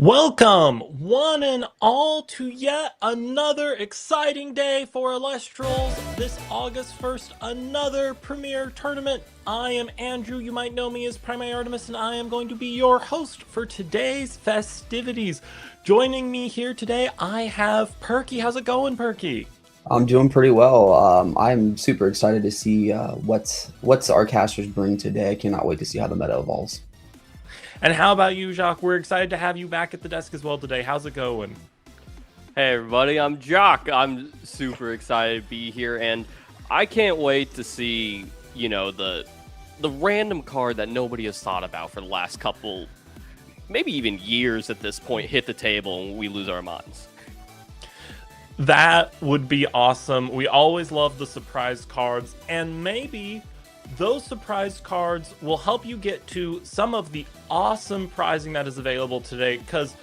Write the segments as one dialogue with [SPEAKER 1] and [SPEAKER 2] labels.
[SPEAKER 1] Welcome, one and all, to yet another exciting day for Elestrals. This August 1st, another Premier Tournament. I am Andrew, you might know me as PrimaryArtemis, and I am going to be your host for today's festivities. Joining me here today, I have Perky. How's it going, Perky?
[SPEAKER 2] I'm doing pretty well. I'm super excited to see what's our casters bring today. I cannot wait to see how the meta evolves.
[SPEAKER 1] And how about you, Jacques? We're excited to have you back at the desk as well today. How's it going?
[SPEAKER 3] Hey everybody, I'm Jock. I'm super excited to be here, and I can't wait to see, the random card that nobody has thought about for the last couple, maybe even years at this point, hit the table and we lose our minds.
[SPEAKER 1] That would be awesome. We always love the surprise cards, and maybe those surprise cards will help you get to some of the awesome prizing that is available today, because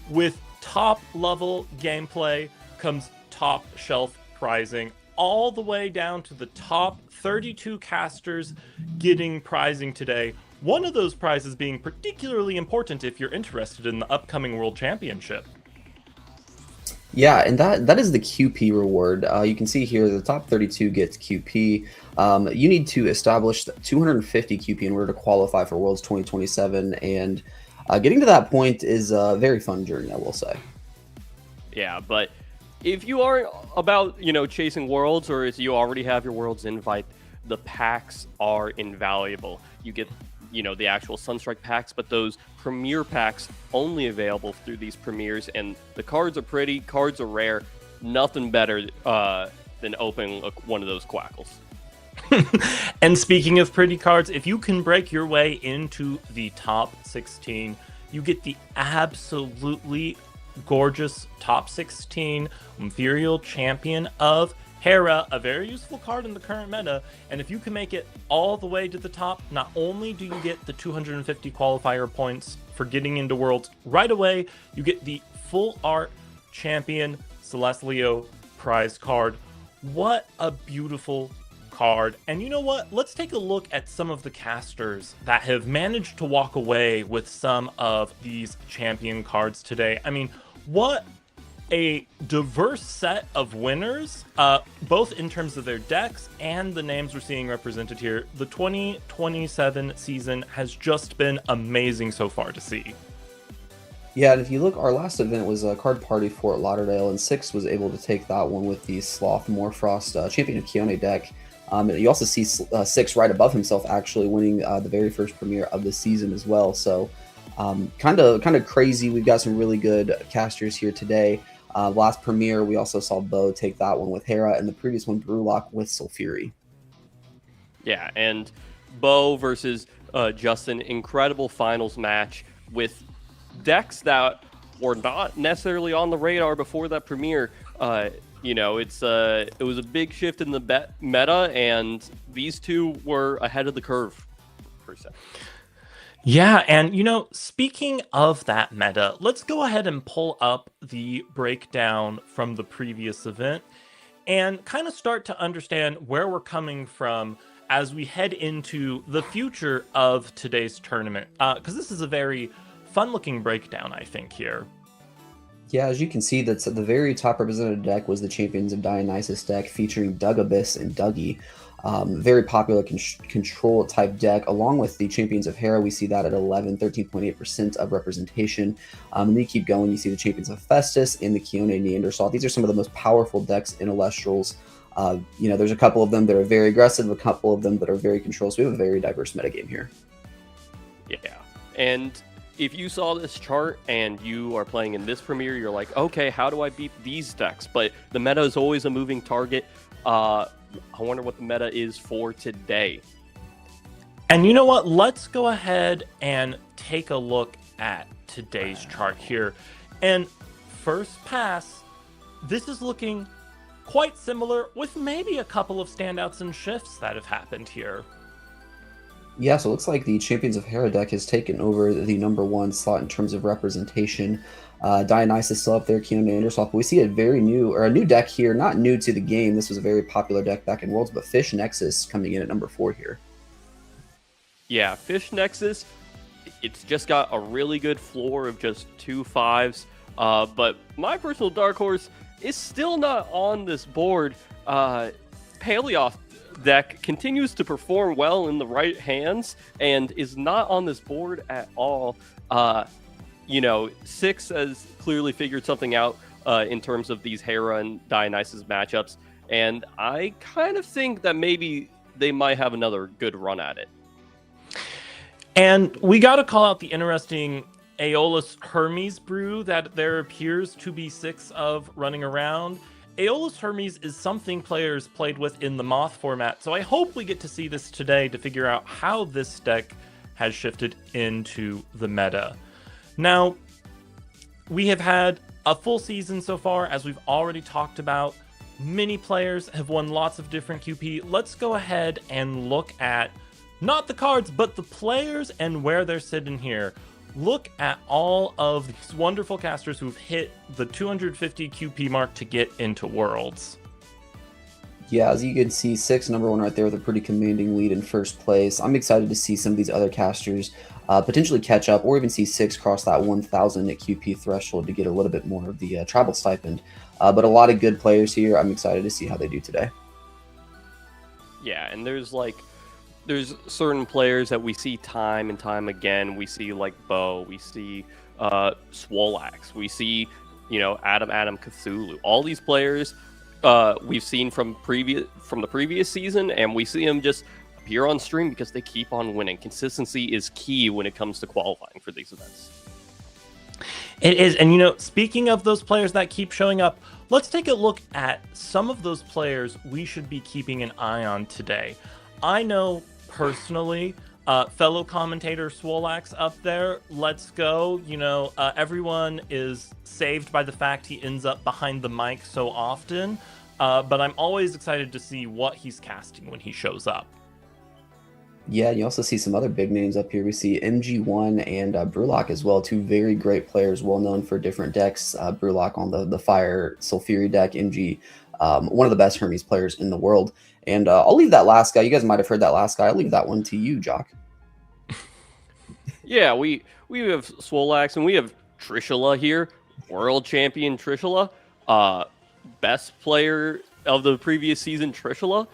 [SPEAKER 1] with top level gameplay comes top shelf prizing, all the way down to the top 32 casters getting prizing today. One of those prizes being particularly important if you're interested in the upcoming World Championship.
[SPEAKER 2] Yeah, and that is the QP reward. You can see here the top 32 gets QP. You need to establish 250 QP in order to qualify for Worlds 2027, and getting to that point is a very fun journey, I will say.
[SPEAKER 3] Yeah, but if you aren't about, chasing worlds, or if you already have your worlds invite, the packs are invaluable. You get, the actual Sunstrike packs, but those premier packs only available through these premieres, and the cards are pretty, cards are rare. Nothing better than opening one of those quackles.
[SPEAKER 1] And speaking of pretty cards, if you can break your way into the top 16, you get the absolutely gorgeous top 16 Imperial Champion of Hera, a very useful card in the current meta. And if you can make it all the way to the top, not only do you get the 250 qualifier points for getting into Worlds right away, you get the full art Champion Celestlio prize card. What a beautiful card. And you know what? Let's take a look at some of the casters that have managed to walk away with some of these champion cards today. I mean, what a diverse set of winners, both in terms of their decks and the names we're seeing represented here. The 2027 season has just been amazing so far to see.
[SPEAKER 2] Yeah, and if you look, our last event was a card party Fort Lauderdale, and Six was able to take that one with the Sloth Morfrost Champion of Keone deck. You also see Six right above himself, actually winning the very first premiere of the season as well. So kind of crazy. We've got some really good casters here today. Last premiere, we also saw Bo take that one with Hera, and the previous one, Brewlock, with Sulfuri.
[SPEAKER 3] Yeah, and Bo versus Justin, incredible finals match with decks that were not necessarily on the radar before that premiere. It was a big shift in the meta, and these two were ahead of the curve, per se.
[SPEAKER 1] Yeah, and speaking of that meta, let's go ahead and pull up the breakdown from the previous event and kind of start to understand where we're coming from as we head into the future of today's tournament. Because this is a very fun-looking breakdown, I think, here.
[SPEAKER 2] Yeah, as you can see, that's at the very top represented deck was the Champions of Dionysus deck featuring Dugabus and Dougie. Very popular control type deck, along with the Champions of Hera. We see that at 13.8% of representation. And then you keep going, you see the Champions of Festus and the Keone Neanderthal. These are some of the most powerful decks in Elestrals. There's a couple of them that are very aggressive, a couple of them that are very controlled. So we have a very diverse metagame here.
[SPEAKER 3] Yeah, and if you saw this chart and you are playing in this premiere, you're like, okay, how do I beat these decks? But the meta is always a moving target. I wonder what the meta is for today.
[SPEAKER 1] And you know what? Let's go ahead and take a look at today's chart here. And first pass, this is looking quite similar, with maybe a couple of standouts and shifts that have happened here.
[SPEAKER 2] Yeah, so it looks like the Champions of Hera deck has taken over the #1 slot in terms of representation. Dionysus still up there, Keone Neanderthal. But we see a new deck here, not new to the game. This was a very popular deck back in Worlds, but Fish Nexus coming in at #4 here.
[SPEAKER 3] Yeah, Fish Nexus It's just got a really good floor of just 2/5s. But my personal dark horse is still not on this board. Paleoth deck continues to perform well in the right hands and is not on this board at all. Six has clearly figured something out in terms of these Hera and Dionysus matchups, and I kind of think that maybe they might have another good run at it.
[SPEAKER 1] And we got to call out the interesting Aeolus Hermes brew that there appears to be 6 of running around. Aeolus Hermes is something players played with in the Moth format, so I hope we get to see this today to figure out how this deck has shifted into the meta. Now, we have had a full season so far, as we've already talked about. Many players have won lots of different QP. Let's go ahead and look at not the cards, but the players and where they're sitting here. Look at all of these wonderful casters who've hit the 250 QP mark to get into Worlds.
[SPEAKER 2] Yeah, as you can see, 6 number 1 right there with a pretty commanding lead in first place. I'm excited to see some of these other casters potentially catch up, or even see 6 cross that 1,000 at QP threshold to get a little bit more of the travel stipend. But a lot of good players here. I'm excited to see how they do today.
[SPEAKER 3] Yeah, and there's certain players that we see time and time again. We see like Bo, we see Swolax, we see Adam Cthulhu. All these players we've seen from the previous season, and we see them just appear on stream because they keep on winning. Consistency is key when it comes to qualifying for these events.
[SPEAKER 1] It is, and speaking of those players that keep showing up, let's take a look at some of those players we should be keeping an eye on today. I know personally, fellow commentator Swolax up there, let's go. Everyone is saved by the fact he ends up behind the mic so often, but I'm always excited to see what he's casting when he shows up.
[SPEAKER 2] Yeah, you also see some other big names up here. We see MG1 and Brulok as well, 2 very great players, well known for different decks. Brulok on the Fire Sulfuri deck, MG, one of the best Hermes players in the world. And I'll leave that last guy. You guys might have heard that last guy. I'll leave that one to you, Jock.
[SPEAKER 3] Yeah, we have Swolax, and we have Trishula here, world champion Trishula, best player of the previous season Trishula,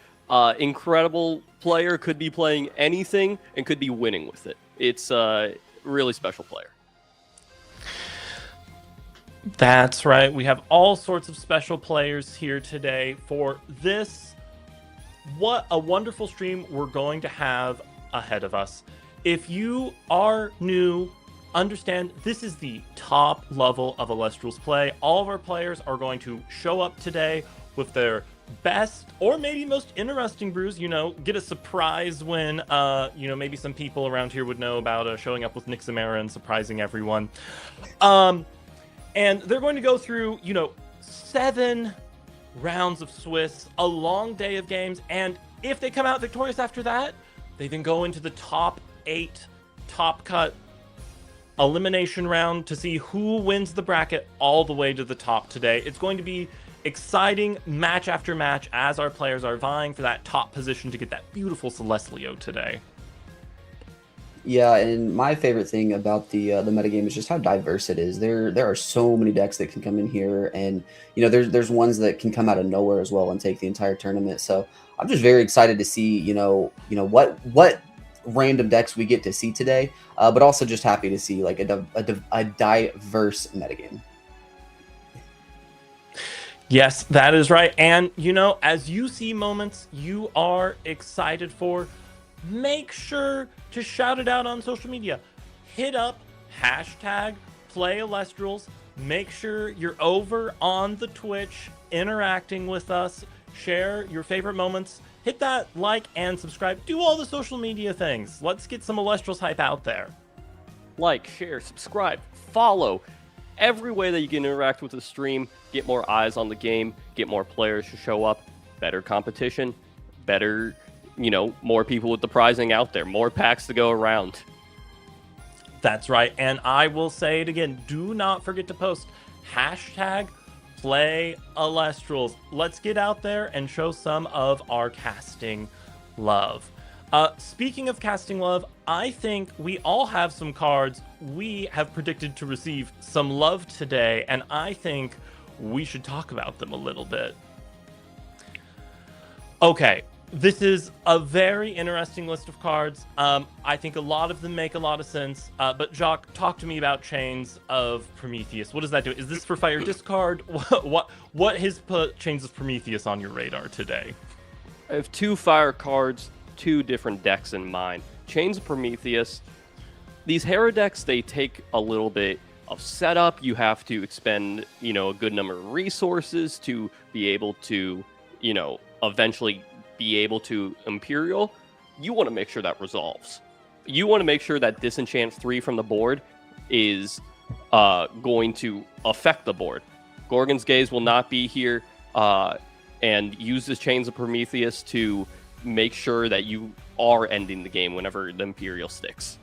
[SPEAKER 3] incredible player, could be playing anything and could be winning with it. It's a really special player.
[SPEAKER 1] That's right. We have all sorts of special players here today for this. What a wonderful stream we're going to have ahead of us. If you are new, understand this is the top level of Elestrals play. All of our players are going to show up today with their best or maybe most interesting brews. Get a surprise win. Maybe some people around here would know about showing up with Nixamera and surprising everyone. And they're going to go through, 7 rounds of Swiss, a long day of games, and if they come out victorious after that, they then go into the top 8 top cut elimination round to see who wins the bracket all the way to the top today. It's going to be exciting match after match as our players are vying for that top position to get that beautiful Celestlio today.
[SPEAKER 2] Yeah, and my favorite thing about the metagame is just how diverse it is. There are so many decks that can come in here, and there's ones that can come out of nowhere as well and take the entire tournament. So I'm just very excited to see what random decks we get to see today, but also just happy to see like a diverse metagame.
[SPEAKER 1] Yes, that is right. And as you see moments you are excited for, make sure to shout it out on social media. Hit up #PlayElestrals. Make sure you're over on the Twitch interacting with us. Share your favorite moments. Hit that like and subscribe. Do all the social media things. Let's get some Elestrals hype out there.
[SPEAKER 3] Like, share, subscribe, follow. Every way that you can interact with the stream, get more eyes on the game, get more players to show up, better competition, better, more people with the prizing out there, more packs to go around.
[SPEAKER 1] That's right. And I will say it again, do not forget to post #PlayElestrals. Let's get out there and show some of our casting love. Speaking of casting love, I think we all have some cards we have predicted to receive some love today, and I think we should talk about them a little bit. Okay, this is a very interesting list of cards. I think a lot of them make a lot of sense. But Jacques, talk to me about Chains of Prometheus. What does that do? Is this for fire discard? What has put Chains of Prometheus on your radar today?
[SPEAKER 3] I have 2 fire cards, 2 different decks in mind. Chains of Prometheus. These Hera decks, they take a little bit of setup. You have to expend, a good number of resources to be able to, eventually be able to Imperial. You want to make sure that resolves. You want to make sure that Disenchant 3 from the board is going to affect the board. Gorgon's Gaze will not be here and use this Chains of Prometheus to make sure that you are ending the game whenever the Imperial sticks.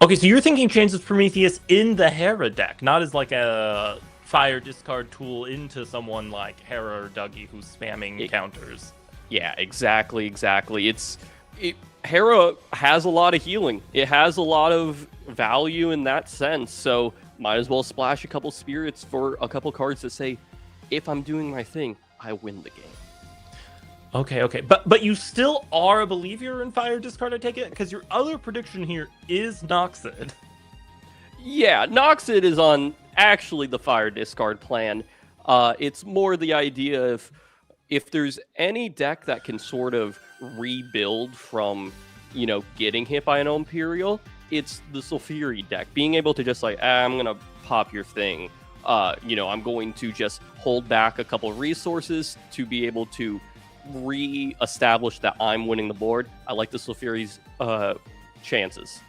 [SPEAKER 1] Okay, so you're thinking Chains of Prometheus in the Hera deck, not as like a fire discard tool into someone like Hera or Dougie who's spamming counters.
[SPEAKER 3] Yeah, exactly. Hera has a lot of healing. It has a lot of value in that sense, so might as well splash a couple spirits for a couple cards that say, if I'm doing my thing, I win the game.
[SPEAKER 1] Okay. But you still are a believer in fire discard, I take it? Because your other prediction here is Noxid.
[SPEAKER 3] Yeah, Noxid is on actually the fire discard plan. It's more the idea of if there's any deck that can sort of rebuild from, getting hit by an Imperial, it's the Sulfuri deck. Being able to just I'm going to pop your thing. I'm going to just hold back a couple of resources to be able to re-establish that I'm winning the board. I like the Sulfuri's chances.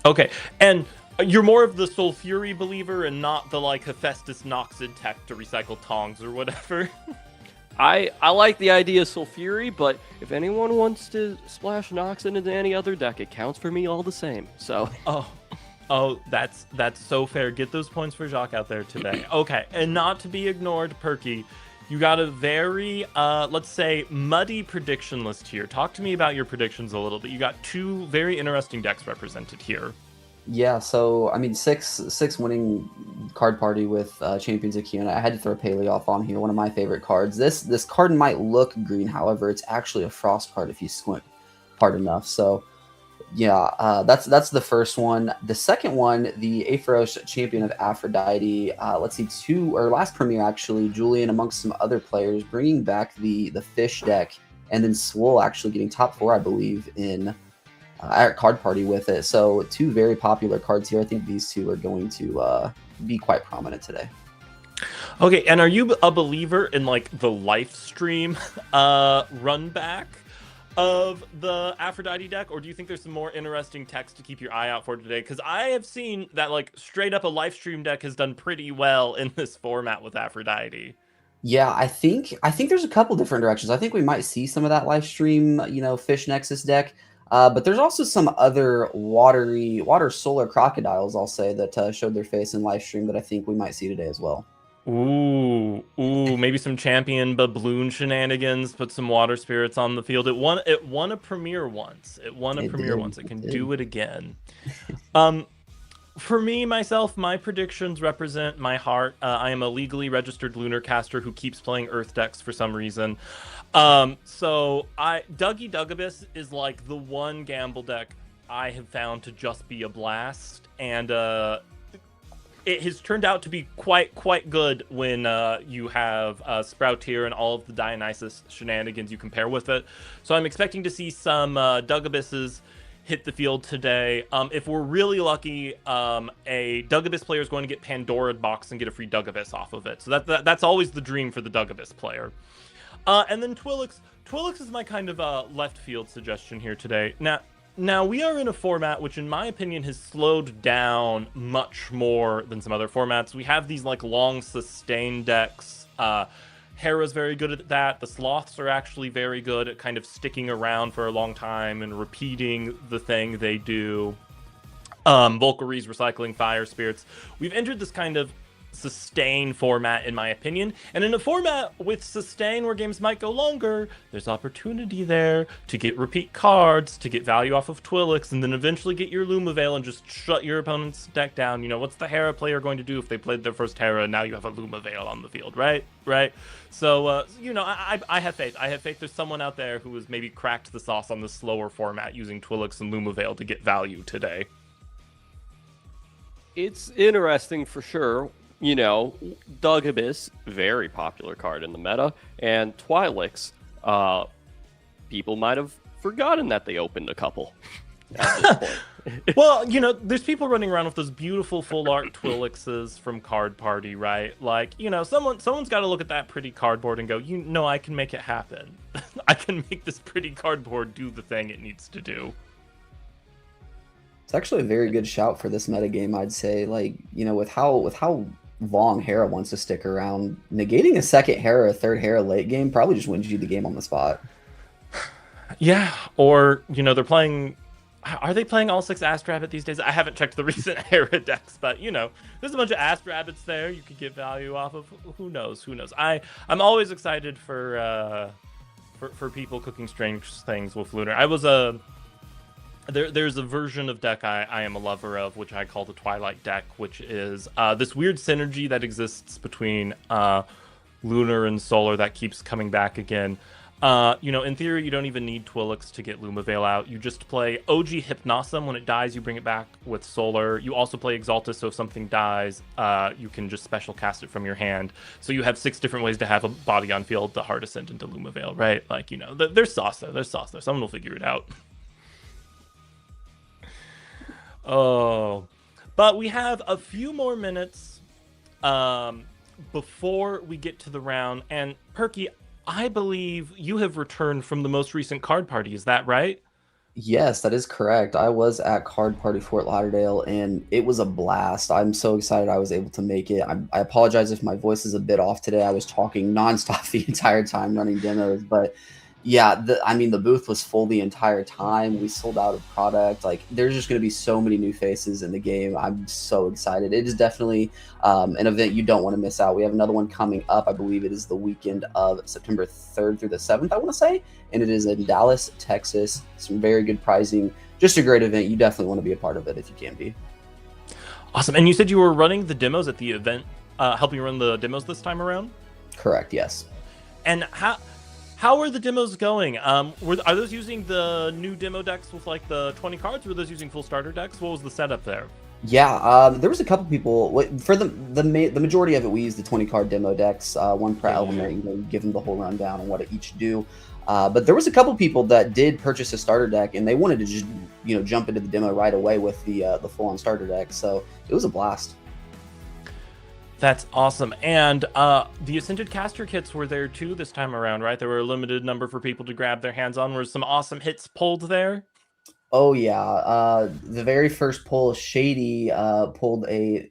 [SPEAKER 1] Okay, and you're more of the Sulfuri believer and not the Hephaestus Noxid tech to recycle Tongs or whatever.
[SPEAKER 3] I like the idea of Sulfuri, but if anyone wants to splash Noxid into any other deck, it counts for me all the same. So
[SPEAKER 1] Oh, that's so fair. Get those points for Jacques out there today. Okay, and not to be ignored, Perky, you got a very, let's say, muddy prediction list here. Talk to me about your predictions a little bit. You got 2 very interesting decks represented here.
[SPEAKER 2] Yeah, so, six winning card party with Champions of Kiona. I had to throw Paleoth on here, one of my favorite cards. This card might look green, however, it's actually a frost card if you squint hard enough. So, yeah, that's the first one. The second one, the Aphros Champion of Aphrodite. Let's see, last premiere actually, Julian amongst some other players bringing back the fish deck, and then Swole actually getting top 4, I believe, in card party with it. So 2 very popular cards here. I think these 2 are going to be quite prominent today.
[SPEAKER 1] Okay, and are you a believer in the live stream run back of the Aphrodite deck, or do you think there's some more interesting text to keep your eye out for today? Because I have seen that straight up a live stream deck has done pretty well in this format with Aphrodite.
[SPEAKER 2] Yeah, I think there's a couple different directions. I think we might see some of that live stream, Fish Nexus deck. But there's also some other water solar crocodiles, I'll say, that showed their face in live stream that I think we might see today as well.
[SPEAKER 1] Ooh, maybe some champion Babloon shenanigans, put some water spirits on the field. It won a premiere once. It can do it again. For me, myself, my predictions represent my heart. I am a legally registered lunar caster who keeps playing Earth decks for some reason. So Dougie Dugabus is the one gamble deck I have found to just be a blast, and it has turned out to be quite good when you have Sprouteer and all of the Dionysus shenanigans you compare with it. So I'm expecting to see some Dugabuses hit the field today. If we're really lucky, a Dugabus player is going to get Pandora box and get a free Dugabus off of it. So that's always the dream for the Dugabus player. And then Twilix. Twilix is my kind of left field suggestion here today. Now, we are in a format which, in my opinion, has slowed down much more than some other formats. We have these long sustained decks. Hera's very good at that. The Sloths are actually very good at kind of sticking around for a long time and repeating the thing they do. Valkyries, recycling fire spirits. We've entered this kind of sustain format, in my opinion. And in a format with sustain where games might go longer, there's opportunity there to get repeat cards, to get value off of Twilix, and then eventually get your Lumavale and just shut your opponent's deck down. You know, what's the Hera player going to do if they played their first Hera and now you have a Lumavale on the field, right? So, you know, I have faith. I have faith there's someone out there who has maybe cracked the sauce on the slower format using Twilix and Lumavale to get value today.
[SPEAKER 3] It's interesting for sure. You know, Dugabis, very popular card in the meta, and Twilix, people might have forgotten that they opened a couple at this point.
[SPEAKER 1] Well, you know, there's people running around with those beautiful full art Twilixes from Card Party, right? Like, you know, someone's got to look at that pretty cardboard and go, you know, I can make it happen. I can make this pretty cardboard do the thing it needs to do.
[SPEAKER 2] It's actually a very good shout for this metagame, I'd say. Like, you know, with how long Hera wants to stick around, negating a second Hera, a third Hera late game probably just wins you the game on the spot.
[SPEAKER 1] Yeah, or, you know, are they playing all 6 Ask Rabbit these days? I haven't checked the recent Hera decks, but, you know, there's a bunch of Ask Rabbits there you could get value off of. Who knows? I'm always excited for people cooking strange things with Lunar. There's a version of deck I am a lover of, which I call the Twilight deck, which is this weird synergy that exists between Lunar and Solar that keeps coming back again. You know, in theory, you don't even need Twilix to get Lumavale out. You just play OG Hypnosum. When it dies, you bring it back with Solar. You also play Exaltus, so if something dies, you can just special cast it from your hand. So you have 6 different ways to have a body on field, the hard ascent into Lumavale, right? Like, you know, there's sauce there. Someone will figure it out. Oh, but we have a few more minutes before we get to the round. And Perky, I believe you have returned from the most recent card party. Is that right?
[SPEAKER 2] Yes, that is correct. I was at Card Party Fort Lauderdale, and it was a blast. I'm so excited I was able to make it. I apologize if my voice is a bit off today. I was talking nonstop the entire time running demos, but yeah, I mean, the booth was full the entire time. We sold out of product. Like, there's just going to be so many new faces in the game. I'm so excited. It is definitely an event you don't want to miss out. We have another one coming up. I believe it is the weekend of September 3rd through the 7th, I want to say. And it is in Dallas, Texas. Some very good pricing. Just a great event. You definitely want to be a part of it if you can be.
[SPEAKER 1] Awesome. And you said you were running the demos at the event, helping run the demos this time around?
[SPEAKER 2] Correct, yes.
[SPEAKER 1] And how are the demos going? Are those using the new demo decks with like the 20 cards, or were those using full starter decks? What was the setup there?
[SPEAKER 2] Yeah, there was a couple people. For the majority of it, we used the 20 card demo decks, one per element. You know, give them the whole rundown on what it each do. But there was a couple people that did purchase a starter deck, and they wanted to just, you know, jump into the demo right away with the full on starter deck. So it was a blast.
[SPEAKER 1] That's awesome. And the Ascended Caster kits were there too this time around, right? There were a limited number for people to grab their hands on. Were some awesome hits pulled there?
[SPEAKER 2] Oh, yeah. The very first pull, Shady pulled a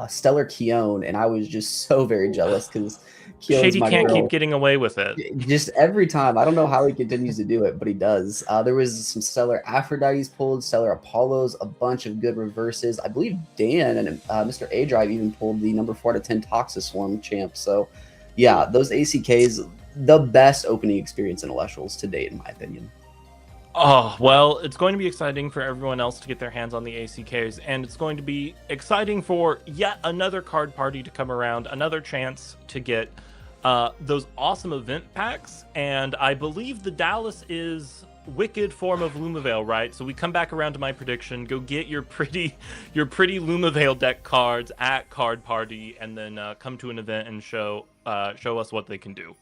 [SPEAKER 2] Stellar Keone, and I was just so very jealous because
[SPEAKER 1] Shady can't keep getting away with it.
[SPEAKER 2] Just every time. I don't know how he continues to do it, but he does. There was some Stellar Aphrodites pulled, Stellar Apollos, a bunch of good reverses. I believe Dan and Mr. A-Drive even pulled the number 4 out of 10 Toxiswarm champ. So, yeah, those ACKs, the best opening experience in Elestrals to date, in my opinion.
[SPEAKER 1] Oh, well, it's going to be exciting for everyone else to get their hands on the ACKs, and it's going to be exciting for yet another card party to come around, another chance to get those awesome event packs. And I believe the Dallas is Wicked form of Lumavale, right? So we come back around to my prediction. Go get your pretty Lumavale deck cards at Card Party, and then come to an event and show us what they can do.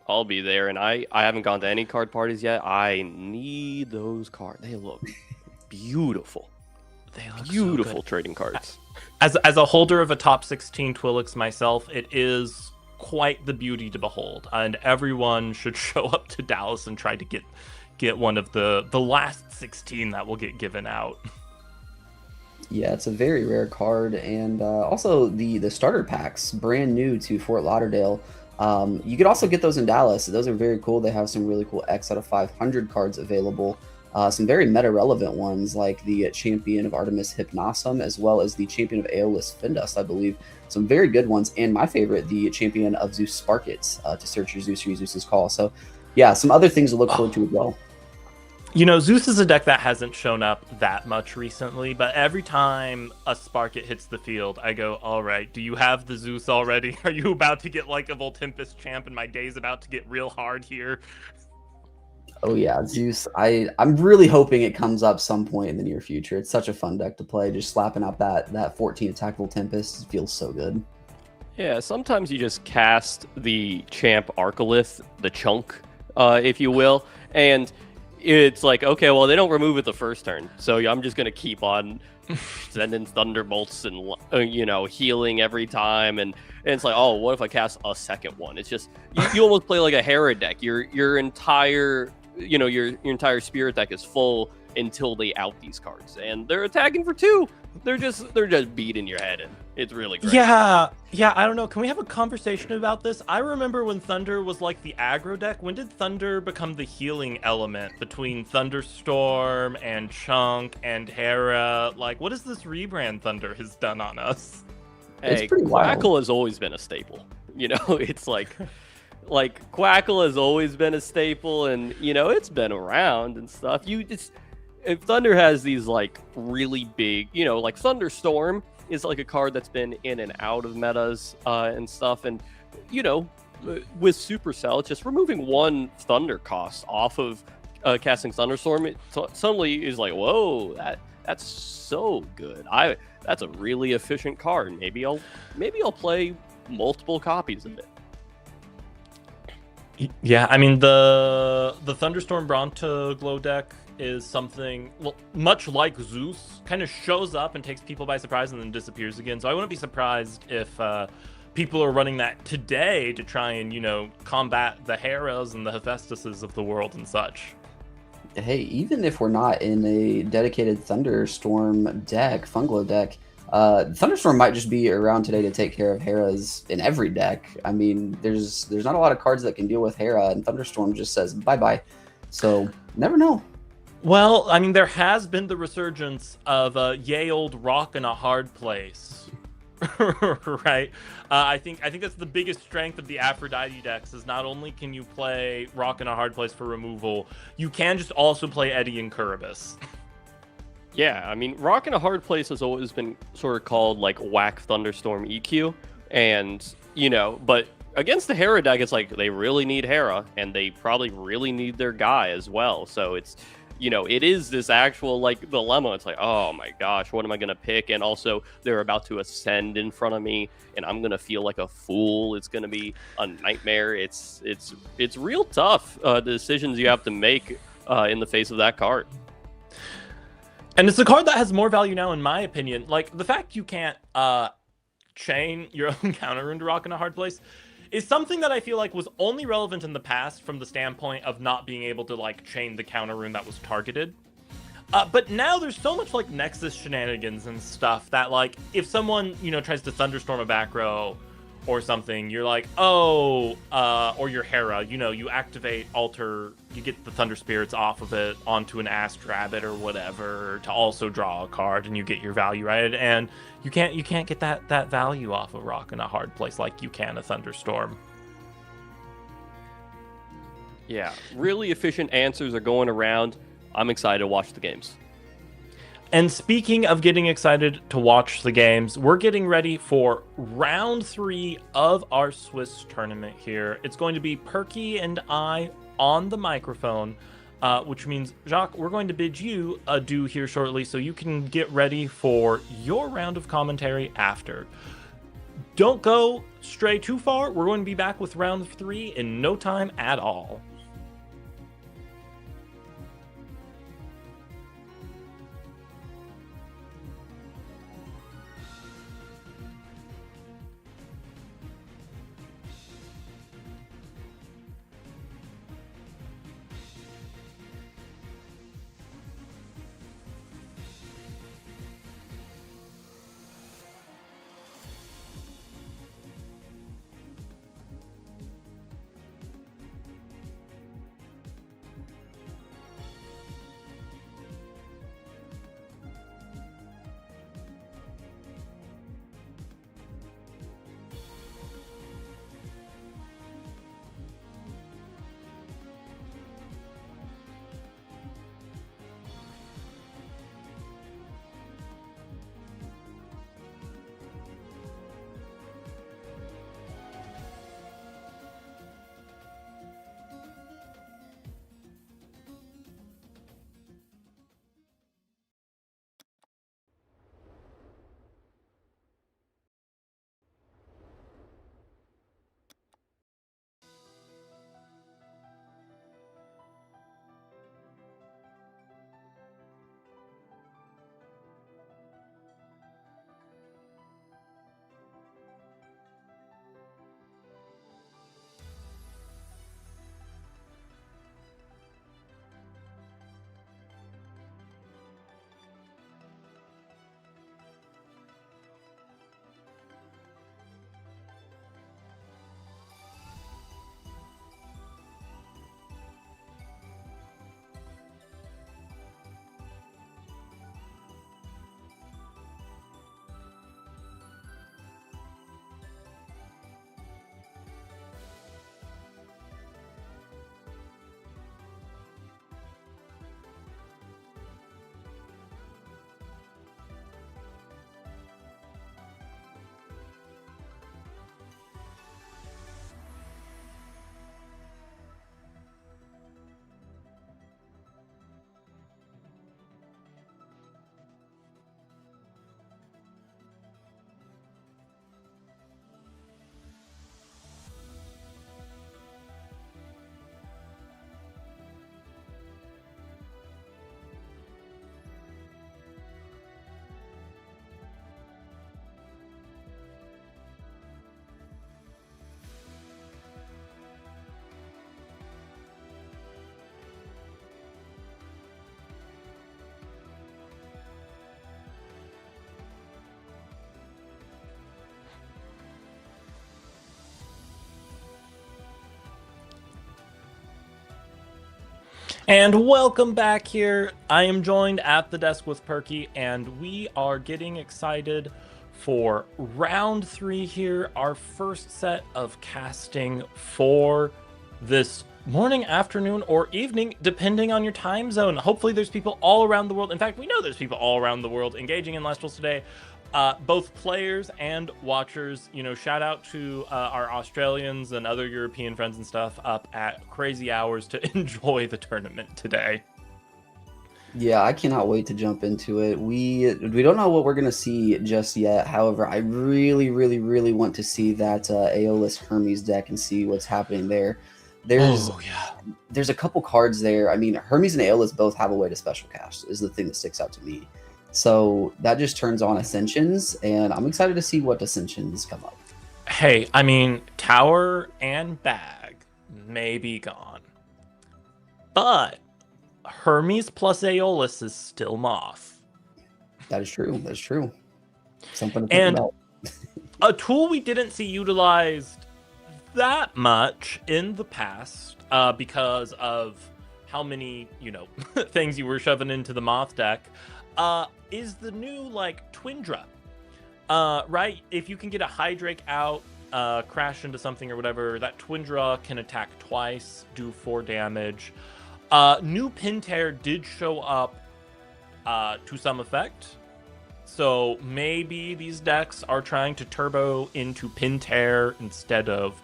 [SPEAKER 3] I'll be there, and I haven't gone to any card parties yet. I need those cards. They look beautiful.
[SPEAKER 1] They look
[SPEAKER 3] beautiful,
[SPEAKER 1] so good.
[SPEAKER 3] Trading cards.
[SPEAKER 1] As a holder of a top 16 Twilix myself, it is quite the beauty to behold, and everyone should show up to Dallas and try to get one of the last 16 that will get given out.
[SPEAKER 2] Yeah, it's a very rare card, and also the starter packs, brand new to Fort Lauderdale. You could also get those in Dallas. Those are very cool. They have some really cool X out of 500 cards available. some very meta-relevant ones like the champion of Artemis Hypnosum, as well as the champion of Aeolus Findust, I believe. Some very good ones, and my favorite, the champion of Zeus Sparkets, to search your Zeus or Zeus's Call. So, yeah, some other things to look forward to as well.
[SPEAKER 1] You know, Zeus is a deck that hasn't shown up that much recently, but every time a Sparket hits the field, I go, all right, do you have the Zeus already? Are you about to get like a Voltimpus champ and my day's about to get real hard here?
[SPEAKER 2] Oh yeah, Zeus. I'm really hoping it comes up some point in the near future. It's such a fun deck to play. Just slapping out that 14 attackable Tempest feels so good.
[SPEAKER 3] Yeah, sometimes you just cast the champ Arcolith, the chunk, if you will, and it's like, okay, well, they don't remove it the first turn, so I'm just gonna keep on sending thunderbolts and healing every time, and it's like, oh, what if I cast a second one? It's just you almost play like a Hera deck. Your entire your entire spirit deck is full until they out these cards, and they're attacking for 2. They're just beating your head in. It's really great.
[SPEAKER 1] Yeah, I don't know. Can we have a conversation about this? I remember when Thunder was like the aggro deck. When did Thunder become the healing element between Thunderstorm and Chunk and Hera? Like, what is this rebrand Thunder has done on us?
[SPEAKER 3] Hey, Quackle has always been a staple. It's like Quackle has always been a staple, and it's been around and stuff. If Thunder has these like really big, like Thunderstorm is like a card that's been in and out of metas and stuff, and with Supercell, just removing 1 Thunder cost off of casting Thunderstorm, it suddenly is like, whoa, that's so good. That's a really efficient card. Maybe I'll play multiple copies of it.
[SPEAKER 1] Yeah, I mean the Thunderstorm Bronto Glow deck is something, well, much like Zeus, kind of shows up and takes people by surprise and then disappears again. So I wouldn't be surprised if people are running that today to try and combat the Heras and the Hephaestuses of the world and such.
[SPEAKER 2] Hey, even if we're not in a dedicated Thunderstorm deck, Funglow deck, Thunderstorm might just be around today to take care of Heras in every deck. I mean, there's not a lot of cards that can deal with Hera, and Thunderstorm just says bye-bye. So, never know.
[SPEAKER 1] Well, I mean, there has been the resurgence of yay old rock in a hard place, right? I think that's the biggest strength of the Aphrodite decks is not only can you play rock in a hard place for removal, you can just also play Eddie and Curubus.
[SPEAKER 3] Yeah, I mean, rock in a hard place has always been sort of called like whack Thunderstorm EQ, and but against the Hera deck, it's like they really need Hera, and they probably really need their guy as well. So it's it is this actual like dilemma. It's like, oh my gosh, what am I gonna pick? And also they're about to ascend in front of me, and I'm gonna feel like a fool. It's gonna be a nightmare. It's real tough, the decisions you have to make in the face of that card.
[SPEAKER 1] And it's a card that has more value now, in my opinion. Like the fact you can't chain your own counter rune to rock in a hard place is something that I feel like was only relevant in the past from the standpoint of not being able to like chain the counter rune that was targeted. But now there's so much like Nexus shenanigans and stuff that like if someone tries to Thunderstorm a back row or something, you're like, oh, or your Hera, you activate Alter, you get the Thunder Spirits off of it onto an Ast Rabbit or whatever to also draw a card, and you get your value right, and you can't get that value off of rock in a hard place like you can a Thunderstorm.
[SPEAKER 3] Yeah, really efficient answers are going around. I'm excited to watch the games.
[SPEAKER 1] And speaking of getting excited to watch the games, we're getting ready for round 3 of our Swiss tournament here. It's going to be Perky and I on the microphone, which means, Jacques, we're going to bid you adieu here shortly so you can get ready for your round of commentary after. Don't go stray too far. We're going to be back with round 3 in no time at all. And welcome back here. I am joined at the desk with Perky, and we are getting excited for round 3 here, our first set of casting for this morning, afternoon, or evening, depending on your time zone. Hopefully there's people all around the world. In fact, we know there's people all around the world engaging in Elestrals today. Both players and watchers, shout out to our Australians and other European friends and stuff up at crazy hours to enjoy the tournament today.
[SPEAKER 2] Yeah, I cannot wait to jump into it. We don't know what we're gonna see just yet. However, I really, really, really want to see that Aeolus Hermes deck and see what's happening there. There's a couple cards there. I mean, Hermes and Aeolus both have a way to special cast, is the thing that sticks out to me. So that just turns on Ascensions, and I'm excited to see what Ascensions come up.
[SPEAKER 1] Hey, I mean, Tower and Bag may be gone, but Hermes plus Aeolus is still Moth.
[SPEAKER 2] That is true. That's true. Something to think about.
[SPEAKER 1] A tool we didn't see utilized that much in the past because of how many, things you were shoving into the Moth deck. Is the new Twindra, right? If you can get a Hydrake out, crash into something or whatever, that Twindra can attack twice, do 4 damage. New Pintair did show up to some effect, so maybe these decks are trying to turbo into Pintair instead of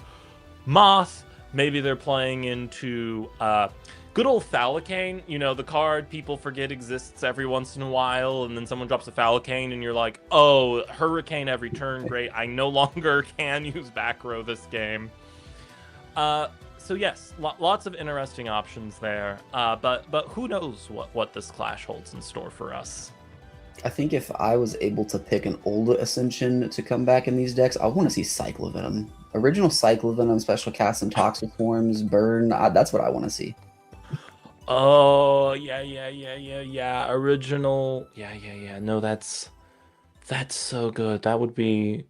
[SPEAKER 1] Moth. Maybe they're playing into good old Thalacane, the card people forget exists every once in a while, and then someone drops a Thalacane, and you're like, oh, Hurricane every turn, great. I no longer can use back row this game. So yes, lots of interesting options there, but who knows what this clash holds in store for us.
[SPEAKER 2] I think if I was able to pick an old Ascension to come back in these decks, I want to see Cyclovenom. Original Cyclovenom, special cast and Toxic Forms, Burn, that's what I want to see.
[SPEAKER 1] Oh, yeah. Original. Yeah. No, that's so good. That would be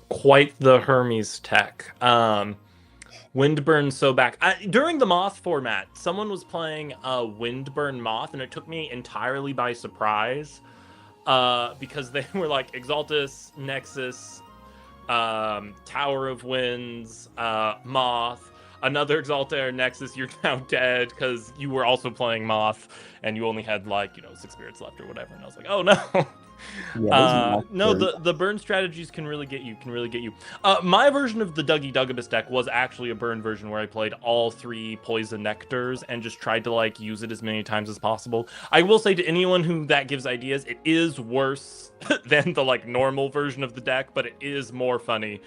[SPEAKER 1] quite the Hermes tech. Windburn so back. During the Moth format, someone was playing Windburn Moth, and it took me entirely by surprise because they were like Exaltus, Nexus, Tower of Winds, Moth. Another Exaltair Nexus, you're now dead because you were also playing Moth and you only had 6 spirits left or whatever. And I was like, oh no. No, the burn strategies can really get you. My version of the Dugabus deck was actually a burn version where I played all 3 Poison Nectars and just tried to use it as many times as possible. I will say to anyone who that gives ideas, it is worse than the normal version of the deck, but it is more funny.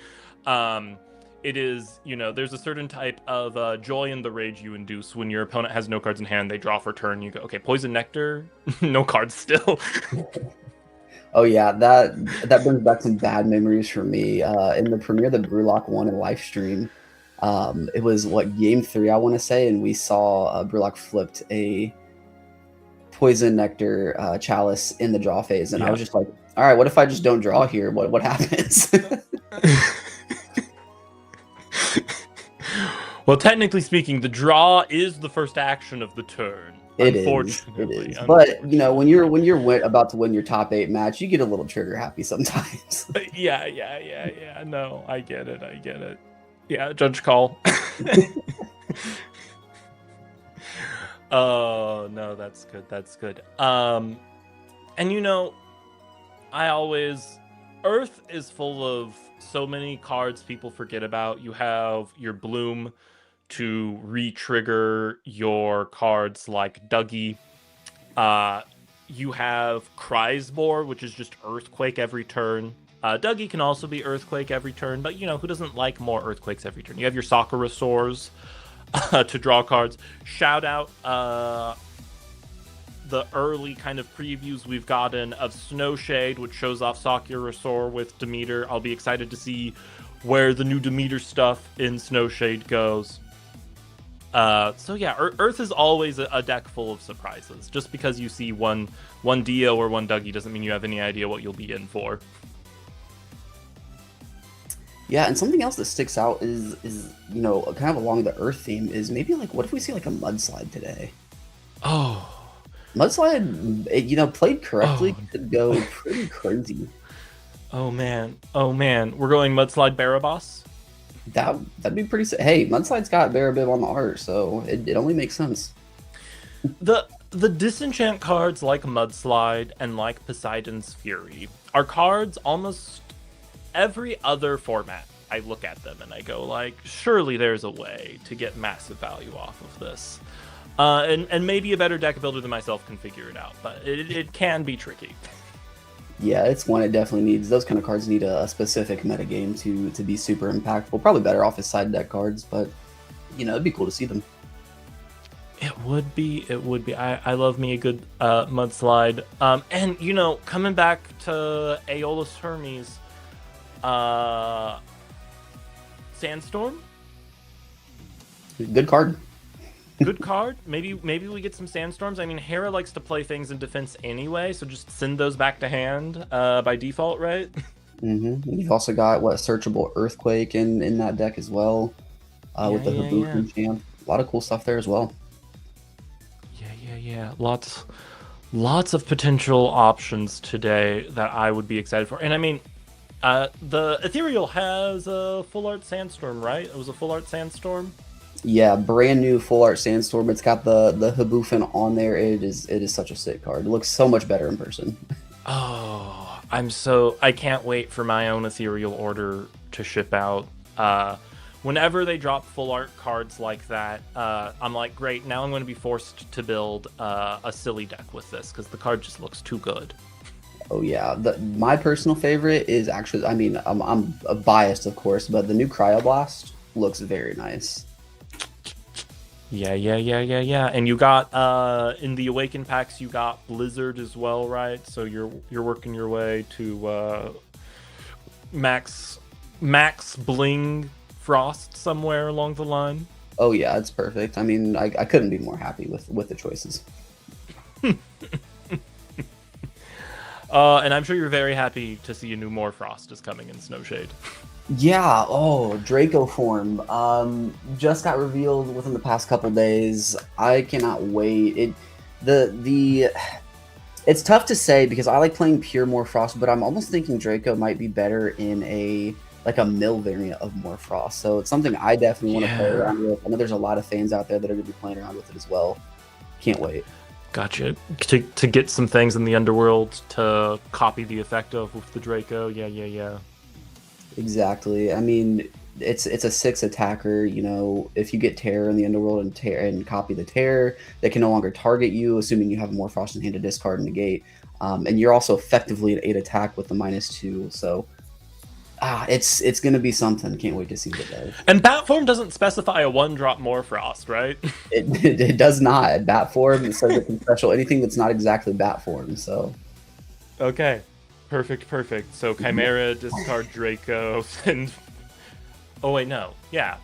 [SPEAKER 1] It is, there's a certain type of joy in the rage you induce when your opponent has no cards in hand. They draw for turn. You go, okay, Poison Nectar, no cards still.
[SPEAKER 2] Oh yeah, that brings back some bad memories for me. In the premiere that Brewlock won in live stream, it was game 3, I want to say, and we saw Brewlock flipped a Poison Nectar Chalice in the draw phase, and I was just like, all right, what if I just don't draw here? What happens?
[SPEAKER 1] Well, technically speaking, the draw is the first action of the turn.
[SPEAKER 2] It is. But when you're about to win your top 8 match, you get a little trigger happy sometimes.
[SPEAKER 1] Yeah. No, I get it. Yeah, judge call. Oh no, that's good. And Earth is full of so many cards people forget about. You have your Bloom to re-trigger your cards like Dougie. You have Kreisbohr, which is just Earthquake every turn. Dougie can also be Earthquake every turn, but who doesn't like more Earthquakes every turn? You have your Sakurasaurs to draw cards. Shout out the early kind of previews we've gotten of Snowshade, which shows off Sakurasaur with Demeter. I'll be excited to see where the new Demeter stuff in Snowshade goes. So yeah, Earth is always a deck full of surprises. Just because you see one Dio or one Dougie doesn't mean you have any idea what you'll be in for.
[SPEAKER 2] Yeah, and something else that sticks out is kind of along the Earth theme is maybe what if we see a mudslide today?
[SPEAKER 1] Oh,
[SPEAKER 2] Mudslide, played correctly,
[SPEAKER 1] oh,
[SPEAKER 2] could go pretty crazy.
[SPEAKER 1] oh man, oh man. We're going Mudslide Barabas.
[SPEAKER 2] That'd be pretty. Hey, Mudslide's got Barabib on the art, so it only makes sense.
[SPEAKER 1] The disenchant cards like Mudslide and like Poseidon's Fury are cards almost every other format. I look at them and I go like, surely there's a way to get massive value off of this. And maybe a better deck builder than myself can figure it out, but it can be tricky.
[SPEAKER 2] Yeah, it's one it definitely needs. Those kind of cards need a specific metagame to be super impactful. Probably better off as side deck cards, but it'd be cool to see them.
[SPEAKER 1] It would be. I love me a good Mudslide. And coming back to Aeolus Hermes, Sandstorm,
[SPEAKER 2] Good card.
[SPEAKER 1] good card. Maybe we get some Sandstorms. I mean, Hera likes to play things in defense anyway, so just send those back to hand by default, right?
[SPEAKER 2] You've also got searchable Earthquake in that deck as well, with the Habuku champ. A lot of cool stuff there as well.
[SPEAKER 1] Yeah. Lots of potential options today that I would be excited for. And I mean, the Ethereal has a full art Sandstorm, right? It was a full art Sandstorm.
[SPEAKER 2] Yeah, brand new full art Sandstorm. It's got the Habufin on there. It is such a sick card. It looks so much better in person.
[SPEAKER 1] Oh, I can't wait for my own Ethereal order to ship out. Whenever they drop full art cards like that, I'm like, great, now I'm going to be forced to build a silly deck with this because the card just looks too good.
[SPEAKER 2] Oh yeah, my personal favorite is actually, I mean, I'm biased of course, but the new Cryoblast looks very nice.
[SPEAKER 1] Yeah. And you got in the Awaken packs, you got Blizzard as well, right? So you're working your way to max bling Frost somewhere along the line.
[SPEAKER 2] Oh yeah, it's perfect. I mean, I couldn't be more happy with the choices.
[SPEAKER 1] And I'm sure you're very happy to see a new Morfrost is coming in Snowshade.
[SPEAKER 2] Yeah, Draco form. Just got revealed within the past couple days. I cannot wait. It's tough to say because I like playing pure Morfrost, but I'm almost thinking Draco might be better in a mill variant of Morfrost. So it's something I definitely want to play around with. I know there's a lot of fans out there that are going to be playing around with it as well. Can't wait.
[SPEAKER 1] Gotcha. To get some things in the underworld to copy the effect of with the Draco. Yeah.
[SPEAKER 2] Exactly. I mean, it's a 6 attacker. If you get Terror in the underworld and copy the Terror, they can no longer target you, assuming you have more Frost in hand to discard and negate. And you're also effectively an 8 attack with the -2. So it's gonna be something. Can't wait to see what it does.
[SPEAKER 1] And Bat form doesn't specify a 1-drop Morfrost, right?
[SPEAKER 2] It does not. Bat form, it says it can special anything that's not exactly bat form. So
[SPEAKER 1] okay. Perfect. So Chimera, discard Draco, send... Oh, wait, no. Yeah.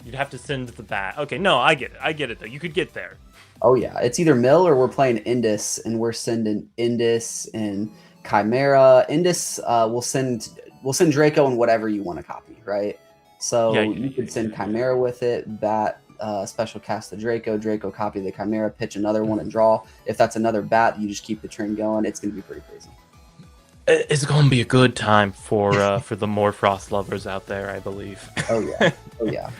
[SPEAKER 1] You'd have to send the bat. Okay, no, I get it, though. You could get there.
[SPEAKER 2] Oh, yeah. It's either Mill or we're playing Indus, and we're sending Indus and Chimera. Indus, we'll send Draco and whatever you want to copy, right? So you could send Chimera with it, bat, special cast the Draco, copy the Chimera, pitch another one and draw. If that's another bat, you just keep the turn going. It's going to be pretty crazy.
[SPEAKER 1] It's going to be a good time for the Morfrost lovers out there, I believe.
[SPEAKER 2] Oh yeah.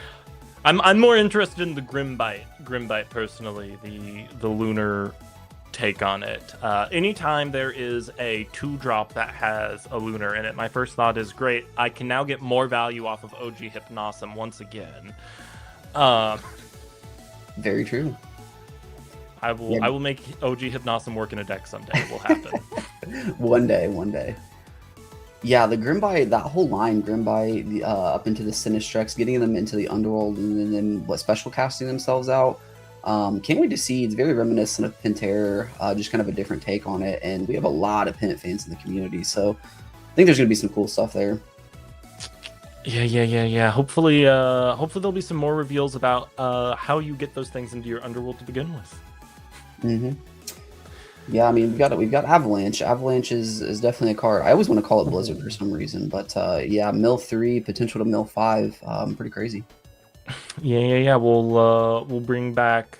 [SPEAKER 1] I'm more interested in the Grimbite personally, the lunar take on it. Anytime there is a 2-drop that has a lunar in it, my first thought is, great, I can now get more value off of OG Hypnosm once again.
[SPEAKER 2] Very true.
[SPEAKER 3] I will make OG Hypnosm work in a deck someday. It will happen.
[SPEAKER 2] One day. Yeah, the Grimbite, that whole line, Grimbite up into the Sinistrex, getting them into the Underworld, and then special casting themselves out. Can't wait to see. It's very reminiscent of Pentair, just kind of a different take on it. And we have a lot of Pent fans in the community, so I think there's going to be some cool stuff there.
[SPEAKER 1] Yeah. Hopefully there'll be some more reveals about how you get those things into your Underworld to begin with.
[SPEAKER 2] Mm-hmm. Yeah, I mean, we've got Avalanche. Avalanche is definitely a card. I always want to call it Blizzard for some reason, but yeah, Mill 3, potential to Mill 5, pretty crazy.
[SPEAKER 1] Yeah. We'll bring back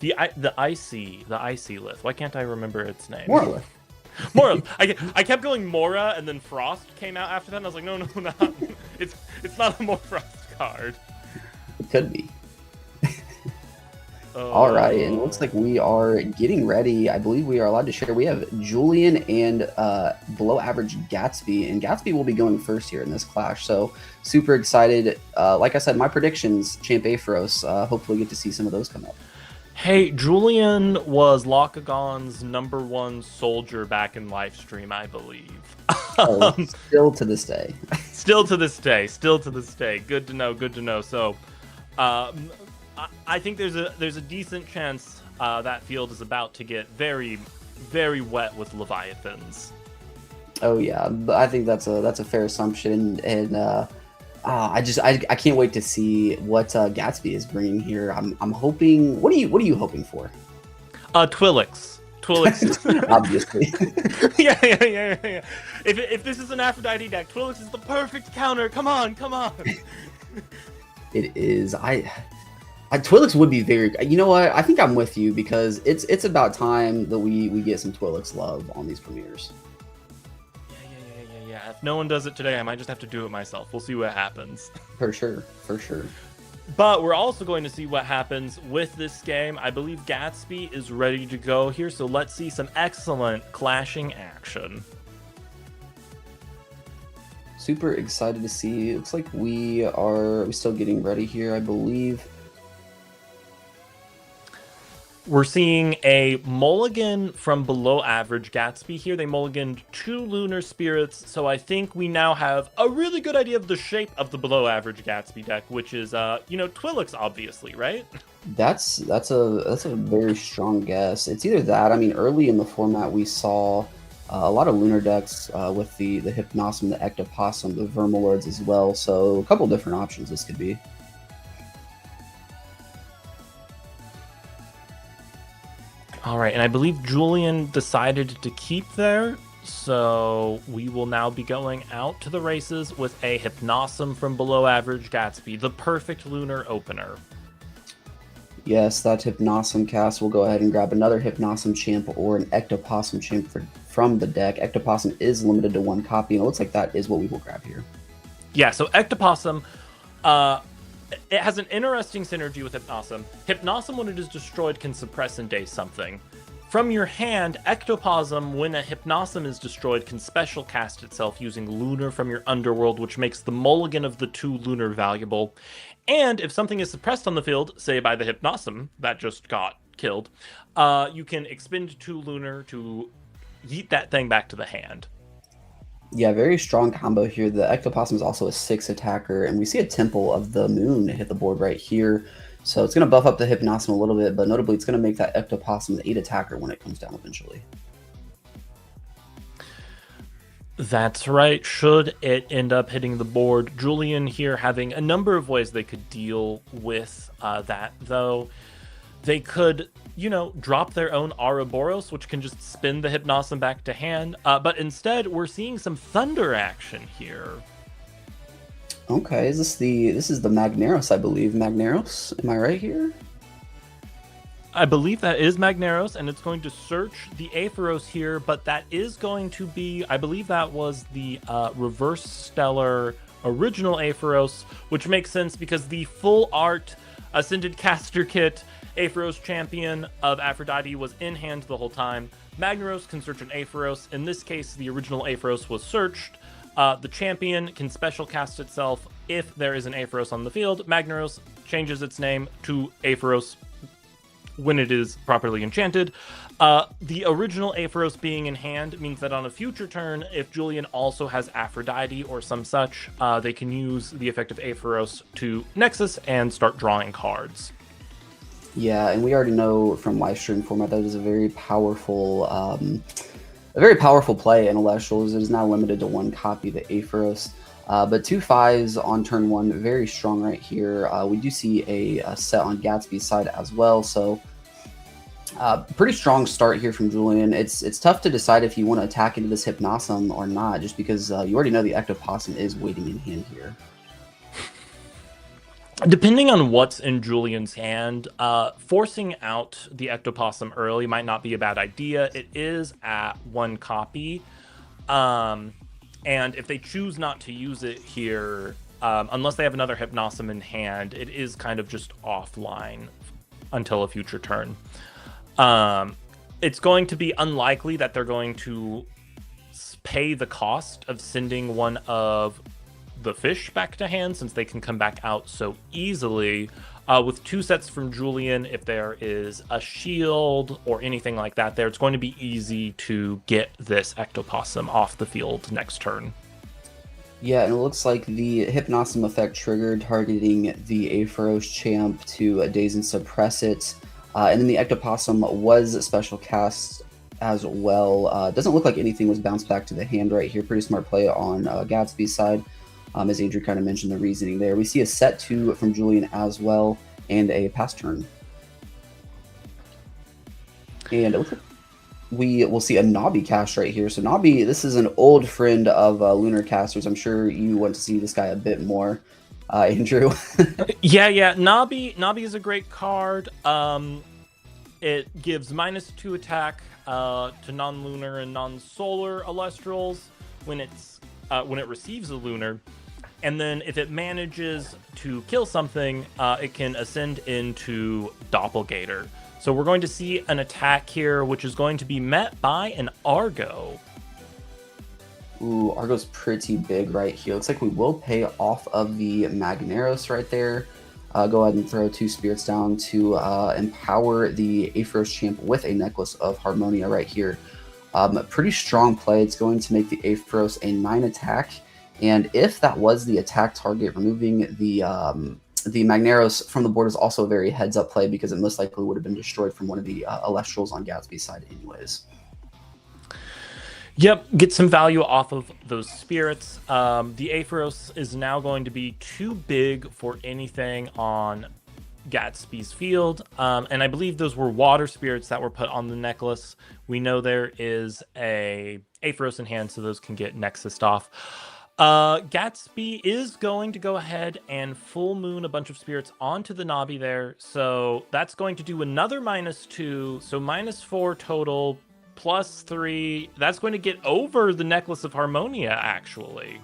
[SPEAKER 1] the icy list. Why can't I remember its name?
[SPEAKER 2] Morlith.
[SPEAKER 1] Mora. I kept going Mora, and then Frost came out after that, and I was like, no, not. It's not a more Frost card.
[SPEAKER 2] It could be. All right, and it looks like we are getting ready. I believe we are allowed to share. We have Julian and below average Gatsby, and Gatsby will be going first here in this clash. So super excited. Like I said, my predictions, Champ Aphros, hopefully get to see some of those come up.
[SPEAKER 1] Hey, Julian was Lockagon's #1 soldier back in live stream, I believe.
[SPEAKER 2] Still to this day.
[SPEAKER 1] Still to this day. Good to know. So, I think there's a decent chance that field is about to get very, very wet with Leviathans.
[SPEAKER 2] Oh yeah, but I think that's a fair assumption, and I can't wait to see what Gatsby is bringing here. I'm hoping. What are you hoping for?
[SPEAKER 1] Twilix.
[SPEAKER 2] Obviously.
[SPEAKER 1] Yeah. If this is an Aphrodite deck, Twilix is the perfect counter. Come on.
[SPEAKER 2] It is. Twilix would be very. You know what? I think I'm with you because it's about time that we get some Twilix love on these premieres.
[SPEAKER 1] Yeah. If no one does it today, I might just have to do it myself. We'll see what happens.
[SPEAKER 2] For sure.
[SPEAKER 1] But we're also going to see what happens with this game. I believe Gatsby is ready to go here, so let's see some excellent clashing action.
[SPEAKER 2] Super excited to see. It looks like we're still getting ready here, I believe.
[SPEAKER 1] We're seeing a mulligan from below average Gatsby here. They mulliganed 2 Lunar Spirits, so I think we now have a really good idea of the shape of the below average Gatsby deck, which is, Twilix, obviously, right?
[SPEAKER 2] That's a very strong guess. It's either that. I mean, early in the format, we saw a lot of Lunar decks with the Hypnosum, the Ectopossum, the Vermalords as well. So a couple different options this could be.
[SPEAKER 1] All right, and I believe Julian decided to keep there, so we will now be going out to the races with a Hypnosum from below average Gatsby, the perfect Lunar opener.
[SPEAKER 2] Yes, that Hypnosum cast will go ahead and grab another Hypnosum champ or an Ectopossum champ from the deck. Ectopossum is limited to 1 copy, and it looks like that is what we will grab here.
[SPEAKER 1] Yeah, so Ectopossum, it has an interesting synergy with Hypnosum. Hypnosum, when it is destroyed, can suppress and daze something. From your hand, Ectopossum, when a Hypnosum is destroyed, can special cast itself using Lunar from your underworld, which makes the mulligan of the 2 Lunar valuable. And if something is suppressed on the field, say by the Hypnosum that just got killed, you can expend 2 Lunar to yeet that thing back to the hand.
[SPEAKER 2] Yeah, very strong combo here. The Ectopossum is also a 6 attacker, and we see a Temple of the Moon hit the board right here. So it's going to buff up the Hypnosum a little bit, but notably it's going to make that Ectopossum the 8 attacker when it comes down eventually.
[SPEAKER 1] That's right. Should it end up hitting the board, Julian here having a number of ways they could deal with that, though. They could, drop their own Ouroboros, which can just spin the Hypnosum back to hand. But instead, we're seeing some Thunder action here.
[SPEAKER 2] Okay, this is the Magneros, I believe. Magneros, am I right here?
[SPEAKER 1] I believe that is Magneros, and it's going to search the Aepharos here, but that is going to be, I believe that was the Reverse Stellar original Aepharos, which makes sense because the full art Ascended Caster Kit Aepharos Champion of Aphrodite was in hand the whole time. Magneros can search an Aepharos. In this case, the original Aepharos was searched. The champion can special cast itself if there is an Aepharos on the field. Magneros changes its name to Aepharos when it is properly enchanted. The original Aepharos being in hand means that on a future turn, if Julian also has Aphrodite or some such, they can use the effect of Aepharos to Nexus and start drawing cards.
[SPEAKER 2] Yeah, and we already know from live stream format that is a very powerful play in Elestrals. It is now limited to 1 copy, the Aepharos. But 2 5s on turn 1, very strong right here. We do see a set on Gatsby's side as well, so pretty strong start here from Julian. It's tough to decide if you want to attack into this Hypnosum or not, just because you already know the Ectopossum is waiting in hand here.
[SPEAKER 1] Depending on what's in Julian's hand, forcing out the Ectopossum early might not be a bad idea. It is at 1 copy. And if they choose not to use it here, unless they have another Hypnosum in hand, it is kind of just offline until a future turn. It's going to be unlikely that they're going to pay the cost of sending one of the fish back to hand, since they can come back out so easily. With 2 sets from Julian, if there is a shield or anything like that there, it's going to be easy to get this Ectopossum off the field next turn.
[SPEAKER 2] Yeah, and it looks like the Hypnosum effect triggered, targeting the Aepharos champ to daze and suppress it. And then the Ectopossum was special cast as well. Doesn't look like anything was bounced back to the hand right here. Pretty smart play on Gatsby's side. As Adrian kind of mentioned the reasoning there. We see a set 2 from Julian as well, and a pass turn. And it looks like we will see a Nobby cast right here. So Nobby, this is an old friend of Lunar Casters. I'm sure you want to see this guy a bit more, Andrew.
[SPEAKER 1] Yeah. Nobby is a great card. It gives -2 attack to non-lunar and non-solar Elestrals when it receives a lunar. And then if it manages to kill something, it can ascend into Doppelgator. So we're going to see an attack here, which is going to be met by an Argo.
[SPEAKER 2] Ooh, Argo's pretty big right here. Looks like we will pay off of the Magneros right there. Go ahead and throw 2 spirits down to empower the Aepharos champ with a Necklace of Harmonia right here. Pretty strong play. It's going to make the Aepharos a 9 attack. And if that was the attack target, removing the Magneros from the board is also a very heads-up play, because it most likely would have been destroyed from one of the Elestrals on Gatsby's side anyways.
[SPEAKER 1] Yep, get some value off of those spirits. The Aepharos is now going to be too big for anything on Gatsby's field. And I believe those were water spirits that were put on the necklace. We know there is a Aepharos in hand, so those can get Nexused off. Gatsby is going to go ahead and full moon a bunch of spirits onto the Nobby there. So that's going to do another -2. So -4 total, +3. That's going to get over the Necklace of Harmonia, actually.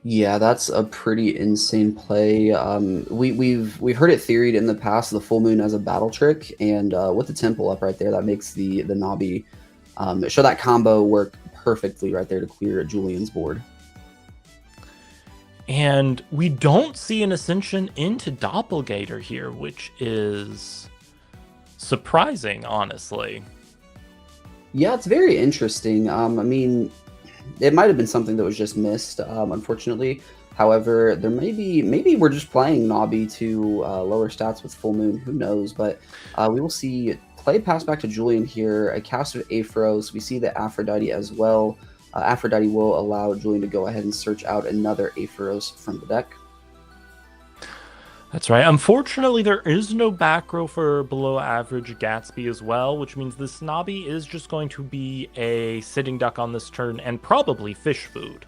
[SPEAKER 2] Yeah, that's a pretty insane play. We've heard it theoried in the past, the full moon as a battle trick, and with the temple up right there, that makes the Nobby show that combo work perfectly right there to clear Julian's board.
[SPEAKER 1] And we don't see an ascension into Doppelgator here, which is surprising, honestly.
[SPEAKER 2] Yeah, it's very interesting. I mean, it might have been something that was just missed, unfortunately. However, maybe we're just playing Nobby to lower stats with full moon. Who knows? But we will see play pass back to Julian here. A cast of Aepharos. We see the Aphrodite as well. Aphrodite will allow Julian to go ahead and search out another Aepharos from the deck.
[SPEAKER 1] That's right. Unfortunately, there is no back row for below average Gatsby as well, which means this Nobby is just going to be a sitting duck on this turn and probably fish food.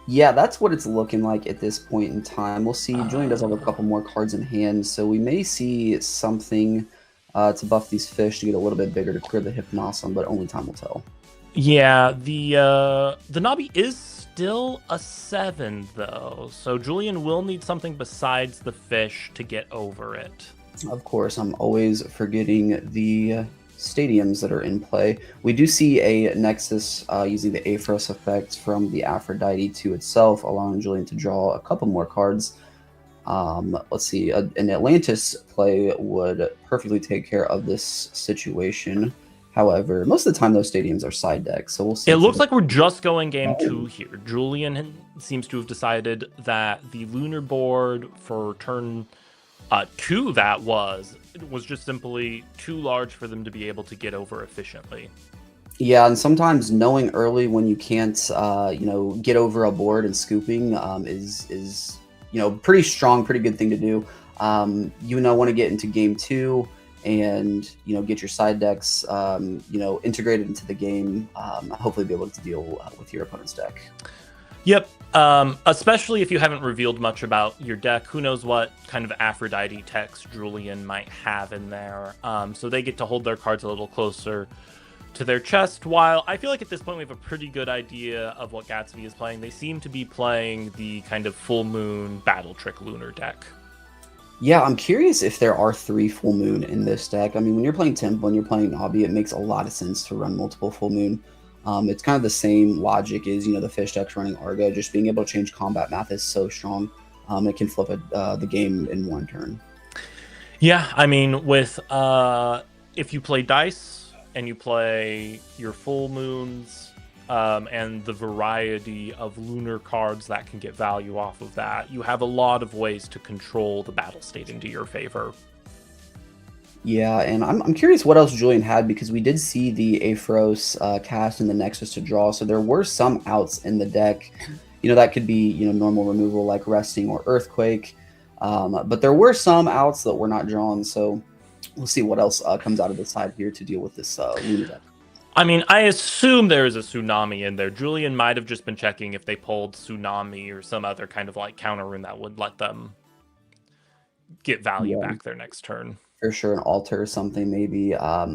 [SPEAKER 2] Yeah, that's what it's looking like at this point in time. We'll see. Julian does have a couple more cards in hand, so we may see something to buff these fish to get a little bit bigger to clear the Hypnosum, but only time will tell.
[SPEAKER 1] Yeah, the Nobby is still a 7 though, so Julian will need something besides the fish to get over it.
[SPEAKER 2] Of course, I'm always forgetting the stadiums that are in play. We do see a Nexus using the Aepharos effect from the Aphrodite to itself, allowing Julian to draw a couple more cards. Let's see, an Atlantis play would perfectly take care of this situation. However, most of the time those stadiums are side decks, so we'll see.
[SPEAKER 1] It looks like we're just going game 2 here. Julian seems to have decided that the lunar board for turn 2 that was just simply too large for them to be able to get over efficiently.
[SPEAKER 2] Yeah, and sometimes knowing early when you can't, get over a board and scooping is pretty strong, pretty good thing to do. Want to get into game 2 and get your side decks integrated into the game. Hopefully be able to deal with your opponent's deck.
[SPEAKER 1] Yep. Especially if you haven't revealed much about your deck. Who knows what kind of Aphrodite text Julian might have in there. So they get to hold their cards a little closer to their chest, while I feel like at this point we have a pretty good idea of what Gatsby is playing. They seem to be playing the kind of full moon battle trick lunar deck.
[SPEAKER 2] Yeah, I'm curious if there are 3 full moon in this deck. I mean, when you're playing Temple and you're playing Nabi, it makes a lot of sense to run multiple full moon. It's kind of the same logic as, the fish decks running Argo. Just being able to change combat math is so strong. It can flip the game in one turn.
[SPEAKER 1] Yeah, I mean, with if you play Dice and you play your full moons and the variety of lunar cards that can get value off of that, you have a lot of ways to control the battle state into your favor.
[SPEAKER 2] Yeah, and I'm curious what else Julian had, because we did see the Aphros cast in the Nexus to draw, so there were some outs in the deck. That could be, normal removal like Resting or Earthquake, but there were some outs that were not drawn, so we'll see what else comes out of the side here to deal with this Luna deck.
[SPEAKER 1] I mean, I assume there is a Tsunami in there. Julian might have just been checking if they pulled Tsunami or some other kind of like counter rune that would let them get value back their next turn.
[SPEAKER 2] For sure, an altar or something maybe. What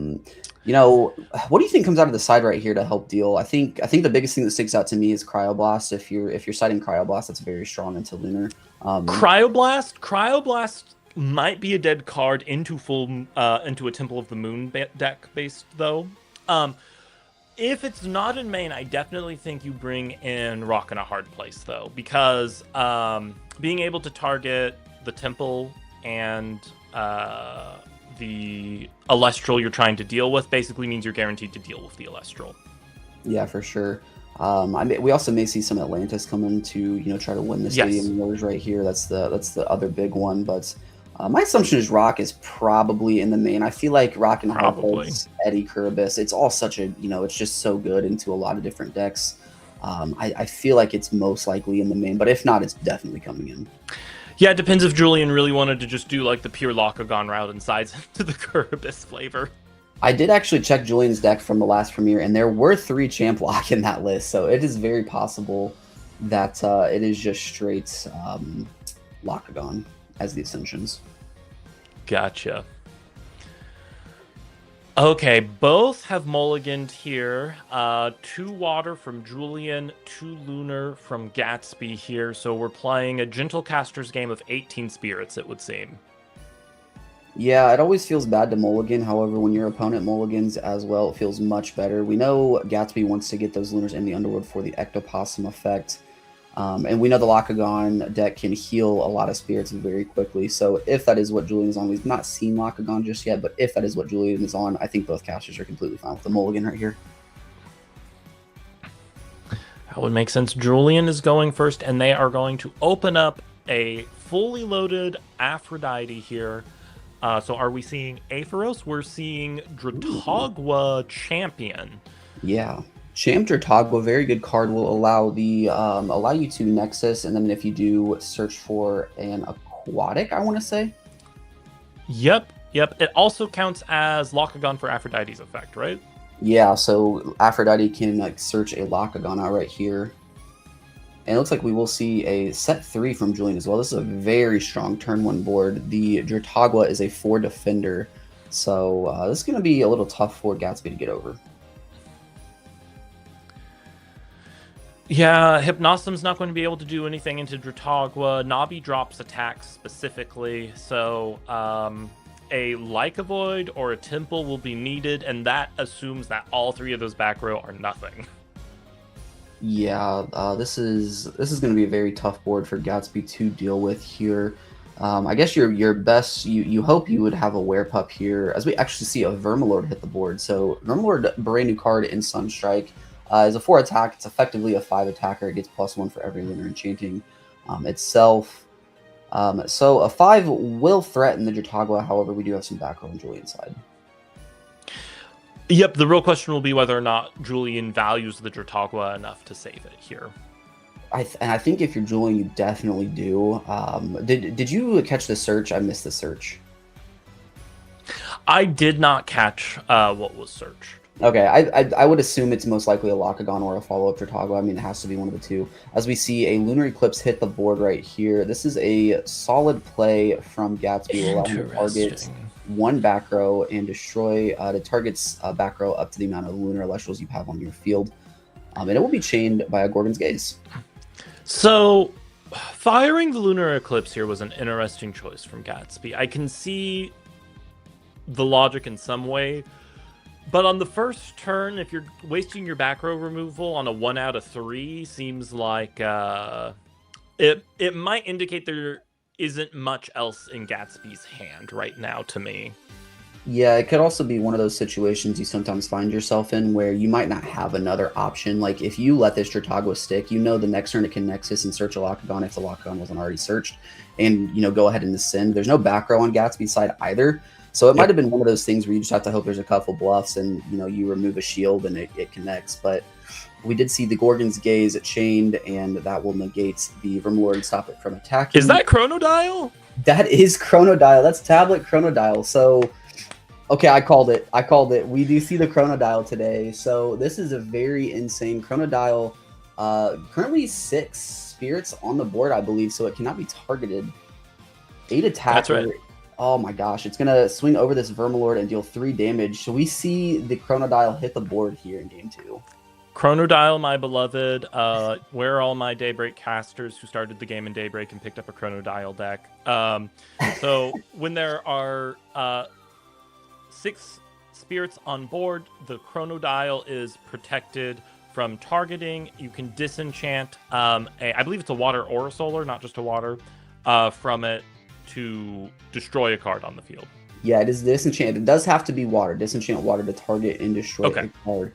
[SPEAKER 2] do you think comes out of the side right here to help deal? I think the biggest thing that sticks out to me is Cryoblast. If you're citing Cryoblast, that's very strong into Lunar.
[SPEAKER 1] Cryoblast might be a dead card into a Temple of the Moon deck based though. If it's not in main, I definitely think you bring in Rock in a Hard Place though, because being able to target the Temple and the Elestral you're trying to deal with basically means you're guaranteed to deal with the Elestral.
[SPEAKER 2] Yeah, for sure. We also may see some Atlantis come in to try to win the Stadium Wars right here. That's the other big one. But my assumption is Rock is probably in the main. I feel like Rock and Hard Place, Eddie Kiribis, it's all such a it's just so good into a lot of different decks. I feel like it's most likely in the main, but if not, it's definitely coming in.
[SPEAKER 1] Yeah, it depends if Julian really wanted to just do like the pure Locagon route and size into the Kiribis flavor.
[SPEAKER 2] I did actually check Julian's deck from the last premiere, and there were 3 Champ Lock in that list, so it is very possible that it is just straight Locagon as the Ascensions.
[SPEAKER 1] Gotcha. Okay, both have mulliganed here. 2 water from Julian, 2 lunar from Gatsby here. So we're playing a Gentle Caster's game of 18 spirits, it would seem.
[SPEAKER 2] Yeah, it always feels bad to mulligan. However, when your opponent mulligans as well, it feels much better. We know Gatsby wants to get those lunars in the Underworld for the Ectoplasm effect. And we know the Locagon deck can heal a lot of spirits very quickly. So if that is what Julian is on, we've not seen Locagon just yet, but if that is what Julian is on, I think both casters are completely fine with the mulligan right here.
[SPEAKER 1] That would make sense. Julian is going first, and they are going to open up a fully loaded Aphrodite here. So are we seeing Aetheros? We're seeing Dratagwa Champion.
[SPEAKER 2] Yeah. Champ Dratagwa, very good card, will allow you to Nexus, and then if you do search for an aquatic, I want to say.
[SPEAKER 1] Yep. It also counts as Locagon for Aphrodite's effect, right?
[SPEAKER 2] Yeah, so Aphrodite can search a Locagon out right here. And it looks like we will see a set 3 from Julian as well. This is a very strong turn 1 board. The Dratagwa is a 4 defender, so this is going to be a little tough for Gatsby to get over.
[SPEAKER 1] Yeah, Hypnosum's not going to be able to do anything into Dratagwa. Nabi drops attacks specifically, so a Lycavoid or a Temple will be needed, and that assumes that all 3 of those back row are nothing.
[SPEAKER 2] Yeah, this is going to be a very tough board for Gatsby to deal with here. I guess your best, you hope you would have a Werepup here, as we actually see a Vermalord hit the board. So Vermalord, brand new card in Sunstrike. Is a 4 attack. It's effectively a 5 attacker. It gets +1 for every lunar enchanting itself. So a 5 will threaten the Dratagwa. However, we do have some back row on Julian's side.
[SPEAKER 1] Yep, the real question will be whether or not Julian values the Dratagwa enough to save it here.
[SPEAKER 2] I think if you're Julian, you definitely do. Did you catch the search? I missed the search.
[SPEAKER 1] I did not catch what was searched.
[SPEAKER 2] Okay, I would assume it's most likely a Lakagon or a follow-up Turtoggle. I mean, it has to be one of the two. As we see a Lunar Eclipse hit the board right here, this is a solid play from Gatsby. Will allow him to target one back row and destroy the target's back row up to the amount of Lunar Elestrals you have on your field. And it will be chained by a Gorgon's Gaze.
[SPEAKER 1] So, firing the Lunar Eclipse here was an interesting choice from Gatsby. I can see the logic in some way. But on the first turn, if you're wasting your back row removal on a 1 out of 3, seems like it might indicate there isn't much else in Gatsby's hand right now to me.
[SPEAKER 2] Yeah, it could also be one of those situations you sometimes find yourself in where you might not have another option. Like if you let this Turtoggle stick, you know the next turn it can Nexus and search a Lakagon if the Lakagon wasn't already searched, and go ahead and ascend. There's no back row on Gatsby's side either. So it might have been one of those things where you just have to hope there's a couple bluffs and, you remove a shield and it connects. But we did see the Gorgon's Gaze chained, and that will negate the Vermilord and stop it from attacking.
[SPEAKER 1] Is that Chronodial?
[SPEAKER 2] That is Chronodial. That's Tablet Chronodial. So, okay, I called it. We do see the Chronodial today. So this is a very insane Chronodial. Currently 6 spirits on the board, I believe, so it cannot be targeted. 8 attack.
[SPEAKER 1] That's right.
[SPEAKER 2] Oh my gosh, it's going to swing over this Vermilord and deal 3 damage. So we see the Chronodial hit the board here in game 2.
[SPEAKER 1] Chronodial, my beloved. Where are all my Daybreak casters who started the game in Daybreak and picked up a Chronodial deck? So when there are 6 spirits on board, the Chronodial is protected from targeting. You can disenchant, I believe it's a water or a solar, not just a water, from it to destroy a card on the field.
[SPEAKER 2] Yeah, it is disenchant. It does have to be water. Disenchant water to target and destroy a card.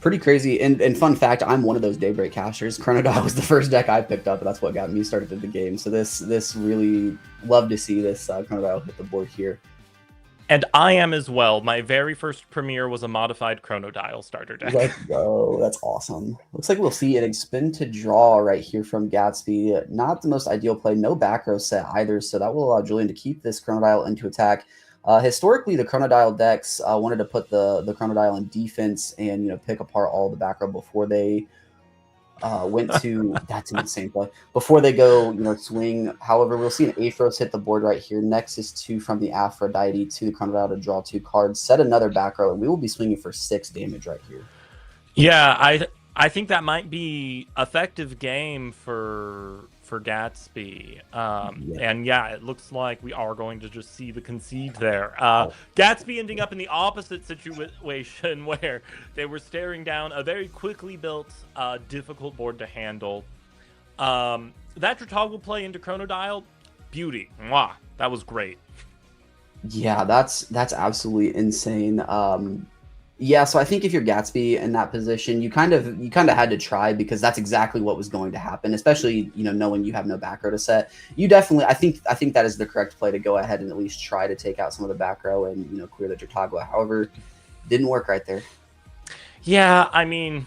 [SPEAKER 2] Pretty crazy. And fun fact, I'm one of those Daybreak casters. Chronodial was the first deck I picked up, and that's what got me started in the game. So this really love to see this Chronodial hit the board here.
[SPEAKER 1] And I am as well. My very first Premier was a modified Chronodial starter deck.
[SPEAKER 2] Let's go. That's awesome. Looks like we'll see an spin to draw right here from Gatsby. Not the most ideal play. No back row set either, so that will allow Julian to keep this Chronodial into attack. Historically, the Chronodial decks wanted to put the Chronodial in defense and pick apart all the back row before they went to that's an insane play before they go swing. However, we'll see an Aphros hit the board right here. Nexus 2 from the Aphrodite to the Chronodial to draw 2 cards, set another back row, and we will be swinging for 6 damage right here.
[SPEAKER 1] Yeah, I think that might be effective game for Gatsby. And yeah, it looks like we are going to just see the concede there. Gatsby ending up in the opposite situation where they were staring down a very quickly built, difficult board to handle. That Turtoggle play into Chronodial, beauty. Mwah, that was great.
[SPEAKER 2] Yeah, that's absolutely insane. Yeah, so I think if you're Gatsby in that position, you kind of had to try, because that's exactly what was going to happen, especially knowing you have no back row to set. You definitely, I think that is the correct play to go ahead and at least try to take out some of the back row and clear the Turtoggle. However, didn't work right there.
[SPEAKER 1] Yeah, I mean,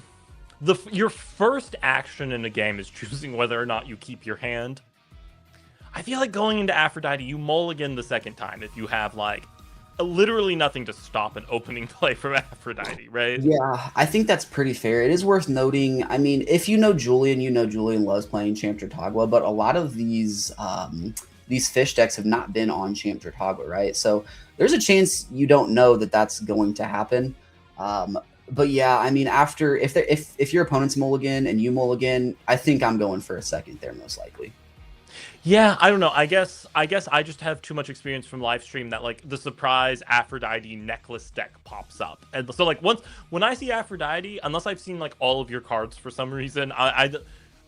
[SPEAKER 1] your first action in a game is choosing whether or not you keep your hand. I feel like going into Aphrodite, you mulligan the second time if you have literally nothing to stop an opening play from Aphrodite, right?
[SPEAKER 2] Yeah, I think that's pretty fair. It is worth noting. I mean, if Julian loves playing Champ Turtoggle, but a lot of these fish decks have not been on Champ Turtoggle, right? So there's a chance you don't know that that's going to happen. But yeah, I mean, if your opponent's mulligan and you mulligan, I think I'm going for a second there most likely.
[SPEAKER 1] Yeah, I don't know. I guess I just have too much experience from live stream that the surprise Aphrodite necklace deck pops up, and so when I see Aphrodite, unless I've seen all of your cards for some reason, I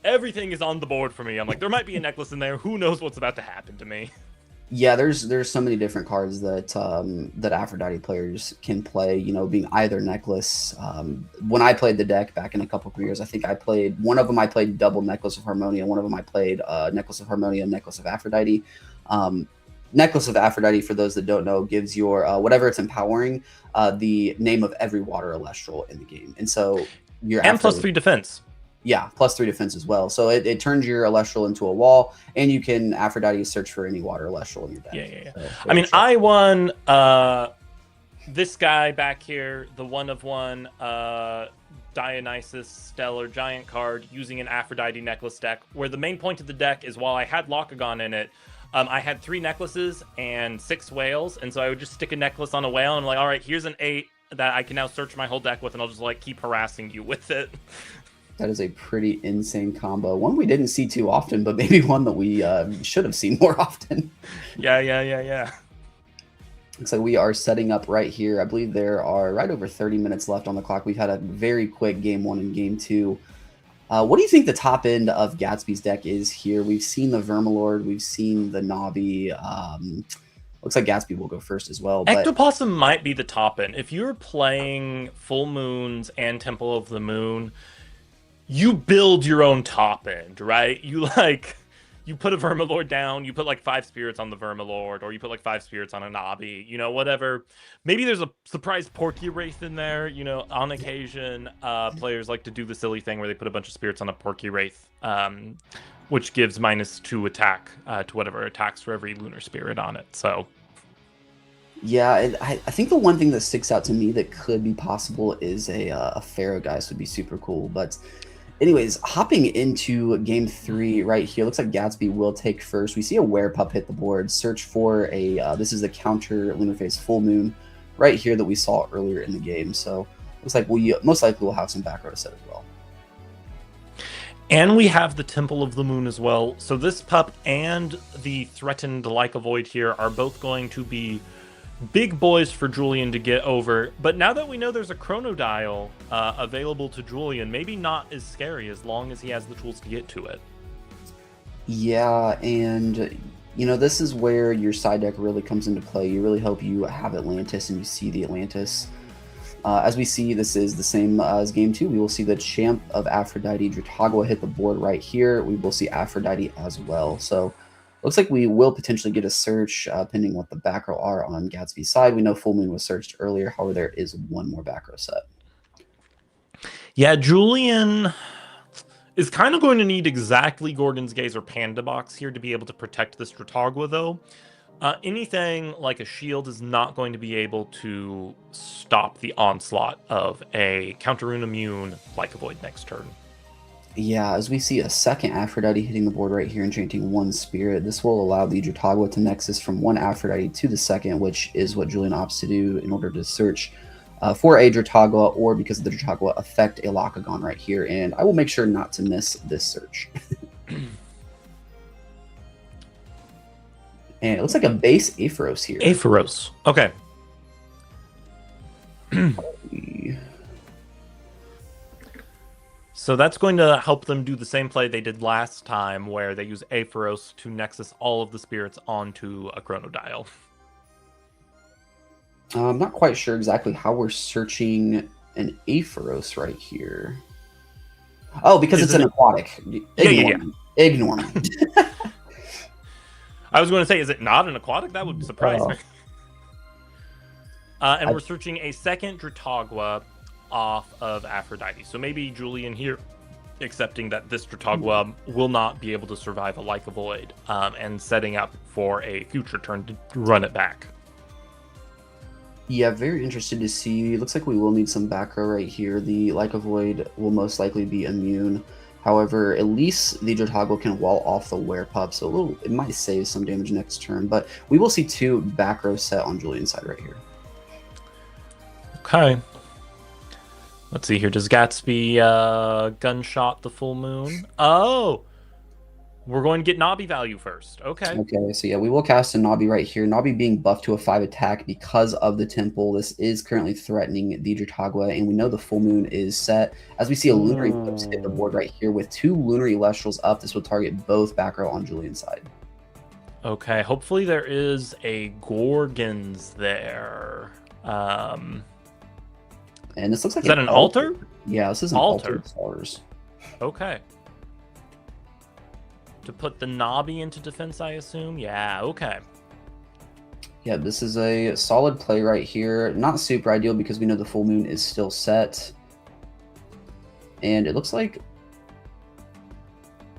[SPEAKER 1] everything is on the board for me. I'm like, there might be a necklace in there. Who knows what's about to happen to me?
[SPEAKER 2] Yeah, there's so many different cards that Aphrodite players can play. Being either necklace. When I played the deck back in a couple of years, I think I played one of them. I played double Necklace of Harmonia. One of them I played Necklace of Harmonia, Necklace of Aphrodite. Necklace of Aphrodite, for those that don't know, gives your whatever it's empowering the name of every water Elestral in the game, and so your
[SPEAKER 1] and +3 defense.
[SPEAKER 2] Yeah, +3 defense as well. So it turns your Elestral into a wall, and you can Aphrodite search for any water Elestral in your deck.
[SPEAKER 1] Yeah.
[SPEAKER 2] So,
[SPEAKER 1] I mean, I won this guy back here, the 1/1 Dionysus Stellar Giant card using an Aphrodite necklace deck, where the main point of the deck is while I had Locagon in it, I had 3 necklaces and 6 whales, and so I would just stick a necklace on a whale, and I'm like, all right, here's an 8 that I can now search my whole deck with, and I'll just like keep harassing you with it.
[SPEAKER 2] That is a pretty insane combo. One we didn't see too often, but maybe one that we should have seen more often.
[SPEAKER 1] Yeah.
[SPEAKER 2] Looks like we are setting up right here. I believe there are right over 30 minutes left on the clock. We've had a very quick game 1 and game 2. What do you think the top end of Gatsby's deck is here? We've seen the Vermalord. We've seen the Navi. Looks like Gatsby will go first as well. But
[SPEAKER 1] Ectoplasm might be the top end. If you're playing Full Moons and Temple of the Moon, you build your own top end, right? You put a Vermalord down, you put like 5 spirits on the Vermalord, or you put like 5 spirits on a Navi, whatever. Maybe there's a surprise Porky Wraith in there, on occasion. Players like to do the silly thing where they put a bunch of spirits on a Porky Wraith, which gives -2 attack to whatever attacks for every lunar spirit on it. So
[SPEAKER 2] yeah, I think the one thing that sticks out to me that could be possible is a Pharaoh Geist would be super cool. But anyways, hopping into game 3 right here, looks like Gatsby will take first. We see a Werepup hit the board. Search for this is the counter Lunar Phase Full Moon right here that we saw earlier in the game. So looks like we most likely will have some back row set as well.
[SPEAKER 1] And we have the Temple of the Moon as well. So this pup and the threatened Like a Void here are both going to be big boys for Julian to get over. But now that we know there's a Chronodial available to Julian, maybe not as scary as long as he has the tools to get to it.
[SPEAKER 2] Yeah, and this is where your side deck really comes into play. You really hope you have Atlantis and you see the Atlantis. As we see, this is the same as game 2. We will see the Champ of Aphrodite Dratagua hit the board right here. We will see Aphrodite as well. So looks like we will potentially get a search, pending what the back row are on Gatsby's side. We know Full Moon was searched earlier. However, there is one more back row set.
[SPEAKER 1] Yeah, Julian is kind of going to need exactly Gorgon's Gaze or Panda Box here to be able to protect this Dratagua, though. Anything like a shield is not going to be able to stop the onslaught of a counter-rune immune Like a Void next turn.
[SPEAKER 2] Yeah, as we see a second Aphrodite hitting the board right here, enchanting 1 spirit. This will allow the Dratagua to nexus from 1 Aphrodite to the second, which is what Julian opts to do in order to search for a Dratagua, or because of the Dratagua affect a Locagon right here. And I will make sure not to miss this search. And it looks like a base Aphoros here.
[SPEAKER 1] Aphoros. Okay. So that's going to help them do the same play they did last time, where they use Aphoros to nexus all of the spirits onto a Chronodial.
[SPEAKER 2] I'm not quite sure exactly how we're searching an Aphoros right here. Oh, because it's an aquatic. Ignore me.
[SPEAKER 1] I was going to say, is it not an aquatic? That would surprise me. And we're searching a second Dratagua off of Aphrodite. So maybe Julian here, accepting that this Dratagua will not be able to survive a Like a Void, and setting up for a future turn to run it back.
[SPEAKER 2] Yeah, very interested to see. Looks like we will need some back row right here. The Like a Void will most likely be immune. However, at least the Dratagua can wall off the Werepup, so it might save some damage next turn. But we will see 2 back row set on Julian's side right here.
[SPEAKER 1] Okay. Let's see here. Does Gatsby gunshot the Full Moon? Oh! We're going to get Nabi value first. Okay.
[SPEAKER 2] Okay, so yeah, we will cast a Nabi right here. Nabi being buffed to a 5 attack because of the Temple. This is currently threatening the Dratagua, and we know the Full Moon is set. As we see a Lunar Eclipse hit the board right here with 2 Lunar Elestrals up, this will target both back row on Julian's side.
[SPEAKER 1] Okay, hopefully there is a Gorgons there.
[SPEAKER 2] And this looks like
[SPEAKER 1] is that an altar?
[SPEAKER 2] Yeah, this is an altar. Stars.
[SPEAKER 1] Okay. To put the Nabi into defense, I assume? Yeah, okay.
[SPEAKER 2] Yeah, this is a solid play right here. Not super ideal because we know the Full Moon is still set. And it looks like...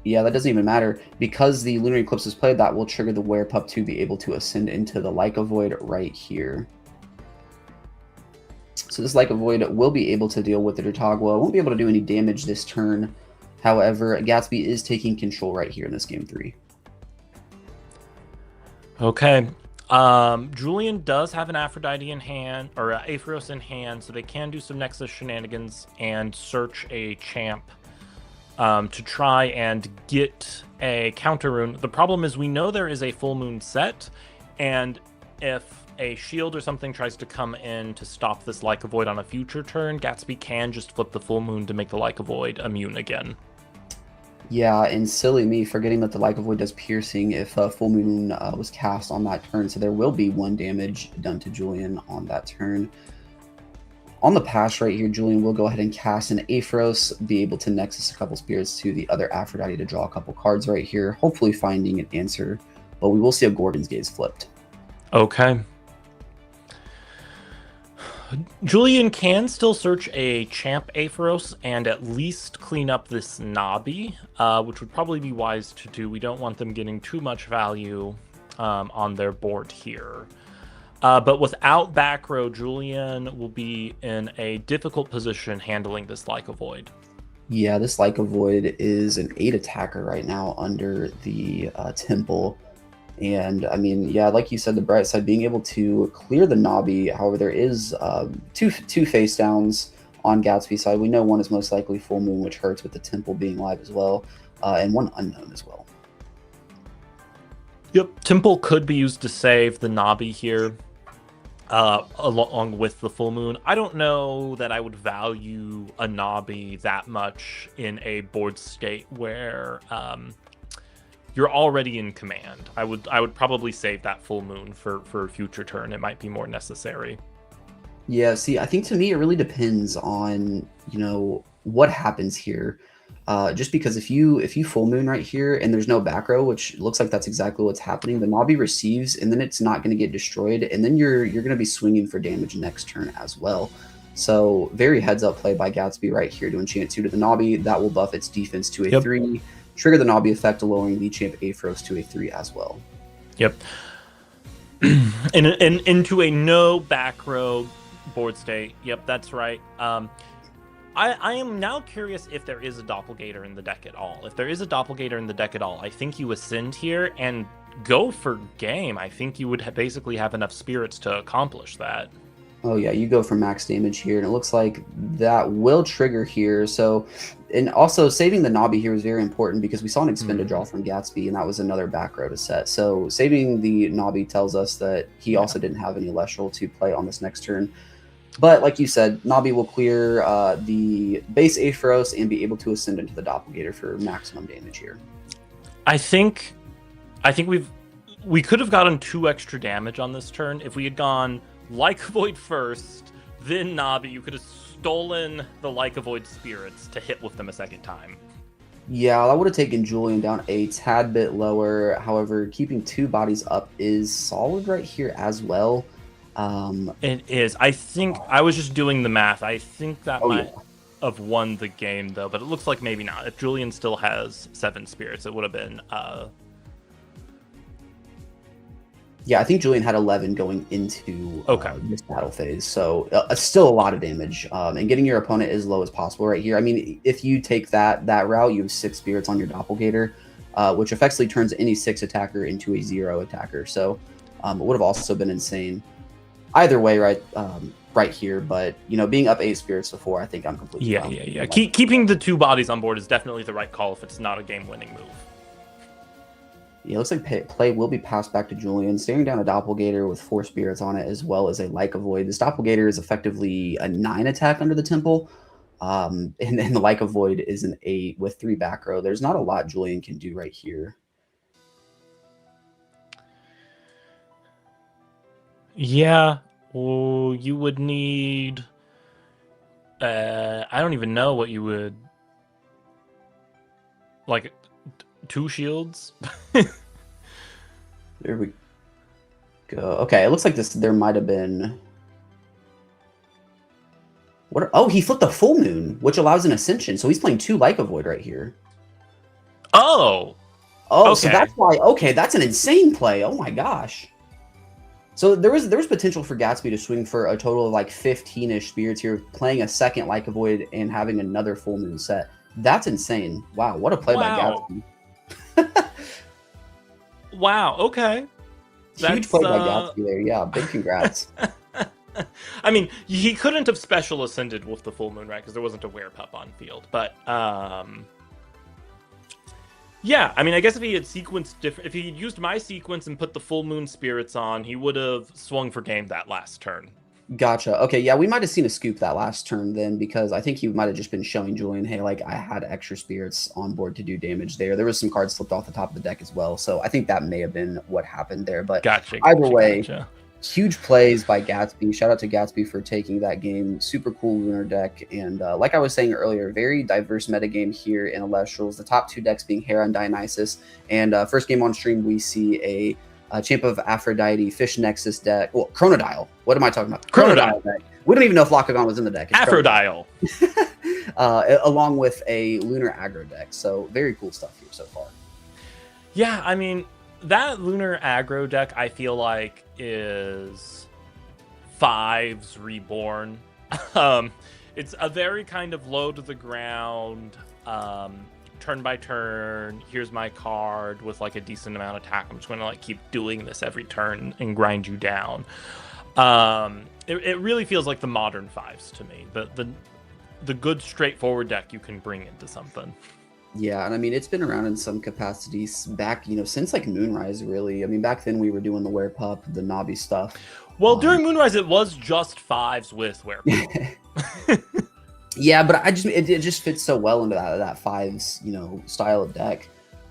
[SPEAKER 2] Yeah, that doesn't even matter. Because the Lunar Eclipse is played, that will trigger the Werepup to be able to ascend into the Like a Void right here. So this Like a Void will be able to deal with the Dratagua. Won't be able to do any damage this turn. However, Gatsby is taking control right here in this game 3.
[SPEAKER 1] Okay. Julian does have an Aphrodite in hand, or Aphros in hand, so they can do some Nexus shenanigans and search a champ to try and get a counter rune. The problem is we know there is a full moon set, and if a shield or something tries to come in to stop this Like a Void on a future turn, Gatsby can just flip the full moon to make the Like a Void immune again.
[SPEAKER 2] Yeah, and silly me forgetting that the Like a Void does piercing if Full Moon was cast on that turn, so there will be 1 damage done to Julian on that turn. On the pass right here, Julian will go ahead and cast an Aphros, be able to Nexus a couple spirits to the other Aphrodite to draw a couple cards right here, hopefully finding an answer, but we will see a Gorgon's Gaze flipped.
[SPEAKER 1] Okay. Julian can still search a champ Aphros and at least clean up this Nabi, which would probably be wise to do. We don't want them getting too much value on their board here. But without back row, Julian will be in a difficult position handling this Like a Void.
[SPEAKER 2] Yeah, this Like a Void is an 8 attacker right now under the Temple. And I mean, yeah, like you said, the bright side being able to clear the Nabi. However, there is two face downs on Gatsby's side. We know one is most likely Full Moon, which hurts with the Temple being live as well, and one unknown as well.
[SPEAKER 1] Yep, Temple could be used to save the Nabi here, along with the Full Moon. I don't know that I would value a Nabi that much in a board state where you're already in command. I would probably save that Full Moon for a future turn. It might be more necessary.
[SPEAKER 2] Yeah, see, I think to me it really depends on, you know, what happens here. Just because if you Full Moon right here and there's no back row, which looks like that's exactly what's happening, the Nabi receives and then it's not going to get destroyed, and then you're going to be swinging for damage next turn as well. So very heads up play by Gatsby right here to enchant 2 to the Nabi. That will buff its defense to a 3. Trigger the Nabi effect, lowering the champ Aphros to a 3 as well.
[SPEAKER 1] Yep. and into a no back row board state. Yep, that's right. I am now curious if there is a Doppelganger in the deck at all. If there is a Doppelganger in the deck at all, I think you ascend here and go for game. I think you would basically have enough spirits to accomplish that.
[SPEAKER 2] Oh yeah, you go for max damage here, and it looks like that will trigger here. So, and also saving the Nabi here is very important because we saw an expended draw from Gatsby, and that was another back row to set. So saving the Nabi tells us that he also didn't have any Elestral to play on this next turn. But like you said, Nabi will clear the base Aphros and be able to ascend into the Doppelganger for maximum damage here.
[SPEAKER 1] I think we could have gotten 2 extra damage on this turn if we had gone Like a Void first, then Nabi. You could have stolen the Like a Void spirits to hit with them a second time.
[SPEAKER 2] Yeah, that would have taken Julian down a tad bit lower. However, keeping 2 bodies up is solid right here as well.
[SPEAKER 1] It is. I think I was just doing the math. I think that might have won the game though, but it looks like maybe not. If Julian still has 7 spirits, it would have been
[SPEAKER 2] Yeah, I think Julian had 11 going into this battle phase, so still a lot of damage. And getting your opponent as low as possible right here. I mean, if you take that route, you have 6 spirits on your Doppelganger, which effectively turns any 6 attacker into a 0 attacker. So it would have also been insane. Either way, right here, but you know, being up 8 spirits before, I think I'm completely fine.
[SPEAKER 1] Yeah. Keeping the 2 bodies on board is definitely the right call if it's not a game-winning move.
[SPEAKER 2] Yeah, it looks like play will be passed back to Julian, staring down a Doppelganger with 4 spirits on it, as well as a Like a Void. This Doppelganger is effectively a 9 attack under the Temple, and then the Like a Void is an 8 with 3 back row. There's not a lot Julian can do right here.
[SPEAKER 1] Yeah, well, you would need... I don't even know what you would... Like, 2 shields?
[SPEAKER 2] There we go. Okay, it looks like there might have been... Oh, he flipped a Full Moon, which allows an Ascension. So he's playing 2 Like a Void right here.
[SPEAKER 1] Oh!
[SPEAKER 2] Oh,
[SPEAKER 1] okay.
[SPEAKER 2] So that's why... Okay, that's an insane play. Oh my gosh. So there was potential for Gatsby to swing for a total of like 15-ish spirits here, playing a second Like a Void and having another full moon set. That's insane. Wow, what a play by Gatsby.
[SPEAKER 1] Wow, okay.
[SPEAKER 2] Huge play by Gatsby there. Yeah, big congrats.
[SPEAKER 1] I mean, he couldn't have special ascended with the full moon, right? Because there wasn't a werepup on field. But yeah, I mean, I guess if he had sequenced different, if he had used my sequence and put the full moon spirits on, he would have swung for game that last turn.
[SPEAKER 2] Gotcha. Okay, yeah, we might have seen a scoop that last turn then, because I think he might have just been showing Julian, hey, like I had extra spirits on board to do damage there. There was some cards slipped off the top of the deck as well, so I think that may have been what happened there. But either way, huge plays by Gatsby. Shout out to Gatsby for taking that game. Super cool Lunar deck. And like I was saying earlier, very diverse metagame here in Elestrals. The top 2 decks being Hera and Dionysus. And first game on stream, we see a Champ of Aphrodite Fish Nexus deck. Well, Chronodile. What am I talking about?
[SPEAKER 1] Chronodile
[SPEAKER 2] deck. We don't even know if Lakagon was in the deck. It's
[SPEAKER 1] Aphrodite.
[SPEAKER 2] Along with a Lunar aggro deck. So very cool stuff here so far.
[SPEAKER 1] Yeah, I mean, that Lunar aggro deck, I feel like, is Fives reborn. It's a very kind of low to the ground, turn by turn. Here's my card with like a decent amount of attack. I'm just going to like keep doing this every turn and grind you down. It really feels like the modern Fives to me. The good straightforward deck you can bring into something.
[SPEAKER 2] Yeah, and I mean, it's been around in some capacities back, since like Moonrise, really. I mean, back then we were doing the Werepup, the Navi stuff.
[SPEAKER 1] Well, during Moonrise, it was just Fives with Werepup.
[SPEAKER 2] Yeah, but it just fits so well into that Fives, style of deck.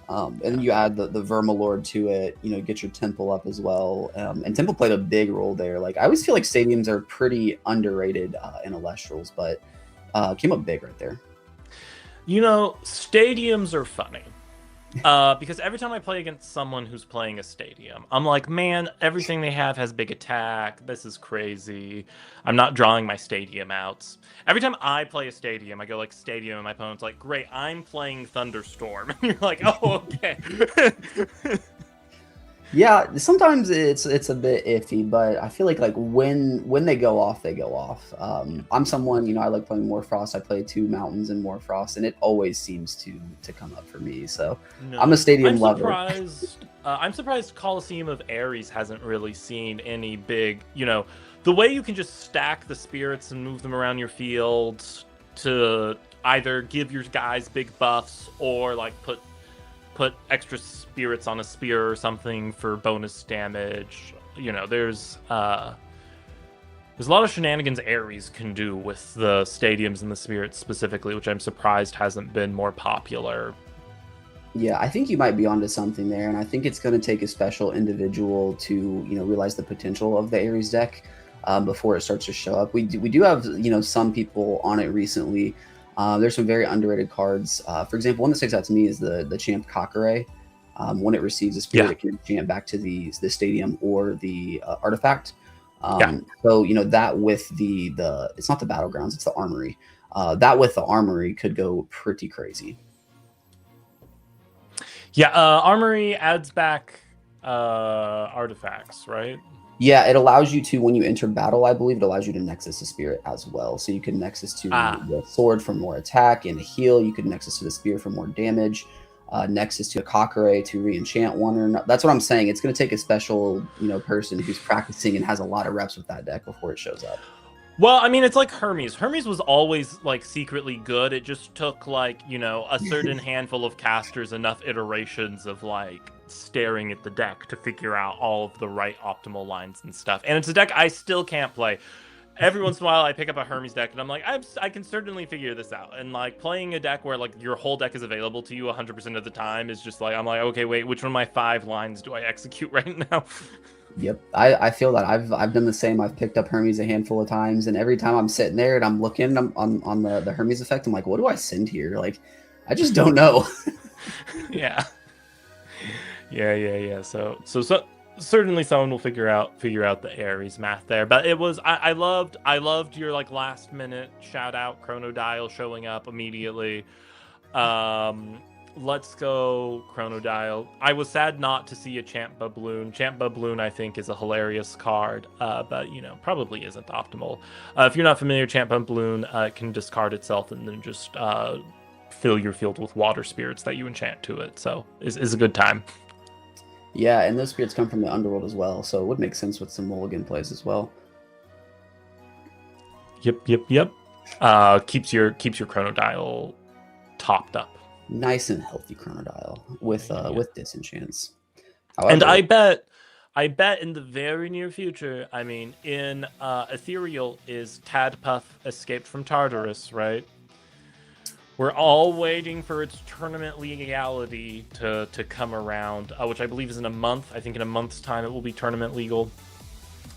[SPEAKER 2] And then you add the Vermalord to it, get your Temple up as well. And Temple played a big role there. Like, I always feel like stadiums are pretty underrated in Elestrals, but came up big right there.
[SPEAKER 1] Stadiums are funny. Because every time I play against someone who's playing a stadium, I'm like, man, everything they have has big attack. This is crazy. I'm not drawing my stadium outs. Every time I play a stadium, I go like stadium, and my opponent's like, great, I'm playing Thunderstorm. And you're like, oh, okay.
[SPEAKER 2] Yeah, sometimes it's a bit iffy, but I feel like when they go off, they go off. I'm someone, I like playing Morfrost. I play 2 Mountains and Morfrost, and it always seems to come up for me. So I'm a stadium lover.
[SPEAKER 1] I'm surprised Coliseum of Ares hasn't really seen any big, the way you can just stack the spirits and move them around your field to either give your guys big buffs or like put extra spirits on a spear or something for bonus damage. There's a lot of shenanigans Ares can do with the stadiums and the spirits specifically, which I'm surprised hasn't been more popular.
[SPEAKER 2] Yeah, I think you might be onto something there, and I think it's going to take a special individual to realize the potential of the Ares deck before it starts to show up. We do have some people on it recently. There's some very underrated cards. For example, one that sticks out to me is the Champ Kakare. When it receives a spirit, it can champ back to the stadium or the artifact. So that with the it's not the battlegrounds, it's the armory. That with the armory could go pretty crazy.
[SPEAKER 1] Yeah, armory adds back artifacts, right?
[SPEAKER 2] Yeah, it allows you to, when you enter battle, I believe it allows you to Nexus a spirit as well. So you can Nexus to the sword for more attack and a heal. You can Nexus to the spear for more damage. Nexus to a Kakare to re-enchant one or not. That's what I'm saying. It's going to take a special, person who's practicing and has a lot of reps with that deck before it shows up.
[SPEAKER 1] Well, I mean, it's like Hermes. Hermes was always like secretly good. It just took like, a certain handful of casters, enough iterations of like staring at the deck to figure out all of the right optimal lines and stuff. And it's a deck I still can't play. Every once in a while I pick up a Hermes deck and I'm like, I can certainly figure this out. And like playing a deck where like your whole deck is available to you 100% of the time is just like, I'm like, okay, wait, which one of my 5 lines do I execute right now?
[SPEAKER 2] Yep, I feel that I've done the same. I've picked up Hermes a handful of times, and every time I'm sitting there and I'm looking on the Hermes effect, I'm like, what do I send here? Like, I just don't know.
[SPEAKER 1] Yeah. So certainly someone will figure out the Ares math there. But it was I loved your like last minute shout out Chronodile showing up immediately. let's go Chronodial. I was sad not to see a Champ Babloon. Champ Babloon, I think, is a hilarious card, but probably isn't optimal. If you're not familiar, Champ Babloon can discard itself and then just fill your field with water spirits that you enchant to it. So is a good time.
[SPEAKER 2] Yeah, and those spirits come from the underworld as well, so it would make sense with some mulligan plays as well.
[SPEAKER 1] Yep. Keeps your Chronodial topped up.
[SPEAKER 2] Nice and healthy Chronodial with disenchants.
[SPEAKER 1] However, and I bet in the very near future, I mean, in Ethereal is Tadpuff Escaped from Tartarus, right? We're all waiting for its tournament legality to come around, which I believe is in a month. I think in a month's time it will be tournament legal.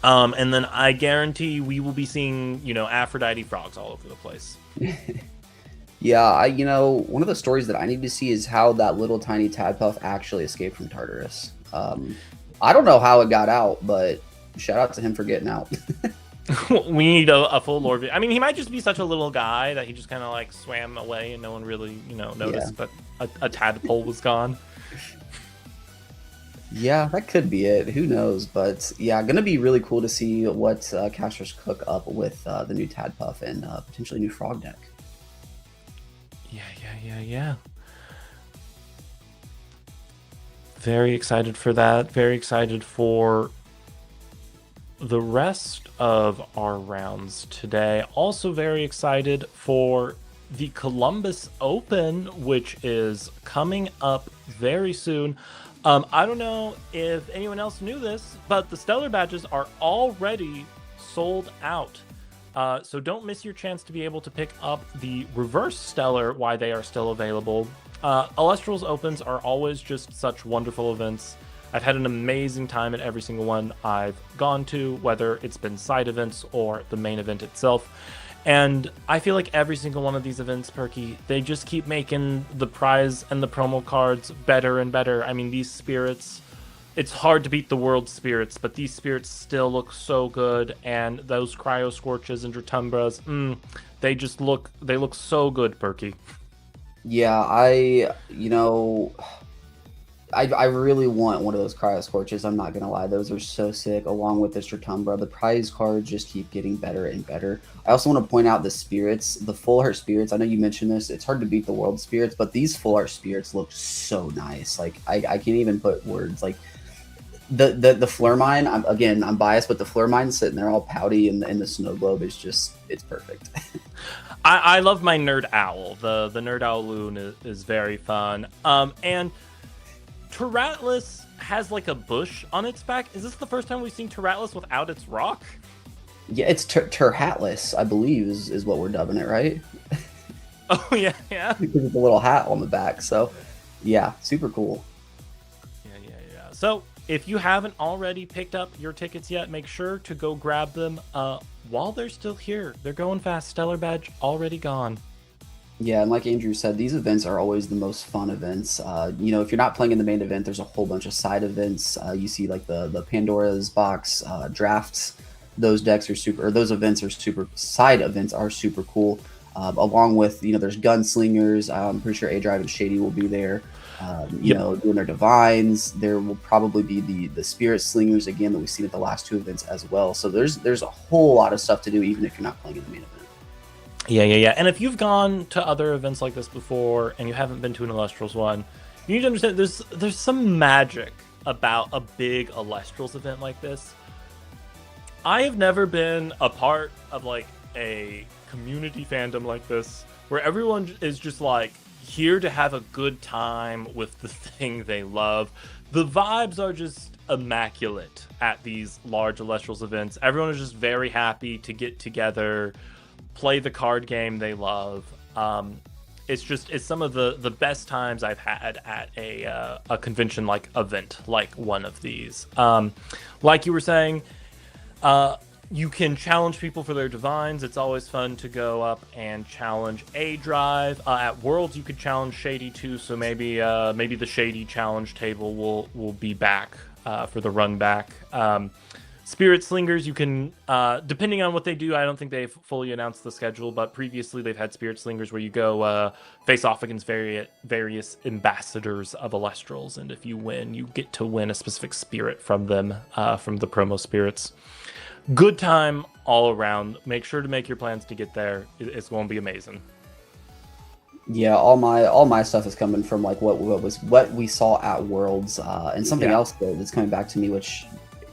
[SPEAKER 1] And then I guarantee we will be seeing, Aphrodite frogs all over the place.
[SPEAKER 2] Yeah, one of the stories that I need to see is how that little tiny Tadpuff actually escaped from Tartarus. I don't know how it got out, but shout out to him for getting out.
[SPEAKER 1] We need a full lore video. I mean, he might just be such a little guy that he just kind of like swam away and no one really, noticed. Yeah. But a tadpole was gone.
[SPEAKER 2] Yeah, that could be it. Who knows? But yeah, gonna be really cool to see what casters cook up with the new Tadpuff and potentially new Frog deck.
[SPEAKER 1] Yeah. Very excited for that. Very excited for the rest of our rounds today. Also very excited for the Columbus Open, which is coming up very soon. I don't know if anyone else knew this, but the Stellar Badges are already sold out. So don't miss your chance to be able to pick up the Reverse Stellar while they are still available. Elestrals Opens are always just such wonderful events. I've had an amazing time at every single one I've gone to, whether it's been side events or the main event itself. And I feel like every single one of these events, Perky, they just keep making the prize and the promo cards better and better. I mean, these spirits, it's hard to beat the world spirits, but these spirits still look so good. And those Cryo Scorches and Dratumbras, they look so good, Perky.
[SPEAKER 2] Yeah, I really want one of those Cryo Scorches. I'm not going to lie. Those are so sick. Along with this Dratumbra, the prize cards just keep getting better and better. I also want to point out the spirits, the full art spirits. I know you mentioned this. It's hard to beat the world spirits, but these full art spirits look so nice. Like, I can't even put words. Like, the Flurmine, I'm biased, but the Flurmine sitting there all pouty in the snow globe is just, it's perfect.
[SPEAKER 1] I love my Nerd Owl. The Nerd Owl Loon is very fun. And Terratlus has like a bush on its back. Is this the first time we've seen Terratlus without its rock?
[SPEAKER 2] Yeah, it's Terhatless, I believe, is what we're dubbing it, right?
[SPEAKER 1] Oh, yeah.
[SPEAKER 2] Because it's a little hat on the back. So, yeah, super cool.
[SPEAKER 1] Yeah. So, if you haven't already picked up your tickets yet, make sure to go grab them while they're still here. They're going fast. Stellar Badge already gone.
[SPEAKER 2] Yeah, and like Andrew said, these events are always the most fun events. If you're not playing in the main event, there's a whole bunch of side events. You see like the Pandora's box drafts. Those decks are super, or those events are super, side events are super cool. Along with, there's Gunslingers. I'm pretty sure A-Drive and Shady will be there. Doing their divines. There will probably be the Spirit Slingers again that we've seen at the last two events as well. So there's a whole lot of stuff to do even if you're not playing in the main event.
[SPEAKER 1] Yeah. And if you've gone to other events like this before and you haven't been to an Elestrals one, you need to understand there's some magic about a big Elestrals event like this. I have never been a part of like a community fandom like this where everyone is just like here to have a good time with the thing they love. The vibes are just immaculate at these large Elestrals events. Everyone is just very happy to get together, play the card game they love. It's some of the best times I've had at a convention like event like one of these. Like you were saying, you can challenge people for their divines. It's always fun to go up and challenge A-Drive. At Worlds, you could challenge Shady too. So maybe the Shady challenge table will be back for the run back. Spirit Slingers, you can, depending on what they do, I don't think they've fully announced the schedule, but previously they've had Spirit Slingers where you go face off against various ambassadors of Elestrals, and if you win, you get to win a specific spirit from them, from the promo spirits. Good time all around. Make sure to make your plans to get there. It's going to be amazing.
[SPEAKER 2] Yeah, all my stuff is coming from like what we saw at Worlds, and something else that's coming back to me, which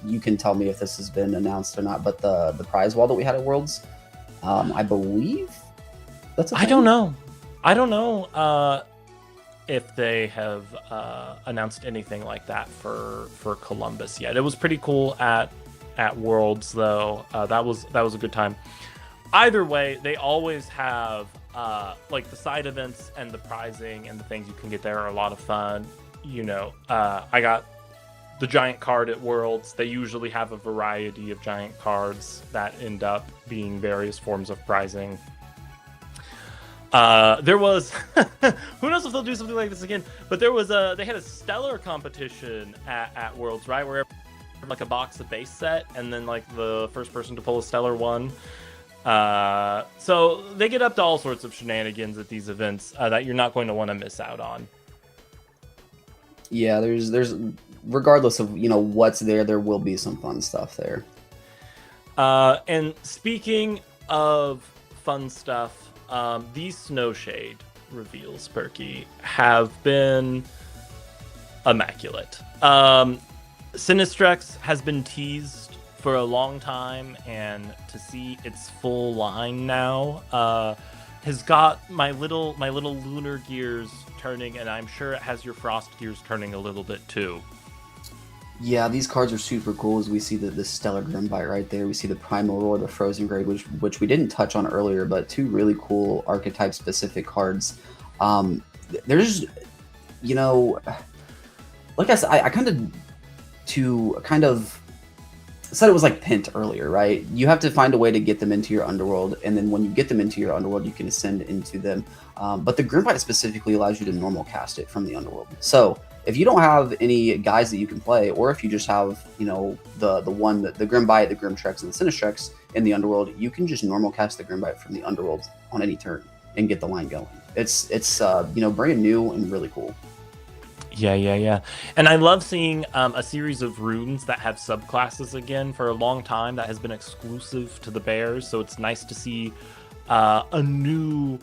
[SPEAKER 2] you can tell me if this has been announced or not. But the prize wall that we had at Worlds, I believe that's.
[SPEAKER 1] I don't know if they have announced anything like that for Columbus yet. It was pretty cool at Worlds though. That was a good time. Either way, they always have like the side events and the prizing and the things you can get there are a lot of fun. I got the giant card at Worlds. They usually have a variety of giant cards that end up being various forms of prizing. There was who knows if they'll do something like this again, but they had a stellar competition at Worlds, right, where like a box of base set and then like the first person to pull a stellar won. So they get up to all sorts of shenanigans at these events that you're not going to want to miss out on.
[SPEAKER 2] Yeah, there's regardless of what's there will be some fun stuff there.
[SPEAKER 1] And speaking of fun stuff, these Snowshade reveals, Perky, have been immaculate. Sunstrike has been teased for a long time, and to see its full line now has got my little lunar gears turning, and I'm sure it has your frost gears turning a little bit too.
[SPEAKER 2] Yeah, these cards are super cool. As we see the Stellar Grimbite right there, we see the Primal Roar, the Frozen Grave, which we didn't touch on earlier, but two really cool archetype specific cards. There's, like I said, I kind of said it was like Pint earlier, right? You have to find a way to get them into your underworld, and then when you get them into your underworld, you can ascend into them. But the Grimbite specifically allows you to normal cast it from the underworld. So if you don't have any guys that you can play, or if you just have, the Grimbite, the Grimtrex, and the Sunstrike in the underworld, you can just normal cast the Grimbite from the underworld on any turn and get the line going. It's brand new and really cool.
[SPEAKER 1] Yeah. And I love seeing a series of runes that have subclasses again. For a long time, that has been exclusive to the Bears, so it's nice to see a new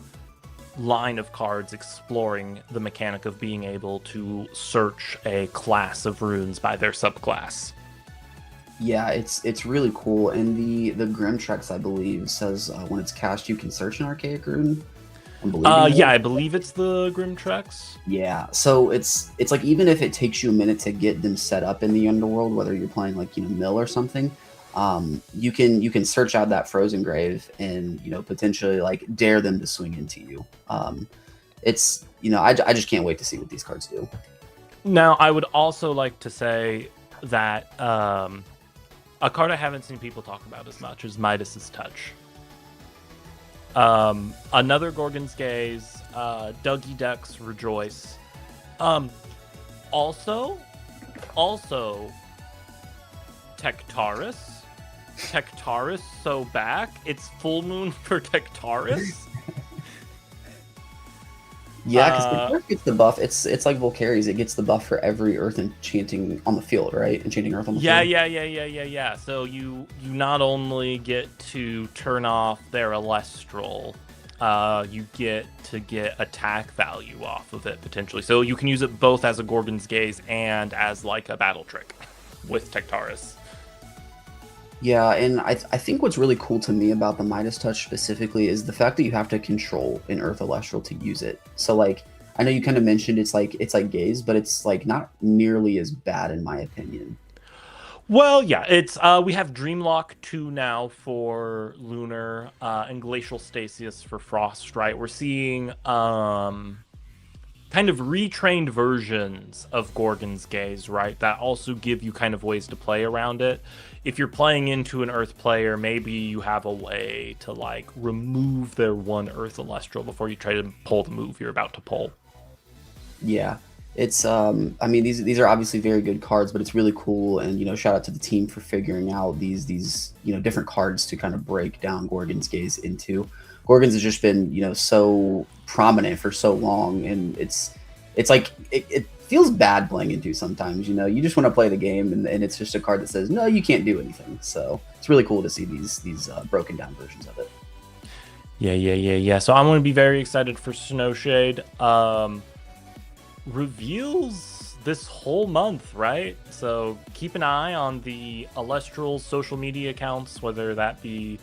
[SPEAKER 1] line of cards exploring the mechanic of being able to search a class of runes by their subclass.
[SPEAKER 2] Yeah, it's really cool. And the Grimtrex, I believe, says when it's cast, you can search an archaic rune.
[SPEAKER 1] I believe it's the Grimtrex.
[SPEAKER 2] Yeah, so it's like even if it takes you a minute to get them set up in the underworld, whether you're playing like Mill or something, you can search out that Frozen Grave and potentially like dare them to swing into you. It's I just can't wait to see what these cards do.
[SPEAKER 1] Now, I would also like to say that a card I haven't seen people talk about as much is Midas's Touch. Another Gorgon's Gaze, Dougie Dex Rejoice. Also Tectaris. So back. It's full moon for Tectaris.
[SPEAKER 2] Yeah, because Tectaris gets the buff. It's like Volcari's. It gets the buff for every Earth enchanting on the field, right? Enchanting Earth on the field.
[SPEAKER 1] Yeah. So you not only get to turn off their Elestral, you get to get attack value off of it potentially. So you can use it both as a Gorgon's Gaze and as like a battle trick with Tectaris.
[SPEAKER 2] Yeah, and I think what's really cool to me about the Midas Touch specifically is the fact that you have to control an Earth Elestral to use it. So like, I know you kind of mentioned it's like Gaze, but it's like not nearly as bad in my opinion.
[SPEAKER 1] Well, yeah, it's we have Dreamlock 2 now for Lunar and Glacial Stasis for Frost, right? We're seeing kind of retrained versions of Gorgon's Gaze, right? That also give you kind of ways to play around it. If you're playing into an Earth player, maybe you have a way to like remove their one Earth Elestral before you try to pull the move you're about to pull.
[SPEAKER 2] Yeah. It's I mean these are obviously very good cards, but it's really cool, and shout out to the team for figuring out these different cards to kind of break down Gorgon's Gaze into. Gorgon's has just been so prominent for so long, and it's like it feels bad playing into sometimes. You just want to play the game, and it's just a card that says no, you can't do anything. So it's really cool to see these broken down versions of it.
[SPEAKER 1] Yeah. So I'm going to be very excited for Snowshade. Reveals this whole month, right? So keep an eye on the Elestrals social media accounts, whether that be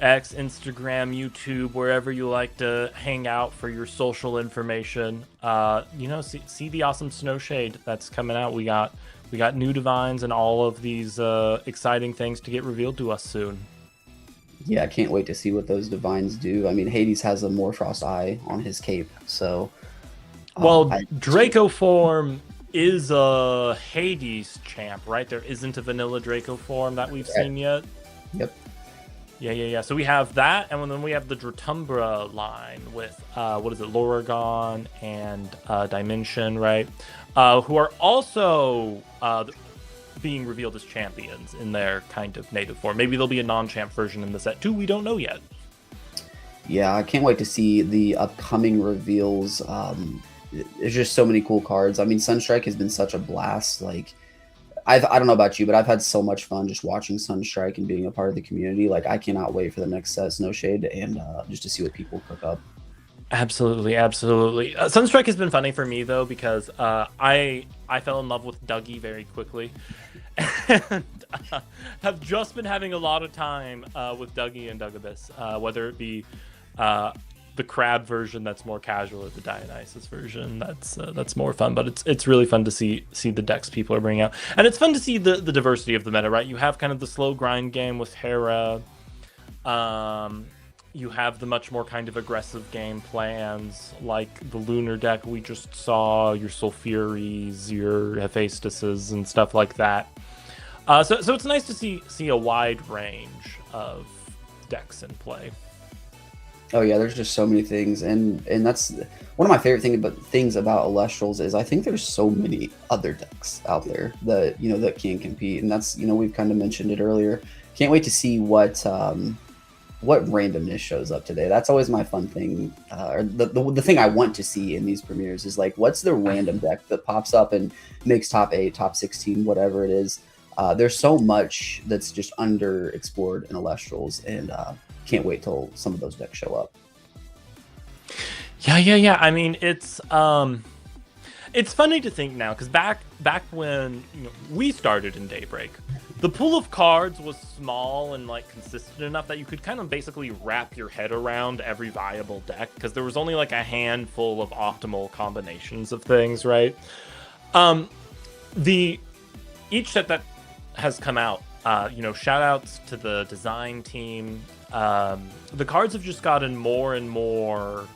[SPEAKER 1] X, Instagram, YouTube, wherever you like to hang out for your social information. See the awesome Snowshade that's coming out. We got new divines and all of these exciting things to get revealed to us soon.
[SPEAKER 2] Yeah, I can't wait to see what those divines do. I mean, Hades has a Morfrost Eye on his cape, so
[SPEAKER 1] Draco form is a Hades champ, right? There isn't a vanilla Draco form that we've seen yet.
[SPEAKER 2] Yep.
[SPEAKER 1] Yeah. So we have that, and then we have the Dratumbra line with Lorogon and Dimension, right? Who are also being revealed as champions in their kind of native form. Maybe there'll be a non-champ version in the set too. We don't know yet.
[SPEAKER 2] Yeah, I can't wait to see the upcoming reveals. There's just so many cool cards. I mean, Sunstrike has been such a blast. Like, I don't know about you, but I've had so much fun just watching Sunstrike and being a part of the community. Like, I cannot wait for the next set, Snowshade, and just to see what people cook up.
[SPEAKER 1] Absolutely. Sunstrike has been funny for me though, because I fell in love with Dougie very quickly, and have just been having a lot of time with Dougie and Dugabus, whether it be the crab version that's more casual, or the Dionysus version that's more fun. But it's really fun to see the decks people are bringing out, and it's fun to see the diversity of the meta, right? You have kind of the slow grind game with Hera. You have the much more kind of aggressive game plans, like the Lunar deck we just saw, your Sulfuries, your Hephaestuses, and stuff like that. So it's nice to see a wide range of decks in play.
[SPEAKER 2] Oh yeah, there's just so many things, and that's one of my favorite things about Elestrals is I think there's so many other decks out there that that can compete, and that's we've kind of mentioned it earlier. Can't wait to see what randomness shows up today. That's always my fun thing, or the thing I want to see in these premieres is like, what's the random deck that pops up and makes top 8, top 16, whatever it is. There's so much that's just underexplored in Elestrals, and can't wait till some of those decks show up.
[SPEAKER 1] Yeah. I mean, it's funny to think now, because back when we started in Daybreak, the pool of cards was small and like consistent enough that you could kind of basically wrap your head around every viable deck, because there was only like a handful of optimal combinations of things, right? Each set that has come out, shout outs to the design team. The cards have just gotten more and more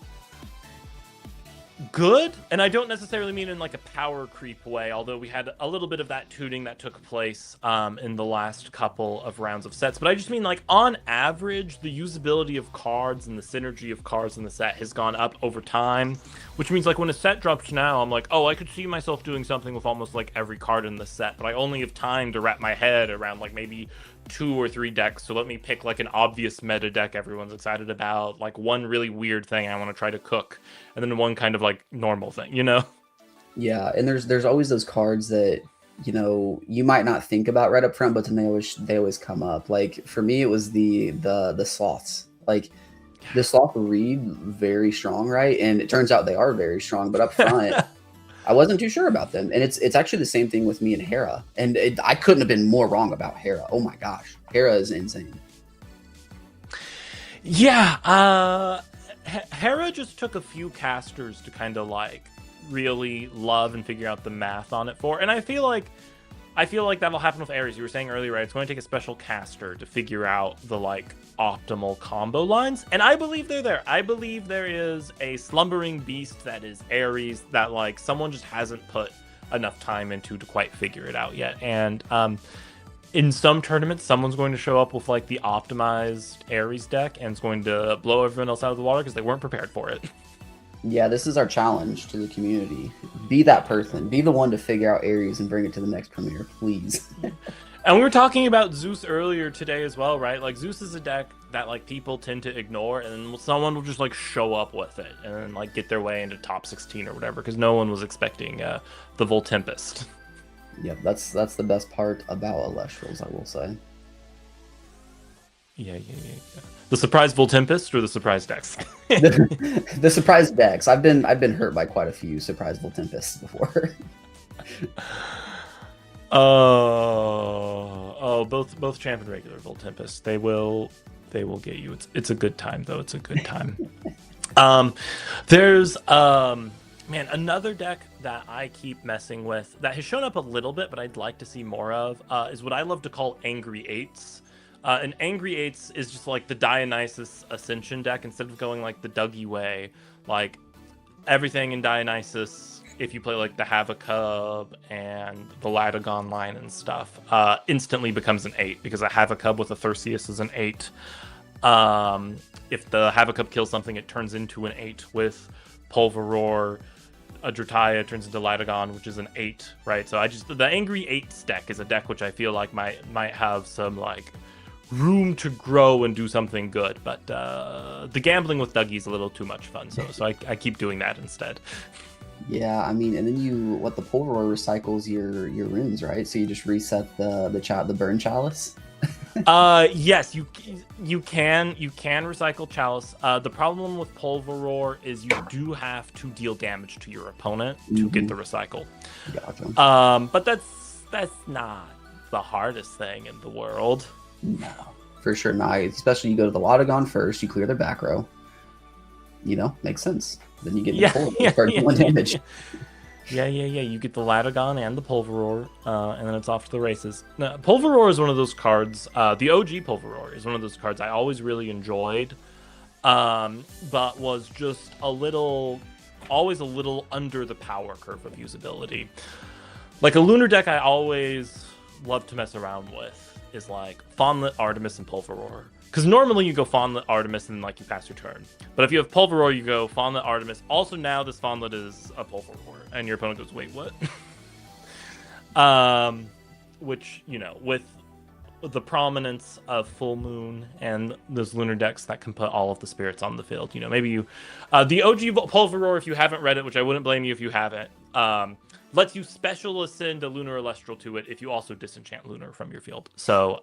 [SPEAKER 1] good, and I don't necessarily mean in like a power creep way, although we had a little bit of that tooting that took place in the last couple of rounds of sets. But I just mean, like, on average, the usability of cards and the synergy of cards in the set has gone up over time, which means like when a set drops now, I'm like, oh, I could see myself doing something with almost like every card in the set, but I only have time to wrap my head around like maybe 2 or 3 decks. So let me pick like an obvious meta deck everyone's excited about, like one really weird thing I want to try to cook, and then one kind of like normal thing,
[SPEAKER 2] Yeah, and there's always those cards that you might not think about right up front, but then they always come up. Like for me, it was the sloths. Like the sloth read very strong, right? And it turns out they are very strong, but up front I wasn't too sure about them. And it's actually the same thing with me and Hera. And I couldn't have been more wrong about Hera. Oh my gosh. Hera is insane.
[SPEAKER 1] Yeah. Hera just took a few casters to kind of like really love and figure out the math on it for. And I feel like that'll happen with Ares. You were saying earlier, right? It's going to take a special caster to figure out the like optimal combo lines, and I believe they're there. I believe there is a slumbering beast that is Ares that like someone just hasn't put enough time into to quite figure it out yet. And in some tournaments, someone's going to show up with like the optimized Ares deck and it's going to blow everyone else out of the water because they weren't prepared for it.
[SPEAKER 2] Yeah, this is our challenge to the community. Be that person. Be the one to figure out Ares and bring it to the next premiere, please.
[SPEAKER 1] And we were talking about Zeus earlier today as well, right? Like Zeus is a deck that like people tend to ignore, and someone will just like show up with it and then like get their way into top 16 or whatever because no one was expecting the Voltempest.
[SPEAKER 2] Yep, that's the best part about Elestrals, I will say.
[SPEAKER 1] Yeah. The surprise Voltempest or the surprise decks?
[SPEAKER 2] The surprise decks. I've been hurt by quite a few surprise Voltempests before.
[SPEAKER 1] Both champ and regular Voltempest. They will get you. It's a good time though. It's a good time. There's another deck that I keep messing with that has shown up a little bit, but I'd like to see more of is what I love to call Angry Eights. An Angry Eights is just like the Dionysus Ascension deck. Instead of going like the Dougie way, like everything in Dionysus, if you play like the Havacub and the Latagon line and stuff, instantly becomes an 8 because a Havacub with a Thyrsius is an 8. If the Havacub kills something, it turns into an 8 with Pulveror. A Drataya turns into Latagon, which is an 8, right? So the Angry 8 deck is a deck which I feel like might have some like room to grow and do something good, but the gambling with Dougie is a little too much fun, so I keep doing that instead.
[SPEAKER 2] Yeah, I mean, and then the Pulveror recycles your runes, right? So you just reset the burn chalice.
[SPEAKER 1] Yes, you can recycle chalice. The problem with Pulveror is you do have to deal damage to your opponent to get the recycle.
[SPEAKER 2] Gotcha.
[SPEAKER 1] But that's not the hardest thing in the world.
[SPEAKER 2] No, for sure not. Especially you go to the Latagon first, you clear their back row. Makes sense. Then you get the Pulveror, start doing damage.
[SPEAKER 1] Yeah. You get the Latagon and the Pulveror, and then it's off to the races. Now, Pulveror is one of those cards. The OG Pulveror is one of those cards I always really enjoyed, but was just always a little under the power curve of usability. Like a lunar deck I always love to mess around with is like Fawnlit, Artemis, and Pulveror. Because normally you go Fawnlit, Artemis, and like you pass your turn. But if you have Pulveror, you go Fawnlit, Artemis. Also now this Fawnlit is a Pulveror, and your opponent goes, wait, what? Which, with the prominence of Full Moon and those lunar decks that can put all of the spirits on the field, maybe you... the OG Pulveror, if you haven't read it, which I wouldn't blame you if you haven't, lets you special ascend a Lunar Elestral to it if you also disenchant Lunar from your field. So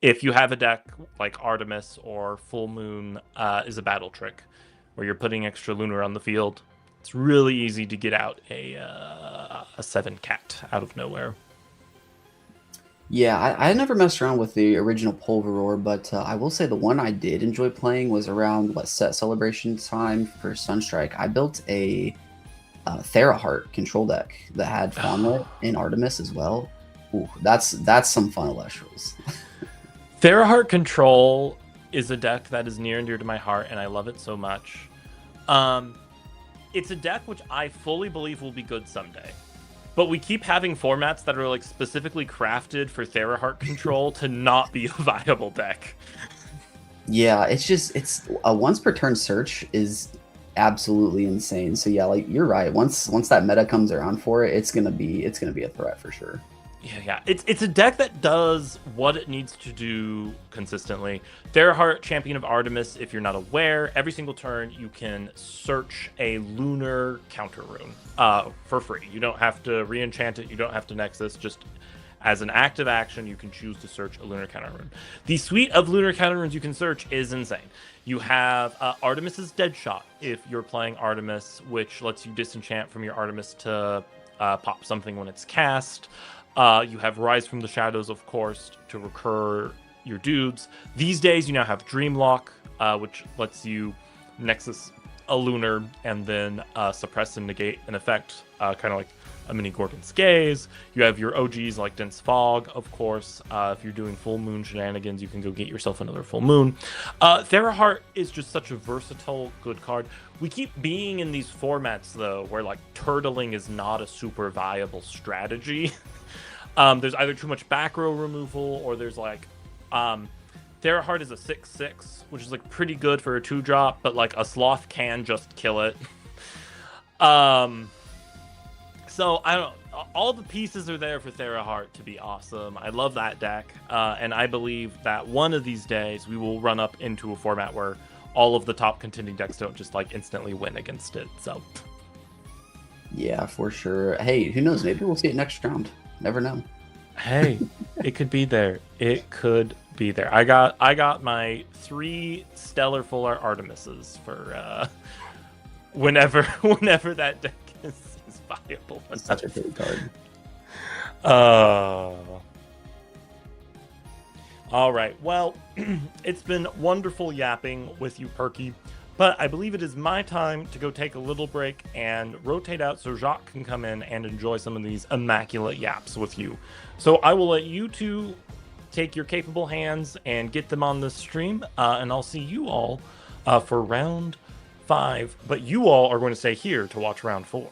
[SPEAKER 1] if you have a deck like Artemis or Full Moon is a battle trick where you're putting extra Lunar on the field, it's really easy to get out a 7-cat out of nowhere.
[SPEAKER 2] Yeah, I never messed around with the original Pulveror, but I will say the one I did enjoy playing was around set celebration time for Sunstrike. I built a Theraheart control deck that had Fawnlit and Artemis as well. Ooh, that's some fun Elestrals.
[SPEAKER 1] Theraheart Control is a deck that is near and dear to my heart, and I love it so much. It's a deck which I fully believe will be good someday. But we keep having formats that are like specifically crafted for Theraheart Control to not be a viable deck.
[SPEAKER 2] Yeah, it's a once per turn search is absolutely insane. So yeah, like you're right. Once that meta comes around for it, it's gonna be a threat for sure.
[SPEAKER 1] Yeah. It's a deck that does what it needs to do consistently. Theraheart, Champion of Artemis, if you're not aware, every single turn you can search a lunar counter rune for free. You don't have to re-enchant it, you don't have to Nexus, just as an active action, you can choose to search a lunar counter rune. The suite of lunar counter runes you can search is insane. You have Artemis's Deadshot if you're playing Artemis, which lets you disenchant from your Artemis to pop something when it's cast. You have Rise from the Shadows, of course, to recur your dudes. These days, you now have Dreamlock, which lets you Nexus a lunar and then suppress and negate an effect, kind of like a mini Gorgon's Gaze. You have your OGs like Dense Fog, of course. If you're doing Full Moon shenanigans, you can go get yourself another Full Moon. Theraheart is just such a versatile, good card. We keep being in these formats, though, where like turtling is not a super viable strategy. There's either too much back row removal or there's like Theraheart is a 6/6, which is like pretty good for a 2-drop, but like a Sloth can just kill it. So I don't. All the pieces are there for Theraheart to be awesome. I love that deck, and I believe that one of these days we will run up into a format where all of the top contending decks don't just like instantly win against it. So
[SPEAKER 2] Yeah, for sure. Hey, who knows? Maybe we'll see it next round. Never know.
[SPEAKER 1] hey, it could be there. It could be there. I got my 3 Stellar Full Art Artemises for whenever that deck is viable.
[SPEAKER 2] That's such a great card.
[SPEAKER 1] All right. Well, it's been wonderful yapping with you, Perky. But I believe it is my time to go take a little break and rotate out so Jacques can come in and enjoy some of these immaculate yaps with you. So I will let you two take your capable hands and get them on the stream, and I'll see you all for round 5. But you all are going to stay here to watch round 4.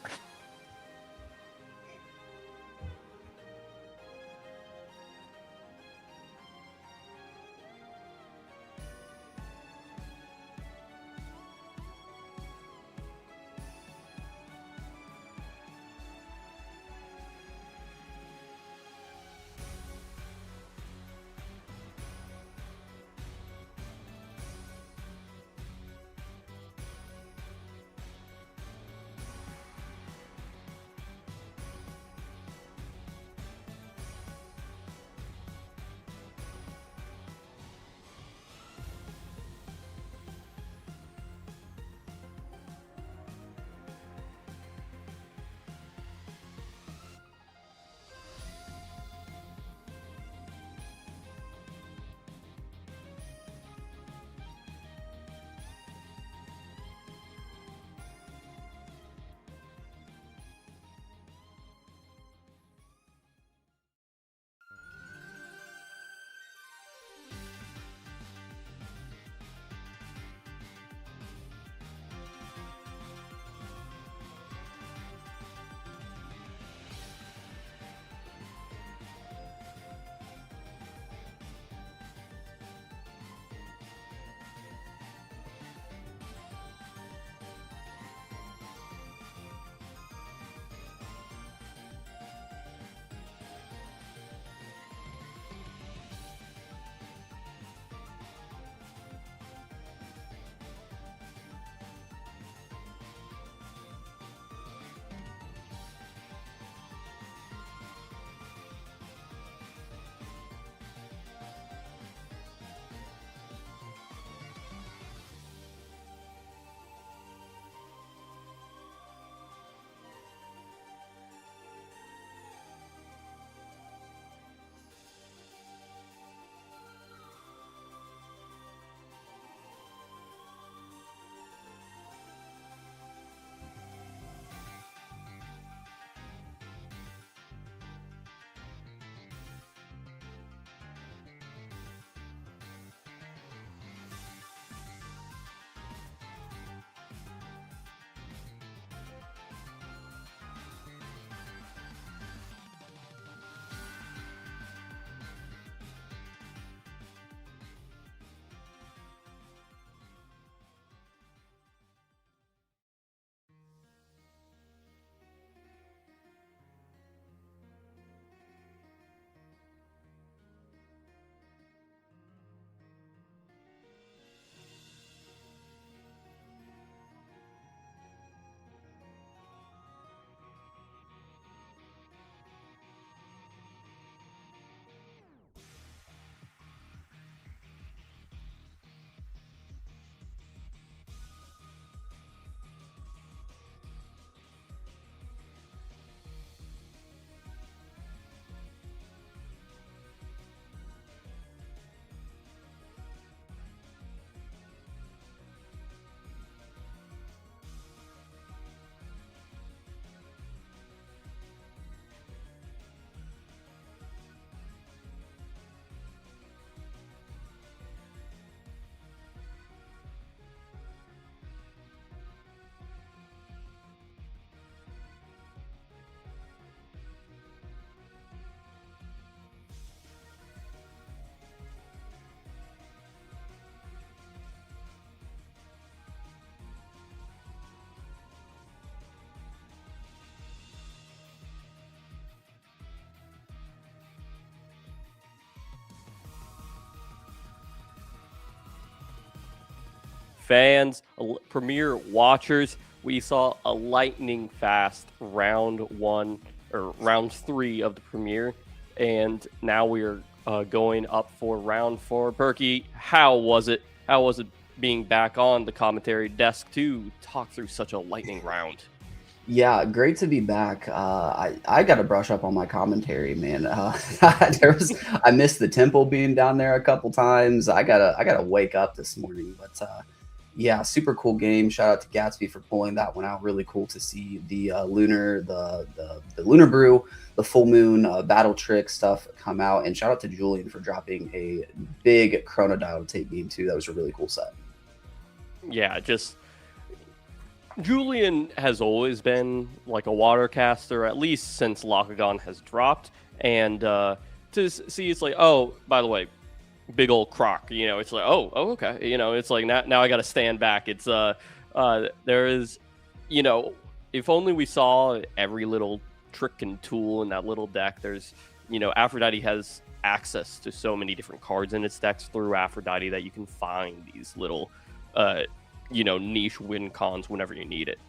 [SPEAKER 3] fans, Premier watchers, we saw a lightning fast round 1 or round 3 of the Premier, and now we're going up for round 4. Perky, how was it? How was it being back on the commentary desk to talk through such a lightning round?
[SPEAKER 2] Yeah, great to be back. I got to brush up on my commentary, man. I missed the temple being down there a couple times. I gotta wake up this morning, but yeah, super cool game. Shout out to Gatsby for pulling that one out. Really cool to see the lunar, the lunar brew, the full moon battle trick stuff come out, and shout out to Julian for dropping a big Chronodial tape game too. That was a really cool set.
[SPEAKER 3] Yeah, just Julian has always been like a water caster, at least since Lakagon has dropped. And to see it's like, oh, by the way, big old croc, it's like, oh, okay. It's like now I got to stand back. It's there is, if only we saw every little trick and tool in that little deck. There's, Aphrodite has access to so many different cards in its decks through Aphrodite that you can find these little niche win cons whenever you need it.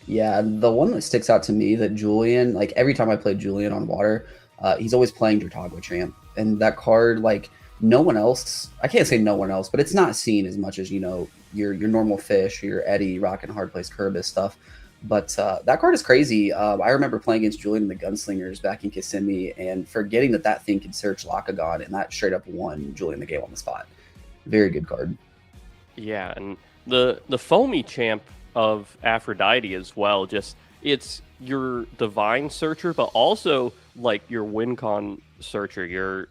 [SPEAKER 2] Yeah, the one that sticks out to me that Julian, like every time I play Julian on water, he's always playing Dratago Champ. And that card, like no one else, I can't say no one else, but it's not seen as much as, your normal fish, your Eddie, Rock and Hard Place, Kerbis stuff. But that card is crazy. I remember playing against Julian and the Gunslingers back in Kissimmee and forgetting that thing could search Lakagon, and that straight up won Julian the game on the spot. Very good card.
[SPEAKER 3] Yeah, and the foamy champ of Aphrodite as well, just it's your divine searcher, but also like your wincon searcher, your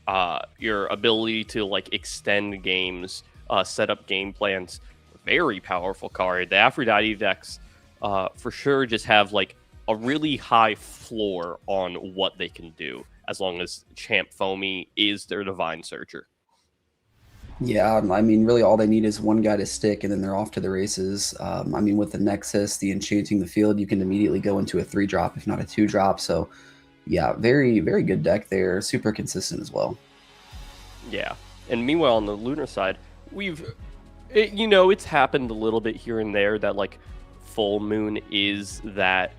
[SPEAKER 3] ability to like extend games, set up game plans. Very powerful card. The Aphrodite decks for sure just have like a really high floor on what they can do as long as champ foamy is their divine searcher.
[SPEAKER 2] Yeah, I mean, really all they need is one guy to stick, and then they're off to the races. I mean, with the Nexus, the Enchanting the Field, you can immediately go into a 3-drop, if not a 2-drop. So, yeah, very, very good deck there. Super consistent as well.
[SPEAKER 3] Yeah, and meanwhile, on the Lunar side, it's happened a little bit here and there that, like, Full Moon is that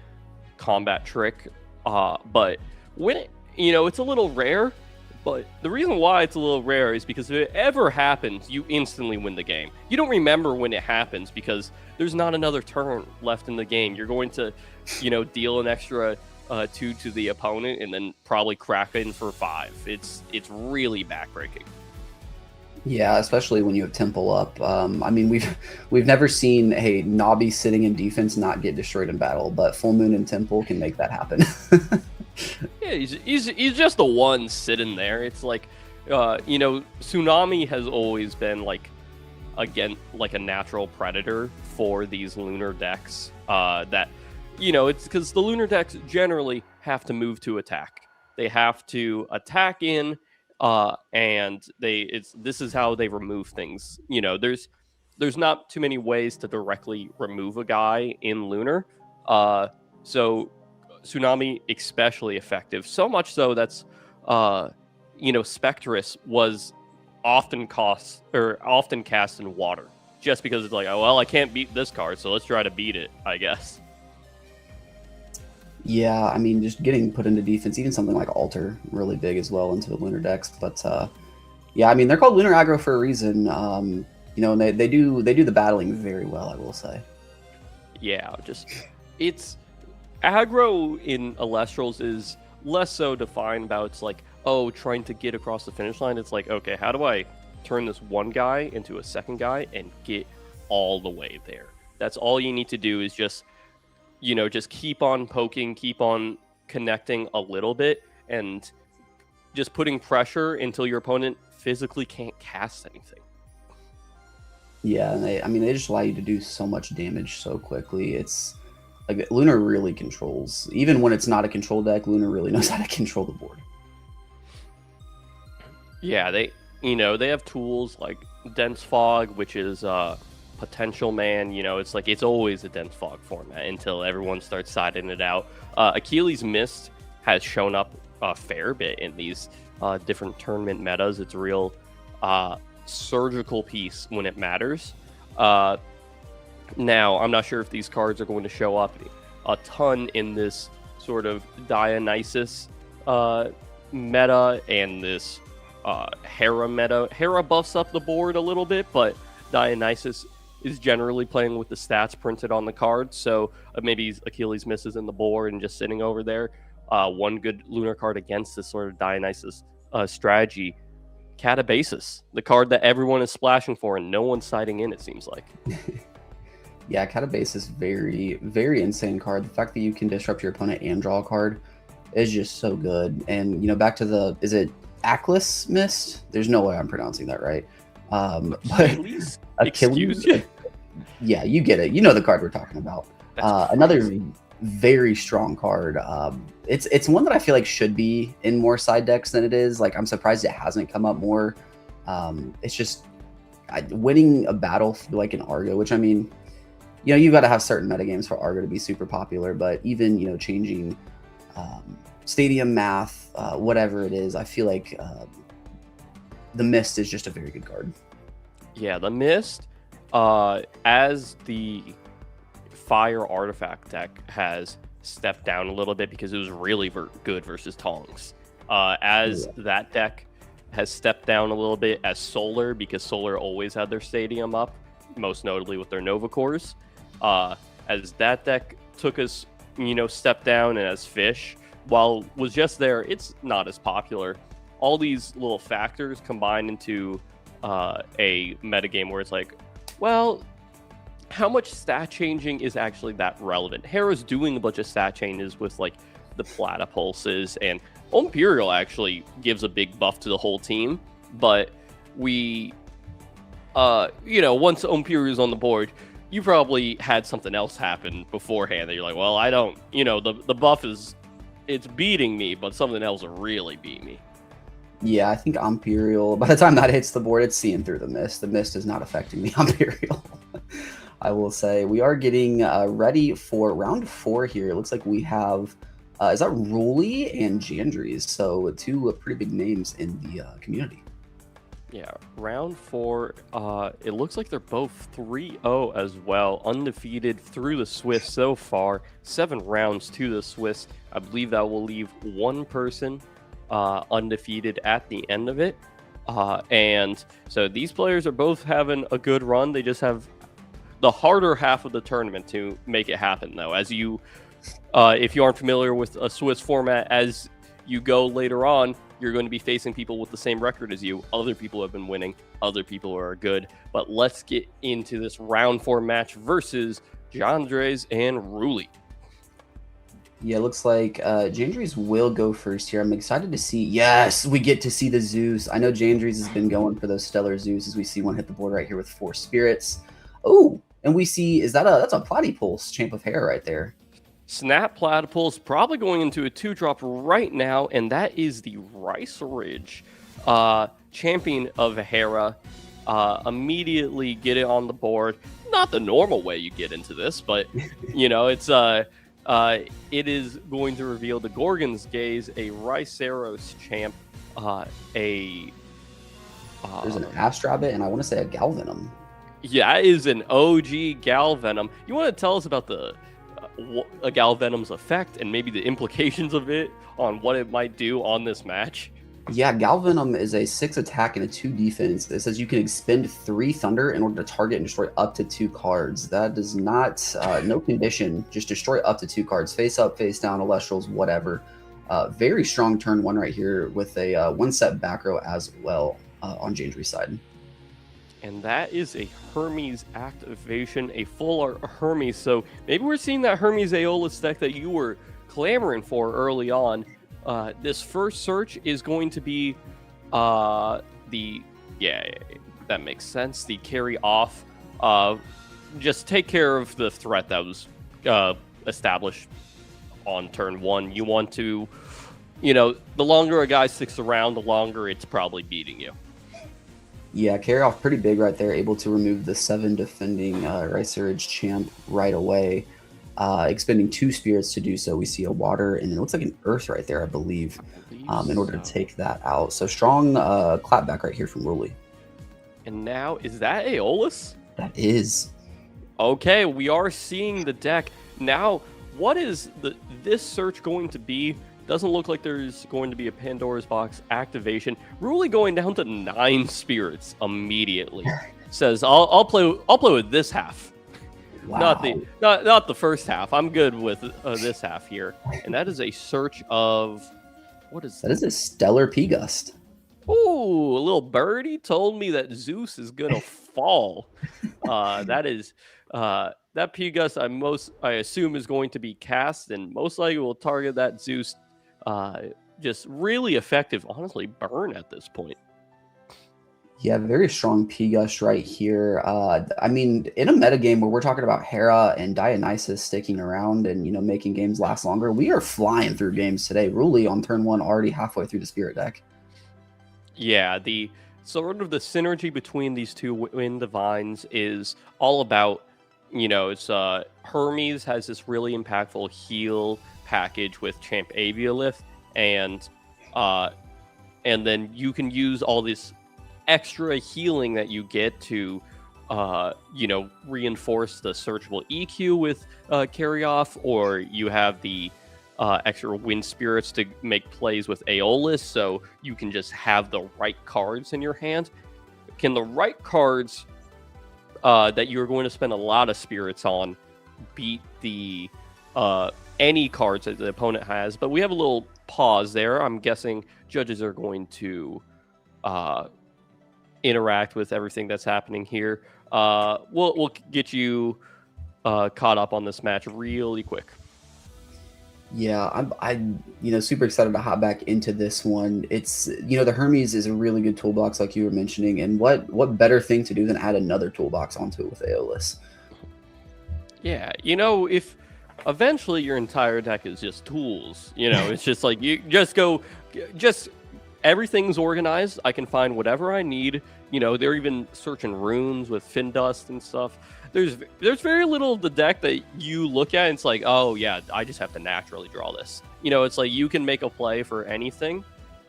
[SPEAKER 3] combat trick, but when it's a little rare. But the reason why it's a little rare is because if it ever happens, you instantly win the game. You don't remember when it happens because there's not another turn left in the game. You're going to, deal an extra 2 to the opponent and then probably crack in for 5. It's really backbreaking.
[SPEAKER 2] Yeah, especially when you have Temple up. I mean, we've never seen a Nobby sitting in defense not get destroyed in battle, but Full Moon and Temple can make that happen.
[SPEAKER 3] Yeah, he's just the one sitting there. It's like, Tsunami has always been like a natural predator for these lunar decks. It's because the lunar decks generally have to move to attack. They have to attack in, and this is how they remove things. There's not too many ways to directly remove a guy in lunar. So Tsunami especially effective, so much so that's Spectrus was often cast in water just because it's like, oh well, I can't beat this card, so let's try to beat it, I guess.
[SPEAKER 2] Yeah, I mean, just getting put into defense, even something like Alter, really big as well into the lunar decks. But yeah, I mean, they're called lunar aggro for a reason. And they do the battling very well, I will say.
[SPEAKER 3] Yeah, it's aggro in Elestrals is less so defined about it's like, oh, trying to get across the finish line. It's like, okay, how do I turn this one guy into a second guy and get all the way there? That's all you need to do is just keep on poking, keep on connecting a little bit, and just putting pressure until your opponent physically can't cast anything.
[SPEAKER 2] Yeah, and they just allow you to do so much damage so quickly. It's like Lunar really controls. Even when it's not a control deck, Lunar really knows how to control the board.
[SPEAKER 3] Yeah, they have tools like Dense Fog, which is Potential Man. It's like it's always a Dense Fog format until everyone starts siding it out. Achilles Mist has shown up a fair bit in these different tournament metas. It's a real surgical piece when it matters. Now, I'm not sure if these cards are going to show up a ton in this sort of Dionysus meta and this Hera meta. Hera buffs up the board a little bit, but Dionysus is generally playing with the stats printed on the card, so maybe Achilles misses in the board and just sitting over there. One good lunar card against this sort of Dionysus strategy, Catabasis, the card that everyone is splashing for and no one's siding in, it seems like.
[SPEAKER 2] Yeah, Catabasis, very, very insane card. The fact that you can disrupt your opponent and draw a card is just so good. And, you know, back to the, is it Achilles Mist? There's no way I'm pronouncing that right. But
[SPEAKER 3] Achilles? Excuse you?
[SPEAKER 2] Yeah, you get it. You know the card we're talking about. Another very strong card. It's one that I feel like should be in more side decks than it is. Like, I'm surprised it hasn't come up more. It's just winning a battle like an Argo, which, I mean, you know, you got to have certain metagames for Argo to be super popular, but even, you know, changing stadium math, whatever it is, I feel like the Mist is just a very good card.
[SPEAKER 3] Yeah, the Mist, as the Fire Artifact deck has stepped down a little bit because it was really good versus Tongs. That deck has stepped down a little bit as Solar, because Solar always had their stadium up, most notably with their Nova Cores. As that deck took us, you know, step down, and as Fish, while was just there, it's not as popular. All these little factors combine into a metagame where it's like, well, how much stat changing is actually that relevant? Hera's doing a bunch of stat changes with like the Platypulses, and Imperial actually gives a big buff to the whole team, but we, you know, once Imperial's on the board, you probably had something else happen beforehand that you're like, well, I don't, you know, the buff is, it's beating me, but something else will really beat me.
[SPEAKER 2] Yeah, I think Imperial, by the time that hits the board, it's seeing through the Mist. The Mist is not affecting the Imperial. I will say we are getting ready for round 4 here. It looks like we have, is that Ruli and Jandries? So two pretty big names in the community.
[SPEAKER 3] Yeah, round 4, it looks like they're both 3-0 as well, undefeated through the Swiss so far, 7 rounds to the Swiss. I believe that will leave one person undefeated at the end of it. And so these players are both having a good run. They just have the harder half of the tournament to make it happen, though. As you, if you aren't familiar with a Swiss format, as you go later on, you're going to be facing people with the same record as you. Other people have been winning. Other people are good. But let's get into this round 4 match versus Jandries and Ruli.
[SPEAKER 2] Yeah, it looks like Jandries will go first here. I'm excited to see. Yes, we get to see the Zeus. I know Jandries has been going for those Stellar Zeus, as we see one hit the board right here with 4 spirits. Oh, and we see, that's a Platypulse, Champ of Hera right there.
[SPEAKER 3] Snap Platypulse probably going into a 2-drop right now, and that is the Rice Ridge Champion of Hera. Immediately get it on the board. Not the normal way you get into this, but you know, it's it is going to reveal the Gorgon's Gaze, a Riceros champ, there's
[SPEAKER 2] an Astrabbit, and I want to say a Galvenom.
[SPEAKER 3] Yeah, it is an OG Galvenom. You want to tell us about a Galvenom's effect and maybe the implications of it on what it might do on this match?
[SPEAKER 2] Yeah, Galvenom is a 6 attack and a 2 defense. It says you can expend 3 Thunder in order to target and destroy up to 2 cards. That does not, no condition, just destroy up to 2 cards. Face up, face down, Elestrals, whatever. Very strong turn 1 right here with a 1-set back row as well on Jandries' side.
[SPEAKER 3] And that is a Hermes activation, a full art Hermes. So maybe we're seeing that Hermes Aeolus deck that you were clamoring for early on. This first search is going to be that makes sense. The carry off, just take care of the threat that was established on turn 1. You want to, you know, the longer a guy sticks around, the longer it's probably beating you.
[SPEAKER 2] Yeah, carry off pretty big right there, able to remove the 7 defending Rice Ridge champ right away. Expending 2 spirits to do so. We see a water and it looks like an earth right there, I believe in order to take that out. So strong clapback right here from Ruli.
[SPEAKER 3] And now, is that Aeolus?
[SPEAKER 2] That is.
[SPEAKER 3] Okay, we are seeing the deck. Now, what is this search going to be? Doesn't look like there's going to be a Pandora's Box activation. Really going down to 9 spirits immediately. Says, I'll play with this half.
[SPEAKER 2] Wow.
[SPEAKER 3] Not the first half. I'm good with this half here. And that is a search of, what is
[SPEAKER 2] that? Is a Stellar P-Gust.
[SPEAKER 3] Ooh, a little birdie told me that Zeus is gonna fall. That is that P-Gust I assume is going to be cast, and most likely will target that Zeus. Just really effective, honestly, burn at this point.
[SPEAKER 2] Yeah, very strong P-Gust right here. I mean, in a metagame where we're talking about Hera and Dionysus sticking around and, you know, making games last longer, we are flying through games today. Ruli on turn 1 already halfway through the Spirit deck.
[SPEAKER 3] Yeah, the sort of the synergy between these two Wind Divines is all about, you know, it's Hermes has this really impactful heal package with Champ Aviolith, and then you can use all this extra healing that you get to, you know, reinforce the searchable EQ with Carry Off, or you have the extra wind spirits to make plays with Aeolus, so you can just have the right cards in your hand. Can the right cards that you're going to spend a lot of spirits on beat the any cards that the opponent has? But we have a little pause there. I'm guessing judges are going to interact with everything that's happening here. We'll get you caught up on this match really quick.
[SPEAKER 2] Yeah, I'm you know, super excited to hop back into this one. It's, you know, the Hermes is a really good toolbox, like you were mentioning, and what better thing to do than add another toolbox onto it with Aeolus?
[SPEAKER 3] Yeah, you know, if eventually your entire deck is just tools, you know, it's just like you just everything's organized. I can find whatever I need. You know, they're even searching runes with Fin Dust and stuff. There's very little of the deck that you look at and it's like, oh yeah, I just have to naturally draw this. You know, it's like you can make a play for anything.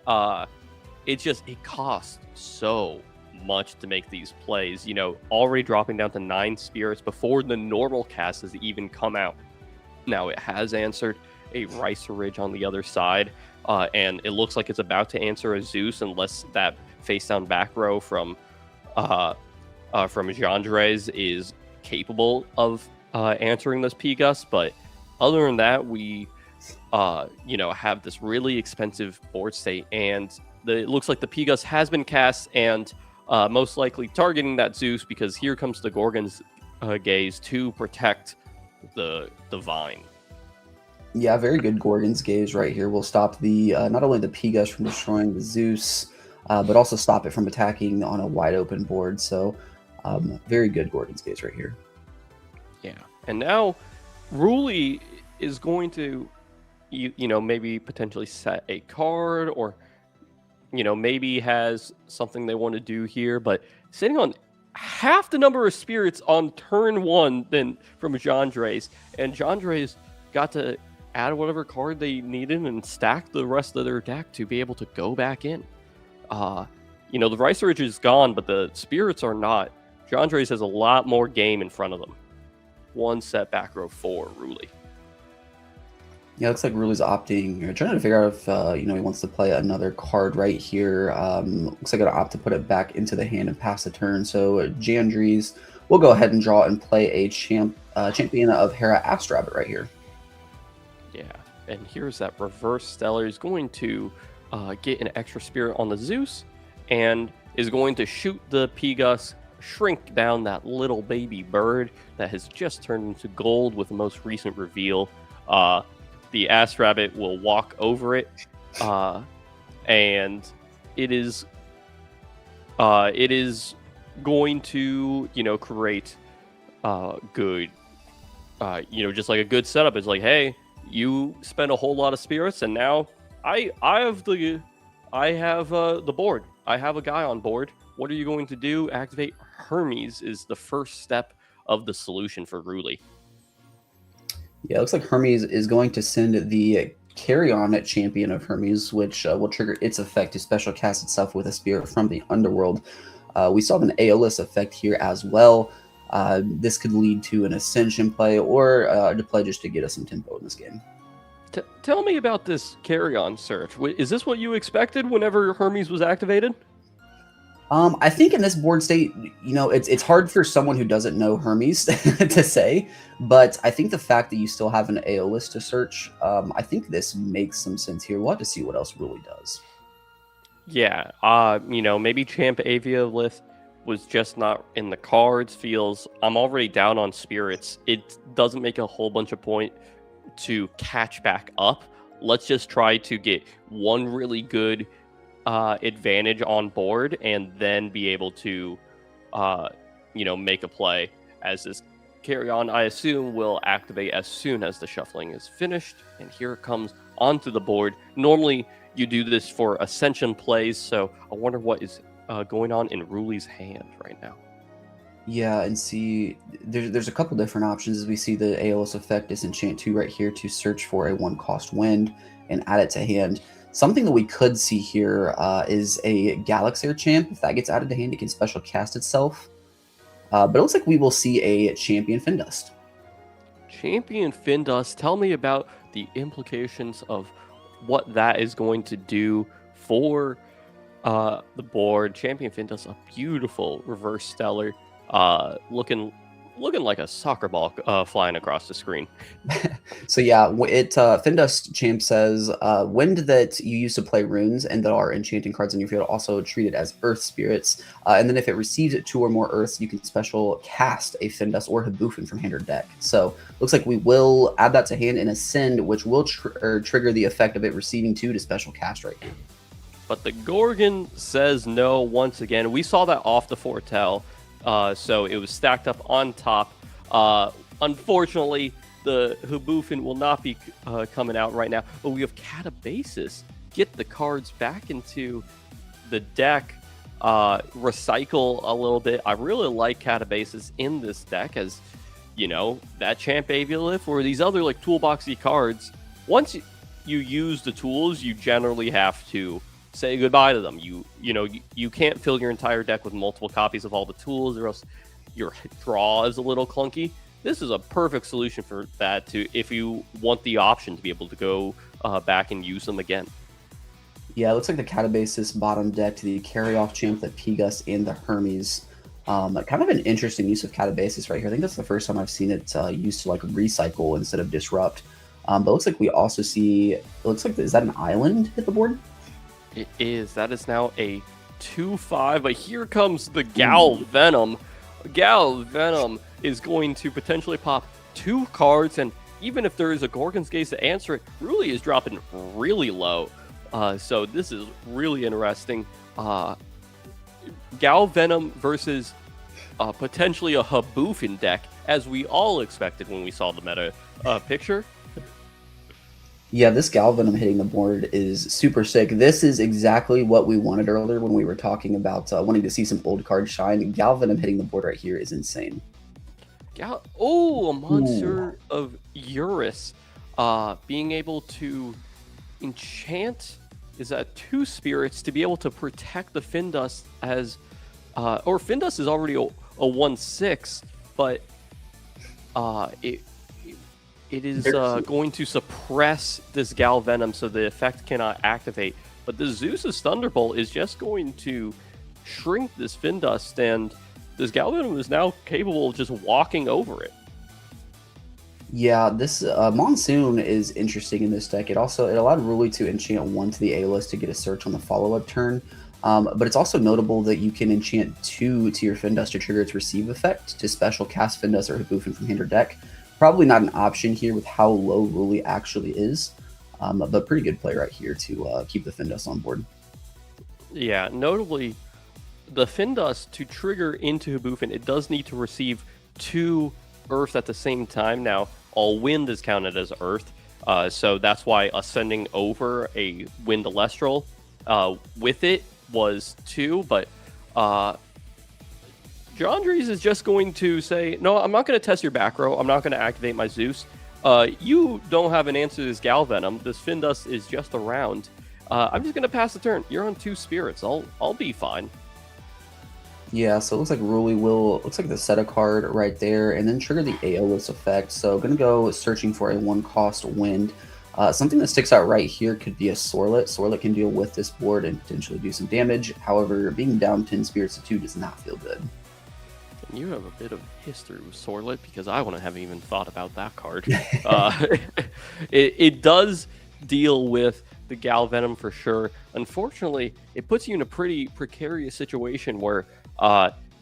[SPEAKER 3] It costs so much to make these plays. You know, already dropping down to 9 spirits before the normal cast has even come out. Now it has answered a Ricer Ridge on the other side, and it looks like it's about to answer a Zeus unless that face down back row from Jandres is capable of answering this P-Gust. But other than that, we you know, have this really expensive board state, and it looks like the P-Gust has been cast, and most likely targeting that Zeus, because here comes the Gorgon's Gaze to protect the Vine.
[SPEAKER 2] Yeah, very good Gorgon's Gaze right here. Will stop the not only the P-Gust from destroying the Zeus, but also stop it from attacking on a wide open board. So very good Gorgon's Gaze right here.
[SPEAKER 3] Yeah, and now Ruli is going to, you know, maybe potentially set a card, or, you know, maybe has something they want to do here, but sitting on half the number of spirits on turn 1 than from Jandres, and Jandres got to add whatever card they needed and stack the rest of their deck to be able to go back in. You know, the Ricer Ridge is gone, but the spirits are not. Jandres has a lot more game in front of them. 1 set back row for Ruli.
[SPEAKER 2] Yeah, looks like Ruli's opting. You're trying to figure out if you know, he wants to play another card right here. Looks like gonna opt to put it back into the hand and pass the turn. So Jandres will go ahead and draw and play a champion of Hera Astro Rabbit right here.
[SPEAKER 3] Yeah, and here's that reverse Stellar. He's going to get an extra spirit on the Zeus, and is going to shoot the P-Gust, shrink down that little baby bird that has just turned into gold with the most recent reveal. The Astro Rabbit will walk over it, and it is going to, you know, create good, you know, just like a good setup. It's like, hey, you spend a whole lot of spirits, and now I have the board. I have a guy on board. What are you going to do? Activate Hermes is the first step of the solution for Ruli.
[SPEAKER 2] Yeah, it looks like Hermes is going to send the Carry-On at Champion of Hermes, which will trigger its effect to special cast itself with a spirit from the Underworld. We saw an Aeolus effect here as well. This could lead to an Ascension play or to play just to get us some tempo in this game.
[SPEAKER 3] Tell me about this carry-on search. Is this what you expected whenever Hermes was activated?
[SPEAKER 2] I think in this board state, it's hard for someone who doesn't know Hermes to say, but I think the fact that you still have an Aeolus to search, I think this makes some sense here. We'll have to see what else really does.
[SPEAKER 3] Yeah, maybe Champ Aviolith was just not in the cards. I'm already down on spirits. It doesn't make a whole bunch of point to catch back up. Let's just try to get one really good advantage on board and then be able to make a play, as this carry on, I assume, will activate as soon as the shuffling is finished. And here it comes onto the board. Normally you do this for Ascension plays, so I wonder what is going on in Ruli's hand right now.
[SPEAKER 2] Yeah, and see, there's a couple different options. As we see the Aeolus effect, Disenchant 2 right here to search for a 1-cost wind and add it to hand. Something that we could see here is a Galaxair Champ. If that gets added to hand, it can special cast itself. But it looks like we will see a Champion Findust.
[SPEAKER 3] Champion Findust, tell me about the implications of what that is going to do for the board. Champion Findust, a beautiful reverse stellar, looking like a soccer ball flying across the screen.
[SPEAKER 2] So yeah, Findust Champ says, wind that you use to play runes and that are enchanting cards in your field also treat it as earth spirits. And then if it receives 2 or more earths, you can special cast a Findust or Haboofin from hand or deck. So looks like we will add that to hand and Ascend, which will trigger the effect of it receiving 2 to special cast right now.
[SPEAKER 3] But the Gorgon says no once again. We saw that off the foretell. So it was stacked up on top. Unfortunately, the Haboofin will not be coming out right now. But we have Catabasis. Get the cards back into the deck. Recycle a little bit. I really like Catabasis in this deck, as that Champ Aviolith or these other like toolboxy cards. Once you use the tools, you generally have to say goodbye to them. You can't fill your entire deck with multiple copies of all the tools, or else your draw is a little clunky. This is a perfect solution for that, if you want the option to be able to go back and use them again.
[SPEAKER 2] Yeah, it looks like the Catabasis bottom deck to the Carry-Off Champ, the Pigus, and the Hermes. Kind of an interesting use of Catabasis right here. I think that's the first time I've seen it used to like recycle instead of disrupt. But it looks like we also see, is that an island hit the board?
[SPEAKER 3] It is. That is now a 2/5, but here comes the Gal Venom. Gal Venom is going to potentially pop 2 cards, and even if there is a Gorgon's Gaze to answer it, Ruli is dropping really low. So this is really interesting. Gal Venom versus potentially a Haboofin deck, as we all expected when we saw the meta picture.
[SPEAKER 2] Yeah, this Galvenom hitting the board is super sick. This is exactly what we wanted earlier when we were talking about wanting to see some old cards shine. Galvenom hitting the board right here is insane.
[SPEAKER 3] A Monster of Eurus. Being able to enchant, is that 2 spirits to be able to protect the Findust as... or Findust is already a 1/6, but it is going to suppress this Galvenom, so the effect cannot activate. But the Zeus's Thunderbolt is just going to shrink this Findust, and this Galvenom is now capable of just walking over it.
[SPEAKER 2] Yeah, this Monsoon is interesting in this deck. It allowed Ruli to enchant 1 to the A-list to get a search on the follow-up turn. But it's also notable that you can enchant 2 to your Findust to trigger its receive effect to special cast Findust or Haboofin from hand or deck. Probably not an option here with how low Ruli actually is, but pretty good play right here to keep the Findust on board.
[SPEAKER 3] Yeah, notably, the Findust, to trigger into Haboofin, it does need to receive 2 Earth at the same time. Now, all wind is counted as Earth, so that's why ascending over a Wind Elestral with it was 2, but Jandres is just going to say, no, I'm not going to test your back row. I'm not going to activate my Zeus. You don't have an answer to this Galvenom. This Findust is just around. I'm just going to pass the turn. You're on 2 spirits. I'll be fine.
[SPEAKER 2] Yeah, so it looks like Ruli will, looks like the set a card right there, and then trigger the Aeolus effect. So gonna go searching for a 1-cost wind. Something that sticks out right here could be a Sorlet. Sorlet can deal with this board and potentially do some damage. However, being down 10 spirits to 2 does not feel good.
[SPEAKER 3] And you have a bit of history with Sorlet because I wouldn't have even thought about that card. It does deal with the Galvenom for sure. Unfortunately, it puts you in a pretty precarious situation where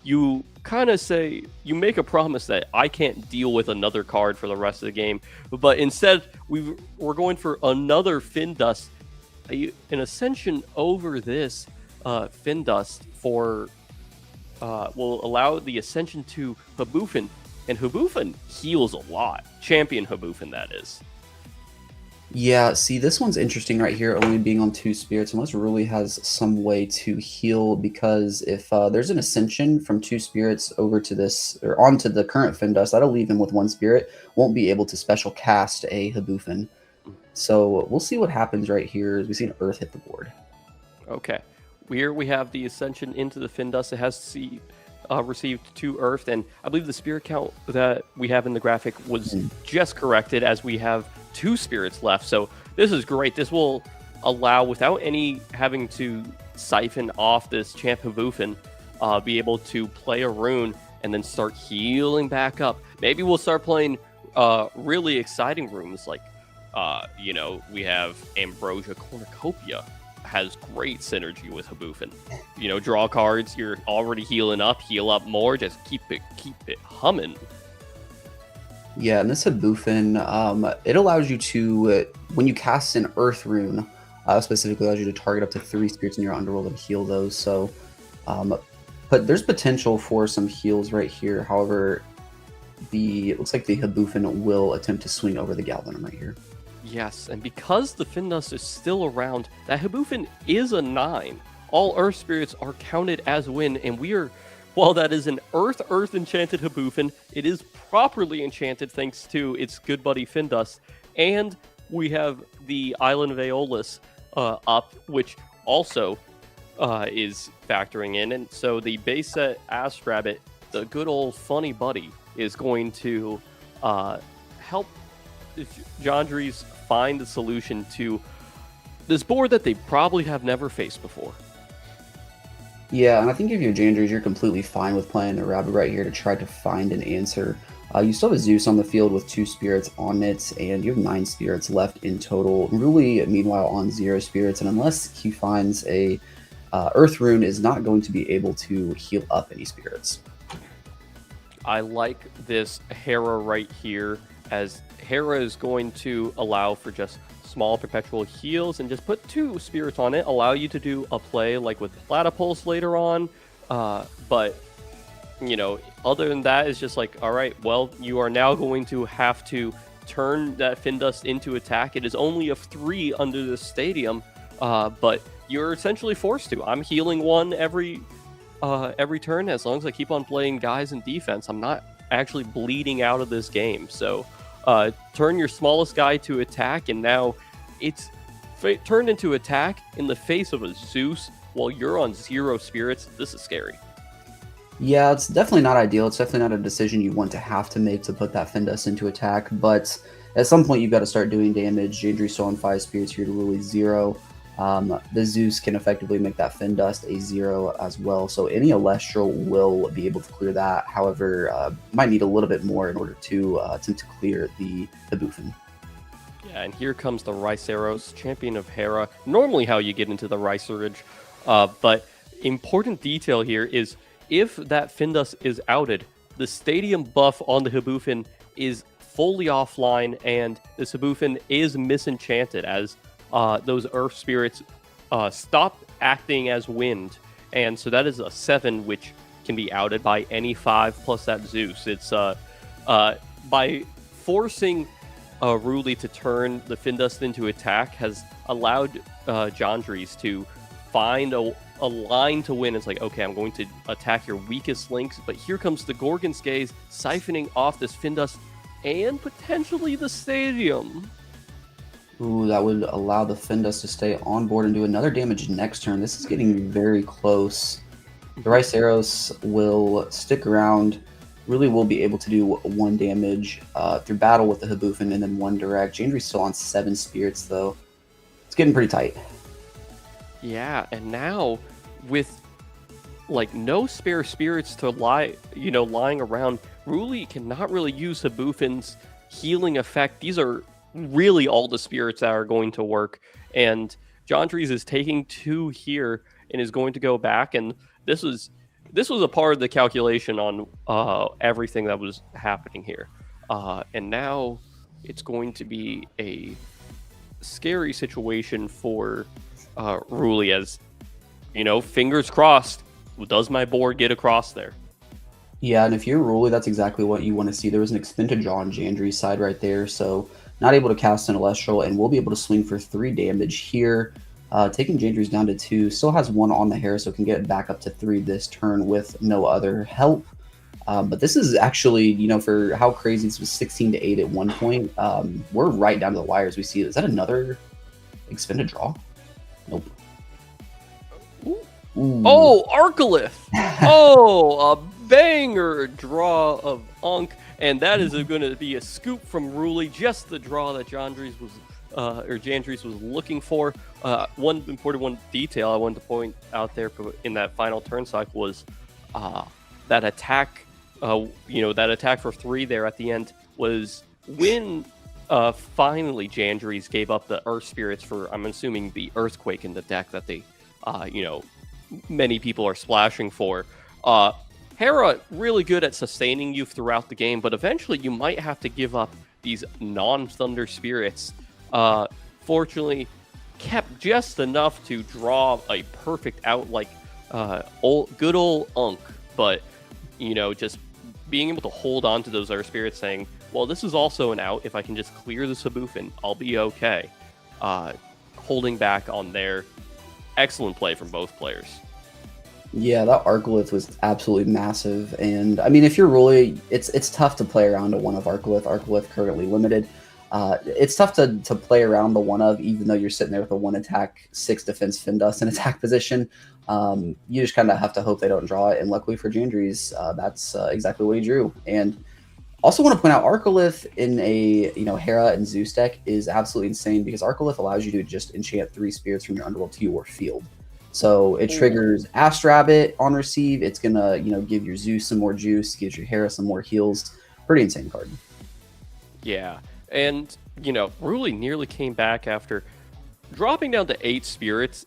[SPEAKER 3] you kind of say, you make a promise that I can't deal with another card for the rest of the game, but instead we're going for another Findust, an Ascension over this Findust for will allow the Ascension to Habufin, and Habufin heals a lot. Champion Habufin, that is.
[SPEAKER 2] Yeah, see, this one's interesting right here, only being on 2 spirits, unless Ruli has some way to heal, because if there's an ascension from 2 spirits over to this, or onto the current Findust, that'll leave him with 1 spirit, won't be able to special cast a Habufin. So we'll see what happens right here as we see an Earth hit the board.
[SPEAKER 3] Okay. Here we have the Ascension into the Findust. It has received 2 Earth, and I believe the spirit count that we have in the graphic was just corrected, as we have 2 spirits left. So this is great. This will allow, without any having to siphon off this Champ Habufin, be able to play a rune and then start healing back up. Maybe we'll start playing really exciting runes like, we have Ambrosia Cornucopia. Has great synergy with Habufin. Draw cards, you're already healing up, heal up more, just keep it humming.
[SPEAKER 2] Yeah, and this Habufin, it allows you to, when you cast an Earth rune, specifically allows you to target up to 3 spirits in your underworld and heal those. So, but there's potential for some heals right here. However, it looks like the Habufin will attempt to swing over the Galvenom right here.
[SPEAKER 3] Yes, and because the Findust is still around, that Habufin is a 9. All Earth spirits are counted as win, and while that is an Earth enchanted Habufin, it is properly enchanted thanks to its good buddy Findust, and we have the Island of Aeolus up, which also is factoring in, and so the base set Ass Rabbit, the good old funny buddy, is going to help Jandries find the solution to this board that they probably have never faced before.
[SPEAKER 2] Yeah, and I think if you're Jandries, you're completely fine with playing the Rabbit right here to try to find an answer. You still have a Zeus on the field with 2 spirits on it, and you have 9 spirits left in total. Ruli, meanwhile, on 0 spirits, and unless he finds a Earth rune, is not going to be able to heal up any spirits.
[SPEAKER 3] I like this Hera right here, as Hera is going to allow for just small perpetual heals and just put 2 spirits on it, allow you to do a play like with Platypulse later on. But, other than that, it's just like, all right, well, you are now going to have to turn that Findust into attack. It is only a 3 under the stadium, but you're essentially forced to. I'm healing 1 every turn. As long as I keep on playing guys in defense, I'm not actually bleeding out of this game. So turn your smallest guy to attack, and now it's turned into attack in the face of a Zeus while you're on 0 spirits. This is scary.
[SPEAKER 2] Yeah, it's definitely not ideal. It's definitely not a decision you want to have to make to put that Findust into attack, but at some point you've got to start doing damage. Jandries still on 5 spirits here to Ruli 0. The Zeus can effectively make that Findust a 0 as well, so any Elestral will be able to clear that. However, might need a little bit more in order to attempt to clear the Habufin.
[SPEAKER 3] Yeah, and here comes the Riceros, champion of Hera. Normally how you get into the Ricerage, but important detail here is if that Findust is outed, the stadium buff on the Habufin is fully offline, and the Habufin is misenchanted as those Earth spirits stop acting as wind, and so that is a 7, which can be outed by any 5 plus that Zeus. It's by forcing Ruli to turn the Findust into attack has allowed Jandries to find a line to win. It's like, okay, I'm going to attack your weakest links, but here comes the Gorgon's Gaze siphoning off this Findust and potentially the stadium.
[SPEAKER 2] Ooh, that would allow the Findust to stay on board and do another damage next turn. This is getting very close. The Riceros will stick around. Really will be able to do 1 damage through battle with the Habufin and then 1 direct. Jandry's still on 7 spirits though. It's getting pretty tight.
[SPEAKER 3] Yeah, and now with like no spare spirits to lying around, Ruli cannot really use Habufin's healing effect. These are really all the spirits that are going to work, and Jandries is taking 2 here and is going to go back, and this was a part of the calculation on everything that was happening here, and now it's going to be a scary situation for Ruli, as fingers crossed. Does my board get across there?
[SPEAKER 2] Yeah, and if you're Ruli, that's exactly what you want to see. There was an expended draw on Jandry's side right there, so not able to cast an Elestral, and we'll be able to swing for 3 damage here. Taking Jandry's down to 2, still has 1 on the hair, so can get it back up to 3 this turn with no other help. But this is actually, for how crazy this was, 16-8 at one point. We're right down to the wire as we see it. Is that another expended draw? Nope. Ooh.
[SPEAKER 3] Oh, Arcolith! Oh, a banger draw of Unk, and that is going to be a scoop from Ruli, just the draw that Jandries was looking for. One important detail I wanted to point out there in that final turn cycle was that attack. That attack for 3 there at the end was when finally Jandries gave up the Earth Spirits for, I'm assuming, the Earthquake in the deck that they, many people are splashing for. Hera, really good at sustaining you throughout the game, but eventually you might have to give up these non-Thunder Spirits. Fortunately, kept just enough to draw a perfect out like good old Unk, but, just being able to hold on to those Earth Spirits, saying, well, this is also an out. If I can just clear the Habufin, I'll be okay. Holding back on their excellent play from both players.
[SPEAKER 2] Yeah, that Arcolith was absolutely massive, and I mean, if you're Ruli, it's tough to play around a one of Arcolith. Arcolith currently limited. It's tough to play around the one of, even though you're sitting there with a 1 attack, 6 defense Findus in attack position. You just kind of have to hope they don't draw it, and luckily for Jandries, that's exactly what he drew. And also want to point out, Arcolith in a Hera and Zeus deck is absolutely insane, because Arcolith allows you to just enchant 3 spirits from your Underworld to your field. So it triggers Astrabbit on receive. It's gonna give your Zeus some more juice, gives your Hera some more heals. Pretty insane card.
[SPEAKER 3] Yeah, and Ruli nearly came back after dropping down to 8 spirits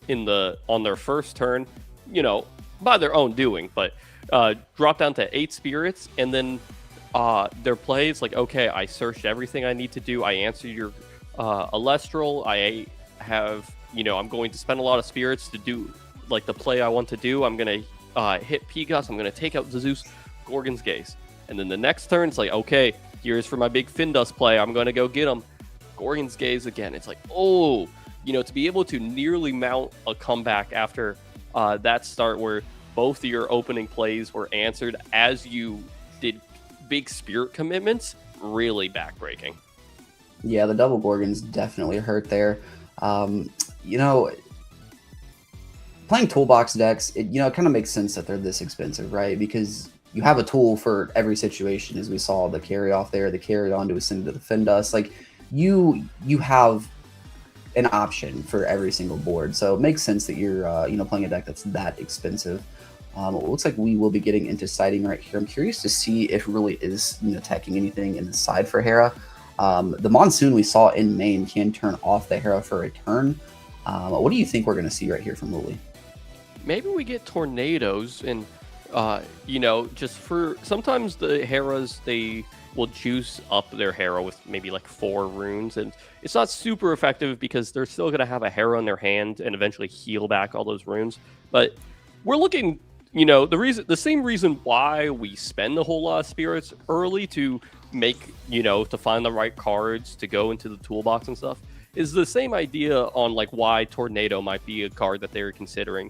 [SPEAKER 3] on their first turn. By their own doing, but drop down to 8 spirits, and then their play is like, okay, I searched everything I need to do. I answered your Elestral. I have, I'm going to spend a lot of spirits to do like the play I want to do. I'm going to hit Pegas. I'm going to take out the Zeus, Gorgon's Gaze. And then the next turn, it's like, okay, here's for my big Findus play. I'm going to go get him. Gorgon's Gaze again. It's like, oh, to be able to nearly mount a comeback after that start where both of your opening plays were answered as you did big spirit commitments, really backbreaking.
[SPEAKER 2] Yeah, the double Gorgons definitely hurt there. Playing toolbox decks, it kind of makes sense that they're this expensive, right? Because you have a tool for every situation, as we saw the carry off there, the carry on to ascend to the Findus. Like you have an option for every single board, so it makes sense that you're playing a deck that's that expensive. It looks like we will be getting into siding right here. I'm curious to see if Ruli is attacking anything in the side for Hera. The Monsoon we saw in main can turn off the Hera for a turn. What do you think we're going to see right here from Ruli?
[SPEAKER 3] Maybe we get tornadoes, and just for sometimes the Heras, they will juice up their Hera with maybe like 4 runes, and it's not super effective because they're still going to have a Hera in their hand and eventually heal back all those runes. But we're looking, the same reason why we spend a whole lot of spirits early to make, to find the right cards to go into the toolbox and stuff, is the same idea on like why Tornado might be a card that they're considering.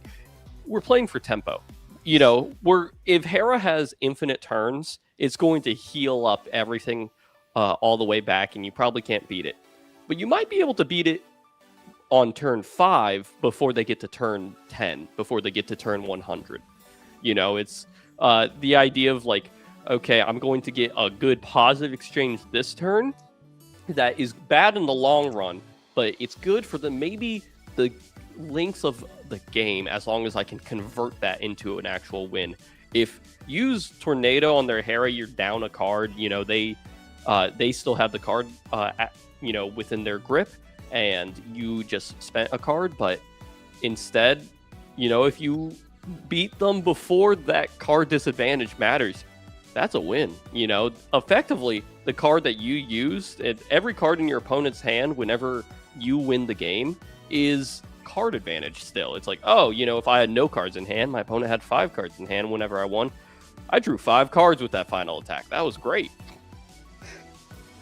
[SPEAKER 3] We're playing for tempo. If Hera has infinite turns, it's going to heal up everything all the way back, and you probably can't beat it. But you might be able to beat it on turn 5 before they get to turn 10, before they get to turn 100. It's the idea of like, okay, I'm going to get a good positive exchange this turn that is bad in the long run, but it's good for maybe the lengths of the game as long as I can convert that into an actual win. If you use Tornado on their Hera, you're down a card. They still have the card, within their grip, and you just spent a card. But instead, if you beat them before that card disadvantage matters, that's a win. Effectively, the card that you used, every card in your opponent's hand, whenever you win the game, is card advantage still. It's like, if I had no cards in hand, my opponent had 5 cards in hand whenever I won. I drew 5 cards with that final attack. That was great.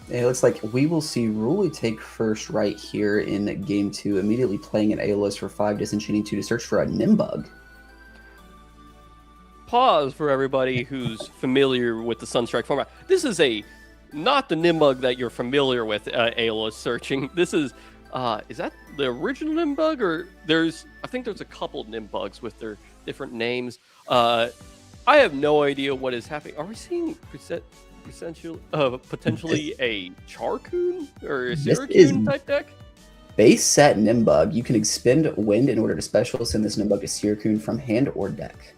[SPEAKER 2] It looks like we will see Ruli take first right here in game 2, immediately playing an Aeolus for 5, disenchanting 2 to search for a Nimbug.
[SPEAKER 3] Pause for everybody who's familiar with the Sunstrike format. This is not the Nimbug that you're familiar with, Aeolus searching. This is that the original Nimbug, or I think there's a couple Nimbugs with their different names. I have no idea what is happening. Are we seeing potentially a Charcoon or a Syracuse type deck?
[SPEAKER 2] Base set Nimbug. You can expend Wind in order to special send this Nimbug to Syracuse from hand or deck.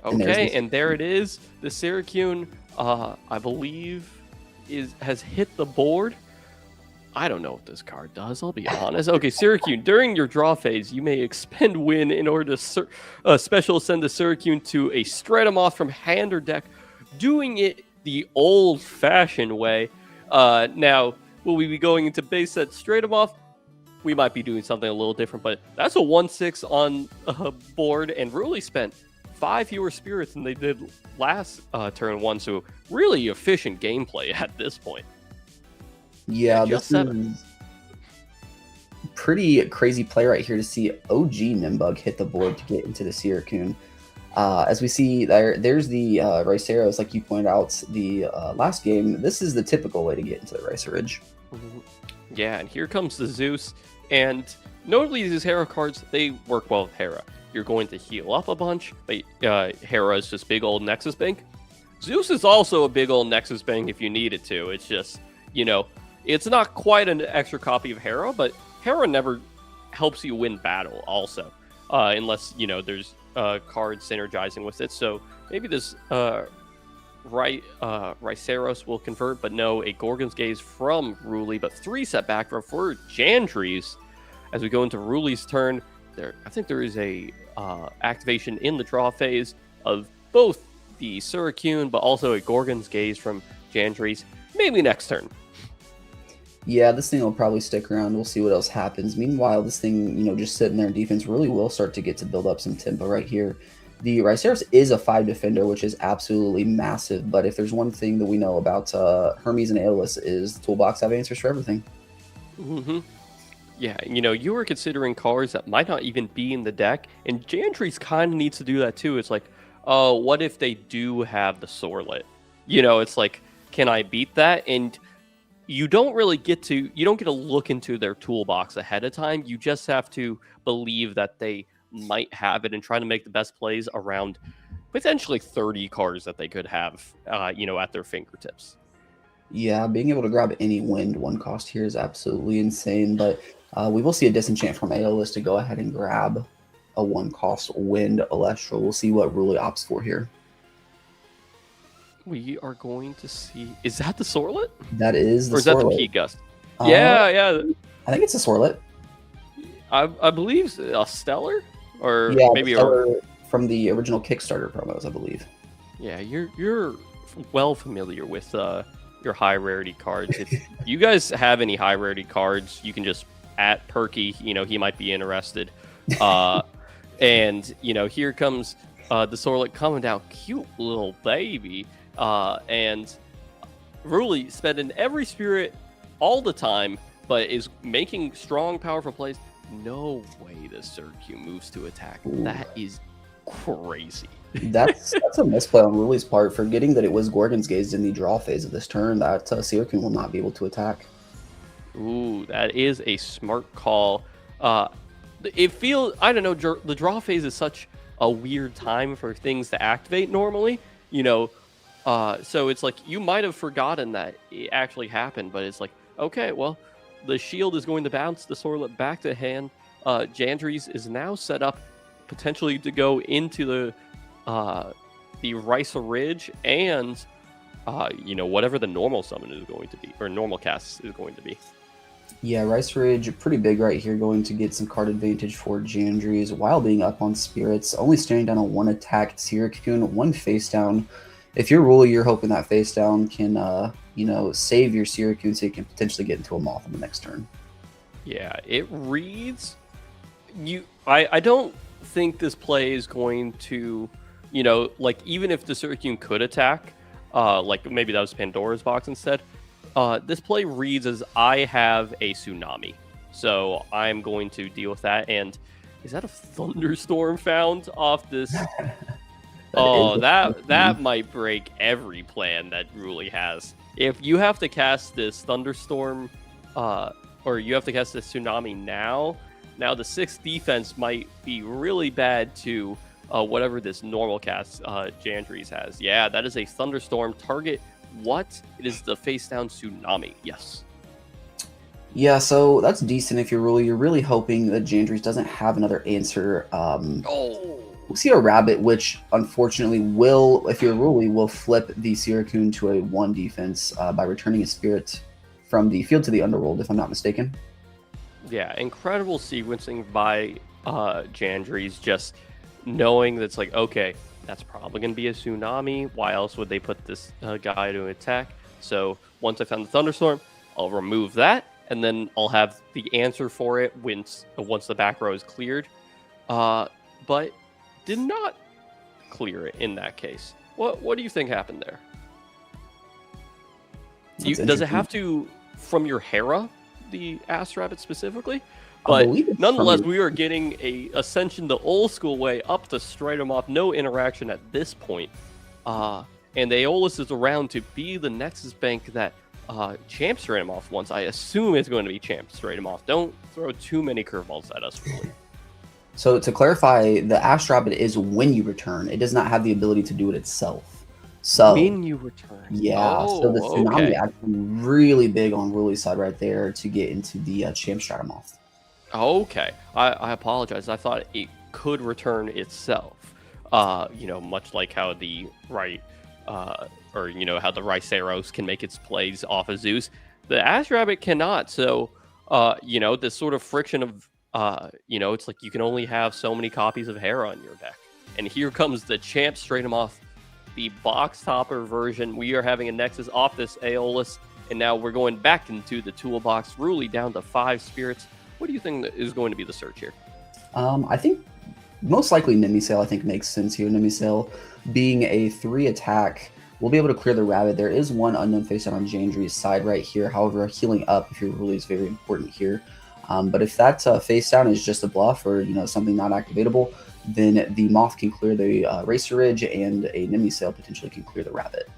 [SPEAKER 3] Okay, and there it is. The Syracuse, I believe, has hit the board. I don't know what this card does, I'll be honest. Okay, Syracuse, during your draw phase, you may expend Win in order to special send the Syracuse to a Stratomoth from hand or deck, doing it the old-fashioned way. Now, will we be going into base set Stratomoth? We might be doing something a little different, but that's a 1/6 on board, and really spent 5 fewer spirits than they did last turn 1, so really efficient gameplay at this point.
[SPEAKER 2] Yeah, this is pretty crazy play right here to see OG Nimbug hit the board to get into the Syracuse. As we see there's the Riceros, like you pointed out the last game. This is the typical way to get into the Ricerage.
[SPEAKER 3] Yeah, and here comes the Zeus. And notably, these Hera cards, they work well with Hera. You're going to heal up a bunch, but Hera is just big old Nexus Bank. Zeus is also a big old Nexus Bank if you need it to. It's just, it's not quite an extra copy of Hera, but Hera never helps you win battle also, unless, there's cards synergizing with it. So maybe this Riceros will convert, but no, a Gorgon's Gaze from Ruli, but 3 setback for Jandries. As we go into Ruli's turn, I think there is a activation in the draw phase of both the Syracuse, but also a Gorgon's Gaze from Jandries. Maybe next turn.
[SPEAKER 2] Yeah, this thing will probably stick around. We'll see what else happens. Meanwhile, this thing, just sitting there in defense really will start to get to build up some tempo right here. The Riceros is a 5 defender, which is absolutely massive. But if there's one thing that we know about Hermes and Aeolus is the toolbox have answers for everything.
[SPEAKER 3] Mm-hmm. Yeah, you were considering cards that might not even be in the deck, and Jandries kind of needs to do that too. It's like, what if they do have the Sorlet? It's like, can I beat that? And you don't get to look into their toolbox ahead of time. You just have to believe that they might have it and try to make the best plays around potentially 30 cards that they could have, at their fingertips.
[SPEAKER 2] Yeah, being able to grab any Wind 1 cost here is absolutely insane, but we will see a disenchant from Aeolus to go ahead and grab a 1 cost Wind Elestral. We'll see what Ruli opts for here.
[SPEAKER 3] We are going to see... Is that the Sorlet?
[SPEAKER 2] That is the Sorlet.
[SPEAKER 3] Or is that the Peak Gust? Yeah.
[SPEAKER 2] I think it's a Sorlet.
[SPEAKER 3] I believe a Stellar? Or
[SPEAKER 2] yeah,
[SPEAKER 3] maybe
[SPEAKER 2] Stellar from the original Kickstarter promos, I believe.
[SPEAKER 3] Yeah, you're well familiar with your high rarity cards. If you guys have any high rarity cards, you can just at Perky, he might be interested. And here comes the Sorlet coming down, cute little baby, and Ruli spending every spirit all the time, but is making strong, powerful plays. No way the Syracuse moves to attack.
[SPEAKER 2] Ooh.
[SPEAKER 3] That is crazy.
[SPEAKER 2] That's a misplay on Ruli's part, forgetting that it was Gorgon's Gaze in the draw phase of this turn. That Syracuse will not be able to attack.
[SPEAKER 3] Ooh, that is a smart call. It feels, I don't know, the draw phase is such a weird time for things to activate normally, so it's like you might have forgotten that it actually happened, but it's like, okay, well, the shield is going to bounce the Sorlet back to hand. Jandries is now set up potentially to go into the Risa Ridge and whatever the normal summon is going to be, or normal cast is going to be.
[SPEAKER 2] Yeah, Rice Ridge, pretty big right here, going to get some card advantage for Jandries while being up on Spirits, only staring down a 1 attack Syracune, 1 face down. If you're Ruli, you're hoping that face down can, save your Syracune so you can potentially get into a Moth on the next turn.
[SPEAKER 3] Yeah, it reads... I don't think this play is going to, even if the Syracune could attack, maybe that was Pandora's Box instead, this play reads as I have a Tsunami. So I'm going to deal with that. And is that a Thunderstorm found off this? That might break every plan that Ruli has. If you have to cast this Thunderstorm, or you have to cast this Tsunami now the 6th defense might be really bad to whatever this normal cast Jandries has. Yeah, that is a Thunderstorm target. What? It is the face down Tsunami. Yes.
[SPEAKER 2] Yeah, so that's decent if you're really hoping that Jandries doesn't have another answer. We'll see a Rabbit, which unfortunately will, if you're Ruli, will flip the Syracune to a 1 defense by returning a Spirit from the field to the Underworld, if I'm not mistaken.
[SPEAKER 3] Yeah, incredible sequencing by Jandries, just knowing that's like, okay, that's probably going to be a Tsunami. Why else would they put this guy to attack? So once I found the Thunderstorm, I'll remove that, and then I'll have the answer for it once the back row is cleared. But did not clear it in that case. What do you think happened there? Does it have to from your Hera, the Ass Rabbit specifically? But nonetheless, we are getting a Ascension the old school way up to straight him off. No interaction at this point. And Aeolus is around to be the Nexus Bank that Champ straight him off once. I assume it's going to be Champ straight him off. Don't throw too many curveballs at us, really.
[SPEAKER 2] So to clarify, the Ash Rabbit is when you return. It does not have the ability to do it itself. So
[SPEAKER 3] when you return.
[SPEAKER 2] Yeah, so the Tsunami actually really big on Ruli's side right there to get into the Champ Stratomoth.
[SPEAKER 3] Okay, I apologize. I thought it could return itself. Much like how the how the Riceros can make its plays off of Zeus. The Ash Rabbit cannot. So, this sort of friction of, it's like you can only have so many copies of Hera on your deck. And here comes the Champ straight him off, the box topper version. We are having a Nexus off this Aeolus, and now we're going back into the toolbox. Ruli down to 5 spirits. What do you think is going to be the search here?
[SPEAKER 2] I think most likely Nemisail, I think, makes sense here. Nemisail being a 3 attack, we'll be able to clear the Rabbit. There is one unknown face down on Jandries' side right here. However, healing up if you're Ruli is very important here. But if that face down is just a bluff or something not activatable, then the Moth can clear the Racer Ridge, and a Nemisail potentially can clear the Rabbit.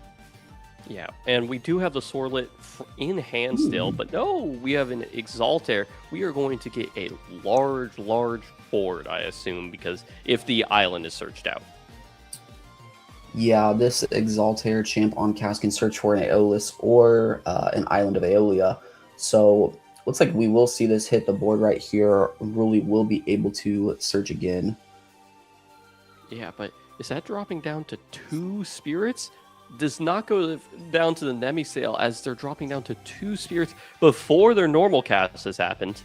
[SPEAKER 3] Yeah, and we do have the Sorlet in hand still, but no, we have an Exaltair. We are going to get a large board, I assume, because if the island is searched out.
[SPEAKER 2] Yeah, this Exaltair Champ on cast can search for an Aeolus or an Island of Aeolia. So looks like we will see this hit the board right here. Ruli will be able to search again.
[SPEAKER 3] Yeah, but is that dropping down to 2 spirits? Does not go down to the Nemisail, as they're dropping down to 2 spirits before their normal cast has happened.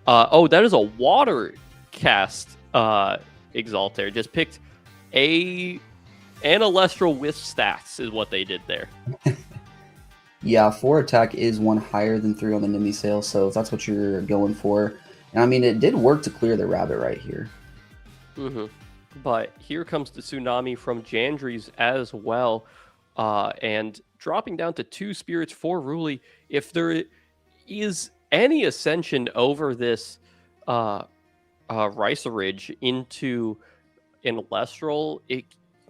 [SPEAKER 3] That is a water cast Exaltair. Just picked an Elestral with stacks is what they did there.
[SPEAKER 2] Yeah, 4 attack is 1 higher than 3 on the Nemisail, so if that's what you're going for. And I mean, it did work to clear the Rabbit right here.
[SPEAKER 3] Mm-hmm. But here comes the Tsunami from Jandries as well. And dropping down to 2 spirits for Ruli. If there is any ascension over this Risa Ridge into an Elestral, it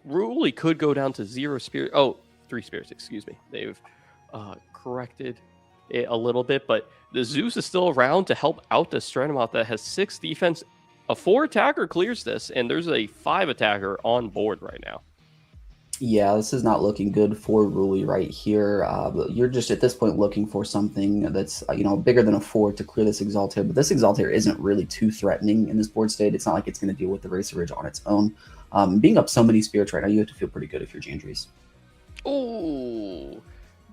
[SPEAKER 3] Ruli could go down to 0 spirit. 3 spirits, excuse me. They've corrected it a little bit, but the Zeus is still around to help out the Stratomoth that has 6 defense A 4 attacker clears this, and there's a 5 attacker on board right now.
[SPEAKER 2] Yeah, this is not looking good for Ruli right here. But you're just at this point looking for something that's bigger than a 4 to clear this Exaltair. But this Exaltair isn't really too threatening in this board state. It's not like it's going to deal with the Racer Ridge on its own. Being up so many spirits right now, you have to feel pretty good if you're Jandries.
[SPEAKER 3] Oh,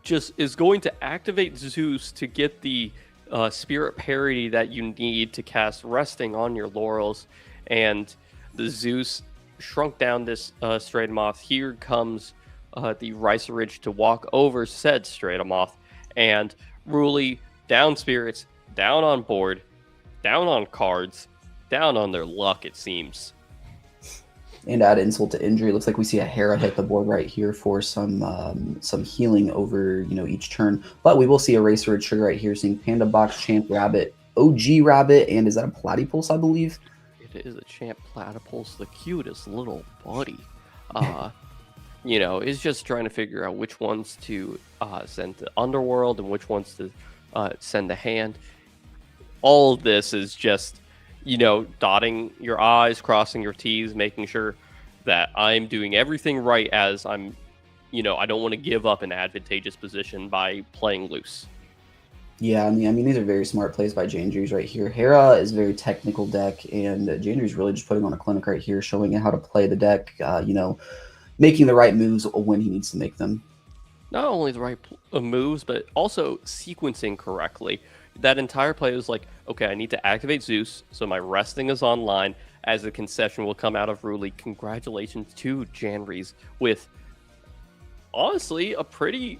[SPEAKER 3] just is going to activate Zeus to get the spirit parity that you need to cast Resting on your Laurels, and the Zeus shrunk down this Stratomoth. Here comes the Racer Ridge to walk over said Stratomoth, and Ruli down spirits, down on board, down on cards, down on their luck, it seems.
[SPEAKER 2] And add insult to injury. Looks like we see a Hera hit the board right here for some healing over each turn. But we will see a Racer Ridge trigger right here, seeing Panda Box, Champ Rabbit, OG Rabbit, and is that a Platypulse, I believe?
[SPEAKER 3] It is a Champ Platypulse, the cutest little buddy. Is just trying to figure out which ones to send to Underworld and which ones to send to hand. All of this is just dotting your I's, crossing your T's, making sure that I'm doing everything right as I'm, I don't want to give up an advantageous position by playing loose.
[SPEAKER 2] Yeah, I mean, these are very smart plays by Jandries right here. Hera is a very technical deck, and Jandries really just putting on a clinic right here, showing how to play the deck, making the right moves when he needs to make them.
[SPEAKER 3] Not only the right moves, but also sequencing correctly. That entire play was like, okay, I need to activate Zeus, so my Resting is online, as the concession will come out of Ruli. Congratulations to Jandries with, honestly, a pretty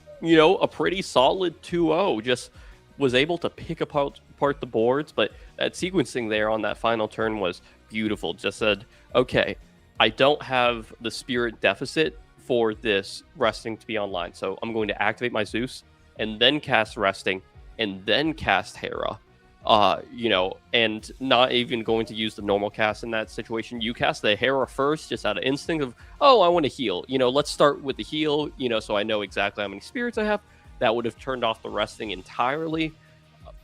[SPEAKER 3] solid 2-0. Just was able to pick apart the boards, but that sequencing there on that final turn was beautiful. Just said, okay, I don't have the spirit deficit for this Resting to be online, so I'm going to activate my Zeus and then cast Resting and then cast Hera, and not even going to use the normal cast in that situation. You cast the Hera first, just out of instinct of, I want to heal. Let's start with the heal, so I know exactly how many spirits I have. That would have turned off the Resting entirely.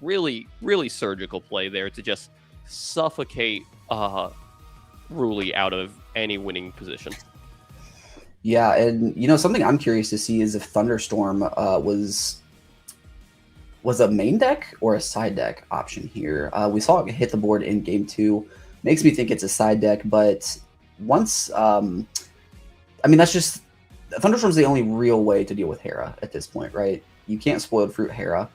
[SPEAKER 3] Really, really surgical play there to just suffocate Ruli out of any winning position.
[SPEAKER 2] Yeah, and something I'm curious to see is if Thunderstorm was a main deck or a side deck option here. We saw it hit the board in game 2. Makes me think it's a side deck, but once, that's just, Thunderstorm's the only real way to deal with Hera at this point, right? You can't Spoiled Fruit Hera.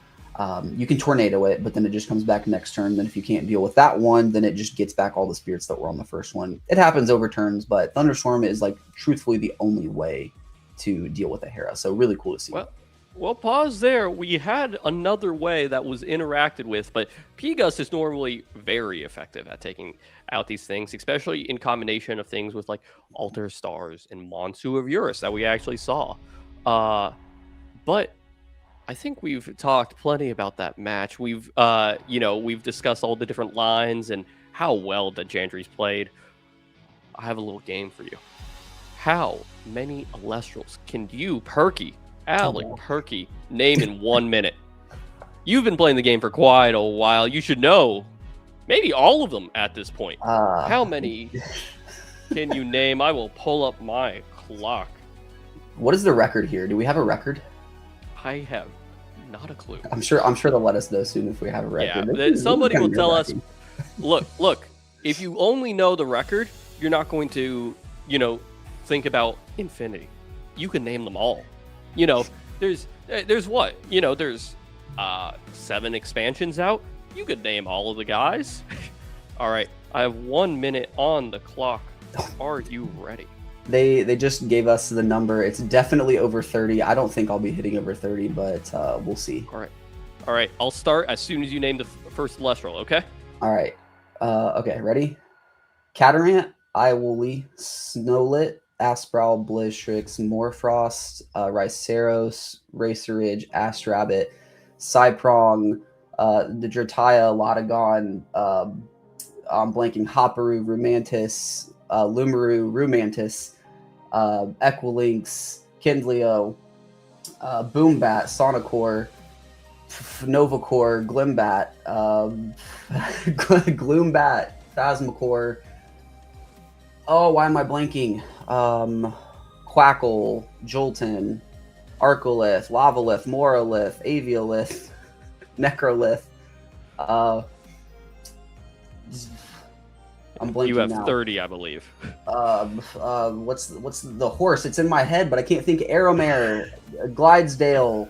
[SPEAKER 2] You can Tornado it, but then it just comes back next turn. Then if you can't deal with that one, then it just gets back all the spirits that were on the first one. It happens over turns, but Thunderstorm is truthfully the only way to deal with a Hera. So really cool to see.
[SPEAKER 3] Well, pause there. We had another way that was interacted with, but P-Gus is normally very effective at taking out these things, especially in combination of things with Altar Stars and Monsu of Eurus that we actually saw. But I think we've talked plenty about that match. We've discussed all the different lines and how well that Jandries played. I have a little game for you. How many Elestrals can you, Perky, Perky, name in 1 minute? You've been playing the game for quite a while. You should know maybe all of them at this point. How many can you name? I will pull up my clock.
[SPEAKER 2] What is the record here? Do we have a record?
[SPEAKER 3] I have not a clue.
[SPEAKER 2] I'm sure they'll let us know soon if we have a record.
[SPEAKER 3] Yeah, somebody will tell us. Look. If you only know the record, you're not going to, think about infinity. You can name them all. There's what? There's 7 expansions out. You could name all of the guys. All right, I have 1 minute on the clock. Are you ready?
[SPEAKER 2] They just gave us the number. It's definitely over 30. I don't think I'll be hitting over 30, but we'll see.
[SPEAKER 3] All right. I'll start as soon as you name the first Celestial, okay?
[SPEAKER 2] All right. Okay, ready? Catarant, Iwooly, Snowlit, Asprowl, Blizztrix, Morfrost, Riceros, Racer Ridge, Astrabbit, Cyprong, the Drataya, Lotagon, I'm blanking, Hopperoo, Rumantis, Lumaru, Rumantis, Equilinx, Kindleo, Boombat, Sonocore, Novacore, Glimbat, Gloombat, Phasmacore. Oh, why am I blanking? Quackle, Jolton, Arcolith, Lavalith, Moralith, Aviolith, Necrolith. I'm blanking
[SPEAKER 3] You have
[SPEAKER 2] now.
[SPEAKER 3] 30, I believe.
[SPEAKER 2] What's the horse? It's in my head, but I can't think. Aromare, Glidesdale,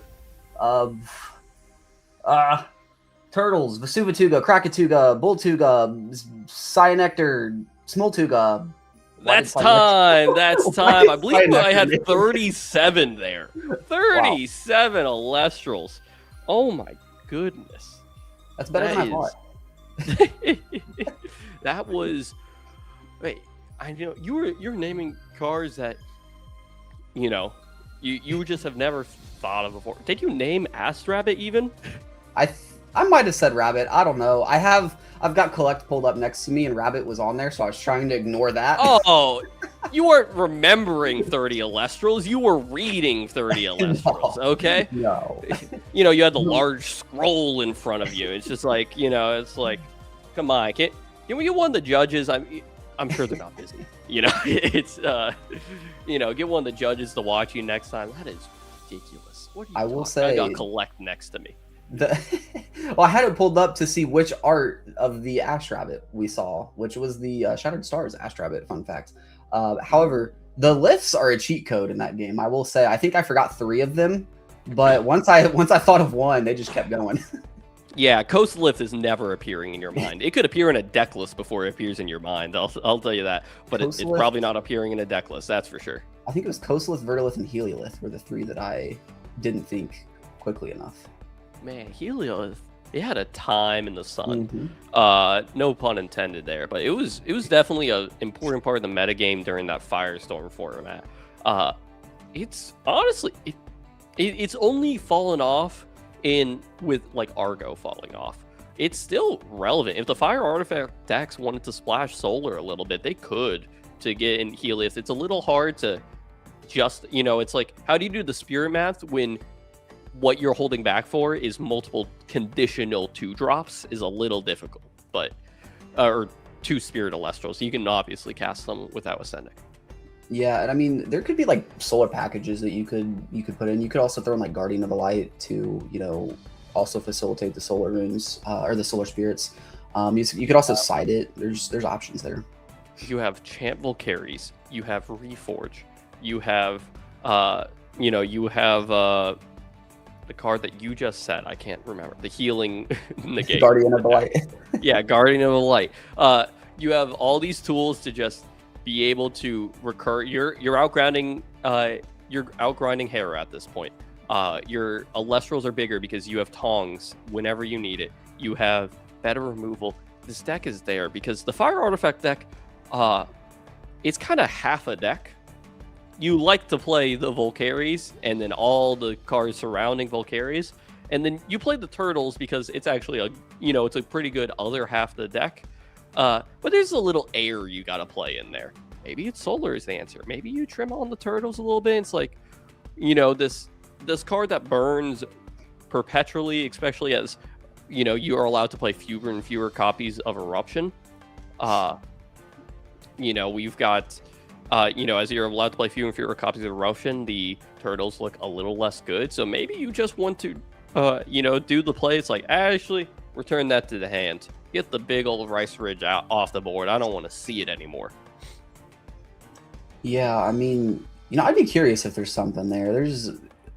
[SPEAKER 2] Turtles, Vesuvatuga, Krakatuga, Bulltuga, Cyanectar, Smoltuga.
[SPEAKER 3] That's time. That's time. I believe I had 37 there. 37 Elestrals. Oh my goodness.
[SPEAKER 2] That's better than I thought.
[SPEAKER 3] That was. Wait, I know you're naming cards that, you just have never thought of before. Did you name Astrabbit even?
[SPEAKER 2] I might have said Rabbit. I don't know. I've got Collect pulled up next to me, and Rabbit was on there, so I was trying to ignore that.
[SPEAKER 3] Oh, you weren't remembering 30 Elestrals. You were reading 30 Elestrals, okay?
[SPEAKER 2] No.
[SPEAKER 3] You had the large scroll in front of you. It's just like, it's like, come on, can we get one of the judges? I'm sure they're not busy. It's get one of the judges to watch you next time. That is ridiculous. What are you
[SPEAKER 2] I will say,
[SPEAKER 3] I got Collect next to me.
[SPEAKER 2] Well, I had it pulled up to see which art of the Astrabbit we saw, which was the Shattered Stars Astrabbit. Fun fact. However, the lifts are a cheat code in that game. I will say, I think I forgot 3 of them, but once I thought of one, they just kept going.
[SPEAKER 3] Yeah, Coast Lift is never appearing in your mind. It could appear in a deck list before it appears in your mind. I'll tell you that, but it's probably not appearing in a deck list. That's for sure.
[SPEAKER 2] I think it was Coastlith, Vertilith, and Heliolith were the 3 that I didn't think quickly enough.
[SPEAKER 3] Man, Heliolith, it had a time in the sun.
[SPEAKER 2] Mm-hmm.
[SPEAKER 3] No pun intended there, but it was definitely an important part of the metagame during that Firestorm format. It's honestly it's only fallen off with like Argo falling off. It's still relevant. If the Fire Artifact decks wanted to splash Solar a little bit, they could to get in Heliolith. It's a little hard to just it's like, how do you do the Spirit math when what you're holding back for is multiple conditional 2-drops is a little difficult, but or 2 Spirit Elestrals. You can obviously cast them without Ascending.
[SPEAKER 2] Yeah, and I mean, there could be like solar packages that you could put in. You could also throw in like Guardian of the Light to also facilitate the solar runes or the solar spirits. You could also side it. There's options there.
[SPEAKER 3] You have Champ Volcaries. You have Reforge. You have you have the card that you just said, I can't remember. The healing negate.
[SPEAKER 2] Guardian of the Light.
[SPEAKER 3] Yeah, Guardian of the Light. You have all these tools to just be able to recur. You're outgrinding Hera at this point. Your Elestrals are bigger because you have Tongs whenever you need it. You have better removal. This deck is there because the Fire Artifact deck, it's kind of half a deck. You like to play the Volcaries and then all the cards surrounding Volcaries, and then you play the Turtles because it's actually it's a pretty good other half of the deck. But there's a little air you got to play in there. Maybe it's Solar is the answer. Maybe you trim on the Turtles a little bit. It's like, this card that burns perpetually, especially as you are allowed to play fewer and fewer copies of Eruption. We've got. As you're allowed to play fewer and fewer copies of Eruption, the Turtles look a little less good. So maybe you just want to, do the play. It's like, actually, return that to the hand. Get the big old Rice Ridge out off the board. I don't want to see it anymore.
[SPEAKER 2] Yeah, I mean, I'd be curious if there's something there. There's,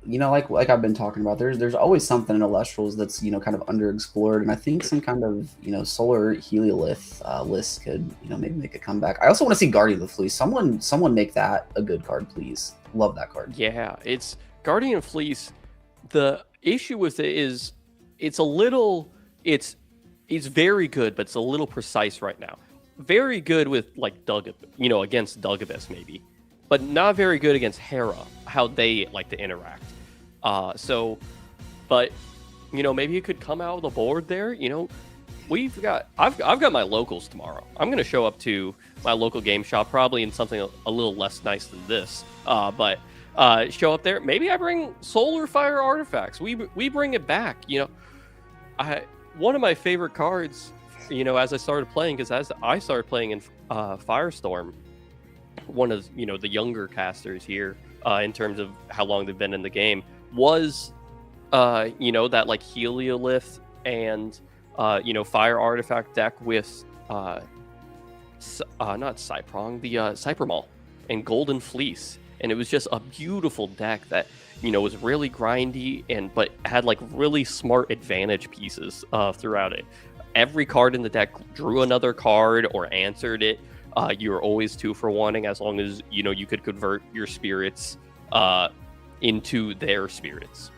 [SPEAKER 2] like I've been talking about, there's always something in Elestrals that's, kind of underexplored. And I think some kind of, solar Heliolith list could, maybe make a comeback. I also want to see Guardian of the Fleece. Someone make that a good card, please. Love that card.
[SPEAKER 3] Yeah, it's Guardian of Fleece. The issue with it is it's very good, but it's a little precise right now. Very good with like against Dugabus maybe, but not very good against Hera, how they like to interact. But maybe it could come out of the board there. I've got my locals tomorrow. I'm gonna show up to my local game shop, probably in something a little less nice than this. But show up there. Maybe I bring Solar Fire Artifacts. We bring it back. One of my favorite cards as I started playing, because as I started playing in Firestorm, one of the younger casters here, in terms of how long they've been in the game, was that like Heliolith and Fire Artifact deck with not Cyprong, the Cybermaul and Golden Fleece, and it was just a beautiful deck that was really grindy but had like really smart advantage pieces throughout it. Every card in the deck drew another card or answered it. You were always 2 for 1-ing as long as you could convert your spirits into their spirits.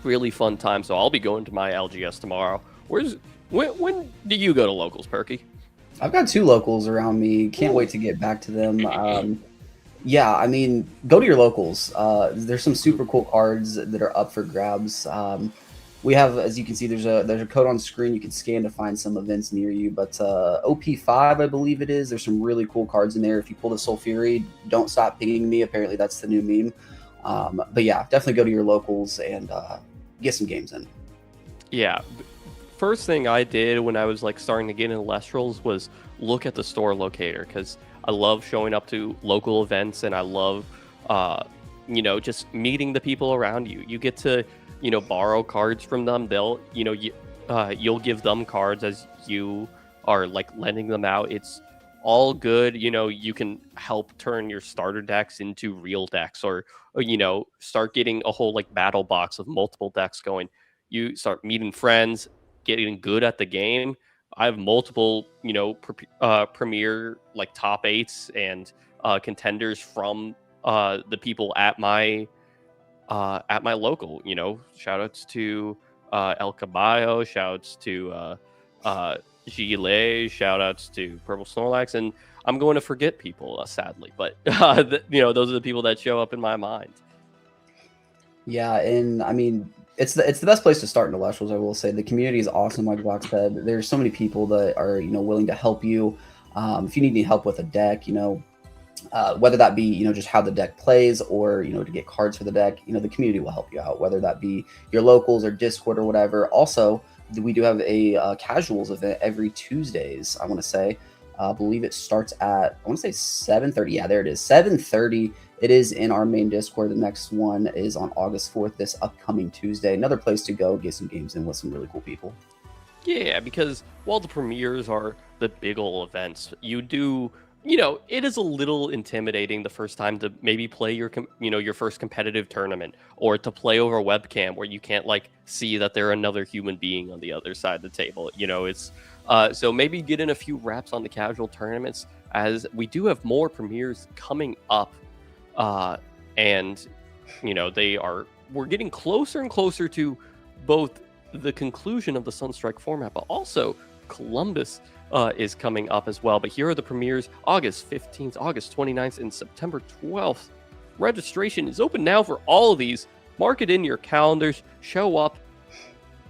[SPEAKER 3] Really fun time. So I'll be going to my LGS tomorrow. When do you go to locals, Perky?
[SPEAKER 2] I've got 2 locals around me. Can't wait to get back to them. Yeah, I mean, go to your locals. There's some super cool cards that are up for grabs. We have, as you can see, there's a code on screen you can scan to find some events near you. But OP5, I believe it is. There's some really cool cards in there. If you pull the Soul Fury, don't stop pinging me. Apparently, that's the new meme. But yeah, definitely go to your locals and get some games in.
[SPEAKER 3] Yeah. First thing I did when I was like starting to get into Elestrals was look at the store locator, because I love showing up to local events and I love, just meeting the people around you. You get to, borrow cards from them. They'll, you'll give them cards as you are like lending them out. It's all good. You can help turn your starter decks into real decks, or start getting a whole like battle box of multiple decks going. You start meeting friends, getting good at the game. I have multiple, premier like top 8s and contenders from the people at my local. Shout outs to El Caballo, shout outs to Gilet, shout outs to Purple Snorlax, and I'm going to forget people, sadly, but those are the people that show up in my mind.
[SPEAKER 2] Yeah, and I mean, it's the best place to start in Elestrals, I will say. The community is awesome, like Block said. There's so many people that are willing to help you. If you need any help with a deck, whether that be just how the deck plays, or to get cards for the deck, the community will help you out, whether that be your locals or Discord or whatever. Also, we do have a casuals event every Tuesdays, I want to say. I believe it starts at, 7:30. Yeah, there it is, 7:30. It is in our main Discord. The next one is on August 4th, this upcoming Tuesday. Another place to go get some games in with some really cool people.
[SPEAKER 3] Yeah, because while the premieres are the big ol' events, you do, it is a little intimidating the first time to maybe play your first competitive tournament, or to play over webcam where you can't like see that there are another human being on the other side of the table. It's so maybe get in a few reps on the casual tournaments, as we do have more premieres coming up. And we're getting closer and closer to both the conclusion of the Sunstrike format, but also Columbus is coming up as well. But here are the premieres: August 15th, August 29th, and September 12th. Registration is open now for all of these. Mark it in your calendars, show up,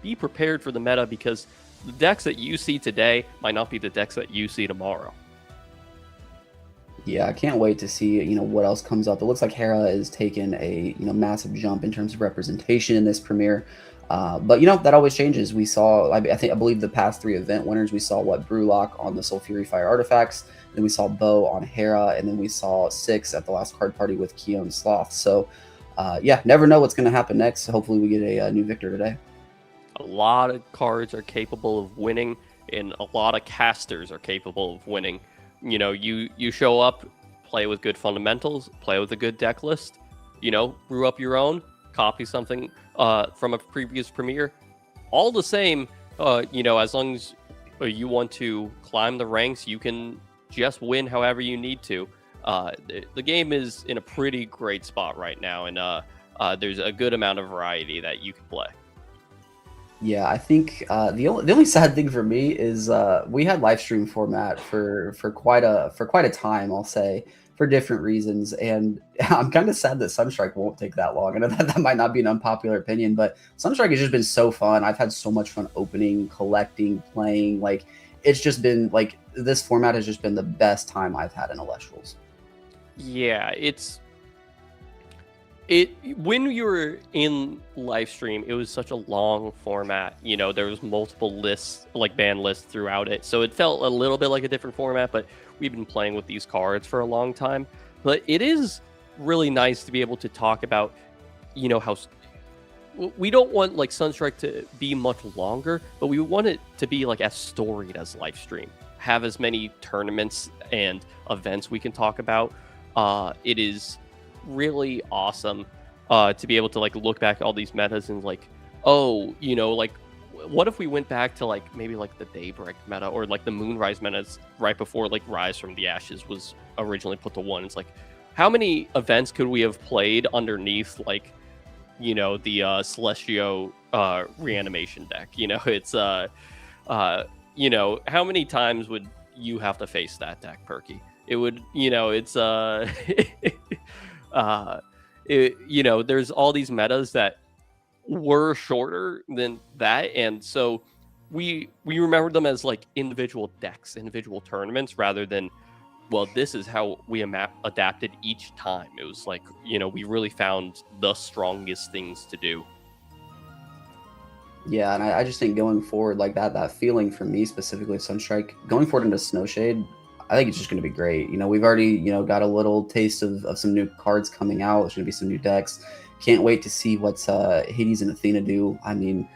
[SPEAKER 3] be prepared for the meta, because the decks that you see today might not be the decks that you see tomorrow.
[SPEAKER 2] Yeah, I can't wait to see, what else comes up. It looks like Hera is taking a, massive jump in terms of representation in this premiere. But, that always changes. We saw, I believe the past 3 event winners, we saw Brewlock on the Soul Fury Fire Artifacts, then we saw Bo on Hera, and then we saw 6 at the last card party with Keon Sloth. So, yeah, never know what's going to happen next. Hopefully we get a new victor today.
[SPEAKER 3] A lot of cards are capable of winning, and a lot of casters are capable of winning. You show up, play with good fundamentals, play with a good deck list, brew up your own, copy something from a previous premiere. All the same, as long as you want to climb the ranks, you can just win however you need to. The game is in a pretty great spot right now, and there's a good amount of variety that you can play.
[SPEAKER 2] Yeah, I think the only sad thing for me is we had live stream format for quite a time, I'll say, for different reasons, and I'm kind of sad that Sunstrike won't take that long. I know that might not be an unpopular opinion, but Sunstrike has just been so fun. I've had so much fun opening, collecting, playing. Like, it's just been like, this format has just been the best time I've had in Elestrals.
[SPEAKER 3] Yeah, When you were in live stream, it was such a long format. There was multiple lists, like ban lists throughout it, so it felt a little bit like a different format. But we've been playing with these cards for a long time. But it is really nice to be able to talk about, how we don't want like Sunstrike to be much longer, but we want it to be like as storied as live stream. Have as many tournaments and events we can talk about. It is really awesome to be able to like look back at all these metas and like, like what if we went back to like maybe like the Daybreak meta or like the Moonrise metas right before like Rise from the Ashes was originally put to 1. It's like, how many events could we have played underneath like, the Celestio reanimation deck? It's how many times would you have to face that deck, Perky? It would, it's there's all these metas that were shorter than that, and so we remember them as like individual decks, individual tournaments, rather than, well, this is how we adapted each time. It was like, we really found the strongest things to do.
[SPEAKER 2] Yeah, and I just think going forward, like that feeling for me specifically, Sunstrike, going forward into Snowshade, I think it's just going to be great. We've already, got a little taste of some new cards coming out. There's going to be some new decks. Can't wait to see what's Hades and Athena do. I mean,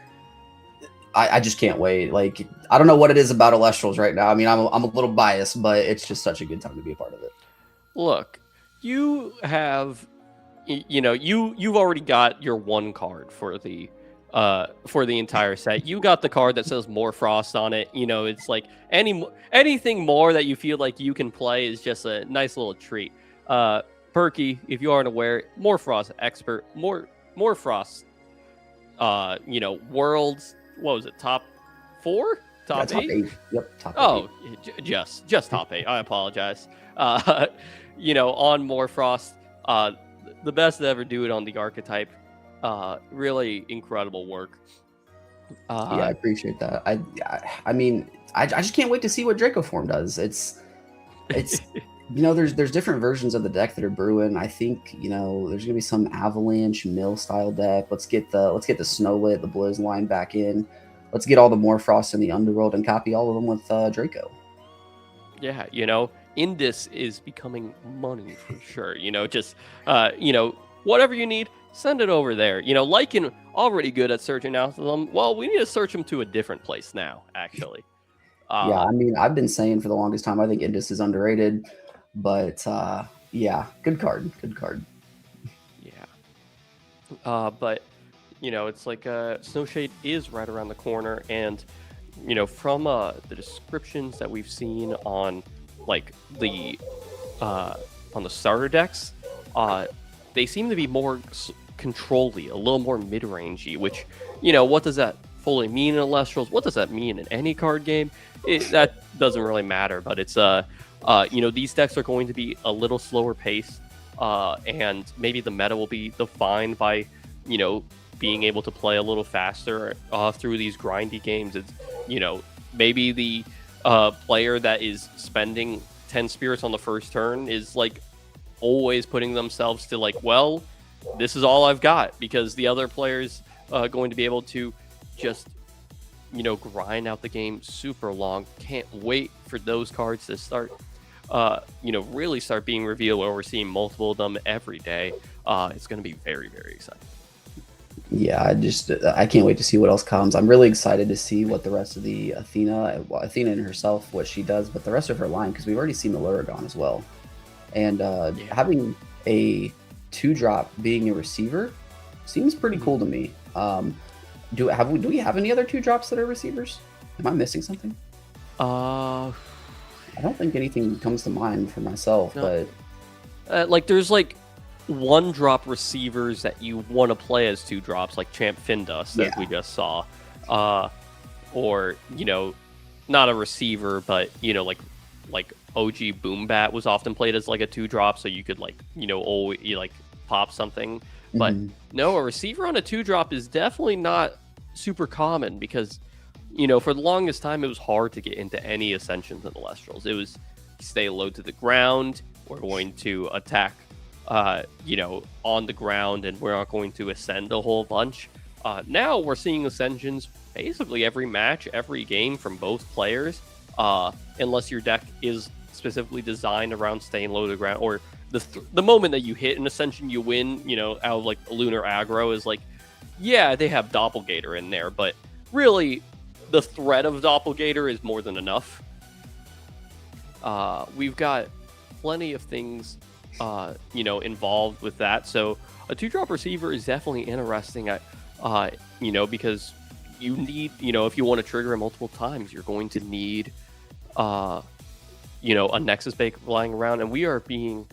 [SPEAKER 2] I just can't wait. Like, I don't know what it is about Elestrals right now. I mean, I'm a little biased, but it's just such a good time to be a part of it.
[SPEAKER 3] Look, you have, you've already got your one card for the entire set. You got the card that says More Frost on it. It's like anything more that you feel like you can play is just a nice little treat. Perky, if you aren't aware, More Frost expert, More Frost, worlds. What was it? Top 4? Top 8?
[SPEAKER 2] Yep. Top 8.
[SPEAKER 3] Oh, just top 8. I apologize. On More Frost, the best to ever do it on the archetype. Really incredible work.
[SPEAKER 2] Yeah, I appreciate that. I mean, I just can't wait to see what Draco form does. It's there's different versions of the deck that are brewing. I think there's gonna be some Avalanche Mill style deck. Let's get the Snowlit, the Blizz line back in. Let's get all the More Frost in the Underworld and copy all of them with Draco.
[SPEAKER 3] Yeah, Indus is becoming money for sure. Just whatever you need, send it over there. Lycan already good at searching out them. Well, we need to search them to a different place now, actually.
[SPEAKER 2] Yeah, I mean, I've been saying for the longest time, I think Indus is underrated, but yeah, good card.
[SPEAKER 3] Yeah. But, it's like Snowshade is right around the corner, and, from the descriptions that we've seen on, like, on the starter decks, they seem to be more control-y, a little more mid-rangey, which, what does that fully mean in Elestrals? What does that mean in any card game? That doesn't really matter, but it's, these decks are going to be a little slower paced, and maybe the meta will be defined by, being able to play a little faster through these grindy games. It's, maybe the player that is spending 10 spirits on the first turn is, like, always putting themselves to, like, well, this is all I've got, because the other player's going to be able to just, grind out the game super long. Can't wait for those cards to start, really start being revealed, where we're seeing multiple of them every day. It's going to be very, very exciting.
[SPEAKER 2] Yeah, I can't wait to see what else comes. I'm really excited to see what the rest of the Athena and herself, what she does, but the rest of her line, because we've already seen the Luragon as well. And having a 2-drop being a receiver seems pretty cool to me. Do we have any other 2-drops that are receivers? Am I missing something? I don't think anything comes to mind for myself, no.
[SPEAKER 3] But there's 1-drop receivers that you want to play as 2-drops, like Champ Findus that we just saw, or not a receiver, but like OG Boombat was often played as like a 2-drop, so you could always pop something. But no, a receiver on a 2-drop is definitely not super common, because for the longest time it was hard to get into any Ascensions in Elestrals. It was stay low to the ground, we're going to attack on the ground, and we're not going to ascend a whole bunch. Now we're seeing ascensions basically every match, every game from both players, unless your deck is specifically designed around staying low to the ground, or the moment that you hit an ascension, you win. Out of like lunar aggro is like, yeah, they have Doppelganger in there, but really, the threat of Doppelganger is more than enough. We've got plenty of things, involved with that. So a 2-drop receiver is definitely interesting. Because you need, if you want to trigger it multiple times, you're going to need, a Nexus Bake flying around, and we are being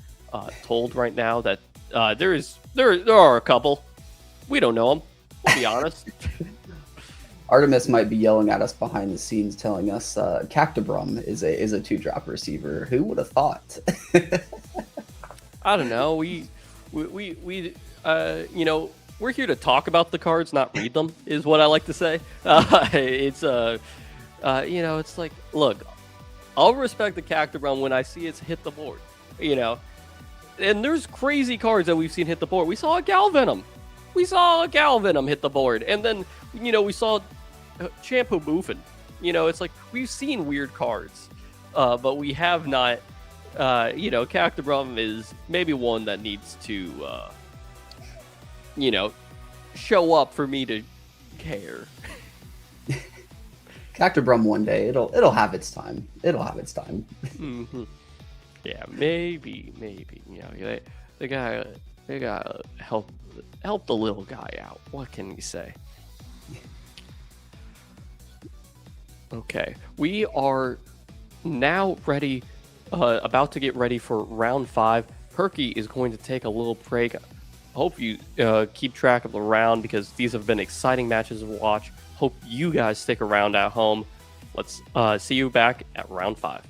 [SPEAKER 3] told right now that there are a couple. We don't know them. We'll be honest.
[SPEAKER 2] Artemis might be yelling at us behind the scenes, telling us Cactobrum is a 2-drop receiver. Who would have thought?
[SPEAKER 3] I don't know. We're here to talk about the cards, not read them, is what I like to say. It's like, look, I'll respect the Cactobrum when I see it's hit the board, And there's crazy cards that we've seen hit the board. We saw a Galvenom. Hit the board. And then, we saw Shampoo Boofin. It's like, we've seen weird cards, but we have not, Cactobrum is maybe one that needs to, show up for me to care.
[SPEAKER 2] Cactobrum one day, it'll have its time.
[SPEAKER 3] Mm-hmm. Yeah, maybe. They gotta help the little guy out. What can you say? Okay, we are now ready, about to get ready for round 5. Perky is going to take a little break. Hope you keep track of the round, because these have been exciting matches to watch. Hope you guys stick around at home. Let's see you back at round 5.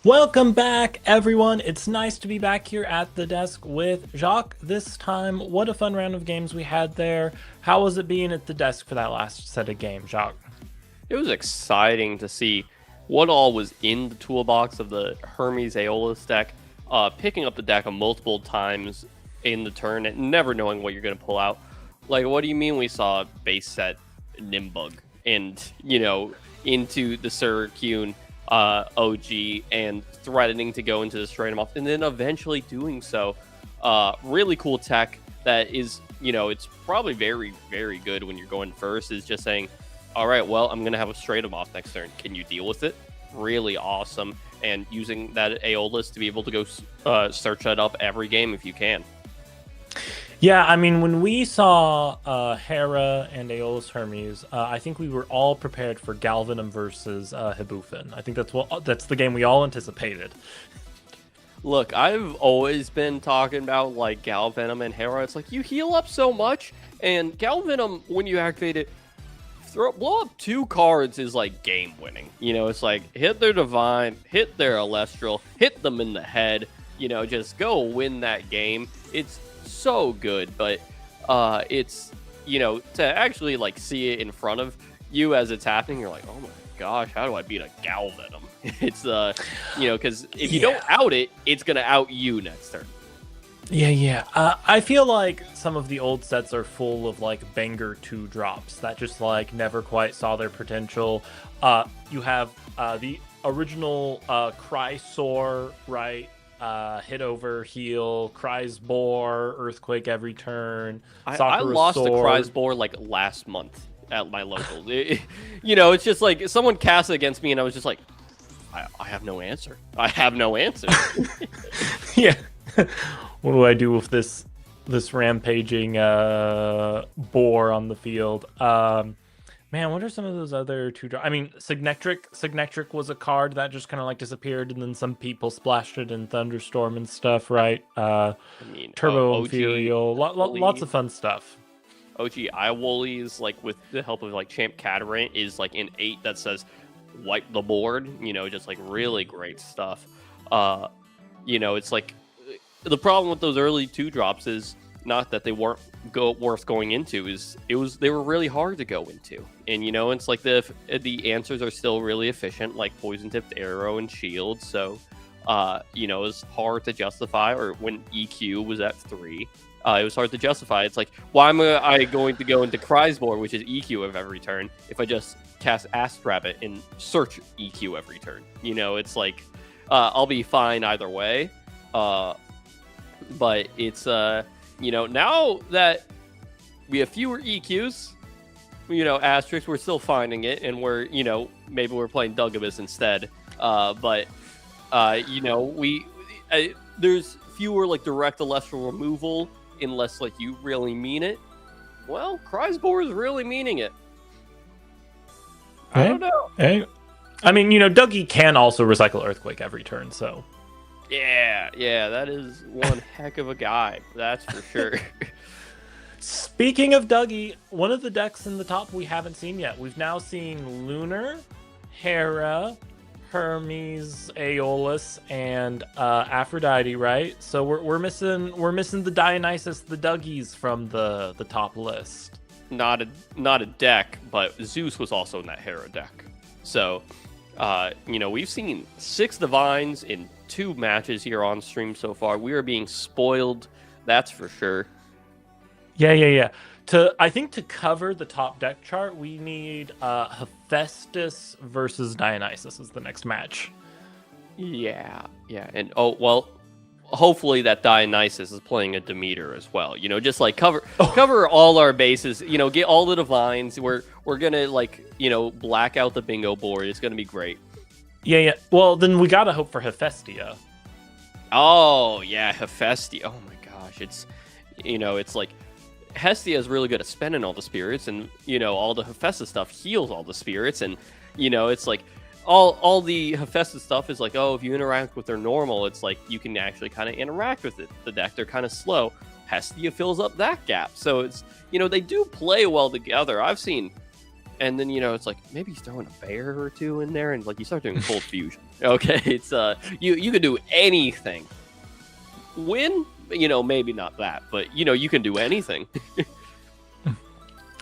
[SPEAKER 1] Welcome back, everyone. It's nice to be back here at the desk with Jacques this time. What a fun round of games we had there. How was it being at the desk for that last set of games, Jacques?
[SPEAKER 3] It was exciting to see what all was in the toolbox of the Hermes Aeolus deck, picking up the deck multiple times in the turn and never knowing what you're going to pull out. Like, what do you mean we saw base set Nimbug and, into the Syracune OG and threatening to go into the straight off and then eventually doing so. Really cool tech that is, it's probably very, very good when you're going first, is just saying, all right, well, I'm going to have a straight off next turn. Can you deal with it? Really awesome. And using that Aeolus to be able to go search that up every game if you can.
[SPEAKER 1] Yeah, I mean, when we saw Hera and Aeolus Hermes, I think we were all prepared for Galvanum versus Hibufin. I think that's the game we all anticipated.
[SPEAKER 3] Look, I've always been talking about like Galvanum and Hera. It's like you heal up so much, and Galvanum, when you activate it, blow up 2 cards is like game winning. It's like hit their Divine, hit their Elestral, hit them in the head. Just go win that game. It's so good, but it's to actually like see it in front of you as it's happening, you're like, oh my gosh, how do I beat a Galvanum? It's because if you don't out it, it's gonna out you next turn.
[SPEAKER 1] Yeah. I feel like some of the old sets are full of like banger 2 drops that just like never quite saw their potential. You have the original Crysaur, right? Hit over, heal, Chrysbore, Earthquake every turn.
[SPEAKER 3] I lost a Chrysbore like last month at my local. It's just like someone cast it against me and I was just like, I have no answer. I have no answer.
[SPEAKER 1] Yeah. What do I do with this rampaging boar on the field? Man, what are some of those other 2 I mean, Signectric was a card that just kind of like disappeared, and then some people splashed it in Thunderstorm and stuff, right? Turbo Imperial, lots of fun stuff.
[SPEAKER 3] OG Iwoli's, like with the help of like Champ Catarant, is like an 8 that says wipe the board. Just like really great stuff. It's like the problem with those early 2 drops is not that they weren't worth going into, they were really hard to go into, and it's like the answers are still really efficient, like Poison Tipped Arrow and Shield. So it's hard to justify. Or when EQ was at 3, it was hard to justify. It's like, why am I going to go into Chrysbore, which is EQ of every turn, if I just cast Asp Rabbit and search EQ every turn? It's like I'll be fine either way. But it's now that we have fewer EQs, asterisks, we're still finding it, and we're, maybe we're playing Dugabus instead. But there's fewer like direct Elestral removal unless like you really mean it. Well, Chrysbore is really meaning it. I don't know.
[SPEAKER 1] Hey. I mean, Dougie can also recycle Earthquake every turn, so.
[SPEAKER 3] Yeah, that is one heck of a guy, that's for sure.
[SPEAKER 1] Speaking of Dougie, one of the decks in the top we haven't seen yet. We've now seen Lunar, Hera, Hermes, Aeolus, and Aphrodite, right? So we're missing the Dionysus, the Dougies from the top list.
[SPEAKER 3] Not a deck, but Zeus was also in that Hera deck. So, we've seen 6 Divines in 2 matches here on stream so far. We are being spoiled, that's for sure.
[SPEAKER 1] Yeah. I think to cover the top deck chart, we need Hephaestus versus Dionysus is the next match.
[SPEAKER 3] Yeah. And hopefully that Dionysus is playing a Demeter as well. Just like cover all our bases. Get all the Divines. We're gonna black out the bingo board. It's gonna be great.
[SPEAKER 1] Yeah. Well, then we gotta hope for Hephaestia.
[SPEAKER 3] Oh yeah, Hephaestia. Oh my gosh, it's like Hestia is really good at spending all the spirits, and all the Hephaestus stuff heals all the spirits, and it's like all the Hephaestus stuff is like, oh, if you interact with their normal, it's like you can actually kind of interact with the deck. They're kind of slow. Hestia fills up that gap, so it's they do play well together. I've seen and then it's like maybe throwing a bear or two in there, and like you start doing cold fusion. Okay, it's you can do anything. Win, maybe not that, but you can do anything.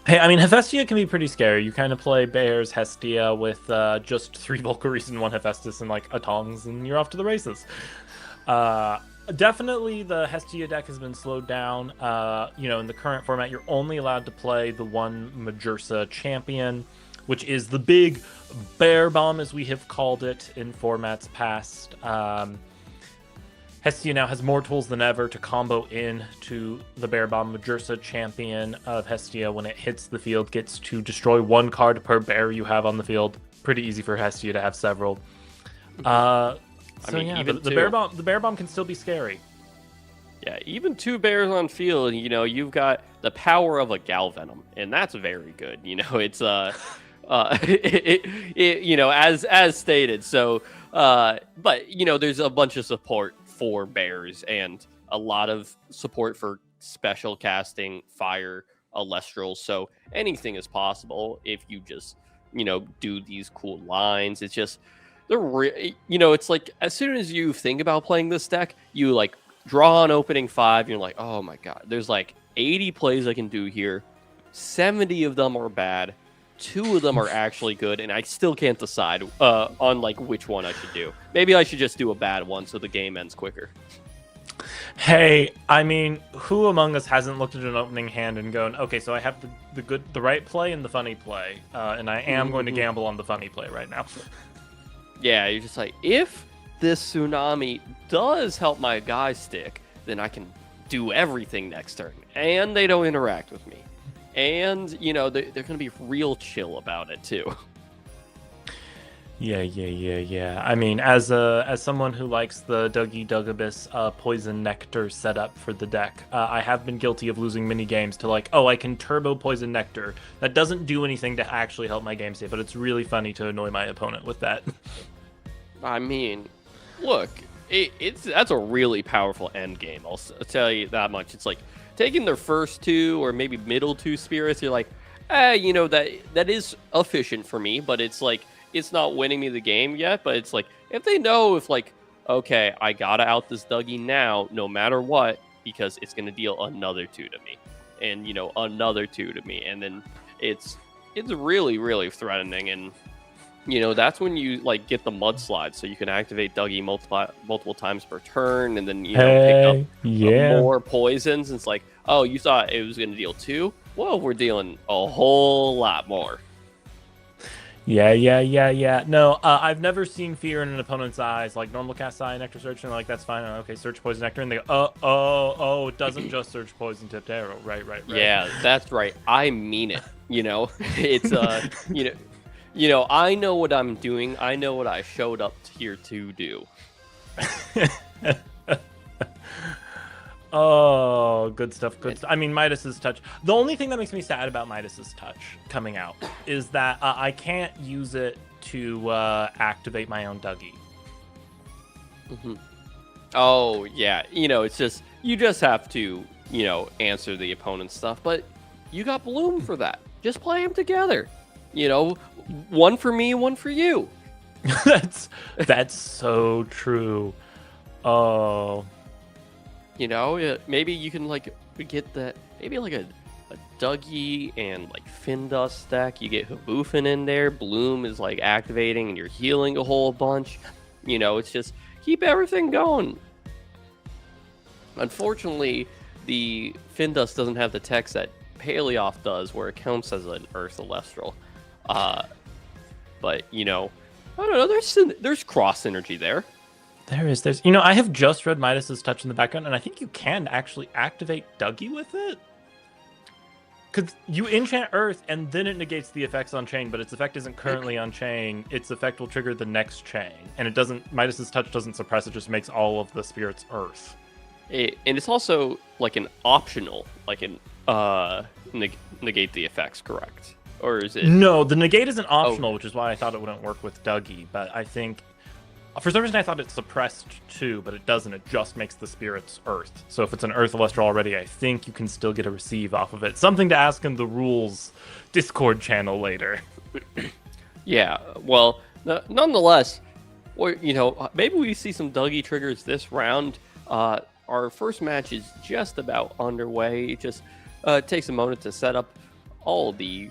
[SPEAKER 1] Hey, I mean, Hephaestia can be pretty scary. You kind of play Bears, Hestia with just 3 Valkyries and 1 Hephaestus and like a Tongs, and you're off to the races. Definitely the Hestia deck has been slowed down. In the current format, you're only allowed to play the 1 Majursa champion, which is the big bear bomb, as we have called it in formats past. Hestia now has more tools than ever to combo in to the bear bomb. Majursa champion of Hestia, when it hits the field, gets to destroy 1 card per bear you have on the field. Pretty easy for Hestia to have several. The bear bomb can still be scary.
[SPEAKER 3] Yeah, even 2 bears on field, you've got the power of a Galvenom, and that's very good. It's as stated. So, but there's a bunch of support for bears and a lot of support for special casting fire Elestrals. So anything is possible if you just do these cool lines. It's just it's like as soon as you think about playing this deck, you like draw on opening 5, and you're like, oh my god, there's like 80 plays I can do here. 70 of them are bad. 2 of them are actually good, and I still can't decide on like which one I should do. Maybe I should just do a bad one so the game ends quicker.
[SPEAKER 1] Hey, I mean, who among us hasn't looked at an opening hand and gone, okay, so I have the right play and the funny play, and I am going to gamble on the funny play right now.
[SPEAKER 3] Yeah, you're just like, if this tsunami does help my guy stick, then I can do everything next turn, and they don't interact with me. And, they're going to be real chill about it, too.
[SPEAKER 1] Yeah. I mean, as someone who likes the Dugabus Poison Nectar setup for the deck, I have been guilty of losing mini games to like, I can turbo Poison Nectar. That doesn't do anything to actually help my game state, but it's really funny to annoy my opponent with that.
[SPEAKER 3] I mean, look, that's a really powerful end game. I'll tell you that much. It's like taking their first 2 or maybe middle 2 spirits, you're like, that is efficient for me, but it's like, it's not winning me the game yet. But it's like, if they know if like, okay, I gotta out this Dougie now, no matter what, because it's gonna deal another 2 to me, and another 2 to me, and then it's really, really threatening. And that's when you like get the mudslide, so you can activate Dougie multiple times per turn, and then pick up more poisons. It's like, oh, you thought it was going to deal 2? Well, we're dealing a whole lot more.
[SPEAKER 1] Yeah. No, I've never seen fear in an opponent's eyes. Like normal cast eye, Nectar Search, and like that's fine. Okay, search Poison Nectar, and they go, oh, it doesn't just search Poison Tipped Arrow. Right.
[SPEAKER 3] Yeah, that's right. I mean it. It's I know what I'm doing. I know what I showed up here to do.
[SPEAKER 1] Oh, good stuff. I mean, Midas's Touch. The only thing that makes me sad about Midas's Touch coming out is that I can't use it to activate my own Dougie.
[SPEAKER 3] Mm-hmm. Oh, yeah. It's just, you just have to, answer the opponent's stuff. But you got Bloom for that. Just play them together. One for me, one for you.
[SPEAKER 1] That's so true. Oh.
[SPEAKER 3] Maybe you can like get that, maybe like a Dougie and like Findust deck. You get Haboofin in there. Bloom is like activating and you're healing a whole bunch. It's just keep everything going. Unfortunately, the Findust doesn't have the text that Paleoff does, where it counts as an Earth Elestral. But I don't know. There's cross synergy there.
[SPEAKER 1] There's I have just read Midas's Touch in the background, and I think you can actually activate Dougie with it. Because you enchant Earth, and then it negates the effects on chain, but its effect isn't currently on chain. Its effect will trigger the next chain, and it doesn't. Midas's Touch doesn't suppress it; just makes all of the spirits Earth.
[SPEAKER 3] And it's also like an optional, like an negate the effects, correct? Or is it?
[SPEAKER 1] No, the negate isn't optional, which is why I thought it wouldn't work with Dougie. But I think For some reason, I thought it suppressed 2, but it doesn't. It just makes the spirits Earth. So if it's an Earth Elestral already, I think you can still get a receive off of it. Something to ask in the rules Discord channel later.
[SPEAKER 3] Yeah, well, nonetheless, maybe we see some Dougie triggers this round. Our first match is just about underway. It just takes a moment to set up all the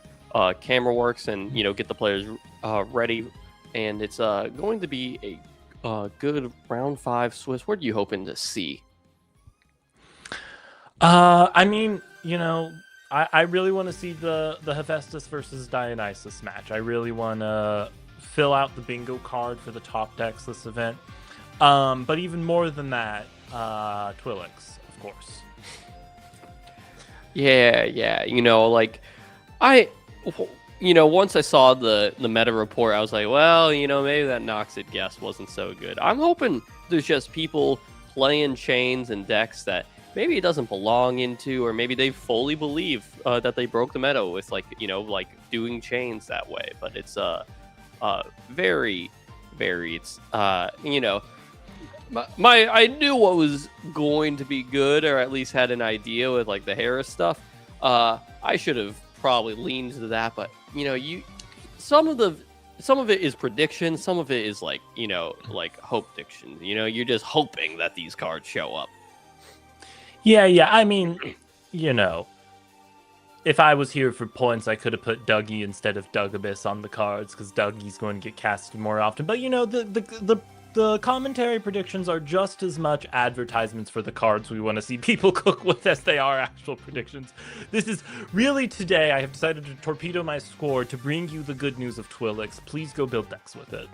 [SPEAKER 3] camera works and get the players ready. And it's going to be a good round 5 Swiss. What are you hoping to see?
[SPEAKER 1] I mean, I really want to see the Hephaestus versus Dionysus match. I really want to fill out the bingo card for the top decks this event. But even more than that, Twilix, of course.
[SPEAKER 3] Yeah. Once I saw the meta report, I was like, well, maybe that Noxid guess wasn't so good. I'm hoping there's just people playing chains and decks that maybe it doesn't belong into, or maybe they fully believe that they broke the meta with doing chains that way. But it's very, very, I knew what was going to be good, or at least had an idea with the Harris stuff. I should have probably leaned to that, but some of it is prediction, some of it is hope diction. You're just hoping that these cards show up.
[SPEAKER 1] Yeah. I mean, if I was here for points, I could have put Dougie instead of Dugabyss on the cards because Dougie's going to get casted more often. But the commentary predictions are just as much advertisements for the cards we want to see people cook with as they are actual predictions. This is really today I have decided to torpedo my score to bring you the good news of Twilix. Please go build decks with it.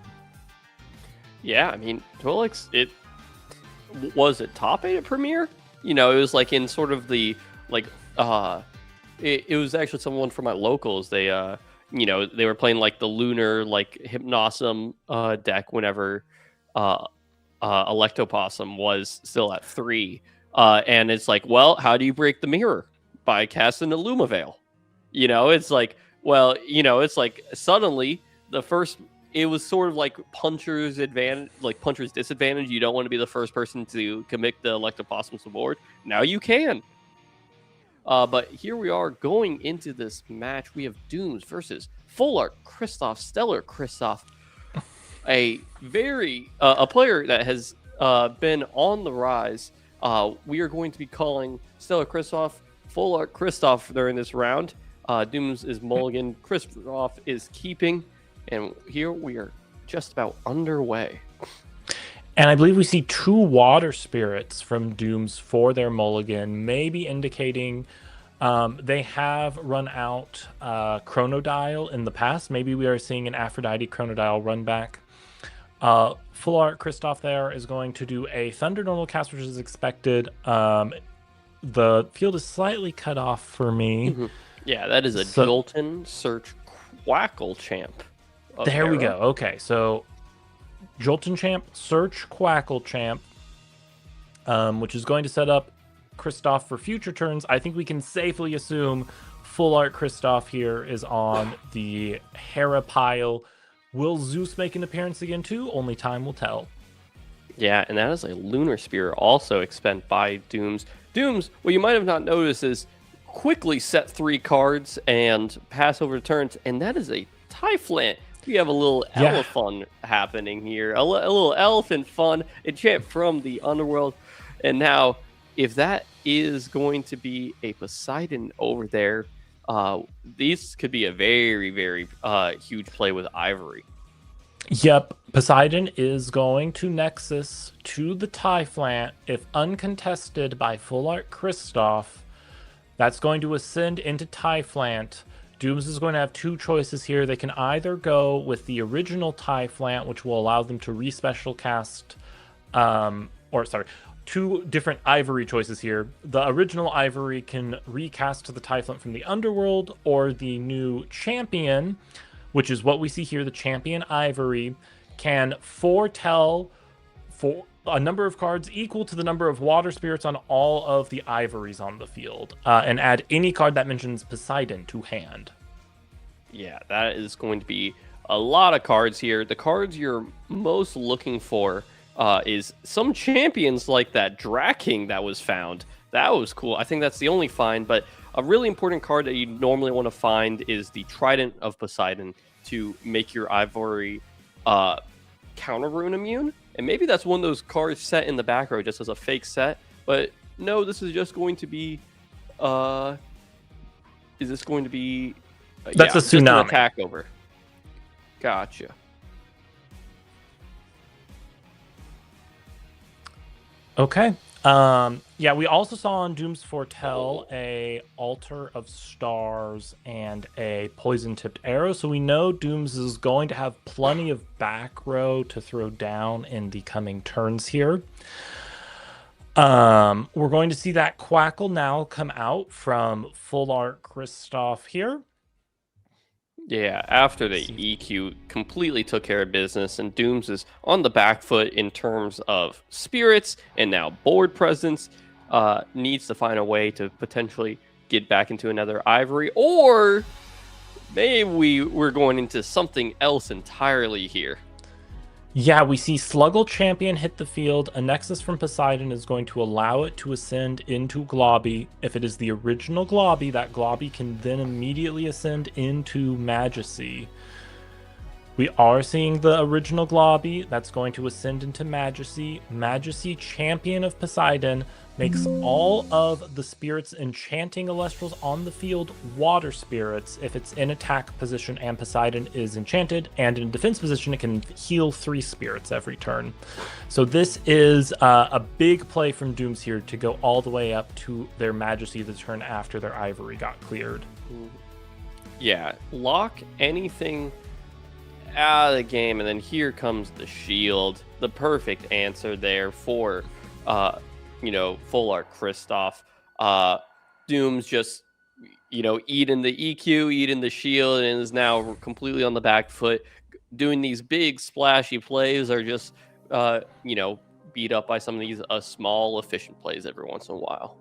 [SPEAKER 3] Yeah, I mean, Twilix, it was it top 8 at Premier? It was in sort of the it was actually someone from my locals. They they were playing the lunar Hypnosum deck whenever Electopossum was still at 3. And it's well, how do you break the mirror? By casting the Lumavale. Suddenly the first, it was sort of puncher's advantage, puncher's disadvantage. You don't want to be the first person to commit the Electopossum to board. Now you can. But here we are going into this match. We have Dooms versus Full Art Kristoff, Stellar Kristoff. A player that has been on the rise. We are going to be calling Stellar Kristoff Full Art Kristoff during this round. Dooms is mulligan, Kristoff is keeping, and here we are just about underway.
[SPEAKER 1] And I believe we see 2 water spirits from Dooms for their mulligan, maybe indicating they have run out Chronodial in the past. Maybe we are seeing an Aphrodite Chronodial run back. Full Art Kristoff there is going to do a Thunder normal cast, which is expected. The field is slightly cut off for me.
[SPEAKER 3] Mm-hmm. Yeah, that is a Jolton Search Quackle Champ.
[SPEAKER 1] There we go. Okay, so Jolton Champ, Search Quackle Champ, which is going to set up Kristoff for future turns. I think we can safely assume Full Art Kristoff here is on the Hera pile. Will Zeus make an appearance again too? Only time will tell.
[SPEAKER 3] Yeah, and that is a Lunar Spear also expended by Dooms. Dooms, what you might have not noticed is quickly set 3 cards and pass over turns, and that is a Typhlant. We have a little elephant happening here. A little elephant fun. A champ from the underworld. And now, if that is going to be a Poseidon over there, these could be a very, very huge play with Ivory.
[SPEAKER 1] Yep, Poseidon is going to Nexus to the Typhlant. If uncontested by Full Art Kristoff, that's going to ascend into Typhlant. Dooms is going to have 2 choices here. They can either go with the original Typhlant, which will allow them to respecial cast, 2 different Ivory choices here. The original Ivory can recast the Typhlant from the Underworld, or the new Champion, which is what we see here, the Champion Ivory, can foretell for a number of cards equal to the number of water spirits on all of the Ivories on the field, and add any card that mentions Poseidon to hand.
[SPEAKER 3] Yeah, that is going to be a lot of cards here. The cards you're most looking for is some champions like that JacqueKeener that was found. That was cool. I think that's the only find, but a really important card that you normally want to find is the Trident of Poseidon to make your Ivory counter rune immune. And maybe that's one of those cards set in the back row just as a fake set. But no, this is just going to be... is this going to be...
[SPEAKER 1] That's a
[SPEAKER 3] just an
[SPEAKER 1] tsunami.
[SPEAKER 3] attack over. Gotcha.
[SPEAKER 1] Okay. Yeah, we also saw on Doom's Foretell a Altar of Stars and a Poison-Tipped Arrow, so we know Doom's is going to have plenty of back row to throw down in the coming turns here. We're going to see that Quackle now come out from Full Art Kristoff here.
[SPEAKER 3] Yeah, after the EQ completely took care of business, and Dooms is on the back foot in terms of spirits and now board presence, needs to find a way to potentially get back into another Ivory, or maybe we're going into something else entirely here.
[SPEAKER 1] Yeah, we see Sluggle Champion hit the field. A Nexus from Poseidon is going to allow it to ascend into Globby. If it is the original Globby, that Globby can then immediately ascend into Majesty. We are seeing the original Globby that's going to ascend into Majesty. Majesty, Champion of Poseidon, makes all of the spirits enchanting Elestrals on the field water spirits if it's in attack position and Poseidon is enchanted, and in defense position it can heal 3 spirits every turn. So this is a big play from Dooms here to go all the way up to their Majesty the turn after their Ivory got cleared.
[SPEAKER 3] Yeah, lock anything out of the game, and then here comes the shield. The perfect answer there for Full Art Kristoff. Doom's just, eating the EQ, eating the shield, and is now completely on the back foot. Doing these big splashy plays are just, beat up by some of these small, efficient plays every once in a while.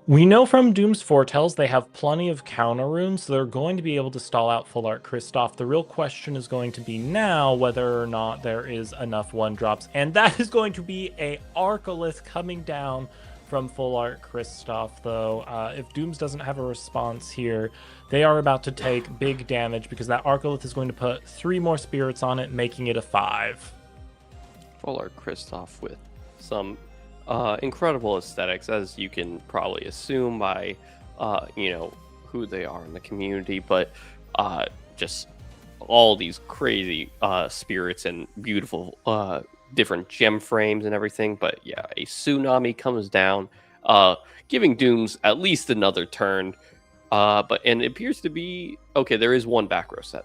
[SPEAKER 1] We know from Doom's Foretells they have plenty of counter runes, so they're going to be able to stall out Full Art Kristoff. The real question is going to be now whether or not there is enough 1-drops, and that is going to be a Arcolith coming down from Full Art Kristoff, though. If Dooms doesn't have a response here, they are about to take big damage because that Arcolith is going to put 3 more spirits on it, making it a 5.
[SPEAKER 3] Full Art Kristoff with some incredible aesthetics, as you can probably assume by who they are in the community, but just all these crazy spirits and beautiful different gem frames and everything. But yeah, a tsunami comes down, giving Dooms at least another turn, and it appears to be okay. There is one back row set.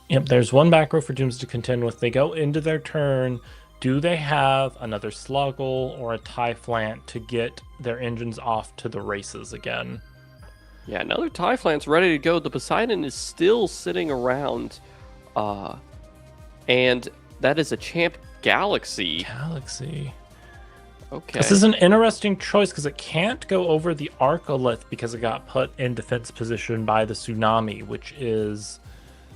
[SPEAKER 1] Yep, there's one back row for Dooms to contend with. They go into their turn. Do they have another Sluggle or a Typhlant to get their engines off to the races again?
[SPEAKER 3] Yeah, another Typhlant's ready to go. The Poseidon is still sitting around, and that is a Champ Galaxy. Okay.
[SPEAKER 1] This is an interesting choice because it can't go over the Arcolith because it got put in defense position by the Tsunami, which is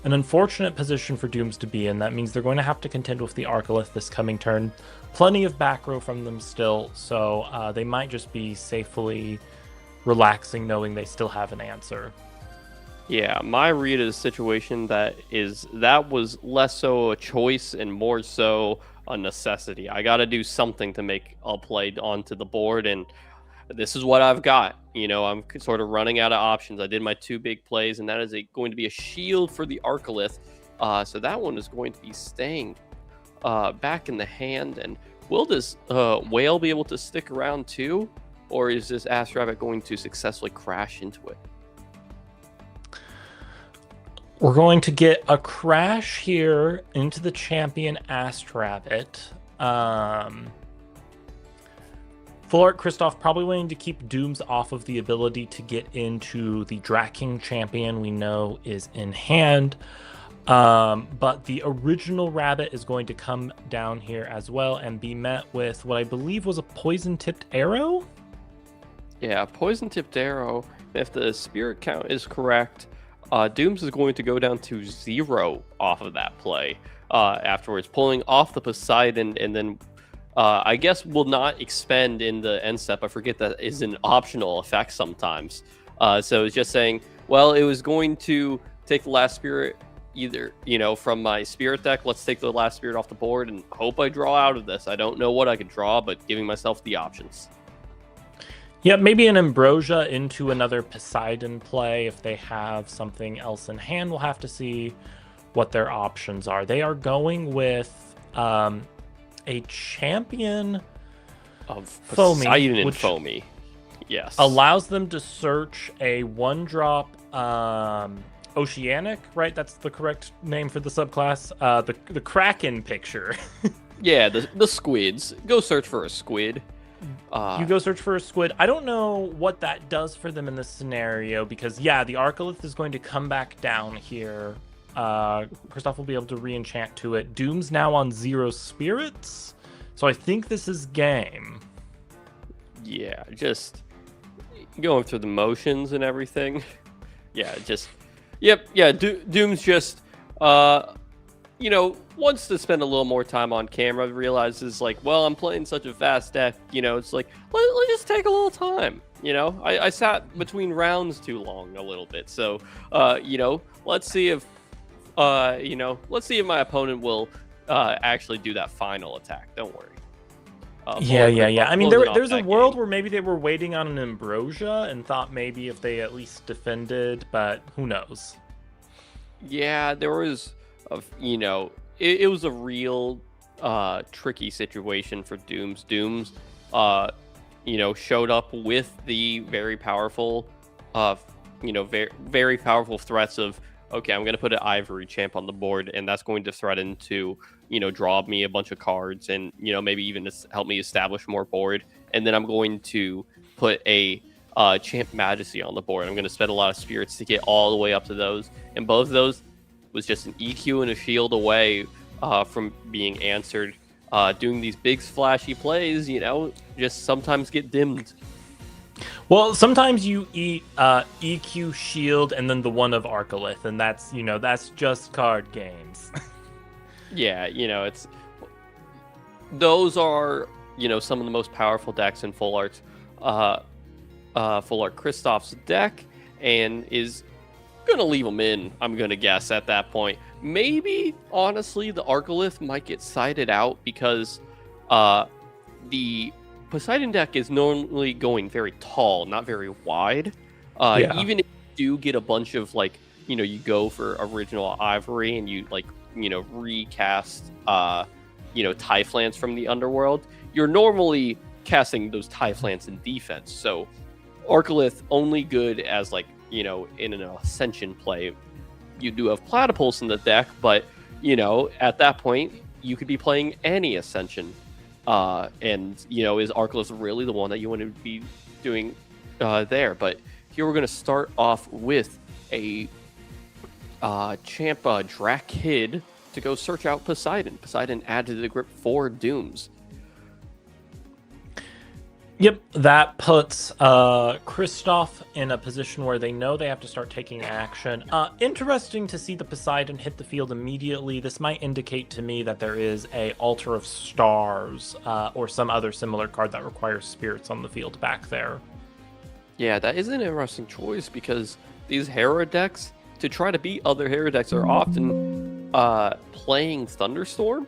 [SPEAKER 1] an unfortunate position for Dooms to be in. That means they're going to have to contend with the Arcolith this coming turn. Plenty of back row from them still, so they might just be safely relaxing knowing they still have an answer.
[SPEAKER 3] Yeah, my read of the situation that was less so a choice and more so a necessity. I got to do something to make a play onto the board, and this is what I've got. I'm sort of running out of options. I did my 2 big plays, and that is going to be a shield for the Arcolith. So that one is going to be staying back in the hand. And will this whale be able to stick around too? Or is this Ass Rabbit going to successfully crash into it?
[SPEAKER 1] We're going to get a crash here into the champion Ass Rabbit. Full Art Kristoff probably wanting to keep Dooms off of the ability to get into the JacqueKeener champion we know is in hand. But the original Rabbit is going to come down here as well and be met with what I believe was a Poison-Tipped Arrow?
[SPEAKER 3] Yeah, Poison-Tipped Arrow. If the spirit count is correct, Dooms is going to go down to 0 off of that play afterwards, pulling off the Poseidon, and then I guess will not expend in the end step. I forget that is an optional effect sometimes. So it's just saying, well, it was going to take the last spirit either, from my spirit deck. Let's take the last spirit off the board and hope I draw out of this. I don't know what I could draw, but giving myself the options.
[SPEAKER 1] Yeah, maybe an Ambrosia into another Poseidon play if they have something else in hand. We'll have to see what their options are. They are going with a champion
[SPEAKER 3] Of
[SPEAKER 1] Foamy,
[SPEAKER 3] Poseidon and
[SPEAKER 1] which
[SPEAKER 3] Foamy. Yes.
[SPEAKER 1] allows them to search a 1-drop Oceanic, right? That's the correct name for the subclass. The Kraken picture.
[SPEAKER 3] Yeah, the squids. Go search for a squid.
[SPEAKER 1] You go search for a squid. I don't know what that does for them in this scenario because, yeah, the Arcolith is going to come back down here. Kristoff will be able to re-enchant to it. Doom's now on 0 spirits, so I think this is game.
[SPEAKER 3] Yeah, just going through the motions and everything. Yeah, just... Yep, yeah, Doom's just... wants to spend a little more time on camera, realizes, like, well, I'm playing such a fast deck, it's like, let's just take a little time, I sat between rounds too long a little bit, so, let's see if, my opponent will actually do that final attack, don't worry.
[SPEAKER 1] Yeah. I mean, there's a world
[SPEAKER 3] game.
[SPEAKER 1] where maybe they were waiting on an Ambrosia and thought maybe if they at least defended, but who knows?
[SPEAKER 3] Yeah, there was, it was a real tricky situation for Dooms. Dooms, showed up with the very powerful, very powerful threats of, okay, I'm going to put an Ivory Champ on the board, and that's going to threaten to, draw me a bunch of cards and, maybe even help me establish more board. And then I'm going to put a Champ Majesty on the board. I'm going to spend a lot of spirits to get all the way up to those. And both of those was just an EQ and a shield away from being answered. Doing these big flashy plays, just sometimes get dimmed.
[SPEAKER 1] Well, sometimes you eat EQ, shield, and then the one of Arcolith, and that's just card games.
[SPEAKER 3] Yeah, it's those are some of the most powerful decks in Full Art Kristoff's deck, and is gonna leave them in. I'm gonna guess at that point. Maybe honestly, the Arcolith might get sided out because the Poseidon deck is normally going very tall, not very wide. Even if you do get a bunch of you go for original Ivory and you recast Typhlants from the Underworld, you're normally casting those Typhlants in defense. So Arcolith only good as in an Ascension play. You do have Platypulse in the deck, but at that point you could be playing any Ascension. And is Arcolith really the one that you want to be doing there? But here we're going to start off with a Champa Drac Kid to go search out Poseidon. Poseidon added to the grip 4 Dooms.
[SPEAKER 1] Yep, that puts Kristoff in a position where they know they have to start taking action. Interesting to see the Poseidon hit the field immediately. This might indicate to me that there is a Altar of Stars or some other similar card that requires spirits on the field back there.
[SPEAKER 3] Yeah, that is an interesting choice because these Hera decks, to try to beat other Hera decks, are often playing Thunderstorm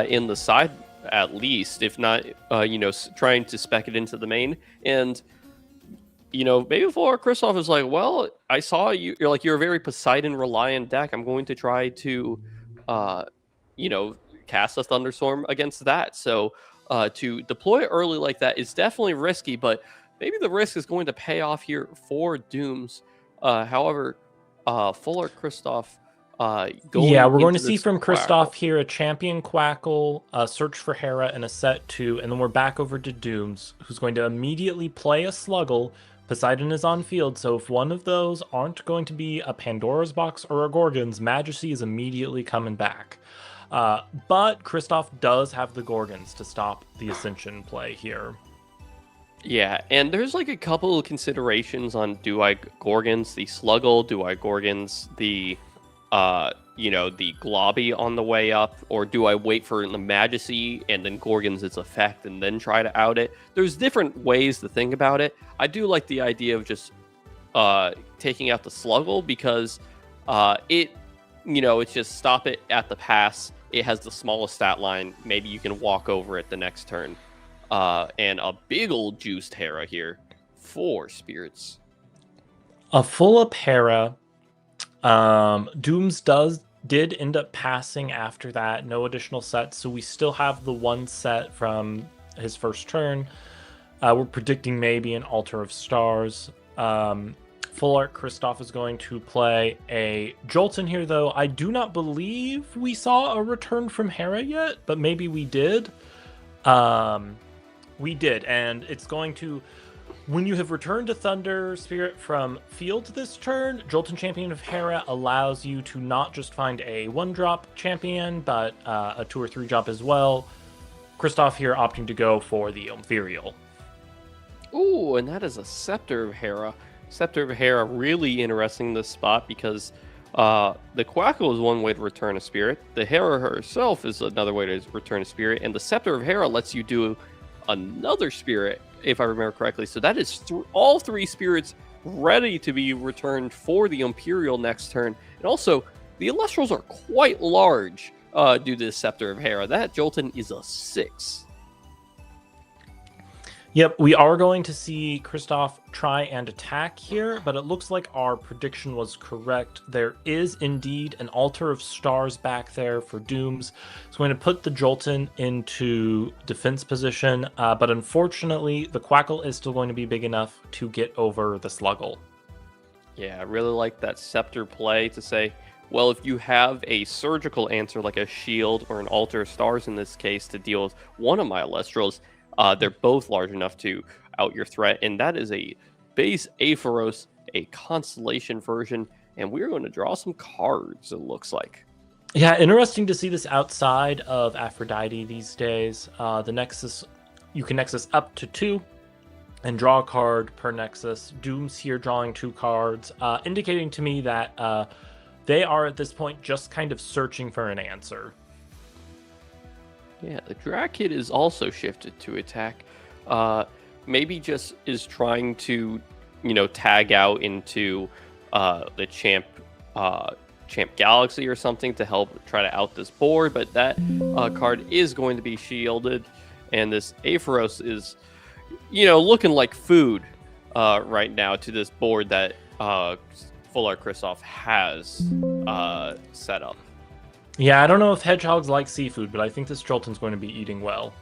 [SPEAKER 3] in the side, at least, if not, trying to spec it into the main. And, maybe for Kristoff is like, well, I saw you're a very Poseidon-reliant deck. I'm going to try to, cast a Thunderstorm against that. So to deploy early like that is definitely risky, but maybe the risk is going to pay off here for Dooms. However, Full Art Kristoff...
[SPEAKER 1] we're going to see from Kristoff here a Champion Quackle, a Search for Hera, and a Set 2, and then we're back over to Dooms, who's going to immediately play a Sluggle. Poseidon is on field, so if one of those aren't going to be a Pandora's Box or a Gorgon's, Majesty is immediately coming back. But Kristoff does have the Gorgons to stop the Ascension play here.
[SPEAKER 3] Yeah, and there's like a couple of considerations on do I Gorgons the Sluggle, do I Gorgons the the Globby on the way up, or do I wait for the Majesty and then Gorgons its effect and then try to out it? There's different ways to think about it. I do like the idea of just taking out the Sluggle because it's just stop it at the pass. It has the smallest stat line. Maybe you can walk over it the next turn. And a big old juiced Hera here. 4 spirits.
[SPEAKER 1] A full up Hera. Dooms did end up passing after that. No additional sets, so we still have the one set from his first turn. We're predicting maybe an Altar of Stars. Full Art Kristoff is going to play a Jolton here, though. I do not believe we saw a return from Hera yet, but maybe we did. We did, and it's going to... When you have returned a Thunder Spirit from field this turn, Jolton Champion of Hera allows you to not just find a 1-drop champion, but a 2 or 3 drop as well. Kristoff here opting to go for the Imperial.
[SPEAKER 3] Ooh, and that is a Scepter of Hera. Scepter of Hera really interesting in this spot because the Quackle is one way to return a spirit. The Hera herself is another way to return a spirit, and the Scepter of Hera lets you do another spirit, if I remember correctly. So that is all 3 spirits ready to be returned for the Imperial next turn. And also, the Elestrals are quite large due to the Scepter of Hera. That Jolton is a 6.
[SPEAKER 1] Yep, we are going to see Kristoff try and attack here, but it looks like our prediction was correct. There is indeed an Altar of Stars back there for Dooms. It's going to put the Jolton into defense position, but unfortunately, the Quackle is still going to be big enough to get over the Sluggle.
[SPEAKER 3] Yeah, I really like that Scepter play to say, well, if you have a surgical answer like a Shield or an Altar of Stars in this case to deal with one of my Elestrals, they're both large enough to out your threat, and that is a base Aphoros, a Constellation version, and we're going to draw some cards, it looks like.
[SPEAKER 1] Yeah, interesting to see this outside of Aphrodite these days. The Nexus, you can Nexus up to 2 and draw a card per Nexus. Doom's here drawing 2 cards, indicating to me that they are at this point just kind of searching for an answer.
[SPEAKER 3] Yeah, the Drakid is also shifted to attack. Maybe just is trying to, tag out into the Champ Galaxy or something to help try to out this board. But that card is going to be shielded, and this Aphoros is, looking like food right now to this board that Full Art Kristoff has set up.
[SPEAKER 1] Yeah, I don't know if hedgehogs like seafood, but I think this Jolton's going to be eating well.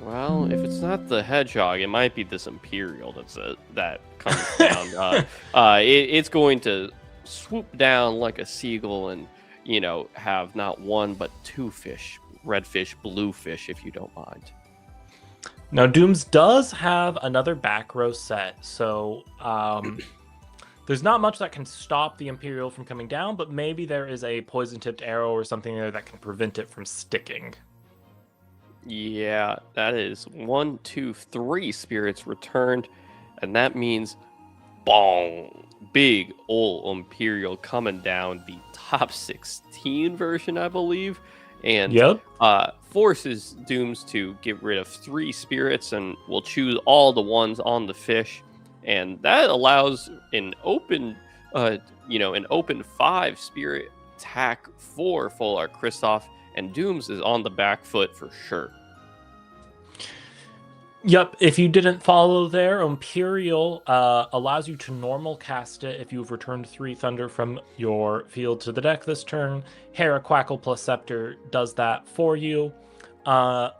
[SPEAKER 3] Well, if it's not the hedgehog, it might be this Imperial that comes down. It's going to swoop down like a seagull and, have not 1 but 2 fish. Red fish, blue fish, if you don't mind.
[SPEAKER 1] Now, Dooms does have another back row set, so there's not much that can stop the Imperial from coming down, but maybe there is a poison-tipped arrow or something there that can prevent it from sticking.
[SPEAKER 3] Yeah, that is 1, 2, 3 spirits returned, and that means bong! Big ol' Imperial coming down, the top 16 version, I believe, and forces Dooms to get rid of 3 spirits, and will choose all the ones on the fish. And that allows an open 5 spirit attack for Full Art Kristoff, and Dooms is on the back foot for sure.
[SPEAKER 1] Yep, if you didn't follow there, Imperial allows you to normal cast it if you've returned 3 Thunder from your field to the deck this turn. Hera, Quackle plus Scepter does that for you.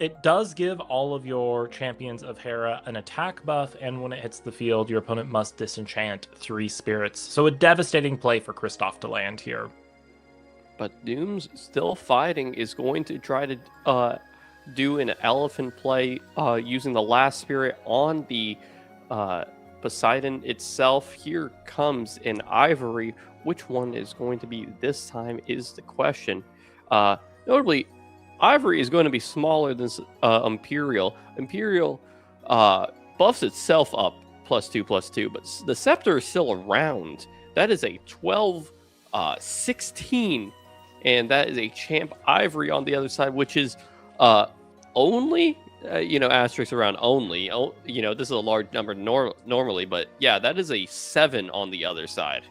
[SPEAKER 1] It does give all of your champions of Hera an attack buff, and when it hits the field, your opponent must disenchant 3 spirits. So a devastating play for Kristoff to land here.
[SPEAKER 3] But Doom's still fighting, is going to try to do an elephant play using the last spirit on the Poseidon itself. Here comes an Ivory. Which one is going to be this time is the question. Notably, Ivory is going to be smaller than Imperial. Imperial buffs itself up +2/+2, but the scepter is still around. That is a 12/16, and that is a champ ivory on the other side, which is only asterisk around only. This is a large number normally, but yeah, that is a 7 on the other side.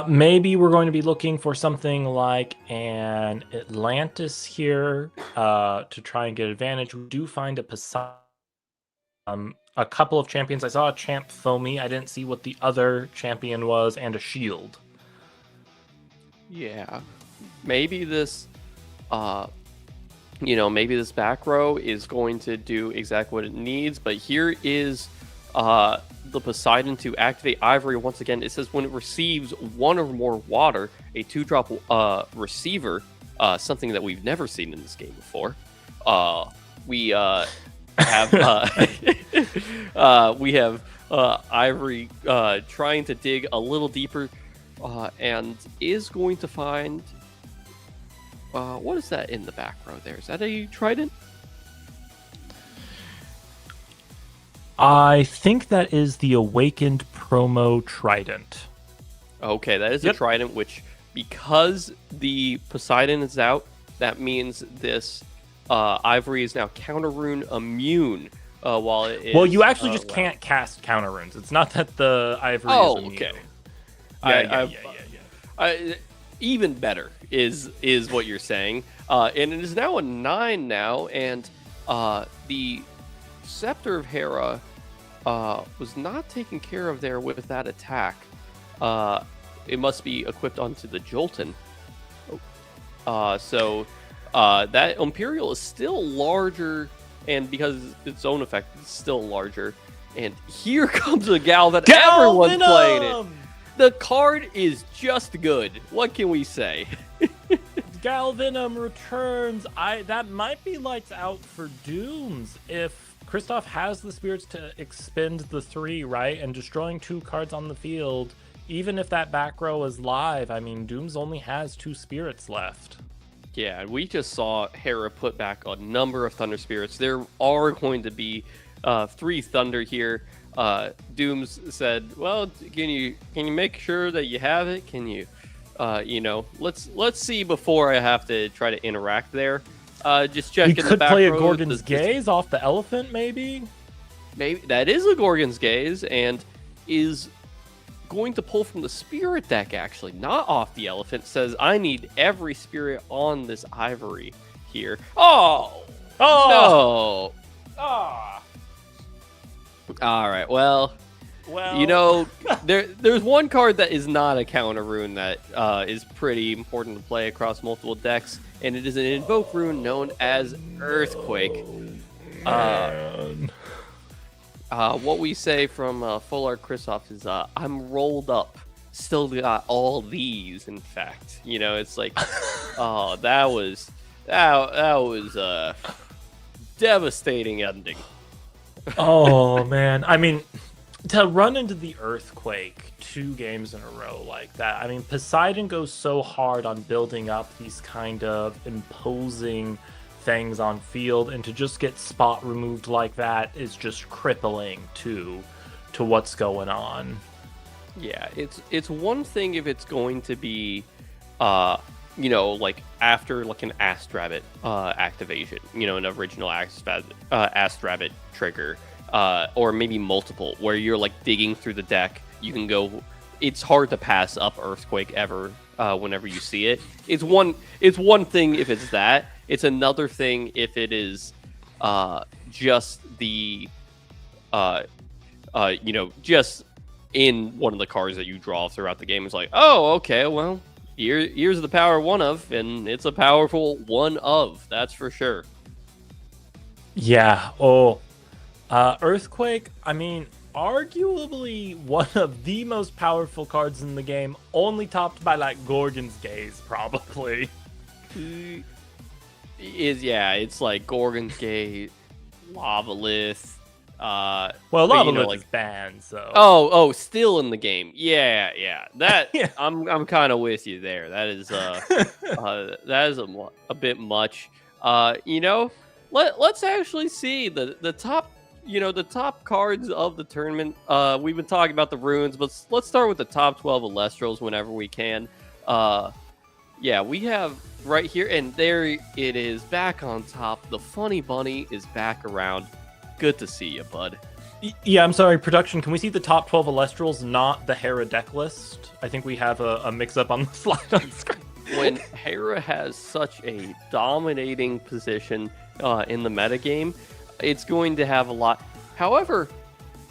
[SPEAKER 1] Maybe we're going to be looking for something like an Atlantis here to try and get advantage. We do find a Poseidon. A couple of champions. I saw a champ Foamy. I didn't see what the other champion was, and a shield.
[SPEAKER 3] Yeah, maybe this, maybe this back row is going to do exactly what it needs. But here is the Poseidon to activate Ivory once again. It says when it receives 1 or more water, a 2-drop receiver, something that we've never seen in this game before. We have Ivory trying to dig a little deeper, and is going to find what is that in the back row there? Is that a trident?
[SPEAKER 1] I think that is the Awakened promo trident.
[SPEAKER 3] Okay, that is a trident, which, because the Poseidon is out, that means this Ivory is now counter rune immune. While it is,
[SPEAKER 1] well, you actually just can't cast counter runes. It's not that the Ivory is immune.
[SPEAKER 3] Okay. Yeah. Even better is what you're saying. And it is now a 9 now, and the Scepter of Hera was not taken care of there with that attack. It must be equipped onto the Jolton. So that Imperial is still larger, and because its own effect, it's still larger. And here comes a Gal that everyone's playing it. The card is just good. What can we say?
[SPEAKER 1] Galvenom returns. That might be lights out for Dooms if Kristoff has the spirits to expend the 3, right? And destroying 2 cards on the field, even if that back row is live, I mean, Dooms only has 2 spirits left.
[SPEAKER 3] Yeah, we just saw Hera put back a number of Thunder Spirits. There are going to be 3 Thunder here. Dooms said, "Well, can you make sure that you have it? Can you, let's see before I have to try to interact there. Just check.
[SPEAKER 1] You could play a Gorgon's Gaze off the elephant, maybe.
[SPEAKER 3] Maybe that is a Gorgon's Gaze, and is going to pull from the Spirit deck, actually, not off the elephant. Says, I need every spirit on this Ivory here. Oh no! All right, well, there's one card that is not a counter rune that is pretty important to play across multiple decks, and it is an invoke rune known as Earthquake. What we say from Full Art Kristoff is, I'm rolled up. Still got all these, in fact. It's like, oh, that was a devastating ending.
[SPEAKER 1] Oh, man. I mean, to run into the Earthquake 2 games in a row like that, I mean, Poseidon goes so hard on building up these kind of imposing things on field, and to just get spot removed like that is just crippling to what's going on.
[SPEAKER 3] Yeah, it's one thing if it's going to be like after like an Ast Rabbit activation, an original Ast Rabbit trigger, or maybe multiple, where you're like digging through the deck. You can go. It's hard to pass up Earthquake ever whenever you see it. It's one thing if it's that. It's another thing if it is just the just in one of the cards that you draw throughout the game. It's like, oh, okay, well, here's the power one of, and it's a powerful one of, that's for sure.
[SPEAKER 1] Yeah. Earthquake, I mean, arguably one of the most powerful cards in the game, only topped by like Gorgon's Gaze, probably.
[SPEAKER 3] It's like Gorgon's Gaze, Lavalith.
[SPEAKER 1] Lavalith is banned, so.
[SPEAKER 3] Oh, still in the game. Yeah. That yeah. I'm kind of with you there. That is that is a bit much. Let's actually see the top the top cards of the tournament. We've been talking about the runes, but let's start with the top 12 Elestrals whenever we can. Yeah, we have right here, and there it is back on top. The funny bunny is back around. Good to see you, bud.
[SPEAKER 1] Yeah, I'm sorry, production. Can we see the top 12 Elestrals, not the Hera deck list? I think we have a mix-up on the slide on screen.
[SPEAKER 3] When Hera has such a dominating position in the metagame, it's going to have a lot. However,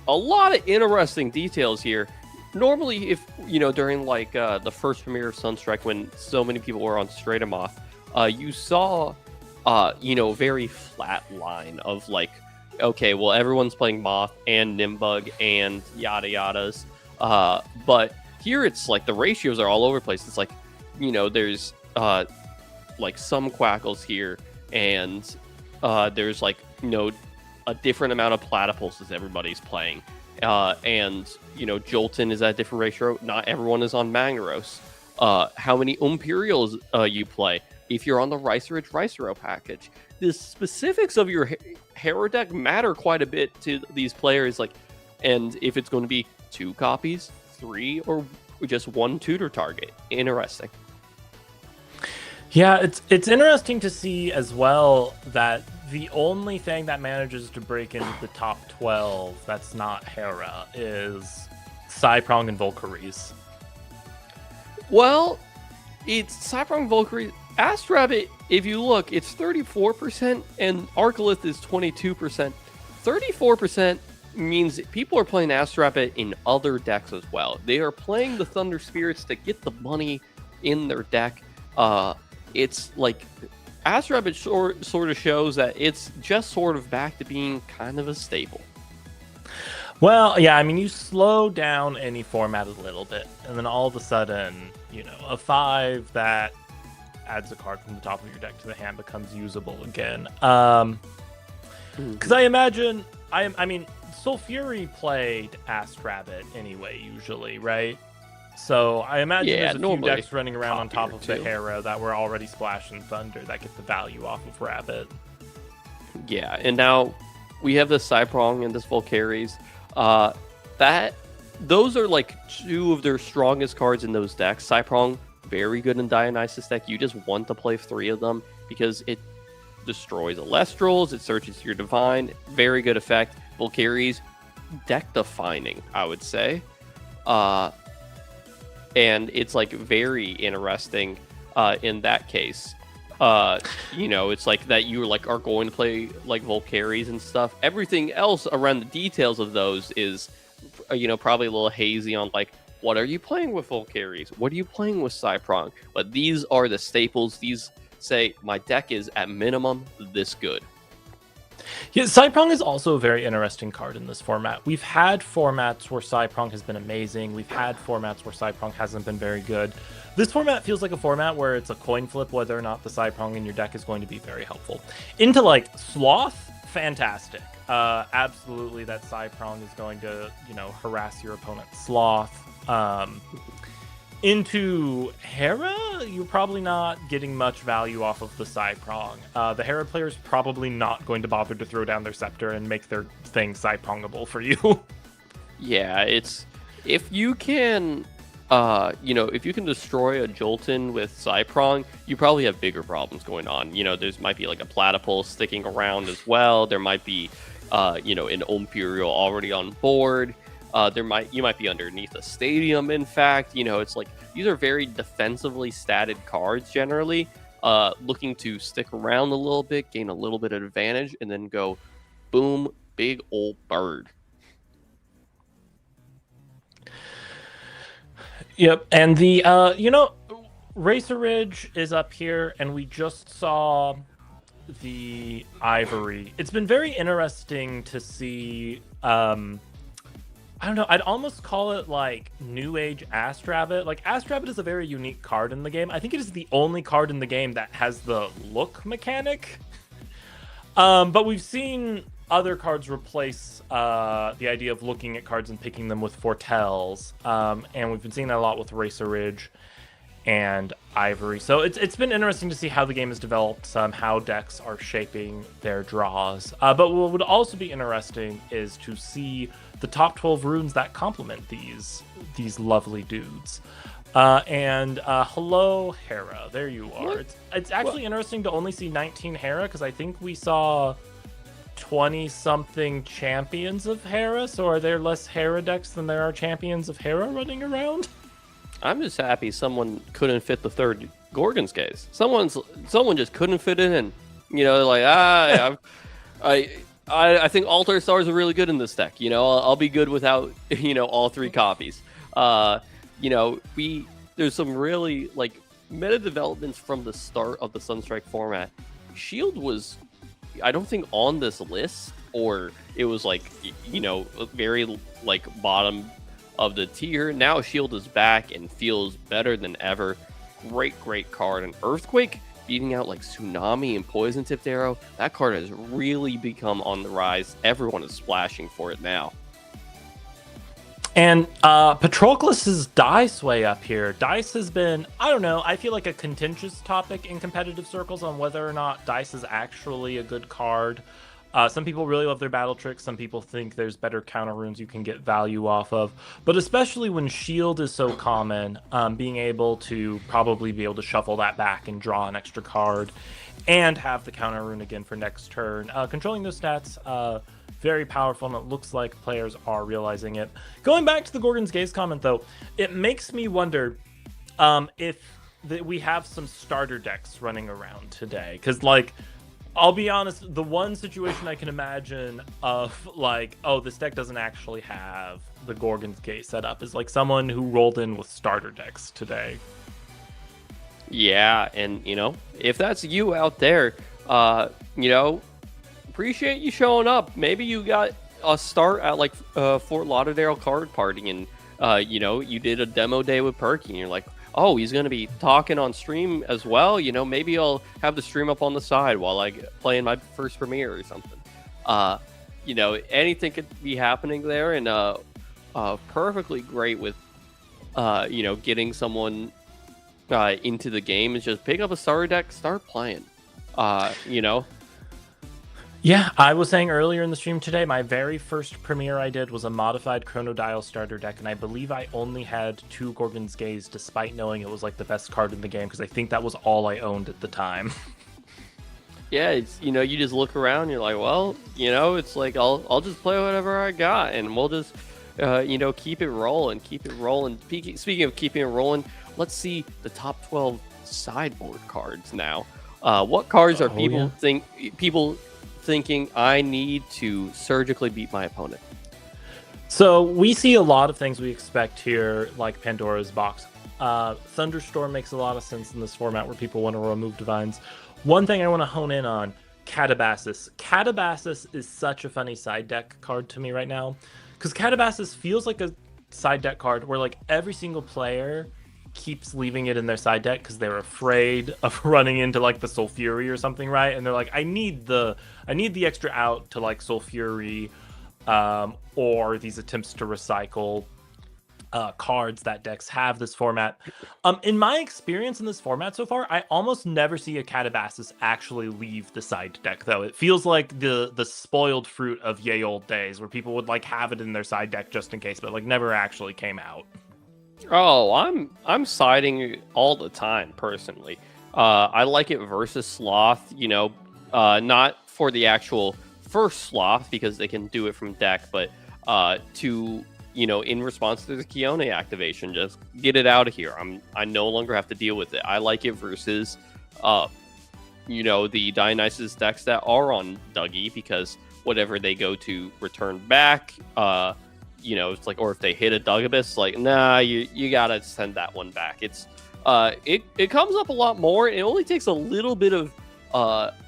[SPEAKER 3] a lot of interesting details here. Normally, if during like the first premiere of Sunstrike, when so many people were on Stratomoth, you saw very flat line of like, okay, well, everyone's playing Moth and Nimbug and yada yadas, but here it's like the ratios are all over the place. It's like, there's like some Quackles here, and there's like a different amount of Platypulses everybody's playing. And Jolton is at a different ratio. Not everyone is on Magnaros. How many Imperials you play? If you're on the Ricero package, the specifics of your Hera deck matter quite a bit to these players. Like, and if it's going to be 2 copies, 3, or just 1 tutor target. Interesting.
[SPEAKER 1] Yeah, it's interesting to see as well that the only thing that manages to break into the top 12 that's not Hera is Cyprong and Volcaries.
[SPEAKER 3] Well, it's Cyprong, Volcaries. Astrabbit, if you look, it's 34%, and Arcolith is 22%. 34% means people are playing Astrabbit in other decks as well. They are playing the Thunder Spirits to get the money in their deck. It's like Astrabbit sort of shows that it's just sort of back to being kind of a staple.
[SPEAKER 1] Well, yeah, I mean, you slow down any format a little bit, and then all of a sudden, a 5 that adds a card from the top of your deck to the hand becomes usable again. Because I imagine, I mean, Sulfury played Astrabbit anyway, usually, right? So I imagine there's a few decks running around on top of the Hera that were already splashing Thunder that get the value off of Rabbit.
[SPEAKER 3] Yeah, and now we have this Cyprong and this Volcaries. Those are like 2 of their strongest cards in those decks. Cyprong, very good in Dionysus deck. You just want to play 3 of them because it destroys Elestrals, it searches your Divine. Very good effect. Volcaries, deck defining, I would say. And it's like very interesting in that case. It's like that you are going to play like Volcaries and stuff. Everything else around the details of those is, probably a little hazy on like, what are you playing with Volcaries? What are you playing with Cyprong? But these are the staples. These say my deck is at minimum this good.
[SPEAKER 1] Yeah, Cyprong is also a very interesting card in this format. We've had formats where Cyprong has been amazing. We've had formats where Cyprong hasn't been very good. This format feels like a format where it's a coin flip whether or not the Cyprong in your deck is going to be very helpful. Into like Sloth, fantastic. Absolutely, that Cyprong is going to, harass your opponent's Sloth. Into Hera, you're probably not getting much value off of the Cyprong. The Hera player is probably not going to bother to throw down their scepter and make their thing Cyprongable for you.
[SPEAKER 3] Yeah, it's if you can destroy a Jolton with Cyprong, you probably have bigger problems going on. There's might be like a Platypulse sticking around as well. There might be an Imperial already on board. You might be underneath a stadium. In fact, it's like these are very defensively statted cards generally, looking to stick around a little bit, gain a little bit of advantage, and then go, boom, big old bird.
[SPEAKER 1] Yep, and the Racer Ridge is up here, and we just saw the Ivory. It's been very interesting to see. I don't know, I'd almost call it like New Age Astrabbit. Like, Astrabbit is a very unique card in the game. I think it is the only card in the game that has the look mechanic. But we've seen other cards replace the idea of looking at cards and picking them with foretells. And we've been seeing that a lot with Racer Ridge. and Ivory. So it's been interesting to see how the game has developed, how decks are shaping their draws. But what would also be interesting is to see the top 12 runes that complement these lovely dudes. Hello, Hera. There you are. It's actually interesting to only see 19 Hera, because I think we saw 20-something champions of Hera. So are there less Hera decks than there are champions of Hera running around?
[SPEAKER 3] I'm just happy someone couldn't fit the third Gorgon's Gaze. Someone just couldn't fit it in. You know, like I think Altar Stars are really good in this deck. You know, I'll be good without all 3 copies. There's some really like meta developments from the start of the Sunstrike format. Shield was, I don't think, on this list, or it was like very like bottom of the tier. Now Shield is back and feels better than ever. Great card. And Earthquake beating out like Tsunami and Poison Tipped Arrow. That card has really become on the rise. Everyone is splashing for it now.
[SPEAKER 1] And Patroclus's Dice way up here. Dice has been, I don't know, I feel like a contentious topic in competitive circles on whether or not Dice is actually a good card. Some people really love their battle tricks. Some people think there's better counter runes you can get value off of. But especially when Shield is so common, being able to shuffle that back and draw an extra card and have the counter rune again for next turn. Controlling those stats, very powerful, and it looks like players are realizing it. Going back to the Gorgon's Gaze comment, though, it makes me wonder if we have some starter decks running around today. Because, like, I'll be honest, the one situation I can imagine of like, oh, this deck doesn't actually have the Gorgon's Gaze set up is like someone who rolled in with starter decks today.
[SPEAKER 3] Yeah, and if that's you out there, appreciate you showing up. Maybe you got a start at like Fort Lauderdale card party, and you did a demo day with Perky, and you're like, oh, he's going to be talking on stream as well. Maybe I'll have the stream up on the side while I play in my first premiere or something. Anything could be happening there, and perfectly great with, getting someone into the game is just pick up a starter deck, start playing.
[SPEAKER 1] Yeah, I was saying earlier in the stream today, my very first premiere I did was a modified Chronodial starter deck, and I believe I only had 2 Gorgon's Gaze, despite knowing it was like the best card in the game, because I think that was all I owned at the time.
[SPEAKER 3] Yeah, it's you just look around, and you're like, well, it's like I'll just play whatever I got, and we'll just keep it rolling. Speaking of keeping it rolling, let's see the top 12 sideboard cards now. What cards are people thinking I need to surgically beat my opponent?
[SPEAKER 1] So we see a lot of things we expect here, like Pandora's Box. Thunderstorm makes a lot of sense in this format where people want to remove divines. One thing I want to hone in on, Catabasis. Catabasis is such a funny side deck card to me right now, because Catabasis feels like a side deck card where like every single player keeps leaving it in their side deck because they're afraid of running into like the Soul Fury or something, right? And they're like, I need the extra out to like Soul Fury, or these attempts to recycle cards that decks have this format. In my experience in this format so far, I almost never see a Catabasis actually leave the side deck, though. It feels like the spoiled fruit of ye old days where people would like have it in their side deck just in case, but like never actually came out.
[SPEAKER 3] Oh, I'm siding all the time personally. I like it versus Sloth, not for the actual first Sloth because they can do it from deck, but in response to the Kione activation, just get it out of here. I no longer have to deal with it. I like it versus the Dionysus decks that are on Dougie, because whatever they go to return back, it's like, or if they hit a Dugabus, like, nah, you gotta send that one back. It's it comes up a lot more. It only takes a little bit of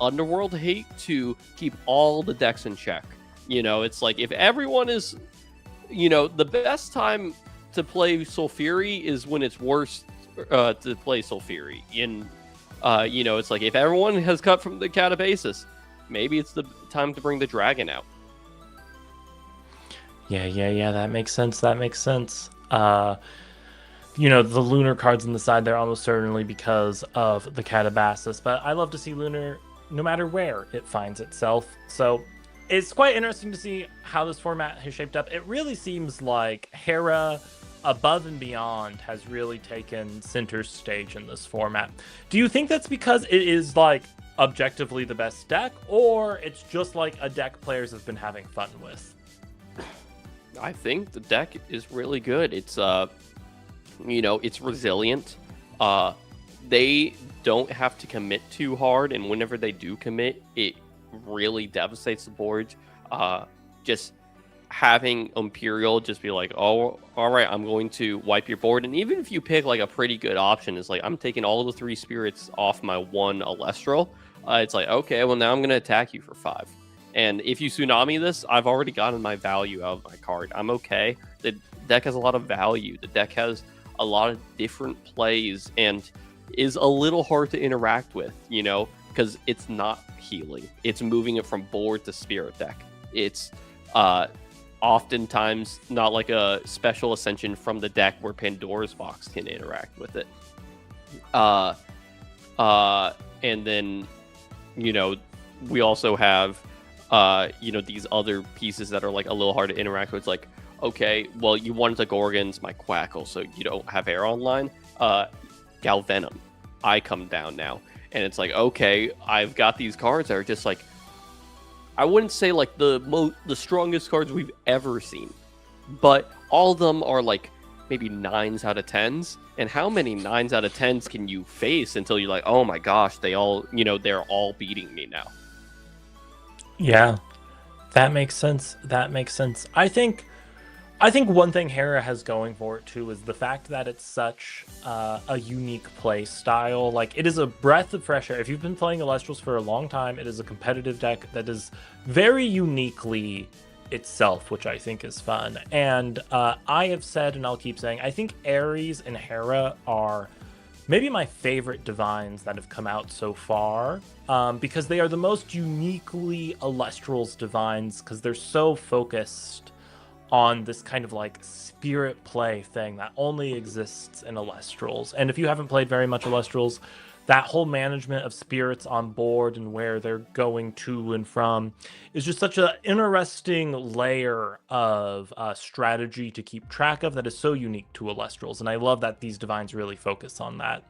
[SPEAKER 3] Underworld hate to keep all the decks in check. It's like if everyone is, the best time to play Soul Fury is when it's worse to play Soul Fury. It's like if everyone has cut from the Catabasis, maybe it's the time to bring the dragon out. Yeah.
[SPEAKER 1] That makes sense. the lunar cards on the side there almost certainly because of the Catabasis. But I love to see lunar no matter where it finds itself. So it's quite interesting to see how this format has shaped up. It really seems like Hera Above and Beyond has really taken center stage in this format. Do you think that's because it is like objectively the best deck, or it's just like a deck players have been having fun with?
[SPEAKER 3] I think the deck is really good. It's it's resilient. They don't have to commit too hard, and whenever they do commit, it really devastates the board. Just having Imperial just be like, oh, all right, I'm going to wipe your board. And even if you pick like a pretty good option, it's like, I'm taking all of the 3 spirits off my 1 Elestral. It's like, okay, well, now I'm going to attack you for 5. And if you Tsunami this, I've already gotten my value out of my card. I'm okay. The deck has a lot of value. The deck has a lot of different plays and is a little hard to interact with, because it's not healing. It's moving it from board to spirit deck. It's oftentimes not like a special ascension from the deck where Pandora's Box can interact with it. And then, we also have, these other pieces that are like a little hard to interact with. It's like, okay, well, you wanted the Gorgons, my Quackle, so you don't have air online. Galvenom, I come down now. And it's like, okay, I've got these cards that are just like, I wouldn't say like the strongest cards we've ever seen, but all of them are like maybe 9s out of 10s. And how many 9s out of 10s can you face until you're like, oh my gosh, they're all beating me now.
[SPEAKER 1] Yeah, that makes sense. I think one thing Hera has going for it too is the fact that it's such a unique play style. Like, it is a breath of fresh air. If you've been playing Elestrals for a long time, it is a competitive deck that is very uniquely itself, which I think is fun. And I have said, and I'll keep saying, I think Ares and Hera are maybe my favorite divines that have come out so far, because they are the most uniquely Elestrals divines, because they're so focused on this kind of like spirit play thing that only exists in Elestrals. And if you haven't played very much Elestrals, that whole management of spirits on board and where they're going to and from is just such an interesting layer of strategy to keep track of that is so unique to Elestrals. And I love that these divines really focus on that.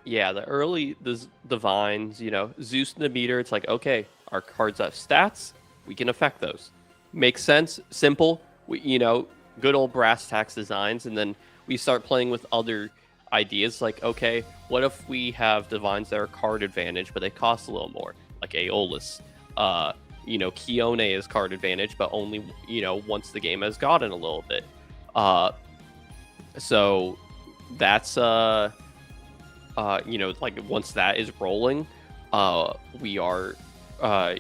[SPEAKER 3] Yeah, the divines, Zeus and the meter, it's like, okay, our cards have stats, we can affect those. Makes sense, simple, good old brass tacks designs, and then we start playing with other ideas like, okay, what if we have divines that are card advantage, but they cost a little more, like Aeolus. Kione is card advantage, but only, once the game has gotten a little bit. So that's, like once that is rolling, we are,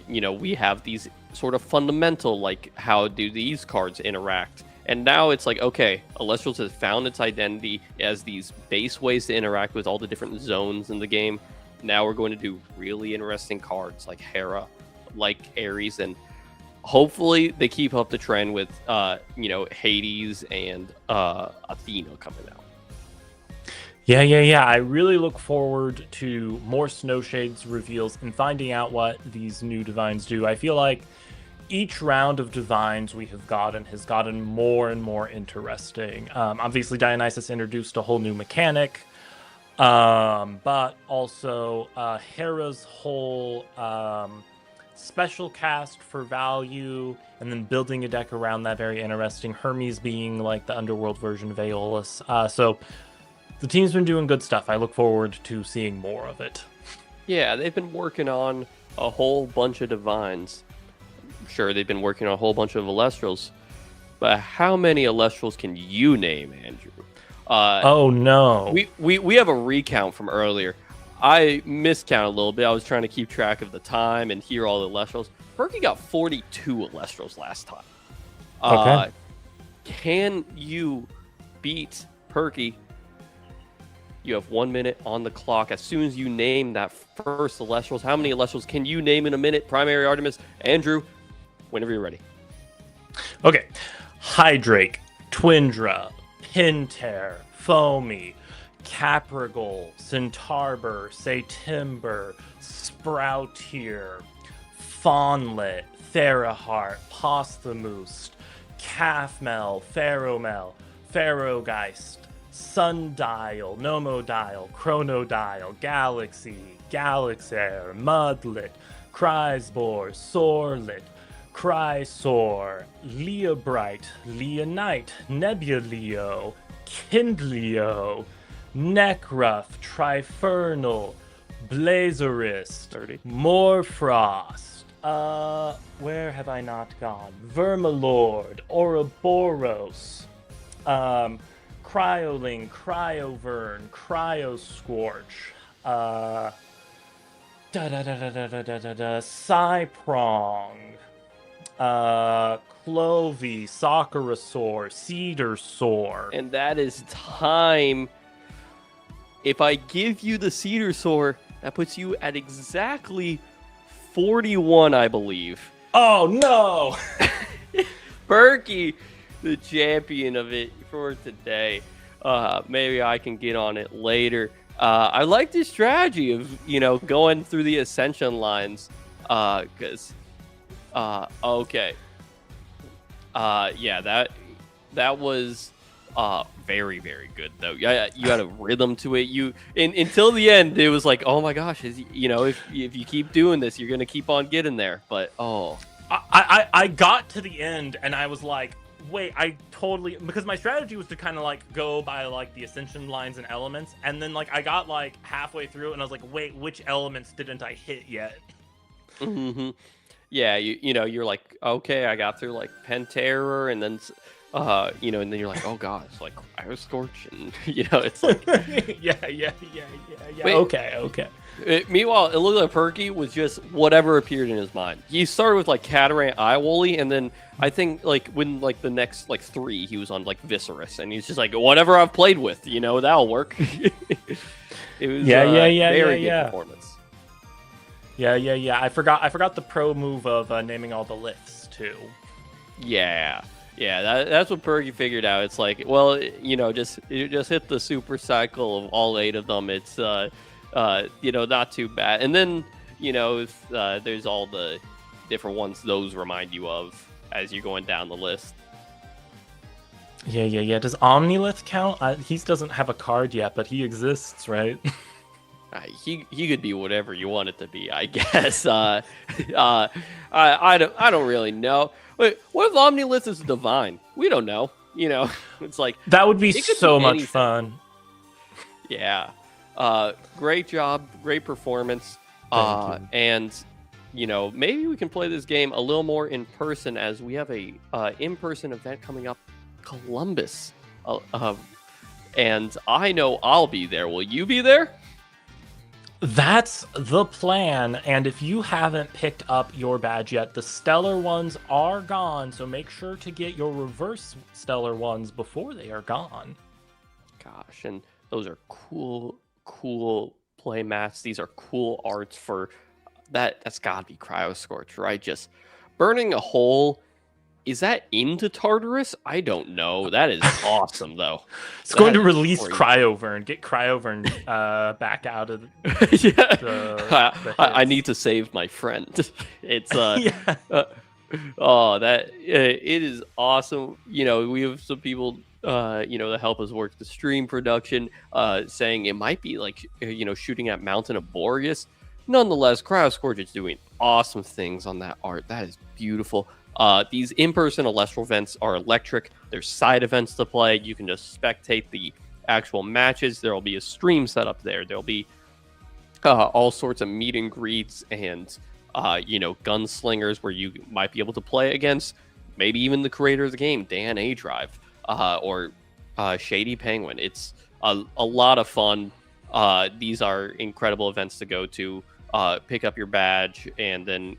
[SPEAKER 3] we have these sort of fundamental, like, how do these cards interact? And now it's like, okay, Elestrals has found its identity as these base ways to interact with all the different zones in the game. Now we're going to do really interesting cards like Hera, like Ares, and hopefully they keep up the trend with, Hades and Athena coming out.
[SPEAKER 1] Yeah. I really look forward to more Snowshades reveals and finding out what these new divines do. I feel like each round of divines we have gotten has gotten more and more interesting. Obviously, Dionysus introduced a whole new mechanic, but also Hera's whole special cast for value, and then building a deck around that, very interesting. Hermes being like the underworld version of Aeolus. So the team's been doing good stuff. I look forward to seeing more of it.
[SPEAKER 3] Yeah, they've been working on a whole bunch of divines. Sure, they've been working on a whole bunch of Elestrals, but how many Elestrals can you name, Andrew?
[SPEAKER 1] Oh no,
[SPEAKER 3] we have a recount from earlier. I miscounted a little bit. I was trying to keep track of the time and hear all the Elestrals. Perky got 42 Elestrals last time.
[SPEAKER 1] Okay.
[SPEAKER 3] Can you beat Perky? You have 1 minute on the clock. As soon as you name that first Elestrals, how many Elestrals can you name in a minute? PrimaryArtemis, Andrew, whenever you're ready.
[SPEAKER 1] Okay. Hydrake, Twindra, Pinter, Foamy, Caprigol, Centarbor, Satimber, Sproutier, Fawnlet, Theraheart, Posthumoost, Calfmel, Ferromel, Ferrogeist, Sundial, Nomodial, Chronodial, Galaxy, Galaxair, Mudlet, Chrysbor, Sorlet, Chrysor, Leobrite, Leonite, Nebuleo, Kindleo, Necruff, Trifernal, Blazerist,
[SPEAKER 3] 30.
[SPEAKER 1] Morfrost. Where have I not gone? Vermalord, Ouroboros, Cryoling, Cryovern, Cryoscorch, Cyprong, Clovey, Sakurasaur, Cedarsaur.
[SPEAKER 3] And that is time. If I give you the Cedarsaur, that puts you at exactly 41, I believe.
[SPEAKER 1] Oh no!
[SPEAKER 3] Perky, the champion of it for today. Maybe I can get on it later. I like this strategy of, going through the ascension lines. Because, okay. Yeah, that was very, very good though. Yeah, you had a rhythm to it. Until the end, it was like, oh my gosh, if you keep doing this, you're gonna keep on getting there. But
[SPEAKER 1] I got to the end and I was like, wait, because my strategy was to kind of like go by like the ascension lines and elements, and then like I got like halfway through and I was like, wait, which elements didn't I hit yet?
[SPEAKER 3] Mm-hmm. Yeah, you're like, okay, I got through like Penterror, and then and then you're like, oh god, it's like Cryoscorch, and it's like
[SPEAKER 1] yeah. Wait, okay.
[SPEAKER 3] Meanwhile, it looked like Perky was just whatever appeared in his mind. He started with like Catarant Iwoli, and then I think like when like the next like 3, he was on like Viscerus, and he's just like, whatever I've played with, that'll work. It was very good performance.
[SPEAKER 1] Yeah. I forgot the pro move of naming all the lifts too.
[SPEAKER 3] Yeah, that's what Perky figured out. It's like, well, just hit the super cycle of all 8 of them. It's not too bad. And then if, there's all the different ones those remind you of as you're going down the list.
[SPEAKER 1] Yeah. Does Omnilith count? He doesn't have a card yet, but he exists, right?
[SPEAKER 3] He could be whatever you want it to be, I guess. I don't really know. Wait, what if Omnilith is divine? We don't know. It's like
[SPEAKER 1] that would be so much fun.
[SPEAKER 3] Yeah. Great job, great performance. And maybe we can play this game a little more in person, as we have a in-person event coming up, Columbus. And I know I'll be there. Will you be there?
[SPEAKER 1] That's the plan, and if you haven't picked up your badge yet, the stellar ones are gone, so make sure to get your reverse stellar ones before they are gone.
[SPEAKER 3] Gosh, and those are cool play mats. These are cool arts for that. That's gotta be Cryoscorch, right? Just burning a hole. Is that into Tartarus? I don't know. That is awesome, though.
[SPEAKER 1] It's going to release Cryovern. Get Cryovern back out of the
[SPEAKER 3] I need to save my friend. It's it is awesome. We have some people that help us work the stream production, saying it might be like shooting at Mountain of Boreas. Nonetheless, Cryoscorch is doing awesome things on that art. That is beautiful. These in-person Elestral events are electric. There's side events to play. You can just spectate the actual matches. There will be a stream set up there. There'll be all sorts of meet and greets and, gunslingers where you might be able to play against maybe even the creator of the game, Dan A Drive, or Shady Penguin. It's a lot of fun. These are incredible events to go to. Pick up your badge and then,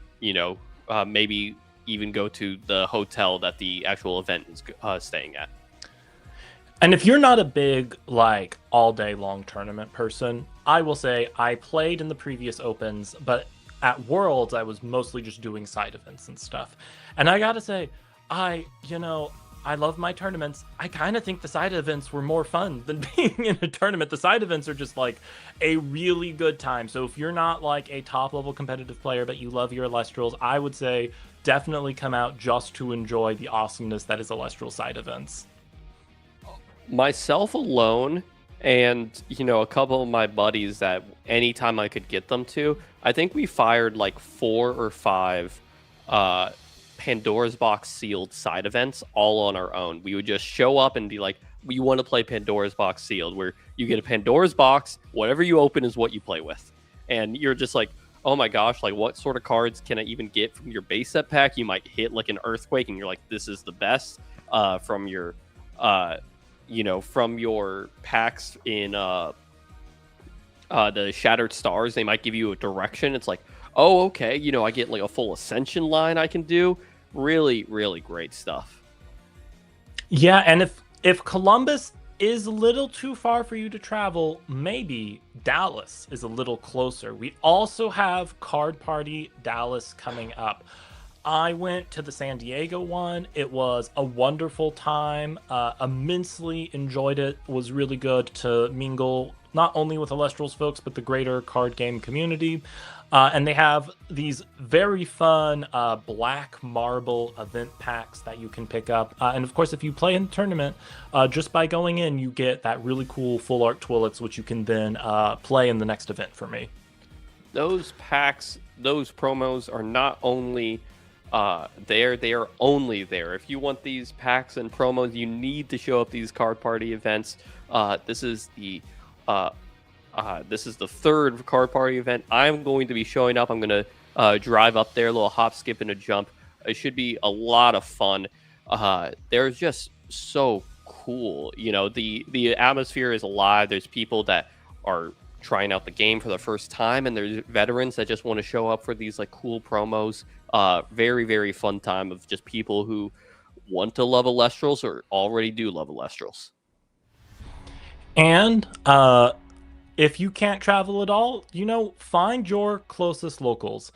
[SPEAKER 3] maybe even go to the hotel that the actual event is staying at.
[SPEAKER 1] And if you're not a big, like, all-day long tournament person, I will say I played in the previous Opens, but at Worlds, I was mostly just doing side events and stuff. And I gotta say, I I love my tournaments. I kind of think the side events were more fun than being in a tournament. The side events are just like a really good time. So if you're not like a top level competitive player, but you love your Elestrals, I would say definitely come out just to enjoy the awesomeness that is Elestral side events.
[SPEAKER 3] Myself alone, and a couple of my buddies that anytime I could get them to, I think we fired like 4 or 5 Pandora's Box sealed side events all on our own. We would just show up and be like, we want to play Pandora's Box sealed, where you get a Pandora's Box, whatever you open is what you play with. And you're just like, oh my gosh, like what sort of cards can I even get from your base set pack? You might hit like an Earthquake and you're like, this is the best from your from your packs in the Shattered Stars. They might give you a direction. It's like, oh, okay, I get like a full Ascension line I can do. Really, really great stuff.
[SPEAKER 1] Yeah, and if Columbus is a little too far for you to travel, maybe Dallas is a little closer. We also have Card Party Dallas coming up. I went to the San Diego one. It was a wonderful time. Immensely enjoyed it. Was really good to mingle not only with Elestrals folks, but the greater card game community. And they have these very fun black marble event packs that you can pick up. And of course, if you play in the tournament, just by going in, you get that really cool full art Twillets, which you can then play in the next event for me.
[SPEAKER 3] Those packs, those promos are not only there, they are only there. If you want these packs and promos, you need to show up these card party events. This is the third card party event. I'm going to be showing up. I'm going to drive up there, a little hop, skip, and a jump. It should be a lot of fun. They're just so cool. The atmosphere is alive. There's people that are trying out the game for the first time, and there's veterans that just want to show up for these like cool promos. Very, very fun time of just people who want to love Elestrals or already do love Elestrals.
[SPEAKER 1] And if you can't travel at all, find your closest locals.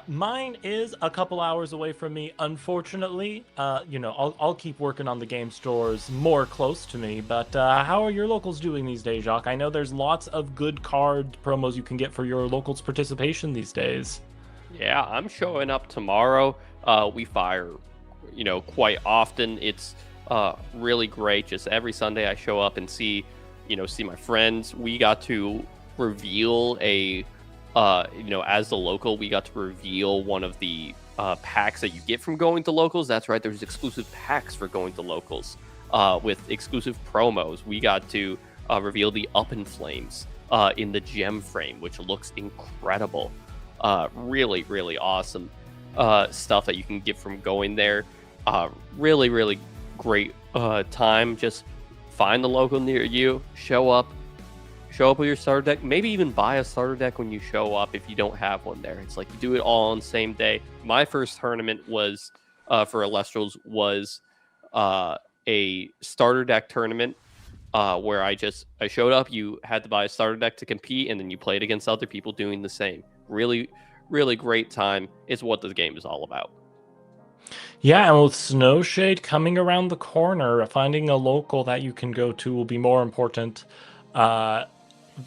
[SPEAKER 1] Mine is a couple hours away from me, unfortunately. I'll keep working on the game stores more close to me. But how are your locals doing these days, Jacques? I know there's lots of good card promos you can get for your locals' participation these days.
[SPEAKER 3] Yeah, I'm showing up tomorrow. We fire, quite often. It's really great. Just every Sunday I show up and see my friends. We got to reveal as the local, we got to reveal one of the packs that you get from going to locals. That's right, there's exclusive packs for going to locals with exclusive promos. We got to reveal the Up in Flames in the gem frame, which looks incredible. Really, really awesome stuff that you can get from going there. Really, really great time. Just find the local near you, show up with your starter deck, maybe even buy a starter deck when you show up if you don't have one there. It's like you do it all on the same day. My first tournament was for Elestrals was a starter deck tournament where I showed up, you had to buy a starter deck to compete, and then you played against other people doing the same. Really, really great time. It's what the game is all about.
[SPEAKER 1] Yeah, and with Snowshade coming around the corner, finding a local that you can go to will be more important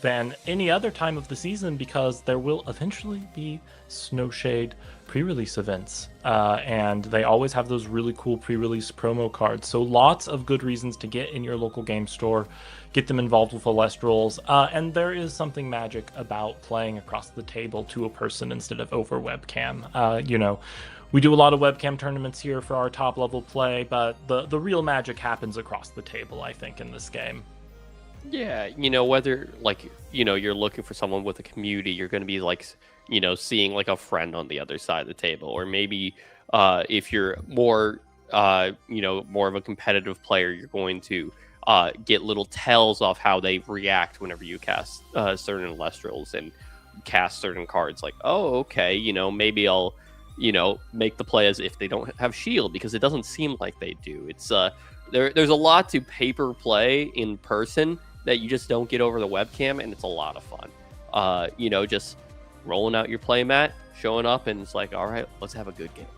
[SPEAKER 1] than any other time of the season, because there will eventually be Snowshade pre-release events, and they always have those really cool pre-release promo cards. So lots of good reasons to get in your local game store, get them involved with Elestrals, and there is something magic about playing across the table to a person instead of over webcam. We do a lot of webcam tournaments here for our top level play, but the real magic happens across the table, I think, in this game.
[SPEAKER 3] Yeah, whether you're looking for someone with a community, you're going to be seeing like a friend on the other side of the table, or maybe if you're more more of a competitive player, you're going to get little tells off how they react whenever you cast certain Elestrals and cast certain cards. Like, oh, okay, maybe I'll make the play as if they don't have shield, because it doesn't seem like they do. It's there's a lot to paper play in person that you just don't get over the webcam, and it's a lot of fun. Just rolling out your play mat, showing up, and it's like, all right, let's have a good game.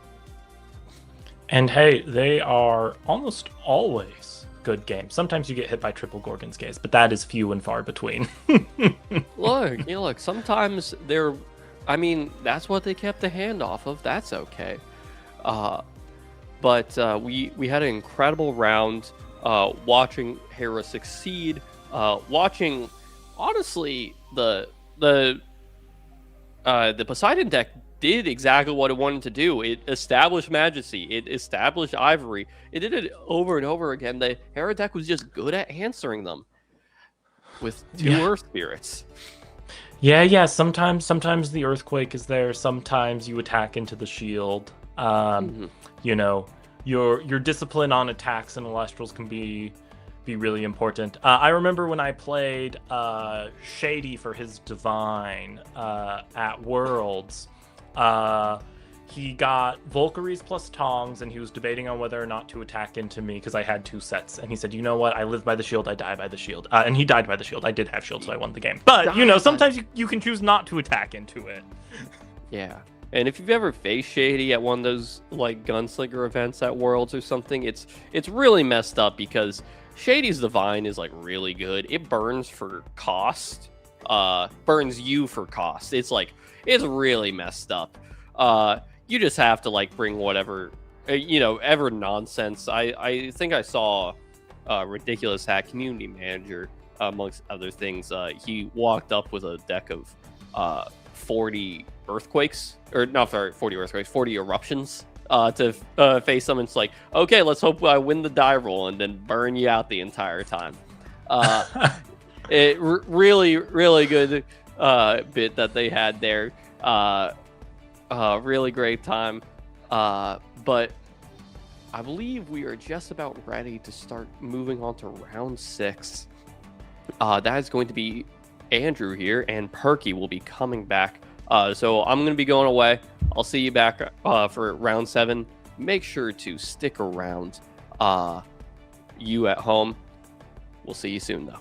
[SPEAKER 1] And hey, they are almost always good games. Sometimes you get hit by triple Gorgon's Gaze, but that is few and far between.
[SPEAKER 3] Look, sometimes they're, I mean, that's what they kept the hand off of. That's okay. But we had an incredible round, watching Hera succeed, watching, honestly, the Poseidon deck did exactly what it wanted to do. It established Majesty. It established Ivory. It did it over and over again. The Hera deck was just good at answering them with two Earth Spirits.
[SPEAKER 1] Yeah. Sometimes the Earthquake is there. Sometimes you attack into the shield. You know, your discipline on attacks and Elestrals can be really important. I remember when I played Shady for his Divine at Worlds. He got Valkyries plus Tongs, and he was debating on whether or not to attack into me because I had 2 sets. And he said, "You know what? I live by the shield. I die by the shield." And he died by the shield. I did have shield, so I won the game. But you know, sometimes you can choose not to attack into it.
[SPEAKER 3] Yeah. And if you've ever faced Shady at one of those like gunslinger events at Worlds or something, it's really messed up because Shady's Divine is like really good. It burns for cost. Burns you for cost. It's really messed up. You just have to like bring whatever ever nonsense. I think I saw Ridiculous Hat Community Manager, amongst other things. He walked up with a deck of 40 earthquakes, or not 40 earthquakes, 40 eruptions to face them. It's like, okay, let's hope I win the die roll and then burn you out the entire time. Really good bit that they had there. Really great time. But I believe we are just about ready to start moving on to round 6. That is going to be Andrew here, and Perky will be coming back. So I'm going to be going away. I'll see you back for round 7. Make sure to stick around. You at home. We'll see you soon, though.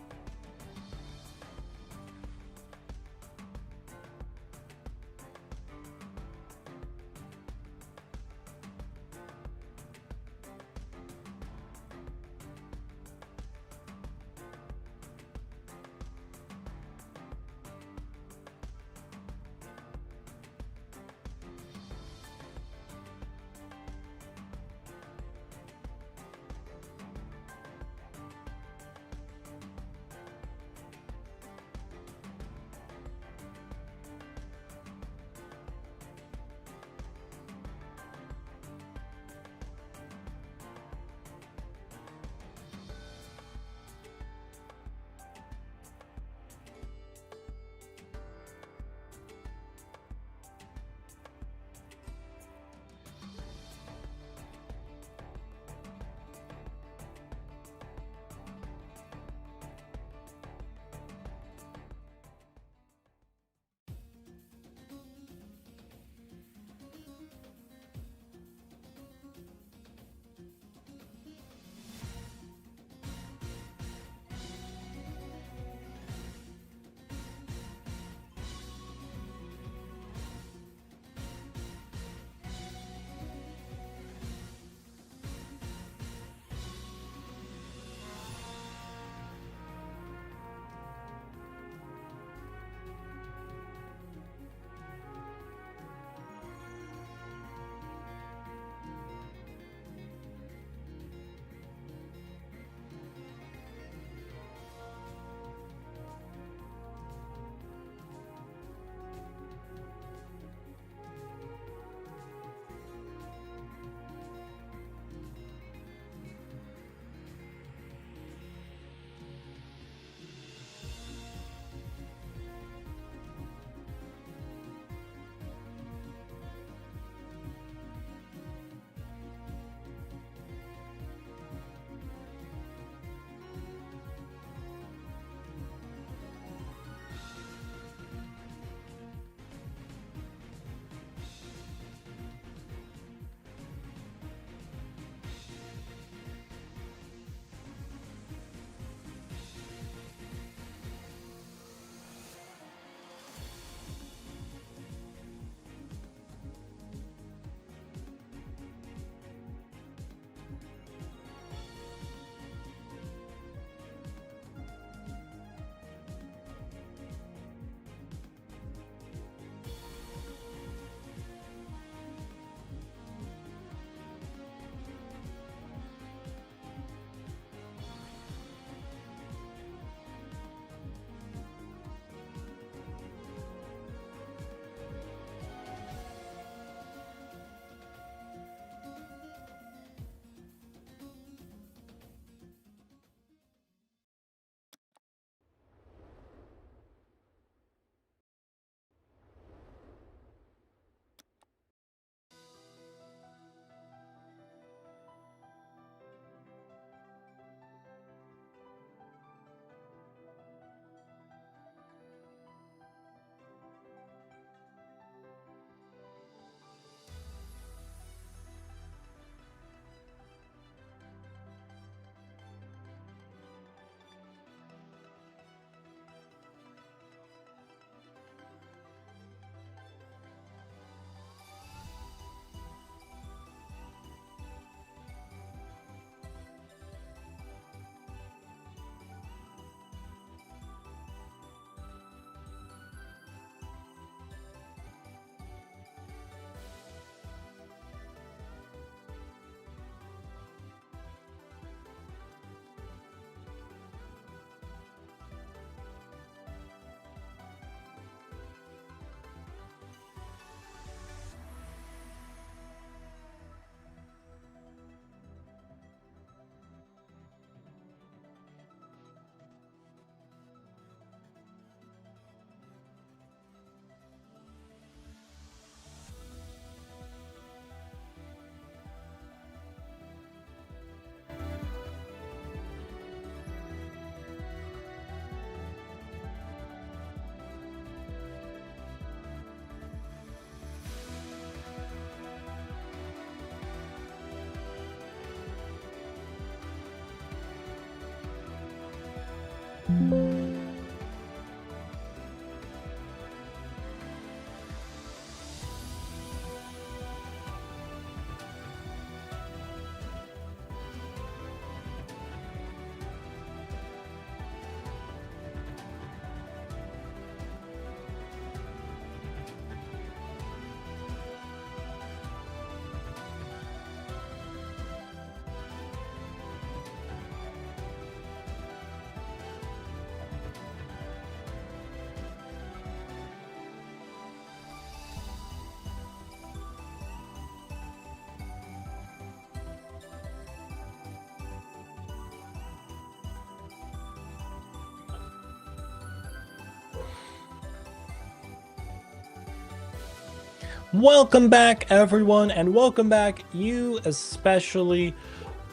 [SPEAKER 1] Welcome back, everyone, and welcome back, you especially,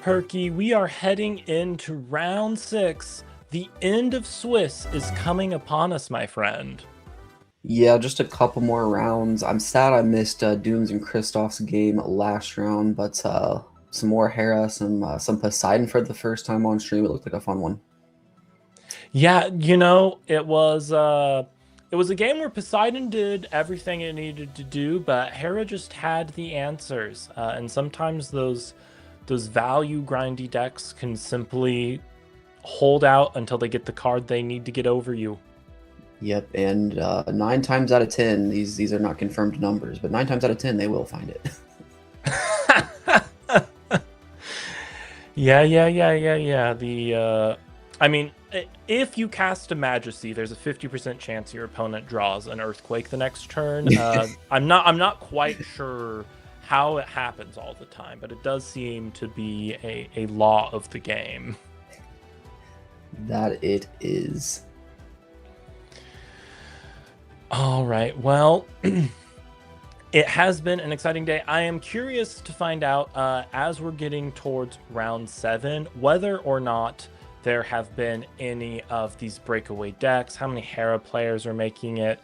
[SPEAKER 1] Perky. We are heading into round 6. The end of Swiss is coming upon us, my friend.
[SPEAKER 2] Yeah, just a couple more rounds. I'm sad I missed Dooms and Kristoff's game last round, but some more Hera, some Poseidon for the first time on stream. It looked like a fun one.
[SPEAKER 1] Yeah, it was a game where Poseidon did everything it needed to do, but Hera just had the answers. And sometimes those value grindy decks can simply hold out until they get the card they need to get over you.
[SPEAKER 2] Yep, and 9 times out of 10, these are not confirmed numbers, but 9 times out of 10 they will find it.
[SPEAKER 1] Yeah. I mean, if you cast a Majesty, there's a 50% chance your opponent draws an Earthquake the next turn. I'm not quite sure how it happens all the time, but it does seem to be a law of the game.
[SPEAKER 2] That it is.
[SPEAKER 1] All right, well, it has been an exciting day. I am curious to find out, as we're getting towards round 7, whether or not there have been any of these breakaway decks, how many Hera players are making it.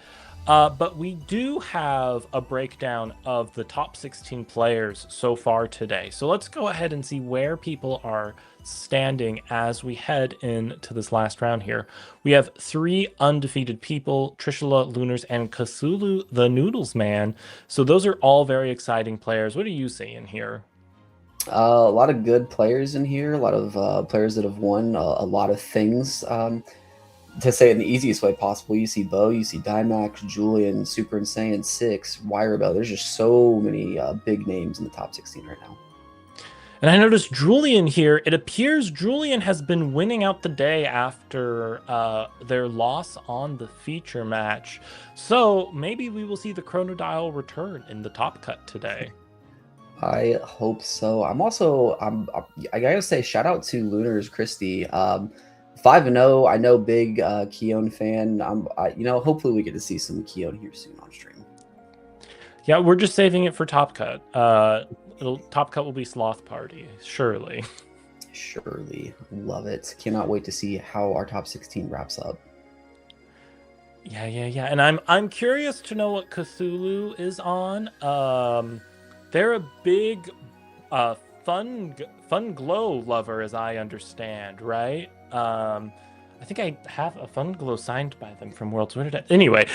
[SPEAKER 1] But we do have a breakdown of the top 16 players so far today. So let's go ahead and see where people are standing as we head into this last round here. We have 3 undefeated people: Trishula, Lunars, and Cthulhu the Noodles Man. So those are all very exciting players. What are you seeing here?
[SPEAKER 2] A lot of good players in here, a lot of players that have won a lot of things. To say it in the easiest way possible, you see Bo, you see Dimax, Julian, Super Insane, Six, Wirebell. There's just so many big names in the top 16 right now.
[SPEAKER 1] And I noticed Julian here. It appears Julian has been winning out the day after their loss on the feature match. So maybe we will see the Chronodial return in the top cut today.
[SPEAKER 2] I hope so. I gotta say, shout out to Lunars Christie. 5-0. I know, big Keone fan. Hopefully we get to see some Keone here soon on stream.
[SPEAKER 1] Yeah, we're just saving it for Top Cut. Top Cut will be Sloth Party, surely.
[SPEAKER 2] Surely. Love it. Cannot wait to see how our top 16 wraps up.
[SPEAKER 1] Yeah. And I'm curious to know what Cthulhu is on. They're a big fun glow lover, as I understand, right? I think I have a Fun Glow signed by them from Worlds. Where did I? Anyway,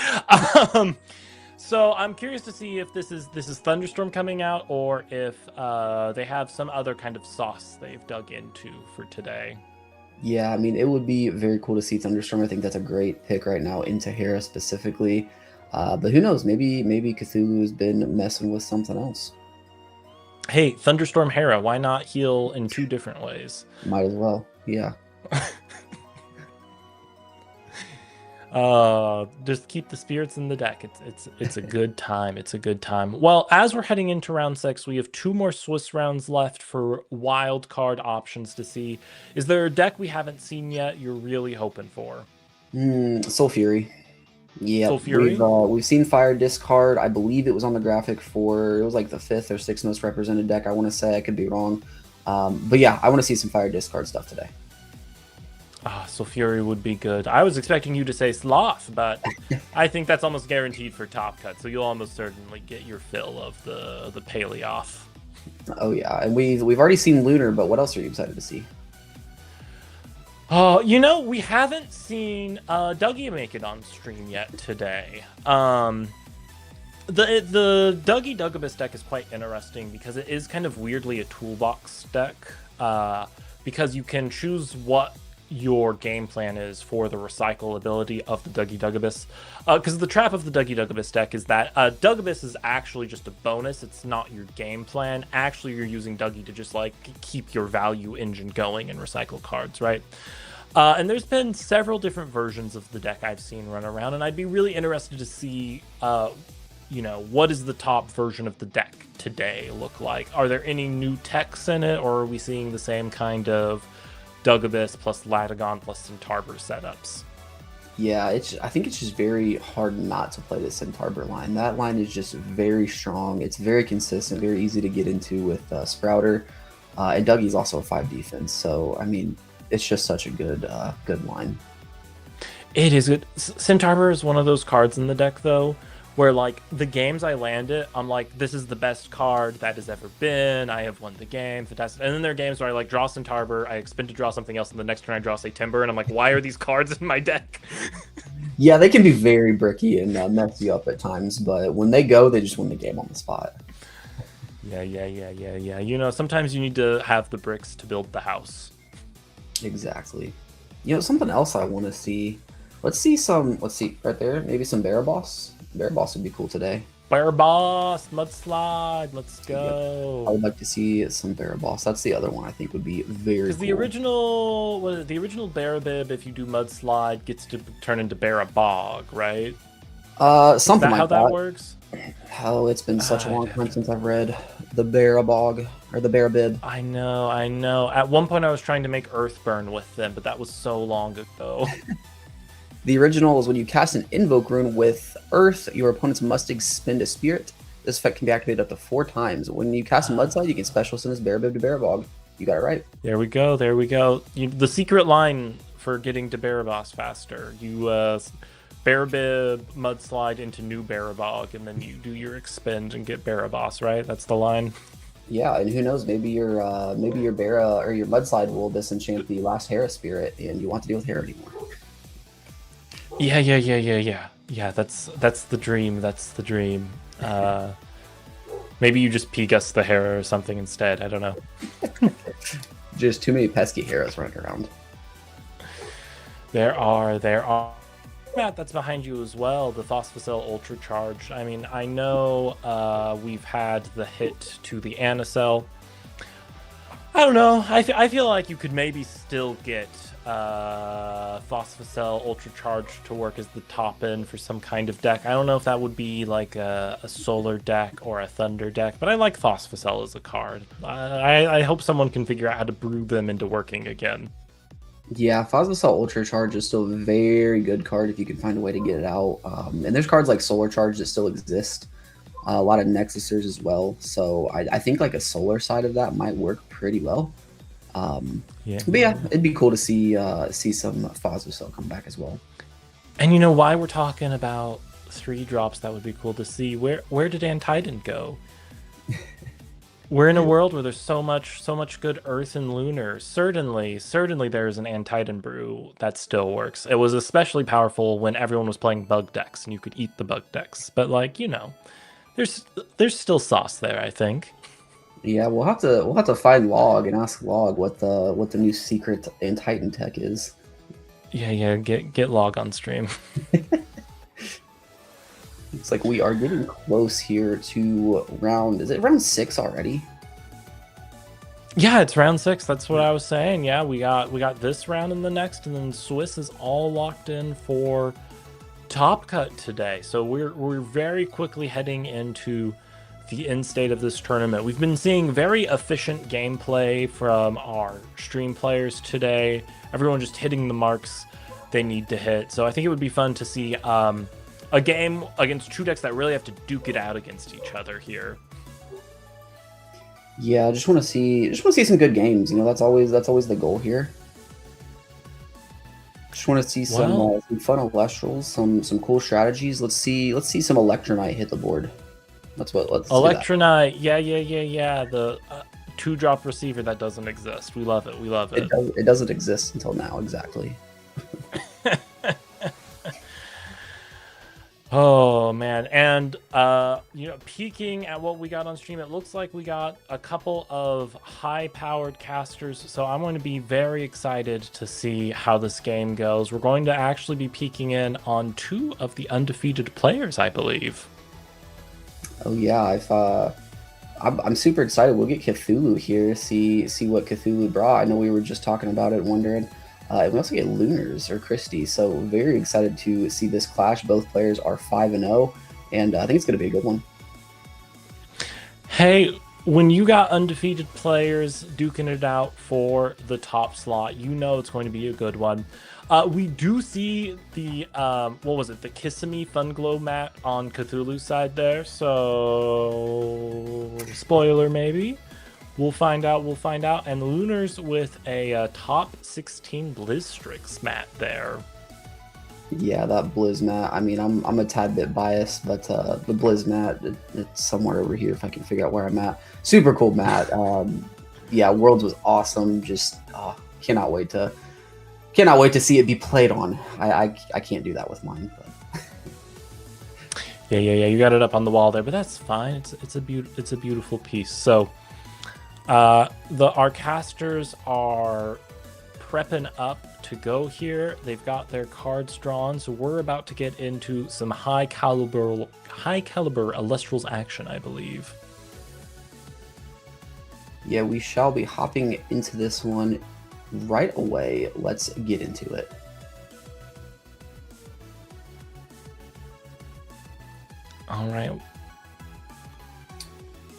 [SPEAKER 1] so I'm curious to see if this is Thunderstorm coming out, or if they have some other kind of sauce they've dug into for today.
[SPEAKER 2] Yeah, I mean, it would be very cool to see Thunderstorm. I think that's a great pick right now into Hera specifically. But who knows? Maybe Cthulhu has been messing with something else.
[SPEAKER 1] Hey, Thunderstorm Hera, why not heal in 2 different ways?
[SPEAKER 2] Might as well, yeah.
[SPEAKER 1] Just keep the spirits in the deck. It's a good time. It's a good time. Well, as we're heading into round 6, we have 2 more Swiss rounds left for wild card options to see. Is there a deck we haven't seen yet you're really hoping for?
[SPEAKER 2] Soul Fury. Yeah,
[SPEAKER 1] Soul Fury?
[SPEAKER 2] We've seen Fire Discard. I believe it was on the graphic it was like the 5th or 6th most represented deck. I want to say, I could be wrong. But yeah, I want to see some Fire Discard stuff today.
[SPEAKER 1] Soul Fury would be good. I was expecting you to say Sloth, but I think that's almost guaranteed for Top Cut, so you'll almost certainly get your fill of the Paleoth.
[SPEAKER 2] Oh yeah, and we've already seen Lunar, but what else are you excited to see?
[SPEAKER 1] We haven't seen Dougie make it on stream yet today. The Dougie Dugabus deck is quite interesting because it is kind of weirdly a toolbox deck, because you can choose what your game plan is for the recycle ability of the Dougie Dugabus. Because the trap of the Dougie Dugabus deck is that Dugabus is actually just a bonus. It's not your game plan. Actually, you're using Dougie to just like keep your value engine going and recycle cards, right? And there's been several different versions of the deck I've seen run around, and I'd be really interested to see, what does the top version of the deck today look like? Are there any new techs in it, or are we seeing the same kind of Dugabus plus Latagon plus some Tarbur setups?
[SPEAKER 2] Yeah, I think it's just very hard not to play the Centaur line. That line is just very strong. It's very consistent, very easy to get into with Sprouter, and Dougie's also a 5 defense. So I mean, it's just such a good line.
[SPEAKER 1] It is good. Centaur is one of those cards in the deck though, where like the games I land it, I'm like, this is the best card that has ever been. I have won the game, fantastic. And then there are games where I like draw Centaur, I expend to draw something else, and the next turn I draw say Timber, and I'm like, why are these cards in my deck?
[SPEAKER 2] Yeah, they can be very bricky and mess you up at times, but when they go, they just win the game on the spot.
[SPEAKER 1] Yeah. You know, sometimes you need to have the bricks to build the house.
[SPEAKER 2] Exactly. You know, something else I want to see. Let's see right there. Maybe some Baraboss. Baraboss would be cool today.
[SPEAKER 1] Baraboss, Mudslide, let's go.
[SPEAKER 2] I would like to see some Baraboss. That's the other one I think would be very cool.
[SPEAKER 1] Because the original Barabib, if you do Mudslide, gets to turn into Barabog, right?
[SPEAKER 2] Something like
[SPEAKER 1] how that works?
[SPEAKER 2] Oh, it's been such a long time since I've read the Barabog or the Barabib.
[SPEAKER 1] I know. At one point I was trying to make Earthburn with them, but that was so long ago.
[SPEAKER 2] The original is when you cast an Invoke rune with Earth, your opponents must expend a Spirit. This effect can be activated up to 4 times. When you cast a Mudslide, you can special send this Barabib to Barabog. You got it right.
[SPEAKER 1] There we go. The secret line for getting to Baraboss faster. You Barabib, Mudslide into new Barabog, and then you do your expend and get Baraboss, right? That's the line.
[SPEAKER 2] Yeah, and who knows, maybe your Bara or your Mudslide will disenchant the last Hera Spirit, and you want to deal with Hera anymore.
[SPEAKER 1] Yeah. Yeah, that's the dream. That's the dream. Maybe you just P-Gus the Hera or something instead. I don't know.
[SPEAKER 2] Just too many pesky Heras running around.
[SPEAKER 1] There are. Matt, that's behind you as well. The Phosphocell Ultra Charged. I mean, I know we've had the hit to the Anacell. I don't know. I feel like you could maybe still get Phosphocell Ultra Charged to work as the top end for some kind of deck. I don't know if that would be like a solar deck or a thunder deck, but I like Phosphocell as a card. I hope someone can figure out how to brew them into working again.
[SPEAKER 2] Yeah, Phosphocell Ultra Charge is still a very good card if you can find a way to get it out. And there's cards like Solar Charge that still exist. A lot of Nexusers as well. So I think like a solar side of that might work pretty well.
[SPEAKER 1] Yeah.
[SPEAKER 2] But yeah, it'd be cool to see some Phosphocell come back as well.
[SPEAKER 1] And you know why we're talking about 3-drops that would be cool to see? Where did Antitan go? We're in a world where there's so much good Earth and Lunar. Certainly there's an Antitan brew that still works. It was especially powerful when everyone was playing bug decks and you could eat the bug decks. But like, you know, there's still sauce there, I think.
[SPEAKER 2] Yeah, we'll have to find Log and ask Log what the new secret Antitan tech is.
[SPEAKER 1] Yeah, get Log on stream.
[SPEAKER 2] Looks like we are getting close here to is it round 6 already?
[SPEAKER 1] Yeah, it's round 6. That's what I was saying. Yeah, we got this round and the next, and then Swiss is all locked in for Top Cut today. So we're very quickly heading into the end state of this tournament. We've been seeing very efficient gameplay from our stream players today. Everyone just hitting the marks they need to hit. So I think it would be fun to see a game against 2 decks that really have to duke it out against each other here.
[SPEAKER 2] Yeah, I just want to see some good games. You know, that's always the goal here. Just want to see some fun Elestrals, some cool strategies. Let's see some Electronite hit the board. Let's
[SPEAKER 1] Electronite. Yeah. The 2-drop receiver that doesn't exist. We love it.
[SPEAKER 2] It doesn't exist until now, exactly.
[SPEAKER 1] Oh man, and you know, peeking at what we got on stream, it looks like we got a couple of high-powered casters, so I'm going to be very excited to see how this game goes. We're going to actually be peeking in on 2 of the undefeated players, I believe.
[SPEAKER 2] Oh yeah, I'm super excited. We'll get Cthulhu here, see what Cthulhu brought. I know we were just talking about it, wondering. We also get Lunars or Christie, so very excited to see this clash. Both players are 5-0, and I think it's going to be a good one.
[SPEAKER 1] Hey, when you got undefeated players duking it out for the top slot, you know it's going to be a good one. We do see the what was it? The Kissimmee Fun Glow mat on Cthulhu's side there. So spoiler maybe. We'll find out. We'll find out. And Lunars with a top 16 Blizzstrix mat there.
[SPEAKER 2] Yeah, that Blizz mat. I mean, I'm a tad bit biased, but the Blizz mat, it's somewhere over here if I can figure out where I'm at. Super cool mat. Yeah, Worlds was awesome. Just cannot wait to see it be played on. I can't do that with mine. But.
[SPEAKER 1] Yeah. You got it up on the wall there, but that's fine. It's a beautiful piece. So, our casters are prepping up to go here. They've got their cards drawn, so we're about to get into some high caliber Elestrals action, I believe.
[SPEAKER 2] Yeah, we shall be hopping into this one right away. Let's get into it.
[SPEAKER 1] All right.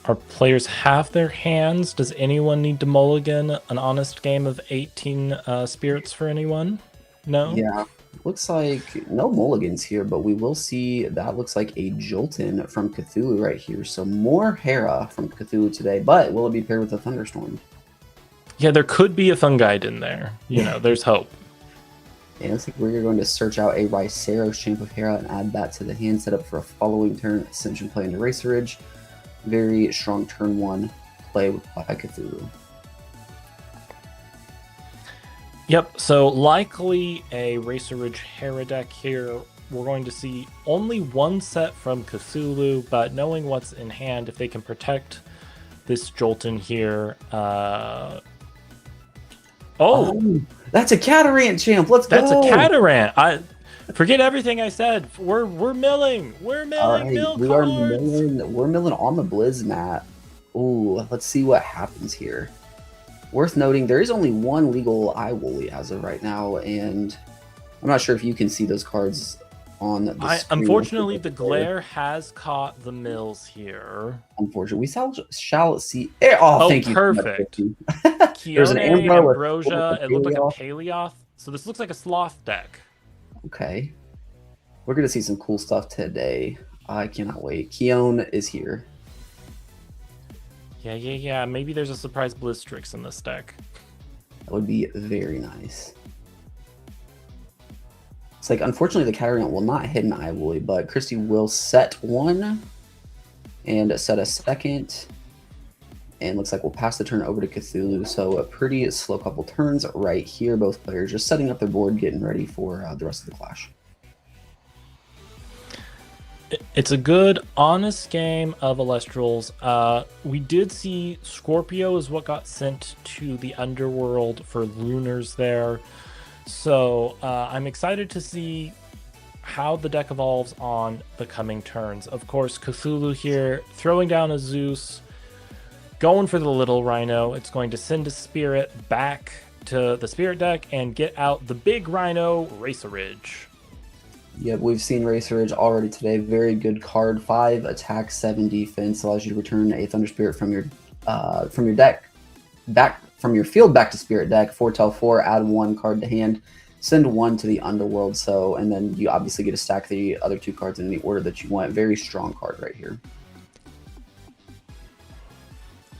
[SPEAKER 1] Our players have their hands. Does anyone need to mulligan an honest game of 18 spirits for anyone? No?
[SPEAKER 2] Yeah, looks like no mulligans here, but we will see that looks like a Jolton from Cthulhu right here. So more Hera from Cthulhu today, but will it be paired with a Thunderstorm?
[SPEAKER 1] Yeah, there could be a Fungite in there. You know, there's hope.
[SPEAKER 2] And it looks like we're going to search out a Rhyceros Champ of Hera and add that to the hand, set up for a following turn Ascension play into Racerage. Very strong turn one play by Cthulhu.
[SPEAKER 1] Yep, so likely a Racerage Hera deck here. We're going to see only one set from Cthulhu, but knowing what's in hand, if they can protect this Jolton here. Oh,
[SPEAKER 2] that's a Catarant Champ. Let's go.
[SPEAKER 1] That's a Catarant. I forget everything I said. We're milling. We're milling.
[SPEAKER 2] Right, we're milling on the Blizz mat. Ooh, let's see what happens here. Worth noting, there is only one legal eye woolly as of right now, and I'm not sure if you can see those cards on the screen.
[SPEAKER 1] Unfortunately, the glare has caught the mills here.
[SPEAKER 2] Unfortunately, we shall see. Oh, thank you.
[SPEAKER 1] Perfect.
[SPEAKER 2] There's an
[SPEAKER 1] Ambrosia. It looked like a Paleoth. So this looks like a Sloth deck.
[SPEAKER 2] Okay. We're going to see some cool stuff today. I cannot wait. Keon is here.
[SPEAKER 1] Yeah. Maybe there's a surprise Blizzstrix in this deck.
[SPEAKER 2] That would be very nice. It's like, unfortunately, the Catarant will not hit an eye woolly, but Christy will set one and set a second. And looks like we'll pass the turn over to Cthulhu. So a pretty slow couple turns right here. Both players just setting up their board, getting ready for the rest of the clash.
[SPEAKER 1] It's a good, honest game of Elestrals. We did see Scorpio is what got sent to the Underworld for Lunars there. So I'm excited to see how the deck evolves on the coming turns. Of course, Cthulhu here, throwing down a Zeus, going for the little Rhino. It's going to send a Spirit back to the Spirit deck and get out the big Rhino, Racerage.
[SPEAKER 2] Yep, we've seen Racerage already today. Very good card. 5 attack, 7 defense. Allows you to return a Thunder Spirit from your deck back from your field back to Spirit deck. Foretell 4, add 1 card to hand, send 1 to the Underworld. So, and then you obviously get to stack the other 2 cards in any order that you want. Very strong card right here.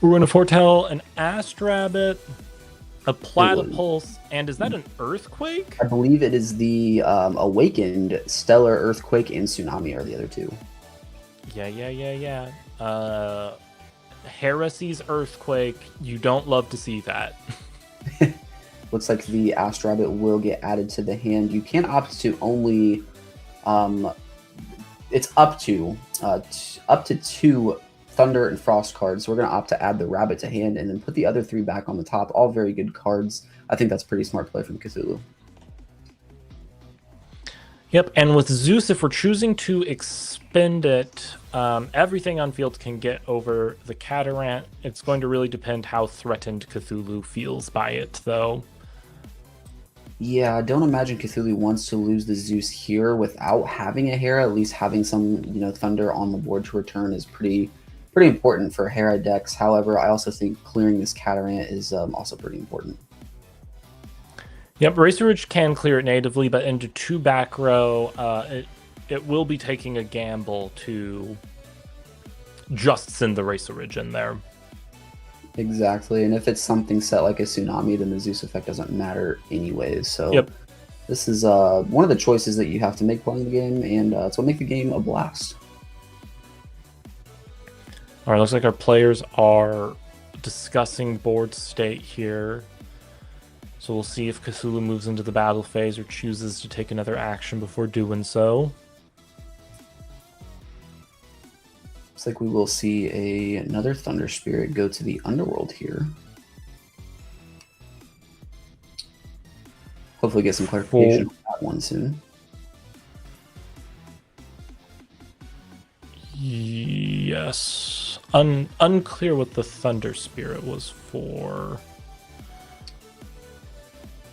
[SPEAKER 1] We're going to foretell an Astrabbit, a Platypulse, and is that an Earthquake?
[SPEAKER 2] I believe it is the Awakened, Stellar, Earthquake, and Tsunami are the other 2.
[SPEAKER 1] Yeah. Heresy's Earthquake. You don't love to see that.
[SPEAKER 2] Looks like the Astrabbit will get added to the hand. You can opt to only, it's up to 2 Thunder and Frost cards. So we're going to opt to add the Rabbit to hand and then put the other 3 back on the top. All very good cards. I think that's pretty smart play from Cthulhu.
[SPEAKER 1] Yep, and with Zeus, if we're choosing to expend it, everything on field can get over the Catarant. It's going to really depend how threatened Cthulhu feels by it, though.
[SPEAKER 2] Yeah, I don't imagine Cthulhu wants to lose the Zeus here without having a Hera. At least having some, Thunder on the board to return is pretty important for Hera decks. However, I also think clearing this Catarant is also pretty important.
[SPEAKER 1] Yep, Racer Ridge can clear it natively, but into 2 back row, it will be taking a gamble to just send the Racer Ridge in there.
[SPEAKER 2] Exactly, and if it's something set like a Tsunami, then the Zeus effect doesn't matter anyways. So
[SPEAKER 1] Yep.
[SPEAKER 2] this is one of the choices that you have to make playing the game, and it's what makes the game a blast.
[SPEAKER 1] All right, looks like our players are discussing board state here. So we'll see if Cthulhu moves into the battle phase or chooses to take another action before doing so.
[SPEAKER 2] Looks like we will see another Thunder Spirit go to the Underworld here. Hopefully get some clarification on that one soon.
[SPEAKER 1] Yes. Unclear what the Thunder Spirit was for.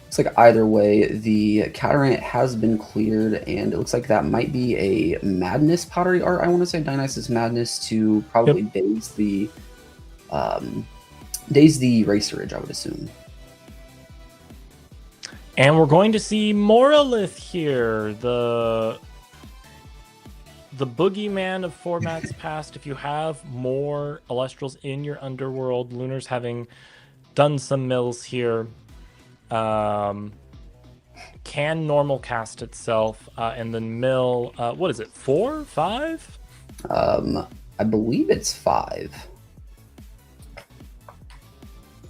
[SPEAKER 2] Looks like either way, the Catarant has been cleared, and it looks like that might be a Madness Pottery Art. I want to say Dionysus Madness to probably daze the Racer Ridge, I would assume.
[SPEAKER 1] And we're going to see Moralith here, the boogeyman of formats past. If you have more Elestrals in your Underworld, Lunar's having done some mills here. Can normal cast itself, and then mill, what is it, 4, 5?
[SPEAKER 2] I believe it's 5.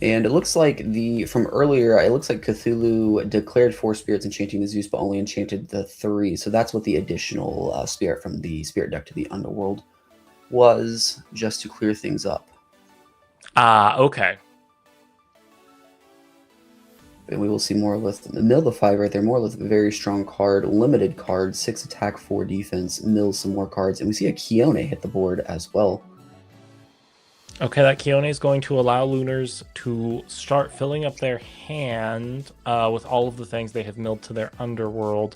[SPEAKER 2] And it looks like from earlier, it looks like Cthulhu declared 4 spirits enchanting the Zeus, but only enchanted the 3. So that's what the additional spirit from the spirit deck to the Underworld was, just to clear things up.
[SPEAKER 1] Okay.
[SPEAKER 2] And we will see Moralith mill the 5 right there. Moralith, a very strong card, limited card, 6 attack, 4 defense, mills some more cards. And we see a Keone hit the board as well.
[SPEAKER 1] Okay, that Keone is going to allow Lunars to start filling up their hand with all of the things they have milled to their Underworld.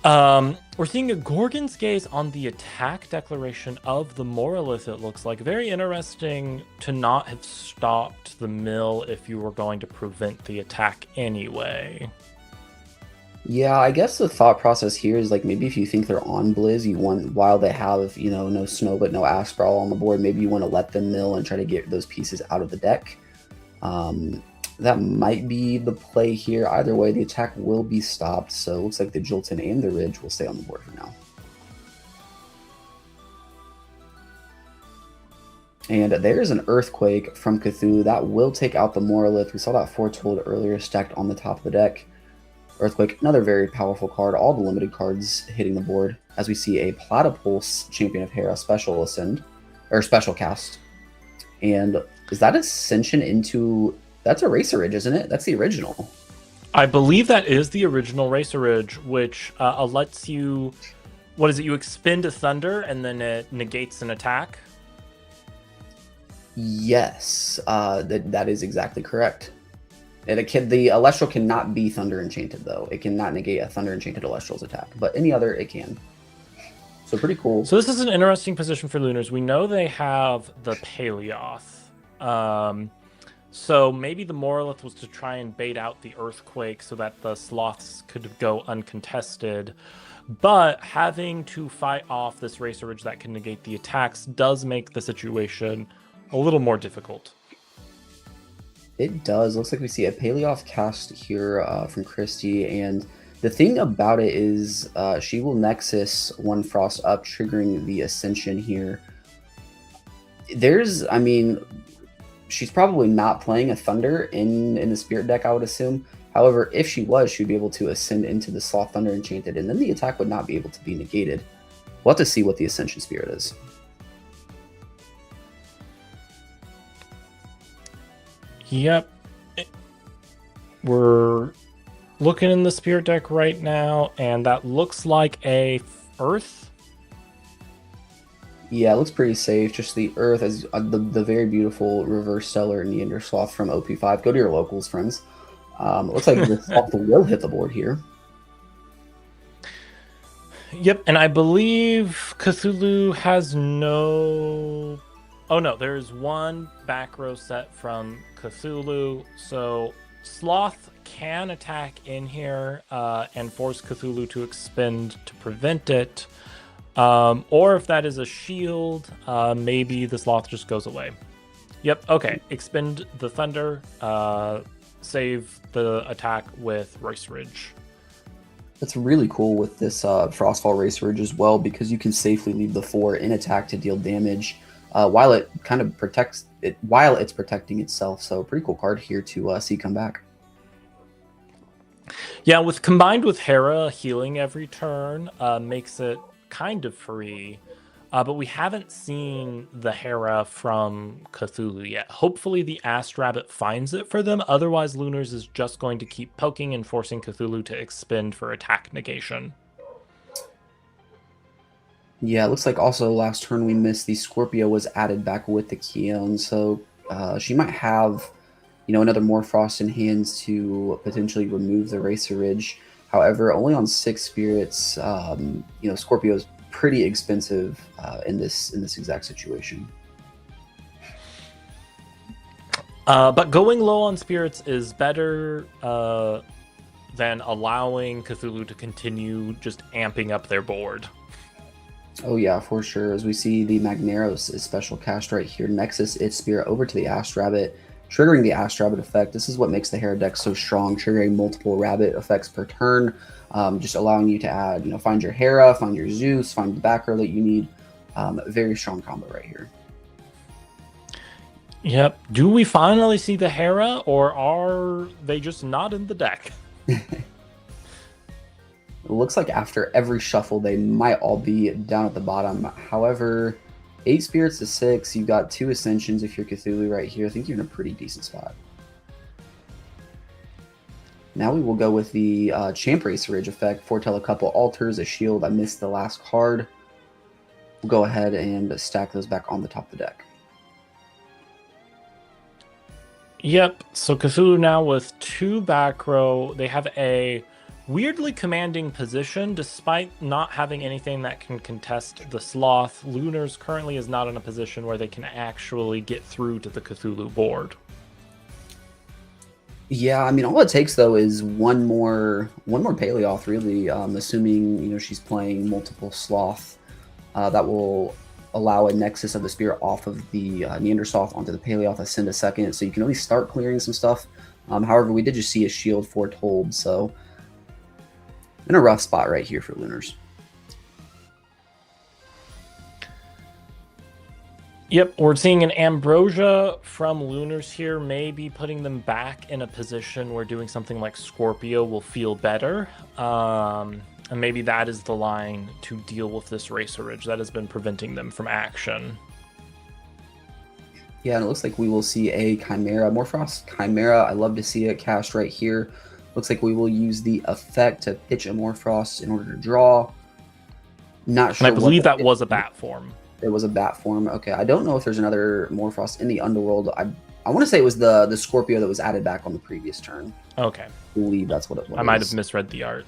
[SPEAKER 1] We're seeing a Gorgon's Gaze on the attack declaration of the Moralith, it looks like. Very interesting to not have stopped the mill if you were going to prevent the attack anyway.
[SPEAKER 2] Yeah, I guess the thought process here is like maybe if you think they're on Blizz, you want, while they have, no Snow but no Asprawl on the board, maybe you want to let them mill and try to get those pieces out of the deck. That might be the play here. Either way, the attack will be stopped, so it looks like the Jolton and the Ridge will stay on the board for now. And there's an Earthquake from Cthulhu. That will take out the Moralith. We saw that foretold earlier stacked on the top of the deck. Earthquake, another very powerful card. All the limited cards hitting the board as we see a Platypulse, Champion of Hera, special ascend, or special cast. And is that Ascension into... That's a Racer Ridge, isn't it? That's the original.
[SPEAKER 1] I believe that is the original Racer Ridge, which lets you... What is it? You expend a Thunder, and then it negates an attack?
[SPEAKER 2] Yes, that is exactly correct. And the Elestral cannot be Thunder Enchanted, though. It cannot negate a Thunder Enchanted Elestral's attack. But any other, it can. So pretty cool.
[SPEAKER 1] So this is an interesting position for Lunars. We know they have the Paleoth. So maybe the Moralith was to try and bait out the Earthquake so that the Sloths could go uncontested. But having to fight off this Racer Ridge that can negate the attacks does make the situation a little more difficult.
[SPEAKER 2] It does. Looks like we see a Paleoth cast here from Christie. And the thing about it is she will Nexus one Frost up, triggering the Ascension here. She's probably not playing a Thunder in the Spirit deck, I would assume. However, if she was, she'd be able to ascend into the Sloth Thunder Enchanted, and then the attack would not be able to be negated. We'll have to see what the Ascension Spirit is.
[SPEAKER 1] Yep. We're looking in the Spirit deck right now, and that looks like a Earth. Yeah,
[SPEAKER 2] it looks pretty safe. Just the Earth as the very beautiful Reverse Stellar Neander Sloth from OP5. Go to your locals, friends. It looks like the Sloth will hit the board here.
[SPEAKER 1] Yep, and I believe Cthulhu has no... Oh no, there's one back row set from Cthulhu. So Sloth can attack in here and force Cthulhu to expend to prevent it. Or if that is a shield, maybe the Sloth just goes away. Yep, okay. Expend the Thunder, save the attack with Race Ridge.
[SPEAKER 2] That's really cool with this Frostfall Race Ridge as well, because you can safely leave the 4 in attack to deal damage while it kind of protects it while it's protecting itself. So pretty cool card here to see come back.
[SPEAKER 1] Yeah, combined with Hera healing every turn, makes it kind of free. But we haven't seen the Hera from Cthulhu yet. Hopefully the Ass Rabbit finds it for them. Otherwise, Lunars is just going to keep poking and forcing Cthulhu to expend for attack negation.
[SPEAKER 2] Yeah, it looks like also last turn we missed the Scorpio was added back with the Keon. So she might have, another Morphrost in hands to potentially remove the Racer Ridge. However, only on 6 spirits, Scorpio is pretty expensive in this exact situation.
[SPEAKER 1] But going low on spirits is better than allowing Cthulhu to continue just amping up their board.
[SPEAKER 2] Oh yeah, for sure. As we see the Magneros is special cast right here. Nexus its spirit over to the Ash Rabbit, triggering the Ash Rabbit effect. This is what makes the Hera deck so strong, triggering multiple rabbit effects per turn. Just allowing you to add, find your Hera, find your Zeus, find the back row that you need. Very strong combo right here.
[SPEAKER 1] Yep. Do we finally see the Hera, or are they just not in the deck?
[SPEAKER 2] It looks like after every shuffle, they might all be down at the bottom. However, 8 spirits to 6, you've got 2 Ascensions if you're Cthulhu right here. I think you're in a pretty decent spot. Now we will go with the Champ Racer Ridge effect. Foretell a couple altars, a shield. I missed the last card. We'll go ahead and stack those back on the top of the deck.
[SPEAKER 1] Yep. So Cthulhu now with 2 back row. They have a weirdly commanding position despite not having anything that can contest the Sloth. Lunars currently is not in a position where they can actually get through to the Cthulhu board.
[SPEAKER 2] Yeah, I mean, all it takes though is one more Paleoth, really. Assuming she's playing multiple Sloth, that will allow a Nexus of the Spirit off of the Neandersloth onto the Paleoth. Ascend a second, so you can at least start clearing some stuff. However, we did just see a shield foretold, so in a rough spot right here for Lunars.
[SPEAKER 1] Yep, we're seeing an Ambrosia from Lunars here, maybe putting them back in a position where doing something like Scorpio will feel better. And maybe that is the line to deal with this Racer Ridge that has been preventing them from action.
[SPEAKER 2] Yeah, and it looks like we will see a Chimera, Morphrost Chimera. I love to see it cast right here. Looks like we will use the effect to pitch a Morphrost in order to draw. Not sure.
[SPEAKER 1] And I believe that was a bat form.
[SPEAKER 2] It was a bat form. Okay, I don't know if there's another Morphrost in the Underworld. I want to say it was the Scorpio that was added back on the previous turn.
[SPEAKER 1] Okay.
[SPEAKER 2] I believe that's what it was.
[SPEAKER 1] I might have misread the art.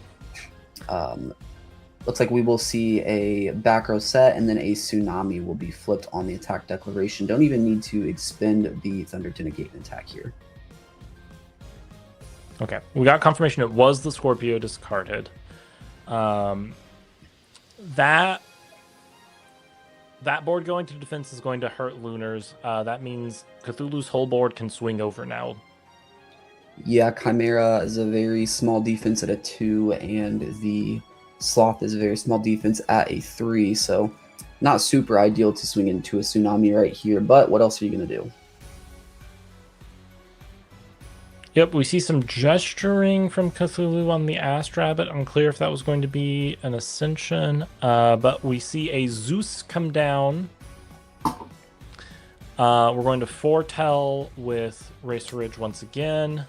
[SPEAKER 2] Looks like we will see a back row set, and then a Tsunami will be flipped on the attack declaration. Don't even need to expend the Thunder to negate an attack here.
[SPEAKER 1] Okay, we got confirmation it was the Scorpio discarded. That board going to defense is going to hurt Lunars. That means Cthulhu's whole board can swing over now.
[SPEAKER 2] Yeah, Chimera is a very small defense at a 2, and the Sloth is a very small defense at a 3, so not super ideal to swing into a Tsunami right here, but what else are you going to do?
[SPEAKER 1] Yep, we see some gesturing from Cthulhu on the Ass Rabbit. Unclear if that was going to be an Ascension, but we see a Zeus come down. We're going to foretell with Racer Ridge once again.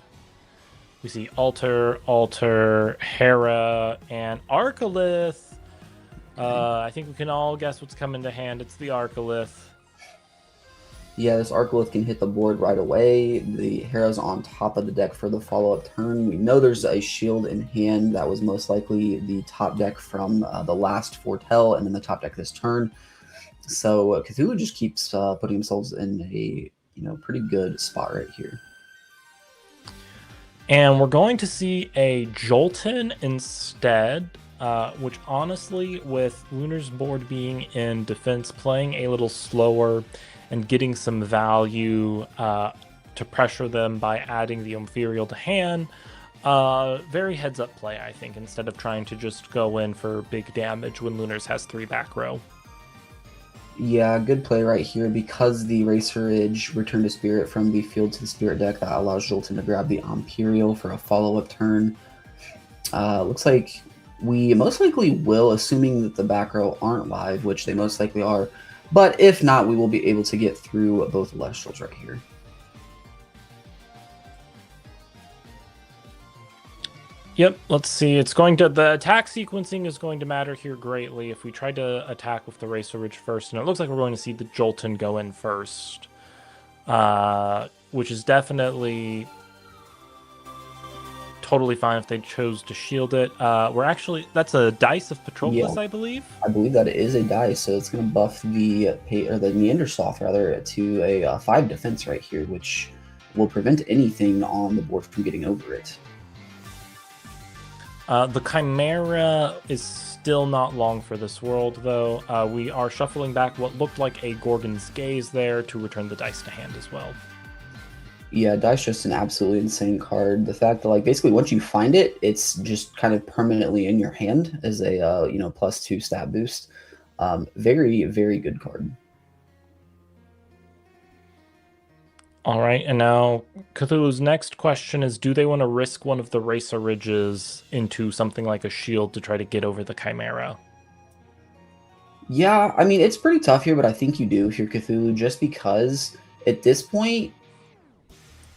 [SPEAKER 1] We see Altar, Hera, and Arcalith. I think we can all guess what's coming to hand. It's the Arcalith.
[SPEAKER 2] Yeah, this Arcalith can hit the board right away. The Hera's on top of the deck for the follow-up turn. We know there's a shield in hand. That was most likely the top deck from the last foretell, and then the top deck this turn. So Cthulhu just keeps putting themselves in a pretty good spot right here.
[SPEAKER 1] And we're going to see a Jolton instead, which honestly, with Lunar's board being in defense, playing a little slower and getting some value to pressure them by adding the Imperial to hand, very heads-up play, I think, instead of trying to just go in for big damage when Lunar's has 3 back row.
[SPEAKER 2] Yeah, good play right here because the Racer Ridge returned a Spirit from the field to the Spirit deck. That allows Jolton to grab the Imperial for a follow-up turn. Looks like we most likely will, assuming that the back row aren't live, which they most likely are. But if not, we will be able to get through both Elestrals right here.
[SPEAKER 1] Yep, let's see. The attack sequencing is going to matter here greatly. If we try to attack with the Racer Ridge first, and it looks like we're going to see the Jolton go in first, which is definitely totally fine if they chose to shield it. That's a Dice of Patroclus, I believe.
[SPEAKER 2] I believe that it is a dice, so it's going to buff the Neandersloth rather to a 5 defense right here, which will prevent anything on the board from getting over it.
[SPEAKER 1] The Chimera is still not long for this world, though. We are shuffling back what looked like a Gorgon's Gaze there to return the dice to hand as well.
[SPEAKER 2] Yeah, Dice just an absolutely insane card. The fact that, like, basically once you find it, it's just kind of permanently in your hand as a +2 stat boost. Very, very good card.
[SPEAKER 1] All right, and now Cthulhu's next question is, do they want to risk one of the Racer Ridges into something like a shield to try to get over the Chimera?
[SPEAKER 2] Yeah, I mean, it's pretty tough here, but I think you do if you're Cthulhu, just because at this point,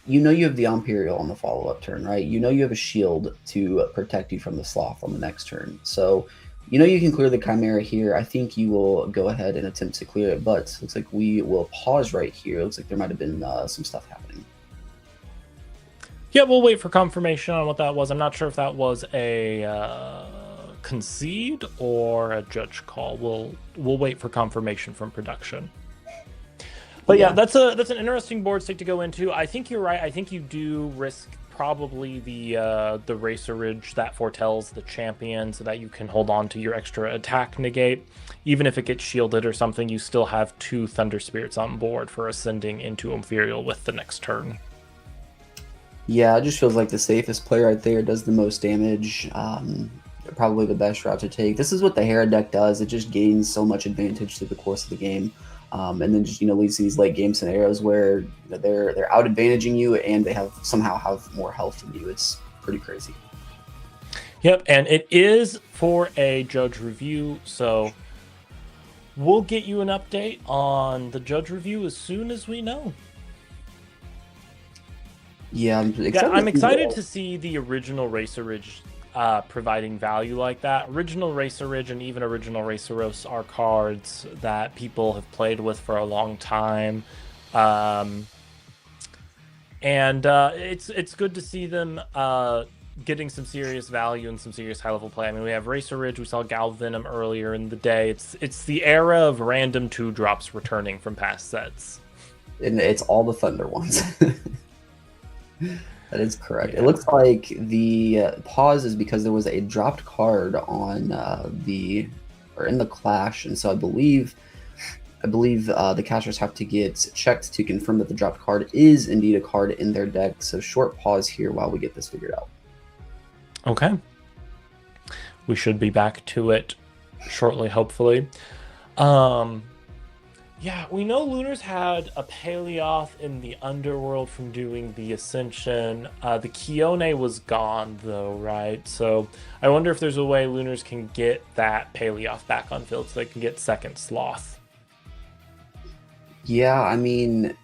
[SPEAKER 2] you know you have the Imperial on the follow-up turn, right? You know you have a shield to protect you from the Sloth on the next turn. So you know you can clear the Chimera here. I think you will go ahead and attempt to clear it, but looks like we will pause right here. Looks like there might have been some stuff happening.
[SPEAKER 1] Yeah, we'll wait for confirmation on what that was. I'm not sure if that was a concede or a judge call. We'll wait for confirmation from production. But yeah, that's an interesting board state to go into. I think you're right. I think you do risk probably the Racer Ridge that foretells the champion so that you can hold on to your extra attack negate. Even if it gets shielded or something, you still have 2 Thunder Spirits on board for ascending into Imperial with the next turn.
[SPEAKER 2] Yeah, it just feels like the safest play right there, does the most damage. Probably the best route to take. This is what the Hera deck does. It just gains so much advantage through the course of the game. And then just leads to these late game scenarios where they're out advantaging you and they somehow have more health than you. It's pretty crazy.
[SPEAKER 1] Yep, and it is for a judge review, so we'll get you an update on the judge review as soon as we know.
[SPEAKER 2] Yeah,
[SPEAKER 1] I'm excited to see the original Racer Ridge providing value like that. Original Racer Ridge and even Original Raceros are cards that people have played with for a long time, and it's good to see them getting some serious value and some serious high level play. I mean, we have Racer Ridge, we saw Galvenom earlier in the day. It's the era of random 2-drops returning from past sets,
[SPEAKER 2] and it's all the Thunder ones. That is correct.
[SPEAKER 1] Yeah.
[SPEAKER 2] It looks like the pause is because there was a dropped card on in the clash, and so I believe the casters have to get checked to confirm that the dropped card is indeed a card in their deck. So short pause here while we get this figured out.
[SPEAKER 1] Okay. We should be back to it shortly, hopefully. Yeah, we know Lunar's had a Paleoth in the Underworld from doing the Ascension. The Kione was gone, though, right? So I wonder if there's a way Lunar's can get that Paleoth back on field so they can get second Sloth.
[SPEAKER 2] Yeah, I mean,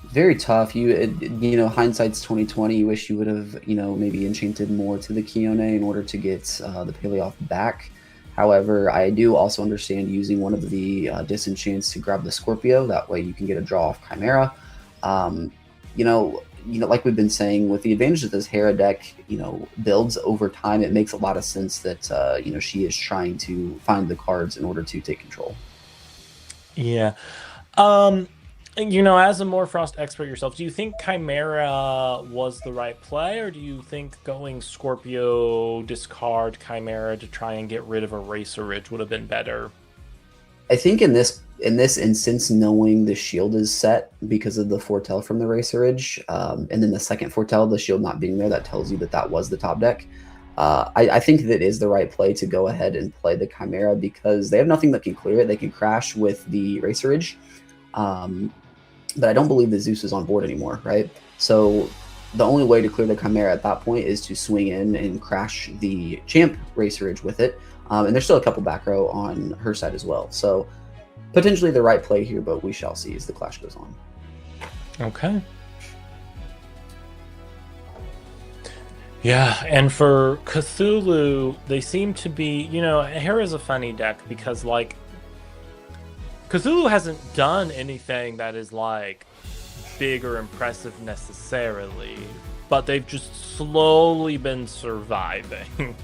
[SPEAKER 2] very tough. Hindsight's 2020. You wish you would have, maybe enchanted more to the Kione in order to get the Paleoth back. However, I do also understand using one of the disenchants to grab the Scorpio. That way you can get a draw off Chimera. Like we've been saying, with the advantage that this Hera deck, builds over time, it makes a lot of sense that, she is trying to find the cards in order to take control.
[SPEAKER 1] Yeah. You know, as a more Frost expert yourself, do you think Chimera was the right play, or do you think going Scorpio, discard Chimera to try and get rid of Eraser Ridge would have been better?
[SPEAKER 2] I think in this instance, knowing the shield is set because of the foretell from the Racer Ridge, and then the second foretell, the shield not being there, that tells you that that was the top deck. I think that is the right play to go ahead and play the Chimera because they have nothing that can clear it. They can crash with the Racer Ridge. But I don't believe the Zeus is on board anymore, right? So the only way to clear the Chimera at that point is to swing in and crash the Champ Racer Ridge with it. And there's still a couple back row on her side as well. So potentially the right play here, but we shall see as the clash goes on.
[SPEAKER 1] Okay. Yeah, and for Cthulhu, they seem to be, you know, Hera's a funny deck because, like, Cthulhu hasn't done anything that is, like, big or impressive necessarily, but they've just slowly been surviving.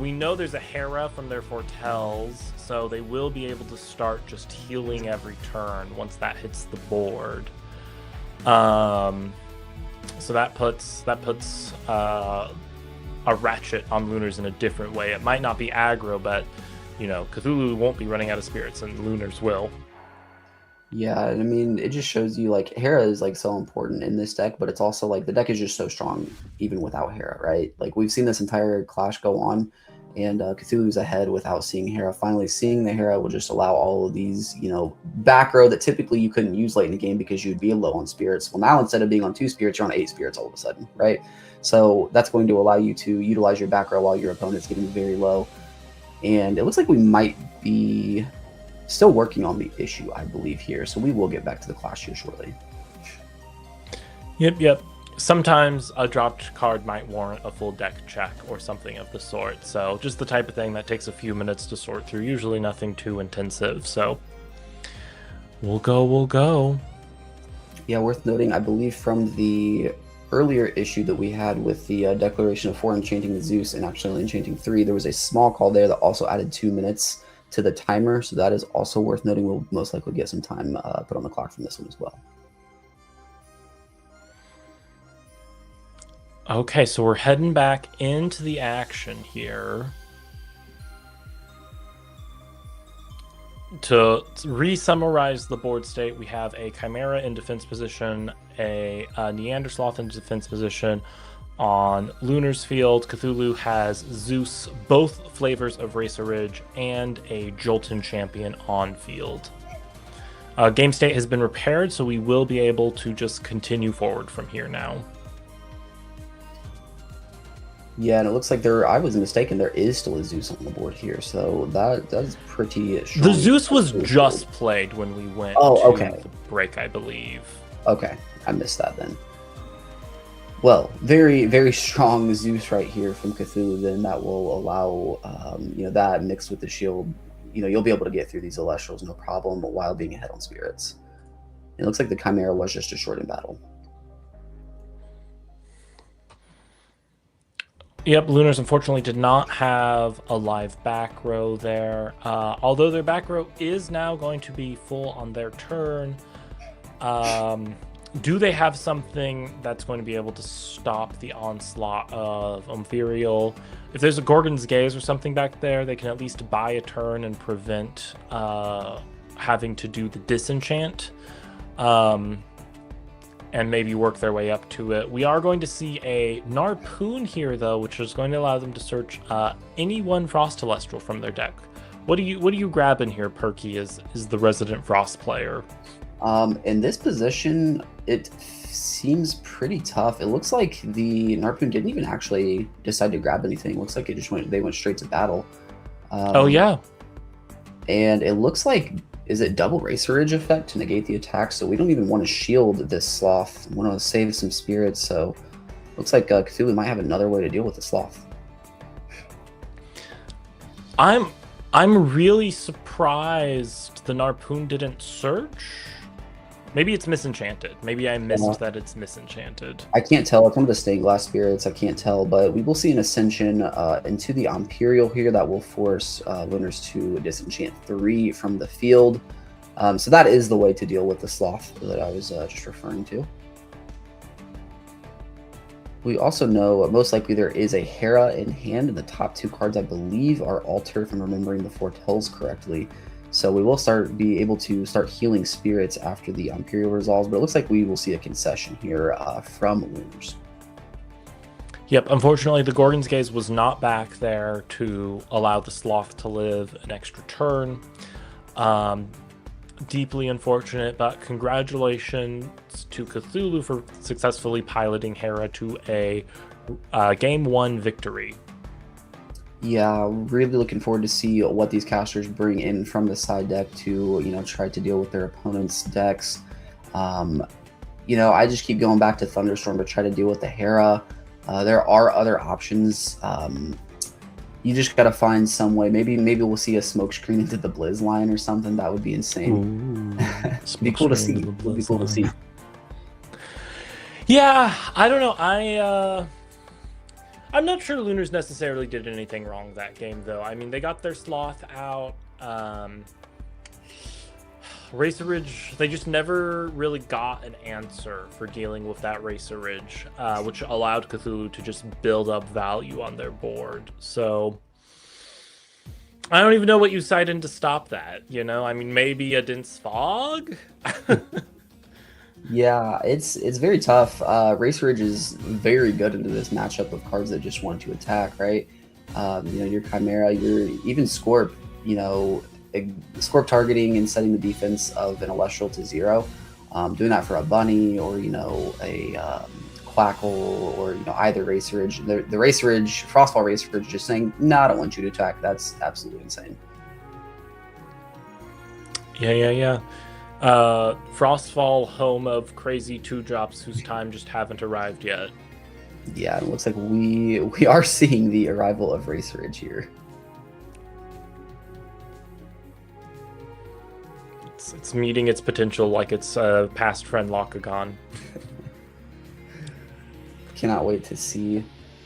[SPEAKER 1] We know there's a Hera from their foretells, so they will be able to start just healing every turn once that hits the board. So that puts a ratchet on Lunars in a different way. It might not be aggro, but you know, Cthulhu won't be running out of spirits, and Lunars will.
[SPEAKER 2] Yeah, I mean, it just shows you like Hera is like so important in this deck, but it's also like the deck is just so strong even without Hera, right? Like we've seen this entire clash go on, and Cthulhu's ahead without seeing Hera. Finally, seeing the Hera will just allow all of these, you know, back row that typically you couldn't use late in the game because you'd be low on spirits. Well, now instead of being on 2 spirits, you're on 8 spirits all of a sudden, right? So that's going to allow you to utilize your back row while your opponent's getting very low. And it looks like we might be still working on the issue, I believe, here. So we will get back to the clash here shortly.
[SPEAKER 1] Yep. Sometimes a dropped card might warrant a full deck check or something of the sort. So just the type of thing that takes a few minutes to sort through. Usually nothing too intensive. So we'll go.
[SPEAKER 2] Yeah, worth noting, I believe from the earlier issue that we had with the declaration of 4 enchanting the Zeus and actually only enchanting 3, there was a small call there that also added 2 minutes to the timer, so that is also worth noting. We'll most likely get some time put on the clock from this one as well.
[SPEAKER 1] Okay, so we're heading back into the action here. To re-summarize the board state, we have a Chimera in defense position, a Neandersloth in defense position. On Lunar's field, Cthulhu has Zeus, both flavors of Racer Ridge, and a Jolton champion on field. Game state has been repaired, so we will be able to just continue forward from here now.
[SPEAKER 2] Yeah, and it looks like I was mistaken, there is still a Zeus on the board here, so that's pretty strong.
[SPEAKER 1] The Zeus was just played when we went to the break, I believe.
[SPEAKER 2] Okay, I missed that then. Well, very, very strong Zeus right here from Cthulhu, then that will allow, you know, that mixed with the shield, you know, you'll be able to get through these Elestrals no problem while being ahead on spirits. It looks like the Chimera was just a short in battle.
[SPEAKER 1] Yep, Lunars unfortunately did not have a live back row there. Although their back row is now going to be full on their turn. Do they have something that's going to be able to stop the onslaught of Umpherial? If there's a Gorgon's Gaze or something back there, they can at least buy a turn and prevent having to do the disenchant. And maybe work their way up to it. We are going to see a Narpoon here, though, which is going to allow them to search any one Frost Celestial from their deck. What do you grab in here, Perky, is the resident Frost player?
[SPEAKER 2] In this position, it seems pretty tough. It looks like the Narpoon didn't even actually decide to grab anything. It looks like they went straight to battle.
[SPEAKER 1] Oh, yeah.
[SPEAKER 2] And it looks like, is it double Racer Ridge effect to negate the attack? So we don't even want to shield this Sloth. We want to save some spirits, so looks like Cthulhu might have another way to deal with the Sloth.
[SPEAKER 1] I'm really surprised the Narpoon didn't search. Maybe it's misenchanted. Maybe I missed that it's misenchanted.
[SPEAKER 2] I can't tell. It's one of the stained glass spirits. I can't tell, but we will see an ascension into the Imperial here that will force Lunars to disenchant 3 from the field. So that is the way to deal with the Sloth that I was just referring to. We also know most likely there is a Hera in hand, and the top 2 cards, I believe, are Altar, if I'm remembering the foretells correctly. So we will be able to start healing spirits after the Imperial resolves, but it looks like we will see a concession here from Lunars.
[SPEAKER 1] Yep, unfortunately, the Gorgon's Gaze was not back there to allow the Sloth to live an extra turn. Deeply unfortunate, but congratulations to Cthulhu for successfully piloting Hera to a Game 1 victory.
[SPEAKER 2] Yeah, really looking forward to see what these casters bring in from the side deck to, try to deal with their opponent's decks. I just keep going back to Thunderstorm to try to deal with the Hera. There are other options. You just gotta find some way. Maybe we'll see a smoke screen into the Blizz line or something. That would be insane. Be cool to see. Would be cool to see.
[SPEAKER 1] Yeah, I don't know. I'm not sure Lunars necessarily did anything wrong that game, though. I mean, they got their Sloth out. Racer Ridge, they just never really got an answer for dealing with that Racer Ridge, which allowed Cthulhu to just build up value on their board. So I don't even know what you cite in to stop that, I mean, maybe a Dense Fog?
[SPEAKER 2] Yeah, it's very tough. Racer Ridge is very good into this matchup of cards that just want to attack, right? Your Chimera, your even Scorp, Scorp targeting and setting the defense of an Elestral to 0. Doing that for a Bunny or, a Quackle or, either Racer Ridge. The Racer Ridge, Frostfall Racer Ridge just saying, no, I don't want you to attack. That's absolutely insane.
[SPEAKER 1] Yeah. Frostfall, home of crazy 2-drops whose time just haven't arrived yet.
[SPEAKER 2] Yeah, it looks like we are seeing the arrival of Racer Ridge here.
[SPEAKER 1] It's meeting its potential like its past friend Lokagon.
[SPEAKER 2] Cannot wait to see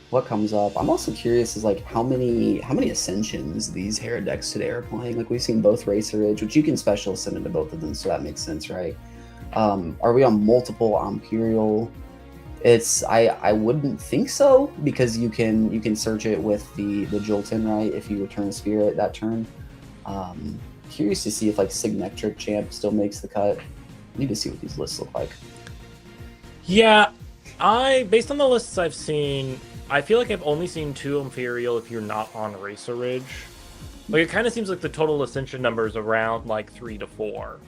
[SPEAKER 2] what comes up. I'm also curious is how many Ascensions these Hera decks today are playing. We've seen both Racer Ridge, which you can special ascend into both of them, so that makes sense, right? Are we on multiple Imperial? I wouldn't think so, because you can search it with the Jolton, right? If you return a spirit that turn. Curious to see if Signectric Champ still makes the cut. Need to see what these lists look like.
[SPEAKER 1] Yeah, based on the lists I've seen, I feel like I've only seen 2 Imperial if you're not on Racer Ridge. It kind of seems like the total Ascension number is around 3 to 4.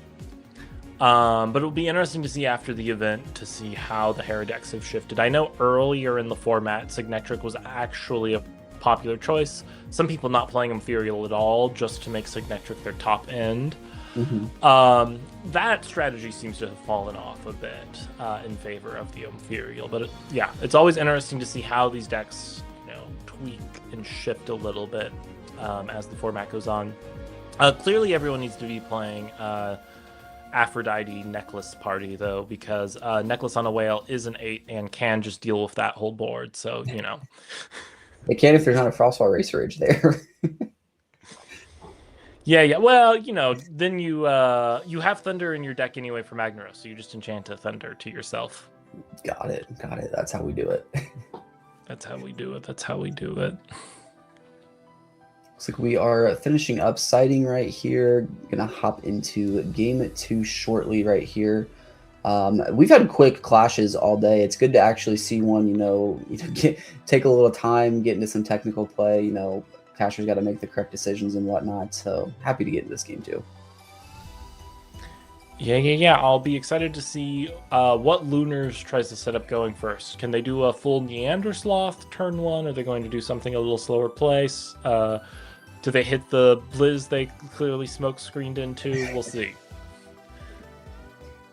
[SPEAKER 1] But it'll be interesting to see after the event to see how the Hera decks have shifted. I know earlier in the format, Signectric was actually a popular choice. Some people not playing Imperial at all just to make Signectric their top end. Mm-hmm. That strategy seems to have fallen off a bit in favor of the Imperial. But it's always interesting to see how these decks tweak and shift a little bit as the format goes on. Clearly everyone needs to be playing Aphrodite Necklace Party, though, because Necklace on a Whale is an 8 and can just deal with that whole board, so
[SPEAKER 2] They can if there's not a Frostfall Racer Ridge there.
[SPEAKER 1] Yeah. Well, then you have Thunder in your deck anyway for Magnaros, so you just enchant a Thunder to yourself.
[SPEAKER 2] Got it. That's how we do it.
[SPEAKER 1] That's how we do it.
[SPEAKER 2] Looks like we are finishing up sighting right here. Gonna hop into game 2 shortly right here. We've had quick clashes all day. It's good to actually see one, take a little time, get into some technical play. Casters got to make the correct decisions and whatnot. So happy to get into this game too.
[SPEAKER 1] Yeah. I'll be excited to see what Lunars tries to set up going first. Can they do a full Neander Sloth turn 1? Are they going to do something a little slower place? Do they hit the Blizz they clearly smoke screened into? We'll see.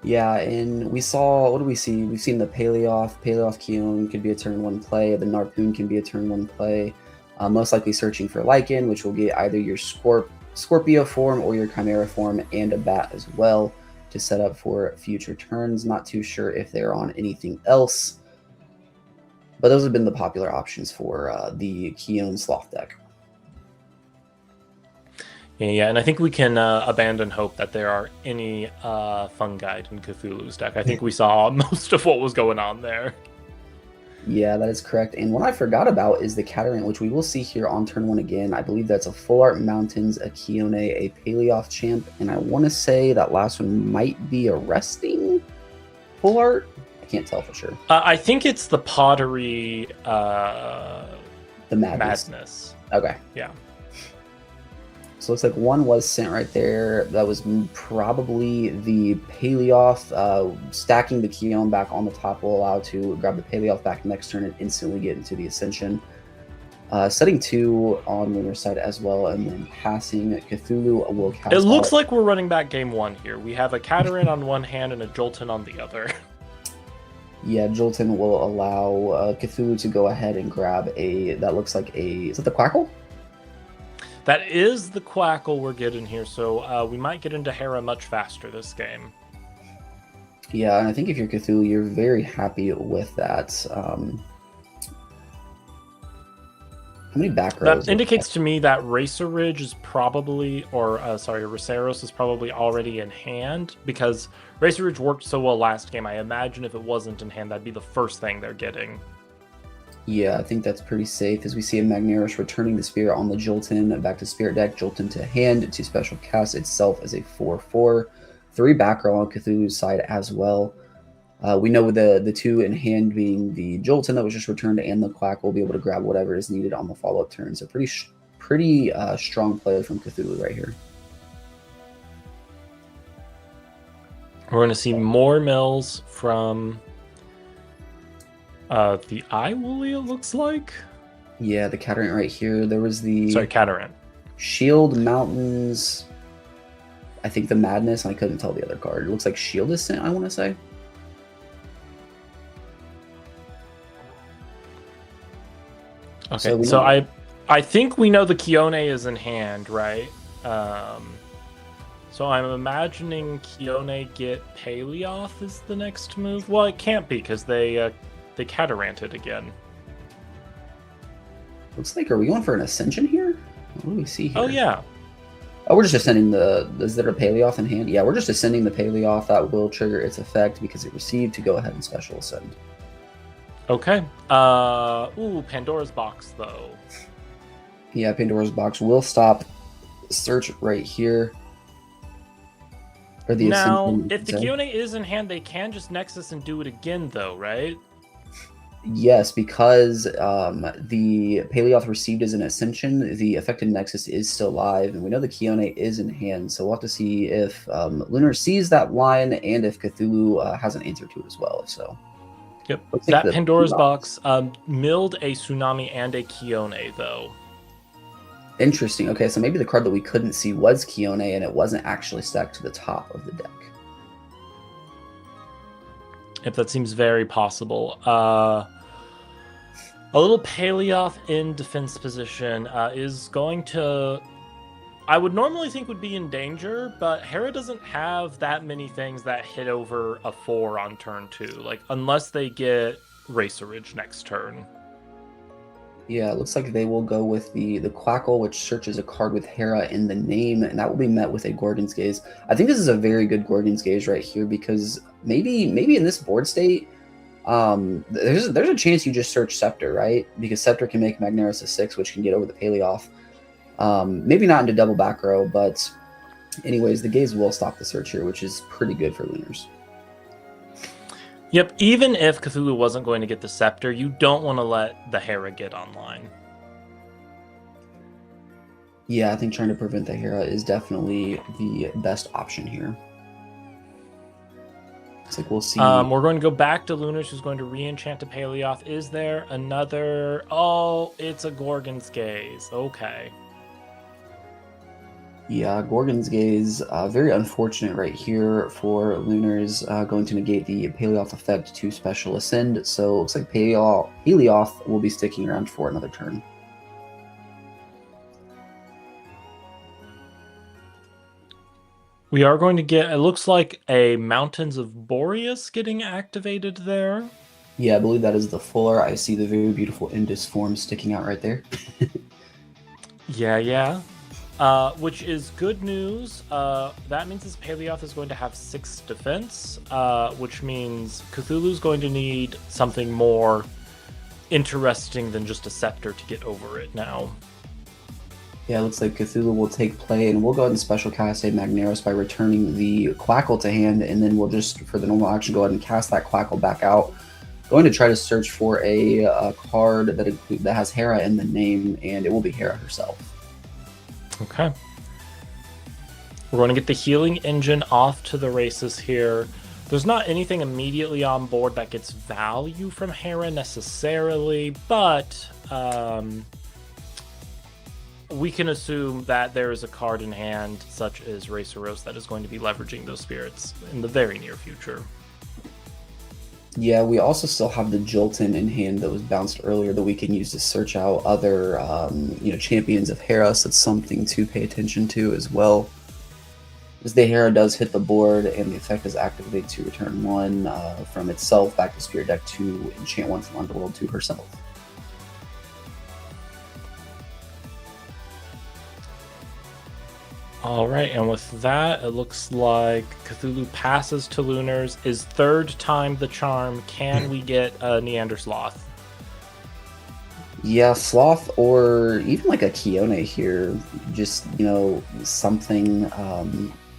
[SPEAKER 2] Yeah, and we saw, what do we see? We've seen the Paleoth Keon could be a turn 1 play. The Narpoon can be a turn 1 play. Most likely searching for Lycan, which will get either your Scorpio form or your Chimera form and a Bat as well to set up for future turns. Not too sure if they're on anything else, but those have been the popular options for the Keon Sloth deck.
[SPEAKER 1] Yeah, and I think we can abandon hope that there are any fungi in Cthulhu's deck. I think we saw most of what was going on there.
[SPEAKER 2] Yeah, that is correct. And what I forgot about is the Catarant, which we will see here on turn 1 again. I believe that's a Full Art Mountains, a Keone, a Paleoth Champ, and I want to say that last one might be a Resting Full Art. I can't tell for sure.
[SPEAKER 1] I think it's the Pottery
[SPEAKER 2] The Madness. Okay.
[SPEAKER 1] Yeah.
[SPEAKER 2] So it looks like one was sent right there. That was probably the Paleoth. Stacking the Keone back on the top will allow to grab the Paleoth back next turn and instantly get into the Ascension. Setting 2 on Lunar side as well, and then passing Cthulhu will cast.
[SPEAKER 1] It looks like we're running back game 1 here. We have a Catarant on one hand and a Jolton on the other.
[SPEAKER 2] Yeah, Jolton will allow Cthulhu to go ahead and grab a. That looks like a. Is it the Quackle?
[SPEAKER 1] That is the Quackle we're getting here, so we might get into Hera much faster this game.
[SPEAKER 2] Yeah, and I think if you're Cthulhu, you're very happy with that. How many back rows?
[SPEAKER 1] That indicates to me that Racer Ridge is probably, Raceros is probably already in hand, because Racer Ridge worked so well last game. I imagine if it wasn't in hand, that'd be the first thing they're getting.
[SPEAKER 2] Yeah, I think that's pretty safe, as we see a Magneros returning the Spirit on the Jolton back to Spirit deck, Jolton to hand to special cast itself as a 4/4. 3 back row on Cthulhu's side as well. We know the 2 in hand being the Jolton that was just returned and the Quack will be able to grab whatever is needed on the follow-up turn. So pretty strong play from Cthulhu right here.
[SPEAKER 1] We're going to see more mills from the Iwooly, it looks like.
[SPEAKER 2] Yeah, the Catarant right here. There was the
[SPEAKER 1] Catarant.
[SPEAKER 2] Shield Mountains. I think the Madness. I couldn't tell the other card. It looks like Shield is sent, I want to say.
[SPEAKER 1] Okay, so I think we know the Keone is in hand, right? So I'm imagining Keone get Paleoth is the next move. Well, it can't be because they Cataranted again.
[SPEAKER 2] Looks like, are we going for an Ascension here? What do we see here?
[SPEAKER 1] Oh, yeah.
[SPEAKER 2] Oh, we're just ascending is there a Paleoth in hand? Yeah, we're just ascending the Paleoth. That will trigger its effect because it received to go ahead and special ascend.
[SPEAKER 1] Okay. Pandora's Box, though.
[SPEAKER 2] Yeah, Pandora's Box will stop search right here. Or the
[SPEAKER 1] now,
[SPEAKER 2] Ascension,
[SPEAKER 1] if the Keone is in hand, they can just Nexus and do it again, though, right?
[SPEAKER 2] Yes, because the Paleoth received as an Ascension, the affected Nexus is still live, and we know the Keone is in hand, so we'll have to see if Lunar sees that line and if Cthulhu has an answer to it as well, so.
[SPEAKER 1] Yep, that Pandora's Box milled a Tsunami and a Keone, though.
[SPEAKER 2] Interesting. Okay, so maybe the card that we couldn't see was Keone, and it wasn't actually stacked to the top of the deck.
[SPEAKER 1] If that seems very possible. A little Paleoth in defense position is going to... I would normally think would be in danger, but Hera doesn't have that many things that hit over a 4 on turn 2. Like, unless they get Racer Ridge next turn.
[SPEAKER 2] Yeah, it looks like they will go with the Quackle, which searches a card with Hera in the name, and that will be met with a Gorgon's Gaze. I think this is a very good Gorgon's Gaze right here, because maybe in this board state, there's a chance you just search Scepter, right? Because Scepter can make Magneros a 6, which can get over the Paleoth. Maybe not into double back row, but anyways, the Gaze will stop the search here, which is pretty good for Lunars.
[SPEAKER 1] Yep, even if Cthulhu wasn't going to get the Scepter, you don't want to let the Hera get online.
[SPEAKER 2] Yeah, I think trying to prevent the Hera is definitely the best option here. It's like we'll see.
[SPEAKER 1] We're going to go back to Lunars, who's going to re-enchant a Paleoth. Is there another... Oh, it's a Gorgon's Gaze. Okay.
[SPEAKER 2] Yeah, Gorgon's Gaze, very unfortunate right here for Lunars, going to negate the Paleoth effect to special ascend, so it looks like Paleoth will be sticking around for another turn.
[SPEAKER 1] We are going to get, it looks like a Mountains of Boreas getting activated there.
[SPEAKER 2] Yeah, I believe that is the fuller. I see the very beautiful Indus form sticking out right there.
[SPEAKER 1] Yeah. which is good news. That means this Paleoth is going to have 6 defense, which means Cthulhu's going to need something more interesting than just a scepter to get over it now.
[SPEAKER 2] Yeah, it looks like Cthulhu will take play, and we'll go ahead and special cast a Magneros by returning the Quackle to hand, and then we'll just, for the normal action, go ahead and cast that Quackle back out. Going to try to search for a card that has Hera in the name, and it will be Hera herself.
[SPEAKER 1] Okay. We're going to get the healing engine off to the races here. There's not anything immediately on board that gets value from Hera necessarily, but we can assume that there is a card in hand, such as Raceros, that is going to be leveraging those spirits in the very near future.
[SPEAKER 2] Yeah, we also still have the Jolton in hand that was bounced earlier that we can use to search out other, champions of Hera, so it's something to pay attention to as well. As the Hera does hit the board, and the effect is activated to return 1 from itself back to Spirit Deck to enchant 1 from Underworld to herself.
[SPEAKER 1] All right, and with that, it looks like Cthulhu passes to Lunars. Is third time the charm. Can we get a Neander Sloth?
[SPEAKER 2] Yeah, Sloth or even like a Kione here. Just, something.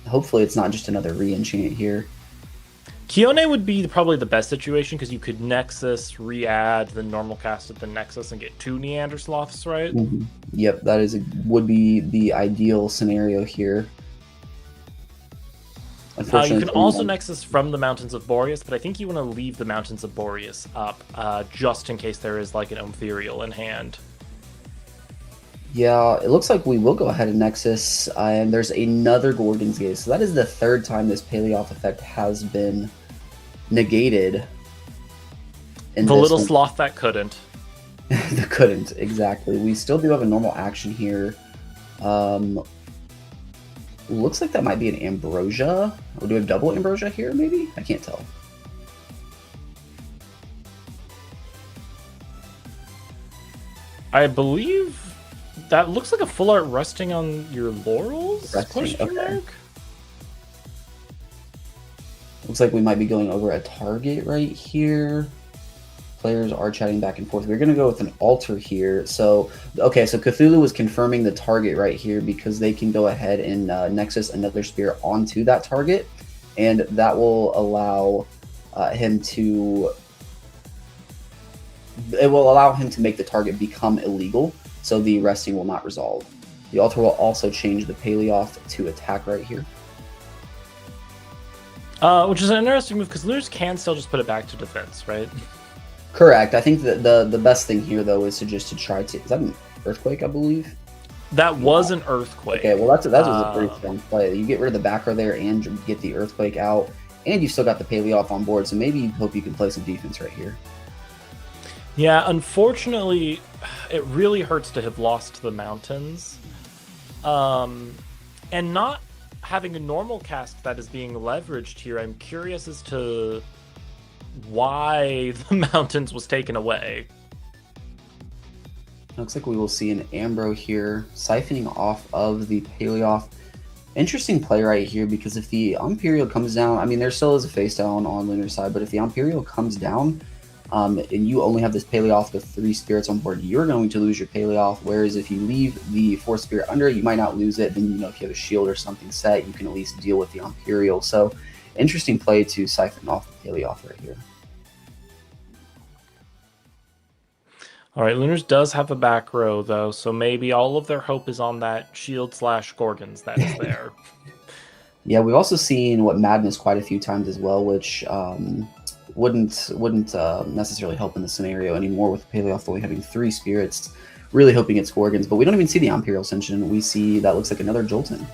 [SPEAKER 2] Hopefully it's not just another re-enchant here.
[SPEAKER 1] Kione would be probably the best situation because you could Nexus, re-add, then normal cast at the Nexus and get 2 Neander Sloths, right?
[SPEAKER 2] Mm-hmm. Yep, that would be the ideal scenario here.
[SPEAKER 1] You can also Nexus from the Mountains of Boreas, but I think you want to leave the Mountains of Boreas up just in case there is like an Ethereal in hand.
[SPEAKER 2] Yeah, it looks like we will go ahead and Nexus, and there's another Gorgon's Gate. So that is the 3rd time this Paleoth effect has been negated.
[SPEAKER 1] The little sloth that couldn't.
[SPEAKER 2] That couldn't, exactly. We still do have a normal action here. Looks like that might be an Ambrosia. Or do we have double Ambrosia here, maybe? I can't tell.
[SPEAKER 1] I believe that looks like a full art resting on your laurels?
[SPEAKER 2] Resting, okay. Looks like we might be going over a target right here. Players are chatting back and forth. We're going to go with an altar here. So Cthulhu was confirming the target right here because they can go ahead and Nexus another spirit onto that target. And that will allow him to... It will allow him to make the target become illegal, so the resting will not resolve. The altar will also change the Paleoth to attack right here.
[SPEAKER 1] Which is an interesting move, because Lunars can still just put it back to defense, right?
[SPEAKER 2] Correct. I think that the best thing here, though, is to try to... Is that an Earthquake, I believe?
[SPEAKER 1] That was an Earthquake.
[SPEAKER 2] Okay, well, that was a pretty strong play. You get rid of the back row there and get the Earthquake out, and you still got the Paleoth on board, so maybe you hope you can play some defense right here.
[SPEAKER 1] Yeah, unfortunately, it really hurts to have lost the mountains. And not having a normal cast that is being leveraged here, I'm curious as to why the mountains was taken away.
[SPEAKER 2] Looks like we will see an Ambro here, siphoning off of the Paleoth. Interesting play right here, because if the Imperial comes down, I mean, there still is a face down on Lunar's side, but if the Imperial comes down, and you only have this Paleoth with 3 spirits on board, you're going to lose your Paleoth, whereas if you leave the 4th spirit under it, you might not lose it. Then, if you have a shield or something set, you can at least deal with the Imperial. So, interesting play to siphon off the Paleoth right here.
[SPEAKER 1] All right, Lunars does have a back row, though, so maybe all of their hope is on that shield/Gorgons that is there.
[SPEAKER 2] Yeah, we've also seen what Madness quite a few times as well, which wouldn't necessarily help in the scenario anymore, with Paleoth only having 3 spirits, really hoping it's Gorgons. But we don't even see the Imperial Ascension. We see that looks like another Jolton.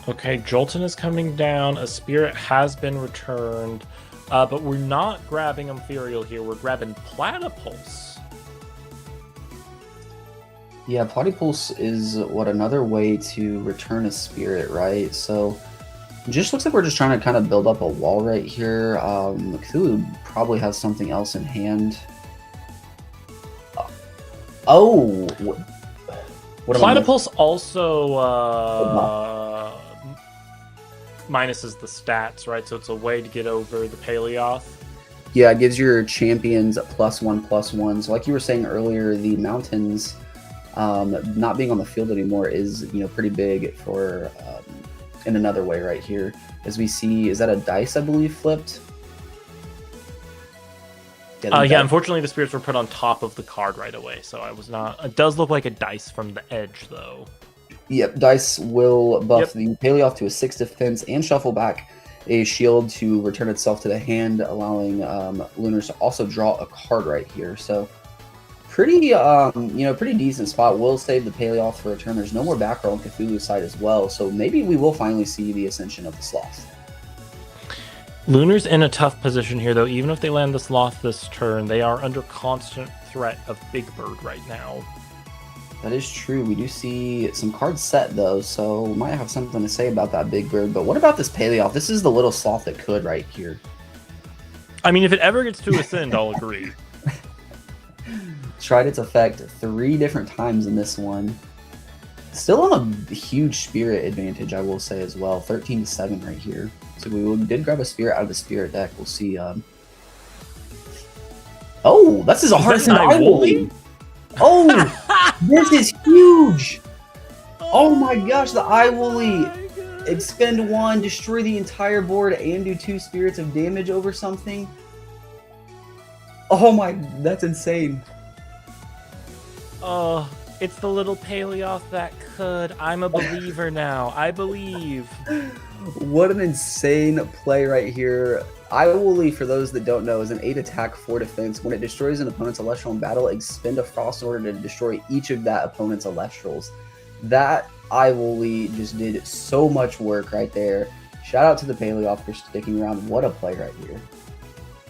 [SPEAKER 1] Okay, Jolton is coming down. A spirit has been returned. But we're not grabbing Ethereal here. We're grabbing Platypulse.
[SPEAKER 2] Yeah, Platypulse is another way to return a spirit, right? So it just looks like we're just trying to kind of build up a wall right here. Cthulhu probably has something else in hand. Oh, What am I missing?
[SPEAKER 1] Platypus also
[SPEAKER 2] Oh,
[SPEAKER 1] minuses the stats, right? So it's a way to get over the Paleoth.
[SPEAKER 2] Yeah, it gives your champions +1/+1. So like you were saying earlier, the mountains not being on the field anymore is pretty big for in another way right here. As we see, is that a dice, I believe, flipped?
[SPEAKER 1] Yeah, unfortunately the spirits were put on top of the card right away, so I was not. It does look like a dice from the edge, though.
[SPEAKER 2] Yep, dice will buff the Paleoth to a 6 defense and shuffle back a shield to return itself to the hand, allowing Lunars to also draw a card right here. So pretty, pretty decent spot. Will save the Paleoth for a turn. There's no more back row on Cthulhu's side as well, so maybe we will finally see the ascension of the Sloth.
[SPEAKER 1] Lunar's in a tough position here, though. Even if they land the Sloth this turn, they are under constant threat of Big Bird right now.
[SPEAKER 2] That is true. We do see some cards set, though, so we might have something to say about that Big Bird. But what about this Paleoth? This is the little Sloth that could right here.
[SPEAKER 1] I mean, if it ever gets to ascend, I'll agree.
[SPEAKER 2] Tried its effect 3 different times in this one. Still on a huge spirit advantage, I will say as well. 13-7 right here. So we did grab a spirit out of the spirit deck. We'll see. Oh, this is a hard Iwoli. Oh, this is huge. Oh my gosh, the Iwoli. Expend 1, destroy the entire board, and do 2 spirits of damage over something. Oh my, that's insane.
[SPEAKER 1] Oh, it's the little Paleoth that could. I'm a believer now. I believe.
[SPEAKER 2] What an insane play right here. Iwoli, for those that don't know, is an 8 attack, 4 defense. When it destroys an opponent's Elestral in battle, expend a Frost Order to destroy each of that opponent's Elestrals. That Iwoli just did so much work right there. Shout out to the Paleoth for sticking around. What a play right here.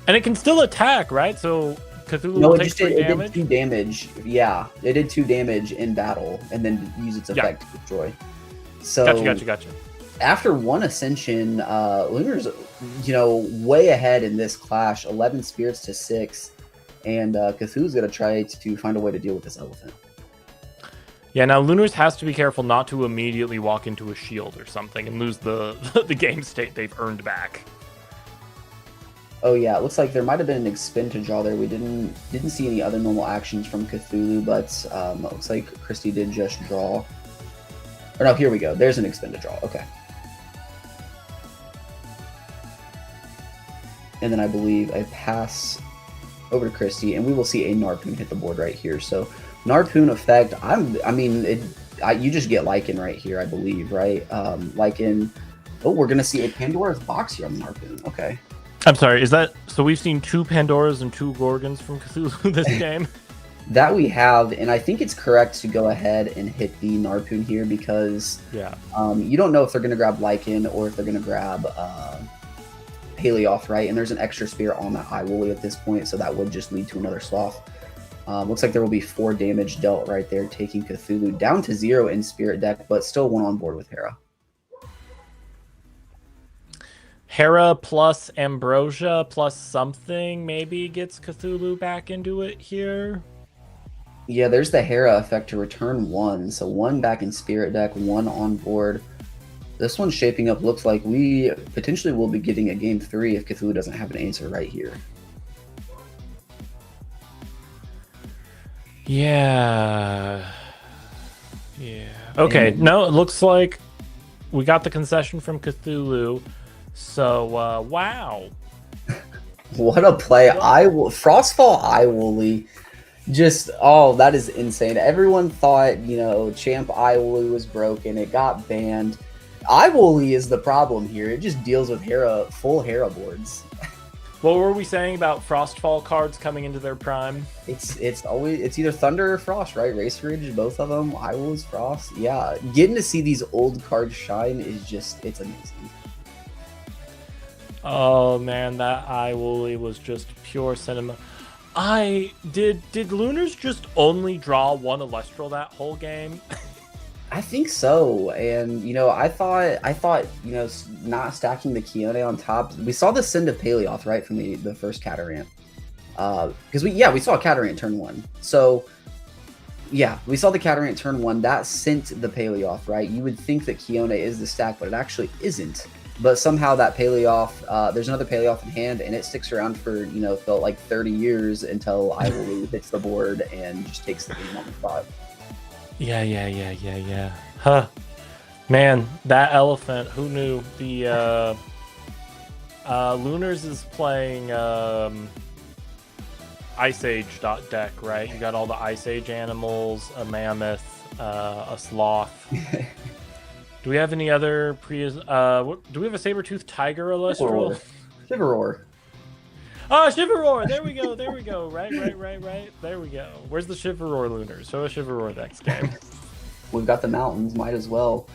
[SPEAKER 1] And it can still attack, right? So Cthulhu
[SPEAKER 2] No,
[SPEAKER 1] will
[SPEAKER 2] it
[SPEAKER 1] take
[SPEAKER 2] just did,
[SPEAKER 1] 3
[SPEAKER 2] it
[SPEAKER 1] damage?
[SPEAKER 2] did 2 damage. Yeah, it did 2 damage in battle and then use its effect to destroy. So
[SPEAKER 1] Gotcha.
[SPEAKER 2] after 1 ascension, Lunar's way ahead in this clash. 11 spirits to 6, and Cthulhu's gonna try to find a way to deal with this elephant.
[SPEAKER 1] Yeah, now Lunars has to be careful not to immediately walk into a shield or something and lose the the game state they've earned back.
[SPEAKER 2] Oh yeah, it looks like there might have been an expend to draw there. We didn't see any other normal actions from Cthulhu, but it looks like Christy did just draw. Or no, here we go. There's an expend to draw. Okay. And then I believe I pass over to Christy, and we will see a Narpoon hit the board right here. So Narpoon effect. You just get Lycan right here, I believe, right? Lycan. Oh, we're gonna see a Pandora's box here on Narpoon. Okay.
[SPEAKER 1] I'm sorry, is that... So we've seen 2 Pandoras and 2 Gorgons from Cthulhu this game?
[SPEAKER 2] That we have, and I think it's correct to go ahead and hit the Narpoon here because you don't know if they're going to grab Lycan or if they're going to grab Paleoth, right? And there's an extra spirit on that Iwoli at this point, so that would just lead to another Sloth. Looks like there will be 4 damage dealt right there, taking Cthulhu down to 0 in spirit deck, but still 1 on board with Hera.
[SPEAKER 1] Hera plus Ambrosia plus something maybe gets Cthulhu back into it here.
[SPEAKER 2] Yeah, there's the Hera effect to return 1. So 1 back in spirit deck, 1 on board. This one's shaping up. Looks like we potentially will be getting a game 3 if Cthulhu doesn't have an answer right here.
[SPEAKER 1] Yeah. Okay, no, it looks like we got the concession from Cthulhu. So, wow.
[SPEAKER 2] What a play. Frostfall Iwoli. Just, that is insane. Everyone thought, Champ Iwoli was broken. It got banned. Iwoli is the problem here. It just deals with full Hera boards.
[SPEAKER 1] What were we saying about Frostfall cards coming into their prime?
[SPEAKER 2] It's either Thunder or Frost, right? Race Ridge, both of them. Iwoli's Frost. Yeah, getting to see these old cards shine is it's amazing.
[SPEAKER 1] Oh man, that Iwoli was just pure cinema. Did Lunars just only draw 1 Elestral that whole game?
[SPEAKER 2] I think so, and I thought not stacking the Keone on top. We saw the Send of Paleoth right from the first Catarant, because we saw Catarant turn 1. So Yeah, we saw the Catarant turn 1. That sent the Paley off, right? You would think that Kiona is the stack, but it actually isn't. But somehow that Paley off, there's another Paley off in hand, and it sticks around for, felt like 30 years until Iwolu hits the board and just takes the game on the spot.
[SPEAKER 1] Yeah. Huh. Man, that elephant, who knew? The Lunars is playing Ice Age deck, right? You got all the Ice Age animals, a mammoth, a sloth. Do we have any other do we have a saber-toothed tiger Elestral?
[SPEAKER 2] Shiveror.
[SPEAKER 1] Oh, Shiveror! There we go. Right. There we go. Where's the Shiveror Lunars? Show a Shiveror next game.
[SPEAKER 2] We've got the mountains, might as well.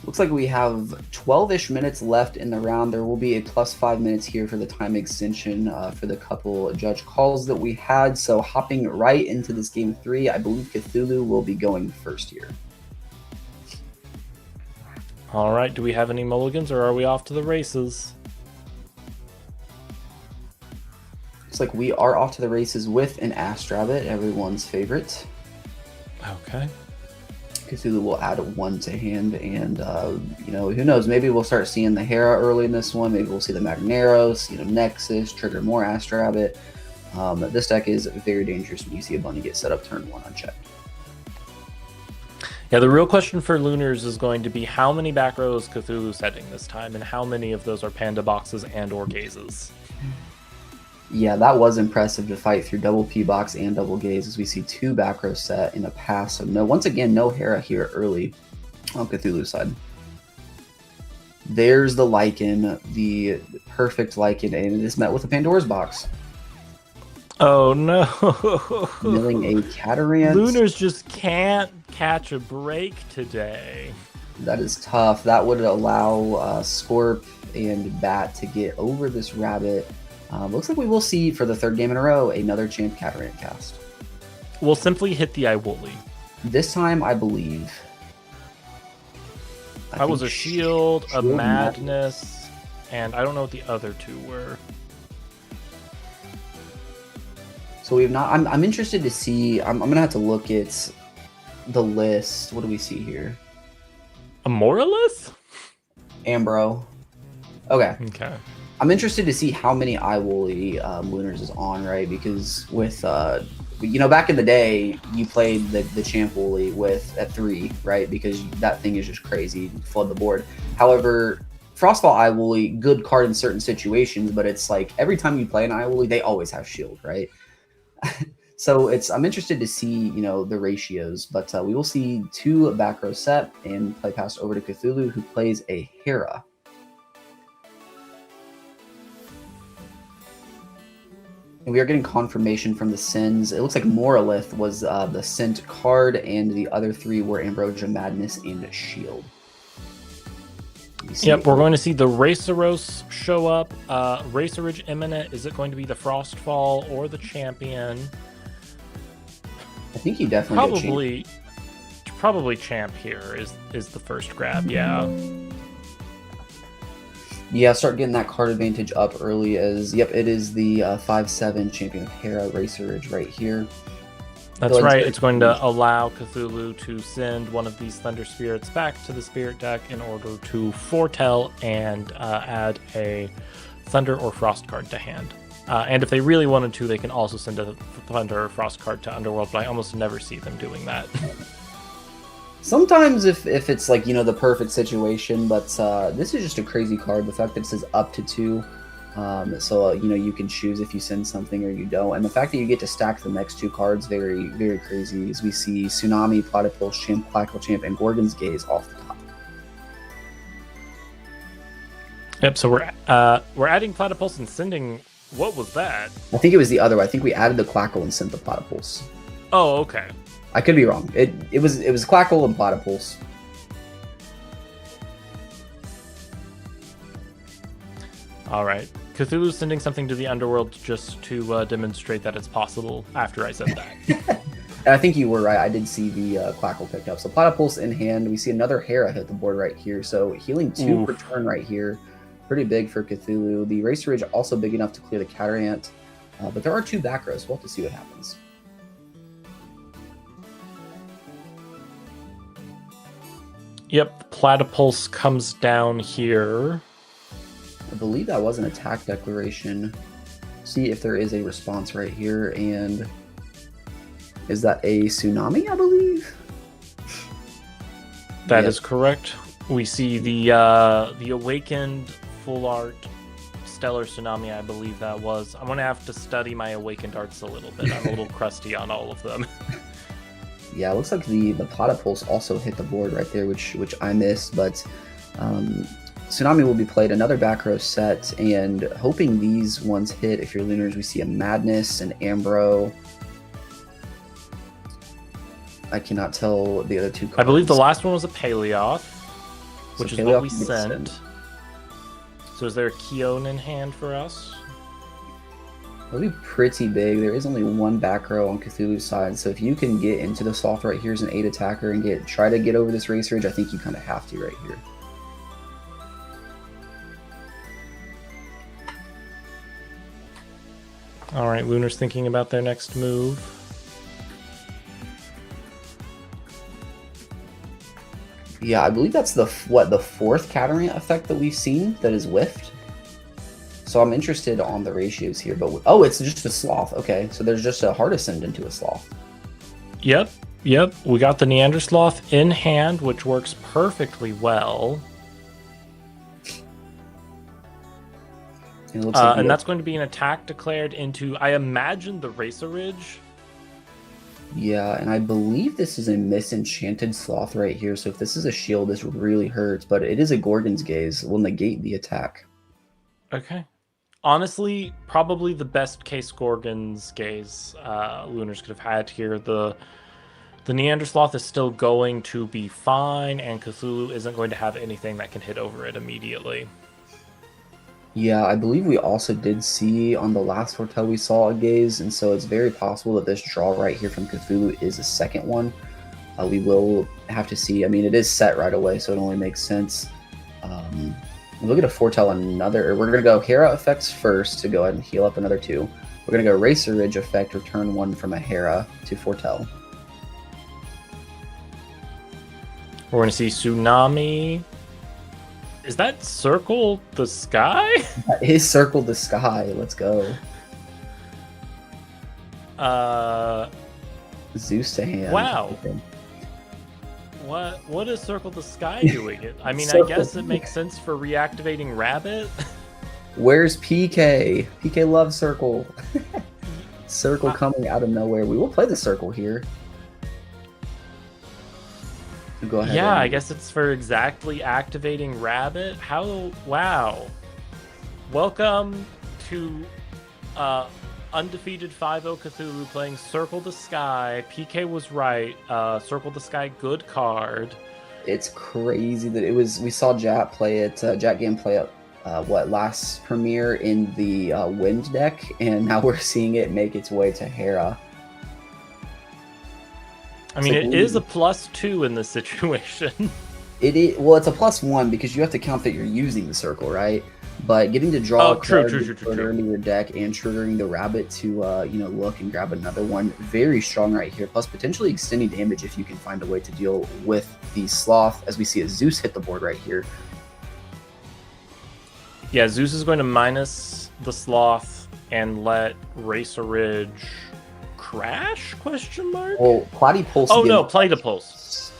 [SPEAKER 2] Looks like we have 12-ish minutes left in the round. There will be a plus 5 minutes here for the time extension for the couple judge calls that we had. So hopping right into this game 3, I believe Cthulhu will be going first here.
[SPEAKER 1] All right, do we have any mulligans or are we off to the races?
[SPEAKER 2] Looks like we are off to the races with an Astrabbit, everyone's favorite.
[SPEAKER 1] Okay.
[SPEAKER 2] Cthulhu will add 1 to hand, and who knows? Maybe we'll start seeing the Hera early in this one. Maybe we'll see the Magneros, Nexus, trigger more Astrabbit. This deck is very dangerous when you see a bunny get set up turn 1 unchecked.
[SPEAKER 1] Yeah, the real question for Lunars is going to be how many back rows Cthulhu's setting this time, and how many of those are Panda Boxes and or Gazes.
[SPEAKER 2] Yeah, that was impressive to fight through double P box and double gaze as we see 2 back row set in a pass. So once again, no Hera here early on Cthulhu's side. There's the Lycan, the perfect Lycan, and it is met with a Pandora's box.
[SPEAKER 1] Oh no.
[SPEAKER 2] Milling a Catarant.
[SPEAKER 1] Lunars just can't catch a break today.
[SPEAKER 2] That is tough. That would allow Scorp and Bat to get over this rabbit. Looks like we will see, for the 3rd game in a row, another Champ Catarant cast.
[SPEAKER 1] We'll simply hit the Iwoli.
[SPEAKER 2] This time, I believe.
[SPEAKER 1] I was a Shield, a Madness, and I don't know what the other 2 were.
[SPEAKER 2] So we have not. I'm interested to see. I'm gonna have to look at the list. What do we see here?
[SPEAKER 1] A Moralith?
[SPEAKER 2] Ambro. Okay.
[SPEAKER 1] Okay.
[SPEAKER 2] I'm interested to see how many Iwoli Lunars is on, right? Because with back in the day, you played the Champ Wooly at 3, right? Because that thing is just crazy, flood the board. However, Frostfall Iwoli, good card in certain situations, but it's like every time you play an Iwoli, they always have shield, right? So I'm interested to see the ratios, but we will see 2 back row set and play passed over to Cthulhu, who plays a Hera. And we are getting confirmation from the Sins. It looks like Moralith was the sent card, and the other 3 were Ambrosia, Madness, and Shield.
[SPEAKER 1] Yep, we're going to see the Raceros show up. Racerage imminent. Is it going to be the Frostfall or the Champion?
[SPEAKER 2] I think you definitely
[SPEAKER 1] probably Champ here is the first grab. Yeah.
[SPEAKER 2] Yeah, start getting that card advantage up early as, it is the 5/7 Champion of Hera Racerage right here.
[SPEAKER 1] That's right. It's going to allow Cthulhu to send one of these Thunder Spirits back to the Spirit deck in order to foretell and add a Thunder or Frost card to hand. And if they really wanted to, they can also send a Thunder or Frost card to Underworld, but I almost never see them doing that.
[SPEAKER 2] Sometimes if it's like, the perfect situation, but this is just a crazy card. The fact that it says up to 2. So you can choose if you send something or you don't. And the fact that you get to stack the next 2 cards, very, very crazy, as we see Tsunami, Platypus, Champ, Clackle Champ, and Gorgon's Gaze off the top.
[SPEAKER 1] Yep, so we're adding Platypus and sending... What was that?
[SPEAKER 2] I think it was the other way. I think we added the Clackle and sent the Platypus.
[SPEAKER 1] Oh, okay.
[SPEAKER 2] I could be wrong. It was Clackle and Platypus.
[SPEAKER 1] All right. Cthulhu's sending something to the Underworld just to demonstrate that it's possible after I said that.
[SPEAKER 2] I think you were right. I did see the Clackle picked up. So Platypus in hand. We see another Hera hit the board right here. So healing 2 per turn right here. Pretty big for Cthulhu. The Racerage also big enough to clear the Catarant. But there are 2 back rows. We'll have to see what happens.
[SPEAKER 1] Yep, Platypulse comes down here.
[SPEAKER 2] I believe that was an attack declaration. See if there is a response right here, and is that a tsunami, I believe?
[SPEAKER 1] That is correct. We see the awakened full art stellar tsunami, I believe that was. I'm gonna have to study my awakened arts a little bit. I'm a little crusty on all of them.
[SPEAKER 2] Yeah, it looks like the Platypulse also hit the board right there, which I missed, but Tsunami will be played another back row set, and hoping these ones hit. If you're Lunars, we see a Madness, an Ambro. I cannot tell the other two cards.
[SPEAKER 1] I believe the last one was a Paleoth, which
[SPEAKER 2] So
[SPEAKER 1] is what we
[SPEAKER 2] makes
[SPEAKER 1] sent.
[SPEAKER 2] sense.
[SPEAKER 1] So is there a Keon in hand for us?
[SPEAKER 2] It'll be pretty big. There is only one back row on Cthulhu's side, so if you can get into the Sloth right here as an 8 attacker and try to get over this Race Ridge, I think you kind of have to right here.
[SPEAKER 1] All right, Lunar's thinking about their next move.
[SPEAKER 2] Yeah, I believe that's the fourth Catarant effect that we've seen that is whiffed. So I'm interested on the ratios here, but oh, it's just a Sloth. Okay, so there's just a Heart Ascend into a Sloth.
[SPEAKER 1] Yep. We got the Neander Sloth in hand, which works perfectly well.
[SPEAKER 2] And, it looks like
[SPEAKER 1] And that's going to be an attack declared into, I imagine, the Racer Ridge.
[SPEAKER 2] yeah, and I believe this is a Misenchanted Sloth right here. So if this is a shield, this really hurts. But it is a Gorgon's Gaze. Will negate the attack.
[SPEAKER 1] Okay. Honestly, probably the best case Gorgon's Gaze Lunars could have had here. The Neander Sloth is still going to be fine, and Cthulhu isn't going to have anything that can hit over it immediately.
[SPEAKER 2] Yeah, I believe we also did see on the last Foretell we saw a Gaze, and so it's very possible that this draw right here from Cthulhu is a second one. We will have to see. I mean, it is set right away, so it only makes sense. We're going to foretell another. We're going to go Hera effects first to go ahead and heal up another 2. We're going to go Racer Ridge effect, return 1 from a Hera to foretell.
[SPEAKER 1] We're going to see Tsunami. Is that Circle the Sky?
[SPEAKER 2] That is Circle the Sky. Let's go. Zeus to hand.
[SPEAKER 1] Wow.
[SPEAKER 2] Okay.
[SPEAKER 1] What is Circle the Sky doing? I mean, I
[SPEAKER 2] Circle-
[SPEAKER 1] guess it makes sense for reactivating Rabbit.
[SPEAKER 2] Where's PK? PK loves Circle. Circle coming out of nowhere. We will play the Circle here. Go ahead.
[SPEAKER 1] Yeah,
[SPEAKER 2] and-
[SPEAKER 1] I guess it's for exactly activating Rabbit. How? Wow. Welcome to undefeated 5-0 Cthulhu playing Circle the Sky. PK was right. Circle the Sky, good card.
[SPEAKER 2] It's crazy that it was. We saw Jack play it. Jack Game play it. Last premiere in the Wind deck, and now we're seeing it make its way to Hera.
[SPEAKER 1] I mean, it is a +2 in this situation.
[SPEAKER 2] It is, well, it's a +1 because you have to count that you're using the Circle, right? But getting to draw
[SPEAKER 1] true.
[SPEAKER 2] into your deck and triggering the Rabbit to look and grab another one, very strong right here. Plus potentially extending damage if you can find a way to deal with the Sloth, as we see a Zeus hit the board right here.
[SPEAKER 1] Yeah, Zeus is going to minus the Sloth and let Racer Ridge crash? Question mark.
[SPEAKER 2] Well, Platypulse.
[SPEAKER 1] Oh no, Platypulse.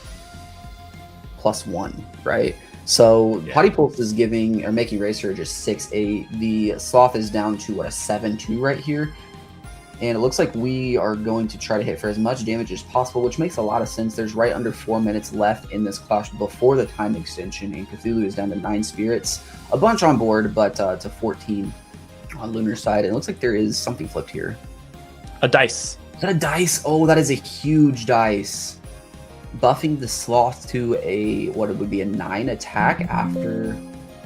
[SPEAKER 2] +1, right? So
[SPEAKER 1] Yeah.
[SPEAKER 2] Platypulse is giving or making Racer just 6-8. The Sloth is down to a 7-2 right here. And it looks like we are going to try to hit for as much damage as possible, which makes a lot of sense. There's right under 4 minutes left in this clash before the time extension, and Cthulhu is down to 9 spirits. A bunch on board, but to 14 on Lunar side. And it looks like there is something flipped here.
[SPEAKER 1] A dice.
[SPEAKER 2] Is that a dice? Oh, that is a huge dice. Buffing the Sloth to a, what it would be, a 9 attack after,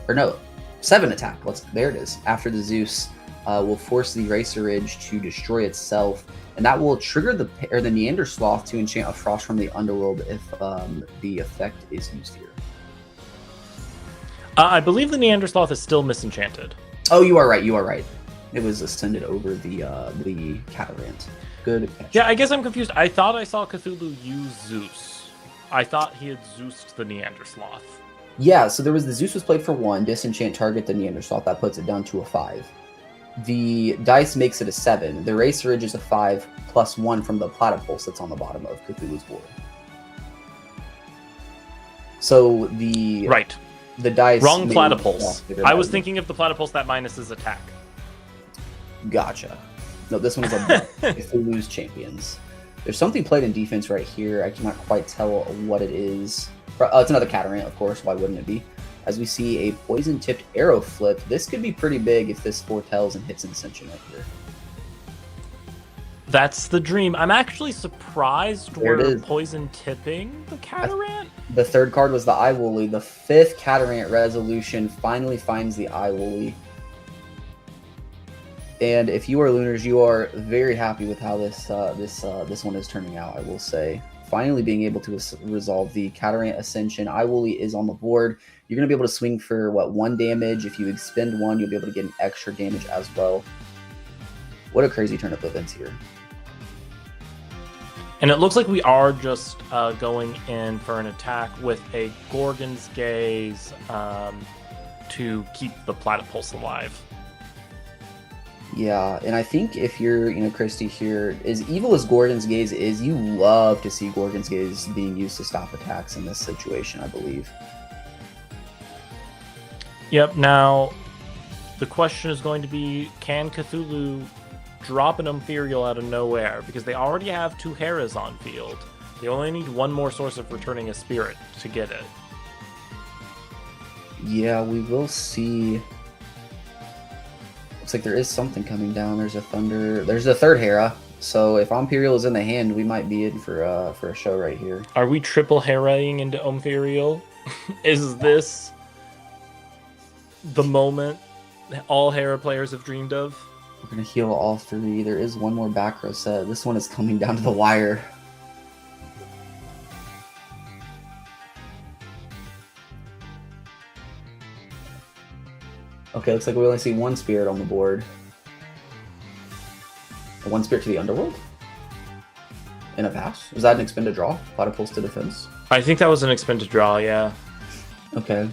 [SPEAKER 2] or no, 7 attack. There it is. After the Zeus will force the Racer Ridge to destroy itself, and that will trigger the Neander Sloth to enchant a Frost from the Underworld if the effect is used here.
[SPEAKER 1] I believe the Neander Sloth is still misenchanted.
[SPEAKER 2] Oh, you are right. You are right. It was ascended over the Catarant. Good catch.
[SPEAKER 1] Yeah, I guess I'm confused. I thought I saw Cthulhu use Zeus. I thought he had Zeused the Neandersloth.
[SPEAKER 2] Yeah, so there was the Zeus was played for 1, disenchant target the Neanderthal. That puts it down to a 5. The dice makes it a 7. The Racer Ridge is a 5 plus 1 from the Platypulse that's on the bottom of Cthulhu's board. So the dice.
[SPEAKER 1] Wrong Platypulse. I was thinking of the Platypulse that minuses attack.
[SPEAKER 2] Gotcha. No, this one is a Cthulhu's Champions. There's something played in defense right here. I cannot quite tell what it is. It's another Catarant, of course. Why wouldn't it be? As we see a poison-tipped arrow flip. This could be pretty big if this foretells and hits an Ascension right here.
[SPEAKER 1] That's the dream. I'm actually surprised we're poison tipping the Catarant.
[SPEAKER 2] The third card was the Eye Woolly. The 5th Catarant resolution finally finds the Eye Woolly. And if you are Lunars, you are very happy with how this one is turning out, I will say. Finally being able to resolve the Catarant Ascension. Eye Woolly is on the board. You're going to be able to swing for, 1 damage. If you expend 1, you'll be able to get an extra damage as well. What a crazy turn of events here.
[SPEAKER 1] And it looks like we are just going in for an attack with a Gorgon's Gaze to keep the Platypulse alive.
[SPEAKER 2] Yeah, and I think if you're, Christy here, as evil as Gorgon's Gaze is, you love to see Gorgon's Gaze being used to stop attacks in this situation, I believe.
[SPEAKER 1] Yep, now the question is going to be, can Cthulhu drop an Ethereal out of nowhere? Because they already have 2 Heras on field. They only need 1 more source of returning a spirit to get it.
[SPEAKER 2] Yeah, we will see. Looks like there is something coming down. There's a Thunder. There's a 3rd Hera. So if Imperial is in the hand, we might be in for a show right here.
[SPEAKER 1] Are we triple Heraing into Ethereal? Is this the moment all Hera players have dreamed of?
[SPEAKER 2] We're going to heal all 3. There is 1 more back row set. This one is coming down to the wire. Okay, looks like we only see 1 spirit on the board. 1 spirit to the Underworld? In a pass? Was that an expended draw? Platypulse to defense?
[SPEAKER 1] I think that was an expended draw, yeah.
[SPEAKER 2] Okay.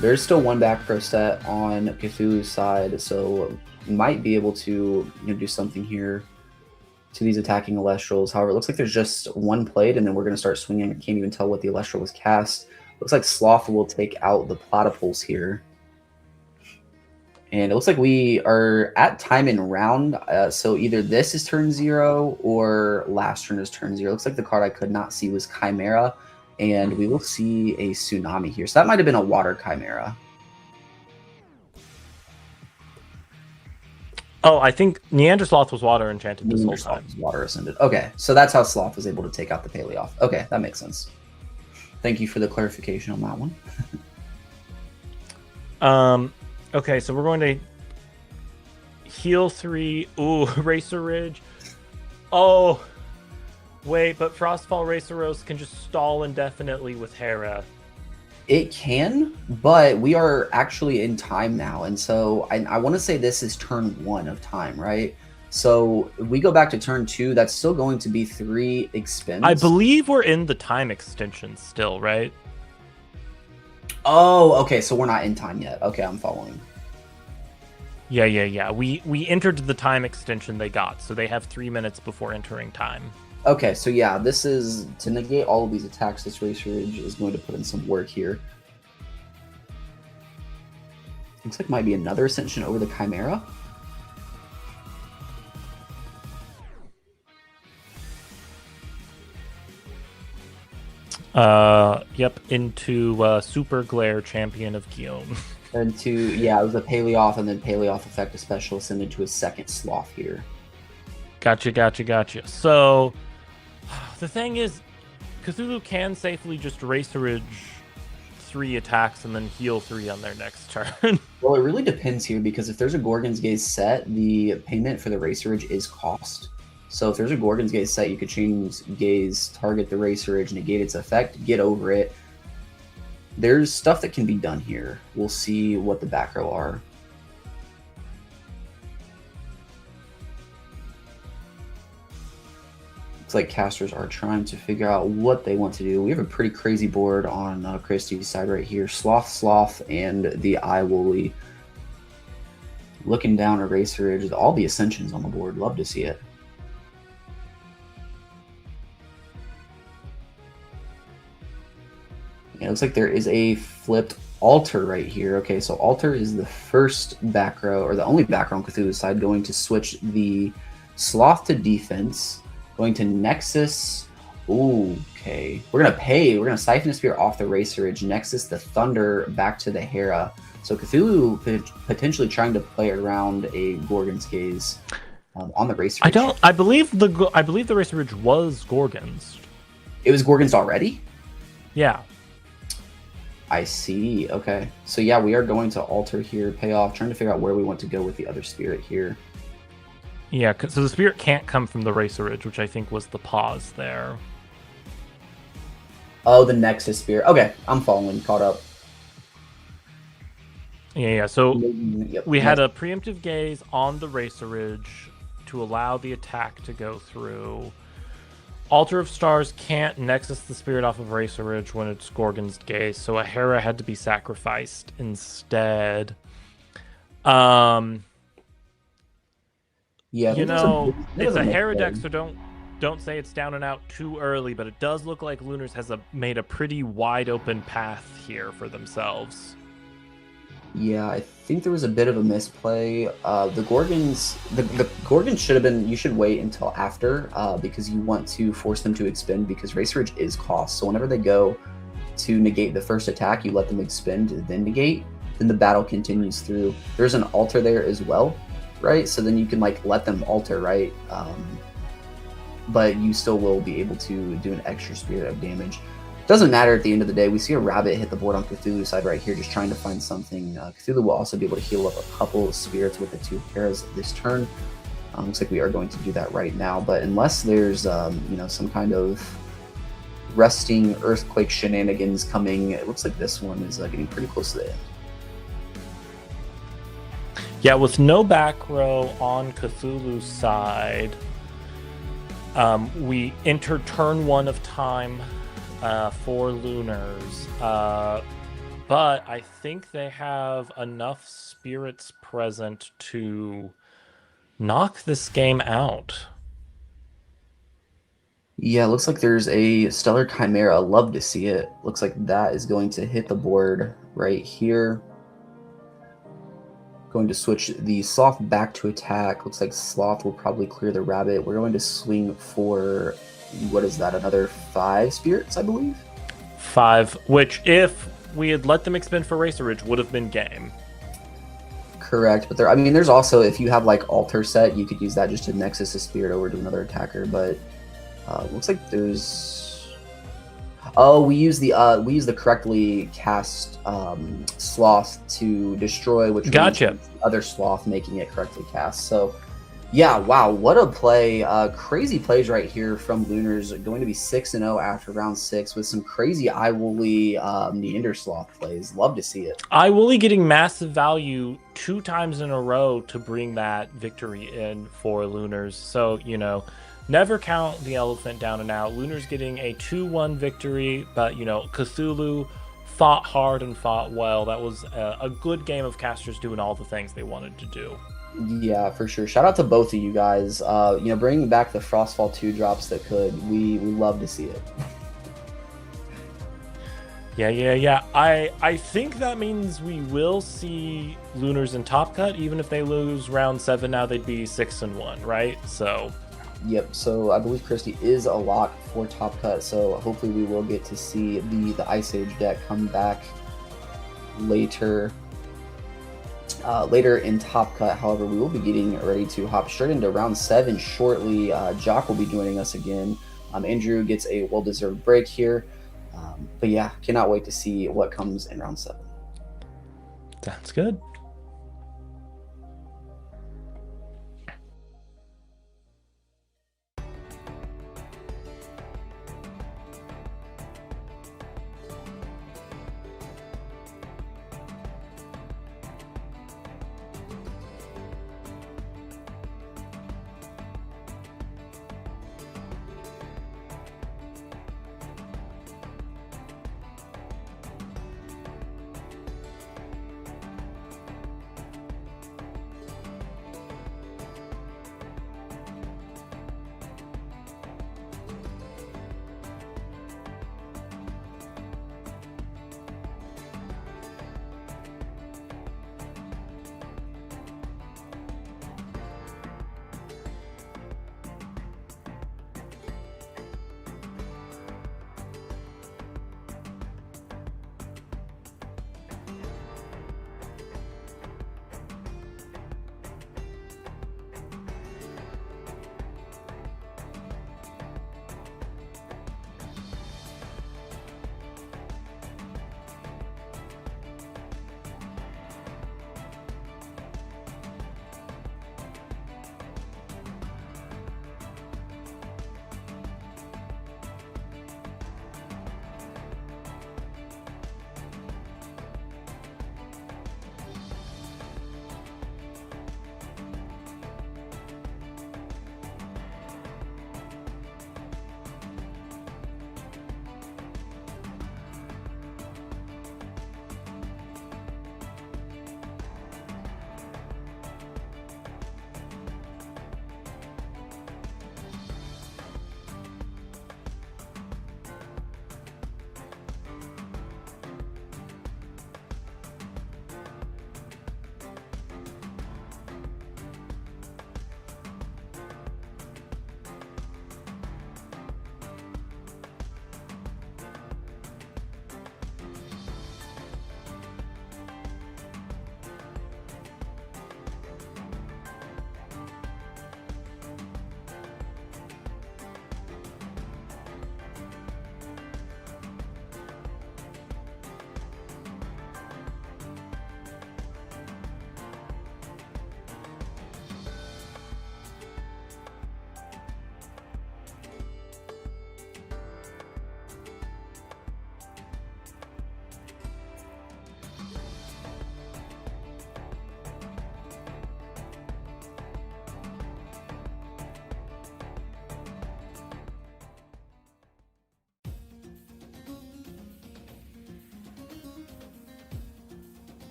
[SPEAKER 2] There's still 1 back row set on Cthulhu's side, so might be able to do something here to these attacking Elestrals. However, it looks like there's just 1 played, and then we're going to start swinging. I can't even tell what the Elestral was cast. Looks like Sloth will take out the Platypulse here. And it looks like we are at time in round, so either this is turn 0 or last turn is turn 0. Looks like the card I could not see was Chimera, and we will see a Tsunami here. So that might have been a Water Chimera.
[SPEAKER 1] Oh, I think Neandersloth was Water Enchanted this whole time.
[SPEAKER 2] Water Ascended. Okay, so that's how Sloth was able to take out the Paleoth. Okay, that makes sense. Thank you for the clarification on that one.
[SPEAKER 1] Okay, so we're going to heal 3. Ooh, Racer Ridge. Oh, wait, but Frostfall Raceros can just stall indefinitely with Hera.
[SPEAKER 2] It can, but we are actually in time now, and so I want to say this is turn 1 of time, right? So if we go back to turn 2, that's still going to be 3 expends.
[SPEAKER 1] I believe we're in the time extension still, right?
[SPEAKER 2] Oh, okay, so we're not in time yet. Okay, I'm following.
[SPEAKER 1] Yeah. We entered the time extension they got, so they have 3 minutes before entering time.
[SPEAKER 2] Okay, so yeah, this is to negate all of these attacks. This Racer Ridge is going to put in some work here. Looks like might be another Ascension over the Chimera.
[SPEAKER 1] Yep, into Super Glare, Champion of Guillaume.
[SPEAKER 2] And it was a Paleoth, and then Paleoth effect a special ascended to a 2nd Sloth here.
[SPEAKER 1] Gotcha. So, the thing is, Cthulhu can safely just Racer Ridge 3 attacks and then heal 3 on their next turn.
[SPEAKER 2] Well, it really depends here, because if there's a Gorgon's Gaze set, the payment for the Racer Ridge is cost. So if there's a Gorgon's Gaze set, you could change Gaze, target the Racer Ridge, negate its effect, get over it. There's stuff that can be done here. We'll see what the back row are. Looks like casters are trying to figure out what they want to do. We have a pretty crazy board on Christie's side right here. Sloth, and the Eye Woolly. Looking down Eraser Ridge, all the Ascensions on the board. Love to see it. Yeah, it looks like there is a flipped Altar right here. Okay, so Altar is the first back row, or the only back row on Cthulhu's side, going to switch the Sloth to defense. Going to Nexus. Ooh, okay. We're going to Siphon the Spear off the Racer Ridge. Nexus the Thunder back to the Hera. So Cthulhu potentially trying to play around a Gorgon's Gaze on the Racer Ridge.
[SPEAKER 1] I believe the Racer Ridge was Gorgon's.
[SPEAKER 2] It was Gorgon's already?
[SPEAKER 1] Yeah.
[SPEAKER 2] I see. Okay. So yeah, we are going to Altar here, pay off, trying to figure out where we want to go with the other spirit here.
[SPEAKER 1] Yeah, so the spirit can't come from the Racer Ridge, which I think was the pause there.
[SPEAKER 2] Oh, the Nexus spirit. Okay, I'm following, caught up.
[SPEAKER 1] Yeah. So
[SPEAKER 2] Yep.
[SPEAKER 1] we had a preemptive gaze on the Racer Ridge to allow the attack to go through. Altar of Stars can't Nexus the spirit off of Racer Ridge when it's Gorgon's Gaze, so a Hera had to be sacrificed instead.
[SPEAKER 2] Yeah,
[SPEAKER 1] it's a Hera deck, so don't say it's down and out too early, but it does look like Lunars has made a pretty wide open path here for themselves.
[SPEAKER 2] Yeah, I think there was a bit of a misplay. The Gorgons should have been. You should wait until after because you want to force them to expend because Racer Ridge is cost. So whenever they go to negate the first attack, you let them expend, then negate. Then the battle continues through. There's an altar there as well, right? So then you can like let them alter, right? But you still will be able to do an extra spirit of damage. Doesn't matter at the end of the day. We see a rabbit hit the board on Cthulhu's side right here, just trying to find something. Cthulhu will also be able to heal up a couple of spirits with the 2 Heras this turn. Looks like we are going to do that right now. But unless there's some kind of resting earthquake shenanigans coming, it looks like this one is getting pretty close to the end.
[SPEAKER 1] Yeah, with no back row on Cthulhu's side, we enter turn 1 of time for Lunars, but I think they have enough spirits present to knock this game out.
[SPEAKER 2] Yeah, looks like there's a Stellar Chimera. Love to see it. Looks like that is going to hit the board right here. Going to switch the Sloth back to attack. Looks like Sloth will probably clear the rabbit. We're going to swing for, what is that, another 5 spirits, I believe?
[SPEAKER 1] 5, which if we had let them expend for Racer Ridge would have been game.
[SPEAKER 2] Correct, but there's also, if you have like Altar set, you could use that just to Nexus a spirit over to another attacker, but looks like there's... Oh, we use the correctly cast Sloth to destroy, which
[SPEAKER 1] gotcha.
[SPEAKER 2] means the other Sloth making it correctly cast. So, yeah, wow, what a play! Crazy plays right here from Lunars. Going to be 6-0 after round 6 with some crazy Eye Woolly Neander Sloth plays. Love to see it.
[SPEAKER 1] Eye Woolly getting massive value 2 times in a row to bring that victory in for Lunars. So never count the elephant down and out. Lunars getting a 2-1 victory, but Cthulhu fought hard and fought well. That was a good game of casters doing all the things they wanted to do.
[SPEAKER 2] Yeah, for sure. Shout out to both of you guys. Bringing back the Frostfall 2 drops that could. We love to see it.
[SPEAKER 1] Yeah. I think that means we will see Lunars in Top Cut, even if they lose round 7. Now they'd be 6-1, right? So.
[SPEAKER 2] Yep, so I believe Christie is a lock for Top Cut, so hopefully we will get to see the Ice Age deck come back later in Top Cut. However, we will be getting ready to hop straight into round 7 shortly. Jock will be joining us again. Andrew gets a well-deserved break here. But yeah, cannot wait to see what comes in round 7.
[SPEAKER 1] Sounds good.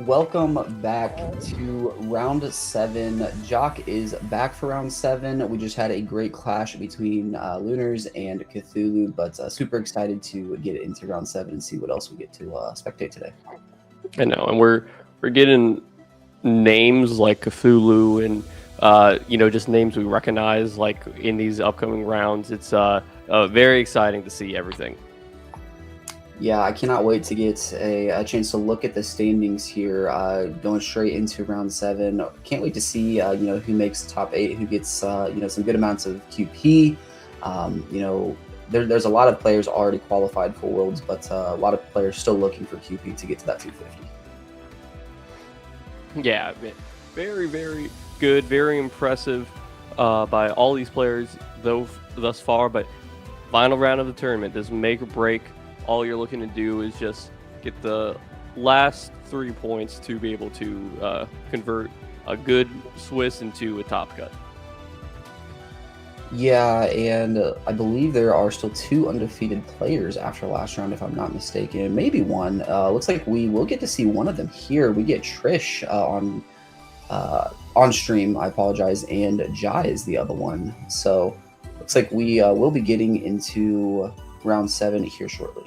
[SPEAKER 2] Welcome back to round 7. Jock is back for round 7. We just had a great clash between Lunars and Cthulhu, but super excited to get into round 7 and see what else we get to spectate today.
[SPEAKER 3] I know, and we're getting names like Cthulhu and just names we recognize like in these upcoming rounds. It's very exciting to see everything.
[SPEAKER 2] Yeah, I cannot wait to get a chance to look at the standings here, going straight into round 7. Can't wait to see who makes top 8, who gets some good amounts of QP. There's a lot of players already qualified for Worlds, but a lot of players still looking for QP to get to that 250.
[SPEAKER 3] Yeah, very, very good, very impressive by all these players thus far. But final round of the tournament, this make or break. All you're looking to do is just get the last 3 points to be able to convert a good Swiss into a top cut.
[SPEAKER 2] Yeah, and I believe there are still 2 undefeated players after last round, if I'm not mistaken. Maybe one. Looks like we will get to see one of them here. We get Trish on stream, I apologize, and Jai is the other one. So looks like we will be getting into round 7 here shortly.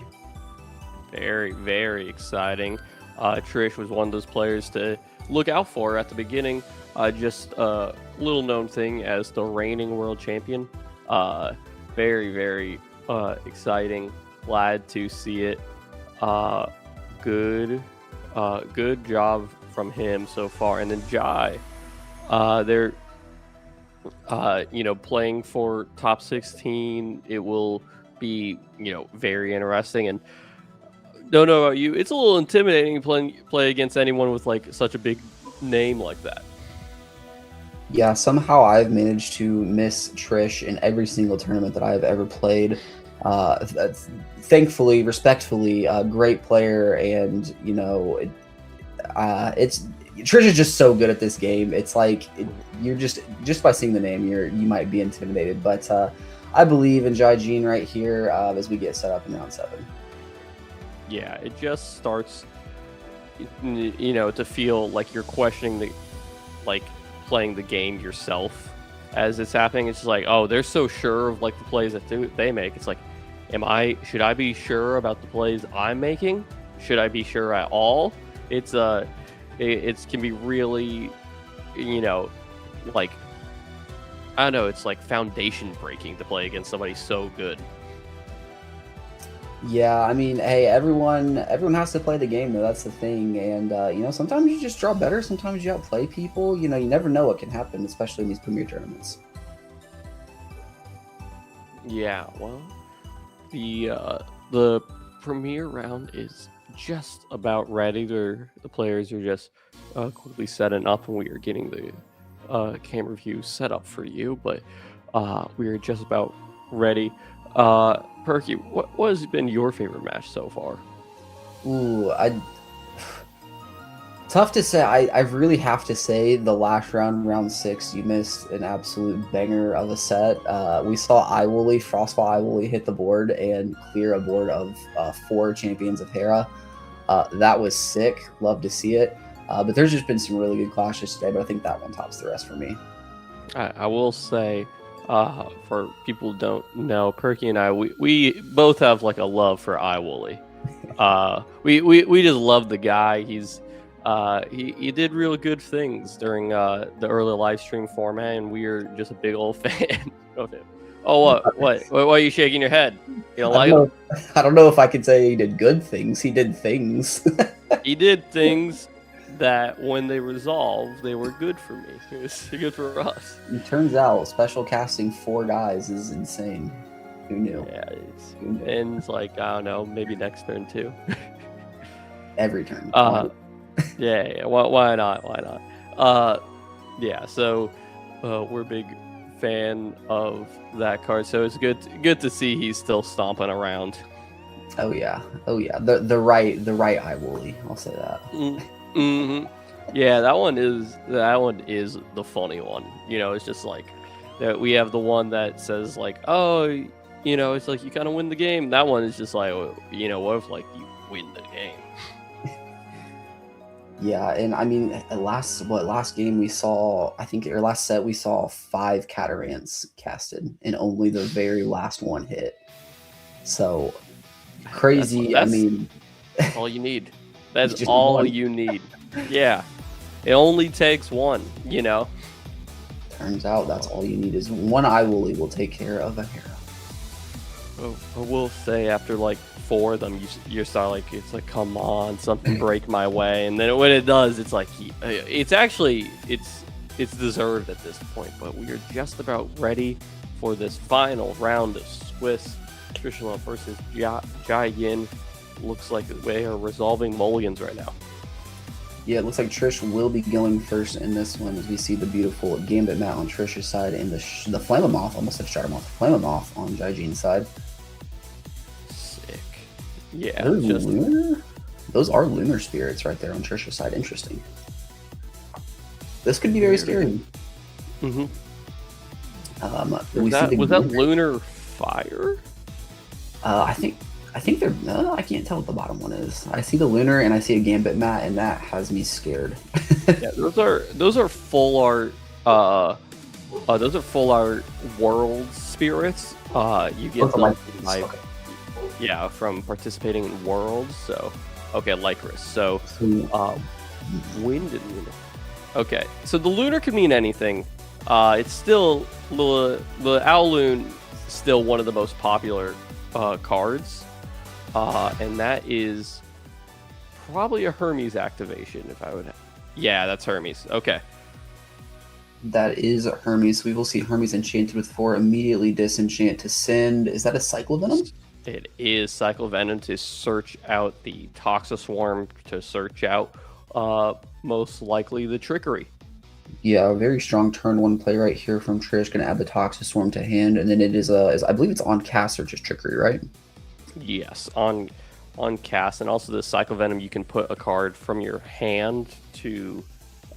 [SPEAKER 3] Very, very exciting. Trish was one of those players to look out for at the beginning. Just a little known thing as the reigning world champion. Very, very exciting. Glad to see it. Good job from him so far. And then Jai, they're playing for top 16. It will be very interesting. And don't know about you, it's a little intimidating play against anyone with like such a big name like that.
[SPEAKER 2] Yeah, somehow I've managed to miss Trish in every single tournament that I've ever played. Thankfully, respectfully, great player, and Trish is just so good at this game. It's like you're just by seeing the name, you might be intimidated. But I believe in Jai Jean right here as we get set up in round 7.
[SPEAKER 3] Yeah, it just starts, to feel like you're questioning playing the game yourself as it's happening. It's just like, oh, they're so sure of like the plays that they make. It's like, should I be sure about the plays I'm making? Should I be sure at all? It can be really, like, I don't know, it's like foundation breaking to play against somebody so good.
[SPEAKER 2] Yeah, I mean, hey, everyone has to play the game, though. That's the thing. And, sometimes you just draw better. Sometimes you outplay people. You never know what can happen, especially in these Premier tournaments.
[SPEAKER 3] Yeah, well, the Premier round is just about ready. The players are just quickly setting up, and we are getting the camera view set up for you. But we are just about ready. Perky, what has been your favorite match so far?
[SPEAKER 2] Ooh, tough to say. I really have to say the last round 6, you missed an absolute banger of a set. We saw Frostfall Iwooly hit the board and clear a board of 4 champions of Hera. That was sick. Love to see it. But there's just been some really good clashes today, but I think that one tops the rest for me.
[SPEAKER 3] I will say, for people who don't know, Perky and I, we both have like a love for Iwooly. We just love the guy. He did real good things during the early live stream format, and we are just a big old fan of him. Oh, what? Why are you shaking your head? You don't like him?
[SPEAKER 2] I don't know if I could say he did good things. He did things.
[SPEAKER 3] He did things that when they resolved, they were good for me. It was good for us.
[SPEAKER 2] It turns out special casting 4 guys is insane. Who knew?
[SPEAKER 3] Yeah, it's like, I don't know, maybe next turn too.
[SPEAKER 2] Every turn.
[SPEAKER 3] Yeah. Why not? Yeah. So we're a big fan of that card. So it's good to see he's still stomping around.
[SPEAKER 2] Oh yeah. The right Iwooly. I'll say that.
[SPEAKER 3] Mm-hmm. Yeah, that one is the funny one. It's just like that. We have the one that says like, oh, it's like you kind of win the game. That one is just like, what if like you win the game?
[SPEAKER 2] Yeah, and I mean, last game we saw, I think, or last set we saw 5 Catarants casted, and only the very last one hit. So crazy. I mean,
[SPEAKER 3] that's all you need. That's
[SPEAKER 2] just
[SPEAKER 3] all
[SPEAKER 2] one.
[SPEAKER 3] you need. Yeah, it only takes one. You know.
[SPEAKER 2] Turns out that's all you need is one Iwooly will take care of a Hera.
[SPEAKER 3] I will say after like 4 of them, you're start like, it's like, come on, something break my way, and then when it does, it's like it's actually it's deserved at this point. But we are just about ready for this final round of Swiss Trishula versus Jai Yin. Looks like they are resolving mulligans right now.
[SPEAKER 2] Yeah, it looks like Trish will be going first in this one as we see the beautiful Gambit mat on Trish's side and the Flamemoth, almost said Shadowmoth, Flamemoth on Jai Jin's side.
[SPEAKER 3] Sick. Yeah.
[SPEAKER 2] Those are lunar spirits right there on Trish's side. Interesting. This could be very scary.
[SPEAKER 3] Mm-hmm.
[SPEAKER 2] Was
[SPEAKER 3] that lunar fire?
[SPEAKER 2] I think they're. I can't tell what the bottom one is. I see the lunar and I see a Gambit mat, and that has me scared.
[SPEAKER 3] Yeah, those are full art. Those are full art world spirits. You get them from participating in worlds. So, okay, Lycris. So, wind and lunar. Okay, so the lunar could mean anything. It's still the Owloon, still one of the most popular cards. And that is probably a Hermes activation, if I would. Yeah, that's Hermes. Okay.
[SPEAKER 2] That is Hermes. We will see Hermes enchanted with 4, immediately disenchant to send. Is that a Cycle Venom?
[SPEAKER 3] It is Cycle Venom to search out the Toxoswarm, to search out most likely the Trickery.
[SPEAKER 2] Yeah, a very strong turn 1 play right here from Trish. Going to add the Toxoswarm to hand, and then it is I believe it's on cast or just Trickery, right?
[SPEAKER 3] Yes, on cast, and also the Cycle Venom, you can put a card from your hand to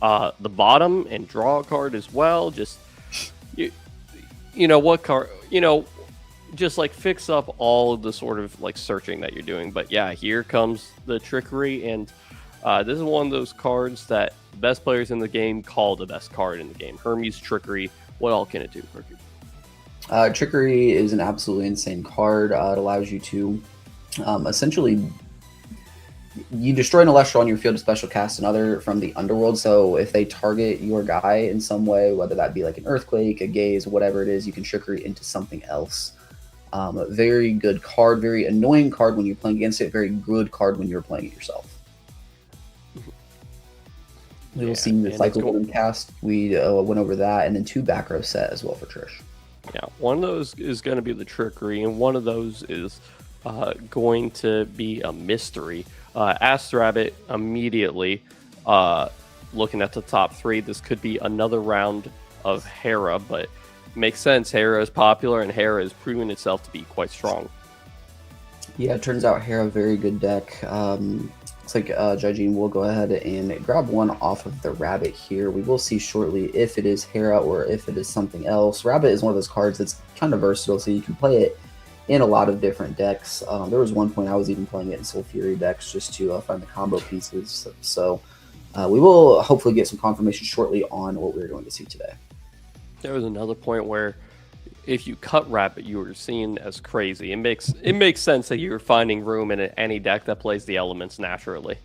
[SPEAKER 3] the bottom and draw a card as well. Just you know what card, just like fix up all of the sort of like searching that you're doing. But yeah, here comes the Trickery, and this is one of those cards that the best players in the game call the best card in the game. Hermes Trickery. What all can it do, Perky?
[SPEAKER 2] Trickery is an absolutely insane card. It allows you to essentially you destroy an Elestral on your field to special cast another from the underworld. So if they target your guy in some way, whether that be like an Earthquake, a Gaze, whatever it is, you can Trickery into something else. Very good card, very annoying card when you're playing against it, very good card when you're playing it yourself. We will see the Cycle Golden cast. We went over that, and then 2 back row set as well for Trish.
[SPEAKER 3] Yeah, one of those is going to be the Trickery, and one of those is going to be a mystery. Ask Rabbit immediately, looking at the top 3. This could be another round of Hera, but makes sense. Hera is popular, and Hera has proven itself to be quite strong.
[SPEAKER 2] Yeah, it turns out Hera, very good deck. Looks like Jai will go ahead and grab one off of the Rabbit here. We will see shortly if it is Hera or if it is something else. Rabbit is one of those cards that's kind of versatile, so you can play it in a lot of different decks. There was one point I was even playing it in Soul Fury decks just to find the combo pieces. So we will hopefully get some confirmation shortly on what we're going to see today.
[SPEAKER 3] There was another point where if you cut Rabbit, you were seen as crazy. It makes sense that you're finding room in any deck that plays the elements naturally.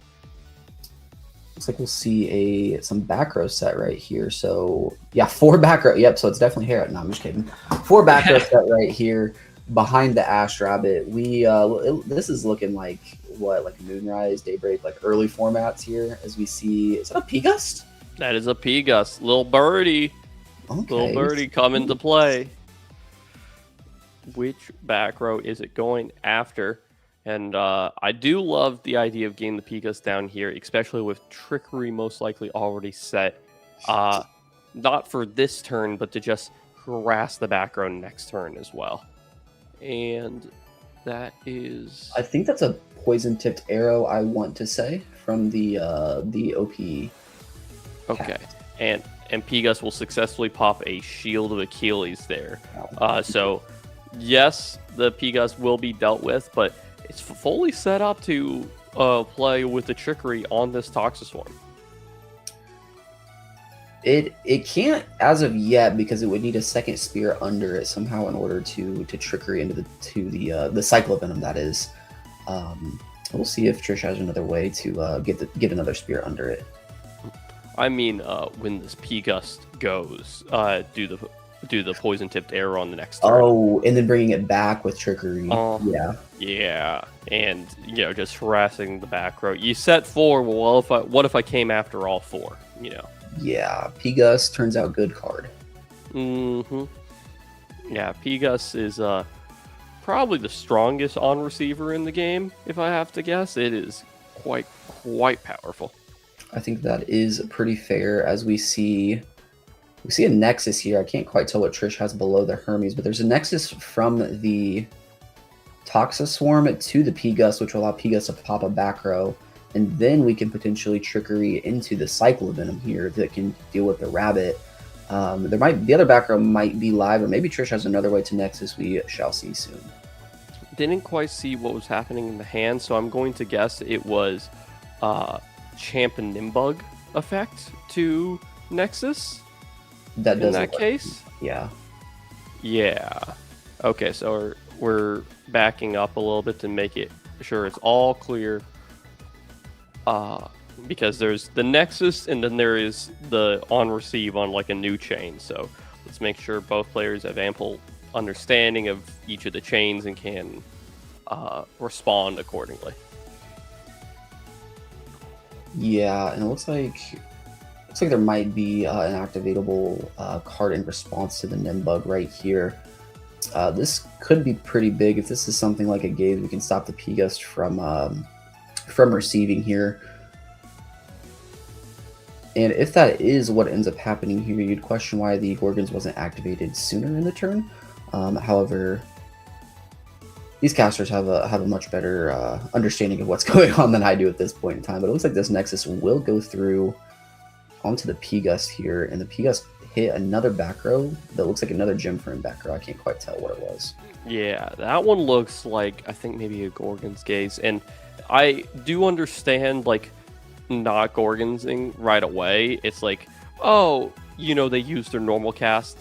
[SPEAKER 2] Looks like we'll see some back row set right here. So yeah, 4 back row. Yep. So it's definitely Hera. No, I'm just kidding. 4 back row set right here behind the Ash Rabbit. This is looking like what, like Moonrise, Daybreak, like early formats here as we see. Is that a P-Gust?
[SPEAKER 3] That is a P-Gust. Little birdie.
[SPEAKER 2] Okay.
[SPEAKER 3] Little birdie come into play. Which back row is it going after? And I do love the idea of getting the P-Gust down here, especially with Trickery most likely already set. Not for this turn, but to just harass the back row next turn as well. And that is...
[SPEAKER 2] I think that's a poison-tipped arrow, I want to say, from the OP.
[SPEAKER 3] Okay. And P-Gust will successfully pop a Shield of Achilles there. So... yes, the P-Gust will be dealt with, but it's fully set up to play with the Trickery on this Toxoswarm.
[SPEAKER 2] It can't as of yet because it would need a second spear under it somehow in order to trickery into the cycle of venom. That is, we'll see if Trish has another way to get another spear under it.
[SPEAKER 3] I mean, when this P-Gust goes, do the poison tipped arrow on the next turn.
[SPEAKER 2] Oh, and then bringing it back with trickery.
[SPEAKER 3] Yeah, and just harassing the back row. You set 4. Well, what if I came after all 4?
[SPEAKER 2] Yeah, P-Gust turns out good card.
[SPEAKER 3] Yeah, P-Gust is probably the strongest on receiver in the game, if I have to guess. It is quite powerful.
[SPEAKER 2] I think that is pretty fair. As we see a Nexus here. I can't quite tell what Trish has below the Hermes, but there's a Nexus from the Toxaswarm to the P-Gust, which will allow P-Gust to pop a back row. And then we can potentially trickery into the Cycle of Venom here that can deal with the Rabbit. The other back row might be live, or maybe Trish has another way to Nexus. We shall see soon.
[SPEAKER 3] Didn't quite see what was happening in the hand, so I'm going to guess it was Champ and Nimbug effect to Nexus.
[SPEAKER 2] That does
[SPEAKER 3] in that case?
[SPEAKER 2] Yeah.
[SPEAKER 3] Yeah. Okay, so we're backing up a little bit to make it sure it's all clear. Because there's the Nexus and then there is the on receive on like a new chain. So let's make sure both players have ample understanding of each of the chains and can respond accordingly.
[SPEAKER 2] Yeah, and it looks like there might be an activatable card in response to the Nimbug right here. This could be pretty big. If this is something like a Gaze, we can stop the P-Gust from receiving here. And if that is what ends up happening here, you'd question why the Gorgons wasn't activated sooner in the turn. However, these casters have a much better understanding of what's going on than I do at this point in time. But it looks like this Nexus will go through onto the P-Gust here, and the P-Gust hit another back row that looks like another gem for him back row. I can't quite tell what it was.
[SPEAKER 3] Yeah, that one looks like, I think maybe a Gorgon's Gaze. And I do understand, like, not Gorgonsing right away. It's like, oh, they use their normal cast.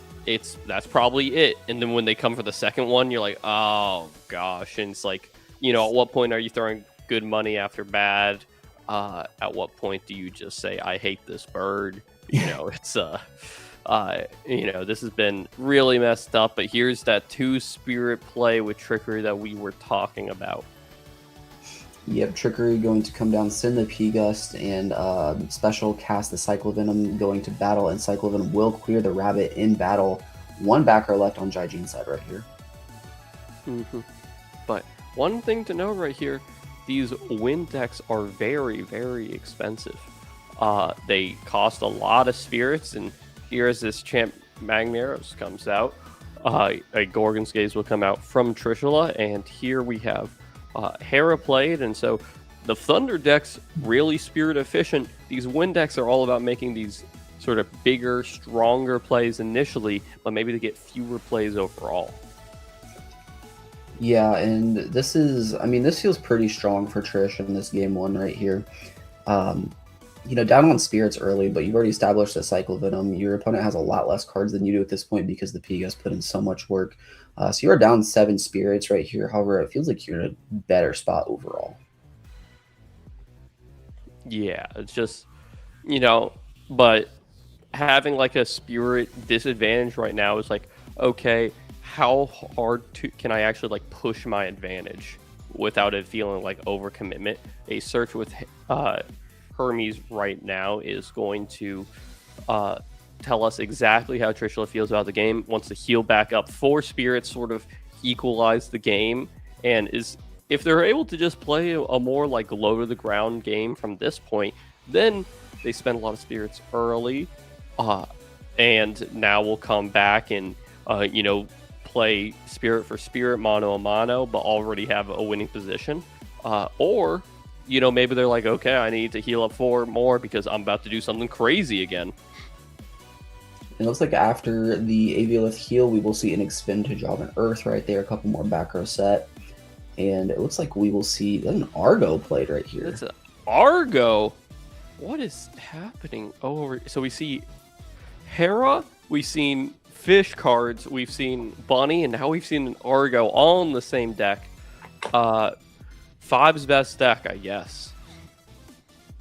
[SPEAKER 3] That's probably it. And then when they come for the second one, you're like, oh, gosh. And it's like, at what point are you throwing good money after bad? At what point do you just say, I hate this bird? It's this has been really messed up, but here's that 2-spirit play with trickery that we were talking about.
[SPEAKER 2] Yep, trickery going to come down, send the P-Gust, and special cast the Cycle Venom going to battle, and Cycle Venom will clear the Rabbit in battle. One backer left on Jaijine's side right here.
[SPEAKER 3] But one thing to note right here, these wind decks are very, very expensive. They cost a lot of spirits, and here as this Champ Magneros comes out, a Gorgon's Gaze will come out from Trishula, and here we have Hera played, and so the Thunder deck's really spirit efficient. These wind decks are all about making these sort of bigger, stronger plays initially, but maybe to get fewer plays overall.
[SPEAKER 2] Yeah, and this feels pretty strong for Trish in this game 1 right here. Down on spirits early, but you've already established a Cycle Venom. Your opponent has a lot less cards than you do at this point because the P-Gust put in so much work. So you're down 7 spirits right here. However, it feels like you're in a better spot overall.
[SPEAKER 3] Yeah, it's just, but having like a spirit disadvantage right now is like, okay, how hard can I actually like push my advantage without it feeling like overcommitment? A search with Hermes right now is going to tell us exactly how Trishula feels about the game, wants to heal back up. 4 spirits sort of equalize the game, and if they're able to just play a more like low to the ground game from this point, then they spend a lot of spirits early, and now we'll come back and play spirit for spirit, mano a mano, but already have a winning position, or maybe they're like, okay, I need to heal up 4 more because I'm about to do something crazy again.
[SPEAKER 2] It looks like after the Aviolith heal, we will see an Expend to Job and Earth right there, a couple more back row set. And it looks like we will see an Argo played right here.
[SPEAKER 3] It's an Argo? What is happening? Oh, so we see Hera, we've seen fish cards, we've seen Bunny, and now we've seen an Argo all in the same deck. Five's best deck, I guess.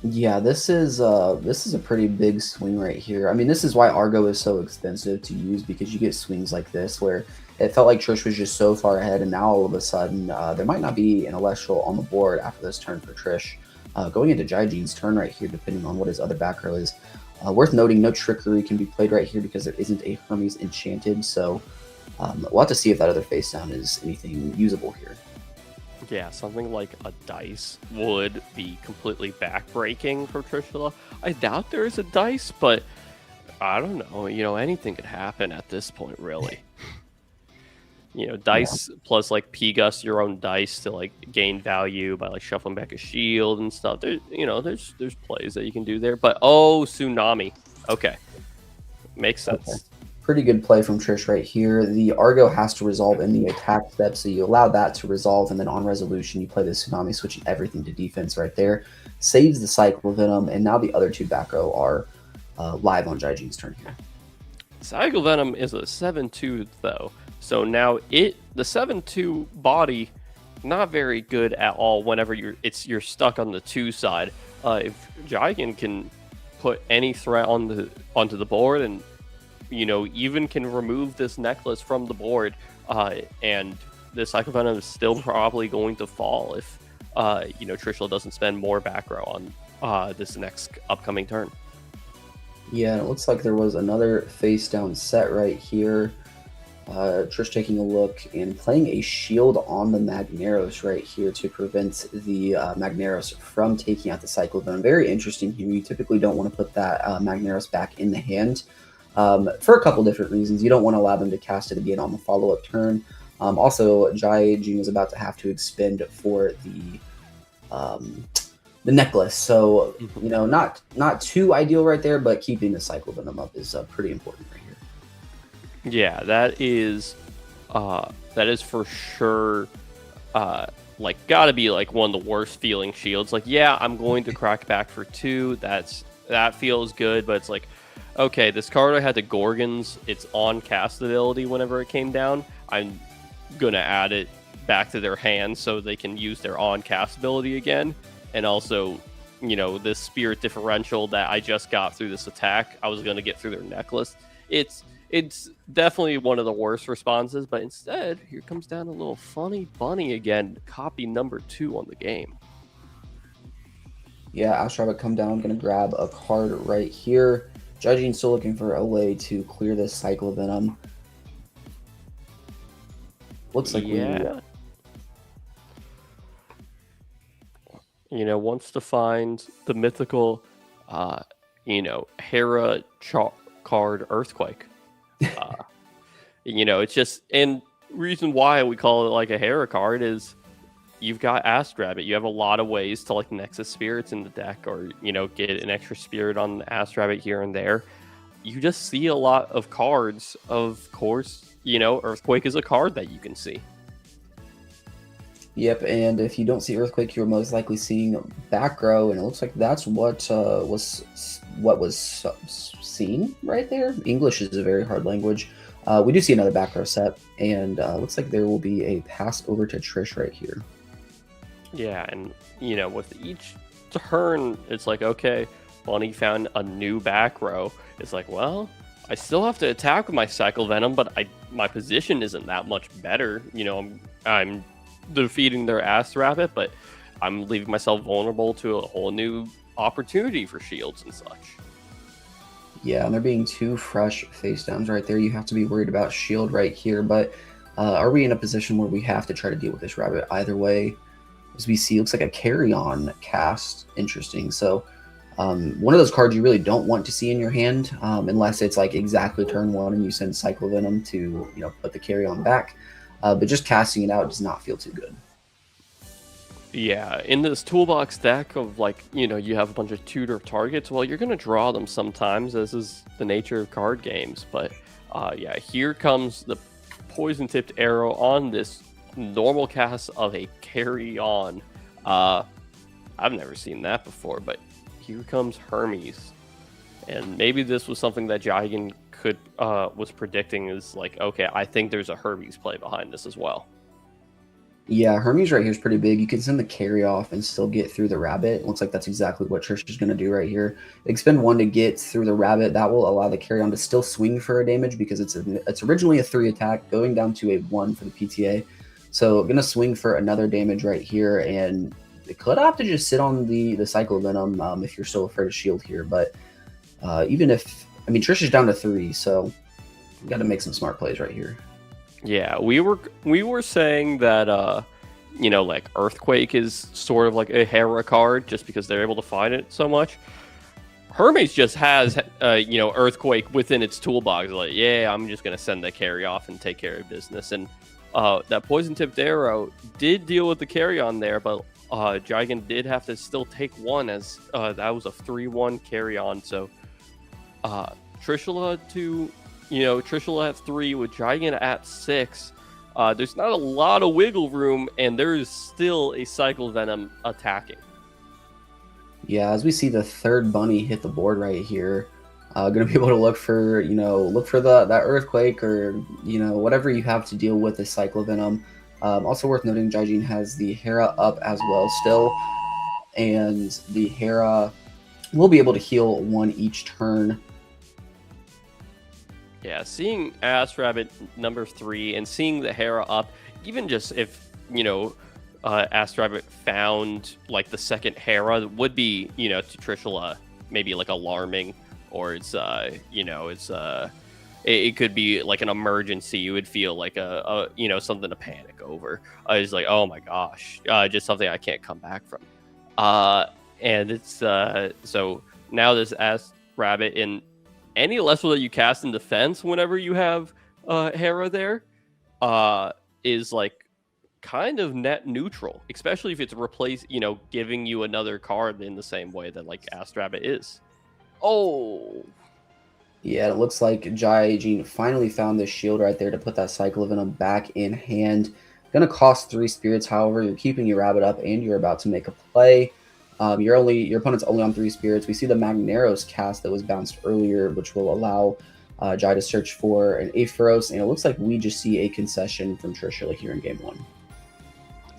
[SPEAKER 2] Yeah, this is a pretty big swing right here. I mean, this is why Argo is so expensive to use, because you get swings like this where it felt like Trish was just so far ahead, and now all of a sudden there might not be an Elestral on the board after this turn for Trish. Going into JacqueKeener's turn right here, depending on what his other back row is. Worth noting, no Trickery can be played right here because there isn't a Hermes Enchanted, so we'll have to see if that other face down is anything usable here.
[SPEAKER 3] Yeah, something like a dice would be completely backbreaking for Trishula. I doubt there is a dice, but I don't know. Anything could happen at this point, really. Dice plus like P-Gus your own dice to like gain value by like shuffling back a shield and stuff. There's plays that you can do there. But Tsunami. Okay. Makes sense.
[SPEAKER 2] Okay. Pretty good play from Trish right here. The Argo has to resolve in the attack step, so you allow that to resolve, and then on resolution you play the Tsunami, switching everything to defense right there. Saves the Cycle Venom, and now the other two back row are live on JacqueKeener's turn here.
[SPEAKER 3] Cycle Venom is a 7/2 though. So now the 7/2 body, not very good at all whenever you're stuck on the 2 side. If JacqueKeener can put any threat onto the board and even can remove this necklace from the board, and the Cycle Venom is still probably going to fall if Trishula doesn't spend more back row on this next upcoming turn.
[SPEAKER 2] Yeah, it looks like there was another face down set right here. Trish taking a look and playing a shield on the Magneros right here to prevent the Magneros from taking out the Cycle Venom. Very interesting here. You typically don't want to put that Magneros back in the hand for a couple different reasons. You don't want to allow them to cast it again on the follow-up turn. Also, JacqueKeener is about to have to expend for the necklace. So, not too ideal right there, but keeping the Cycle Venom up is pretty important right here.
[SPEAKER 3] Yeah, that is for sure, gotta be like one of the worst feeling shields. Like, yeah, I'm going to crack back for 2. That feels good, but it's like, okay, this card I had the Gorgons, it's on cast ability whenever it came down. I'm gonna add it back to their hand so they can use their on cast ability again. And also, this spirit differential that I just got through this attack, I was gonna get through their necklace. It's definitely one of the worst responses, but instead, here comes down a little funny bunny again, copy number 2 on the game.
[SPEAKER 2] Yeah, Astro would come down, going to grab a card right here. JacqueKeener's still looking for a way to clear this Cycle Venom. Looks like
[SPEAKER 3] wants to find the mythical, Hera card Earthquake. It's just, and reason why we call it like a Hera card is you've got Ask Rabbit. You have a lot of ways to like Nexus Spirits in the deck, or get an extra spirit on the Ask Rabbit here and there. You just see a lot of cards. Of course, Earthquake is a card that you can see.
[SPEAKER 2] Yep, and if you don't see Earthquake, you're most likely seeing back row, and it looks like that's what was seen right there. English is a very hard language. We do see another back row set, and looks like there will be a pass over to Trish right here.
[SPEAKER 3] Yeah, and with each turn, it's like, okay, Bunny found a new back row. It's like, well, I still have to attack with my Cycle Venom, but my position isn't that much better. I'm defeating their Ass Rabbit, but I'm leaving myself vulnerable to a whole new opportunity for shields and such.
[SPEAKER 2] Yeah, and there being 2 fresh face downs right there, you have to be worried about shield right here. But are we in a position where we have to try to deal with this rabbit either way? As we see, looks like a carry-on cast. Interesting. So one of those cards you really don't want to see in your hand, unless it's like exactly turn 1 and you send Cycle Venom to put the carry-on back. But just casting it out does not feel too good.
[SPEAKER 3] Yeah, in this toolbox deck of you have a bunch of tutor targets, well, you're going to draw them sometimes. This is the nature of card games. But here comes the poison-tipped arrow on this normal cast of a carry-on. I've never seen that before, but here comes Hermes. And maybe this was something that Jagan was predicting, is like, okay, I think there's a Hermes play behind this as well.
[SPEAKER 2] Yeah, Hermes right here is pretty big. You can send the carry off and still get through the rabbit. Looks like that's exactly what Trish is going to do right here. Expend 1 to get through the rabbit. That will allow the carry on to still swing for a damage because it's originally a 3 attack going down to a 1 for the PTA. So going to swing for another damage right here, and it could opt to just sit on the Cycle Venom if you're still afraid of shield here. But even if, I mean, Trish is down to 3, so you got to make some smart plays right here.
[SPEAKER 3] Yeah, we were saying that you know, like Earthquake is sort of like a Hera card just because they're able to find it so much. Hermes just has you know, Earthquake within its toolbox. Like, yeah, I'm just gonna send the carry off and take care of business. And that poison tipped arrow did deal with the carry on there, but Jagan did have to still take 1 as that was a 3-1 carry on. So Trishula to, you know, Trishula at 3 with Jagan at 6. There's not a lot of wiggle room, and there is still a Cycle Venom attacking.
[SPEAKER 2] Yeah, as we see the 3rd bunny hit the board right here, going to be able to look for, you know, that Earthquake or, you know, whatever you have to deal with the Cycle Venom. Also worth noting, Jaijin has the Hera up as well still, and the Hera will be able to heal 1 each turn.
[SPEAKER 3] Yeah, seeing Ass Rabbit number 3 and seeing the Hera up, even just if, you know, Ass Rabbit found like the 2nd Hera, would be, you know, to Trishula maybe like alarming, or it's you know, it's it could be like an emergency. You would feel like a you know, something to panic over. It's like, oh my gosh, just something I can't come back from. And it's so now this Ass Rabbit in any Elestral that you cast in defense whenever you have Hera there is like kind of net neutral, especially if it's you know, giving you another card in the same way that like Astrabbit is. Oh,
[SPEAKER 2] yeah, it looks like Jaijin finally found this shield right there to put that Cycle of Venom back in hand. Gonna cost 3 spirits, however, you're keeping your rabbit up and you're about to make a play. Your opponent's only on 3 spirits. We see the Magneros cast that was bounced earlier, which will allow Jai to search for an Aepharos, and it looks like we just see a concession from Trishula here in game 1.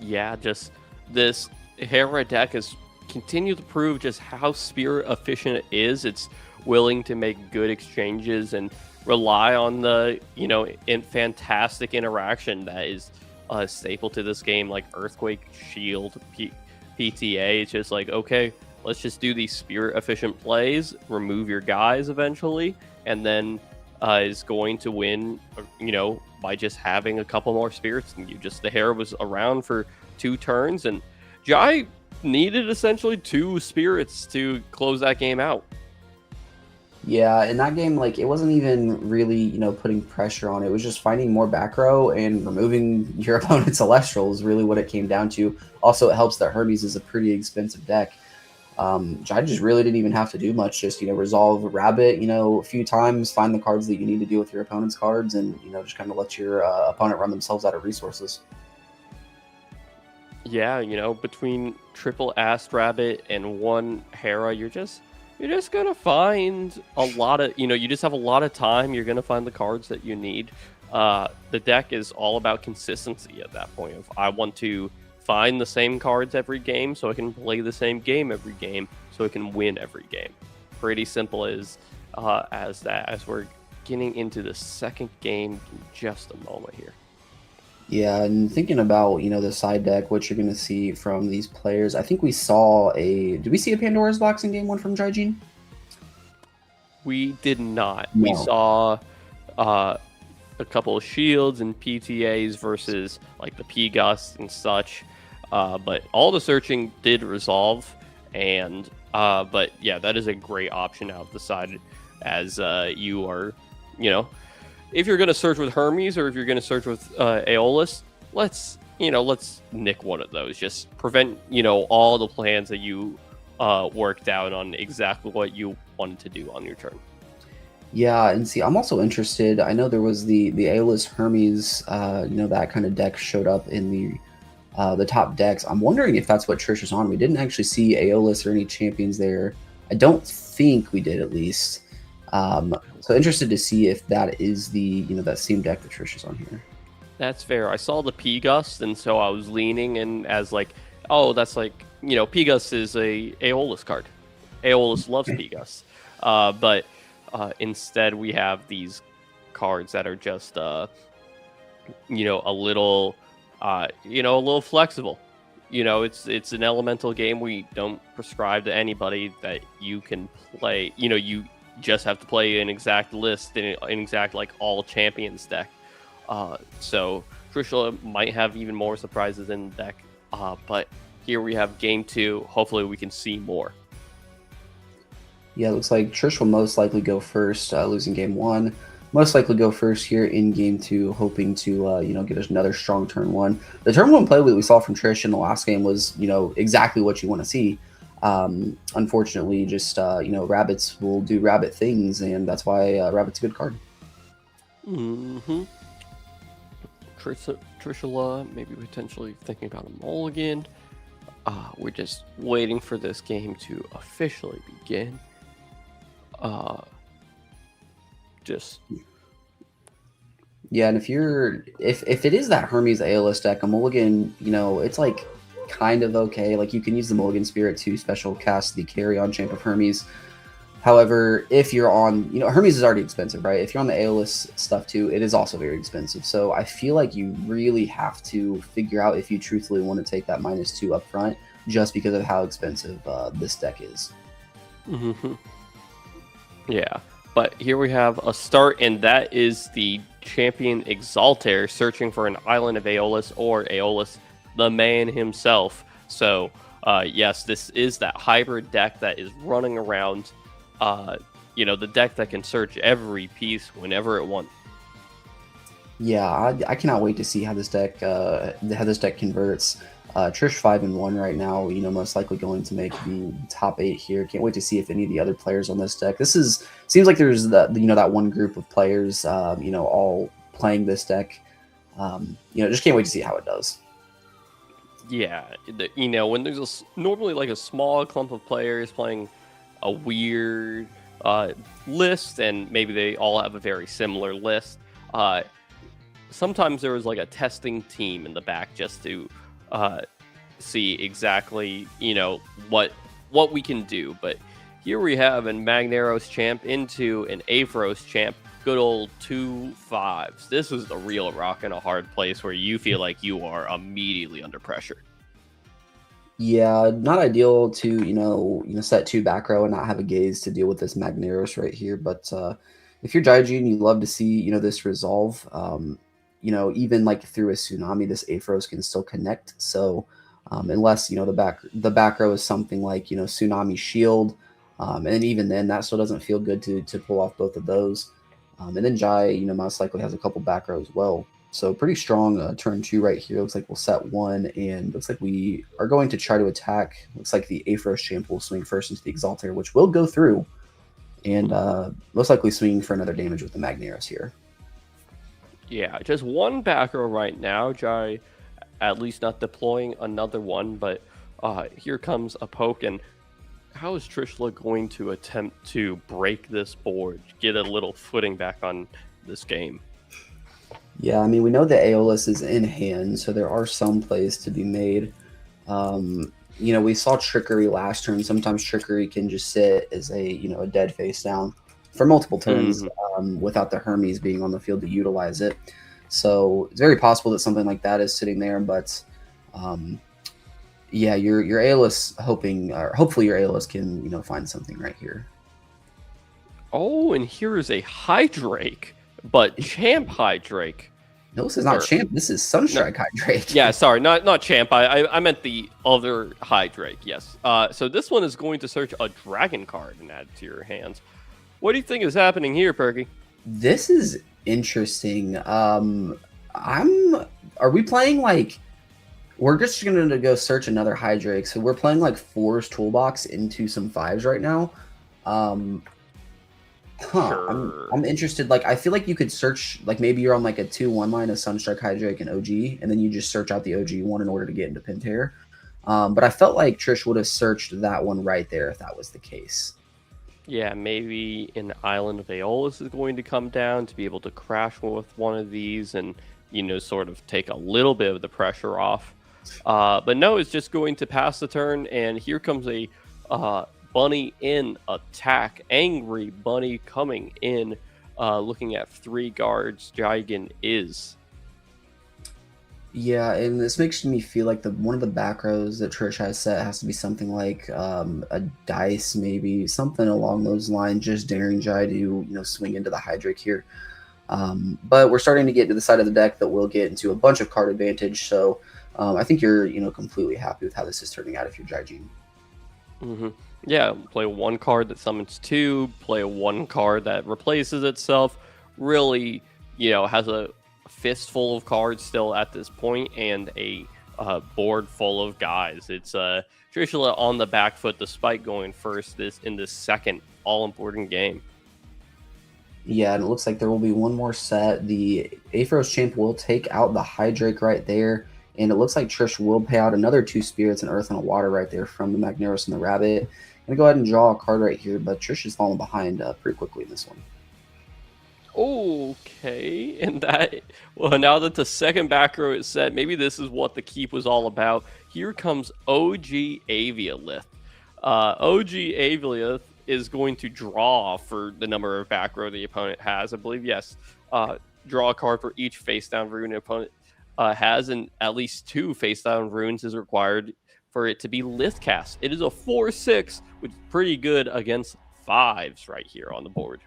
[SPEAKER 3] Yeah, just this Hera deck has continued to prove just how spirit efficient it is. It's willing to make good exchanges and rely on the, you know, fantastic interaction that is a staple to this game, like Earthquake, Shield, PTA. It's just like, okay, let's just do these spirit efficient plays, remove your guys eventually, and then is going to win, you know, by just having a couple more spirits than you. Just the Hera was around for 2 turns, and Jai needed essentially 2 spirits to close that game out.
[SPEAKER 2] Yeah, in that game, like, it wasn't even really, you know, putting pressure on it. It was just finding more back row and removing your opponent's Celestial is really what it came down to. Also, it helps that Hermes is a pretty expensive deck. Jai just really didn't even have to do much. Just, you know, resolve Rabbit, you know, a few times, find the cards that you need to deal with your opponent's cards, and, you know, just kind of let your opponent run themselves out of resources.
[SPEAKER 3] Yeah, you know, between triple Ast Rabbit and 1 Hera, you're just gonna find a lot of, you know, you just have a lot of time. You're gonna find the cards that you need. The deck is all about consistency at that point. If I want to find the same cards every game so I can play the same game every game so I can win every game. Pretty simple as that, as we're getting into the 2nd game in just a moment here.
[SPEAKER 2] Yeah, and thinking about, you know, the side deck, what you're going to see from these players, I think we saw did we see a Pandora's Box in game 1 from Jaijin?
[SPEAKER 3] We did not.
[SPEAKER 2] No.
[SPEAKER 3] We saw a couple of shields and PTAs versus like the P-Gust and such, but all the searching did resolve, and but yeah, that is a great option out the side, as you are, you know, if you're going to search with Hermes or if you're going to search with Aeolus, let's nick one of those. Just prevent, you know, all the plans that you worked out on exactly what you wanted to do on your turn.
[SPEAKER 2] Yeah, and see, I'm also interested. I know there was the Aeolus Hermes, you know, that kind of deck showed up in the top decks. I'm wondering if that's what Trish is on. We didn't actually see Aeolus or any champions there I don't think we did, at least. So interested to see if that is the that same deck that Trish is on here.
[SPEAKER 3] That's fair. I saw the P-Gust, and so I was leaning in as like, oh, that's like, P-Gust is a Aeolus card. Aeolus loves P-Gust. But instead we have these cards that are just, a little, a little flexible. It's an elemental game. We don't prescribe to anybody that you can play. You just have to play an exact list, an exact, like, all champions deck. So Trishula might have even more surprises in the deck. But here we have game 2. Hopefully we can see more.
[SPEAKER 2] Yeah, it looks like Trish will most likely go first, losing game 1. Most likely go first here in game 2, hoping to get us another strong turn 1. The turn 1 play that we saw from Trish in the last game was exactly what you want to see. Unfortunately, just rabbits will do rabbit things, and that's why rabbit's a good card.
[SPEAKER 3] Mm-hmm. Trishula maybe potentially thinking about a mulligan. We're just waiting for this game to officially begin.
[SPEAKER 2] Yeah, and if it is that Hermes Aeolus deck, a mulligan, it's like kind of okay. Like, you can use the Mulligan Spirit to special cast the Carry-On Champ of Hermes. However, if you're on, Hermes is already expensive, right? If you're on the Aeolus stuff too, it is also very expensive. So I feel like you really have to figure out if you truthfully want to take that -2 up front, just because of how expensive this deck is.
[SPEAKER 3] Mm-hmm. Yeah, but here we have a start, and that is the champion Exaltair searching for an Island of Aeolus, or Aeolus, the man himself. So, yes, this is that hybrid deck that is running around. The deck that can search every piece whenever it wants.
[SPEAKER 2] Yeah, I cannot wait to see how this deck converts. Trish 5-1 right now. Most likely going to make the top 8 here. Can't wait to see if any of the other players on this deck. Seems like there's that one group of players, all playing this deck. Just can't wait to see how it does.
[SPEAKER 3] Yeah, when there's normally like a small clump of players playing a weird list, and maybe they all have a very similar list. Sometimes there was like a testing team in the back just to see exactly what we can do. But here we have a Magneros champ into an Aphros champ. Good old 2 5s. This is the real rock in a hard place where you feel like you are immediately under pressure.
[SPEAKER 2] Yeah, not ideal to set 2 back row and not have a gaze to deal with this Magneros right here. But if you're Jaiji and you love to see this resolve, even like through a Tsunami, this Aphros can still connect. So unless the back row is something like Tsunami Shield, and even then that still doesn't feel good to pull off both of those. And then Jai most likely has a couple back row as well. So pretty strong turn 2 right here. Looks like we'll set 1, and looks like we are going to try to attack. Looks like the Aphros champ will swing first into the Exaltair, which will go through, and most likely swinging for another damage with the Magneros here.
[SPEAKER 3] Yeah, just 1 back row right now. Jai at least not deploying another one, but here comes a poke, and how is Trishula going to attempt to break this board, get a little footing back on this game?
[SPEAKER 2] Yeah, I mean, we know the Aeolus is in hand, so there are some plays to be made. We saw Trickery last turn. Sometimes Trickery can just sit as a dead face down for multiple turns without the Hermes being on the field to utilize it. So it's very possible that something like that is sitting there. But yeah, your Aeolus hopefully your Aeolus can find something right here.
[SPEAKER 3] Oh, and here is a Hydrake, but Champ Hydrake.
[SPEAKER 2] No, this is not Champ. This is Sunstrike Hydrake.
[SPEAKER 3] Yeah, sorry, not Champ. I meant the other Hydrake. Yes. So this one is going to search a Dragon card and add it to your hands. What do you think is happening here, Perky?
[SPEAKER 2] This is interesting. Are we playing like? We're just going to go search another Hydrake. So we're playing like 4's toolbox into some 5s right now.
[SPEAKER 3] Sure.
[SPEAKER 2] I'm interested. Like, I feel like you could search, like maybe you're on like a 2-1 line of Sunstrike, Hydrake, and OG, and then you just search out the OG one in order to get into Pentair. But I felt like Trish would have searched that one right there if that was the case.
[SPEAKER 3] Yeah, maybe an Island of Aeolus is going to come down to be able to crash with one of these and, sort of take a little bit of the pressure off. But no, it's just going to pass the turn, and here comes a bunny in attack. Angry bunny coming in, looking at 3 guards. Jigen is.
[SPEAKER 2] Yeah, and this makes me feel like one of the back rows that Trish has set has to be something like a dice, maybe something along those lines. Just daring Jai to swing into the Hydric here, but we're starting to get to the side of the deck that will get into a bunch of card advantage. So I think you're completely happy with how this is turning out if you're Jigen.
[SPEAKER 3] Yeah, play 1 card that summons 2. Play 1 card that replaces itself. Really, has a fistful of cards still at this point, and a board full of guys. It's Trishula on the back foot despite going first in this second all-important game.
[SPEAKER 2] Yeah, and it looks like there will be one more set. The Aphros champ will take out the Hydric right there, and it looks like Trish will pay out another 2 spirits, an earth, and a water right there from the Magneros and the Rabbit. I'm going to go ahead and draw a card right here, but Trish is falling behind pretty quickly in this one.
[SPEAKER 3] Okay, and now that the second back row is set, maybe this is what the keep was all about. Here comes OG Aviolith. OG Aviolith is going to draw for the number of back row the opponent has. I believe, yes. Draw a card for each face-down rune the opponent has, and at least 2 face-down runes is required for it to be Lith cast. It is a 4/6, which is pretty good against 5s right here on the board.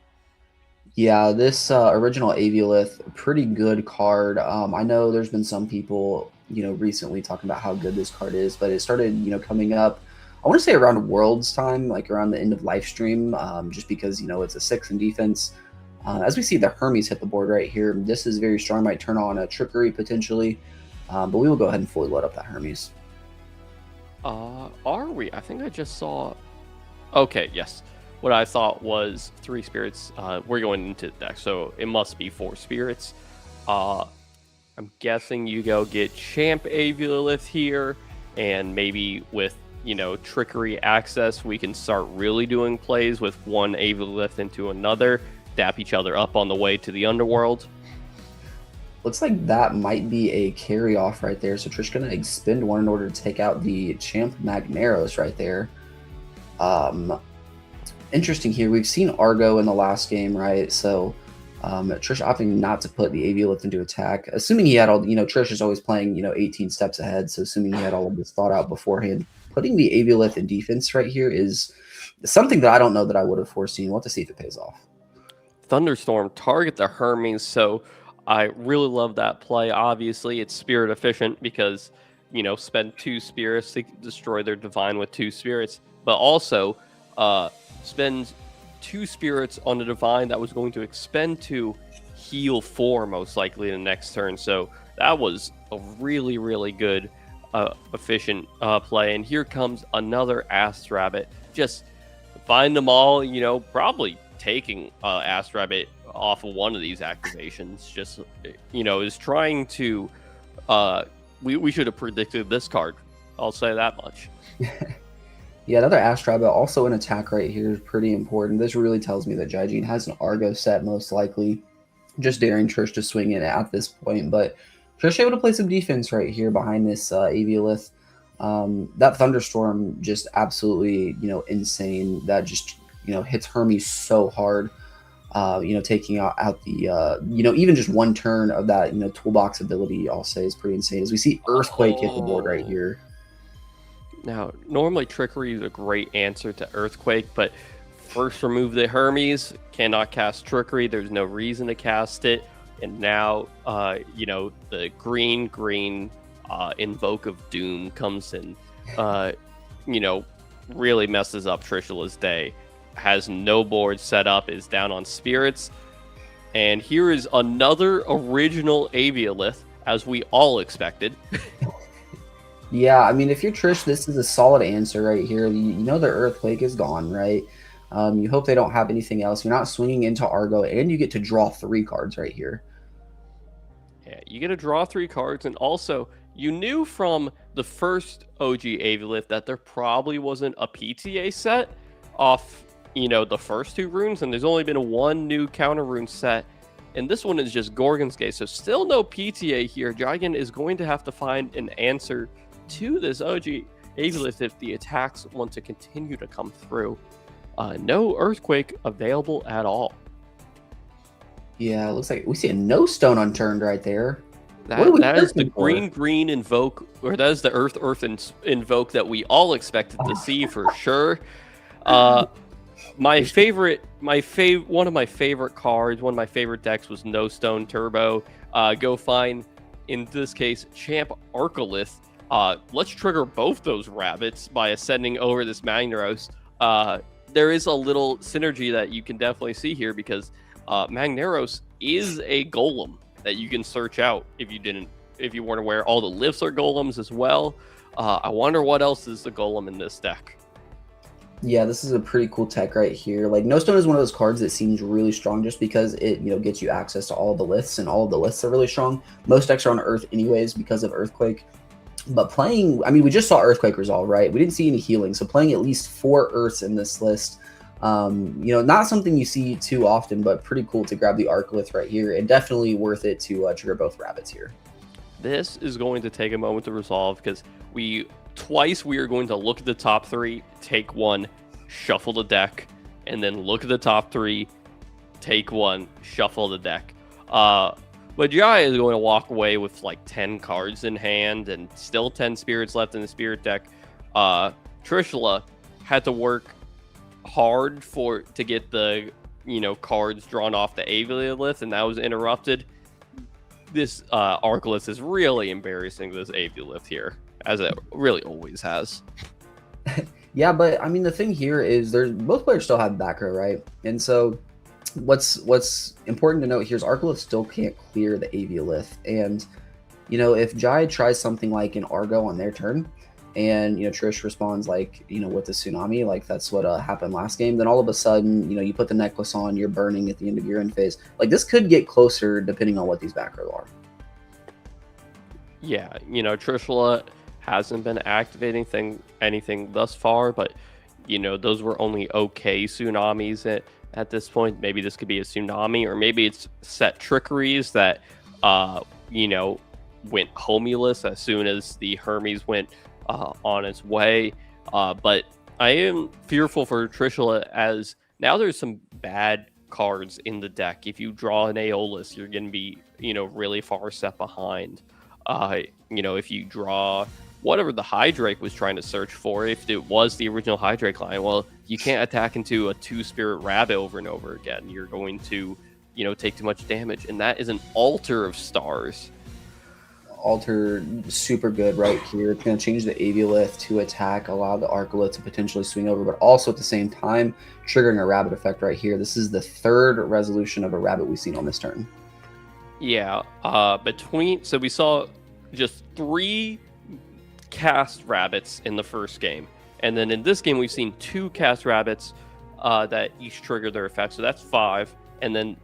[SPEAKER 2] Yeah, this original Aviolith, pretty good card. I know there's been some people, recently talking about how good this card is, but it started, coming up, I want to say around Worlds time, like around the end of live stream, just because, it's a 6 in defense. As we see the Hermes hit the board right here, this is very strong, might turn on a Trickery potentially, but we will go ahead and fully load up that Hermes.
[SPEAKER 3] Are we? I think I just saw... Okay, yes. What I thought was 3 spirits. We're going into the deck, so it must be 4 spirits. I'm guessing you go get Champ Aviolith here, and maybe with, Trickery access, we can start really doing plays with one Aviolith into another, dap each other up on the way to the underworld.
[SPEAKER 2] Looks like that might be a carry off right there. So Trish going to expend 1 in order to take out the Champ Magneros right there. Interesting here. We've seen Argo in the last game, right? So Trish opting not to put the Aviolith into attack, assuming he had all, Trish is always playing, 18 steps ahead. So assuming he had all of this thought out beforehand, putting the Aviolith in defense right here is something that I don't know that I would have foreseen. We'll have to see if it pays off.
[SPEAKER 3] Thunderstorm, target the Hermes. So I really love that play. Obviously, it's spirit efficient because, spend 2 spirits to destroy their divine with 2 spirits, but also spend 2 spirits on a divine that was going to expend to heal 4 most likely in the next turn. So that was a really, really good, efficient play. And here comes another Ass Rabbit. Just find them all, probably taking Ass Rabbit off of one of these activations. Just, is trying to... we should have predicted this card. I'll say that much.
[SPEAKER 2] Yeah, another Ass Rabbit also in attack right here is pretty important. This really tells me that Jigen has an Argo set most likely. Just daring Trish to swing in at this point. But Trish able to play some defense right here behind this Aviolith. That Thunderstorm just absolutely, insane. That just, hits Hermes so hard. Taking out the, even just 1 turn of that, toolbox ability, I'll say, is pretty insane. As we see Earthquake hit the board right here.
[SPEAKER 3] Now, normally Trickery is a great answer to Earthquake, but first remove the Hermes, cannot cast Trickery, there's no reason to cast it, and now, the green Invoke of Doom comes in, really messes up Trishula's day. Has no board set up, is down on spirits, and here is another original Aviolith, as we all expected.
[SPEAKER 2] Yeah, I mean, if you're Trish, this is a solid answer right here. You know the Earthquake is gone, right? You hope they don't have anything else. You're not swinging into Argo, and you get to draw 3 cards right here.
[SPEAKER 3] Yeah, you get to draw 3 cards, and also, you knew from the first OG Aviolith that there probably wasn't a PTA set off the first 2 runes, and there's only been one new counter rune set, and this one is just Gorgon's Gate. So still no PTA here. Gigan is going to have to find an answer to this OG Aviolith if the attacks want to continue to come through. No Earthquake available at all.
[SPEAKER 2] Yeah, it looks like we see a no stone unturned right there.
[SPEAKER 3] That is the green invoke, or that is the earth invoke that we all expected to see for sure. One of my favorite cards, one of my favorite decks was No Stone Turbo. Go find, in this case, Champ Arcolith. Let's trigger both those rabbits by ascending over this Magneros. There is a little synergy that you can definitely see here because Magneros is a golem that you can search out if you weren't aware. All the lifts are golems as well. I wonder what else is the golem in this deck.
[SPEAKER 2] Yeah, this is a pretty cool tech right here. Like, No Stone is one of those cards that seems really strong just because it, gets you access to all of the lifts, and all of the lifts are really strong. Most decks are on Earth anyways because of Earthquake. But playing, we just saw Earthquake resolve, right? We didn't see any healing, so playing at least 4 Earths in this list, not something you see too often, but pretty cool to grab the Arcolith right here, and definitely worth it to trigger both rabbits here.
[SPEAKER 3] This is going to take a moment to resolve because we are going to look at the top 3, take 1, shuffle the deck, and then look at the top 3, take 1, shuffle the deck. But Jai is going to walk away with like 10 cards in hand and still 10 spirits left in the spirit deck. Trishula had to work hard to get the cards drawn off the Aviolith, and that was interrupted. This Arcolith is really embarrassing this Aviolith here, as it really always has.
[SPEAKER 2] Yeah, but the thing here is both players still have back row, right? And so what's important to note here is Arcolith still can't clear the Aviolith. And if Jai tries something like an Argo on their turn, and Trish responds like with the Tsunami, like that's what happened last game, then all of a sudden you put the necklace on, you're burning at the end of your end phase. Like, this could get closer depending on what these back row are.
[SPEAKER 3] Yeah, Trishula hasn't been activating anything thus far, but those were only okay Tsunamis at this point. Maybe this could be a Tsunami, or maybe it's set trickeries that went homuless as soon as the Hermes went on its way. But I am fearful for Trishula, as now there's some bad cards in the deck. If you draw an Aeolus, you're going to be really far set behind. If you draw whatever the Hydrake was trying to search for, if it was the original Hydrake line, well, you can't attack into a 2-spirit rabbit over and over again. You're going to take too much damage, and that is an Altar of Stars.
[SPEAKER 2] Altar, super good right here. It's going to change the Aviolith to attack, allow the Arcolith to potentially swing over, but also at the same time triggering a rabbit effect right here. This is the 3rd resolution of a rabbit we've seen on this turn.
[SPEAKER 3] Yeah, so we saw just 3 cast rabbits in the first game, and then in this game we've seen 2 cast rabbits that each trigger their effect, so that's 5. And then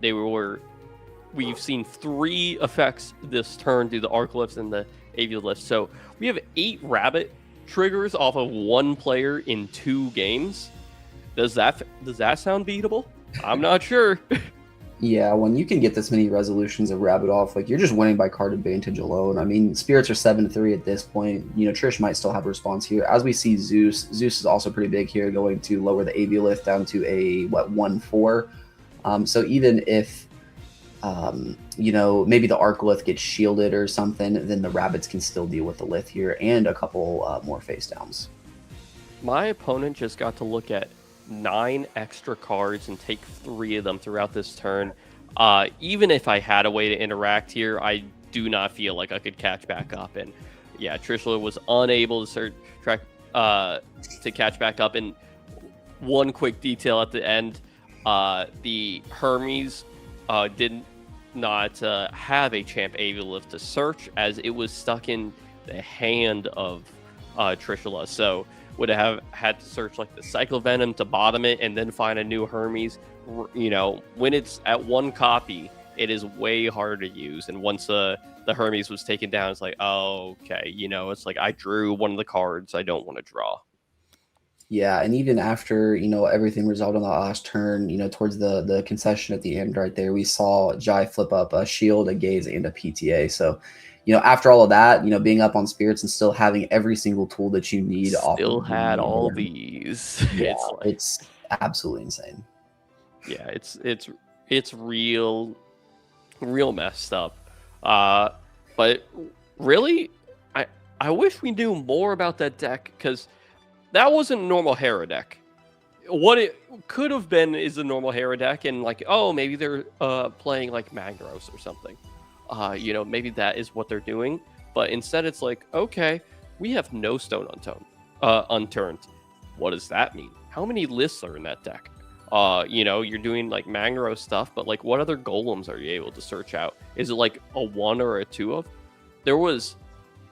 [SPEAKER 3] we've seen 3 effects this turn through the Arcoliths and the Aviolith. So we have 8 rabbit triggers off of 1 player in 2 games. Does that sound beatable? I'm not sure.
[SPEAKER 2] Yeah, when you can get this many resolutions of rabbit off, like, you're just winning by card advantage alone. Spirits are 7-3 at this point. Trish might still have a response here. As we see Zeus is also pretty big here, going to lower the Aviolith down to a 1/4. So even if maybe the Arcolith gets shielded or something, then the rabbits can still deal with the Lith here and a couple more face downs.
[SPEAKER 3] My opponent just got to look at 9 extra cards and take 3 of them throughout this turn. Even if I had a way to interact here, I do not feel like I could catch back up. And yeah, Trishula was unable to catch back up. And one quick detail at the end, the Hermes did not have a Champ Aviolith to search, as it was stuck in the hand of Trishula. So would have had to search like the Cycle Venom to bottom it and then find a new Hermes. When it's at 1 copy, it is way harder to use. And once the Hermes was taken down, it's like, oh, okay. It's like I drew one of the cards I don't want to draw.
[SPEAKER 2] Yeah, and even after, everything resolved on the last turn, towards the concession at the end right there, we saw Jai flip up a shield, a gaze, and a PTA. So, after all of that, being up on spirits and still having every single tool that you need off
[SPEAKER 3] Still
[SPEAKER 2] of
[SPEAKER 3] had all
[SPEAKER 2] board,
[SPEAKER 3] these.
[SPEAKER 2] yeah,
[SPEAKER 3] It's like,
[SPEAKER 2] it's absolutely insane.
[SPEAKER 3] yeah, it's real messed up. But really, I wish we knew more about that deck, because that wasn't a normal Hera deck. What it could have been is a normal Hera deck, and like, oh, maybe they're playing like Magneros or something. Maybe that is what they're doing. But instead, it's like, okay, we have no stone unturned. What does that mean? How many lists are in that deck? You're doing like Magneros stuff, but like, what other golems are you able to search out? Is it like a 1 or a 2 of? There was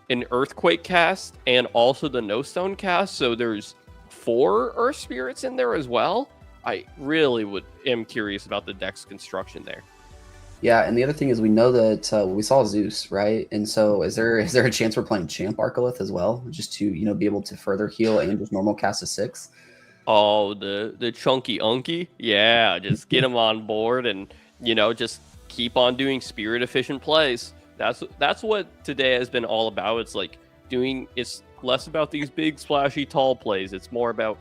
[SPEAKER 3] an Earthquake cast and also the No Stone cast, so there's 4 Earth Spirits in there as well. I really am curious about the deck's construction there.
[SPEAKER 2] Yeah, and the other thing is we know that we saw Zeus, right? And so is there a chance we're playing Champ Arcolith as well, just to be able to further heal and just normal cast a 6?
[SPEAKER 3] Oh, the chunky unky, yeah, just get him on board and just keep on doing spirit efficient plays. That's what today has been all about. It's like it's less about these big splashy tall plays. It's more about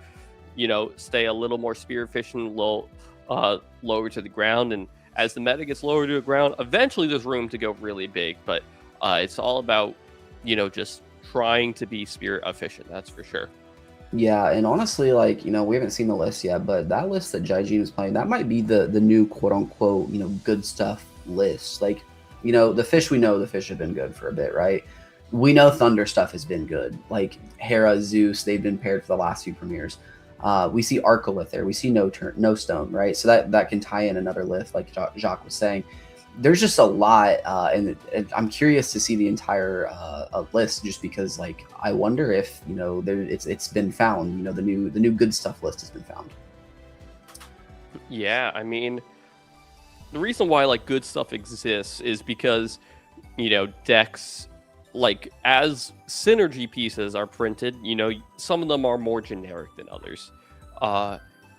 [SPEAKER 3] stay a little more spirit efficient, lower to the ground, and as the meta gets lower to the ground, eventually there's room to go really big. But it's all about just trying to be spirit efficient. That's for sure.
[SPEAKER 2] Yeah, and honestly, like, we haven't seen the list yet, but that list that JacqueKeener is playing, that might be the new quote unquote, good stuff list. Like, the fish have been good for a bit, right? We know Thunder stuff has been good. Like Hera, Zeus, they've been paired for the last few premieres. We see Arcolith there. We see No Stone, right? So that can tie in another list, like Jacques was saying. There's just a lot, and I'm curious to see the entire list, just because, like, I wonder if it's been found. The new good stuff list has been found.
[SPEAKER 3] Yeah, I mean, the reason why like good stuff exists is because decks, like, as synergy pieces are printed, some of them are more generic than others,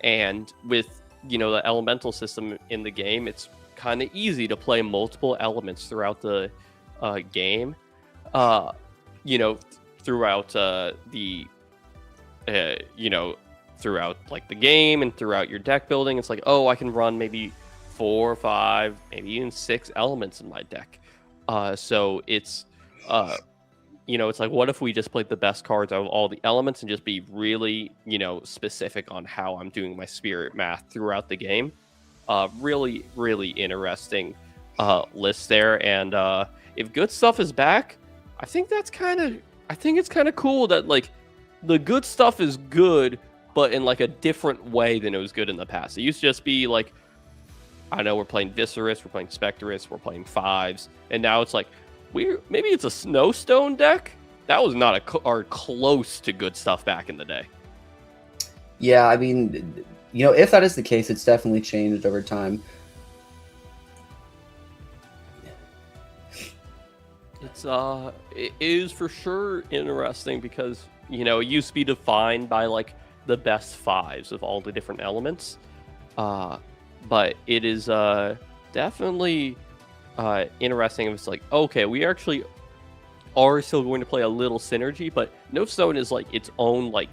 [SPEAKER 3] and with the elemental system in the game, it's kind of easy to play multiple elements throughout the game, throughout throughout like the game and throughout your deck building. It's like, oh, I can run maybe 4 or 5, maybe even 6 elements in my deck. So it's it's like, what if we just played the best cards out of all the elements and just be really specific on how I'm doing my spirit math throughout the game? Really, really interesting list there. And if good stuff is back, I think it's kind of cool that like the good stuff is good, but in like a different way than it was good in the past. It used to just be like, I know we're playing Viscerus, we're playing Spectrus, we're playing 5s, and now it's like maybe it's a Snowstone deck. That was not or close to good stuff back in the day.
[SPEAKER 2] Yeah, I mean, if that is the case, it's definitely changed over time.
[SPEAKER 3] It is for sure interesting because it used to be defined by like the best 5s of all the different elements, but it is definitely interesting. It's like, okay, we actually are still going to play a little synergy, but No Stone is like its own, like,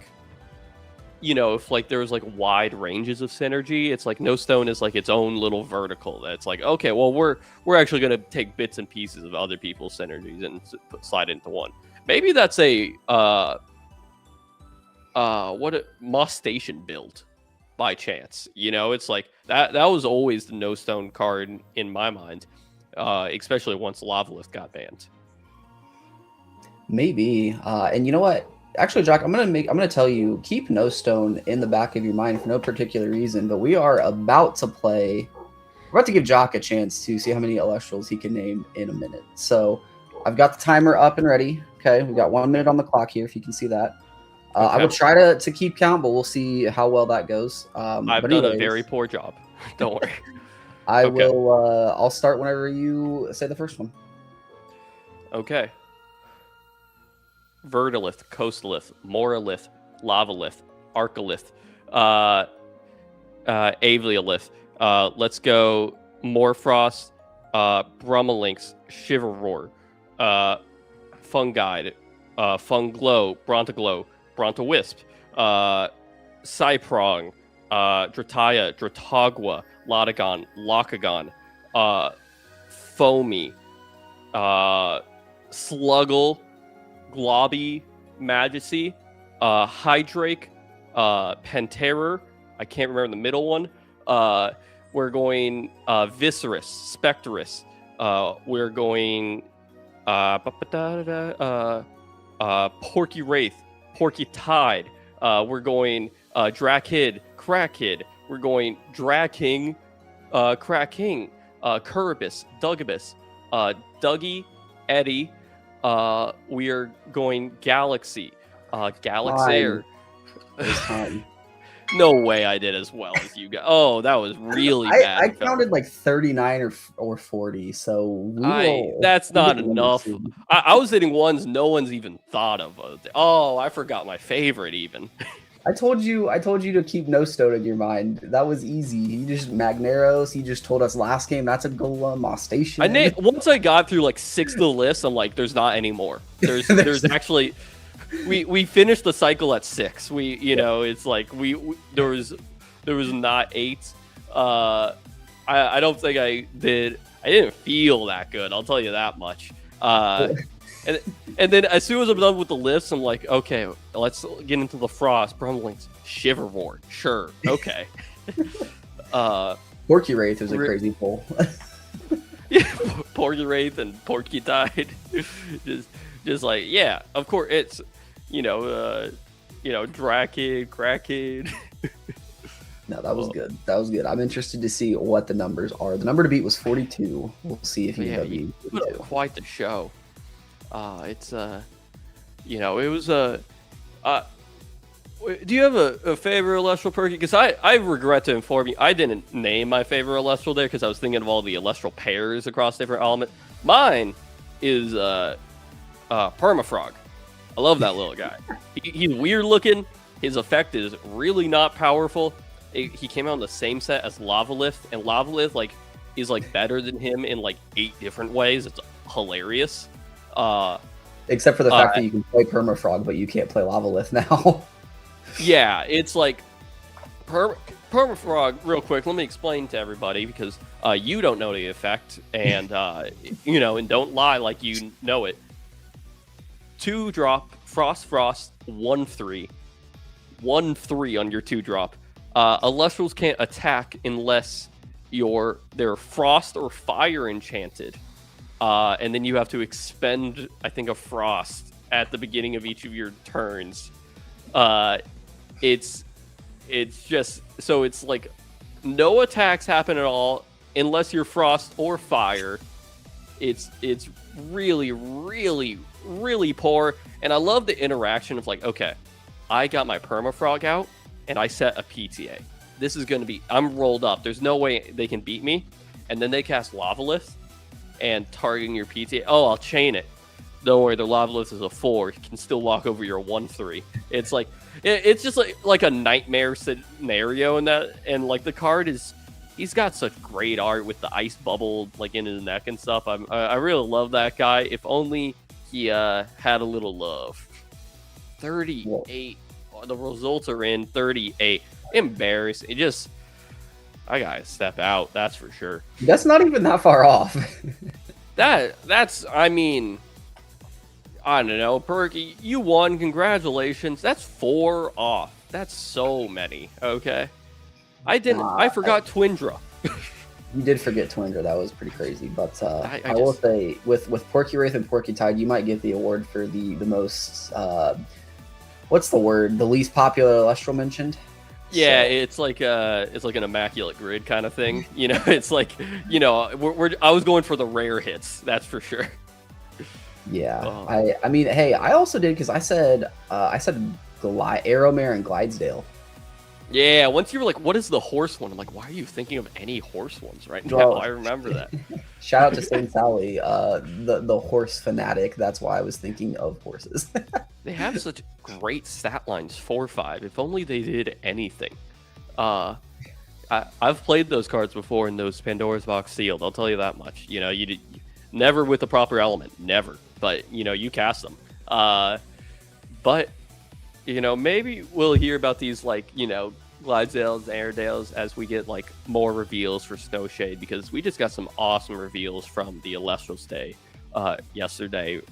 [SPEAKER 3] if like there's like wide ranges of synergy, it's like No Stone is like its own little vertical that's like, okay, well, we're actually going to take bits and pieces of other people's synergies and slide into one. Maybe that's a Moss Station build by chance. It's like that was always the No Stone card in my mind, especially once Lavalith got banned.
[SPEAKER 2] Maybe, and you know what? Actually, Jack, I'm gonna tell you, keep No Stone in the back of your mind for no particular reason, but we are about to play. We're about to give Jock a chance to see how many Elestrals he can name in a minute. So I've got the timer up and ready. Okay, we got 1 minute on the clock here, if you can see that.
[SPEAKER 3] Okay.
[SPEAKER 2] I will try to keep count, but we'll see how well that goes.
[SPEAKER 3] I've done a very poor job. Don't worry.
[SPEAKER 2] will. I'll start whenever you say the first one.
[SPEAKER 3] Okay. Verdalith, Coastalith, Moralith, Lavalith, Arcolith, Aviolith. Let's go Morfrost, Brumalinx, Shiverroar, Funguide, Funglow, Brontoglow, Brontowisp, Cyprong, Drataya, Dratagua, Lotagon, Locagon, Foamy, Sluggle, Globby, Majesty, Hydrake, Panterer. I can't remember the middle one. We're going Viscerus, Spectrus. We're going Porky Wraith, Porky Tide. We're going Drakid, Crackid. We're going Draking, Cracking, Curibus, Dugabus, Dougie, Eddie. We are going Galaxy, Galaxair. No way I did as well as you guys. Oh, that was really bad.
[SPEAKER 2] I counted like 39 or 40, so
[SPEAKER 3] that's not enough. I was hitting ones no one's even thought of. Oh, I forgot my favorite even.
[SPEAKER 2] I told you to keep No Stone in your mind. That was easy. He just Magneros. He just told us last game that's a Golem. Mostation.
[SPEAKER 3] Once I got through like 6 of the list, I'm like, there's not any more. There's actually. We finished the cycle at 6. It's like there was not 8. I don't think I did. I didn't feel that good. I'll tell you that much. And then as soon as I'm done with the list, I'm like, okay, let's get into the Frost, Brumblings, Shiverroar. Sure, okay.
[SPEAKER 2] Porky Wraith was a crazy pull.
[SPEAKER 3] Yeah, Porky Wraith and Porky Tide. just like, yeah, of course it's Drakid, Crackid.
[SPEAKER 2] No, that was good. That was good. I'm interested to see what the numbers are. The number to beat was 42. We'll see if you put up
[SPEAKER 3] quite the show. It was a. Do you have a favorite Elestral, Perky? Because I regret to inform you, I didn't name my favorite Elestral there because I was thinking of all the Elestral pairs across different elements. Mine is Permafrog. I love that little guy. He's weird looking. His effect is really not powerful. He came out in the same set as Lavalith, and Lavalith is better than him in 8 different ways. It's hilarious.
[SPEAKER 2] Except for the fact that you can play Permafrog, but you can't play Lavalith now.
[SPEAKER 3] Yeah, it's like Permafrog. Real quick, let me explain to everybody because you don't know the effect, and and don't lie like you know it. 2-drop Frost 1/3, 1/3 on your 2-drop. Elestrals can't attack unless they're Frost or Fire enchanted. And then you have to expend, I think, a Frost at the beginning of each of your turns. It's just so it's like no attacks happen at all unless you're Frost or Fire. It's really, really, really poor. And I love the interaction of okay, I got my Permafrog out and I set a PTA. This is going to be, I'm rolled up. There's no way they can beat me. And then they cast Lavalith and targeting your PTA. Oh, I'll chain it. Don't worry, the Lavalith is a 4. You can still walk over your 1/3. It's it's just like a nightmare scenario in that. And the card he's got such great art with the ice bubble in his neck and stuff. I really love that guy. If only he had a little love. 38. The results are in 38. Embarrassing. I gotta step out. That's for sure.
[SPEAKER 2] That's not even that far off.
[SPEAKER 3] That's. I mean, I don't know. Perky, you won. Congratulations. That's 4 off. That's so many. Okay. I forgot Twindra.
[SPEAKER 2] You did forget Twindra. That was pretty crazy. But I will say, with Porky Wraith and Porky Tide, you might get the award for the most. What's the word? The least popular Elestral mentioned.
[SPEAKER 3] Yeah, so. It's like an immaculate grid kind of thing. It's I was going for the rare hits. That's for sure.
[SPEAKER 2] Yeah, oh. I mean, hey, I also did because I said Arrowmare and Glidesdale.
[SPEAKER 3] Yeah, once you were like, what is the horse one? I'm like, why are you thinking of any horse ones right now? I remember that.
[SPEAKER 2] Shout out to Saint Sally, the horse fanatic. That's why I was thinking of horses.
[SPEAKER 3] They have such great stat lines 4/5. If only they did anything. I've played those cards before in those Pandora's Box sealed. I'll tell you that much. Never with the proper element, never. But you cast them. But maybe we'll hear about these Glidesdales, Airedales as we get more reveals for Snowshade, because we just got some awesome reveals from the Elestrals Day yesterday.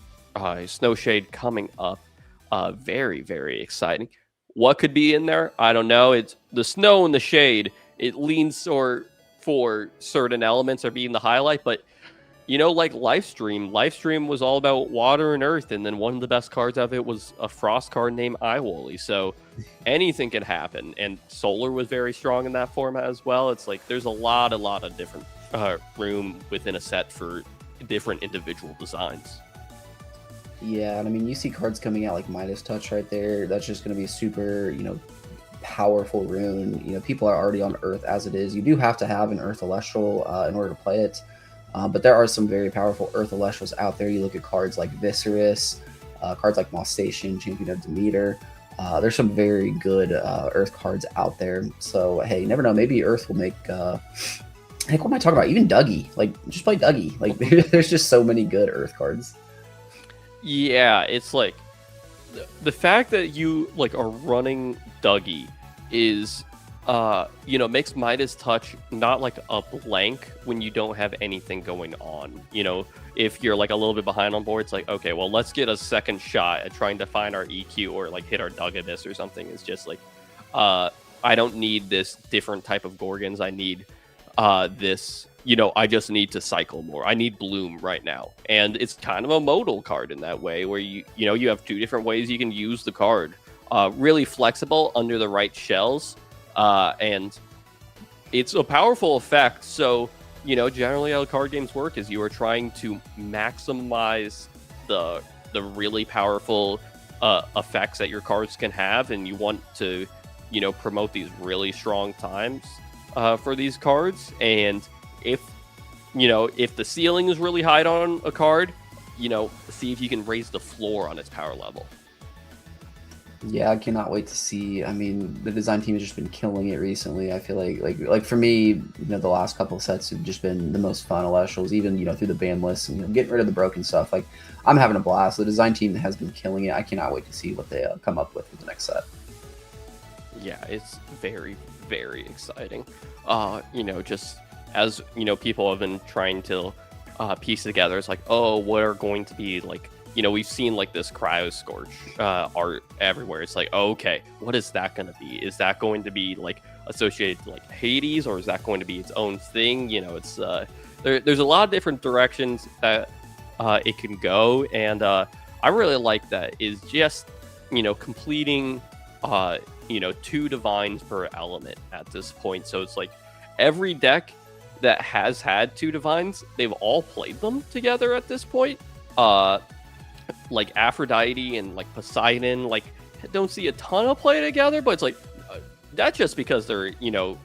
[SPEAKER 3] Snowshade coming up. Very, very exciting. What could be in there? I don't know. It's the snow and the shade. It leans for certain elements are being the highlight, but like Livestream was all about water and earth, and then one of the best cards of it was a frost card named Iwoli. So anything can happen, and Solar was very strong in that format as well. It's there's a lot of different room within a set for different individual designs.
[SPEAKER 2] Yeah, and I mean, you see cards coming out like Midas Touch right there. That's just going to be super, powerful rune. People are already on Earth as it is. You do have to have an Earth Celestial in order to play it. But there are some very powerful Earth Elestrals out there. You look at cards like Viscerus, cards like Moss Station, Champion of Demeter. There's some very good Earth cards out there. So, hey, you never know. Maybe Earth will make... heck, what am I talking about? Even Dougie. Just play Dougie. There's just so many good Earth cards.
[SPEAKER 3] Yeah, it's the fact that you are running Dougie is makes Midas Touch not a blank when you don't have anything going on. If you're a little bit behind on board, it's okay, well, let's get a second shot at trying to find our EQ or hit our Dugabus or something. It's just I don't need this different type of Gorgons. I need this. I just need to cycle more. I need Bloom right now. And it's kind of a modal card in that way, where you have two different ways you can use the card. Really flexible under the right shells. And it's a powerful effect. So, generally how card games work is you are trying to maximize the really powerful effects that your cards can have, and you want to, promote these really strong times for these cards. And if the ceiling is really high on a card, see if you can raise the floor on its power level.
[SPEAKER 2] Yeah, I cannot wait to see. I mean, the design team has just been killing it recently. I feel like for me, the last couple of sets have just been the most fun Elestrals, even through the ban list and getting rid of the broken stuff. I'm having a blast. The design team has been killing it. I cannot wait to see what they come up with for the next set.
[SPEAKER 3] Yeah, it's very, very exciting. Just as people have been trying to piece together. It's what are going to be we've seen this Cryo Scorch art everywhere. It's okay, what is that going to be? Is that going to be associated to Hades, or is that going to be its own thing? It's there's a lot of different directions that it can go, and I really like that is just completing 2 divines per element at this point. So it's every deck that has had 2 divines, they've all played them together at this point. Aphrodite and Poseidon don't see a ton of play together, but it's that's just because they're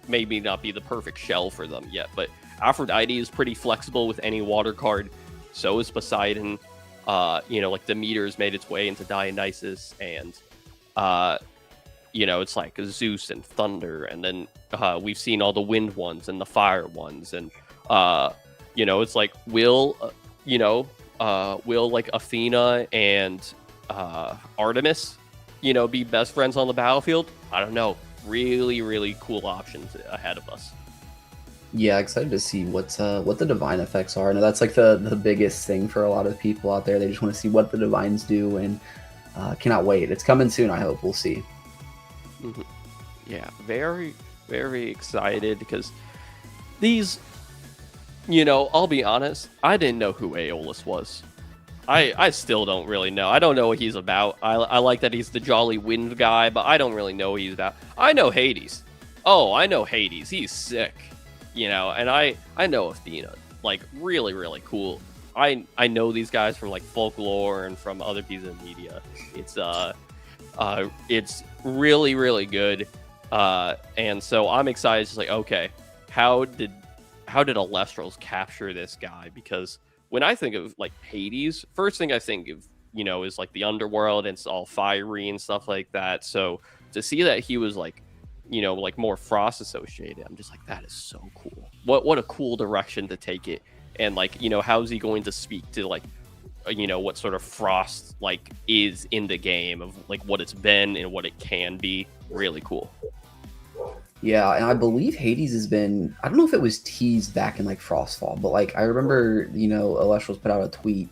[SPEAKER 3] maybe not be the perfect shell for them yet. But Aphrodite is pretty flexible with any water card. So is Poseidon. Demeter's made its way into Dionysus, and it's Zeus and Thunder, and then we've seen all the wind ones and the fire ones, and it's will Athena and Artemis be best friends on the battlefield? I don't know. Really, really cool options ahead of us.
[SPEAKER 2] Yeah, excited to see what the divine effects are. I know that's the biggest thing for a lot of people out there. They just want to see what the divines do, and cannot wait. It's coming soon, I hope. We'll see.
[SPEAKER 3] Mm-hmm. Yeah, very, very excited, because these, I'll be honest, I didn't know who Aeolus was. I still don't really know. I don't know what he's about. I like that he's the jolly wind guy, but I don't really know what he's about. I know Hades. Oh, I know Hades. He's sick. And I know Athena. Really, really cool. I know these guys from folklore and from other pieces of media. It's really, really good. And so I'm excited. It's okay, how did Elestrals capture this guy? Because when I think of Hades, first thing I think of is like the underworld and it's all fiery and stuff like that. So to see that he was like, like more frost associated, I'm just like, that is so cool. What a cool direction to take it. And like, how's he going to speak to like, what sort of frost like is in the game of like what it's been and what it can be. Really cool.
[SPEAKER 2] Yeah, and I believe Hades has been, I don't know if it was teased back in like Frostfall, but like I remember, Elestrals put out a tweet.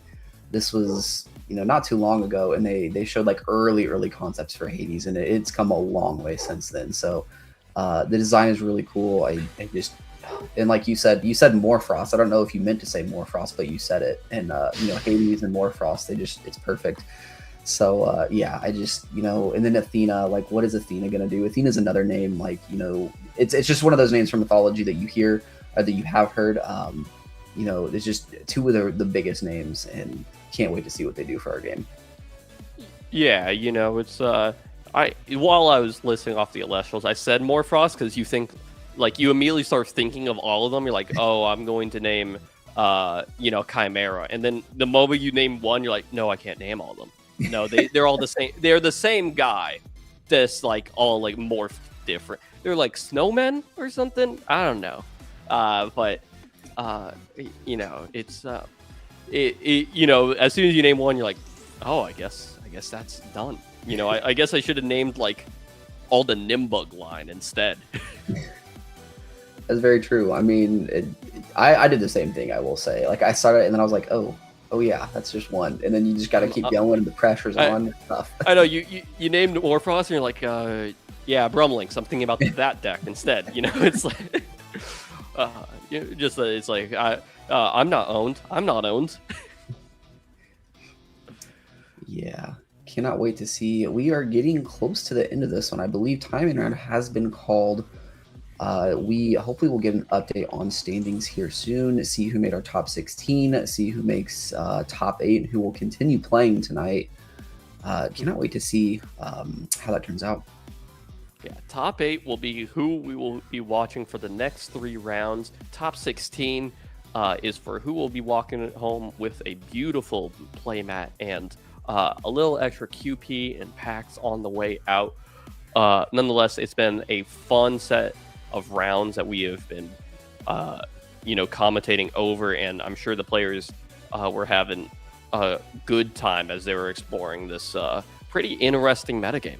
[SPEAKER 2] This was, not too long ago, and they showed like early concepts for Hades, and it's come a long way since then. So the design is really cool. I just, and like you said Morfrost. I don't know if you meant to say Morfrost, but you said it. And Hades and Morfrost, it's perfect. So yeah, I just, and then Athena, like what is Athena gonna do? Athena's another name, like, it's just one of those names from mythology that you hear or that you have heard. It's just two of the biggest names, and can't wait to see what they do for our game.
[SPEAKER 3] Yeah, it's while I was listing off the Elestrals, I said Morfrost because you think, like, you immediately start thinking of all of them. You're like, oh, I'm going to name Chimera, and then the moment you name one, you're like, no, I can't name all of them. No, they're all the same. They're the same guy, just like all like morphed different. They're like snowmen or something. I don't know, but it's as soon as you name one, you're like, oh, I guess that's done. I guess I should have named like all the Nimbug line instead.
[SPEAKER 2] That's very true. I mean, I did the same thing, I will say. Like I started, and then I was like, oh yeah, that's just one, and then you just got to keep going, and the pressure's on and stuff.
[SPEAKER 3] I know you named Morfrost, and you're like, yeah, Brumlink, something about that deck instead. It's like, it's like I'm not owned.
[SPEAKER 2] Yeah, cannot wait to see. We are getting close to the end of this one. I believe timing round has been called. We hopefully will get an update on standings here soon, see who made our top 16, see who makes top 8, and who will continue playing tonight. Cannot wait to see how that turns out.
[SPEAKER 3] Yeah, top 8 will be who we will be watching for the next 3 rounds. Top 16 is for who will be walking home with a beautiful playmat and a little extra QP and packs on the way out. Nonetheless, it's been a fun set of rounds that we have been, commentating over, and I'm sure the players were having a good time as they were exploring this pretty interesting metagame.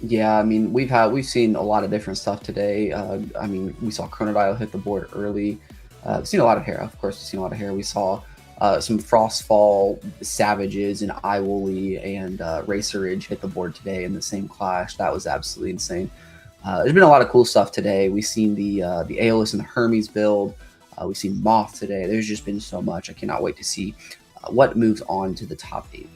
[SPEAKER 2] Yeah, I mean, we've seen a lot of different stuff today. I mean, we saw Chronodile hit the board early. We've seen a lot of Hera, of course. We've seen a lot of Hera. We saw some Frostfall Savages and Iwooly and Racer Ridge hit the board today in the same clash. That was absolutely insane. There's been a lot of cool stuff today. We've seen the Aeolus and the Hermes build. We've seen Moth today. There's just been so much. I cannot wait to see what moves on to the top 8.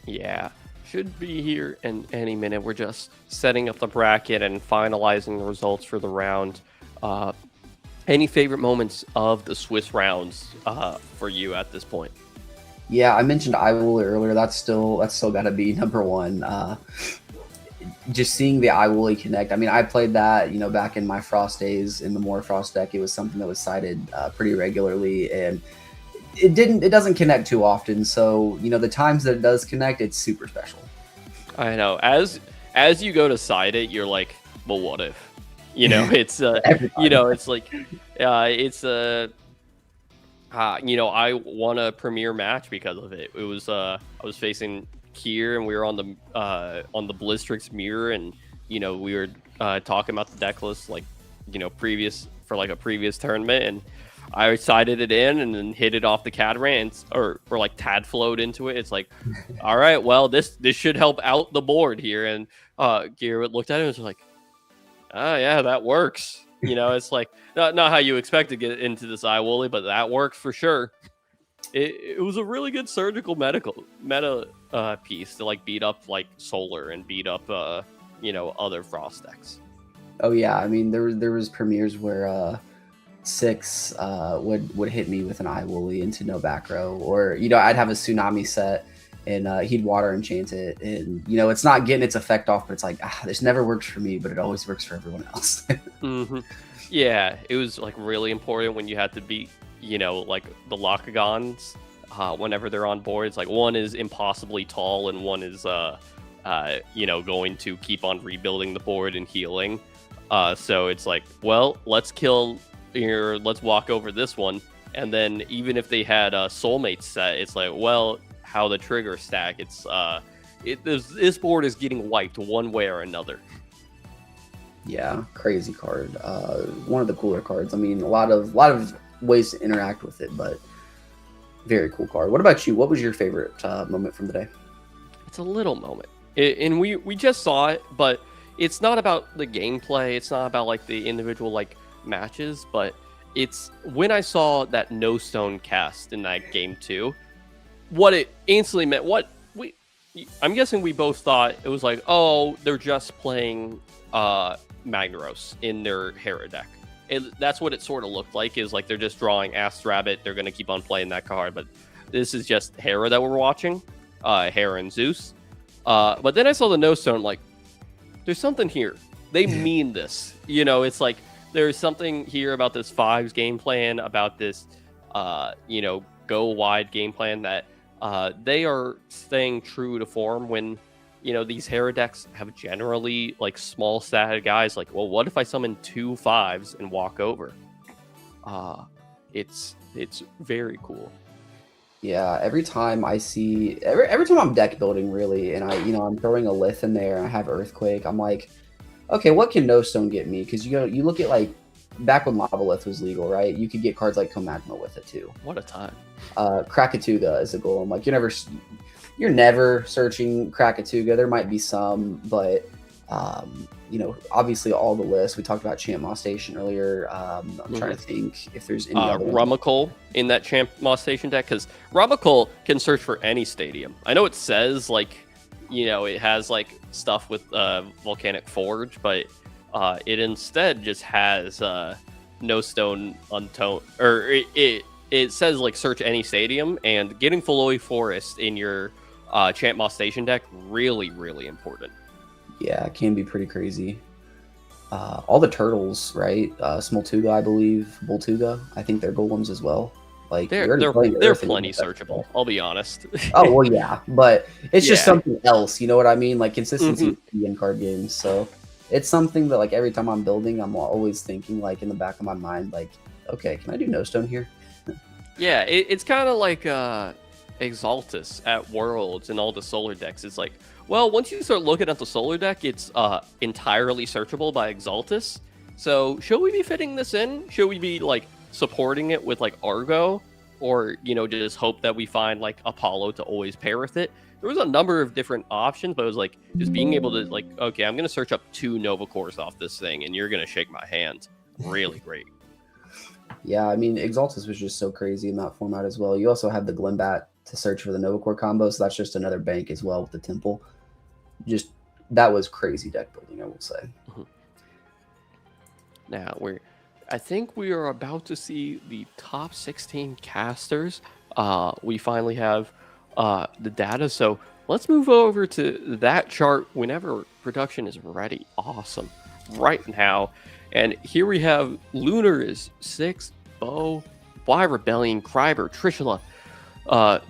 [SPEAKER 3] Yeah, should be here in any minute. We're just setting up the bracket and finalizing the results for the round. Any favorite moments of the Swiss rounds for you at this point?
[SPEAKER 2] Yeah, I mentioned Iwooly earlier. That's still got to be number one. Just seeing the Iwooly connect. I mean, I played that, back in my Frost days in the Morfrost deck. It was something that was cited pretty regularly, and it doesn't connect too often. So, the times that it does connect, it's super special.
[SPEAKER 3] I know. As you go to side it, you're like, well, what if? It's it's like, I won a premier match because of it. It was I was facing Kier, and we were on the Blistrix mirror, and we were talking about the deck list previous tournament, and I sided it in and then hit it off the Catamaran, or like Tad flowed into it. It's like, all right, well, this should help out the board here. And Kier looked at it and was like, oh yeah, that works. It's like not how you expect to get into this Iwooly, but that works for sure. It was a really good surgical meta piece to beat up Solar and beat up other Frost decks.
[SPEAKER 2] Oh yeah, I mean there was premieres where 6 would hit me with an Iwooly into no back row, or I'd have a Tsunami set and he'd water enchant it, and it's not getting its effect off, but it's like, this never works for me, but it always works for everyone else.
[SPEAKER 3] Mm-hmm. Yeah, it was really important when you had to beat the Lokagons whenever they're on board. It's like one is impossibly tall and one is going to keep on rebuilding the board and healing. So it's like, well, let's walk over this one. And then even if they had a soulmate set, it's like, well, how the trigger stack, this board is getting wiped one way or another.
[SPEAKER 2] Yeah, crazy card. One of the cooler cards. I mean, a lot of ways to interact with it, but very cool card. What about you? What was your favorite moment from the day?
[SPEAKER 3] It's a little moment, and we just saw it, but it's not about the gameplay. It's not about like the individual like matches, but it's when I saw that no stone cast in that game 2, what it instantly meant. I'm guessing we both thought it was like, oh, they're just playing Magnaros in their Hera deck. That's what it sort of looked like, is like they're just drawing Ass Rabbit. They're going to keep on playing that card, but this is just Hera that we're watching, Hera and Zeus. But then I saw the no stone, like, there's something here. They mean this. It's like there's something here about this Fives game plan, about this, go wide game plan that they are staying true to form when, these Hera decks have generally like small stat guys. Like, well, what if I summon 2 5s and walk over? It's very cool.
[SPEAKER 2] Yeah, every time I see, every time I'm deck building really, and I'm throwing a Lith in there and I have Earthquake, I'm like, okay, what can no stone get me? Because you look at like back when Lava Lith was legal, right? You could get cards like Comagma with it too.
[SPEAKER 3] What a time.
[SPEAKER 2] Krakatuga is a golem. Like you're never searching Krakatuga. There might be some, but obviously all the lists. We talked about Champ Moss Station earlier. I'm trying to think if there's any other
[SPEAKER 3] Rummacle in that Champ Moss Station deck, because Rummacle can search for any stadium. I know it says like, it has like stuff with Volcanic Forge, but it instead just has no stone untoned, or it says like search any stadium, and getting Foloi Forest in your Champ Moss Station deck really, really important.
[SPEAKER 2] Yeah, it can be pretty crazy. All the turtles, right? Smoltuga, I believe, Boltuga. I think they're golems as well. Like
[SPEAKER 3] they're plenty searchable. I'll be honest.
[SPEAKER 2] Oh well, yeah, but it's just something else. You know what I mean? Like consistency in card games. So it's something that like every time I'm building, I'm always thinking like in the back of my mind, like, okay, can I do no stone here?
[SPEAKER 3] Yeah, it's kind of like Exaltus at Worlds and all the solar decks. It's like, well, once you start looking at the solar deck, it's entirely searchable by Exaltus. So should we be fitting this in? Should we be like supporting it with like Argo, or just hope that we find like Apollo to always pair with it? There was a number of different options, but it was like just being able to like, okay, I'm gonna search up 2 Nova Cores off this thing, and you're gonna shake my hand. Really great.
[SPEAKER 2] Yeah, I mean, Exaltus was just so crazy in that format as well. You also had the Glimbat to search for the Nova Core combo, so that's just another bank as well with the Temple. Just that was crazy deck building, I will say.
[SPEAKER 3] Now I think we are about to see the top 16 casters. We finally have the data, so let's move over to that chart whenever production is ready. Awesome. Right now, and here we have Lunar is 6, Bo, Why Rebellion, Kryber, Trishula,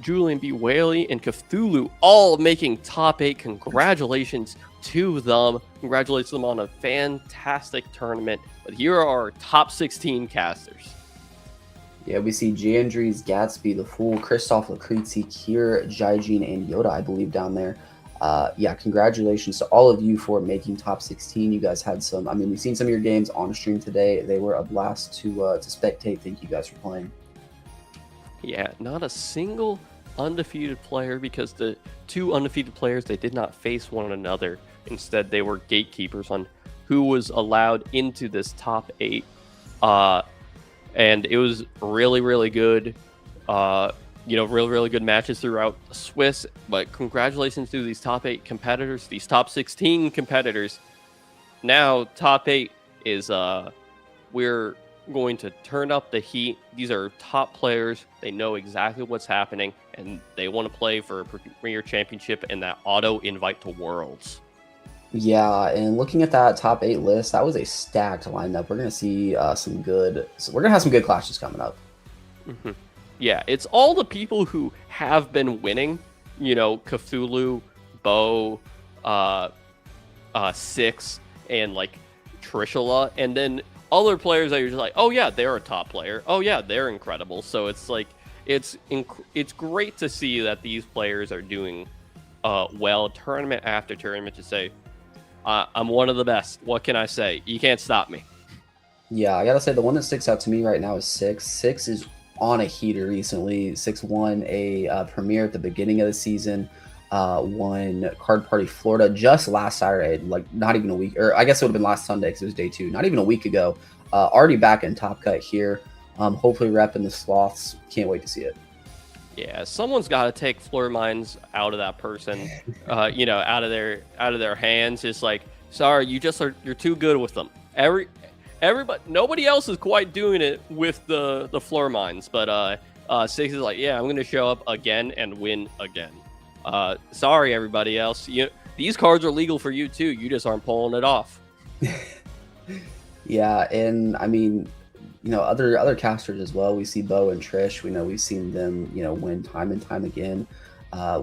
[SPEAKER 3] Julian B. Whaley, and Cthulhu all making top 8. Congratulations to them. Congratulations to them on a fantastic tournament. But here are our top 16 casters.
[SPEAKER 2] Yeah, we see Jandries, Gatsby, The Fool, Christoph, Lucrezi, Kier, Jaijin, and Yoda, I believe, down there. Congratulations to all of you for making top 16. You guys had some, we've seen some of your games on stream today. They were a blast to spectate. Thank you guys for playing.
[SPEAKER 3] Yeah, not a single undefeated player, because the 2 undefeated players, they did not face one another. Instead, they were gatekeepers on who was allowed into this top 8. And it was really, really good. Really good matches throughout Swiss. But congratulations to these top 8 competitors, these top 16 competitors. Now, top 8 is we're going to turn up the heat. These are top players. They know exactly what's happening, and they want to play for a Premier Championship and that auto invite to Worlds.
[SPEAKER 2] Yeah, and looking at that top 8 list, that was a stacked lineup. We're gonna see we're gonna have some good clashes coming up.
[SPEAKER 3] Yeah, it's all the people who have been winning, Cthulhu, Bo, Six, and like Trishula, and then other players that you're just like, oh yeah, they're a top player. Oh yeah, they're incredible. So it's like it's great to see that these players are doing well tournament after tournament to say, I'm one of the best. What can I say? You can't stop me.
[SPEAKER 2] Yeah, I gotta say the one that sticks out to me right now is Six. Six is on a heater recently. Six won a premiere at the beginning of the season. Won Card Party Florida just last Saturday, like not even a week, or I guess it would have been last Sunday because it was day 2, not even a week ago. Already back in Top Cut here. Hopefully repping the Sloths. Can't wait to see it.
[SPEAKER 3] Yeah, someone's got to take floor mines out of that person, out of their hands. It's like, sorry, you're too good with them. Everybody, nobody else is quite doing it with the floor mines, but Six is like, yeah, I'm gonna show up again and win again. Sorry, everybody else. These cards are legal for you too. You just aren't pulling it off.
[SPEAKER 2] Yeah, and I mean, other casters as well. We see Bo and Trish. We've seen them, win time and time again.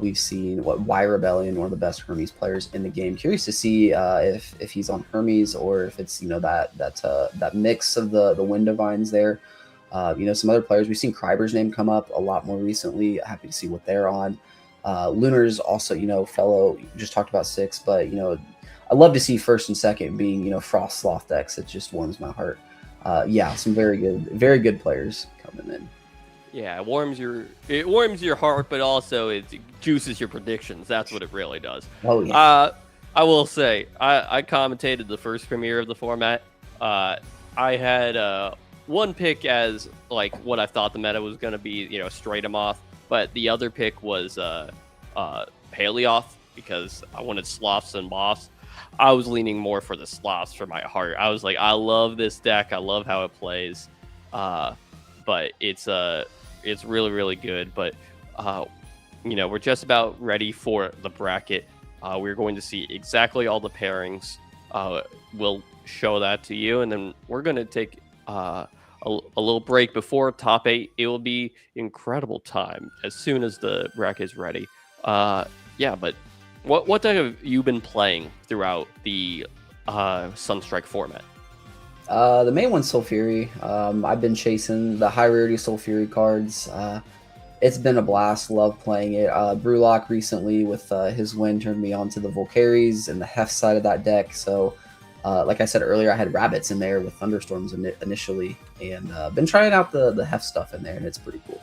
[SPEAKER 2] We've seen Y Rebellion, one of the best Hermes players in the game. Curious to see if he's on Hermes or if it's that mix of the Wind Divines there. Some other players. We've seen Kryber's name come up a lot more recently. Happy to see what they're on. Lunar's also, fellow, just talked about Six, but, I love to see first and second being, Frost Sloth decks. It just warms my heart. Some very good players coming in.
[SPEAKER 3] Yeah, it warms your heart, but also it juices your predictions. That's what it really does.
[SPEAKER 2] Oh yeah.
[SPEAKER 3] I will say, I commentated the first premiere of the format. I had one pick as like what I thought the meta was going to be, Stratomoth, but the other pick was Paleoth because I wanted Sloths and Moths. I was leaning more for the Sloths for my heart. I was like, I love this deck. I love how it plays. But it's really, really good. But, we're just about ready for the bracket. We're going to see exactly all the pairings. We'll show that to you. And then we're going to take a little break before top 8. It will be incredible time as soon as the bracket is ready. But what deck have you been playing throughout the Sunstrike format?
[SPEAKER 2] The main one's Soul Fury. I've been chasing the high rarity Soul Fury cards. It's been a blast. Love playing it. Brewlock recently with his win turned me on to the Volcaries and the Heft side of that deck. So, like I said earlier, I had Rabbits in there with Thunderstorms initially, and been trying out the Heft stuff in there, and it's pretty cool.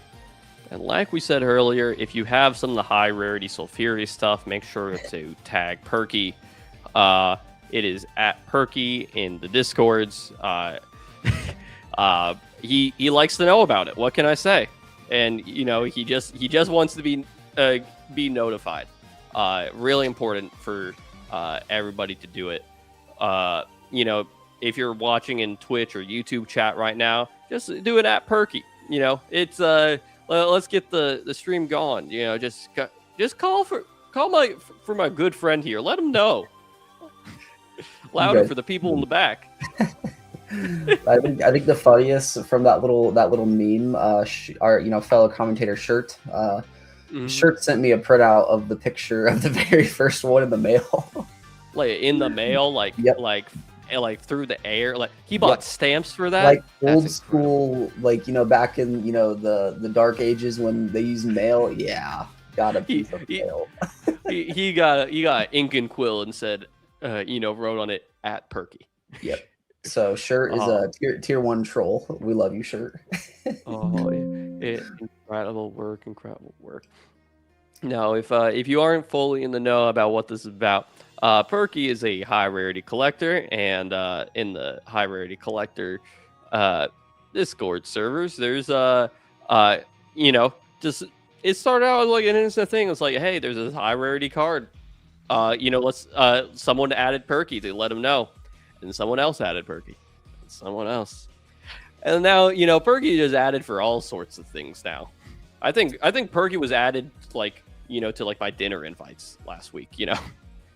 [SPEAKER 3] And like we said earlier, if you have some of the high rarity Soul Fury stuff, make sure to tag Perky. It is at Perky in the Discords. He likes to know about it. What can I say? And he just wants to be notified. Really important for everybody to do it. If you're watching in Twitch or YouTube chat right now, just do it at Perky. It's let's get the stream going. Just call for my good friend here. Let him know. Louder for the people in the back.
[SPEAKER 2] I think the funniest from that little meme, our fellow commentator Shirt. Shirt sent me a printout of the picture of the very first one in the mail.
[SPEAKER 3] Like in the mail,
[SPEAKER 2] Yep.
[SPEAKER 3] like through the air. Like he bought stamps for that.
[SPEAKER 2] Like old school, back in the dark ages when they used mail. Yeah, got a piece of mail.
[SPEAKER 3] he got ink and quill and said, wrote on it at Perky.
[SPEAKER 2] Yep. So Shirt is a tier 1 troll. We love you, Shirt.
[SPEAKER 3] Incredible work. Now, if you aren't fully in the know about what this is about, Perky is a high rarity collector, and in the high rarity collector Discord servers, there's just it started out as like an innocent thing. It's like, hey, there's this high rarity card. Let's someone added Perky to let him know, and someone else added Perky, and someone else, and now Perky is added for all sorts of things. Now, I think Perky was added to my dinner invites last week.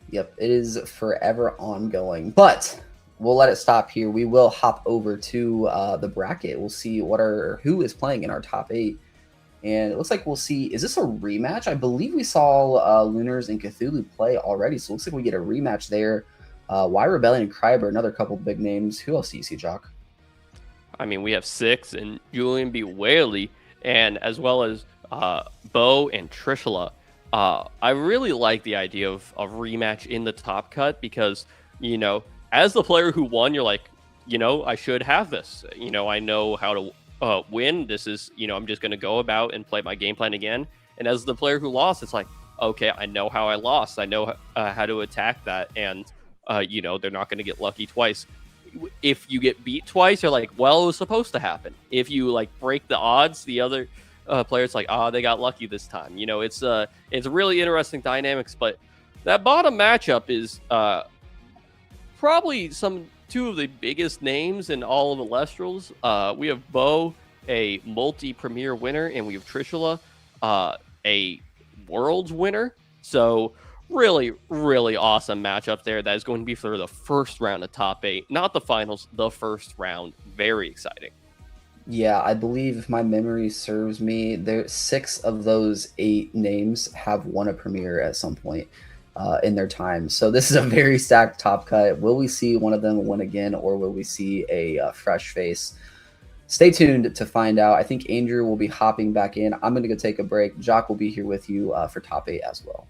[SPEAKER 2] Yep, it is forever ongoing, but we'll let it stop here. We will hop over to the bracket. We'll see who is playing in our top 8. And it looks like we'll see. Is this a rematch? I believe we saw Lunars and Cthulhu play already, so it looks like we get a rematch there. Y Rebellion and Kryber, another couple big names. Who else do you see, Jock?
[SPEAKER 3] I mean, we have Six and Julian B. Whaley, and as well as Bo and Trishula. I really like the idea of a rematch in the top cut because, as the player who won, you're like, I should have this. I know how to win. This is, I'm just going to go about and play my game plan again. And as the player who lost, it's like, okay, I know how I lost. I know how to attack that. And, they're not going to get lucky twice. If you get beat twice, you're like, well, it was supposed to happen. If you break the odds, the other players like, they got lucky this time. It's really interesting dynamics, but that bottom matchup is probably two of the biggest names in all of Elestrals. We have Bo, a multi-premier winner, and we have Trishula, a Worlds winner. So really, really awesome matchup there. That is going to be for the first round of top 8, not the finals, the first round. Very exciting.
[SPEAKER 2] Yeah, I believe if my memory serves me, 6 of those 8 names have won a premier at some point in their time. So this is a very stacked top cut. Will we see one of them win again, or will we see a fresh face? Stay tuned to find out. I think Andrew will be hopping back in. I'm going to go take a break. Jock will be here with you for top 8 as well.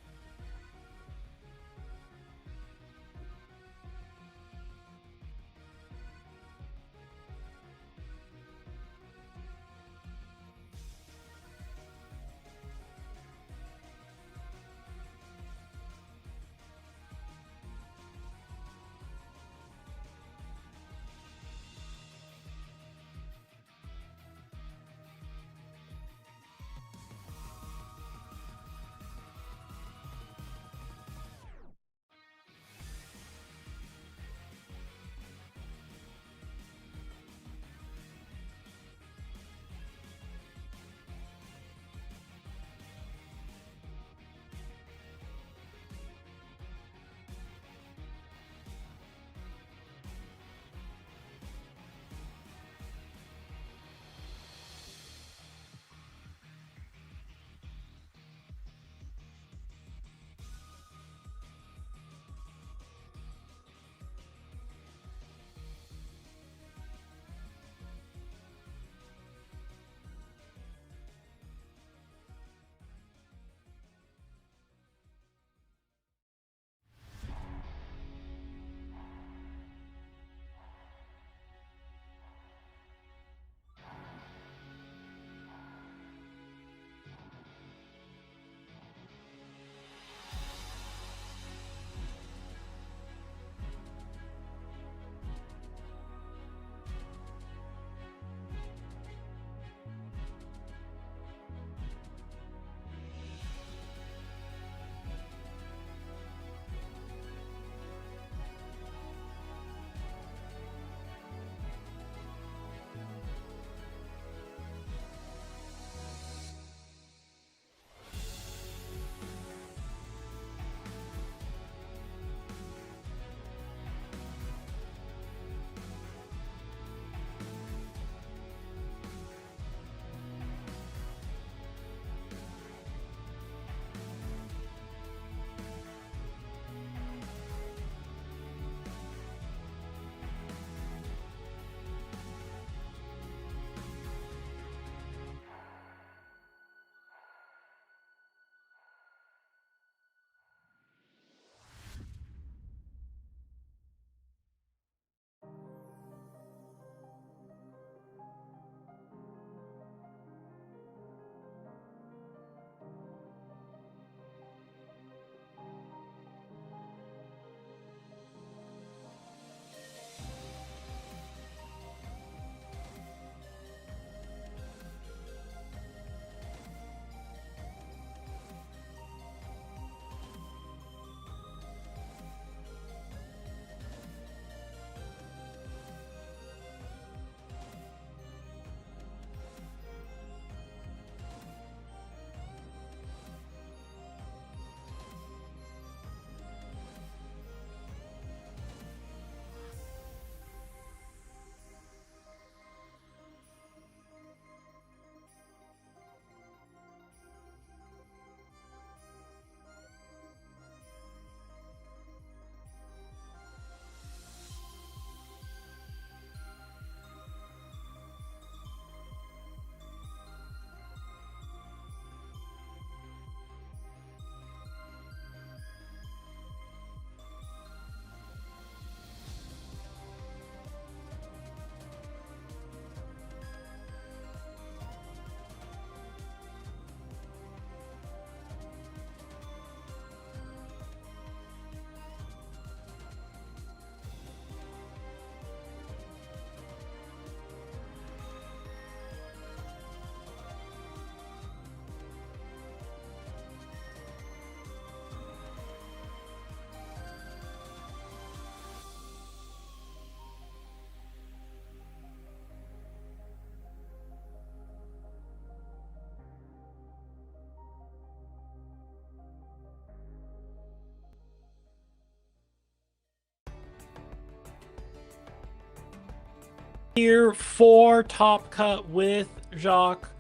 [SPEAKER 1] Here for Top Cut with Jacques.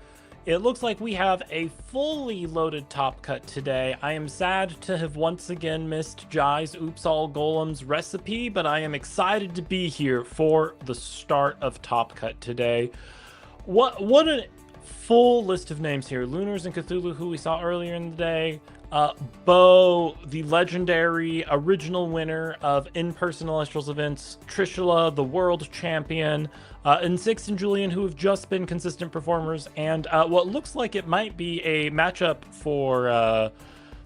[SPEAKER 1] It looks like we have a fully loaded Top Cut today. I am sad to have once again missed Jai's Oops All Golems recipe, but I am excited to be here for the start of Top Cut today. What a full list of names here. Lunars and Cthulhu, who we saw earlier in the day. Bo, the legendary original winner of in-person Elestrals events. Trishula, the world champion. And Six and Julian, who have just been consistent performers. And what looks like it might be a matchup for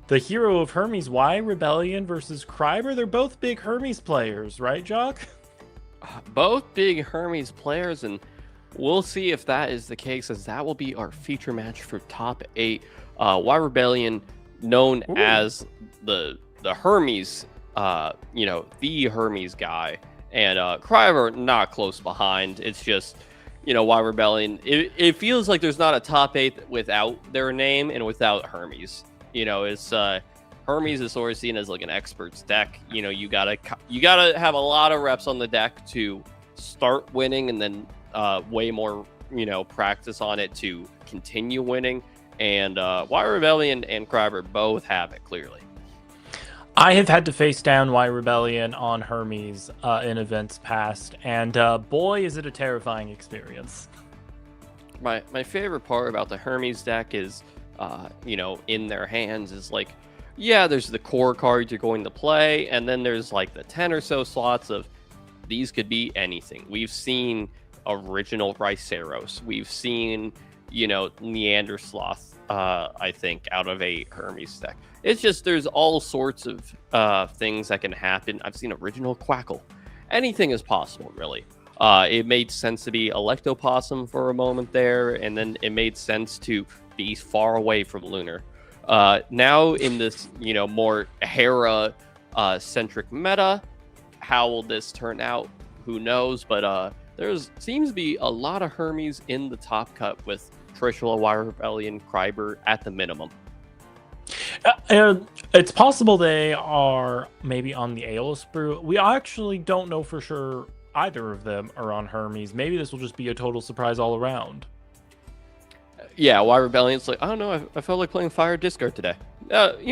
[SPEAKER 1] the hero of Hermes, Y Rebellion versus Kryber. They're both big Hermes players, right, Jock?
[SPEAKER 3] Both big Hermes players, and we'll see if that is the case, as that will be our feature match for top 8. Y Rebellion, known as the Hermes, the Hermes guy, and Kryber not close behind. It's just, Y Rebellion. It feels like there's not a top 8 without their name and without Hermes. It's Hermes is sort of seen as like an expert's deck. You gotta have a lot of reps on the deck to start winning, and then way more practice on it to continue winning. And Y Rebellion and Kryber both have it clearly.
[SPEAKER 1] I have had to face down Y Rebellion on Hermes in events past, and boy, is it a terrifying experience.
[SPEAKER 3] My favorite part about the Hermes deck is, in their hands is like, there's the core cards you're going to play, and then there's like the 10 or so slots of these could be anything. We've seen original Riceros. We've seen, Neander Sloth, I think, out of a Hermes deck. It's just there's all sorts of things that can happen. I've seen original Quackle. Anything is possible, really. It made sense to be Electopossum for a moment there, and then it made sense to be far away from Lunar. Now in this, more Hera centric meta, how will this turn out? Who knows? But seems to be a lot of Hermes in the top cut with Trishula, Y Rebellion, Kryber at the minimum.
[SPEAKER 1] It's possible they are maybe on the Aeolus brew. We actually don't know for sure either of them are on Hermes. Maybe this will just be a total surprise all around.
[SPEAKER 3] Yeah, Y Rebellion's like, I don't know, I felt like playing Fire Discard today. I've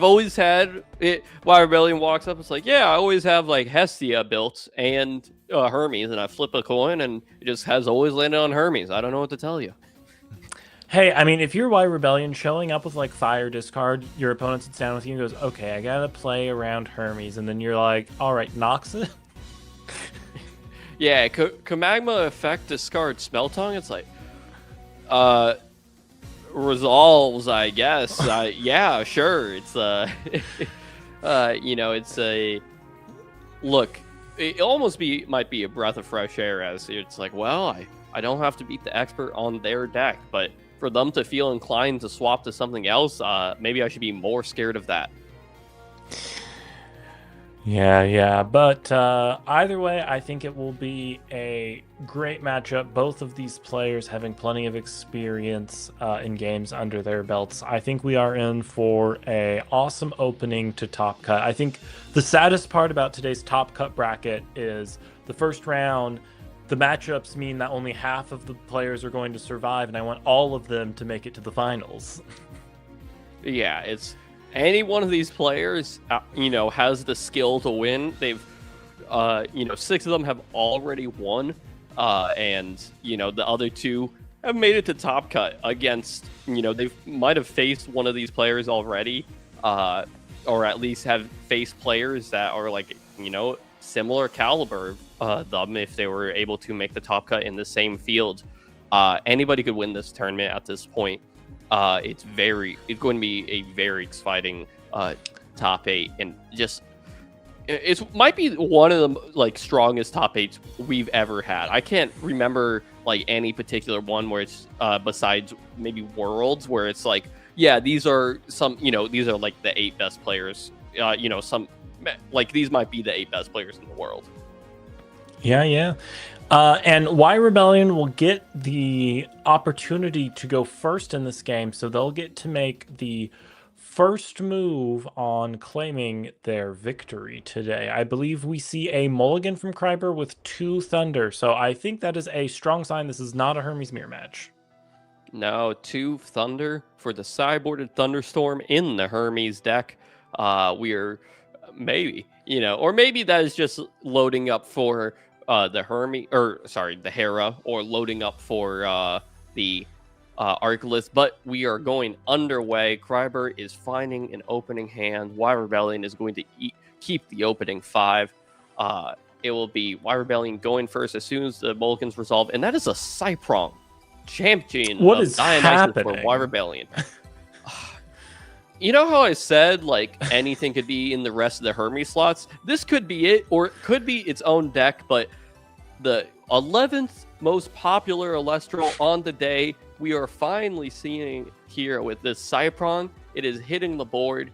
[SPEAKER 3] always had it. Y Rebellion walks up, it's like, I always have like Hestia built and Hermes, and I flip a coin and it just has always landed on Hermes. I don't know what to tell you.
[SPEAKER 1] Hey, I mean, if you're Y Rebellion showing up with like Fire Discard, your opponent sits down with you and goes, okay, I gotta play around Hermes, and then you're like, all right, Noxus.
[SPEAKER 3] Yeah, Kamagma effect discard Smell Tongue. It's like, resolves, I guess. Yeah, sure. It's it's a look. It almost might be a breath of fresh air, as it's like, well, I don't have to beat the expert on their deck, but for them to feel inclined to swap to something else, maybe I should be more scared of that.
[SPEAKER 1] Yeah, but either way, I think it will be a great matchup. Both of these players having plenty of experience in games under their belts. I think we are in for a awesome opening to Top Cut. I think the saddest part about today's Top Cut bracket is the first round. The matchups mean that only half of the players are going to survive, and I want all of them to make it to the finals.
[SPEAKER 3] Yeah, it's any one of these players, has the skill to win. They've, 6 of them have already won, and the other 2 have made it to Top Cut against, they might have faced one of these players already, or at least have faced players that are like, similar caliber them if they were able to make the Top Cut in the same field. Anybody could win this tournament at this point. It's going to be a very exciting top 8, and just it might be one of the like strongest top 8s we've ever had. I can't remember like any particular one where it's besides maybe Worlds, where it's like, these are some, these are like the 8 best players. Some like these might be the 8 best players in the world.
[SPEAKER 1] Yeah. And Y Rebellion will get the opportunity to go first in this game, so they'll get to make the first move on claiming their victory today. I believe we see a mulligan from Kreiber with 2 Thunder, so I think that is a strong sign this is not a Hermes Mirror match.
[SPEAKER 3] No, 2 Thunder for the sideboarded Thunderstorm in the Hermes deck. We're maybe, or maybe that is just loading up for the the Hera, or loading up for the Archelaus, but we are going underway. Kreiber is finding an opening hand. Y Rebellion is going to keep the opening 5. It will be Y Rebellion going first as soon as the mulligans resolve, and that is a Cyprong champion.
[SPEAKER 1] What
[SPEAKER 3] of
[SPEAKER 1] is
[SPEAKER 3] Dionysus
[SPEAKER 1] happening?
[SPEAKER 3] for Y Rebellion. You know how I said, like, anything could be in the rest of the Hermes slots? This could be it, or it could be its own deck, but the 11th most popular Elestral on the day, we are finally seeing here with this Cyprong. It is hitting the board.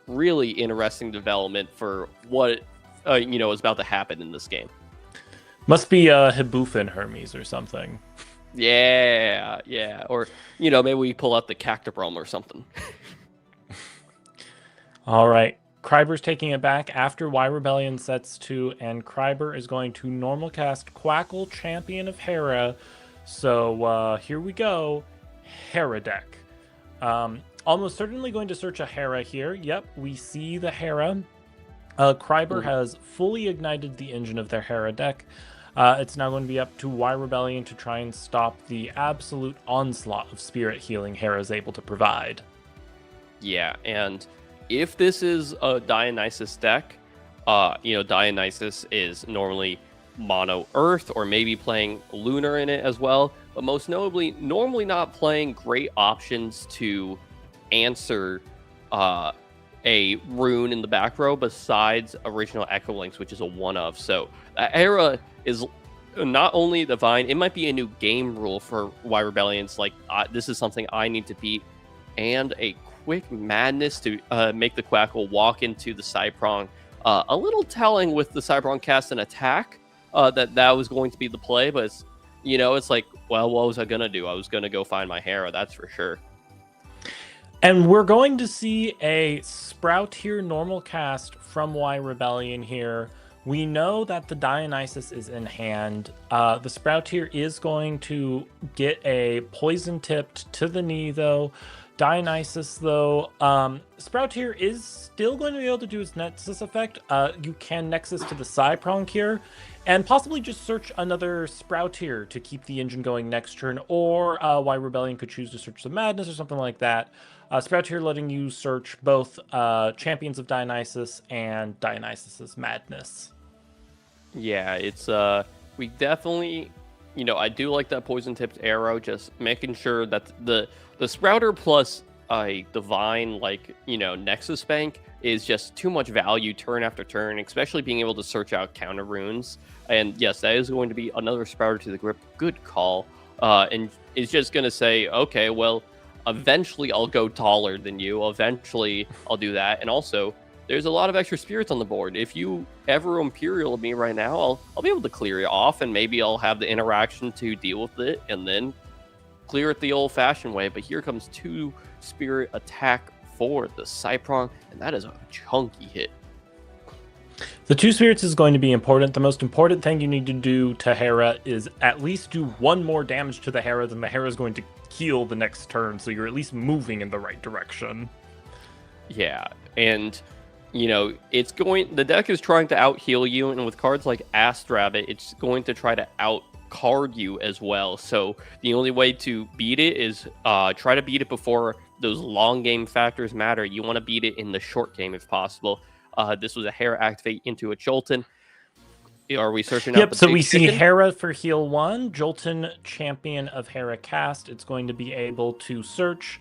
[SPEAKER 3] Really interesting development for what, is about to happen in this game.
[SPEAKER 1] Must be Hibufin Hermes or something.
[SPEAKER 3] Yeah. Or, maybe we pull out the Cactobrum or something.
[SPEAKER 1] All right. Kreiber's taking it back after Y Rebellion sets 2, and Kreiber is going to normal cast Quackle, Champion of Hera. So here we go. Hera deck. Almost certainly going to search a Hera here. Yep, we see the Hera. Kreiber has fully ignited the engine of their Hera deck. It's now going to be up to Y Rebellion to try and stop the absolute onslaught of spirit healing Hera is able to provide.
[SPEAKER 3] Yeah, and if this is a Dionysus deck, Dionysus is normally mono Earth, or maybe playing Lunar in it as well, but most notably, normally not playing great options to answer a rune in the back row besides original Echo Links, which is a one of. So Hera is not only divine, it might be a new game rule for Y Rebellions. Like, this is something I need to beat, and a quick madness to make the Quackle walk into the Cyprong. A little telling with the Cyprong cast and attack that was going to be the play, but it's like, well, what was I gonna do? I was gonna go find my Hera, that's for sure.
[SPEAKER 1] And we're going to see a Sprout here normal cast from Y Rebellion here. We know that the Dionysus is in hand. The Sprout here is going to get a poison tipped to the knee, though. Dionysus, though, Sprout here is still going to be able to do its Nexus effect. You can Nexus to the Cyprong here, and possibly just search another Sprout here to keep the engine going next turn, or Y Rebellion could choose to search the Madness or something like that. Sprout here letting you search both Champions of Dionysus and Dionysus's Madness.
[SPEAKER 3] Yeah, it's we definitely, I do like that poison tipped arrow, just making sure that the Sprouter plus a divine Nexus Bank is just too much value turn after turn, especially being able to search out counter runes. And yes, that is going to be another Sprouter to the grip. Good call. And it's just going to say, okay, well, eventually I'll go taller than you. Eventually I'll do that. And also, there's a lot of extra spirits on the board. If you ever Imperial me right now, I'll be able to clear it off, and maybe I'll have the interaction to deal with it, and then clear it the old-fashioned way. But here comes 2 spirit attack for the Cyprong, and that is a chunky hit.
[SPEAKER 1] The 2 spirits is going to be important. The most important thing you need to do to Hera is at least do 1 more damage to the Hera than the Hera is going to heal the next turn, so you're at least moving in the right direction.
[SPEAKER 3] Yeah, and the deck is trying to out heal you, and with cards like Astrabbit, it's going to try to out card you as well. So the only way to beat it is try to beat it before those long game factors matter. You want to beat it in the short game if possible. This was a Hera activate into a Jolton. Are we searching out?
[SPEAKER 1] Yep, so we see Hera for heal 1, Jolton, Champion of Hera cast. It's going to be able to search,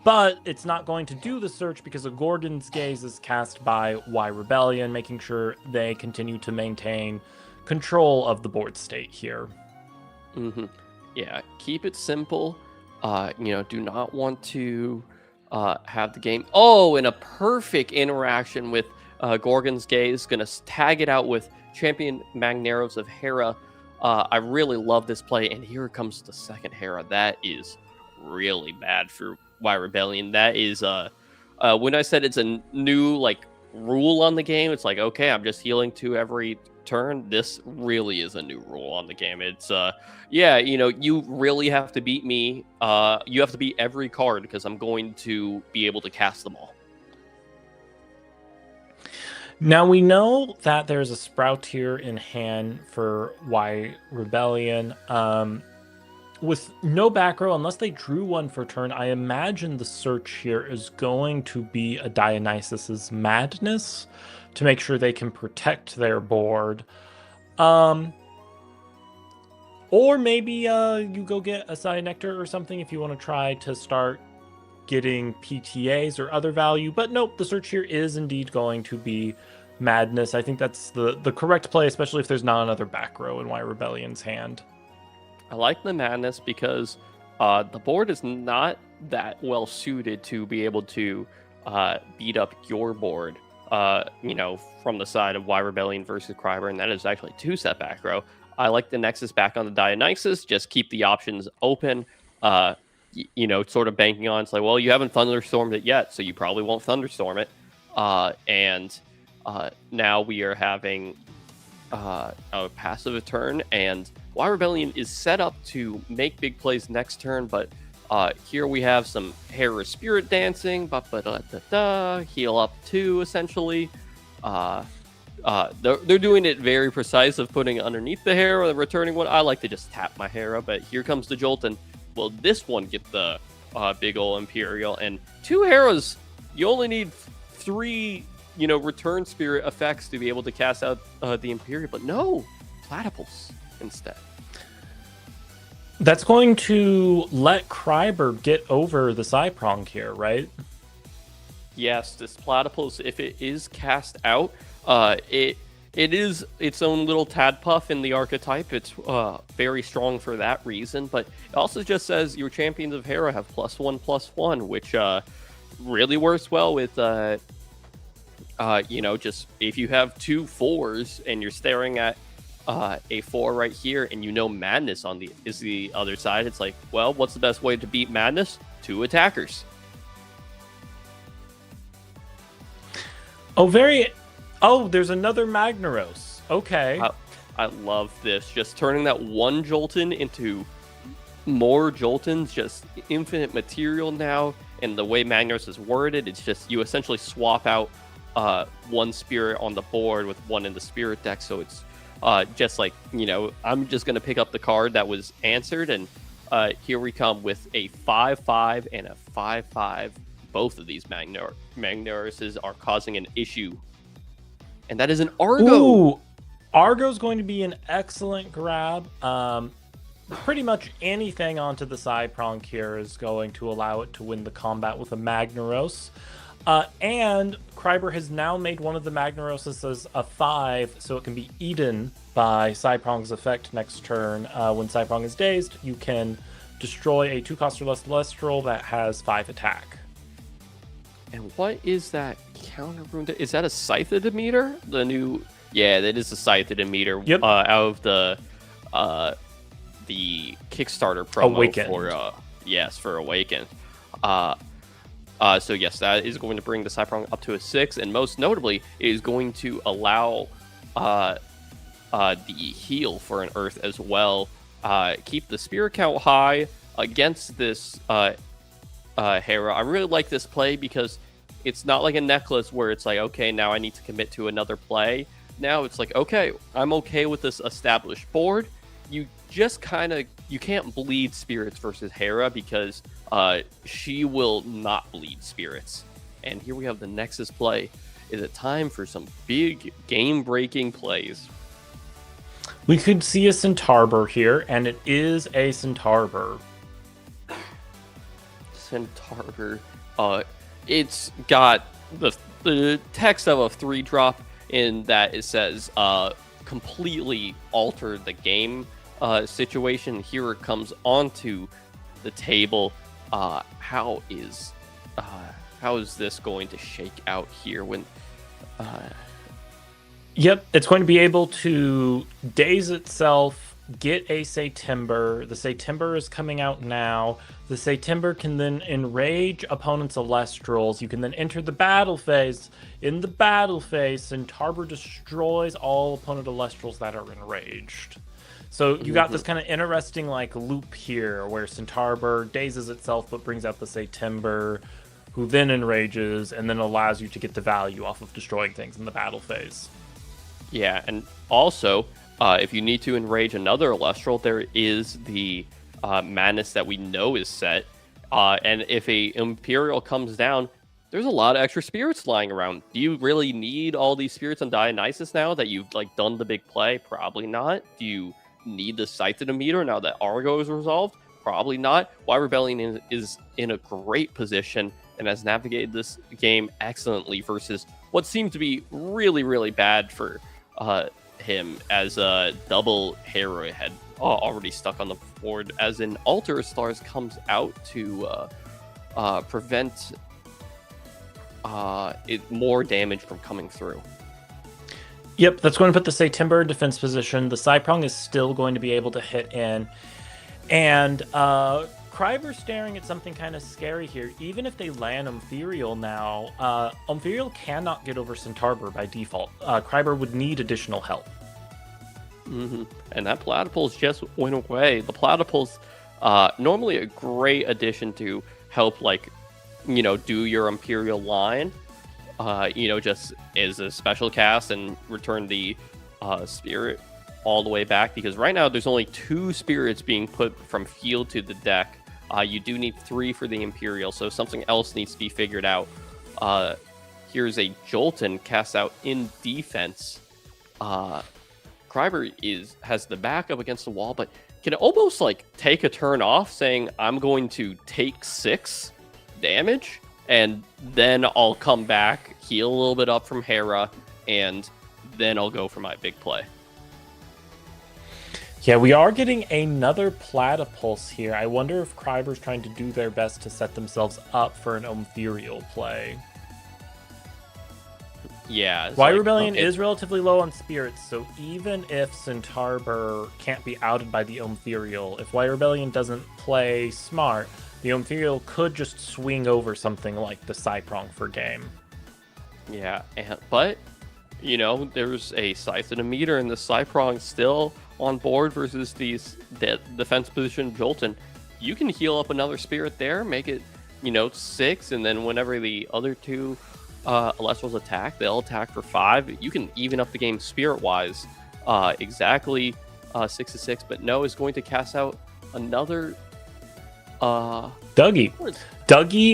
[SPEAKER 1] but it's not going to do the search because a Gorgon's Gaze is cast by Y Rebellion, making sure they continue to maintain control of the board state here.
[SPEAKER 3] Mm-hmm. Yeah, keep it simple. Do not want to have the game. Oh, and a perfect interaction with Gorgon's Gaze. Gonna tag it out with Champion Magneros of Hera. I really love this play, and here comes the second Hera. That is really bad for Y Rebellion. That is When I said it's a new like rule on the game, it's like, okay, I'm just healing 2 every turn. This really is a new rule on the game. It's yeah, you really have to beat me. You have to beat every card because I'm going to be able to cast them all.
[SPEAKER 1] Now we know that there's a Sprout here in hand for Y Rebellion. With no back row, unless they drew one for turn, I imagine the search here is going to be a Dionysus's Madness to make sure they can protect their board. Or maybe you go get a Cyanectar or something if you want to try to start getting PTAs or other value. But nope, the search here is indeed going to be Madness. I think that's the correct play, especially if there's not another back row in Y Rebellion's hand.
[SPEAKER 3] I like the Madness because the board is not that well suited to be able to beat up your board, from the side of Y Rebellion versus Kryber, and that is actually 2-set back row. I like the Nexus back on the Dionysus, just keep the options open, sort of banking on, it's like, well, you haven't Thunderstormed it yet, so you probably won't Thunderstorm it. And now we are having a passive turn, and Y Rebellion is set up to make big plays next turn, but here we have some Hera Spirit Dancing, heal up 2, essentially. They're doing it very precise of putting underneath the Hera, the returning one. I like to just tap my Hera, but here comes the Jolt, and will this one get the big ol' Imperial? And 2 Heras, you only need 3, return spirit effects to be able to cast out the Imperial, but no, Platypus instead.
[SPEAKER 1] That's going to let Kryber get over the Cyprong here, right?
[SPEAKER 3] Yes, this Platypus, if it is cast out, it is its own little tadpuff in the archetype. It's very strong for that reason, but it also just says your Champions of Hera have +1/+1, which really works well with just if you have 2 4s and you're staring at a 4 right here, and Madness is the other side. It's like, well, what's the best way to beat Madness? 2 attackers.
[SPEAKER 1] There's another Magnaros. Okay.
[SPEAKER 3] I love this. Just turning that one Jolton into more Joltons, just infinite material now. And the way Magnaros is worded, it's just you essentially swap out 1 spirit on the board with 1 in the spirit deck. So it's just like, I'm just going to pick up the card that was answered. And here we come with a 5/5 and a 5/5. Both of these Magnaroses are causing an issue. And that is an Argo.
[SPEAKER 1] Ooh, Argo's going to be an excellent grab. Pretty much anything onto the side prong here is going to allow it to win the combat with a Magnaros. And Kryber has now made one of the Magnaroses as a 5, so it can be eaten by Cyprong's effect next turn. When Cyprong is dazed, you can destroy a 2-cost or less Celestial that has 5 attack.
[SPEAKER 3] And what is that counter rune? Is that a Scythed Emitter? Yeah, that is a Scythed Emitter.
[SPEAKER 1] Yep.
[SPEAKER 3] Out of the Kickstarter promo
[SPEAKER 1] Awakened.
[SPEAKER 3] for Awakened. So yes, that is going to bring the Cyprong up to a 6, and most notably, it is going to allow the heal for an Earth as well. Keep the spirit count high against this Hera. I really like this play because it's not like a necklace where it's like, okay, now I need to commit to another play. Now it's like, okay, I'm okay with this established board. You just you can't bleed spirits versus Hera because she will not bleed spirits. And here we have the Nexus play. Is it time for some big game-breaking plays?
[SPEAKER 1] We could see a Centaur here, and it is a Centaur.
[SPEAKER 3] Centaur. It's got the text of a 3-drop in that it says completely alter the game situation. Here it comes onto the table. How is this going to shake out here when
[SPEAKER 1] Yep, it's going to be able to daze itself get a Satember. The Satember is coming out now. The Satember can then enrage opponents' Elestrals. You can then enter the battle phase. In the battle phase, Sunstrike destroys all opponent Elestrals that are enraged. So you got this kind of interesting like loop here where Sunstrike dazes itself but brings out the Satember, who then enrages and then allows you to get the value off of destroying things in the battle phase.
[SPEAKER 3] Yeah, and also, if you need to enrage another Elestral, there is the Madness that we know is set. And if a Imperial comes down, there's a lot of extra spirits lying around. Do you really need all these spirits on Dionysus now that you've like done the big play? Probably not. Do you need the Scythe to the meter now that Argo is resolved? Probably not. Why Rebellion is in a great position and has navigated this game excellently versus what seemed to be really, really bad for him as a double hero had already stuck on the board, as an Altar of Stars comes out to prevent more damage from coming through.
[SPEAKER 1] Yep, that's going to put the Satember in defense position. The Cyprong is still going to be able to hit in. And Kryber's staring at something kind of scary here. Even if they land Umtherial now, Umtherial cannot get over Sunstrike by default. Kryber would need additional help.
[SPEAKER 3] And that Platypus just went away. The Platypus, normally a great addition to help, like, you know, do your Imperial line. You know, just as a special cast and return the spirit all the way back, because right now there's only 2 spirits being put from field to the deck. You do need 3 for the Imperial, so something else needs to be figured out. Here's a Jolton cast out in defense. Kryber has the back up against the wall, but can almost like take a turn off, saying, I'm going to take 6 damage, and then I'll come back, heal a little bit up from Hera, and then I'll go for my big play.
[SPEAKER 1] Yeah, we are getting another Platypus here. I wonder if Kryber's trying to do their best to set themselves up for an Umtherial play.
[SPEAKER 3] Yeah.
[SPEAKER 1] Y Rebellion is relatively low on spirits, so even if Sunstrike can't be outed by the Umtherial, if Y Rebellion doesn't play smart, the Umtherial could just swing over something like the Cyprong for game.
[SPEAKER 3] Yeah, but, you know, there's a Scythe and a meter, and the Cyprong still on board versus these defense position Jolton. You can heal up another spirit there, make it, you know, 6, and then whenever the other 2 Elestrals attack, they'll attack for 5. You can even up the game spirit-wise, exactly 6-6, but No is going to cast out another
[SPEAKER 1] Dougie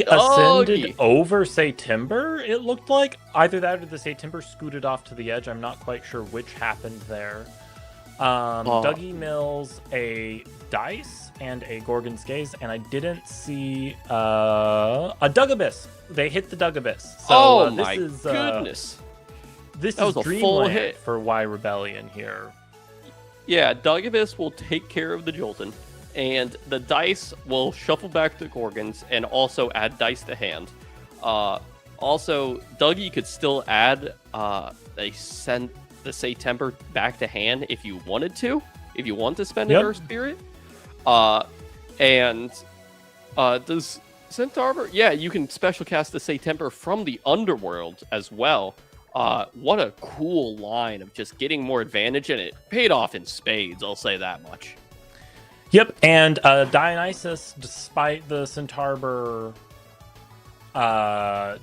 [SPEAKER 1] ascended over Satember, it looked like. Either that or the Satember scooted off to the edge. I'm not quite sure which happened there. Dougie mills a Dice and a Gorgon's Gaze, and I didn't see a Dugabyss. They hit the Dugabyss. So,
[SPEAKER 3] my goodness.
[SPEAKER 1] This
[SPEAKER 3] that
[SPEAKER 1] is
[SPEAKER 3] was a full hit
[SPEAKER 1] for Y Rebellion here.
[SPEAKER 3] Yeah, Dugabyss will take care of the Jolton, and the Dice will shuffle back the Gorgons and also add Dice to hand. Also, Dougie could still add the Satember back to hand if you wanted to, if you want to spend an Earth Spirit. Does Centaur? Yeah, you can special cast the Satember from the Underworld as well. What a cool line of just getting more advantage, and it paid off in spades, I'll say that much.
[SPEAKER 1] Yep, and Dionysus, despite the Centaur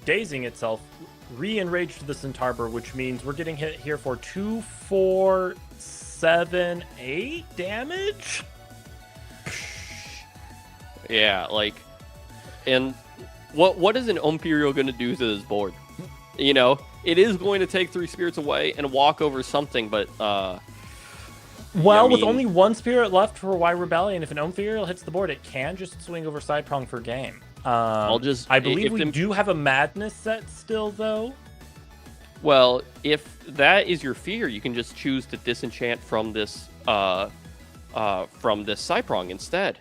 [SPEAKER 1] dazing itself, re-enraged the Centaur, which means we're getting hit here for 2, 4, 7, 8 damage.
[SPEAKER 3] Yeah, like, and what is an Imperial going to do to this board? You know, it is going to take 3 spirits away and walk over something, but
[SPEAKER 1] with only 1 spirit left for Y Rebellion, if an Imperial hits the board, it can just swing over Cyprong for game. I believe we do have a Madness set still, though.
[SPEAKER 3] Well, if that is your fear, you can just choose to disenchant from this Cyprong instead.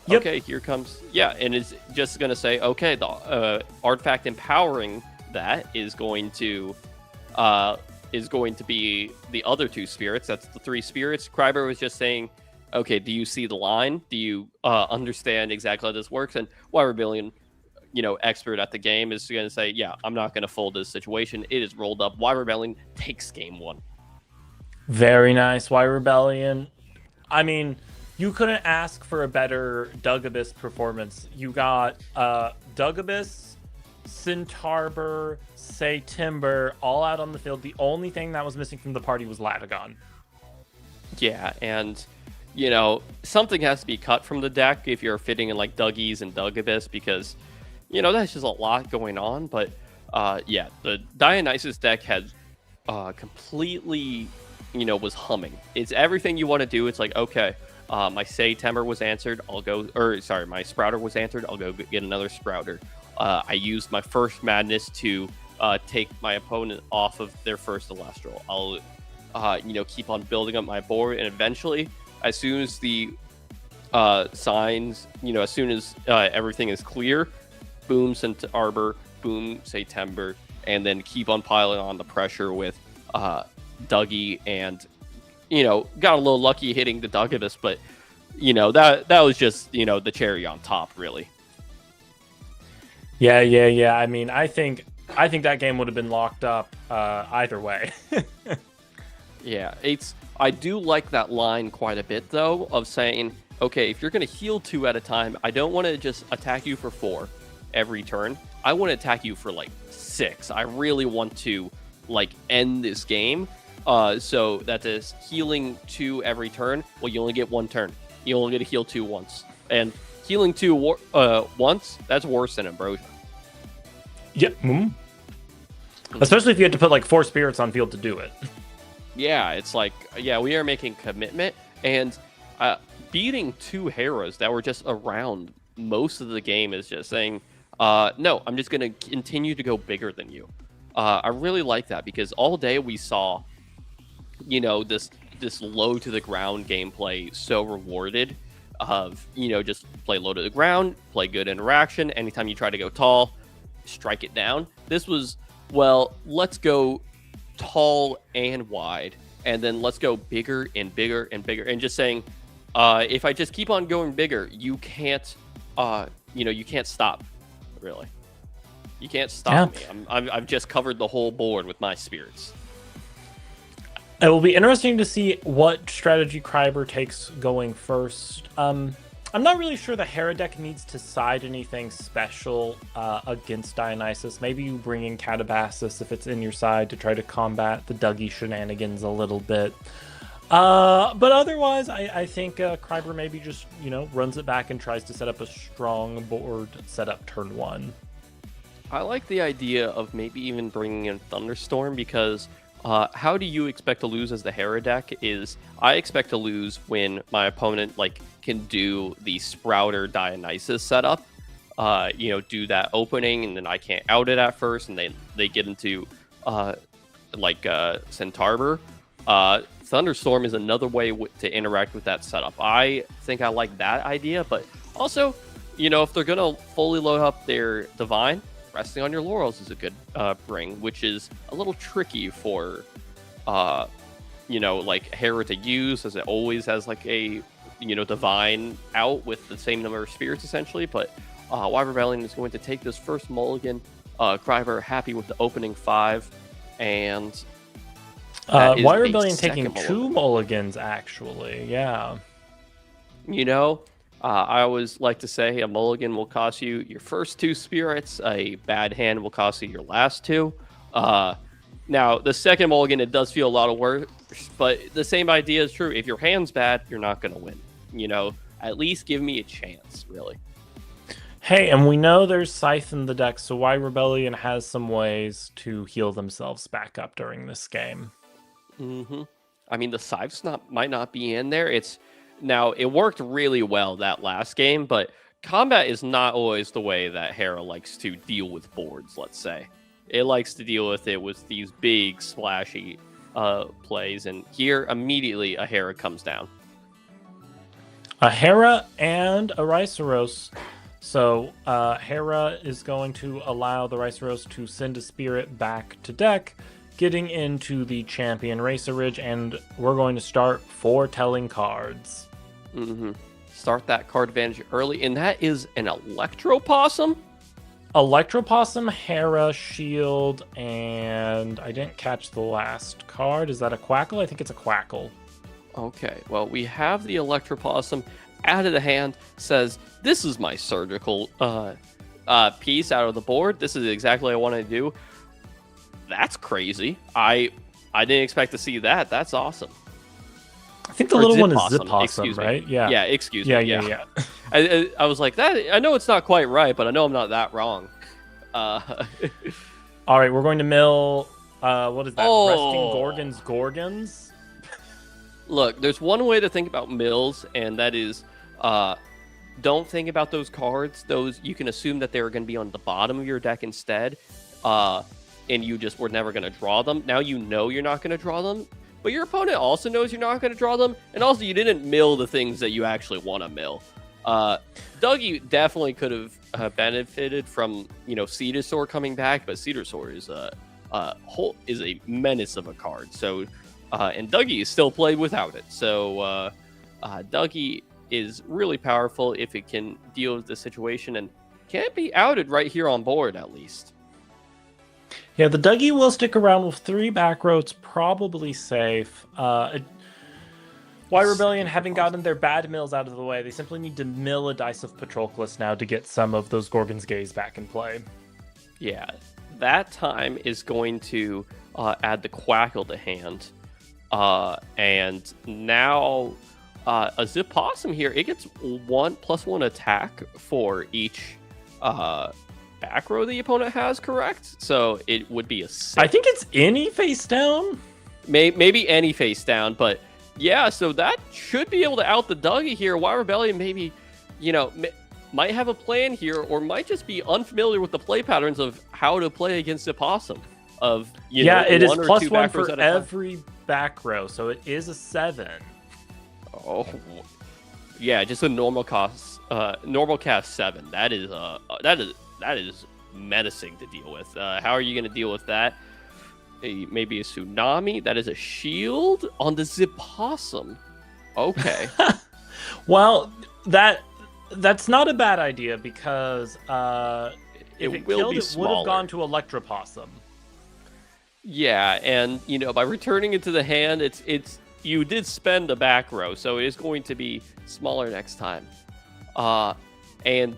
[SPEAKER 3] Yep. Okay, here comes... Yeah, and it's just going to say, okay, the artifact empowering that is going to be the other 2 spirits. That's the 3 spirits. Kryber was just saying, okay, do you see the line? Do you understand exactly how this works? And Y Rebellion, expert at the game, is going to say, yeah, I'm not going to fold this situation. It is rolled up. Y Rebellion takes game one.
[SPEAKER 1] Very nice, Y Rebellion. I mean, you couldn't ask for a better Dugabus performance. You got Dugabus, Centaur, Say Timber, all out on the field. The only thing that was missing from the party was Latagon.
[SPEAKER 3] Yeah, and something has to be cut from the deck if you're fitting in like Duggies and Dugabus, because that's just a lot going on. But yeah, the Dionysus deck had completely was humming. It's everything you want to do. It's like, okay, my Say Timber was answered, my Sprouter was answered, I'll go get another Sprouter. I used my first Madness to take my opponent off of their first Elestral. I'll keep on building up my board, and eventually, as soon as the signs, as soon as everything is clear, boom, Arbor, boom, Say Timber, and then keep on piling on the pressure with Dougie, and got a little lucky hitting the Dugabus, but that was just the cherry on top, really.
[SPEAKER 1] Yeah. I mean, I think that game would have been locked up either way.
[SPEAKER 3] Yeah, I do like that line quite a bit, though, of saying, okay, if you're going to heal 2 at a time, I don't want to just attack you for 4 every turn. I want to attack you for like 6. I really want to end this game. So that is healing 2 every turn. Well, you only get 1 turn. You only get to heal 2 once. And healing 2 once, that's worse than Ambrosia.
[SPEAKER 1] Yep. Especially if you had to put like 4 spirits on field to do it.
[SPEAKER 3] Yeah, it's like, yeah, we are making commitment, and beating 2 Heras that were just around most of the game is just saying, no, I'm just going to continue to go bigger than you. I really like that, because all day we saw, this low to the ground gameplay so rewarded of, just play low to the ground, play good interaction. Anytime you try to go tall, strike it down. This was, well, let's go tall and wide, and then let's go bigger and bigger and bigger, and just saying, if I just keep on going bigger, you can't you can't stop, really. You can't stop me. I've just covered the whole board with my spirits.
[SPEAKER 1] It will be interesting to see what strategy Kryber takes going first. I'm not really sure the Hera deck needs to side anything special against Dionysus. Maybe you bring in Catabasis if it's in your side to try to combat the Dougie shenanigans a little bit. But otherwise, I think Kryber maybe just, runs it back and tries to set up a strong board setup turn 1.
[SPEAKER 3] I like the idea of maybe even bringing in Thunderstorm, because how do you expect to lose as the Hera deck is, I expect to lose when my opponent can do the Sprouter Dionysus setup, do that opening, and then I can't out it at first, and they get into Centaur. Thunderstorm is another way to interact with that setup. I think I like that idea, but also, if they're gonna fully load up their Divine, resting on your laurels is a good bring, which is a little tricky for Hera to use, as it always has a Divine out with the same number of spirits essentially. But Y Rebellion is going to take this first mulligan. Kryber happy with the opening 5, and
[SPEAKER 1] Y Rebellion taking 2 mulligans actually. Yeah.
[SPEAKER 3] I always like to say a mulligan will cost you your first 2 spirits. A bad hand will cost you your last 2. Now, the second mulligan, it does feel a lot of worse, but the same idea is true. If your hand's bad, you're not going to win. At least give me a chance, really.
[SPEAKER 1] Hey, and we know there's Scythe in the deck, so Y Rebellion has some ways to heal themselves back up during this game.
[SPEAKER 3] I mean, the Scythe might not be in there. Now, it worked really well that last game, but combat is not always the way that Hera likes to deal with boards, let's say. It likes to deal with it with these big, splashy plays, and here, immediately, a Hera comes down.
[SPEAKER 1] A Hera and a Rhyssos. So, Hera is going to allow the Rhyssos to send a spirit back to deck, getting into the champion Racer Ridge, and we're going to start foretelling cards.
[SPEAKER 3] Start that card advantage early, and that is an Electropossum.
[SPEAKER 1] Electropossum, Hera, Shield, and I didn't catch the last card. Is that a Quackle? I think it's a Quackle.
[SPEAKER 3] Okay, well, we have the Electropossum out of the hand, says, this is my surgical piece out of the board. This is exactly what I want to do. That's crazy. I didn't expect to see that. That's awesome.
[SPEAKER 1] I think the little one is Zipossum, right? Yeah.
[SPEAKER 3] Yeah, excuse me.
[SPEAKER 1] Yeah.
[SPEAKER 3] I was like, that. I know it's not quite right, but I know I'm not that wrong.
[SPEAKER 1] All right, we're going to mill, what is that? Resting Gorgons?
[SPEAKER 3] Look, there's one way to think about mills, and that is, don't think about those cards. Those, you can assume that they're going to be on the bottom of your deck instead, and you just were never going to draw them. Now you know you're not going to draw them, but your opponent also knows you're not going to draw them, and also you didn't mill the things that you actually want to mill. Dougie definitely could have benefited from, Cedasaur coming back, but Cedasaur is a menace of a card. So, and Dougie is still played without it. So, Dougie is really powerful if it can deal with the situation and can't be outed right here on board, at least.
[SPEAKER 1] Yeah, the Dougie will stick around with 3 back row. It's probably safe. Why Rebellion having gotten their bad mills out of the way, they simply need to mill a Dice of Patroclus now to get some of those Gorgon's Gaze back in play.
[SPEAKER 3] Yeah, that time is going to add the Quackle to hand. And now a Zipossum here, it gets 1+1 attack for each back row the opponent has, correct? So it would be a 6.
[SPEAKER 1] I think it's any face down.
[SPEAKER 3] Maybe any face down, but yeah, so that should be able to out the Dougie here. Why Rebellion maybe, might have a plan here, or might just be unfamiliar with the play patterns of how to play against Zipossum.
[SPEAKER 1] It is +1 for every back row, so it is a 7.
[SPEAKER 3] Oh, yeah, just a normal cast 7. That is menacing to deal with. How are you going to deal with that? Maybe a Tsunami. That is a shield on the Zipossum. Okay.
[SPEAKER 1] Well, that's not a bad idea, because if it
[SPEAKER 3] will
[SPEAKER 1] killed,
[SPEAKER 3] be
[SPEAKER 1] it would have gone to Electropossum.
[SPEAKER 3] Yeah, and by returning it to the hand, it's you did spend a back row, so it is going to be smaller next time. And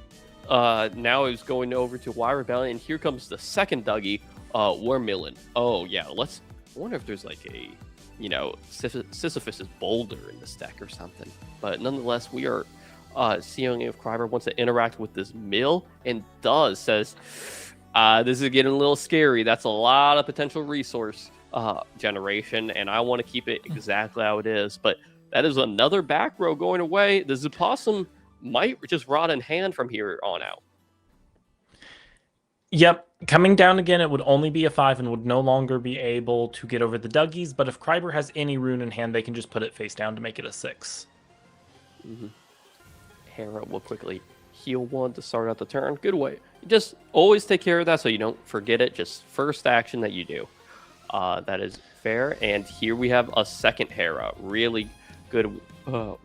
[SPEAKER 3] now it's going over to Y Rebellion. Here comes the second Dougie. We're milling. Oh yeah, I wonder if there's like a, Sisyphus' boulder in this deck or something. But nonetheless, we are seeing if Kryber wants to interact with this mill, and says, this is getting a little scary. That's a lot of potential resource generation, and I want to keep it exactly how it is. But that is another back row going away. The Zipossum might just rot in hand from here on out.
[SPEAKER 1] Yep, coming down again, it would only be a 5 and would no longer be able to get over the Dougies, but if Kryber has any rune in hand, they can just put it face down to make it a 6.
[SPEAKER 3] Mm-hmm. Hera will quickly heal 1 to start out the turn. Good way. Just always take care of that so you don't forget it. Just first action that you do. That is fair. And here we have a second Hera. Really good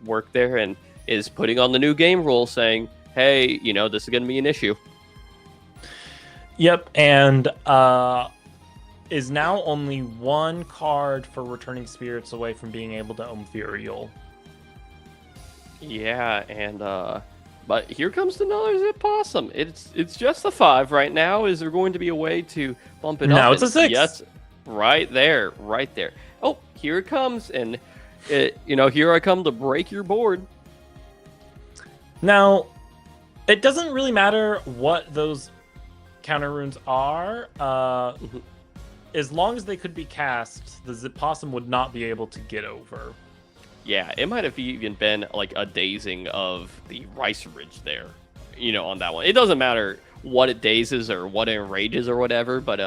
[SPEAKER 3] work there, and is putting on the new game rule saying, hey, this is going to be an issue.
[SPEAKER 1] Yep, and is now only 1 card for returning spirits away from being able to own Furiel.
[SPEAKER 3] Yeah, and but here comes another Zipossum. It's just a 5 right now. Is there going to be a way to bump it up?
[SPEAKER 1] No, it's a 6.
[SPEAKER 3] Yes, right there. Oh, here it comes, and here I come to break your board.
[SPEAKER 1] Now, it doesn't really matter what those counter runes are, as long as they could be cast, the Zipossum would not be able to get over.
[SPEAKER 3] Yeah, it might have even been like a dazing of the Rice Ridge there, on that one. It doesn't matter what it dazes or what it enrages or whatever, but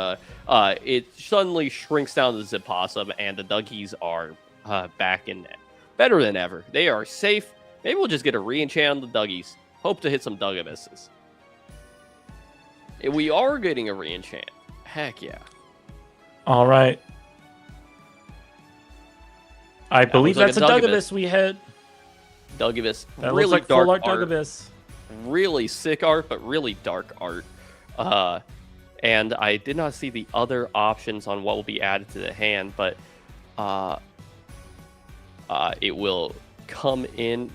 [SPEAKER 3] it suddenly shrinks down the Zipossum, and the Dougies are back in better than ever. They are safe. Maybe we'll just get a re-enchant on the Dougies. Hope to hit some Dugabisses. We are getting a re-enchant. Heck yeah.
[SPEAKER 1] All right. I believe that's a Dugabus we hit.
[SPEAKER 3] Dugibus,
[SPEAKER 1] That
[SPEAKER 3] really
[SPEAKER 1] looks like
[SPEAKER 3] dark
[SPEAKER 1] full art
[SPEAKER 3] art,
[SPEAKER 1] Dugabus.
[SPEAKER 3] really sick art, but really dark art. And I did not see the other options on what will be added to the hand, but it will come in.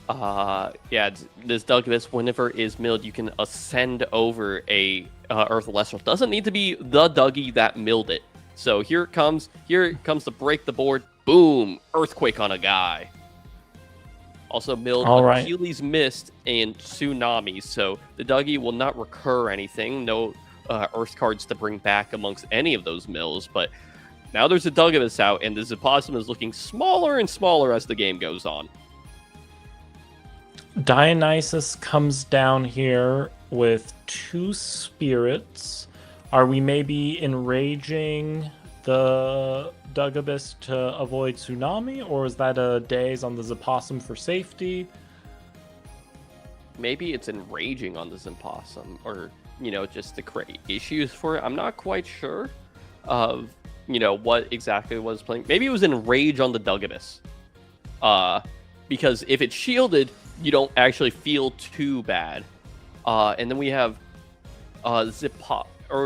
[SPEAKER 3] This Dugibus, whenever it is milled, you can ascend over a Earth Celestial. Doesn't need to be the Dougie that milled it. So here it comes. Here it comes to break the board. Boom! Earthquake on a guy. Also milled Achilles Mist and Tsunami. So the Dougie will not recur anything. No Earth cards to bring back amongst any of those mills. But now there's a Dugibus out, and the Zippossum is looking smaller and smaller as the game goes on.
[SPEAKER 1] Dionysus comes down here with 2 spirits. Are we maybe enraging the Dugibus to avoid Tsunami, or is that a daze on the Zippossum for safety?
[SPEAKER 3] Maybe it's enraging on the Zippossum, or, just to create issues for it. I'm not quite sure of, what exactly was playing. Maybe it was enrage on the Dugibus. Because if it's shielded, you don't actually feel too bad. And then we have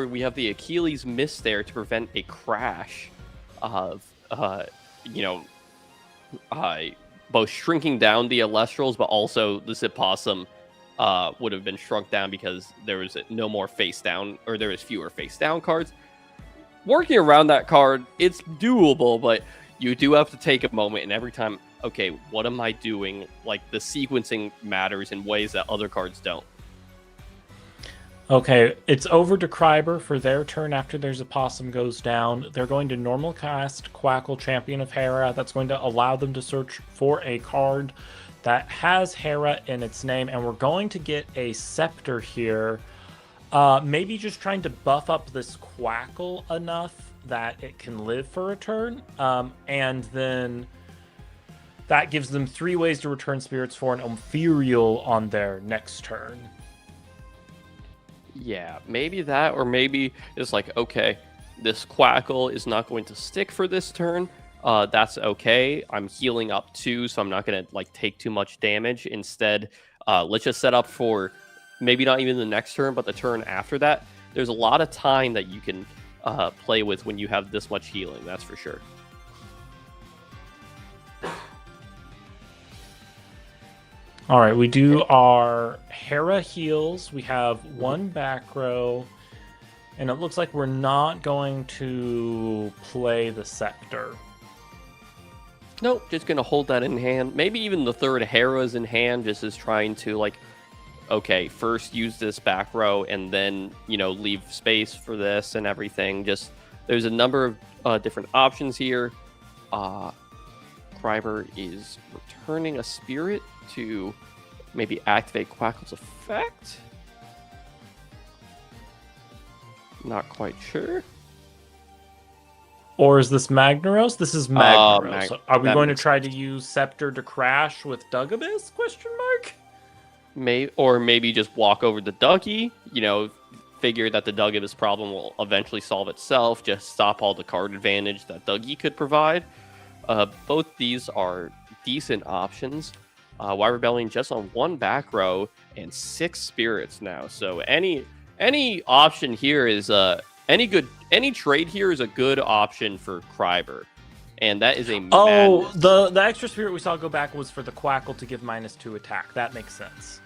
[SPEAKER 3] we have the Achilles Mist there to prevent a crash of, both shrinking down the Elestrals, but also the Zippossum would have been shrunk down because there was no more face down, or there was fewer face down cards. Working around that card, it's doable, but you do have to take a moment, and every time, okay, what am I doing? Like, the sequencing matters in ways that other cards don't.
[SPEAKER 1] Okay, it's over to Kryber for their turn after their Zippossum goes down. They're going to normal cast Quackle, Champion of Hera. That's going to allow them to search for a card that has Hera in its name, and we're going to get a Scepter here. Maybe just trying to buff up this Quackle enough that it can live for a turn, and then that gives them 3 ways to return spirits for an Ethereal on their next turn.
[SPEAKER 3] Yeah, maybe that, or maybe it's like, okay, this Quackle is not going to stick for this turn. That's okay. I'm healing up too, so I'm not going to take too much damage. Instead, let's just set up for maybe not even the next turn, but the turn after that. There's a lot of time that you can play with when you have this much healing, that's for sure.
[SPEAKER 1] All right, we do our Hera heals. We have 1 back row, and it looks like we're not going to play the Scepter.
[SPEAKER 3] Nope, just going to hold that in hand. Maybe even the 3rd Hera is in hand, just as trying to, okay, first use this back row, and then, leave space for this and everything. Just, there's a number of different options here. Kryber is returning a spirit to maybe activate Quackle's effect. Not quite sure.
[SPEAKER 1] Or is this Magnaros? This is Magnaros. Are we going to try to
[SPEAKER 3] sense.
[SPEAKER 1] use Scepter to crash with Dugibus? ?
[SPEAKER 3] Maybe just walk over the Dougie, figure that the Dugibus problem will eventually solve itself, just stop all the card advantage that Dougie could provide. Both these are decent options. Y Rebellion just on 1 back row and 6 spirits now. So any option here is any trade here is a good option for Kryber. And that is a madness.
[SPEAKER 1] The extra spirit we saw go back was for the Quackle to give -2 attack. That makes sense.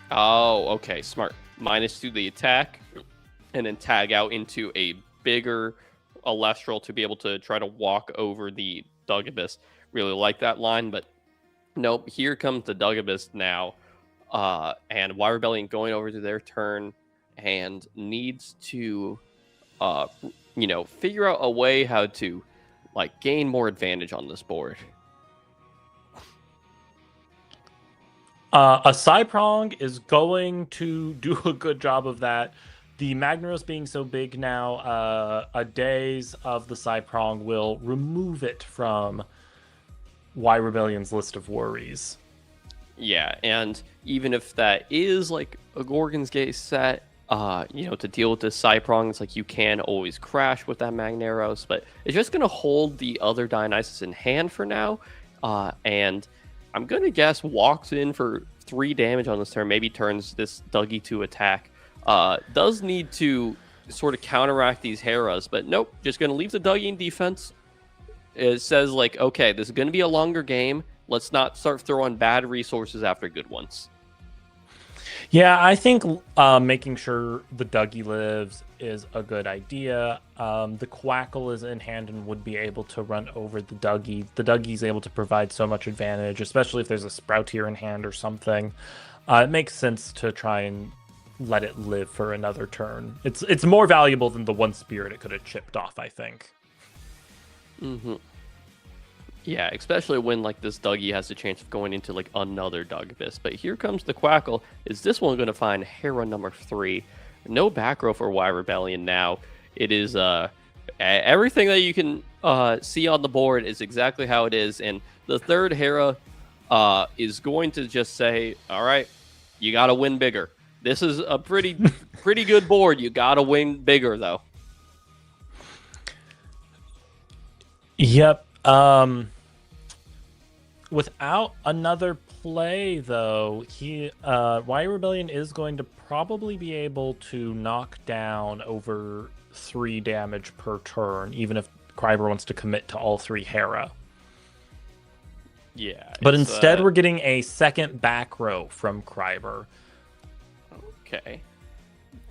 [SPEAKER 3] Oh, okay, smart. -2 the attack, and then tag out into a bigger Elestral to be able to try to walk over the Dugibus. Really like that line, but nope, here comes the Dugibus now. And Y Rebellion going over to their turn and needs to, figure out a way how to, gain more advantage on this board.
[SPEAKER 1] A Cyprong is going to do a good job of that. The Magnaros being so big now, a daze of the Cyprong will remove it from Y Rebellion's list of worries.
[SPEAKER 3] Yeah, and even if that is a Gorgon's Gate set, to deal with the Cyprong, it's you can always crash with that Magnaros, but it's just going to hold the other Dionysus in hand for now, and I'm going to guess walks in for 3 damage on this turn, maybe turns this Dougie to attack. Does need to sort of counteract these Heras, but nope, just going to leave the Dougie in defense. It says, like, okay, this is going to be a longer game. Let's not start throwing bad resources after good ones.
[SPEAKER 1] Yeah, I think making sure the Dougie lives is a good idea. The Quackle is in hand and would be able to run over the Dougie. The Dougie's able to provide so much advantage, especially if there's a Sproutier in hand or something. It makes sense to try and let it live for another turn. It's more valuable than the 1 spirit it could have chipped off, I think.
[SPEAKER 3] Mm-hmm. Yeah, especially when like this Dougie has the chance of going into like another Dugabus. But here comes the Quackle. Is this one going to find Hera number 3? No back row for Y Rebellion now. It is everything that you can see on the board is exactly how it is. And the third Hera is going to just say, all right, you got to win bigger. This is a pretty good board. You got to win bigger, though.
[SPEAKER 1] Yep. Without another play, though, Y Rebellion is going to probably be able to knock down over 3 damage per turn, even if Kryber wants to commit to all 3 Hera.
[SPEAKER 3] Yeah.
[SPEAKER 1] But instead, we're getting a second back row from Kryber.
[SPEAKER 3] Okay.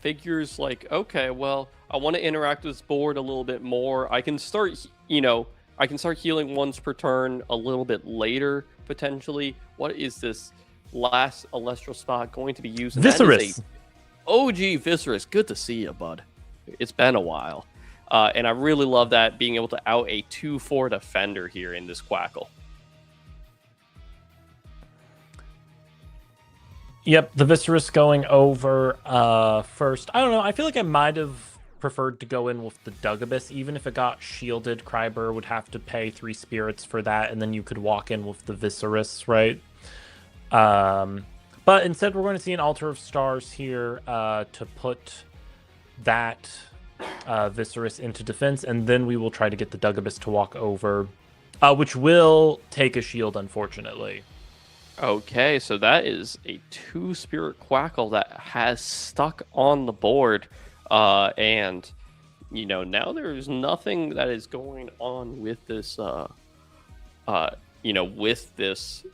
[SPEAKER 3] Figures like, okay, well, I want to interact with this board a little bit more. I can start, healing once per turn a little bit later, potentially. What is this last Elestral spot going to be used?
[SPEAKER 1] Viserys.
[SPEAKER 3] OG Viserys. Good to see you, bud. It's been a while. And I really love that, being able to out a 2/4 defender here in this Quackle.
[SPEAKER 1] Yep, the Viserys going over first. I don't know. I feel like I might have preferred to go in with the Dugabus. Even if it got shielded, Kryber would have to pay 3 spirits for that, and then you could walk in with the Viserys, right? But instead, we're going to see an Altar of Stars here to put that Viserys into defense, and then we will try to get the Dugabus to walk over, which will take a shield, unfortunately.
[SPEAKER 3] Okay, so that is a 2-spirit Quackle that has stuck on the board. And, now there's nothing that is going on with this, with this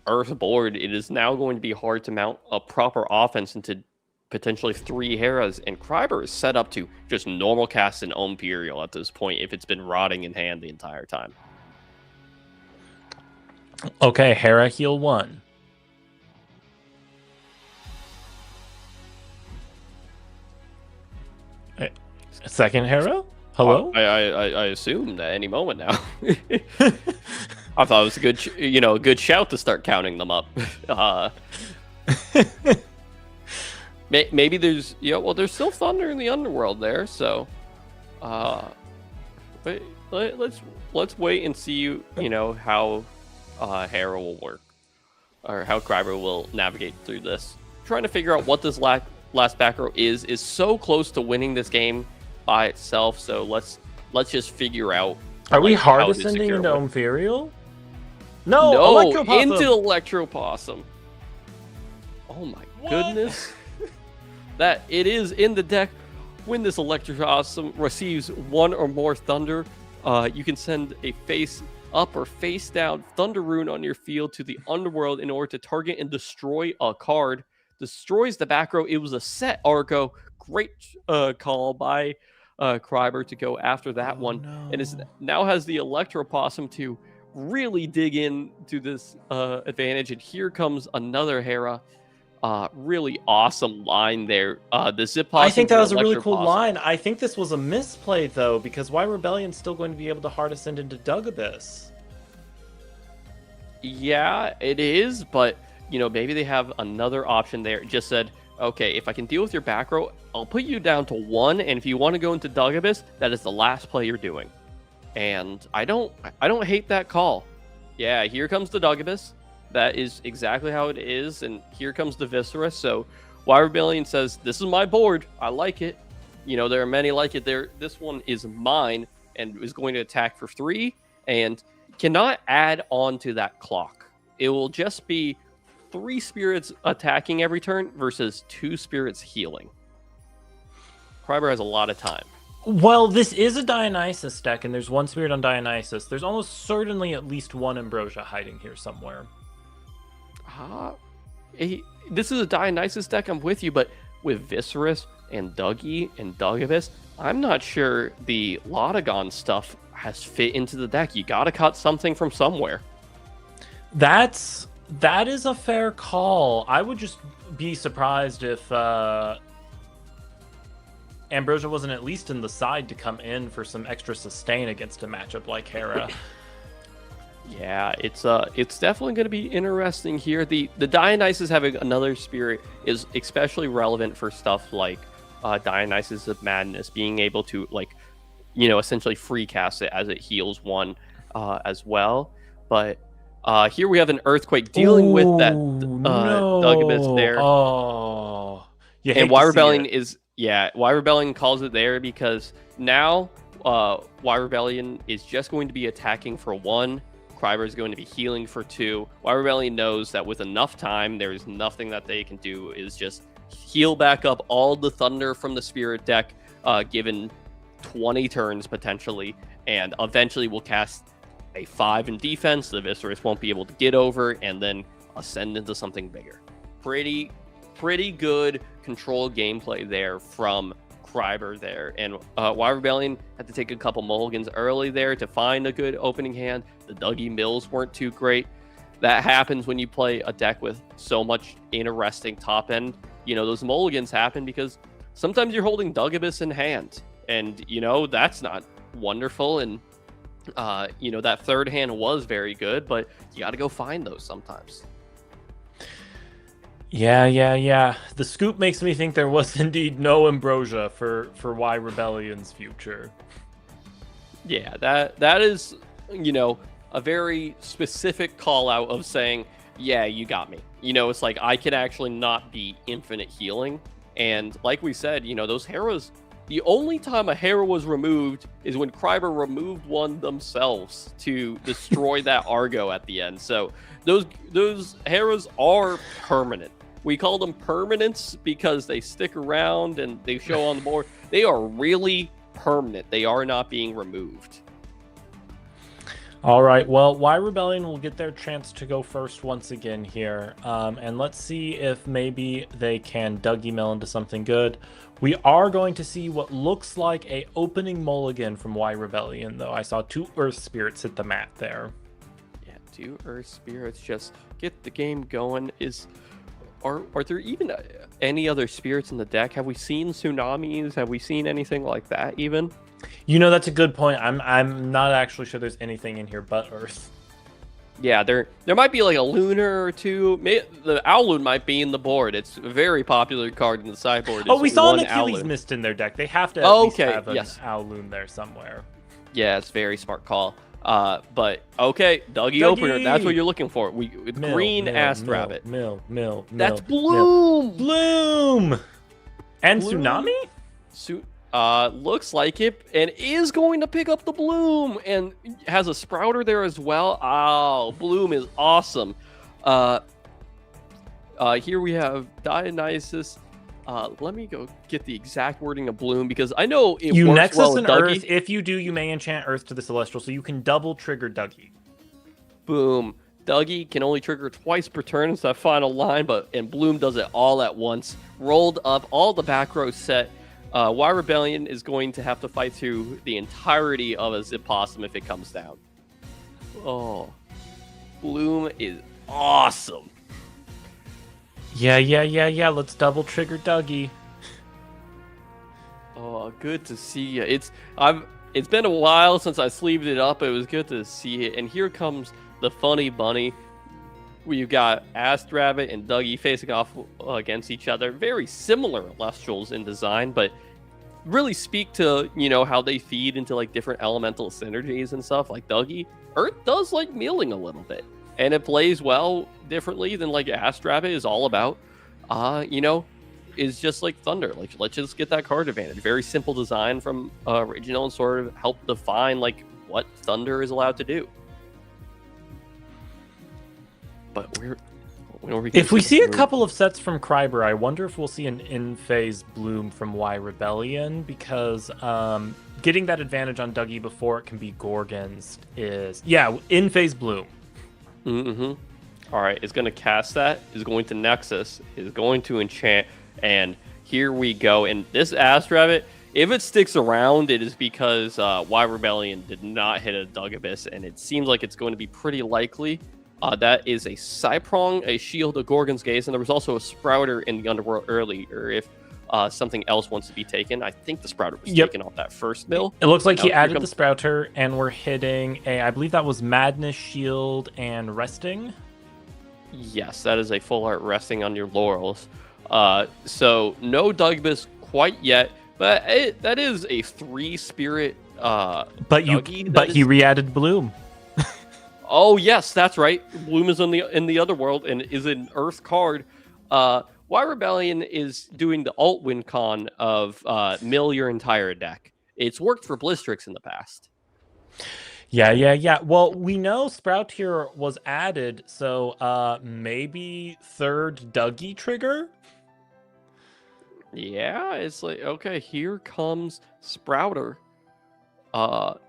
[SPEAKER 3] Earth board. It is now going to be hard to mount a proper offense into potentially 3 Heras, and Kryber is set up to just normal cast an Imperial at this point if it's been rotting in hand the entire time.
[SPEAKER 1] Okay, Hera heal 1. Second Hera? Hello?
[SPEAKER 3] I assumed at any moment now. I thought it was a good shout to start counting them up. Maybe there's there's still thunder in the underworld there, so let's wait and see how Hera will work, or how Kryber will navigate through this. Trying to figure out what this last back row is so close to winning this game by itself. So let's just figure out.
[SPEAKER 1] Are we hard ascending into Imperial? No, Electropossum.
[SPEAKER 3] Into Electropossum. Oh my goodness. That it is in the deck. When this Electropossum receives 1 or more thunder, you can send a face up or face down Thunder Rune on your field to the underworld in order to target and destroy a card. Destroys the back row. It was a set Argo. Great call by Kryber to go after that one.
[SPEAKER 1] No.
[SPEAKER 3] And now has the Electropossum to really dig into this advantage. And here comes another Hera. Really awesome line there. The Zip Possum.
[SPEAKER 1] I think that was a really cool line. I think this was a misplay, though, because Y Rebellion's still going to be able to hard ascend into Dugabus.
[SPEAKER 3] Yeah, it is, but maybe they have another option there. It just said, okay, if I can deal with your back row, I'll put you down to 1, and if you want to go into Dugabus, that is the last play you're doing. And I don't hate that call. Yeah, here comes the Dugabus. That is exactly how it is, and here comes the Viserys. So Y Rebellion says, this is my board. I like it. There are many like it there. This one is mine and is going to attack for 3. And cannot add on to that clock. It will just be 3 spirits attacking every turn versus 2 spirits healing. Kreiber has a lot of time.
[SPEAKER 1] Well, this is a Dionysus deck, and there's 1 spirit on Dionysus. There's almost certainly at least 1 Ambrosia hiding here somewhere.
[SPEAKER 3] This is a Dionysus deck, I'm with you, but with Viscerus and Dougie and Dugabus, I'm not sure the Lotagon stuff has fit into the deck. You gotta cut something from somewhere.
[SPEAKER 1] That is a fair call. I would just be surprised if Ambrosia wasn't at least in the side to come in for some extra sustain against a matchup like Hera.
[SPEAKER 3] Yeah, it's definitely going to be interesting here. The Dionysus having another spirit is especially relevant for stuff like Dionysus of Madness, being able to, like, you know, essentially free cast it as it heals 1 as well. But here we have an Earthquake dealing with that Dugabus there.
[SPEAKER 1] Oh, yeah.
[SPEAKER 3] And Y Rebellion is, Y Rebellion calls it there because now Y Rebellion is just going to be attacking for 1. Kreiber is going to be healing for 2. Y Rebellion knows that with enough time, there is nothing that they can do is just heal back up all the thunder from the spirit deck, given 20 turns potentially, and eventually will cast a 5 in defense. The Viscerus won't be able to get over, and then ascend into something bigger. Pretty good control gameplay there from Kreiber there, and Y Rebellion had to take a couple mulligans early there to find a good opening hand. The Dougie Mills weren't too great. That happens when you play a deck with so much interesting top end. You know, those mulligans happen because sometimes you're holding Dugabus in hand, and you know that's not wonderful. And you know, that third hand was very good, but you got to go find those sometimes.
[SPEAKER 1] Yeah. The scoop makes me think there was indeed no Ambrosia for Y Rebellion's future.
[SPEAKER 3] Yeah, that is, you know, a very specific call out of saying, yeah, you got me. You know, it's like I can actually not be infinite healing. And like we said, you know, those Heras, the only time a Hera was removed is when Kreiber removed 1 themselves to destroy that Argo at the end. So those Heras are permanent. We call them permanents because they stick around and they show on the board. They are really permanent. They are not being removed.
[SPEAKER 1] All right, well, Y Rebellion will get their chance to go first once again here. And let's see if maybe they can Dougie Mill into something good. We are going to see what looks like a opening mulligan from Y Rebellion, though. I saw 2 Earth Spirits hit the mat there.
[SPEAKER 3] Yeah, 2 Earth Spirits just get the game going. Are there even any other spirits in the deck? Have we seen tsunamis? Have we seen anything like that even?
[SPEAKER 1] You know, that's a good point. I'm not actually sure there's anything in here but Earth.
[SPEAKER 3] Yeah, there might be like a lunar or 2. The Owloon might be in the board. It's a very popular card in the sideboard.
[SPEAKER 1] Oh, we saw an Achilles Mist in their deck. They have to at least have an Owloon there somewhere.
[SPEAKER 3] Yeah, it's a very smart call. But okay, Dougie opener. That's what you're looking for. Green Ast Rabbit.
[SPEAKER 1] Mill.
[SPEAKER 3] That's Bloom.
[SPEAKER 1] Bloom. And
[SPEAKER 3] Bloom.
[SPEAKER 1] Tsunami?
[SPEAKER 3] Looks like it, and is going to pick up the Bloom, and has a Sprouter there as well. Oh, Bloom is awesome. Here we have Dionysus. Let me go get the exact wording of Bloom, because I know it
[SPEAKER 1] you
[SPEAKER 3] works
[SPEAKER 1] Nexus
[SPEAKER 3] well with
[SPEAKER 1] an
[SPEAKER 3] Dougie.
[SPEAKER 1] Earth. If you do, you may enchant Earth to the Celestial, so you can double trigger Dougie.
[SPEAKER 3] Boom. Dougie can only trigger twice per turn. It's that final line, and Bloom does it all at once. Rolled up, all the back row set. Y Rebellion is going to have to fight through the entirety of a Zip Possum if it comes down. Oh, Bloom is awesome.
[SPEAKER 1] Yeah. Let's double trigger Dougie.
[SPEAKER 3] Oh, good to see you. It's been a while since I sleeved it up. It was good to see it. And here comes the funny bunny. We've got Ast Rabbit and Dougie facing off against each other. Very similar Elestrals in design, but really speak to, you know, how they feed into like different elemental synergies and stuff. Like Dougie, Earth does like milling a little bit, and it plays well differently than like Ast Rabbit is all about. You know, is just like Thunder. Like, let's just get that card advantage. Very simple design from original, and sort of help define like what Thunder is allowed to do. But when are we
[SPEAKER 1] If we see a couple of sets from Kryber, I wonder if we'll see an in-phase Bloom from Y Rebellion, because getting that advantage on Dougie before it can be Gorgons is... Yeah, in-phase Bloom.
[SPEAKER 3] Mm-hmm. All right, it's going to cast that, is going to Nexus, is going to enchant, and here we go. And this Ass Rabbit, if it sticks around, it is because Y Rebellion did not hit a Dugabus, and it seems like it's going to be pretty likely. That is a Cyprong, a Shield, a Gorgon's Gaze, and there was also a Sprouter in the Underworld earlier if something else wants to be taken. I think the Sprouter was taken off that first mill.
[SPEAKER 1] It looks like he added the Sprouter, and we're hitting I believe that was Madness, Shield, and Resting.
[SPEAKER 3] Yes, that is a full art Resting on your laurels. So no Dugabus quite yet, but that is a 3-spirit
[SPEAKER 1] but he re-added Bloom.
[SPEAKER 3] Oh yes, that's right. Bloom is in the other world and is an Earth card. Y Rebellion is doing the alt win con of mill your entire deck. It's worked for Blistrix in the past.
[SPEAKER 1] Yeah. Well, we know Sprout here was added, so maybe third Dougie trigger?
[SPEAKER 3] Yeah, it's like, okay, here comes Sprouter. It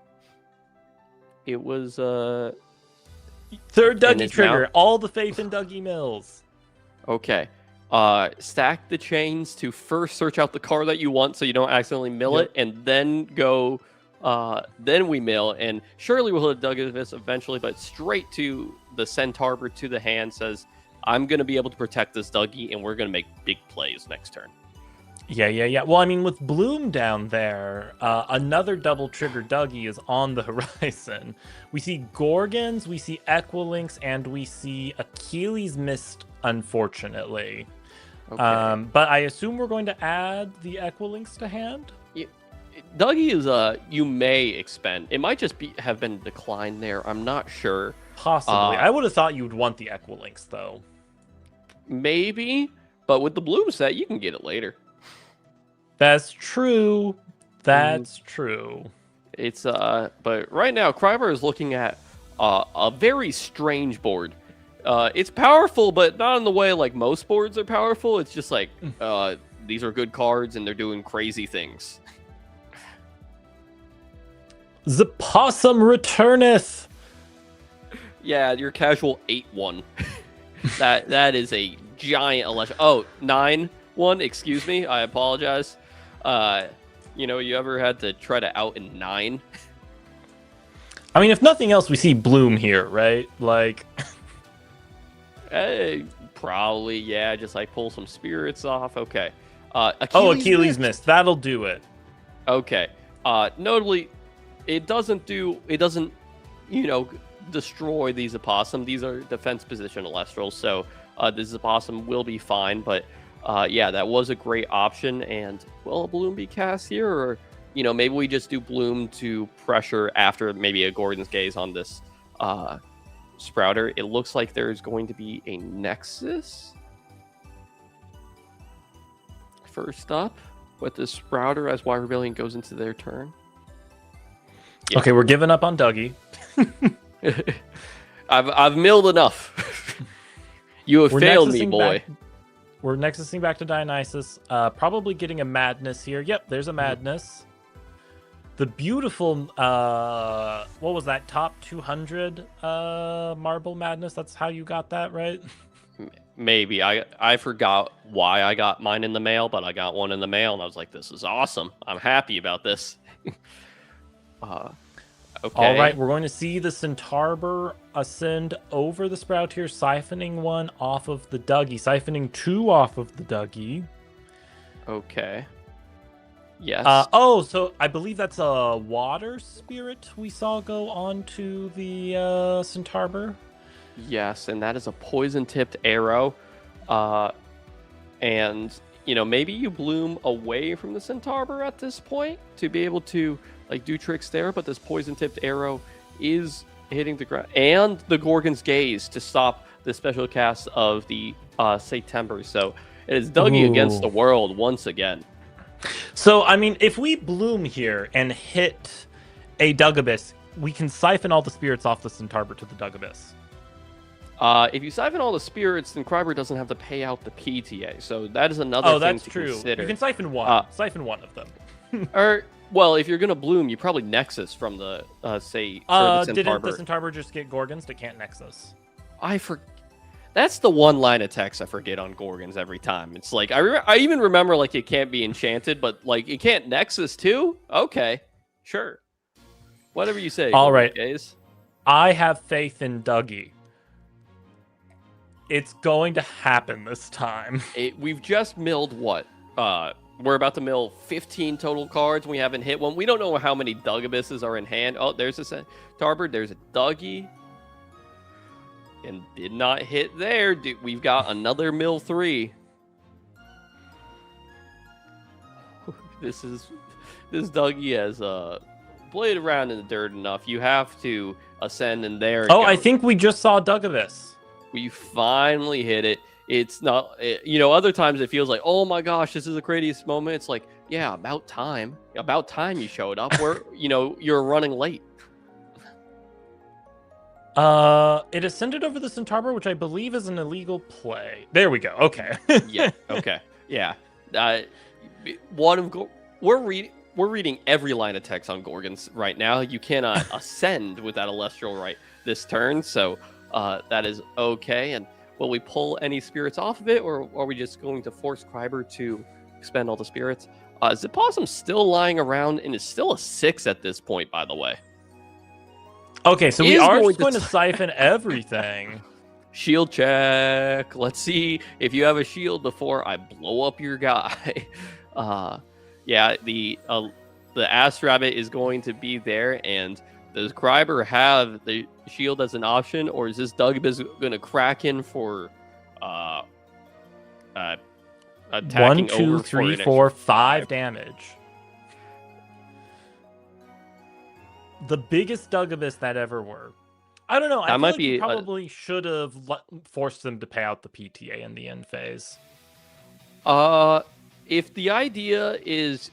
[SPEAKER 3] was
[SPEAKER 1] third Dougie trigger. Now... All the faith in Dougie Mills.
[SPEAKER 3] Okay. Stack the chains to first search out the card that you want so you don't accidentally mill it, and then go... then we mill, and surely we'll hit a Dugabus eventually, but straight to the Centaur to the hand says, I'm going to be able to protect this Dougie, and we're going to make big plays next turn.
[SPEAKER 1] Yeah. Well, I mean, with Bloom down there, another double trigger Dougie is on the horizon. We see Gorgons, we see Equilinx, and we see Achilles Mist, unfortunately. Okay. But I assume we're going to add the Equilinx to hand?
[SPEAKER 3] Dougie is you may expend. It might just have been declined there. I'm not sure.
[SPEAKER 1] Possibly. I would have thought you would want the Equilinx, though.
[SPEAKER 3] Maybe, but with the Bloom set, you can get it later.
[SPEAKER 1] That's true. That's true.
[SPEAKER 3] It's but right now, Kryber is looking at a very strange board. It's powerful, but not in the way like most boards are powerful. It's just like these are good cards and they're doing crazy things.
[SPEAKER 1] The Possum returneth.
[SPEAKER 3] Yeah, your casual 8-1. that is a giant election. Oh, 9-1. Excuse me. I apologize. You ever had to try to out in 9?
[SPEAKER 1] I mean, if nothing else, we see Bloom here, right? Like,
[SPEAKER 3] probably, yeah. Just like pull some spirits off. Okay.
[SPEAKER 1] Achilles Mist. That'll do it. Okay.
[SPEAKER 3] Notably, it doesn't, destroy these Opossum. These are defense position Elestrals, so this Opossum will be fine. But yeah, that was a great option. And will a Bloom be cast here, or maybe we just do Bloom to pressure after maybe a Gorgon's Gaze on this Sprouter. It looks like there's going to be a Nexus first up with the Sprouter as Y Rebellion goes into their turn.
[SPEAKER 1] Yeah. Okay, we're giving up on Dougie.
[SPEAKER 3] I've milled enough. You have failed me, boy.
[SPEAKER 1] We're nexusing back to Dionysus. Probably getting a Madness here. Yep, there's a Madness. The beautiful, what was that? Top 200 Marble Madness? That's how you got that, right?
[SPEAKER 3] Maybe. I forgot why I got mine in the mail, but I got one in the mail, and I was like, this is awesome. I'm happy about this. Okay.
[SPEAKER 1] All right, we're going to see the Centaur ascend over the Sprout here, siphoning one off of the Dougie, siphoning 2 off of the Dougie.
[SPEAKER 3] Okay. Yes.
[SPEAKER 1] So I believe that's a Water Spirit we saw go onto the Centaur.
[SPEAKER 3] Yes, and that is a poison-tipped arrow. And, maybe you Bloom away from the Centaur at this point to be able to do tricks there, but this poison-tipped arrow is hitting the ground. And the Gorgon's Gaze to stop the special cast of the September. So it is Dougie against the world once again.
[SPEAKER 1] So, I mean, if we Bloom here and hit a Dugabus, we can siphon all the spirits off the Centaur to the Dugabus.
[SPEAKER 3] If you siphon all the spirits, then Kryber doesn't have to pay out the PTA. So that is another thing
[SPEAKER 1] that's
[SPEAKER 3] to
[SPEAKER 1] true.
[SPEAKER 3] consider.
[SPEAKER 1] You can siphon one. Siphon one of them.
[SPEAKER 3] Well, if you're gonna bloom, you probably Nexus from the the
[SPEAKER 1] didn't
[SPEAKER 3] Centaur.
[SPEAKER 1] the Centaur just get Gorgons? They can't Nexus.
[SPEAKER 3] That's the one line of text I forget on Gorgons every time. It's like I even remember like it can't be enchanted, but like it can't Nexus too. Okay, sure, whatever you say.
[SPEAKER 1] All right,
[SPEAKER 3] guys.
[SPEAKER 1] I have faith in Dougie. It's going to happen this time.
[SPEAKER 3] We've just milled what? We're about to mill 15 total cards. We haven't hit one. We don't know how many Dugabisses are in hand. Oh, there's a Tarbird. There's a Dougie. And did not hit there. Dude, we've got another mill 3. This Dougie has played around in the dirt enough. You have to ascend, and there.
[SPEAKER 1] I think we just saw Dugabis.
[SPEAKER 3] We finally hit it. It's not, other times it feels like, oh my gosh, this is the craziest moment. It's like, yeah, about time. About time you showed up. You're running late.
[SPEAKER 1] It ascended over the Centaur, which I believe is an illegal play. There we go. Okay.
[SPEAKER 3] Yeah. Okay. Yeah. We're reading every line of text on Gorgons right now. You cannot ascend without Elestral right this turn, so that is okay. And will we pull any spirits off of it, or are we just going to force Kryber to expend all the spirits? Zippossum's still lying around and is still a 6 at this point, by the way.
[SPEAKER 1] Okay, so we are just going to siphon everything.
[SPEAKER 3] Shield check. Let's see if you have a shield before I blow up your guy. Yeah, the Ass Rabbit is going to be there, and does Kryber have the shield as an option, or is this Dugabis going to crack in for attacking
[SPEAKER 1] 1, 2, 3, 4, 5 damage? The biggest Dugabis that ever were. I don't know. I feel like we probably should have forced them to pay out the PTA in the end phase.
[SPEAKER 3] If the idea is,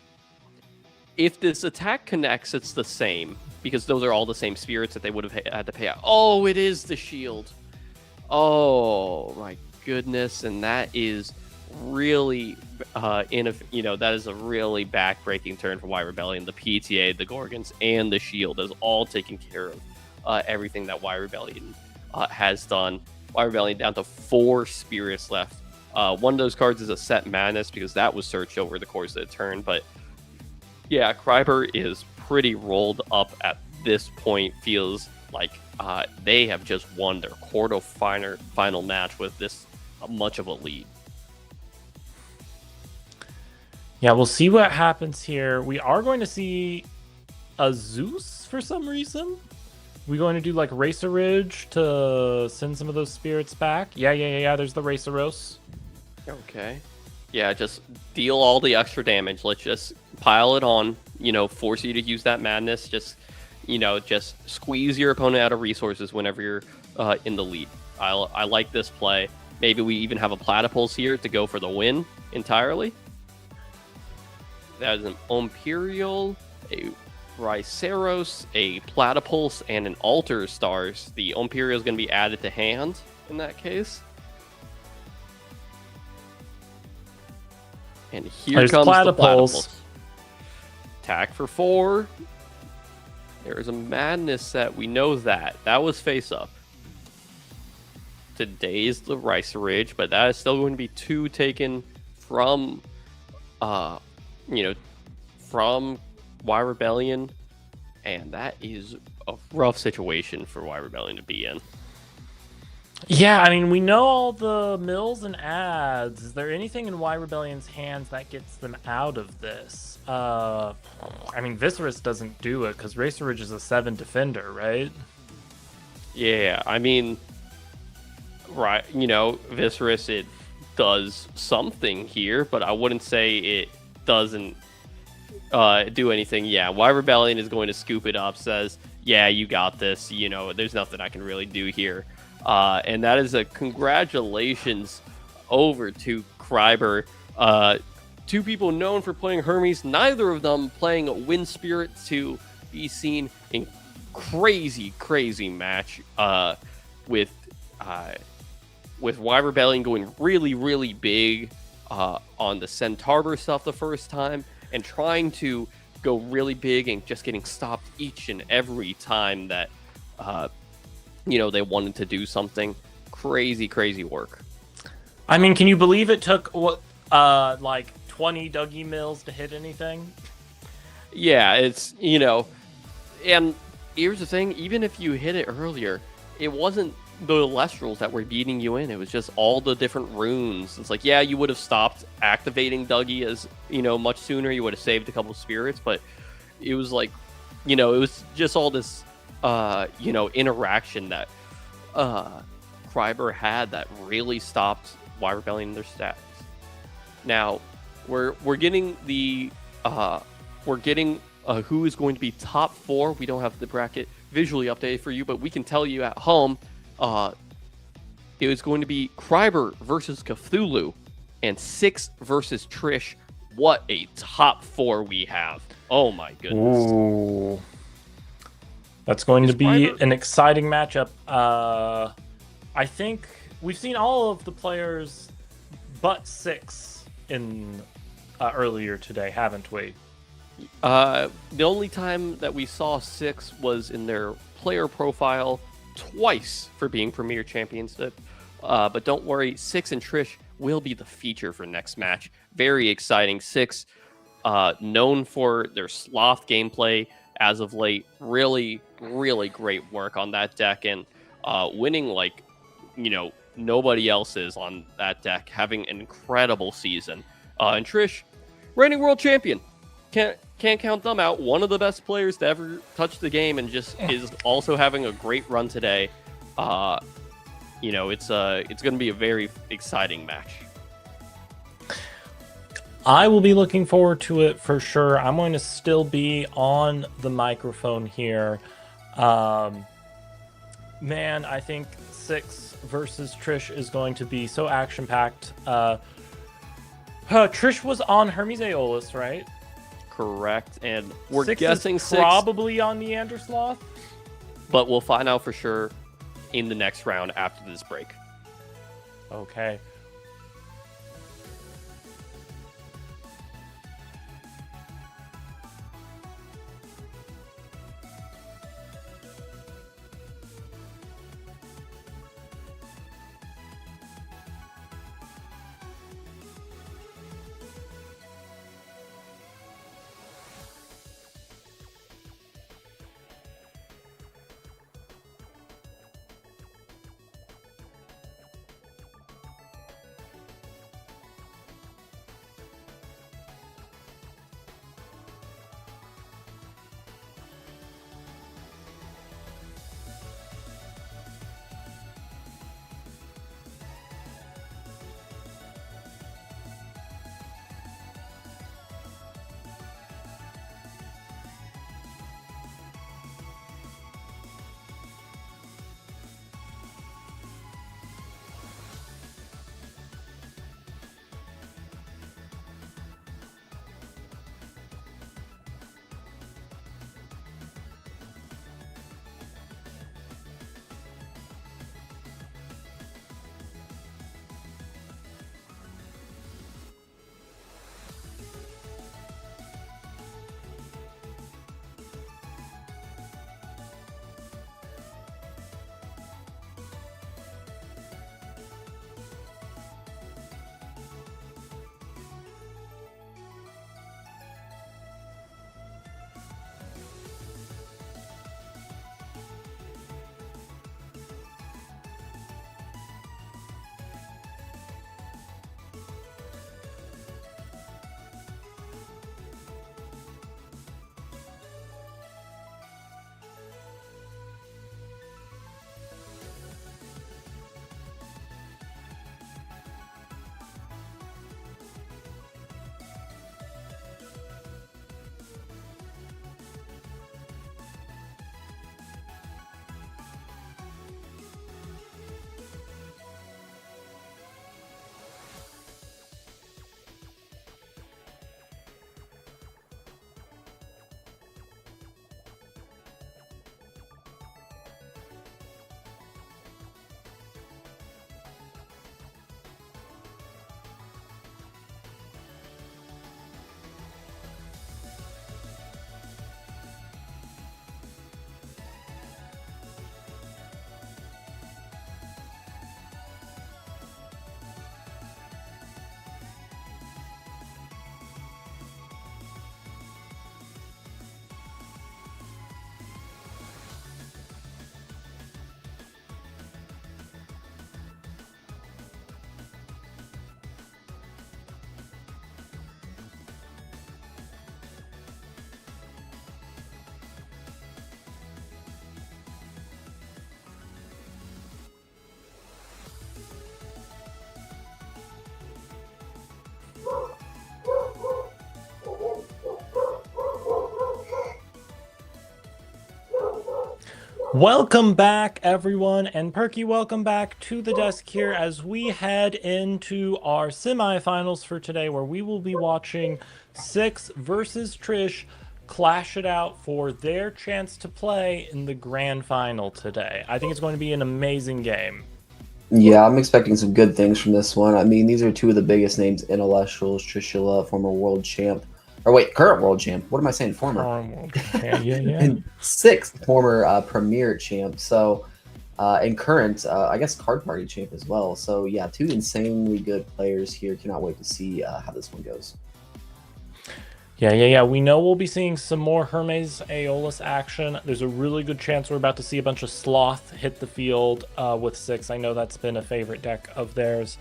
[SPEAKER 3] if this attack connects, it's the same, because those are all the same spirits that they would have had to pay out. Oh, it is the shield. Oh my goodness, and that is really that is a really backbreaking turn for Y Rebellion. The PTA, the Gorgons, and the shield is all taking care of everything that Y Rebellion has done. Y Rebellion down to 4 spirits left. One of those cards is a Set Madness, because that was searched over the course of the turn. But yeah, Kryber is pretty rolled up at this point. Feels like they have just won their quarter-final match with this much of a lead.
[SPEAKER 1] Yeah, we'll see what happens here. We are going to see a Zeus for some reason. We're going to do like Racer Ridge to send some of those spirits back. Yeah. There's the Raceros.
[SPEAKER 3] Okay. Yeah, just deal all the extra damage. Let's just pile it on. Force you to use that madness. Just squeeze your opponent out of resources whenever you're in the lead. I like this play. Maybe we even have a Platypus here to go for the win entirely. That is an Imperial, a Rhyceros, a Platypus, and an Altar Stars. The Imperial is going to be added to hand in that case. And there's comes the Platypus. Attack for 4. There is a Madness set. We know that. That was face up. Today's the Rice Ridge, but that is still going to be 2 taken from from Y Rebellion, and that is a rough situation for Y Rebellion to be in.
[SPEAKER 1] Yeah, I mean, we know all the mills and ads. Is there anything in Y Rebellion's hands that gets them out of this? I mean, Viserys doesn't do it because Racer Ridge is a 7 defender, right?
[SPEAKER 3] Yeah, I mean, right, Viserys, it does something here, but I wouldn't say it doesn't do anything. Yeah, Y Rebellion is going to scoop it up, says, yeah, you got this, there's nothing I can really do here. And that is a congratulations over to Kryber. 2 people known for playing Hermes, neither of them playing Wind Spirit, to be seen in crazy match with with Y Rebellion going really, really big on the Centaur stuff the first time, and trying to go really big and just getting stopped each and every time that they wanted to do something. Crazy work.
[SPEAKER 1] I mean, can you believe it took like 20 Dougie Mills to hit anything?
[SPEAKER 3] Yeah, it's and here's the thing: even if you hit it earlier, it wasn't the Elestrals that were beating you in. It was just all the different runes. It's like, yeah, you would have stopped activating Dougie as much sooner. You would have saved a couple spirits, but it was like, it was just all this interaction that Kryber had that really stopped Y Rebellion in their stats. Now we're getting who is going to be top 4. We don't have the bracket visually updated for you, but we can tell you at home. It was going to be Kryber versus Cthulhu and Six versus Trish. What a top 4 we have. Oh my goodness.
[SPEAKER 1] Ooh. That's going to be
[SPEAKER 3] Kryber
[SPEAKER 1] an exciting matchup. I think we've seen all of the players but Six in earlier today, haven't we?
[SPEAKER 3] The only time that we saw Six was in their player profile twice for being Premier Championship. But don't worry, Six and Trish will be the feature for next match. Very exciting. Six, known for their sloth gameplay as of late. Really, really great work on that deck, and winning like nobody else is on that deck, having an incredible season. And Trish, reigning world champion. Can't count them out. One of the best players to ever touch the game, and just is also having a great run today. It's going to be a very exciting match.
[SPEAKER 1] I will be looking forward to it for sure. I'm going to still be on the microphone here. Man, I think Six versus Trish is going to be so action-packed. Trish was on Hermes Aeolus, right?
[SPEAKER 3] Correct, and we're
[SPEAKER 1] Six
[SPEAKER 3] guessing
[SPEAKER 1] is
[SPEAKER 3] Six,
[SPEAKER 1] probably on Neandersloth,
[SPEAKER 3] but we'll find out for sure in the next round after this break.
[SPEAKER 1] Okay. Welcome back, everyone, and Perky, welcome back to the desk here as we head into our semifinals for today, where we will be watching Six versus Trish clash it out for their chance to play in the grand final today. I think it's going to be an amazing game.
[SPEAKER 2] Yeah, I'm expecting some good things from this one. I mean, these are two of the biggest names in Elestrals. Trishula, former world champ. Or wait, current world champ. What am I saying? Former.
[SPEAKER 1] Yeah.
[SPEAKER 2] And sixth former Premier champ. So, and current, I guess, card party champ as well. So, yeah, two insanely good players here. Cannot wait to see how this one goes.
[SPEAKER 1] Yeah. We know we'll be seeing some more Hermes Aeolus action. There's a really good chance we're about to see a bunch of Sloth hit the field with Six. I know that's been a favorite deck of theirs.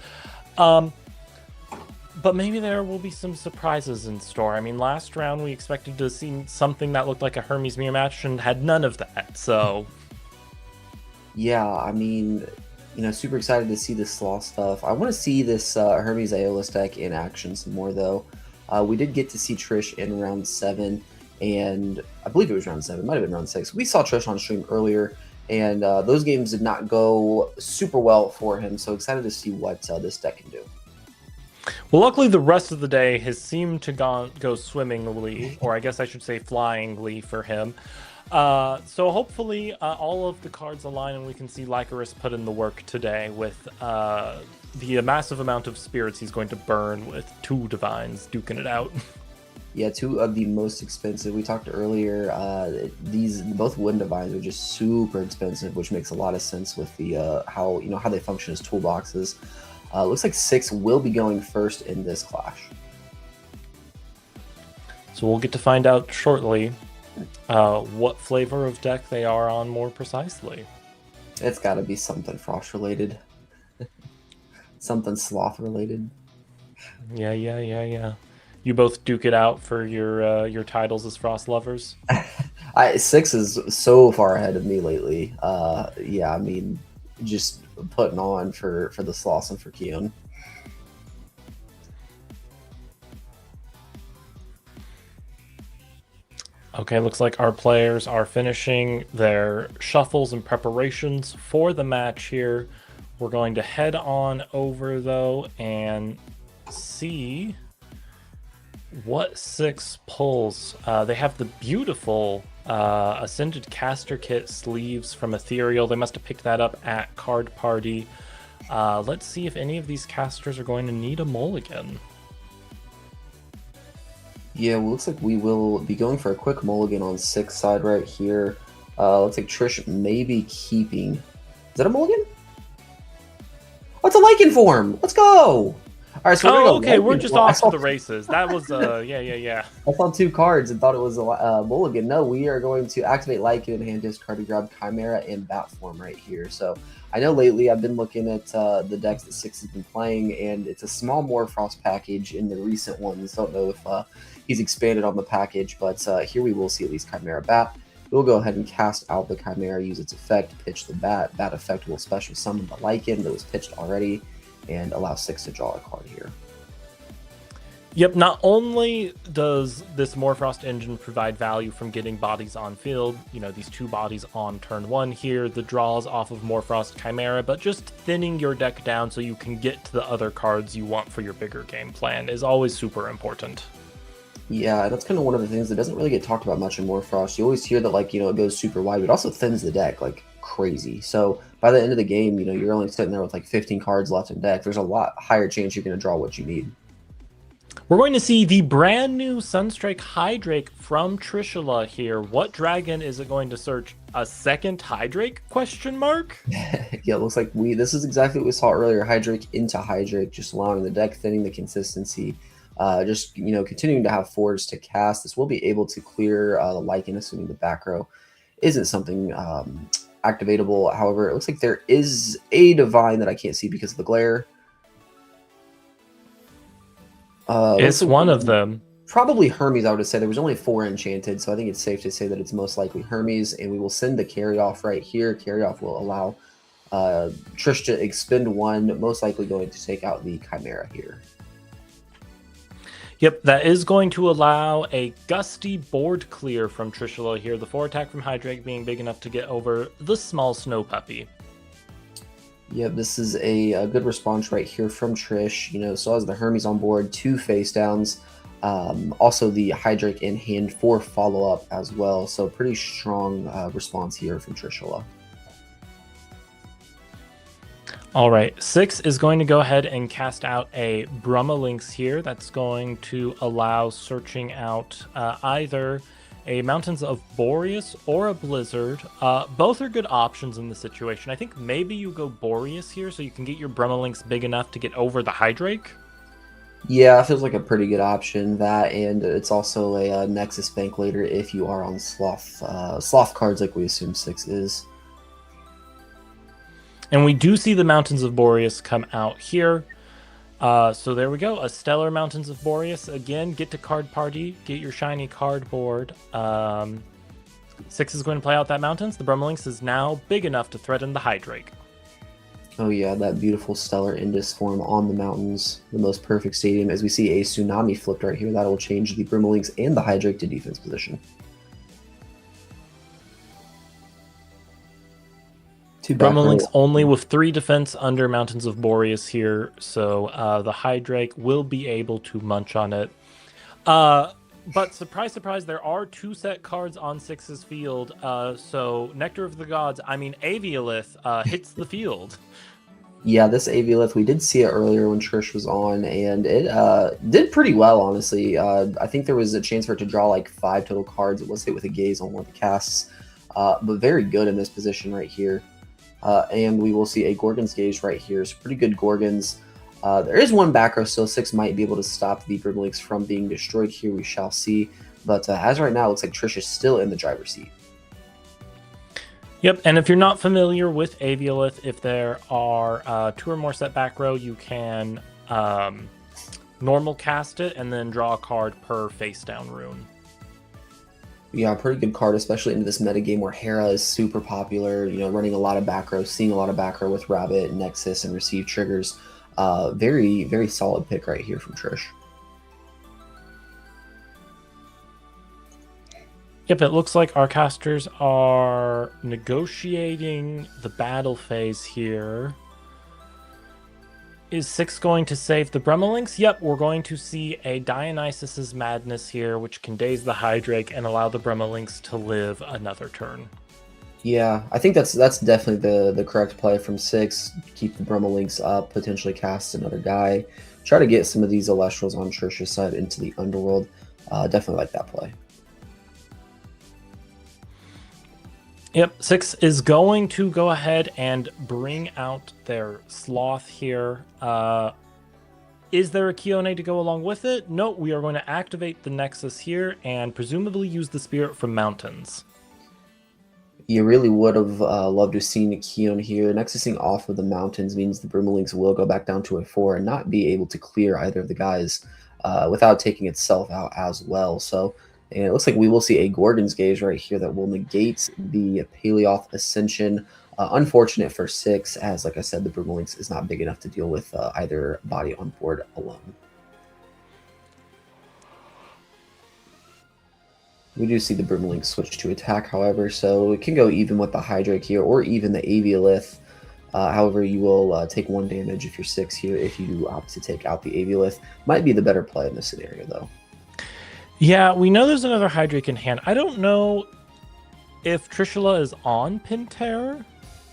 [SPEAKER 1] But maybe there will be some surprises in store. I mean, last round we expected to see something that looked like a Hermes mirror match and had none of that, so...
[SPEAKER 2] Yeah, I mean, super excited to see this Sloth stuff. I want to see this Hermes Aeolus deck in action some more, though. We did get to see Trish in round 7, and I believe it was round 7, might have been round 6. We saw Trish on stream earlier, and those games did not go super well for him, so excited to see what this deck can do.
[SPEAKER 1] Well, luckily the rest of the day has seemed to go swimmingly, or I guess I should say flyingly for him. So hopefully all of the cards align and we can see Lycoris put in the work today with the massive amount of spirits he's going to burn with 2 Divines duking it out.
[SPEAKER 2] Yeah, 2 of the most expensive. We talked earlier, these both Wind Divines are just super expensive, which makes a lot of sense with the how they function as toolboxes. Looks like 6 will be going first in this clash.
[SPEAKER 1] So we'll get to find out shortly what flavor of deck they are on more precisely.
[SPEAKER 2] It's got to be something Frost related. Something Sloth related.
[SPEAKER 1] Yeah. You both duke it out for your titles as Frost lovers?
[SPEAKER 2] 6 is so far ahead of me lately. Yeah, I mean, just putting on for the Sloth and for Keon.
[SPEAKER 1] Okay, looks like our players are finishing their shuffles and preparations for the match here. We're going to head on over, though, and see what 6 pulls. They have the beautiful Ascended Caster Kit sleeves from Ethereal. They must have picked that up at Card Party. Let's see if any of these casters are going to need a mulligan.
[SPEAKER 2] Yeah, well, looks like we will be going for a quick mulligan on 6 side right here. Looks like Trish may be keeping... Is that a mulligan? Oh, it's a Lycan form! Let's go! All right, so
[SPEAKER 1] okay, we're just off to the races. That was, yeah.
[SPEAKER 2] I saw 2 cards and thought it was a mulligan. No, we are going to activate Lycan and hand discard to grab Chimera in bat form right here. So I know lately I've been looking at the decks that 6 has been playing, and it's a small Morfrost package in the recent ones. Don't know if he's expanded on the package, but here we will see at least Chimera bat. We'll go ahead and cast out the Chimera, use its effect, pitch the bat. Bat effect will special summon the Lycan that was pitched already, and allow 6 to draw a card here.
[SPEAKER 1] Yep, not only does this Morfrost engine provide value from getting bodies on field, these 2 bodies on turn 1 here, the draws off of Morfrost Chimera, but just thinning your deck down so you can get to the other cards you want for your bigger game plan is always super important.
[SPEAKER 2] Yeah, that's kind of one of the things that doesn't really get talked about much in Morfrost. You always hear that, it goes super wide, but it also thins the deck, crazy. So by the end of the game, you're only sitting there with, 15 cards left in deck. There's a lot higher chance you're going to draw what you need.
[SPEAKER 1] We're going to see the brand new Sunstrike Hydrake from Trishula here. What dragon is it going to search? A second Hydrake? ?
[SPEAKER 2] Yeah, it looks like this is exactly what we saw earlier. Hydrake into Hydrake, just allowing the deck, thinning the consistency. Just continuing to have forwards to cast. This will be able to clear the Lycan, assuming the back row isn't something activatable. However, it looks like there is a Divine that I can't see because of the glare.
[SPEAKER 1] It's one of them.
[SPEAKER 2] Probably Hermes, I would say. There was only 4 enchanted, so I think it's safe to say that it's most likely Hermes, and we will send the carry off right here. Carry off will allow Trish to expend 1, most likely going to take out the Chimera here.
[SPEAKER 1] Yep, that is going to allow a gusty board clear from Trishula here. The 4 attack from Hydrake being big enough to get over the small snow puppy.
[SPEAKER 2] Yep, this is a good response right here from Trish. So has the Hermes on board, 2 face downs. Also the Hydrake in hand for follow-up as well. So pretty strong response here from Trishula.
[SPEAKER 1] All right, 6 is going to go ahead and cast out a Brummalinx here. That's going to allow searching out either a Mountains of Boreas or a Blizzard. Both are good options in the situation. I think maybe you go Boreas here so you can get your Brummalinx big enough to get over the Hydrake.
[SPEAKER 2] Yeah, it feels like a pretty good option. That, and it's also a Nexus Bank later if you are on Sloth cards like we assume 6 is.
[SPEAKER 1] And we do see the Mountains of Boreas come out here. So there we go. A Stellar Mountains of Boreas. Again, get to card party. Get your shiny cardboard. 6 is going to play out that Mountains. The Brummalinx is now big enough to threaten the Hydrake.
[SPEAKER 2] Oh yeah, that beautiful Stellar Indus form on the Mountains. The most perfect stadium. As we see a Tsunami flipped right here. That will change the Brummalinx and the Hydrake to defense position.
[SPEAKER 1] Brummalinx only with 3 defense under Mountains of Boreas here, so the Hydrake will be able to munch on it. But surprise, surprise, there are 2 set cards on 6's field. So Nectar of the Gods, Aviolith hits the field.
[SPEAKER 2] Yeah, this Aviolith, we did see it earlier when Trish was on, and it did pretty well, honestly. I think there was a chance for it to draw like 5 total cards. It was hit with a gaze on one of the casts, but very good in this position right here. And we will see a Gorgon's Gaze right here. So pretty good Gorgons. There is one back row still. 6 might be able to stop the Brummalinx from being destroyed here. We shall see. But as right now, it looks like Trish is still in the driver's seat.
[SPEAKER 1] Yep, and if you're not familiar with Aviolith, if there are 2 or more set back row, you can normal cast it and then draw a card per face down rune.
[SPEAKER 2] Yeah, pretty good card, especially into this metagame where Hera is super popular, running a lot of back row, seeing a lot of back row with Rabbit, Nexus, and Receive triggers. Very, very solid pick right here from Trish.
[SPEAKER 1] Yep, it looks like our casters are negotiating the battle phase here. Is 6 going to save the Brummalinx? Yep, we're going to see a Dionysus's Madness here, which can daze the Hydrake and allow the Brummalinx to live another turn.
[SPEAKER 2] Yeah, I think that's definitely the correct play from 6. Keep the Brummalinx up, potentially cast another guy. Try to get some of these Elestrals on Trish's side into the Underworld. Definitely like that play.
[SPEAKER 1] Yep, 6 is going to go ahead and bring out their Sloth here. Is there a Kione to go along with it? No, we are going to activate the Nexus here and presumably use the Spirit from Mountains.
[SPEAKER 2] You really would have loved to have seen a Kione here. Nexusing off of the Mountains means the Brummalinx will go back down to a 4 and not be able to clear either of the guys without taking itself out as well. So, and it looks like we will see a Gorgon's Gaze right here that will negate the Paleoth Ascension. Unfortunate for 6, as like I said, the Brummalinx is not big enough to deal with either body on board alone. We do see the Brummalinx switch to attack, however, so it can go even with the Hydrake here, or even the Aviolith. However, you will take 1 damage if you're 6 here. If you do opt to take out the Aviolith, might be the better play in this scenario, though.
[SPEAKER 1] Yeah, we know there's another Hydrake in hand. I don't know if Trishula is on Pinterra.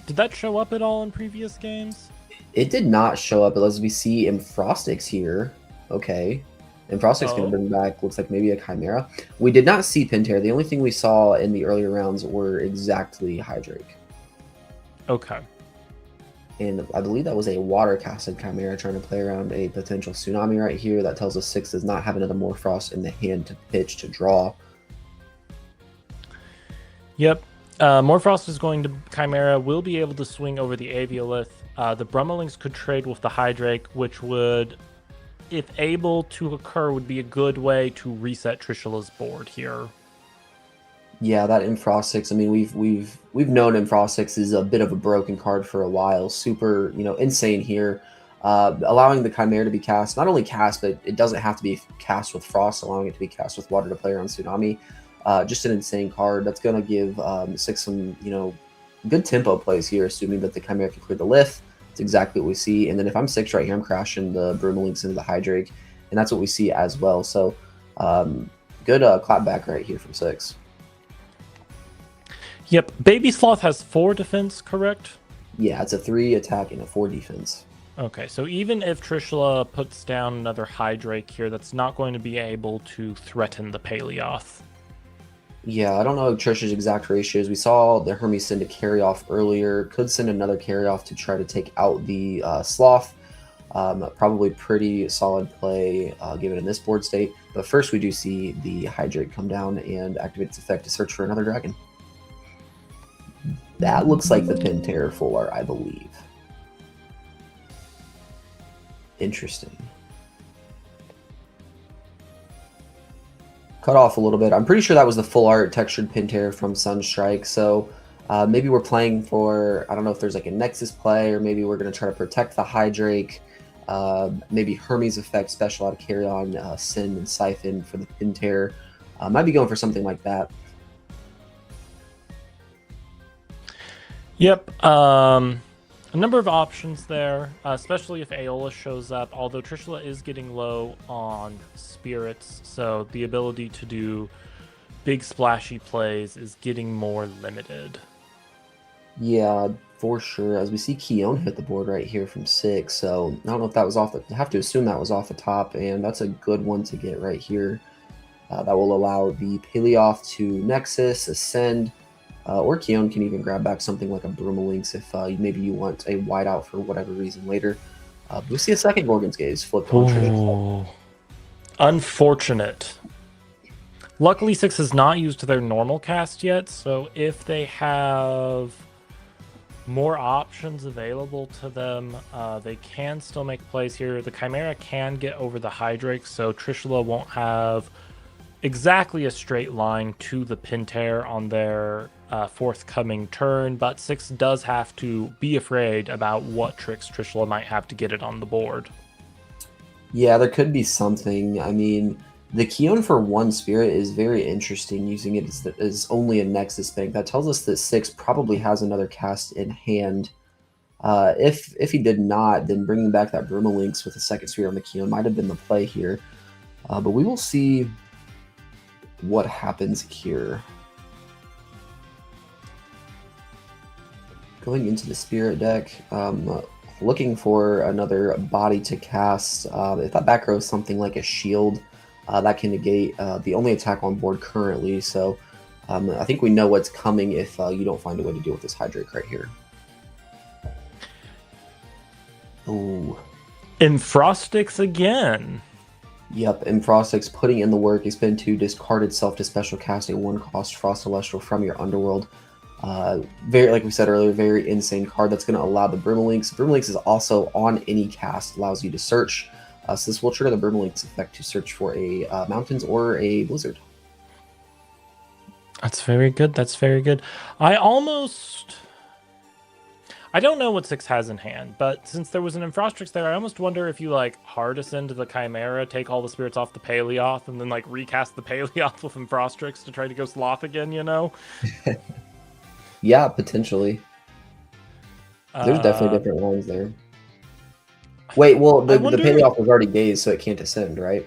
[SPEAKER 1] Did that show up at all in previous games?
[SPEAKER 2] It did not show up, unless we see Infrostix here. Okay. Infrostix going to bring back, looks like maybe a Chimera. We did not see Pinterra. The only thing we saw in the earlier rounds were exactly Hydrake.
[SPEAKER 1] Okay.
[SPEAKER 2] And I believe that was a water-casted Chimera trying to play around a potential Tsunami right here. That tells us 6 does not have another Morphrost in the hand to pitch to draw.
[SPEAKER 1] Yep. Morphrost is going to Chimera, will be able to swing over the Aviolith. The Brummalinx could trade with the Hydrake, which would, if able to occur, would be a good way to reset Trishula's board here.
[SPEAKER 2] Yeah, that Infrostix. I mean, we've known Infrostix is a bit of a broken card for a while. Super, insane here. allowing the Chimera to be cast, not only cast, but it doesn't have to be cast with Frost, allowing it to be cast with Water to play around Tsunami. Just an insane card that's going to give 6 some, good tempo plays here, assuming that the Chimera can clear the Lith. It's exactly what we see. And then if I'm 6 right here, I'm crashing the Brumalinks into the Hydrake, and that's what we see as well. So good clap back right here from 6.
[SPEAKER 1] Yep, Baby Sloth has 4 defense, correct?
[SPEAKER 2] Yeah, it's a 3 attack and a 4 defense.
[SPEAKER 1] Okay, so even if Trishula puts down another Hydrake here, that's not going to be able to threaten the Paleoth.
[SPEAKER 2] Yeah, I don't know Trish's exact ratios. We saw the Hermes send a carry off earlier. Could send another carry off to try to take out the Sloth. Probably pretty solid play given in this board state. But first we do see the Hydrake come down and activate its effect to search for another dragon. That looks like the Pentair full art, I believe. Interesting. Cut off a little bit. I'm pretty sure that was the full art textured Pentair from Sunstrike. So maybe we're playing for, I don't know if there's like a Nexus play, or maybe we're going to try to protect the Hydrake. Maybe Hermes effect, special out of carry on, Send and Siphon for the Pentair. Might be going for something like that.
[SPEAKER 1] Yep. A number of options there, especially if Aeolus shows up, although Trishula is getting low on spirits, so the ability to do big splashy plays is getting more limited.
[SPEAKER 2] Yeah, for sure. As we see Keone hit the board right here from 6, so I don't know if that was off the... I have to assume that was off the top, and that's a good one to get right here. That will allow the Paleoth to Nexus, Ascend, or Keone can even grab back something like a Brumalinks if maybe you want a whiteout for whatever reason later. We'll see a second Gorgon's Gaze flipped on Trish.
[SPEAKER 1] Unfortunate. Luckily, 6 has not used their normal cast yet, so if they have more options available to them, they can still make plays here. The Chimera can get over the Hydrake, so Trishula won't have exactly a straight line to the Pentair on their forthcoming turn, but 6 does have to be afraid about what tricks Trishula might have to get it on the board.
[SPEAKER 2] Yeah, there could be something. I mean, the Keone for 1 Spirit is very interesting, using it as only a Nexus bank. That tells us that 6 probably has another cast in hand. If he did not, then bringing back that Brumalinks with a second Spirit on the Keone might have been the play here. But we will see what happens here. Going into the Spirit deck, looking for another body to cast. If that back row is something like a shield, that can negate the only attack on board currently. So I think we know what's coming if you don't find a way to deal with this Hydrake right here. Ooh.
[SPEAKER 1] Enfrostix again.
[SPEAKER 2] Yep, Enfrostix putting in the work. Expend 2, discard itself to special cast a 1-cost Frost Celestial from your Underworld. Very, like we said earlier, very insane card that's going to allow the Brumalinks. Brumalinks is also on any cast, allows you to search. So this will trigger the Brumalinks effect to search for a Mountains or a Blizzard.
[SPEAKER 1] That's very good. That's very good. I don't know what 6 has in hand, but since there was an Enfrostix there, I almost wonder if you hard ascend to the Chimera, take all the spirits off the Paleoth, and then recast the Paleoth with Enfrostix to try to go Sloth again, you know?
[SPEAKER 2] Yeah, potentially. There's definitely different lines there. Wait, well, the Paleoth was already gazed, so it can't ascend, right?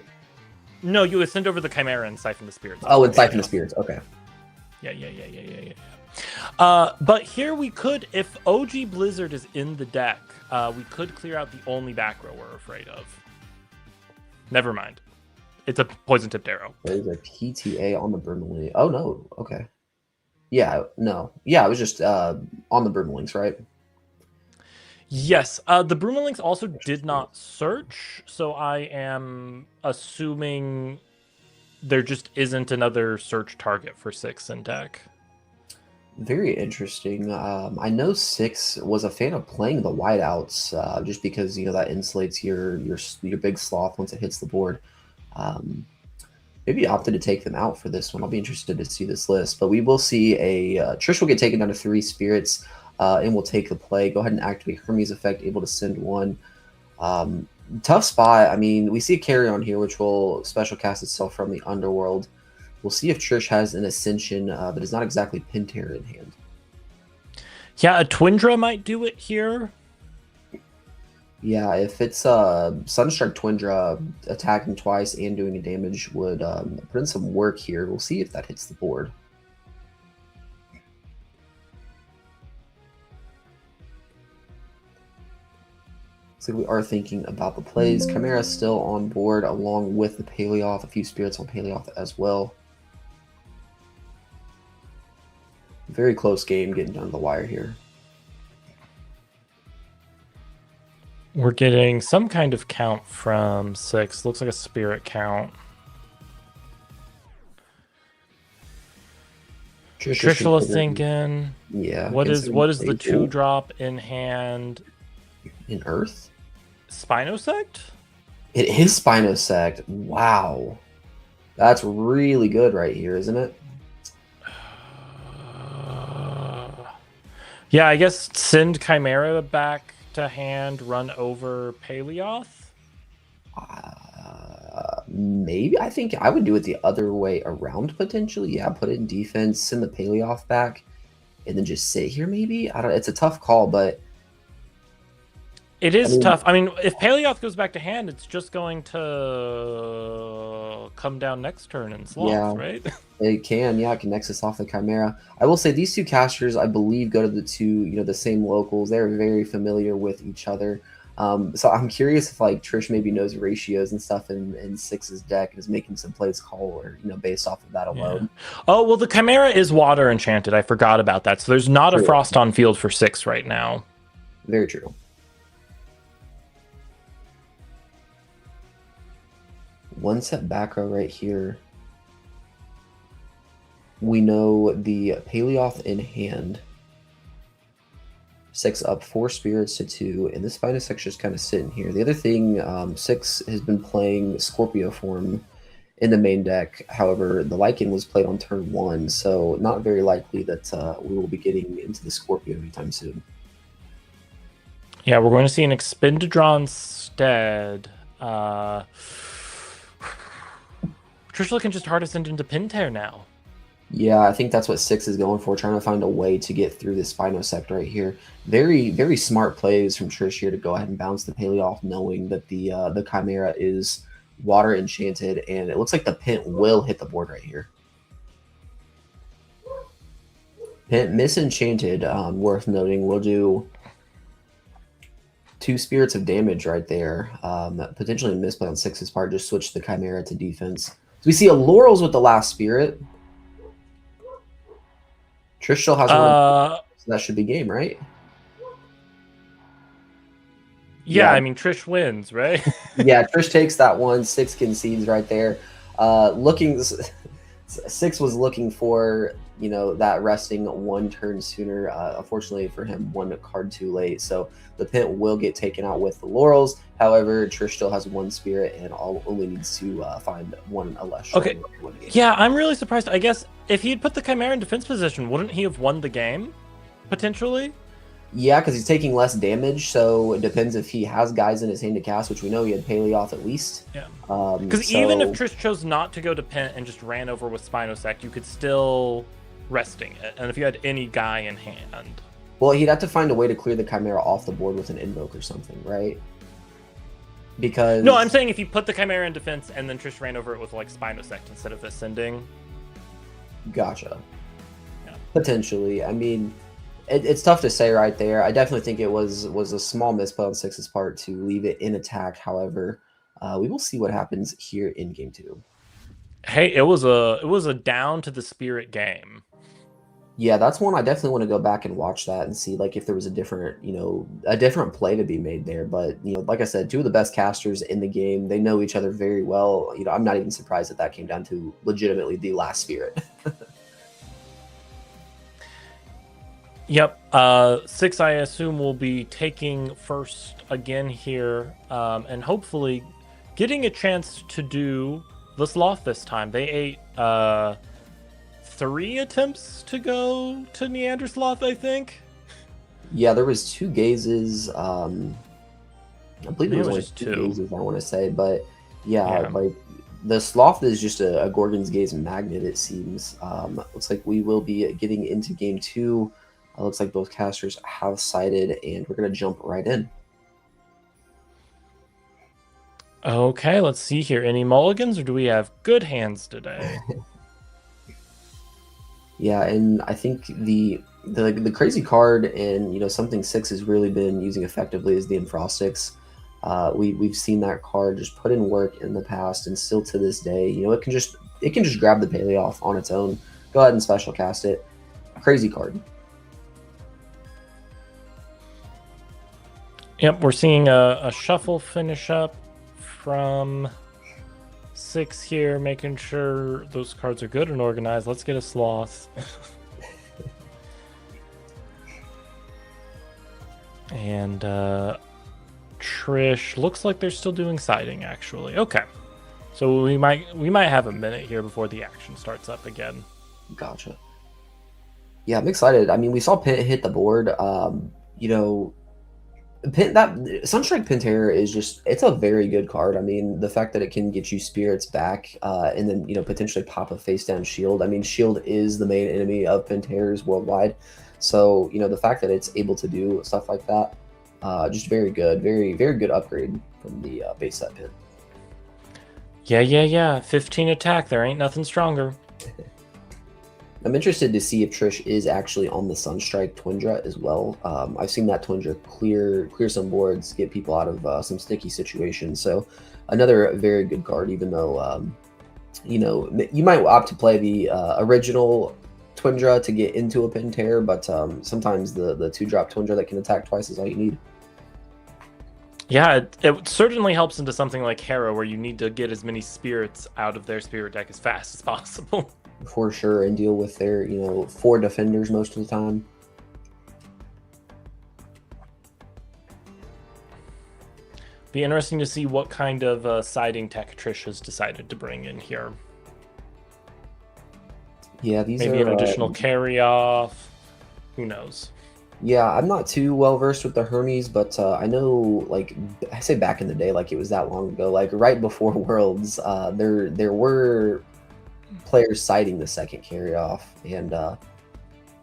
[SPEAKER 1] No, you ascend over the Chimera and siphon the spirits.
[SPEAKER 2] Oh, and siphon the spirits, okay.
[SPEAKER 1] Yeah. But here we could, if OG Blizzard is in the deck, we could clear out the only back row we're afraid of. Never mind. It's a poison-tipped arrow.
[SPEAKER 2] There's a PTA on the Brumalink. Oh, no. Okay. Yeah, no. Yeah, it was just on the Brumalinks, right?
[SPEAKER 1] Yes. The Brumalinks also did not search, so I am assuming there just isn't another search target for 6 in deck.
[SPEAKER 2] Very interesting. I know 6 was a fan of playing the whiteouts just because, that insulates your big Sloth once it hits the board. Maybe opted to take them out for this one. I'll be interested to see this list. But we will see Trish will get taken down to 3 spirits and will take the play. Go ahead and activate Hermes effect, able to send 1. Tough spot. I mean, we see a carry on here, which will special cast itself from the underworld. We'll see if Trish has an Ascension that is not exactly Pinter in hand.
[SPEAKER 1] Yeah, a Twindra might do it here.
[SPEAKER 2] Yeah, if it's Sunstrike Twindra attacking twice and doing a damage would put in some work here. We'll see if that hits the board. So we are thinking about the plays. Chimera still on board along with the Paleoth, a few spirits on Paleoth as well. Very close game getting down to the wire here.
[SPEAKER 1] We're getting some kind of count from 6. Looks like a spirit count. Trishula thinking.
[SPEAKER 2] Yeah.
[SPEAKER 1] What is the 2-drop in hand?
[SPEAKER 2] In Earth?
[SPEAKER 1] Spinosect?
[SPEAKER 2] It is Spinosect. Wow. That's really good right here, isn't it?
[SPEAKER 1] Yeah, I guess send Chimera back to hand, run over Paleoth?
[SPEAKER 2] Maybe. I think I would do it the other way around, potentially. Yeah, put it in defense, send the Paleoth back, and then just sit here, maybe? I don't. It's a tough call, but...
[SPEAKER 1] It is tough. I mean, if Paleoth goes back to hand, it's just going to come down next turn and sloth, right?
[SPEAKER 2] It can, yeah, it can nexus off the Chimera. I will say these two casters, I believe, go to the same locals. They're very familiar with each other. So I'm curious if like Trish maybe knows ratios and stuff in 6's deck and is making some plays call or based off of that alone.
[SPEAKER 1] Yeah. Oh well, the Chimera is water enchanted. I forgot about that. So there's not a frost on field for 6 right now.
[SPEAKER 2] Very true. One set back row right here. We know the Paleoth in hand. 6 up, 4 spirits to 2, and this Spinosect just kind of sitting here. The other thing, 6 has been playing Scorpio form in the main deck. However, the Lycan was played on turn 1, so not very likely that we will be getting into the Scorpio anytime soon.
[SPEAKER 1] Yeah, we're going to see an Expendedron instead. Trishula can just hard ascend into Pinter now.
[SPEAKER 2] Yeah, I think that's what 6 is going for, trying to find a way to get through this Spinosect right here. Very, very smart plays from Trish here to go ahead and bounce the Paleoth, knowing that the Chimera is water enchanted, and it looks like the Pint will hit the board right here. Pint misenchanted, worth noting, will do 2 spirits of damage right there. Potentially a misplay on 6's part, just switch the Chimera to defense. So we see a Laurels with the last spirit. Trish still has one, so that should be game, right?
[SPEAKER 1] Yeah, I mean, Trish wins, right?
[SPEAKER 2] Yeah, Trish takes that one. 6 concedes right there. 6 was looking for, that resting 1 turn sooner. Unfortunately for him, 1 card too late. So the Pint will get taken out with the Laurels. However, Trish still has 1 spirit and only needs to find 1 Elestral.
[SPEAKER 1] Okay. Yeah, I'm really surprised. I guess if he had put the Chimera in defense position, wouldn't he have won the game? Potentially?
[SPEAKER 2] Yeah, because he's taking less damage, so it depends if he has guys in his hand to cast, which we know he had Paleoth at least.
[SPEAKER 1] Yeah. Because even if Trish chose not to go to Pint and just ran over with Spinosect, you could still resting it. And if you had any guy in hand.
[SPEAKER 2] Well, he'd have to find a way to clear the Chimera off the board with an Invoke or something, right? Because...
[SPEAKER 1] No, I'm saying if you put the Chimera in defense and then Trish ran over it with like Spinosect instead of ascending.
[SPEAKER 2] Gotcha.
[SPEAKER 1] Yeah.
[SPEAKER 2] Potentially. I mean... It's tough to say right there. I definitely think it was a small misplay on 6's part to leave it in attack. However, we will see what happens here in game 2.
[SPEAKER 1] Hey, it was a down to the spirit game.
[SPEAKER 2] Yeah, that's one I definitely want to go back and watch that and see like if there was a different play to be made there. But like I said, 2 of the best casters in the game. They know each other very well. I'm not even surprised that came down to legitimately the last spirit.
[SPEAKER 1] Yep. 6, I assume, will be taking first again here, and hopefully getting a chance to do the sloth this time. They ate 3 attempts to go to Neandersloth, I think.
[SPEAKER 2] Yeah, there was 2 gazes. I believe it was only
[SPEAKER 1] just
[SPEAKER 2] 2
[SPEAKER 1] 2.
[SPEAKER 2] gazes, I want to say, but yeah,
[SPEAKER 1] Yeah.
[SPEAKER 2] like the Sloth is just a Gorgon's Gaze magnet, it seems. Looks like we will be getting into game 2. Looks like both casters have sided, and we're going to jump right in.
[SPEAKER 1] Okay, let's see here. Any mulligans, or do we have good hands today?
[SPEAKER 2] Yeah, and I think the crazy card, and something Six has really been using effectively, is the Enfrostics. We've seen that card just put in work in the past, and still to this day, it can just grab the Paley off on its own. Go ahead and special cast it. Crazy card.
[SPEAKER 1] Yep, we're seeing a shuffle finish up from Six here, making sure those cards are good and organized. Let's get a Sloth. And Trish looks like they're still doing siding, actually. Okay, so we might have a minute here before the action starts up again.
[SPEAKER 2] Gotcha. Yeah, I'm excited. I mean, we saw Pit hit the board. That Sunstrike Pentair is it's a very good card. I mean, the fact that it can get you spirits back, and then potentially pop a face down shield. I mean, shield is the main enemy of Pentairs worldwide, so the fact that it's able to do stuff like that, just very good, very very good upgrade from the base set Pit.
[SPEAKER 1] Yeah. 15 attack. There ain't nothing stronger.
[SPEAKER 2] I'm interested to see if Trish is actually on the Sunstrike Twindra as well. I've seen that Twindra clear some boards, get people out of some sticky situations. So another very good card, even though you might opt to play the original Twindra to get into a Pentair, but sometimes the 2-drop Twindra that can attack twice is all you need.
[SPEAKER 1] Yeah, it certainly helps into something like Hera, where you need to get as many spirits out of their spirit deck as fast as possible.
[SPEAKER 2] For sure, and deal with their 4 defenders most of the time.
[SPEAKER 1] Be interesting to see what kind of siding tech Trish has decided to bring in here.
[SPEAKER 2] Yeah, these
[SPEAKER 1] maybe
[SPEAKER 2] are
[SPEAKER 1] an additional carry off. Who knows?
[SPEAKER 2] Yeah, I'm not too well versed with the Hermes, but I know, like, I say back in the day, like it was that long ago, like right before Worlds, there were players citing the second carry off, and that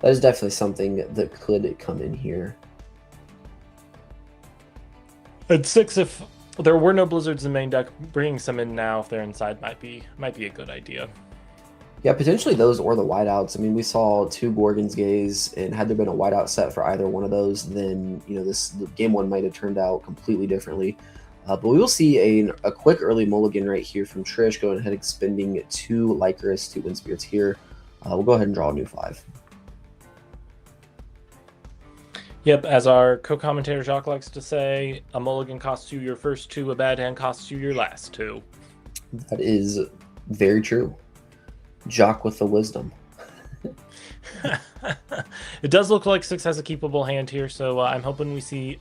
[SPEAKER 2] is definitely something that could come in here.
[SPEAKER 1] At 6, if there were no blizzards in main deck, bringing some in now if they're inside might be a good idea.
[SPEAKER 2] Yeah, potentially those or the whiteouts. I mean, we saw 2 Gorgon's Gaze, and had there been a whiteout set for either one of those, then the game 1 might have turned out completely differently. But we will see a quick early mulligan right here from Trish, going ahead and spending 2 Lycurus, 2 Wind Spirits here. We'll go ahead and draw a new 5.
[SPEAKER 1] Yep, as our co-commentator Jacques likes to say, a mulligan costs you your first 2, a bad hand costs you your last 2.
[SPEAKER 2] That is very true. Jacques with the wisdom.
[SPEAKER 1] It does look like 6 has a keepable hand here, so I'm hoping we see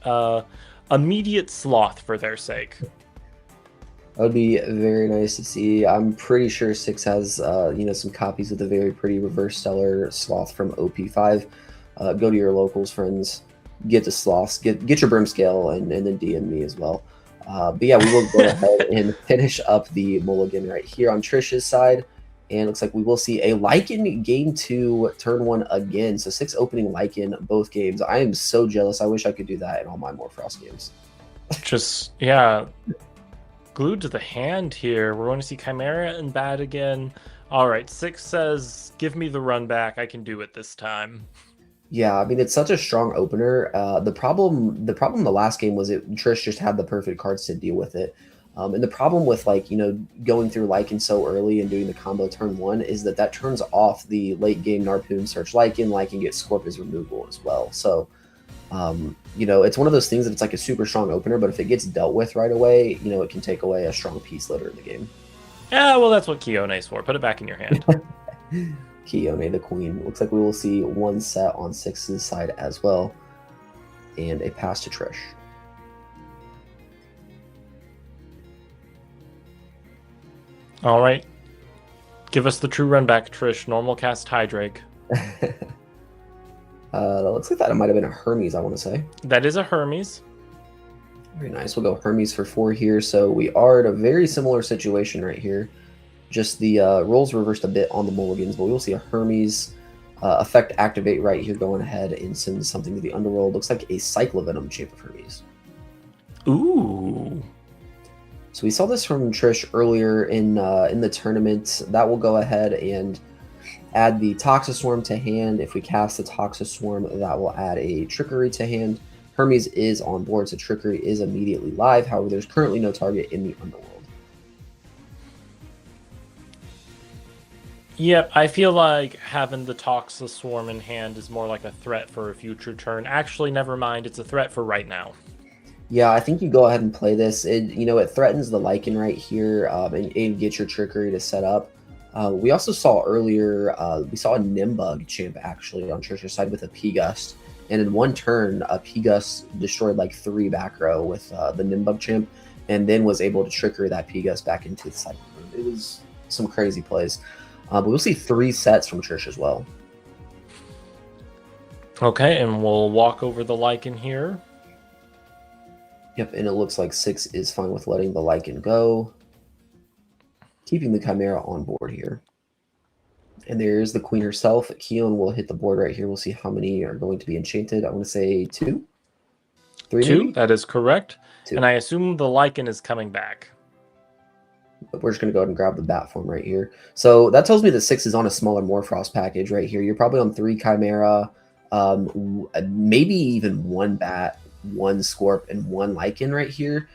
[SPEAKER 1] immediate Sloth for their sake.
[SPEAKER 2] That would be very nice to see. I'm pretty sure 6 has some copies of the very pretty Reverse Stellar Sloth from OP5. Go to your locals, friends. Get the Sloths. Get your Brimscale, and then DM me as well. But yeah, we will go ahead and finish up the mulligan right here on Trish's side. And it looks like we will see a Lycan game 2, turn 1 again. So 6 opening Lycan both games. I am so jealous. I wish I could do that in all my Morfrost games.
[SPEAKER 1] Just, yeah, glued to the hand here. We're going to see Chimera and bad again. All right, 6 says, give me the run back. I can do it this time.
[SPEAKER 2] Yeah, I mean, it's such a strong opener. The problem the last game was Trish just had the perfect cards to deal with it. And the problem with going through Lycan so early and doing the combo turn 1 is that turns off the late game Narpoon search Lycan gets Scorpius removal as well. So it's one of those things that it's like a super strong opener, but if it gets dealt with right away, it can take away a strong piece later in the game.
[SPEAKER 1] Yeah, well, that's what Kione's for. Put it back in your hand.
[SPEAKER 2] Kione, the queen. Looks like we will see 1 set on 6's side as well, and a pass to Trish.
[SPEAKER 1] All right. Give us the true run back, Trish. Normal cast Hydrake.
[SPEAKER 2] Looks like that might have been a Hermes, I want to say.
[SPEAKER 1] That is a Hermes.
[SPEAKER 2] Very nice. We'll go Hermes for 4 here. So we are at a very similar situation right here. Just the roles reversed a bit on the mulligans, but we will see a Hermes effect activate right here, going ahead and send something to the underworld. Looks like a Cyclovenom Champ of Hermes.
[SPEAKER 1] Ooh.
[SPEAKER 2] So we saw this from Trish earlier in the tournament. That will go ahead and add the Toxiswarm to hand. If we cast the Toxiswarm, that will add a Trickery to hand. Hermes is on board, so Trickery is immediately live. However, there's currently no target in the underworld.
[SPEAKER 1] Yep, I feel like having the Toxiswarm in hand is more like a threat for a future turn. Actually, never mind. It's a threat for right now.
[SPEAKER 2] Yeah, I think you go ahead and play this. It threatens the Lycan right here, and get your Trickery to set up. We also saw earlier, we saw a Nimbug champ actually on Trish's side with a P-Gust. And in one turn, a P-Gust destroyed like 3 back row with the Nimbug champ, and then was able to Trickery that P-Gust back into the cycle. It was some crazy plays. But we'll see 3 sets from Trish as well.
[SPEAKER 1] Okay, and we'll walk over the Lycan here.
[SPEAKER 2] Yep, and it looks like 6 is fine with letting the Lycan go. Keeping the Chimera on board here. And there's the Queen herself. Keon will hit the board right here. We'll see how many are going to be enchanted. I want to say 2? 3
[SPEAKER 1] 2,
[SPEAKER 2] maybe?
[SPEAKER 1] that is correct.
[SPEAKER 2] 2.
[SPEAKER 1] And I assume the Lycan is coming back.
[SPEAKER 2] But we're just going to go ahead and grab the bat form right here. So that tells me that 6 is on a smaller Morphrost package right here. You're probably on 3 Chimera, maybe even 1 bat, 1 Scorp, and 1 Lycan right here.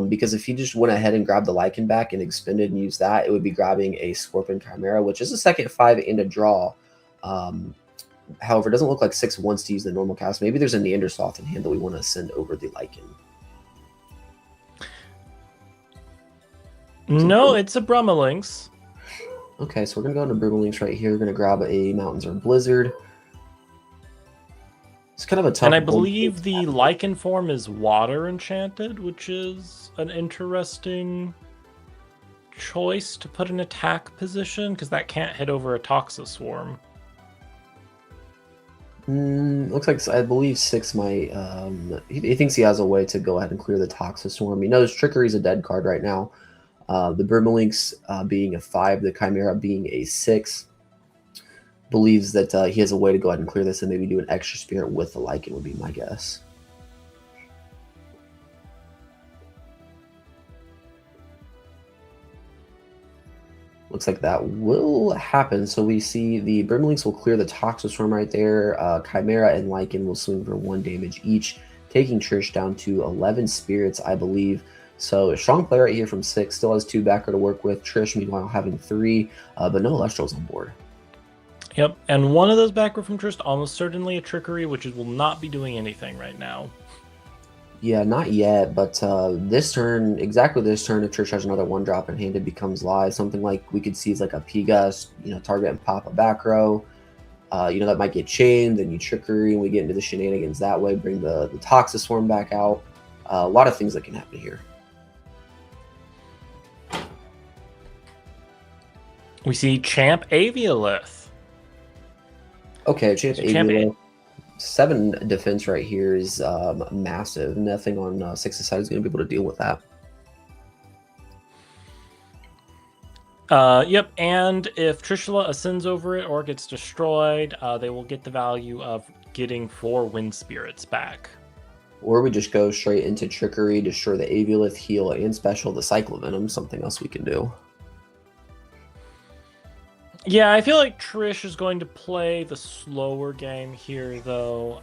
[SPEAKER 2] Because if you just went ahead and grabbed the Lycan back and expended and used that, it would be grabbing a Scorpion Chimera, which is a second 5 and a draw. However, it doesn't look like 6 wants to use the normal cast. Maybe there's a Neandersoft in hand that we want to send over the Lycan.
[SPEAKER 1] No, it's a Brumalinx.
[SPEAKER 2] Okay, so we're going to go into Brumalinx right here. We're going to grab a Mountains or Blizzard. It's kind of a tough
[SPEAKER 1] And I believe the Lycan form is water enchanted, which is an interesting choice to put in attack position, because that can't hit over a Toxiswarm.
[SPEAKER 2] Looks like, I believe 6 might... he thinks he has a way to go ahead and clear the Toxiswarm. He knows Trickery is a dead card right now. The Brumalinx being a 5, the Chimera being a 6. Believes that he has a way to go ahead and clear this and maybe do an extra spirit with the Lycan would be my guess. Looks like that will happen. So we see the Brumalinx will clear the Toxiswarm right there. Chimera and Lycan will swing for 1 damage each, taking Trish down to 11 spirits, I believe. So a strong play right here from 6. Still has 2 backer to work with. Trish, meanwhile, having 3, but no Elestrals on board.
[SPEAKER 1] Yep, and one of those back row from Trish, almost certainly a Trickery, which will not be doing anything right now.
[SPEAKER 2] Yeah, not yet, but this turn, exactly this turn, if Trish has another 1-drop in hand, it becomes live. Something like we could see is like a P-Gust, target and pop a back row. That might get chained, then you Trickery, and we get into the shenanigans that way, bring the Toxiswarm back out. A lot of things that can happen here.
[SPEAKER 1] We see Champ Aviolith.
[SPEAKER 2] Okay, Champ Aviolith. 7 defense right here is massive. Nothing on 6's side is going to be able to deal with that.
[SPEAKER 1] Yep, and if Trishula ascends over it or gets destroyed, they will get the value of getting 4 Wind Spirits back.
[SPEAKER 2] Or we just go straight into Trickery, destroy the Aviolith, heal, and special the Cyclovenom, something else we can do.
[SPEAKER 1] Yeah, I feel like Trish is going to play the slower game here, though.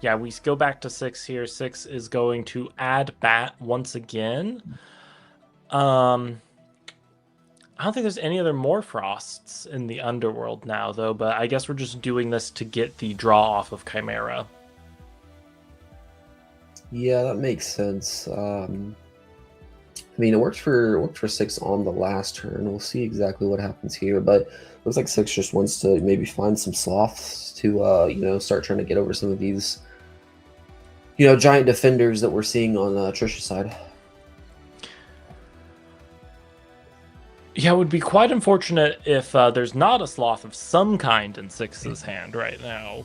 [SPEAKER 1] Yeah, we go back to 6 here. 6 is going to add Bat once again. I don't think there's any other Morphrosts in the Underworld now, though, but I guess we're just doing this to get the draw off of Chimera.
[SPEAKER 2] Yeah, that makes sense. I mean, it worked for 6 on the last turn. We'll see exactly what happens here, but looks like 6 just wants to maybe find some sloths to start trying to get over some of these giant defenders that we're seeing on Trish's side.
[SPEAKER 1] Yeah, it would be quite unfortunate if there's not a sloth of some kind in 6's hand right now.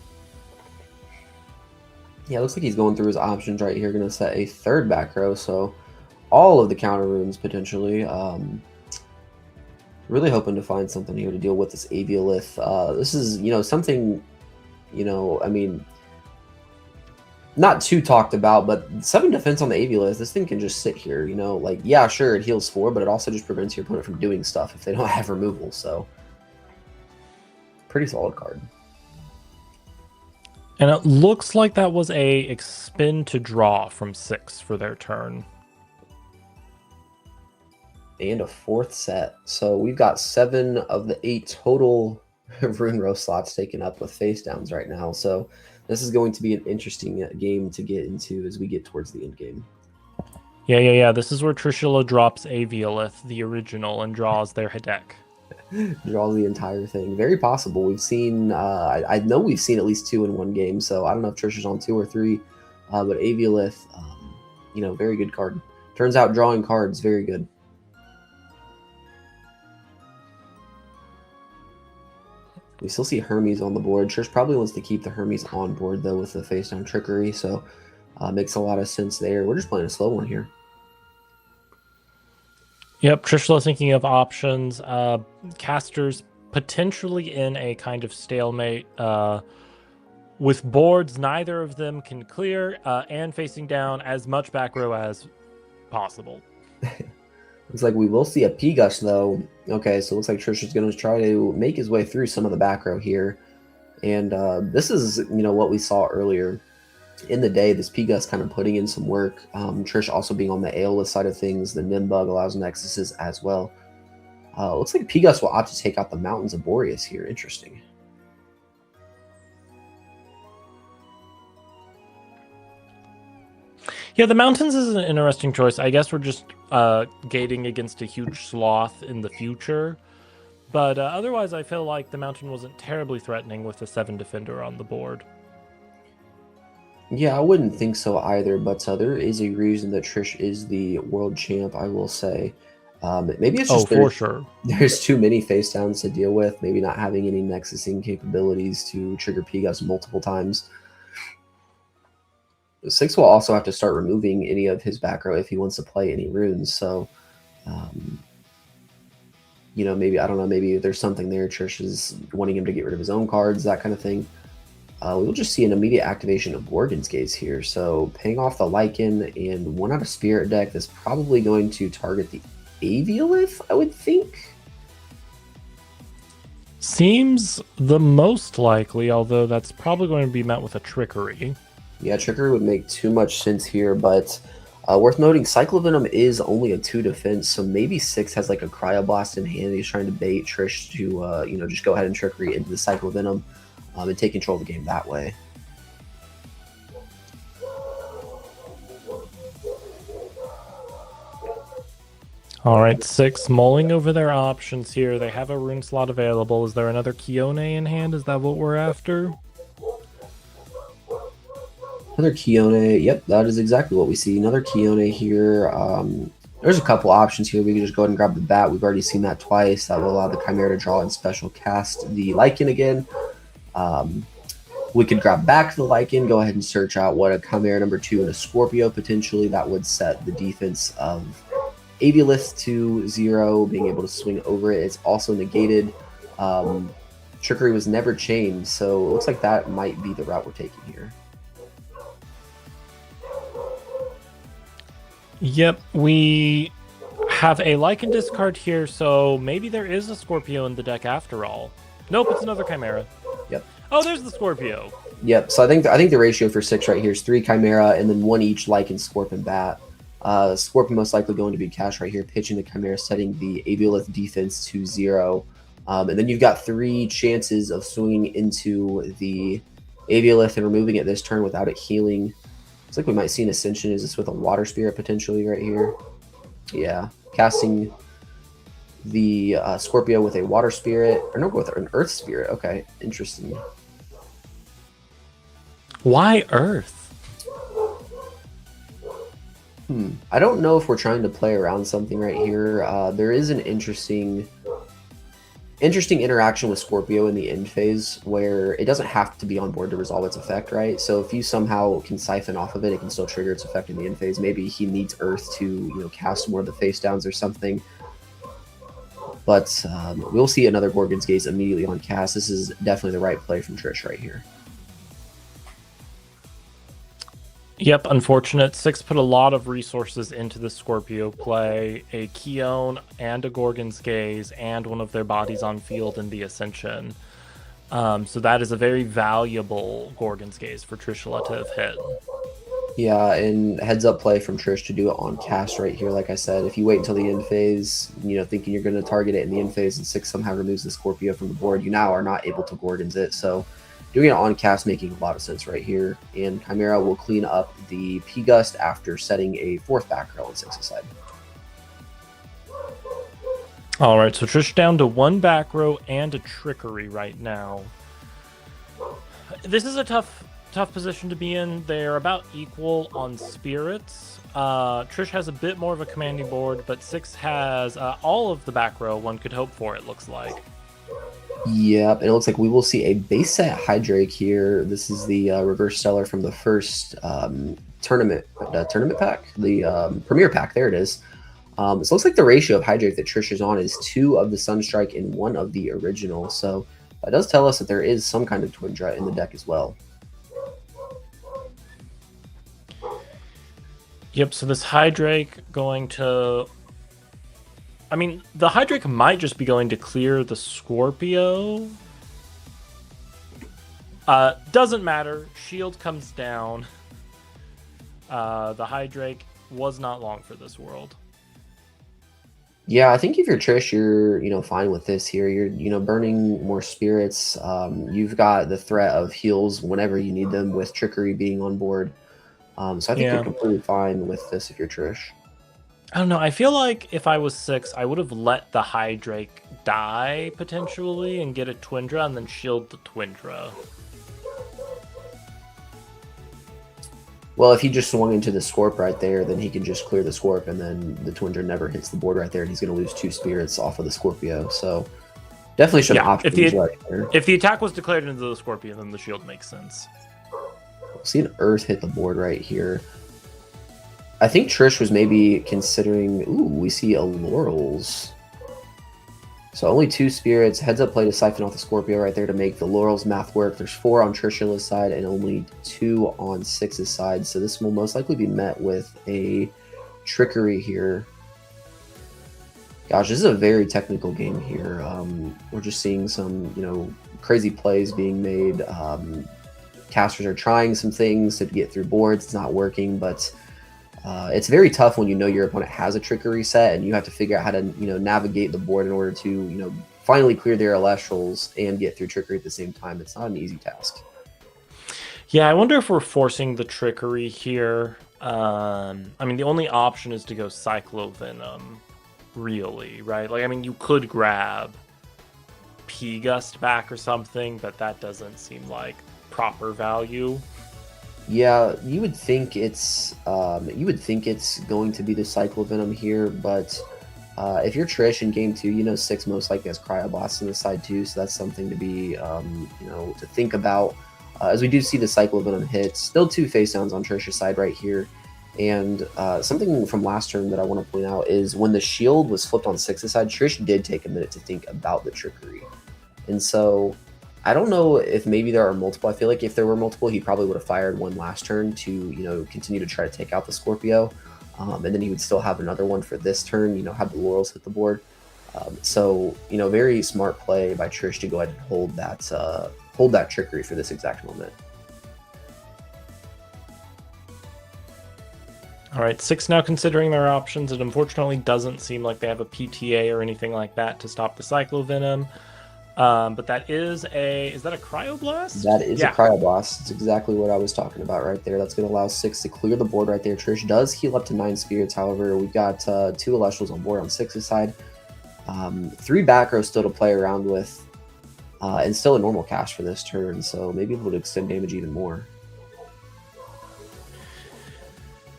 [SPEAKER 2] Yeah, it looks like he's going through his options right here. Going to set a third back row, so all of the counter runes potentially. Really hoping to find something here to deal with this Aviolith. This is, something, I mean, not too talked about, but 7 defense on the Aviolith. This thing can just sit here, like, yeah, sure, it heals 4, but it also just prevents your opponent from doing stuff if they don't have removal, so pretty solid card.
[SPEAKER 1] And it looks like that was a expend to draw from 6 for their turn.
[SPEAKER 2] And a 4th set. So we've got 7 of the 8 total Rune Row slots taken up with face downs right now. So this is going to be an interesting game to get into as we get towards the end game.
[SPEAKER 1] Yeah. This is where Trishula drops Aviolith, the original, and draws their deck.
[SPEAKER 2] Draws the entire thing. Very possible. We've seen, I know we've seen at least 2 in one game. So I don't know if Trish is on 2 or 3, but Aviolith, very good card. Turns out drawing cards, very good. We still see Hermes on the board. Trish probably wants to keep the Hermes on board, though, with the face-down trickery, so makes a lot of sense there. We're just playing a slow one here.
[SPEAKER 1] Yep, Trishula thinking of options. Casters potentially in a kind of stalemate. With boards, neither of them can clear, and facing down as much back row as possible.
[SPEAKER 2] Looks like we will see a P-Gust, though. Okay, so it looks like Trish is going to try to make his way through some of the back row here. And this is, what we saw earlier in the day, this P-Gust kind of putting in some work. Trish also being on the Aeolus side of things. The Nimbug allows Nexuses as well. Looks like P-Gust will opt to take out the Mountains of Boreas here. Interesting.
[SPEAKER 1] Yeah, the Mountains is an interesting choice. I guess we're just gating against a huge sloth in the future. But otherwise, I feel like the Mountain wasn't terribly threatening with the 7 defender on the board.
[SPEAKER 2] Yeah, I wouldn't think so either, but there is a reason that Trish is the world champ, I will say. Maybe it's just
[SPEAKER 1] for sure.
[SPEAKER 2] There's too many face downs to deal with, maybe not having any Nexusing capabilities to trigger P-Gust multiple times. 6 will also have to start removing any of his back row if he wants to play any runes, so maybe, I don't know, maybe there's something there. Trish is wanting him to get rid of his own cards, that kind of thing. We'll just see an immediate activation of Gorgon's Gaze here. So paying off the Lycan and 1 out of Spirit deck that's probably going to target the Aviolith, I would think.
[SPEAKER 1] Seems the most likely, although that's probably going to be met with a Trickery.
[SPEAKER 2] Yeah, Trickery would make too much sense here, but worth noting, Cyclovenom is only a 2 defense, so maybe 6 has like a Cryoblast in hand. He's trying to bait Trish to, just go ahead and Trickery into the Cyclovenom and take control of the game that way.
[SPEAKER 1] All right, 6 mulling over their options here. They have a rune slot available. Is there another Kione in hand? Is that what we're after?
[SPEAKER 2] Another Kione. Yep, that is exactly what we see. Another Kione here. There's a couple options here. We can just go ahead and grab the bat. We've already seen that twice. That will allow the Chimera to draw and special cast the Lycan again. We could grab back the Lycan, go ahead and search out what a Chimera number 2 and a Scorpio potentially. That would set the defense of Aviolith to 0, being able to swing over it. It's also negated. Trickery was never chained, so it looks like that might be the route we're taking here.
[SPEAKER 1] Yep, we have a Lycan discard here, so maybe there is a Scorpio in the deck after all. Nope, it's another Chimera.
[SPEAKER 2] Yep.
[SPEAKER 1] Oh, there's the Scorpio.
[SPEAKER 2] Yep, so I think the ratio for 6 right here is 3 Chimera and then 1 each Lycan, Scorp, and Bat. Scorp most likely going to be cash right here, pitching the Chimera, setting the Aviolith defense to 0. And then you've got 3 chances of swinging into the Aviolith and removing it this turn without it healing. Looks like we might see an Ascension. Is this with a Water Spirit potentially right here? Yeah. Casting the Scorpio with a Water Spirit. Or no, with an Earth Spirit. Okay, interesting.
[SPEAKER 1] Why Earth?
[SPEAKER 2] I don't know if we're trying to play around something right here. There is an interesting interesting interaction with Scorpio in the end phase where it doesn't have to be on board to resolve its effect, right? So if you somehow can siphon off of it, it can still trigger its effect in the end phase. Maybe he needs Earth to, cast more of the face downs or something. But we'll see another Gorgon's Gaze immediately on cast. This is definitely the right play from Trish right here.
[SPEAKER 1] Yep, unfortunate. 6 put a lot of resources into the Scorpio play. A Keone and a Gorgon's Gaze and one of their bodies on field in the Ascension. So that is a very valuable Gorgon's Gaze for Trishula to have hit.
[SPEAKER 2] Yeah, and heads up play from Trish to do it on cast right here. Like I said, if you wait until the end phase, thinking you're going to target it in the end phase and 6 somehow removes the Scorpio from the board, you now are not able to Gorgon's it. So doing it on cast making a lot of sense right here. And Chimera will clean up the P-Gust after setting a 4th back row on 6 aside.
[SPEAKER 1] All right, so Trish down to 1 back row and a Trickery right now. This is a tough position to be in. They're about equal on spirits. Trish has a bit more of a commanding board, but 6 has all of the back row one could hope for, it looks like.
[SPEAKER 2] Yep, and it looks like we will see a base set Hydrake here. This is the reverse seller from the first tournament pack, the Premier pack. There it is. So it looks like the ratio of Hydrake that Trish is on is 2 of the Sunstrike and 1 of the original. So that does tell us that there is some kind of Twin Dret in the deck as well.
[SPEAKER 1] Yep, so this Hydrake going to... I mean, the Hydrake might just be going to clear the Scorpio. Doesn't matter. Shield comes down. The Hydrake was not long for this world.
[SPEAKER 2] Yeah, I think if you're Trish, you're fine with this here. You're burning more spirits. You've got the threat of heals whenever you need them with Trickery being on board. So I think you're completely fine with this if you're Trish.
[SPEAKER 1] I don't know. I feel like if I was 6, I would have let the Hydrake die potentially and get a Twindra and then shield the Twindra.
[SPEAKER 2] Well, if he just swung into the Scorp right there, then he can just clear the Scorp, and then the Twindra never hits the board right there, and he's going to lose 2 spirits off of the Scorpio. So definitely some options right there.
[SPEAKER 1] If the attack was declared into the Scorpio, then the shield makes sense.
[SPEAKER 2] We'll see an Earth hit the board right here. I think Trish was maybe considering... Ooh, we see a Laurels. So only 2 spirits. Heads up play to siphon off the Scorpio right there to make the Laurels math work. There's 4 on Trishula's side and only 2 on 6's side. So this will most likely be met with a Trickery here. Gosh, this is a very technical game here. We're just seeing some, crazy plays being made. Casters are trying some things to get through boards. It's not working, but it's very tough when your opponent has a Trickery set and you have to figure out how to navigate the board in order to finally clear their Elestrals and get through Trickery at the same time. It's not an easy task.
[SPEAKER 1] Yeah, I wonder if we're forcing the Trickery here. I mean, the only option is to go Cyclovenom, really, right? Like, I mean, you could grab P-Gust back or something, but that doesn't seem like proper value.
[SPEAKER 2] Yeah, you would think it's going to be the Cyclovenom here, but if you're Trish in game 2, 6 most likely has Cryoblast on the side too, so that's something to be to think about. As we do see the Cyclovenom hit, still 2 face downs on Trish's side right here. And something from last turn that I want to point out is when the shield was flipped on 6's side, Trish did take a minute to think about the Trickery. And so I don't know if maybe there are multiple. I feel like if there were multiple, he probably would have fired one last turn to, continue to try to take out the Scorpio. And then he would still have another one for this turn, have the Laurels hit the board. So, very smart play by Trish to go ahead and hold that Trickery for this exact moment.
[SPEAKER 1] All right, 6 now considering their options. It unfortunately doesn't seem like they have a PTA or anything like that to stop the Cyclovenom. But that is that a Cryoblast?
[SPEAKER 2] That is a Cryoblast. It's exactly what I was talking about right there. That's going to allow 6 to clear the board right there. Trish does heal up to 9 spirits. However, we've got 2 Elestrals on board on 6's side. 3 back rows still to play around with. And still a normal cast for this turn. So maybe able to extend damage even more.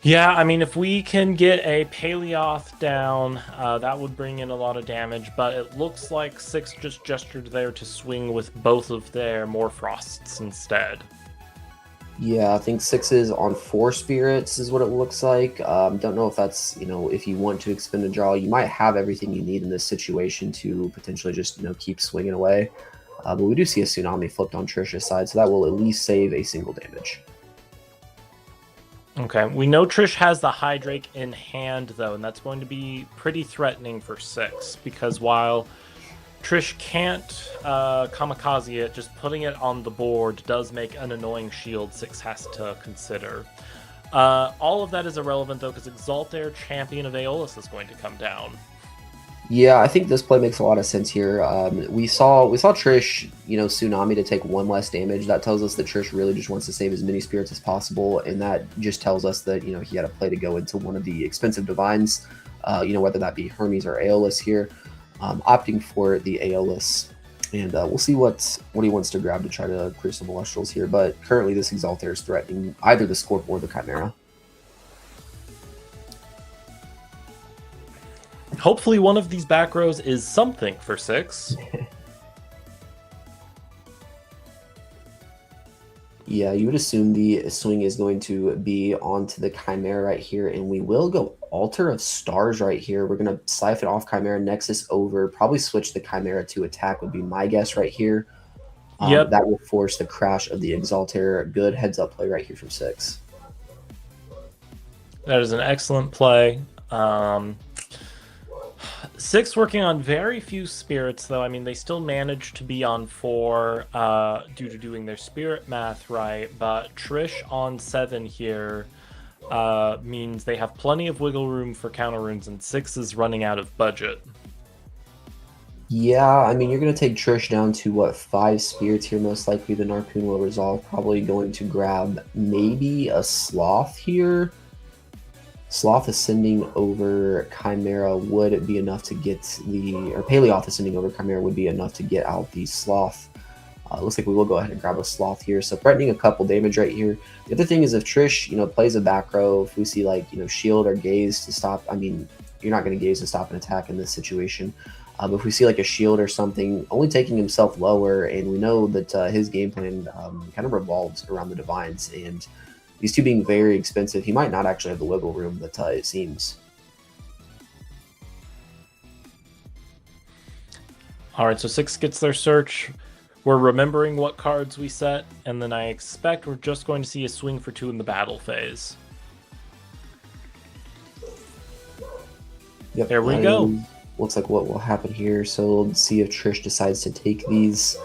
[SPEAKER 1] Yeah, I mean, if we can get a Paleoth down, that would bring in a lot of damage, but it looks like 6 just gestured there to swing with both of their Morfrosts instead.
[SPEAKER 2] Yeah, I think 6 is on 4 spirits is what it looks like. Don't know if that's, if you want to expend a draw, you might have everything you need in this situation to potentially just, keep swinging away. But we do see a Tsunami flipped on Trish's side, so that will at least save a single damage.
[SPEAKER 1] Okay, we know Trish has the Hydrake in hand, though, and that's going to be pretty threatening for 6, because while Trish can't kamikaze it, just putting it on the board does make an annoying shield 6 has to consider. All of that is irrelevant, though, because Exaltair, Champion of Aeolus, is going to come down.
[SPEAKER 2] Yeah, I think this play makes a lot of sense here. We saw Trish, Tsunami to take 1 less damage. That tells us that Trish really just wants to save as many spirits as possible, and that just tells us that, he had a play to go into one of the expensive divines, whether that be Hermes or Aeolus here. Opting for the Aeolus, and we'll see what he wants to grab to try to clear some Elestrals here, but currently this Exaltair is threatening either the Scorp or the Chimera.
[SPEAKER 1] Hopefully one of these back rows is something for 6.
[SPEAKER 2] Yeah, you would assume the swing is going to be onto the Chimera right here, and we will go Altar of Stars right here. We're going to siphon off Chimera Nexus over, probably switch the Chimera to attack would be my guess right here.
[SPEAKER 1] Yep.
[SPEAKER 2] That will force the crash of the Exaltair. Good heads-up play right here from 6.
[SPEAKER 1] That is an excellent play. 6 working on very few spirits, though. I mean, they still managed to be on 4 due to doing their spirit math right, but Trish on 7 here means they have plenty of wiggle room for counter runes, and 6 is running out of budget.
[SPEAKER 2] Yeah, I mean, you're going to take Trish down to, 5 spirits here, most likely. The Narpoon will resolve. Probably going to grab maybe a Sloth here. Sloth ascending over Chimera would be enough to get or Paleoth ascending over Chimera would be enough to get out the Sloth. Looks like we will go ahead and grab a Sloth here. So threatening a couple damage right here. The other thing is if Trish, plays a back row, if we see shield or gaze to stop, I mean, you're not going to gaze to stop an attack in this situation. But if we see a shield or something, only taking himself lower, and we know that his game plan kind of revolves around the Divines, and these two being very expensive, he might not actually have the wiggle room that it seems.
[SPEAKER 1] All right, so 6 gets their search. We're remembering what cards we set, and then I expect we're just going to see a swing for 2 in the battle phase.
[SPEAKER 2] Yep,
[SPEAKER 1] there we go.
[SPEAKER 2] Looks like what will happen here. So let's see if Trish decides to take these.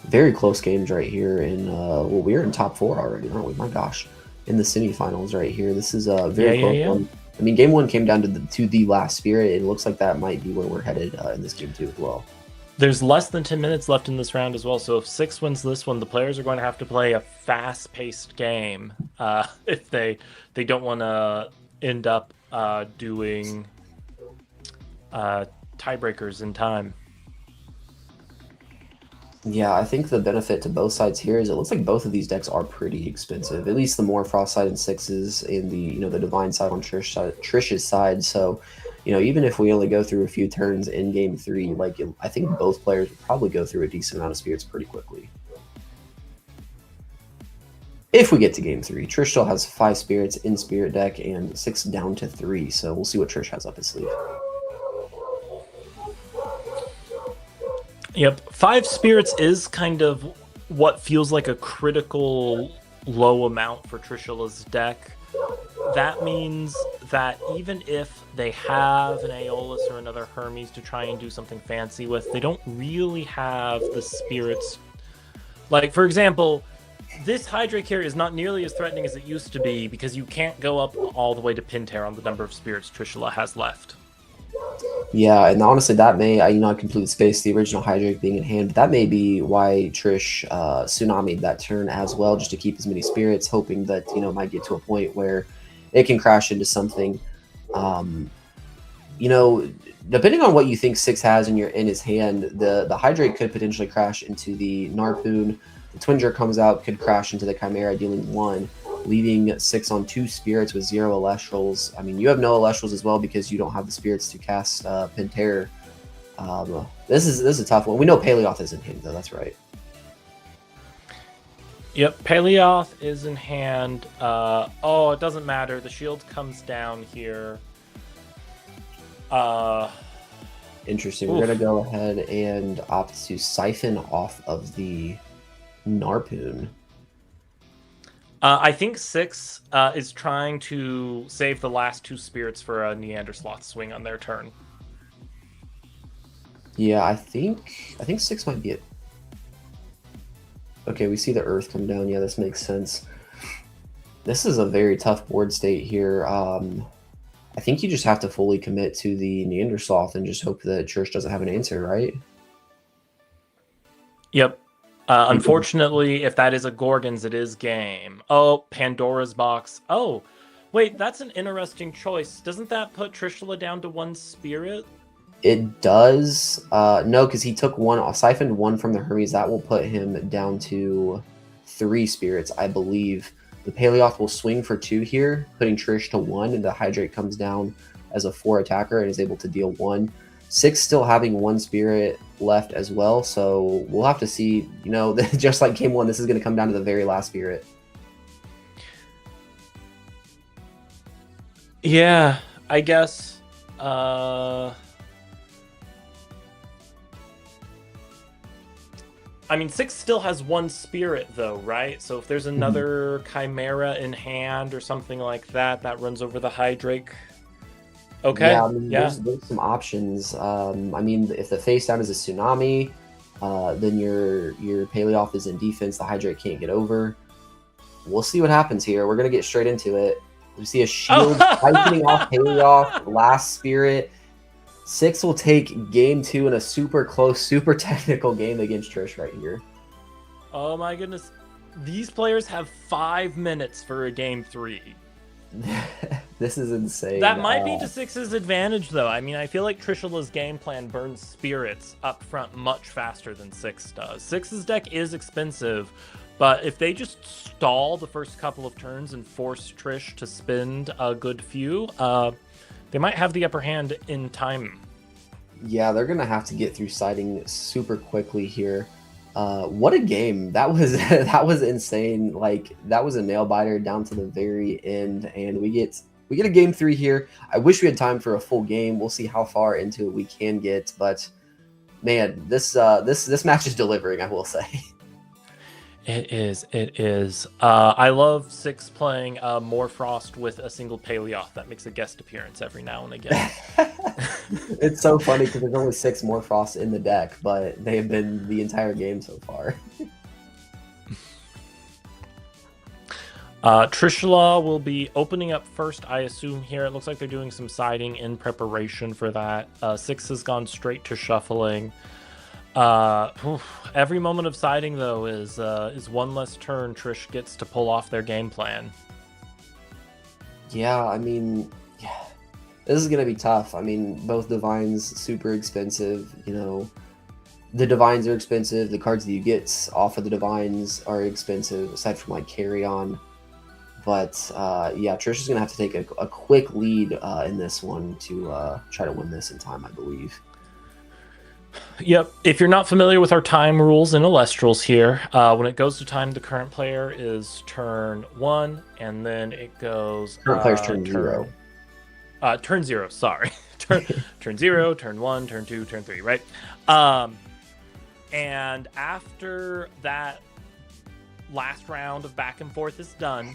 [SPEAKER 2] Very close games right here, and we're in top 4 already, aren't we? My gosh, in the semifinals right here. This is a very close one. I mean, game 1 came down to the last spirit. It looks like that might be where we're headed in this game 2 as well.
[SPEAKER 1] There's less than 10 minutes left in this round as well, so if 6 wins this one, the players are going to have to play a fast-paced game if they don't want to end up doing tiebreakers in time.
[SPEAKER 2] Yeah, I think the benefit to both sides here is it looks like both of these decks are pretty expensive. At least the Morfrost side and 6s, and the the Divine side on Trish's side. So, even if we only go through a few turns in game 3, I think both players would probably go through a decent amount of spirits pretty quickly. If we get to game 3, Trish still has 5 spirits in spirit deck and 6 down to 3. So we'll see what Trish has up his sleeve.
[SPEAKER 1] Yep, 5 spirits is kind of what feels like a critical low amount for Trishula's deck. That means that even if they have an Aeolus or another Hermes to try and do something fancy with, they don't really have the spirits. For example, this Hydrake here is not nearly as threatening as it used to be because you can't go up all the way to Pinter on the number of spirits Trishula has left.
[SPEAKER 2] Yeah, and honestly, that may, I completely spaced the original Hydrake being in hand, but that may be why Trish Tsunami'd that turn as well, just to keep as many spirits, hoping that, it might get to a point where it can crash into something. Depending on what you think 6 has in his hand, the Hydrake could potentially crash into the Narpoon. The Twinger comes out, could crash into the Chimera, dealing 1, leaving 6 on 2 spirits with 0 Elestrals. I mean, you have no Elestrals as well because you don't have the spirits to cast Penterror. This is a tough one. We know Paleoth is in hand, though. That's right.
[SPEAKER 1] Yep, Paleoth is in hand. Oh, it doesn't matter. The shield comes down here.
[SPEAKER 2] Interesting.
[SPEAKER 1] Oof.
[SPEAKER 2] We're going to go ahead and opt to siphon off of the Narpoon.
[SPEAKER 1] I think 6 is trying to save the last 2 spirits for a Neandersloth swing on their turn.
[SPEAKER 2] Yeah, I think 6 might be it. Okay, we see the Earth come down. Yeah, this makes sense. This is a very tough board state here. I think you just have to fully commit to the Neandersloth and just hope that Church doesn't have an answer, right?
[SPEAKER 1] Yep. Unfortunately, if that is a Gorgons, it is game. Oh, Pandora's Box. Oh, wait, that's an interesting choice. Doesn't that put Trishula down to 1 spirit?
[SPEAKER 2] It does. No, because he took 1, siphoned 1 from the Hermes. That will put him down to 3 spirits, I believe. The Paleoth will swing for 2 here, putting Trish to 1, and the Hydrate comes down as a 4 attacker and is able to deal 1. 6 still having 1 spirit left as well, so we'll have to see. You know, just like game 1, this is going to come down to the very last spirit.
[SPEAKER 1] Yeah, I guess. I mean, 6 still has 1 spirit, though, right? So if there's another Chimera in hand or something like that, that runs over the Hydrake. Okay.
[SPEAKER 2] Yeah, I mean, there's some options. I mean, if the face down is a Tsunami, then your Paleoth is in defense. The Hydrate can't get over. We'll see what happens here. We're going to get straight into it. We see a shield siphoning off Paleoth, last spirit. 6 will take game 2 in a super close, super technical game against Trish right here.
[SPEAKER 1] Oh my goodness. These players have 5 minutes for a game 3.
[SPEAKER 2] This is insane.
[SPEAKER 1] That might be to 6's advantage, though. I mean, I feel like Trishula's game plan burns spirits up front much faster than 6 does. 6's deck is expensive, but if they just stall the first couple of turns and force Trish to spend a good few, they might have the upper hand in time.
[SPEAKER 2] Yeah, they're gonna have to get through siding super quickly here. What a game! That was that was insane. Like, that was a nail biter down to the very end, and we get a game 3 here. I wish we had time for a full game. We'll see how far into it we can get, but man, this match is delivering, I will say.
[SPEAKER 1] It is. I love 6 playing Morfrost with a single Paleoth that makes a guest appearance every now and again.
[SPEAKER 2] It's so funny because there's only 6 Morfrosts in the deck, but they have been the entire game so far.
[SPEAKER 1] Trishula will be opening up first, I assume, here. It looks like they're doing some siding in preparation for that. 6 has gone straight to shuffling. Every moment of siding, though, is 1 less turn Trish gets to pull off their game plan.
[SPEAKER 2] Yeah, I mean, yeah, this is gonna be tough. I mean, both Divines super expensive. You know, the Divines are expensive. The cards that you get off of the Divines are expensive, aside from like Carry On. But yeah, Trish is gonna have to take a quick lead in this one to try to win this in time, I believe.
[SPEAKER 1] Yep. If you're not familiar with our time rules in Elestrals here, when it goes to time, the current player is turn 1, and then it goes...
[SPEAKER 2] Current player's turn 0.
[SPEAKER 1] Turn 0, sorry. turn 0, turn 1, turn 2, turn 3, right? And after that last round of back and forth is done,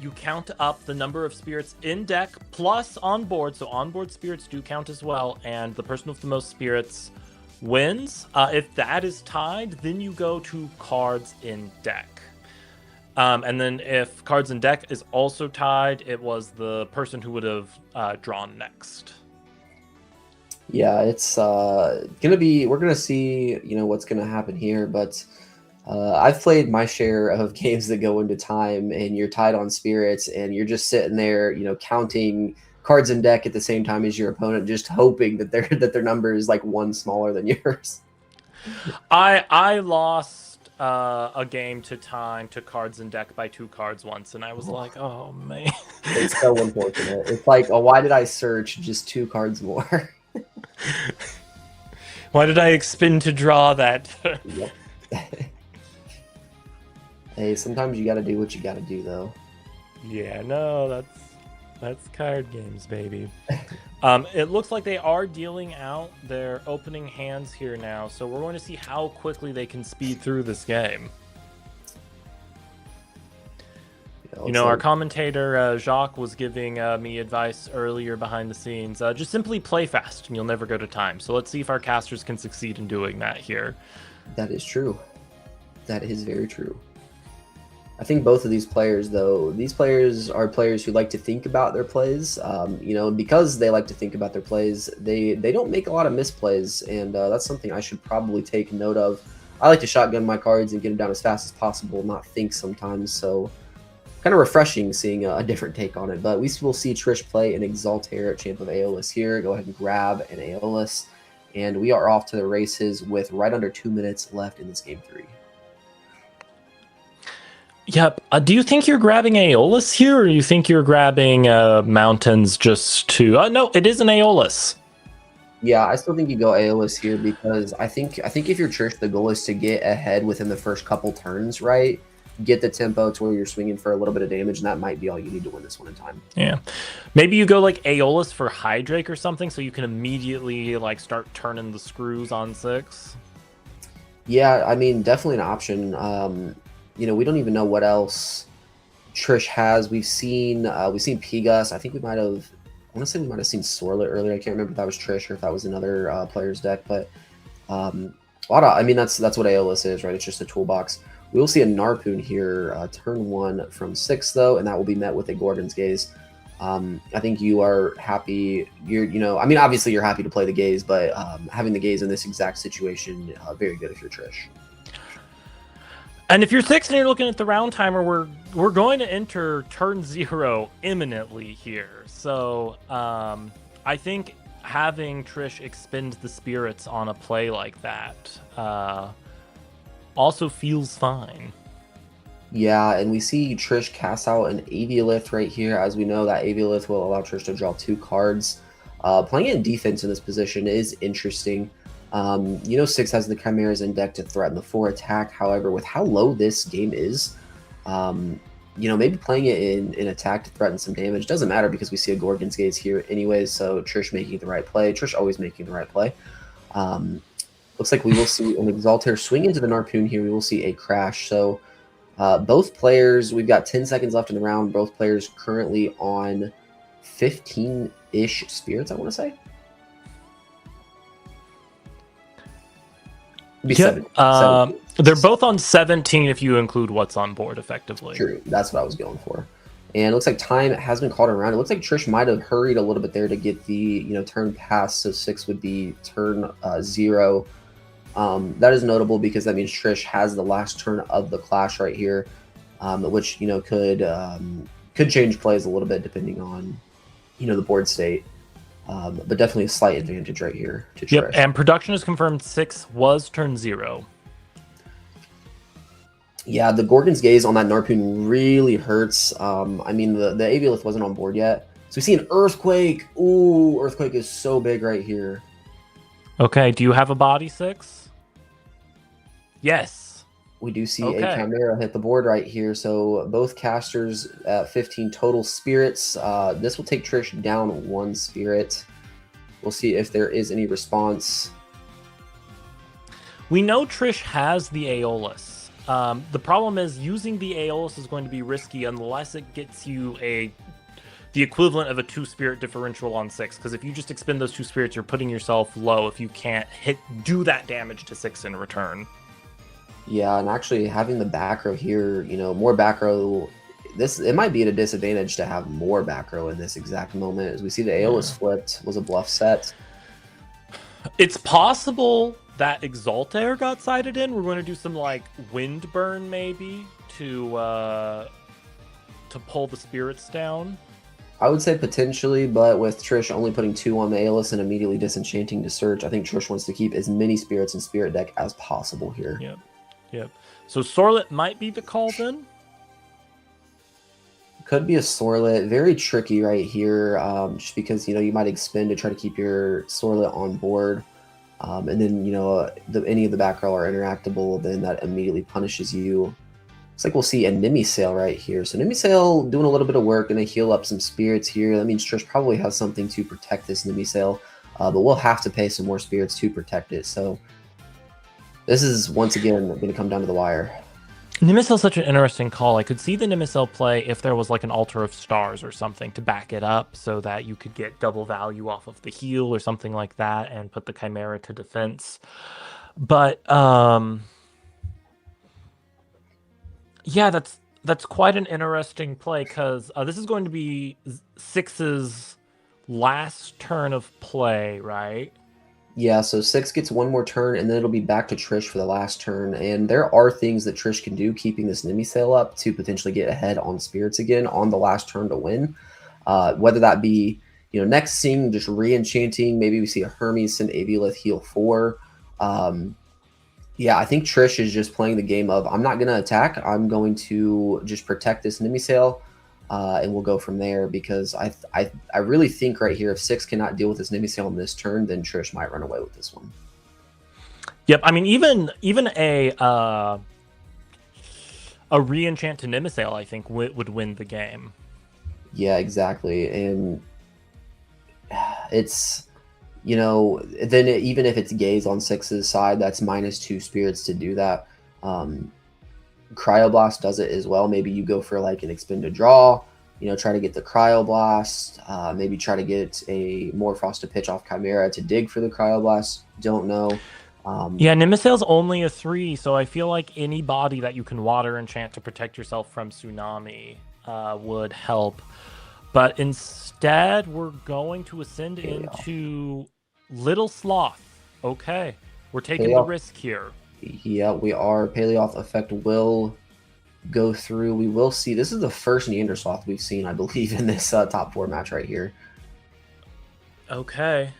[SPEAKER 1] you count up the number of spirits in deck plus on board. So on board spirits do count as well, and the person with the most spirits wins. If that is tied, then you go to cards in deck. And then if cards in deck is also tied, it was the person who would have drawn next.
[SPEAKER 2] Yeah, it's gonna be. We're gonna see, you know, what's gonna happen here, but. I've played my share of games that go into time and you're tied on spirits and you're just sitting there, you know, counting cards in deck at the same time as your opponent, just hoping that their number is like 1 smaller than yours.
[SPEAKER 1] I lost a game to time to cards in deck by 2 cards once, and I was like, oh man.
[SPEAKER 2] It's so unfortunate. It's like, oh, why did I search just 2 cards more?
[SPEAKER 1] Why did I expend to draw that?
[SPEAKER 2] Yep. Hey, sometimes you gotta do what you gotta do, though.
[SPEAKER 1] Yeah, no, that's card games, baby. It looks like they are dealing out their opening hands here now, so we're going to see how quickly they can speed through this game.
[SPEAKER 2] Yeah,
[SPEAKER 1] You know, our commentator, Jacques, was giving me advice earlier behind the scenes. Just simply play fast, and you'll never go to time. So let's see if our casters can succeed in doing that here.
[SPEAKER 2] That is true. That is very true. I think both of these players, though, these players are players who like to think about their plays. You know, because they like to think about their plays, they don't make a lot of misplays, and that's something I should probably take note of. I like to shotgun my cards and get them down as fast as possible, not think sometimes, so kind of refreshing seeing a different take on it. But we will see Trish play an Exaltair, Champ of Aeolus here. Go ahead and grab an Aeolus, and we are off to the races with right under 2 minutes left in this game 3.
[SPEAKER 1] Yep. Do you think you're grabbing Aeolus here, or do you think you're grabbing Mountains just to... no, it is an Aeolus.
[SPEAKER 2] Yeah, I still think you go Aeolus here because I think if you're Trish, the goal is to get ahead within the first couple turns, right? Get the tempo to where you're swinging for a little bit of damage, and that might be all you need to win this one in time.
[SPEAKER 1] Yeah. Maybe you go like Aeolus for Hydrake or something, so you can immediately like start turning the screws on 6.
[SPEAKER 2] Yeah, I mean, definitely an option. You know, we don't even know what else Trish has. We've seen Pigus. I think we might have. I want to say we might have seen Sorlet earlier. I can't remember if that was Trish or if that was another player's deck. But a lot of. I mean, that's what Aeolus is, right? It's just a toolbox. We will see a Narpoon here, turn 1 from 6 though, and that will be met with a Gorgon's Gaze. I think you are happy. I mean, obviously you're happy to play the Gaze, but having the Gaze in this exact situation, very good if you're Trish.
[SPEAKER 1] And if you're 6 and you're looking at the round timer, we're going to enter turn 0 imminently here. So I think having Trish expend the spirits on a play like that also feels fine.
[SPEAKER 2] Yeah, and we see Trish cast out an Aviolith right here. As we know, that Aviolith will allow Trish to draw 2 cards. Playing in defense in this position is interesting. 6 has the Chimeras in deck to threaten the 4 attack. However, with how low this game is, maybe playing it in attack to threaten some damage doesn't matter because we see a Gorgon's Gaze here anyways. So Trish making the right play. Trish always making the right play. Looks like we will see an Exaltair swing into the Narpoon here. We will see a crash. So both players, we've got 10 seconds left in the round. Both players currently on 15-ish spirits, I want to say. Be
[SPEAKER 1] yep. 17. They're both on 17 if you include what's on board effectively.
[SPEAKER 2] True. That's what I was going for. And it looks like time has been called around. It looks like Trish might have hurried a little bit there to get the turn pass. So 6 would be turn 0. That is notable because that means Trish has the last turn of the clash right here, which could change plays a little bit depending on the board state. But definitely a slight advantage right here to Trish.
[SPEAKER 1] Yep, and production is confirmed 6 was turn 0.
[SPEAKER 2] Yeah, the Gorgon's Gaze on that Narpoon really hurts. I mean, the Aviolith wasn't on board yet. So we see an Earthquake. Ooh, Earthquake is so big right here.
[SPEAKER 1] Okay, do you have a body 6? Yes.
[SPEAKER 2] We do see a Chimera hit the board right here. So both casters at 15 total spirits. This will take Trish down 1 spirit. We'll see if there is any response.
[SPEAKER 1] We know Trish has the Aeolus. The problem is using the Aeolus is going to be risky unless it gets you the equivalent of a 2-spirit differential on 6. Because if you just expend those 2 spirits, you're putting yourself low if you can't do that damage to 6 in return.
[SPEAKER 2] Yeah, and actually having the back row here, more back row, it might be at a disadvantage to have more back row in this exact moment. As we see the Aeolus flipped, was a bluff set.
[SPEAKER 1] It's possible that Exaltair got sided in. We're going to do some wind burn maybe to pull the spirits down.
[SPEAKER 2] I would say potentially, but with Trish only putting 2 on the Aeolus and immediately disenchanting to search, I think Trish wants to keep as many spirits in spirit deck as possible here.
[SPEAKER 1] Yep. So Sorlet might be the call then?
[SPEAKER 2] Could be a Sorlet. Very tricky right here, just because, you might expend to try to keep your Sorlet on board. And then, any of the back row are interactable, then that immediately punishes you. Looks like we'll see a Nimisail right here. So Nimisail doing a little bit of work, going to heal up some spirits here. That means Trish probably has something to protect this Nimisail, but we'll have to pay some more spirits to protect it. So this is, once again, going to come down to the wire.
[SPEAKER 1] Nimisail's such an interesting call. I could see the Nimisail play if there was like an Altar of Stars or something to back it up so that you could get double value off of the heal or something like that and put the Chimera to defense. But yeah, that's quite an interesting play because this is going to be Six's last turn of play, right?
[SPEAKER 2] Yeah, so 6 gets one more turn, and then it'll be back to Trish for the last turn. And there are things that Trish can do, keeping this Nimisail up to potentially get ahead on spirits again on the last turn to win. Whether that be, next scene, just re-enchanting. Maybe we see a Hermes send Aviolith heal 4. Yeah, I think Trish is just playing the game of, I'm not going to attack. I'm going to just protect this Nimisail. And we'll go from there, because I really think right here, if 6 cannot deal with this Nimisail on this turn, then Trish might run away with this one.
[SPEAKER 1] Yep, I mean even a re-enchant to Nimisail, I think would win the game.
[SPEAKER 2] Yeah, exactly, and it's then even if it's Gaze on 6's side, that's -2 spirits to do that. Cryoblast does it as well. Maybe you go for like an expend to draw, try to get the Cryoblast, maybe try to get a Morphrost to pitch off Chimera to dig for the Cryoblast. Don't know.
[SPEAKER 1] Yeah, Nimisail's only a 3, so I feel like any body that you can water enchant to protect yourself from Tsunami would help. But instead, we're going to ascend into Little Sloth. Okay, we're taking the risk here.
[SPEAKER 2] Yeah, we are. Paleoth effect will go through. We will see. This is the first Neandersloth we've seen, I believe, in this top 4 match right here.
[SPEAKER 1] Okay.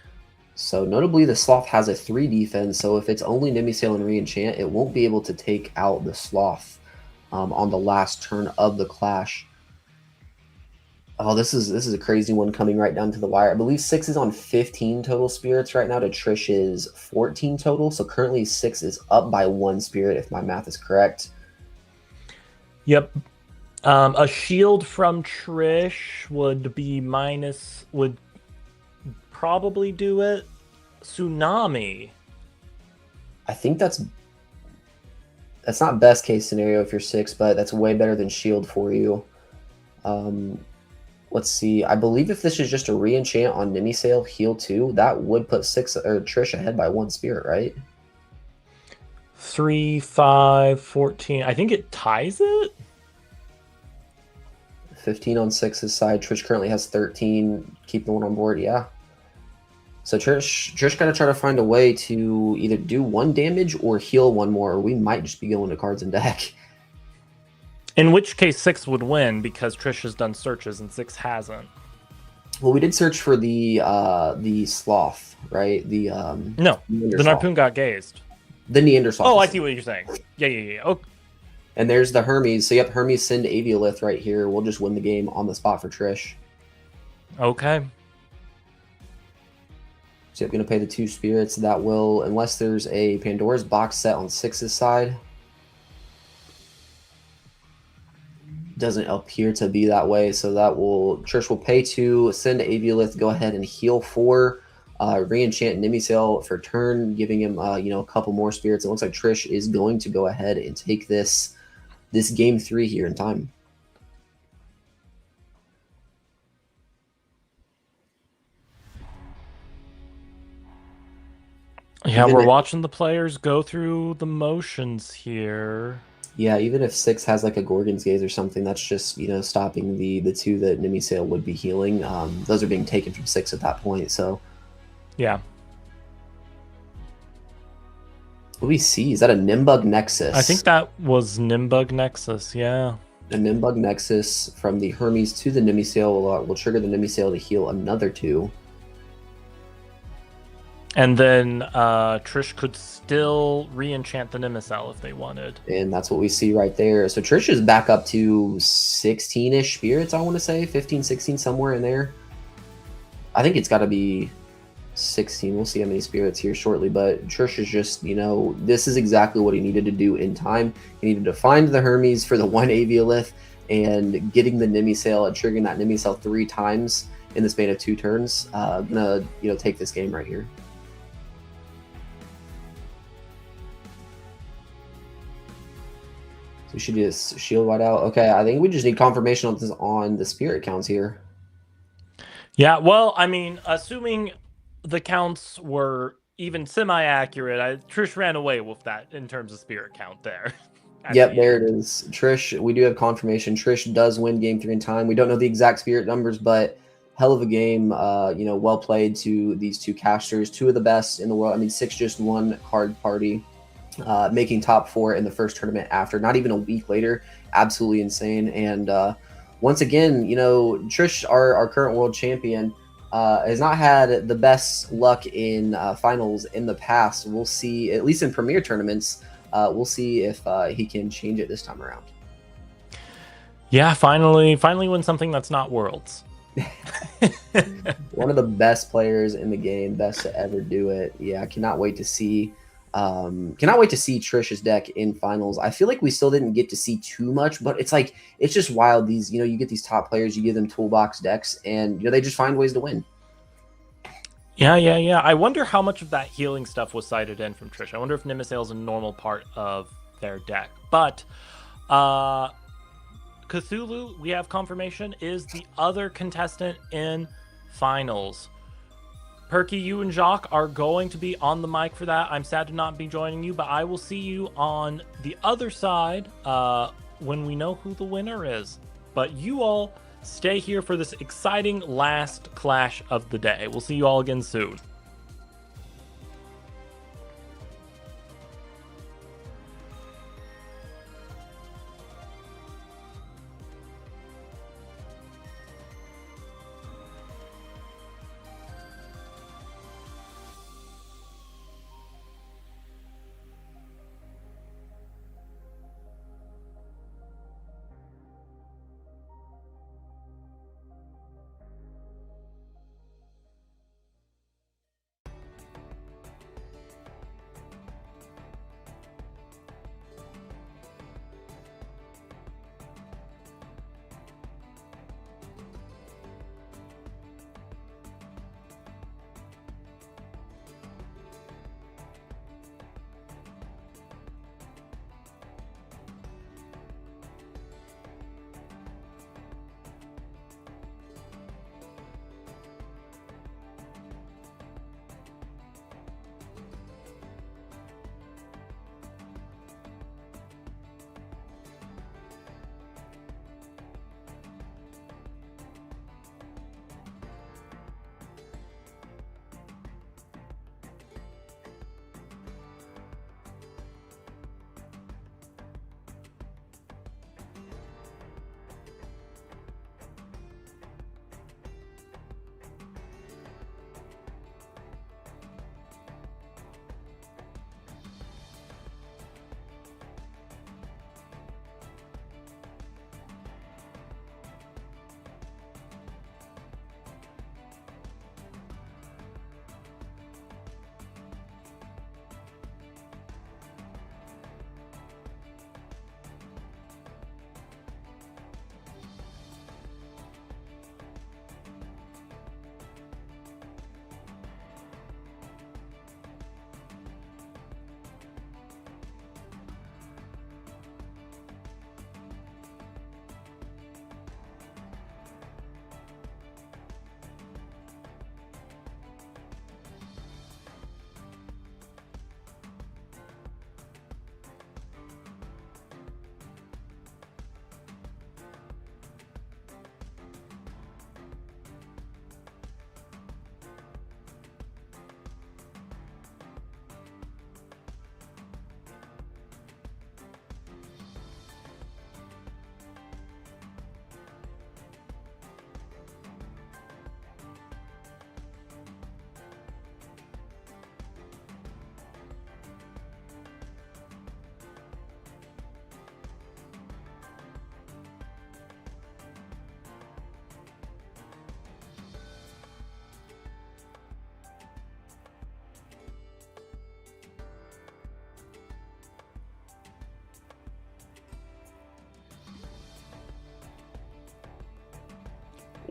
[SPEAKER 2] So notably, the Sloth has a 3 defense. So if it's only Nimisail and re-enchant, it won't be able to take out the Sloth on the last turn of the clash. Oh, this is a crazy one coming right down to the wire. I believe 6 is on 15 total spirits right now to Trish's 14 total. So currently 6 is up by 1 spirit, if my math is correct.
[SPEAKER 1] Yep. A shield from Trish would probably do it. Tsunami.
[SPEAKER 2] I think that's not best case scenario if you're 6, but that's way better than shield for you. Let's see. I believe if this is just a re-enchant on Nimisail, heal 2, that would put Trish ahead by 1 spirit, right?
[SPEAKER 1] 3, 5, 14. I think it ties it.
[SPEAKER 2] 15 on 6's side. Trish currently has 13. Keep the one on board, yeah. So Trish gotta try to find a way to either do 1 damage or heal 1 more, or we might just be going to cards in deck.
[SPEAKER 1] In which case 6 would win, because Trish has done searches and 6 hasn't.
[SPEAKER 2] Well, we did search for the Sloth, right?
[SPEAKER 1] No, the Harpoon got gazed.
[SPEAKER 2] The Neandersloth.
[SPEAKER 1] Oh, I see what you're saying. Yeah. Oh.
[SPEAKER 2] And there's the Hermes. So yep, Hermes send Aviolith right here. We'll just win the game on the spot for Trish.
[SPEAKER 1] Okay.
[SPEAKER 2] So yep, gonna pay the 2 spirits. That will, unless there's a Pandora's box set on 6's side. Doesn't appear to be that way, so Trish will pay 2, send Aviolith, go ahead and heal 4, re-enchant Nimisail for turn, giving him a couple more spirits. It looks like Trish is going to go ahead and take this game 3 here in time.
[SPEAKER 1] Yeah, we're watching the players go through the motions here.
[SPEAKER 2] Yeah, even if 6 has like a Gorgon's Gaze or something, that's just, stopping the 2 that Nimisail would be healing. Those are being taken from 6 at that point, so.
[SPEAKER 1] Yeah.
[SPEAKER 2] What do we see? Is that a Nimbug Nexus?
[SPEAKER 1] I think that was Nimbug Nexus, yeah.
[SPEAKER 2] A Nimbug Nexus from the Hermes to the Nimisail will trigger the Nimisail to heal another 2.
[SPEAKER 1] And then Trish could still re-enchant the Nemesis if they wanted.
[SPEAKER 2] And that's what we see right there. So Trish is back up to 16-ish spirits, I want to say. 15, 16, somewhere in there. I think it's got to be 16. We'll see how many spirits here shortly. But Trish is just, this is exactly what he needed to do in time. He needed to find the Hermes for the 1 Aviolith and getting the Nemisail and triggering that Nemisail 3 times in the span of 2 turns. Gonna, take this game right here. So we should just shield white out. Okay, I think we just need confirmation on the spirit counts here.
[SPEAKER 1] Yeah, well, I mean, assuming the counts were even semi-accurate, Trish ran away with that in terms of spirit count there.
[SPEAKER 2] Yep, there it is. Trish, we do have confirmation. Trish does win game 3 in time. We don't know the exact spirit numbers, but hell of a game. Well played to these 2 casters, 2 of the best in the world. I mean, 6 just won card party. Making top 4 in the first tournament after not even a week later. Absolutely insane. And once again, Trish, our current world champion, has not had the best luck in finals in the past. We'll see, at least in premier tournaments, we'll see if he can change it this time around.
[SPEAKER 1] Yeah, finally win something that's not worlds.
[SPEAKER 2] One of the best players in the game, best to ever do it. Yeah, I cannot wait to see Trish's deck in finals. I feel like we still didn't get to see too much, but it's just wild. These, you get these top players, you give them toolbox decks, and they just find ways to win.
[SPEAKER 1] Yeah. I wonder how much of that healing stuff was cited in from Trish. I wonder if Nemisail is a normal part of their deck. But Cthulhu, we have confirmation, is the other contestant in finals. Perky, you and Jacques are going to be on the mic for that. I'm sad to not be joining you, but I will see you on the other side when we know who the winner is. But you all stay here for this exciting last clash of the day. We'll see you all again soon.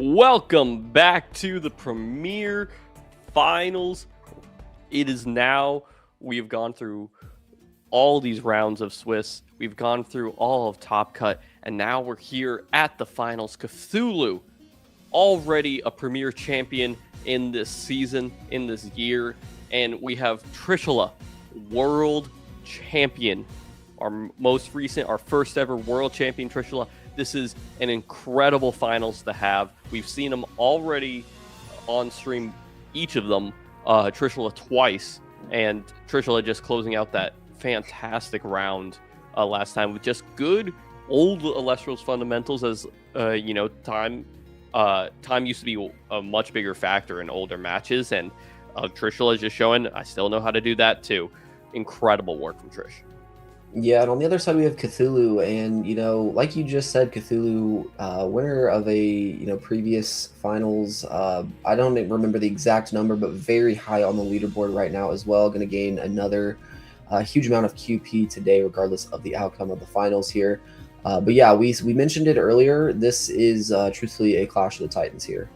[SPEAKER 3] Welcome back to the Premier Finals. It is now, we have gone through all these rounds of Swiss. We've gone through all of Top Cut, and now we're here at the finals. Cthulhu, already a Premier champion in this season, in this year, and we have Trishula, world champion, our most recent, our first ever world champion Trishula. This is an incredible finals to have. We've seen them already on stream, each of them, Trishula twice, and Trishula just closing out that fantastic round last time with just good old Elestrals fundamentals. As time used to be a much bigger factor in older matches, and Trishula is just showing I still know how to do that too. Incredible work from Trish.
[SPEAKER 2] Yeah, and on the other side we have Cthulhu, and like you just said, Cthulhu, winner of a previous finals. I don't remember the exact number, but very high on the leaderboard right now as well. Going to gain another huge amount of QP today, regardless of the outcome of the finals here. But yeah, we mentioned it earlier. This is truthfully a Clash of the Titans here.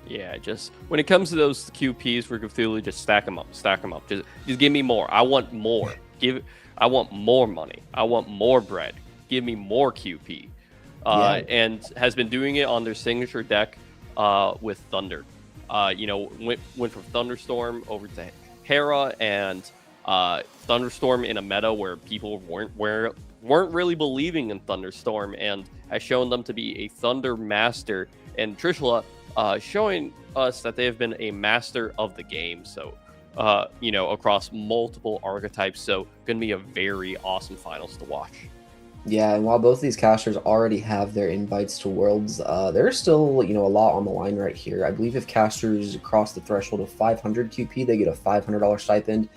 [SPEAKER 3] Yeah, just when it comes to those QPs for Cthulhu, just stack them up. Just give me more. I want more. I want more money. I want more bread. Give me more QP. And has been doing it on their signature deck with Thunder. Went from Thunderstorm over to Hera, and Thunderstorm in a meta where people weren't really believing in Thunderstorm, and has shown them to be a Thunder master. And Trishula showing us that they have been a master of the game. So across multiple archetypes. So going to be a very awesome finals to watch.
[SPEAKER 2] Yeah, and while both of these casters already have their invites to Worlds, there's still, a lot on the line right here. I believe if casters cross the threshold of 500 QP, they get a $500 stipend,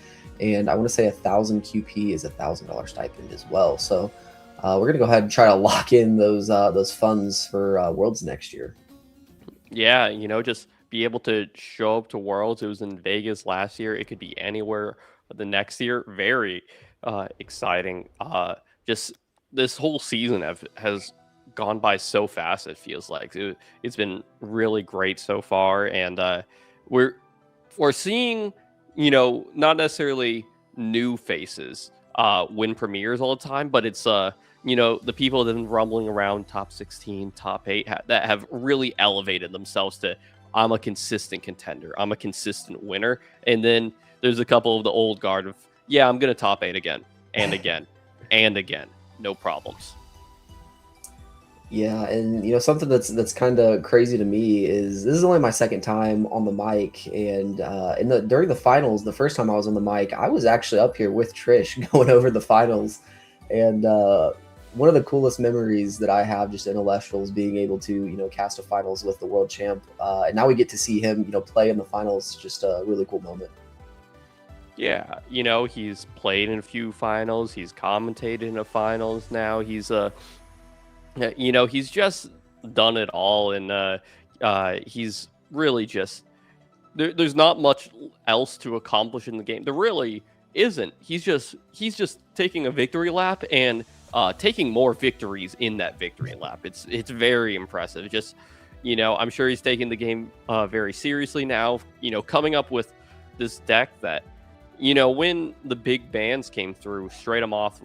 [SPEAKER 2] and I want to say 1,000 QP is a $1,000 stipend as well. So we're going to go ahead and try to lock in those funds for Worlds next year.
[SPEAKER 3] Yeah, just be able to show up to Worlds. It was in Vegas last year. It could be anywhere the next year. Very exciting. Just this whole season has gone by so fast. It feels like it's been really great so far, and we're seeing not necessarily new faces win premieres all the time, but it's the people that have been rumbling around top 16, top 8 that have really elevated themselves to, I'm a consistent contender, I'm a consistent winner. And then there's a couple of the old guard of, yeah, I'm gonna top 8 again and again and again, no problems.
[SPEAKER 2] Yeah, and something that's kind of crazy to me is this is only my second time on the mic, and during the finals, the first time I was on the mic, I was actually up here with Trish going over the finals, and one of the coolest memories that I have just in Elestrals being able to cast a finals with the world champ, and now we get to see him play in the finals. Just a really cool moment.
[SPEAKER 3] Yeah, he's played in a few finals, he's commentated in a finals now, he's he's just done it all, and he's really just there's not much else to accomplish in the game. There really isn't. He's just taking a victory lap and taking more victories in that victory lap. It's very impressive. Just I'm sure he's taking the game very seriously now. Coming up with this deck that when the big bans came through, Straight 'em Off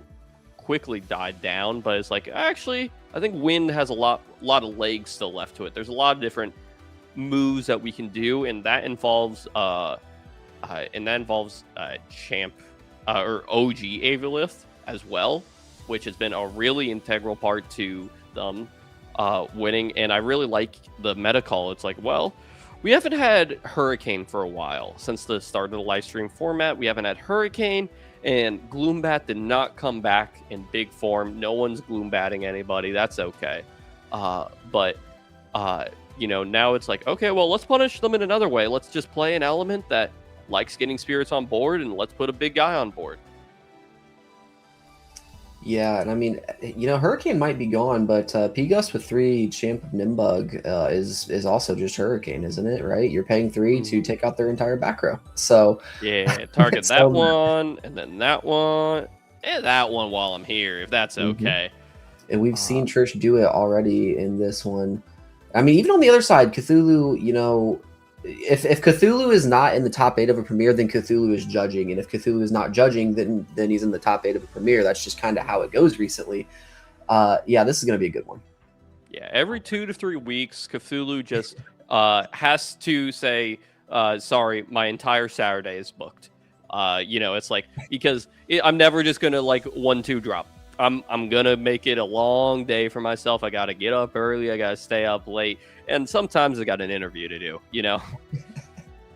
[SPEAKER 3] quickly died down, but it's like, actually I think Wind has a lot of legs still left to it. There's a lot of different moves that we can do, and that involves champ or OG Avalith as well, which has been a really integral part to them winning. And I really like the meta call. It's like, well, we haven't had Hurricane for a while. Since the start of the live stream format, we haven't had Hurricane, and Gloombat did not come back in big form. No one's Gloombatting anybody. That's okay. But now it's like, okay, well, let's punish them in another way. Let's just play an element that likes getting spirits on board, and let's put a big guy on board.
[SPEAKER 2] Yeah, and I mean, Hurricane might be gone, but P-Gust with 3 Champ of Nimbug is also just Hurricane, isn't it? Right? You're paying 3 to take out their entire back row. So
[SPEAKER 3] yeah, target that one, and then that one, and that one while I'm here, if that's okay.
[SPEAKER 2] And we've seen Trish do it already in this one. I mean, even on the other side, Cthulhu, you know, if Cthulhu is not in the top 8 of a Premier, then Cthulhu is judging, and if Cthulhu is not judging, then he's in the top 8 of a Premier. That's just kind of how it goes recently. Yeah, this is going to be a good one.
[SPEAKER 3] Yeah, every 2 to 3 weeks, Cthulhu just has to say, sorry, my entire Saturday is booked. You know, it's like, because I'm never just going to like 1-2 drop. I'm going to make it a long day for myself. I got to get up early. I got to stay up late. And sometimes I got an interview to do, you know.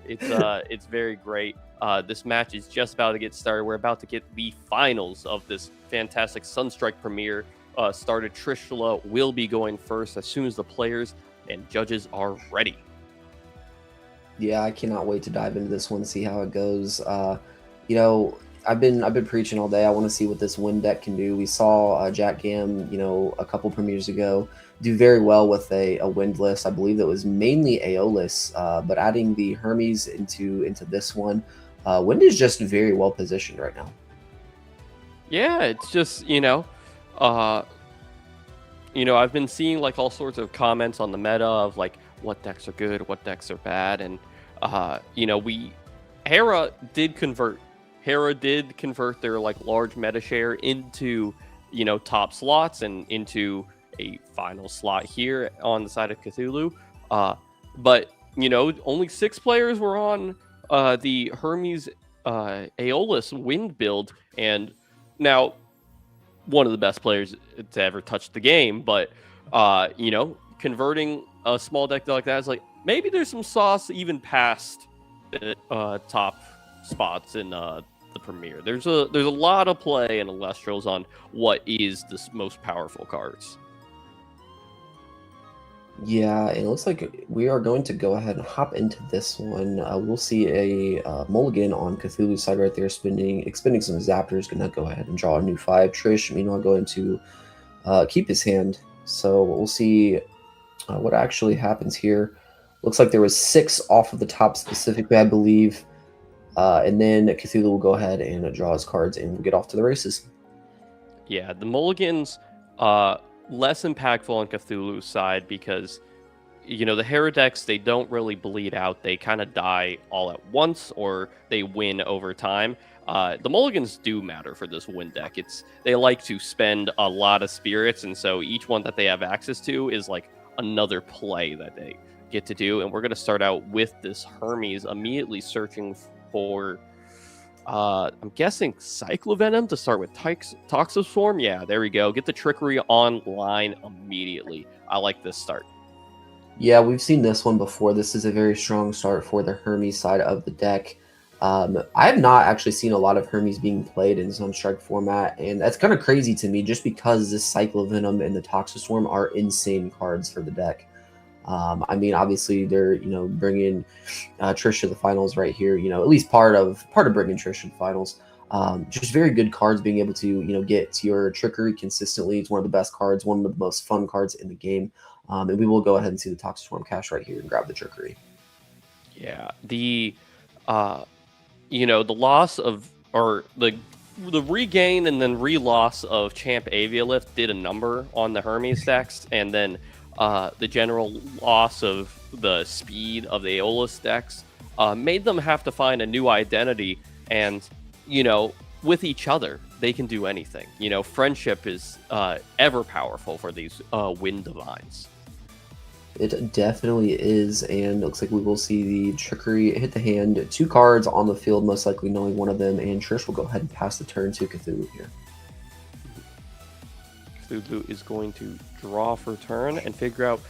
[SPEAKER 3] It's very great. This match is just about to get started. We're about to get the finals of this fantastic Sunstrike Premier started. Trishula will be going first as soon as the players and judges are ready.
[SPEAKER 2] Yeah, I cannot wait to dive into this one, see how it goes. You know, I've been preaching all day. I want to see what this wind deck can do. We saw Jack Gam, you know, a couple premieres ago, do very well with a wind list. I believe that was mainly Aeolus, but adding the Hermes into this one, wind is just very well positioned right now.
[SPEAKER 3] Yeah, it's just, I've been seeing like all sorts of comments on the meta of like what decks are good, what decks are bad, and Hera did convert their like large meta share into top slots and into a final slot here on the side of Cthulhu. But only 6 players were on the Hermes Aeolus wind build, and now one of the best players to ever touch the game. But converting a small deck like that is like, maybe there's some sauce even past the top spots in the Premier. There's a lot of play in Elestrals on what is the most powerful cards.
[SPEAKER 2] Yeah, it looks like we are going to go ahead and hop into this one. We'll see a mulligan on Cthulhu's side right there, expending some Zaptors. Gonna go ahead and draw a new 5. Trish, meanwhile, going to keep his hand. So we'll see what actually happens here. Looks like there was 6 off of the top specifically, I believe. And then Cthulhu will go ahead and draw his cards, and we'll get off to the races.
[SPEAKER 3] Yeah, the mulligans less impactful on Cthulhu's side because the Hera decks, they don't really bleed out. They kind of die all at once, or they win over time. The mulligans do matter for this win deck. They like to spend a lot of spirits, and so each one that they have access to is like another play that they get to do. And we're going to start out with this Hermes immediately searching for I'm guessing Cyclovenom to start with Toxoswarm. Yeah, there we go. Get the Trickery online immediately. I like this start.
[SPEAKER 2] Yeah, we've seen this one before. This is a very strong start for the Hermes side of the deck. I have not actually seen a lot of Hermes being played in Sunstrike format, and that's kind of crazy to me just because this Cyclovenom and the Toxoswarm are insane cards for the deck. I mean, obviously they're bringing Trish to the finals right here. At least part of bringing Trish to the finals. Just very good cards, being able to get to your Trickery consistently. It's one of the best cards, one of the most fun cards in the game. And we will go ahead and see the Toxoswarm cash right here and grab the Trickery.
[SPEAKER 3] Yeah, the loss of, or the regain and then re-loss of Champ Avialift did a number on the Hermes decks, and then the general loss of the speed of the Aeolus decks made them have to find a new identity, and with each other they can do anything. Friendship is ever powerful for these wind divines.
[SPEAKER 2] It definitely is, and it looks like we will see the Trickery hit the hand. 2 cards on the field, most likely knowing one of them, and Trish will go ahead and pass the turn to Cthulhu here.
[SPEAKER 3] Cthulhu is going to draw for turn and figure out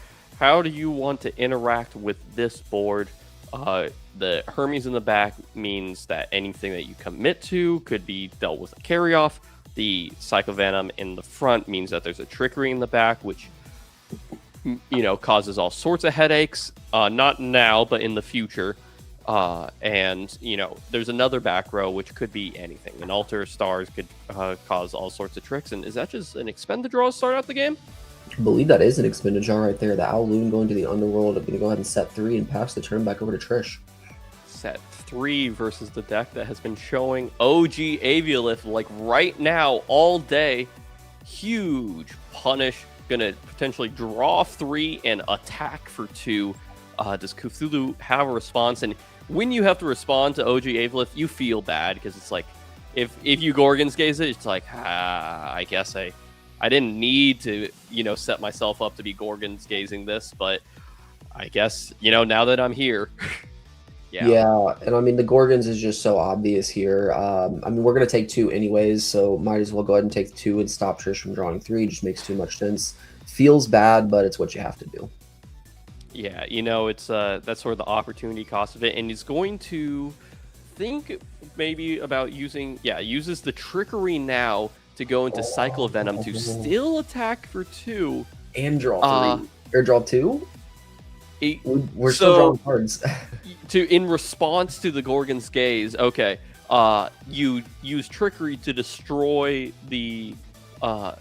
[SPEAKER 3] how do you want to interact with this board. The Hermes in the back means that anything that you commit to could be dealt with a carry-off. The Cyclovenom in the front means that there's a Trickery in the back, which causes all sorts of headaches, not now, but in the future. And there's another back row, which could be anything. An Altar of Stars could cause all sorts of tricks. And is that just an expend the draw to start out the game?
[SPEAKER 2] I believe that is an expended jar right there. The Owloon going to the Underworld. I'm going to go ahead and set 3 and pass the turn back over to Trish.
[SPEAKER 3] Set 3 versus the deck that has been showing OG Avialift like right now all day. Huge punish gonna potentially draw 3 and attack for 2. Does Cthulhu have a response? And when you have to respond to OG Avelith, you feel bad because it's like, if you Gorgon's Gaze it, it's like, I guess I didn't need to, set myself up to be Gorgon's Gazing this, but I guess, now that I'm here.
[SPEAKER 2] Yeah, and I mean, the Gorgons is just so obvious here. I mean, we're going to take 2 anyways, so might as well go ahead and take 2 and stop Trish from drawing 3. Just makes too much sense. Feels bad, but it's what you have to do.
[SPEAKER 3] Yeah, it's that's sort of the opportunity cost of it, and he's going to think maybe about uses the Trickery now to go into Cycle Venom to still attack for 2.
[SPEAKER 2] And draw 3. Or draw 2? We're still drawing cards.
[SPEAKER 3] In response to the Gorgon's Gaze, okay, you use Trickery to destroy the Aviolith,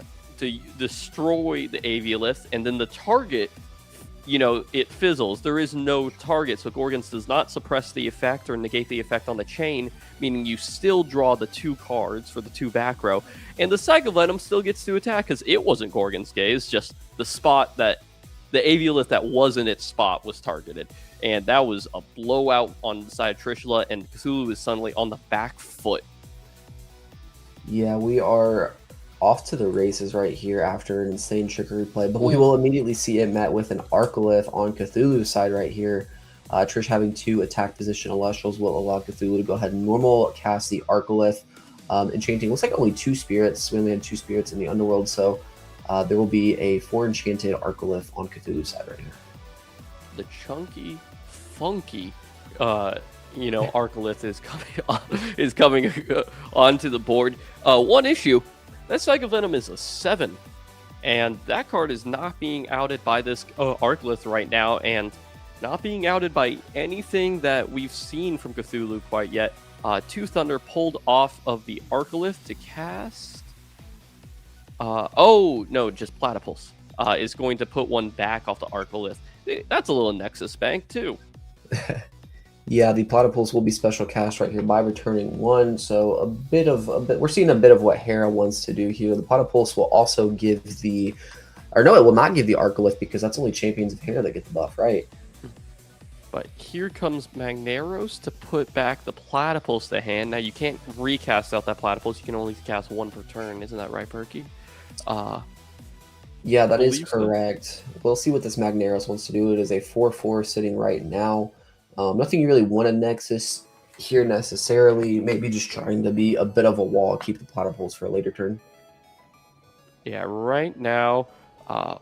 [SPEAKER 3] and then the target, it fizzles. There is no target, so Gorgons does not suppress the effect or negate the effect on the chain, meaning you still draw the 2 cards for the 2 back row, and the Cycle Venom still gets to attack because it wasn't Gorgon's Gaze, just the spot that the Aviolith that wasn't its spot was targeted. And that was a blowout on the side of Trishula, and Cthulhu is suddenly on the back foot.
[SPEAKER 2] Yeah, we are off to the races right here after an insane Trickery play, but we will immediately see it met with an Arcolith on Cthulhu's side right here. Trish having 2 attack position Elestrals will allow Cthulhu to go ahead and normal cast the Arcolith. Enchanting looks like only 2 spirits. We only had 2 spirits in the Underworld, so there will be a 4 enchanted Arcolith on Cthulhu's side right here.
[SPEAKER 3] The chunky, funky, Arcolith is coming onto the board. One issue, that Cycle Venom is a 7, and that card is not being outed by this Arcolith right now, and not being outed by anything that we've seen from Cthulhu quite yet. 2 Thunder pulled off of the Arcolith to cast. Just Platypus is going to put 1 back off the Arcolith. That's a little Nexus bank too.
[SPEAKER 2] Yeah, the Platypus will be special cast right here by returning 1. So we're seeing a bit of what Hera wants to do here. The Platypus will also give it will not give the Arcolith because that's only Champions of Hera that get the buff, right?
[SPEAKER 3] But here comes Magneros to put back the Platypus to hand. Now you can't recast out that Platypus. You can only cast 1 per turn. Isn't that right, Perky?
[SPEAKER 2] Yeah, that is correct. So. We'll see what this Magneros wants to do. It is a 4/4 sitting right now. Nothing you really want a Nexus here necessarily. Maybe just trying to be a bit of a wall, keep the Platypus for a later turn.
[SPEAKER 3] Yeah, right now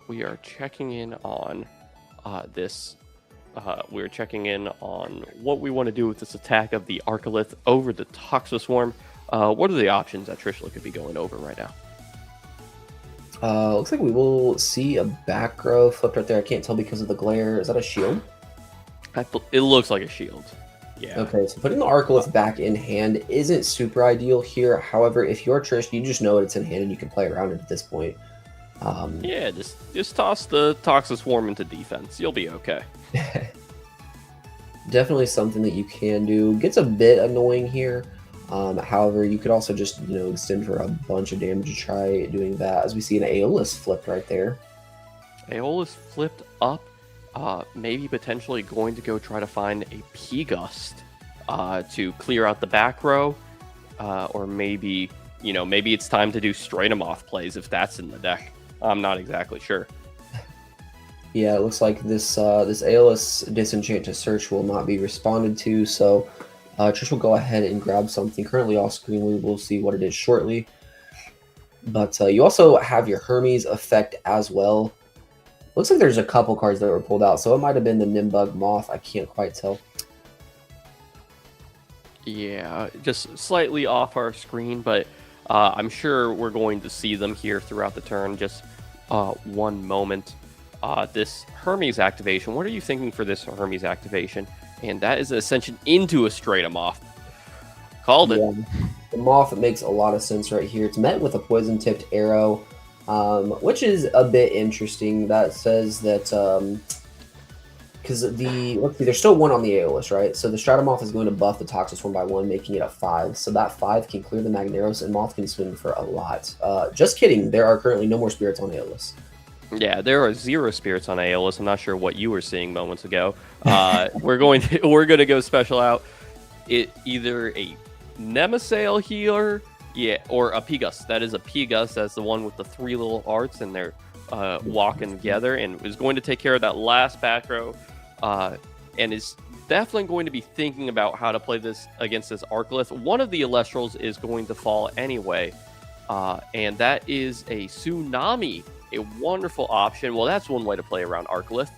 [SPEAKER 3] we are checking in on this. We're checking in on what we want to do with this attack of the Arcolith over the Toxoswarm. What are the options that Trishula could be going over right now?
[SPEAKER 2] Looks like we will see a back row flipped right there. I can't tell because of the glare. Is that a shield?
[SPEAKER 3] It looks like a shield. Yeah.
[SPEAKER 2] Okay, so putting the Arcolith back in hand isn't super ideal here. However, if you're Trish, you just know it's in hand and you can play around it at this point.
[SPEAKER 3] Just toss the Toxoswarm into defense. You'll be okay.
[SPEAKER 2] Definitely something that you can do. Gets a bit annoying here. However, you could also just extend for a bunch of damage to try doing that. As we see an Aeolus flipped right there.
[SPEAKER 3] Aeolus flipped up. Maybe potentially going to go try to find a P-Gust to clear out the back row. Or maybe it's time to do Stratomoth plays if that's in the deck. I'm not exactly sure.
[SPEAKER 2] Yeah, it looks like this Aeolus Disenchant to Search will not be responded to, so Trish will go ahead and grab something currently off screen. We will see what it is shortly. But you also have your Hermes effect as well. Looks like there's a couple cards that were pulled out, so it might have been the Nimbug Moth. I can't quite tell.
[SPEAKER 3] Yeah, just slightly off our screen, but I'm sure we're going to see them here throughout the turn. Just one moment. This Hermes activation, what are you thinking for this Hermes activation? And that is an Ascension into a Stratomoth. Called it.
[SPEAKER 2] Yeah. The Moth makes a lot of sense right here. It's met with a poison-tipped arrow, which is a bit interesting. That says that because there's still 1 on the Aeolus, right? So the Stratomoth is going to buff the Toxoswarm by 1, making it a 5. So that 5 can clear the Magneros, and Moth can swing for a lot. Just kidding. There are currently no more spirits on Aeolus.
[SPEAKER 3] Yeah, there are 0 spirits on Aeolus. I'm not sure what you were seeing moments ago. We're gonna go special out either a Nemasail healer, or a Pegus. That is a Pegus. That's the one with the 3 little arts, and they're walking together, and is going to take care of that last back row, and is definitely going to be thinking about how to play this against this Arcalith. One of the Elestrals is going to fall anyway, and that is a Tsunami, a wonderful option. Well, that's one way to play around Arcalith.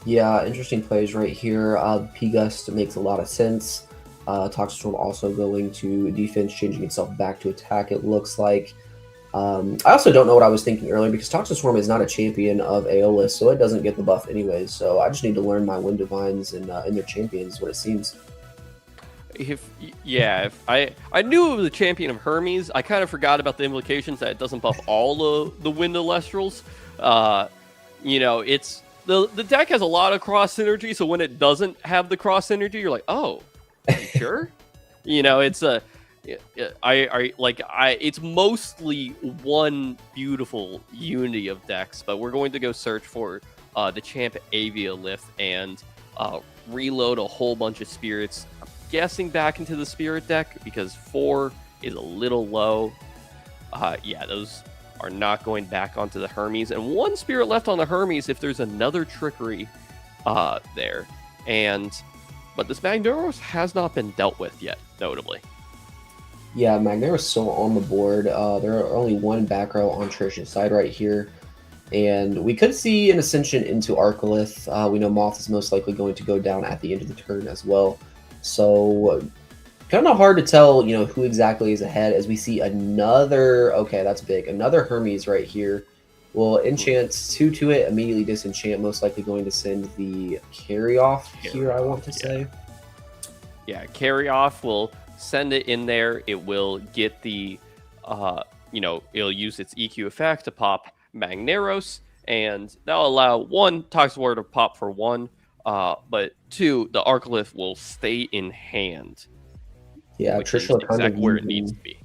[SPEAKER 2] Yeah, interesting plays right here. P-Gust makes a lot of sense. Toxic Storm also going to defense, changing itself back to attack, it looks like. I also don't know what I was thinking earlier, because Toxic Swarm is not a champion of Aeolus, so it doesn't get the buff anyways. So I just need to learn my Wind Divines and their champions, is what it seems.
[SPEAKER 3] If I knew it was a champion of Hermes, I kind of forgot about the implications that it doesn't buff all the Wind Elestrals. It's the deck has a lot of cross synergy, so when it doesn't have the cross synergy, you're like, oh, you sure? It's mostly one beautiful unity of decks, but we're going to go search for the Champ Aviolith and reload a whole bunch of spirits. I'm guessing back into the spirit deck because 4 is a little low. Those are not going back onto the Hermes, and 1 spirit left on the Hermes if there's another trickery there. But this Magneros has not been dealt with yet, notably.
[SPEAKER 2] Yeah, Magnero's still on the board. There are only 1 back row on Trish's side right here. And we could see an ascension into Arcalith. We know Moth is most likely going to go down at the end of the turn as well. So kind of hard to tell, who exactly is ahead, as we see another, okay, that's big, another Hermes right here. Will enchant 2 to it, immediately disenchant, most likely going to send the carry off here, I want to say.
[SPEAKER 3] Yeah, carry off will send it in there. It will get the, it'll use its EQ effect to pop Magneros, and that'll allow 1 Toxic Warrior to pop for 1, but 2, the Arcalith will stay in hand.
[SPEAKER 2] Yeah, Trishula
[SPEAKER 3] exactly where it needs to be.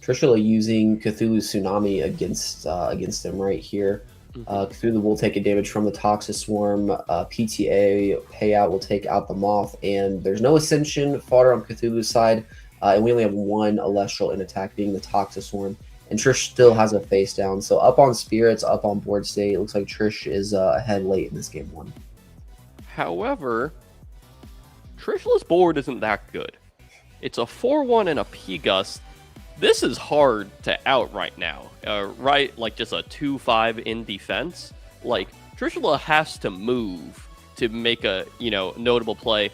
[SPEAKER 2] Trishula using Cthulhu's Tsunami against him right here. Cthulhu will take a damage from the Toxic Swarm. PTA payout will take out the Moth, and there's no Ascension fodder on Cthulhu's side, and we only have 1 Elestral in attack, being the Toxic Swarm. And Trish still has a face down, so up on spirits, up on board state. It looks like Trish is ahead late in this game 1.
[SPEAKER 3] However, Trishula's board isn't that good. It's a 4-1 and a P-Gust. This is hard to out right now, right? Like just a 2-5 in defense. Like Trishula has to move to make a notable play.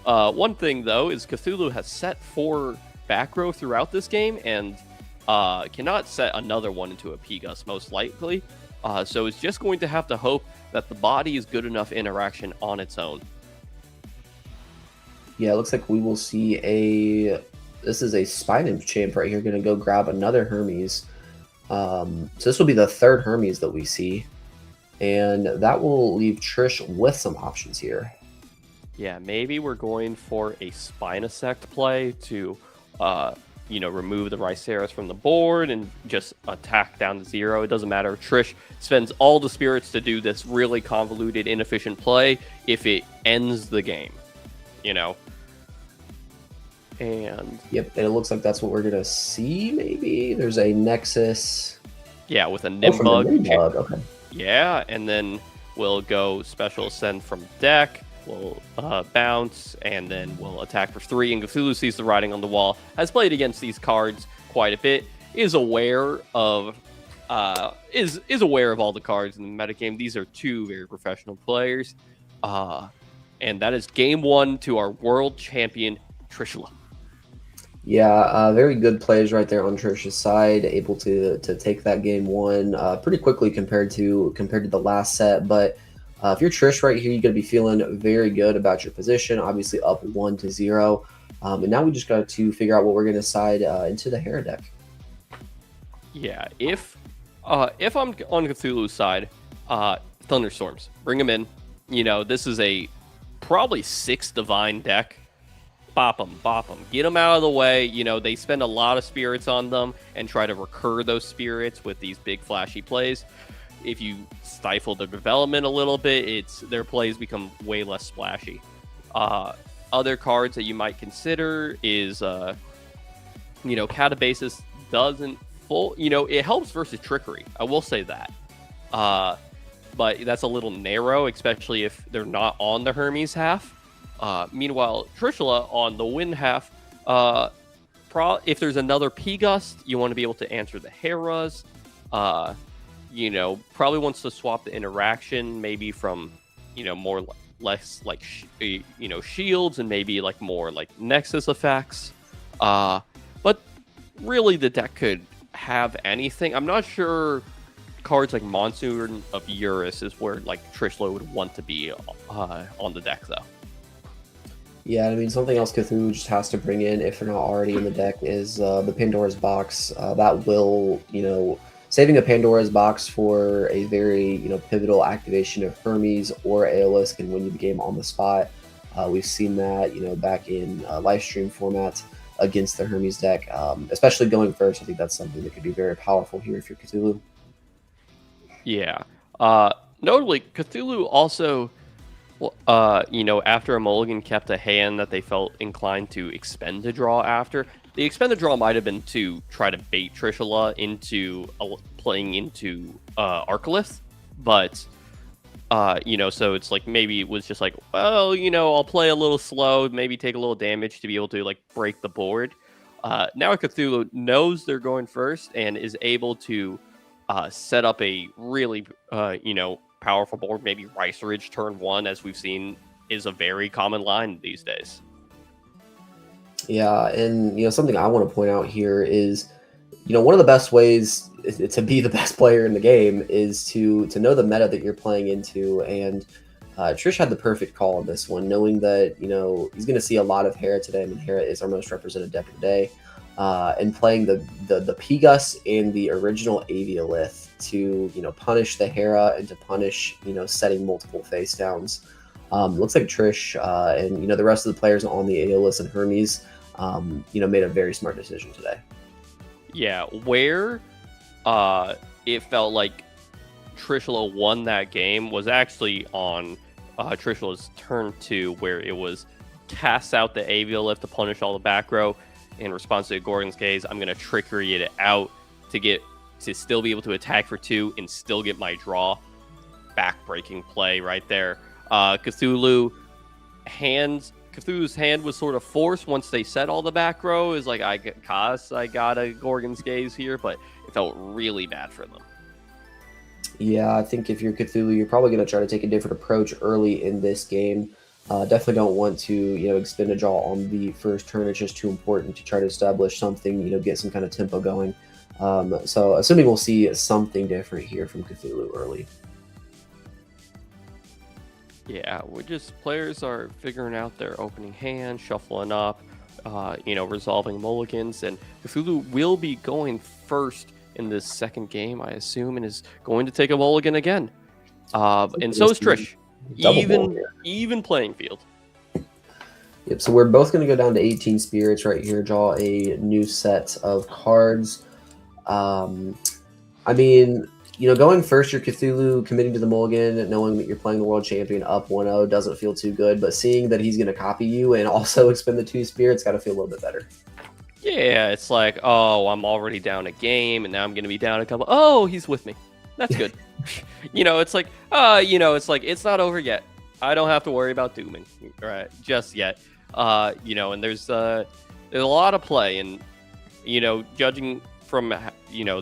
[SPEAKER 3] One thing though is Cthulhu has set 4 back row throughout this game and cannot set another one into a P-Gust most likely. So it's just going to have to hope that the body is good enough interaction on its own.
[SPEAKER 2] Yeah, it looks like we will see this is a Spine Imp champ right here, going to go grab another Hermes. So this will be the 3rd Hermes that we see. And that will leave Trish with some options here.
[SPEAKER 3] Yeah, maybe we're going for a Spinosect play to, remove the Ryceros from the board and just attack down to 0. It doesn't matter. Trish spends all the spirits to do this really convoluted, inefficient play if it ends the game, And
[SPEAKER 2] yep, and it looks like that's what we're gonna see. Maybe there's a Nexus.
[SPEAKER 3] Yeah, with a Nimbug.
[SPEAKER 2] Okay.
[SPEAKER 3] Yeah, and then we'll go special ascend from deck. We'll bounce, and then we'll attack for 3. And Cthulhu sees the writing on the wall. Has played against these cards quite a bit. Is aware of all the cards in the metagame. These are 2 very professional players, and that is game 1 to our world champion Trishula.
[SPEAKER 2] Yeah, very good plays right there on Trish's side, able to take that game 1 pretty quickly compared to the last set. But if you're Trish right here, you're going to be feeling very good about your position. Obviously up 1-0, and now we just got to figure out what we're going to side into the Hera deck.
[SPEAKER 3] Yeah, if I'm on Cthulhu's side, Thunderstorms, bring them in. This is a probably 6 divine deck. bop them, get them out of the way. They spend a lot of spirits on them and try to recur those spirits with these big flashy plays. If you stifle their development a little bit, their plays become way less splashy. Other cards that you might consider is, Catabasis doesn't it helps versus Trickery. I will say that. But that's a little narrow, especially if they're not on the Hermes half. Meanwhile, Trishula on the Wind half, if there's another P-Gust, you want to be able to answer the Heras. Probably wants to swap the interaction, maybe from, less like, shields and maybe like more like Nexus effects. But really the deck could have anything. I'm not sure cards like Monsoon of Eurus is where like Trishula would want to be on the deck though.
[SPEAKER 2] Yeah, I mean, something else Cthulhu just has to bring in, if they're not already in the deck, is the Pandora's Box. That will, saving a Pandora's Box for a very, pivotal activation of Hermes or Aeolus can win you the game on the spot. We've seen that, back in live stream format against the Hermes deck, especially going first. I think that's something that could be very powerful here if you're Cthulhu.
[SPEAKER 3] Yeah. Notably, Cthulhu also, after a mulligan, kept a hand that they felt inclined to expend a draw after. The expended draw might have been to try to bait Trishula into playing into Arcalith, but so it's like maybe it was just like, well, I'll play a little slow, maybe take a little damage to be able to like break the board. Now Cthulhu knows they're going first and is able to set up a really powerful board. Maybe Rice Ridge turn 1, as we've seen, is a very common line these days.
[SPEAKER 2] Yeah, and something I want to point out here is, one of the best ways to be the best player in the game is to know the meta that you're playing into. And Trish had the perfect call on this one, knowing that he's going to see a lot of Hera today. I mean, Hera is our most represented deck of the day, and playing the P-Gus and the original Aviolith to punish the Hera and to punish setting multiple face downs. Looks like Trish and the rest of the players on the Aeolus and Hermes made a very smart decision today.
[SPEAKER 3] Yeah, where it felt like Trishula won that game was actually on Trishula's turn 2, where it was cast out the Aviolith to punish all the back row. In response to Gorgon's Gaze, I'm going to Trickery it out to still be able to attack for 2 and still get my draw. Back-breaking play right there. Cthulhu's hand was sort of forced once they set all the back row. Is like, I got a Gorgon's Gaze here, but it felt really bad for them.
[SPEAKER 2] Yeah, I think if you're Cthulhu, you're probably going to try to take a different approach early in this game. Definitely don't want to, expend a draw on the first turn. It's just too important to try to establish something, get some kind of tempo going. So assuming we'll see something different here from Cthulhu early.
[SPEAKER 3] Yeah, players are figuring out their opening hand, shuffling up, resolving mulligans, and Cthulhu will be going first in this second game, I assume, and is going to take a mulligan again. And so is Trish. Even playing field.
[SPEAKER 2] Yep, so we're both going to go down to 18 spirits right here, draw a new set of cards. Going first, you're Cthulhu, committing to the mulligan, knowing that you're playing the world champion up 1-0 doesn't feel too good, but seeing that he's going to copy you and also expend the 2 spirits got to feel a little bit better.
[SPEAKER 3] Yeah, it's like, oh, I'm already down a game, and now I'm going to be down a couple. Oh, he's with me. That's good. It's like, it's not over yet. I don't have to worry about dooming, right? Just yet. And there's a lot of play, and judging from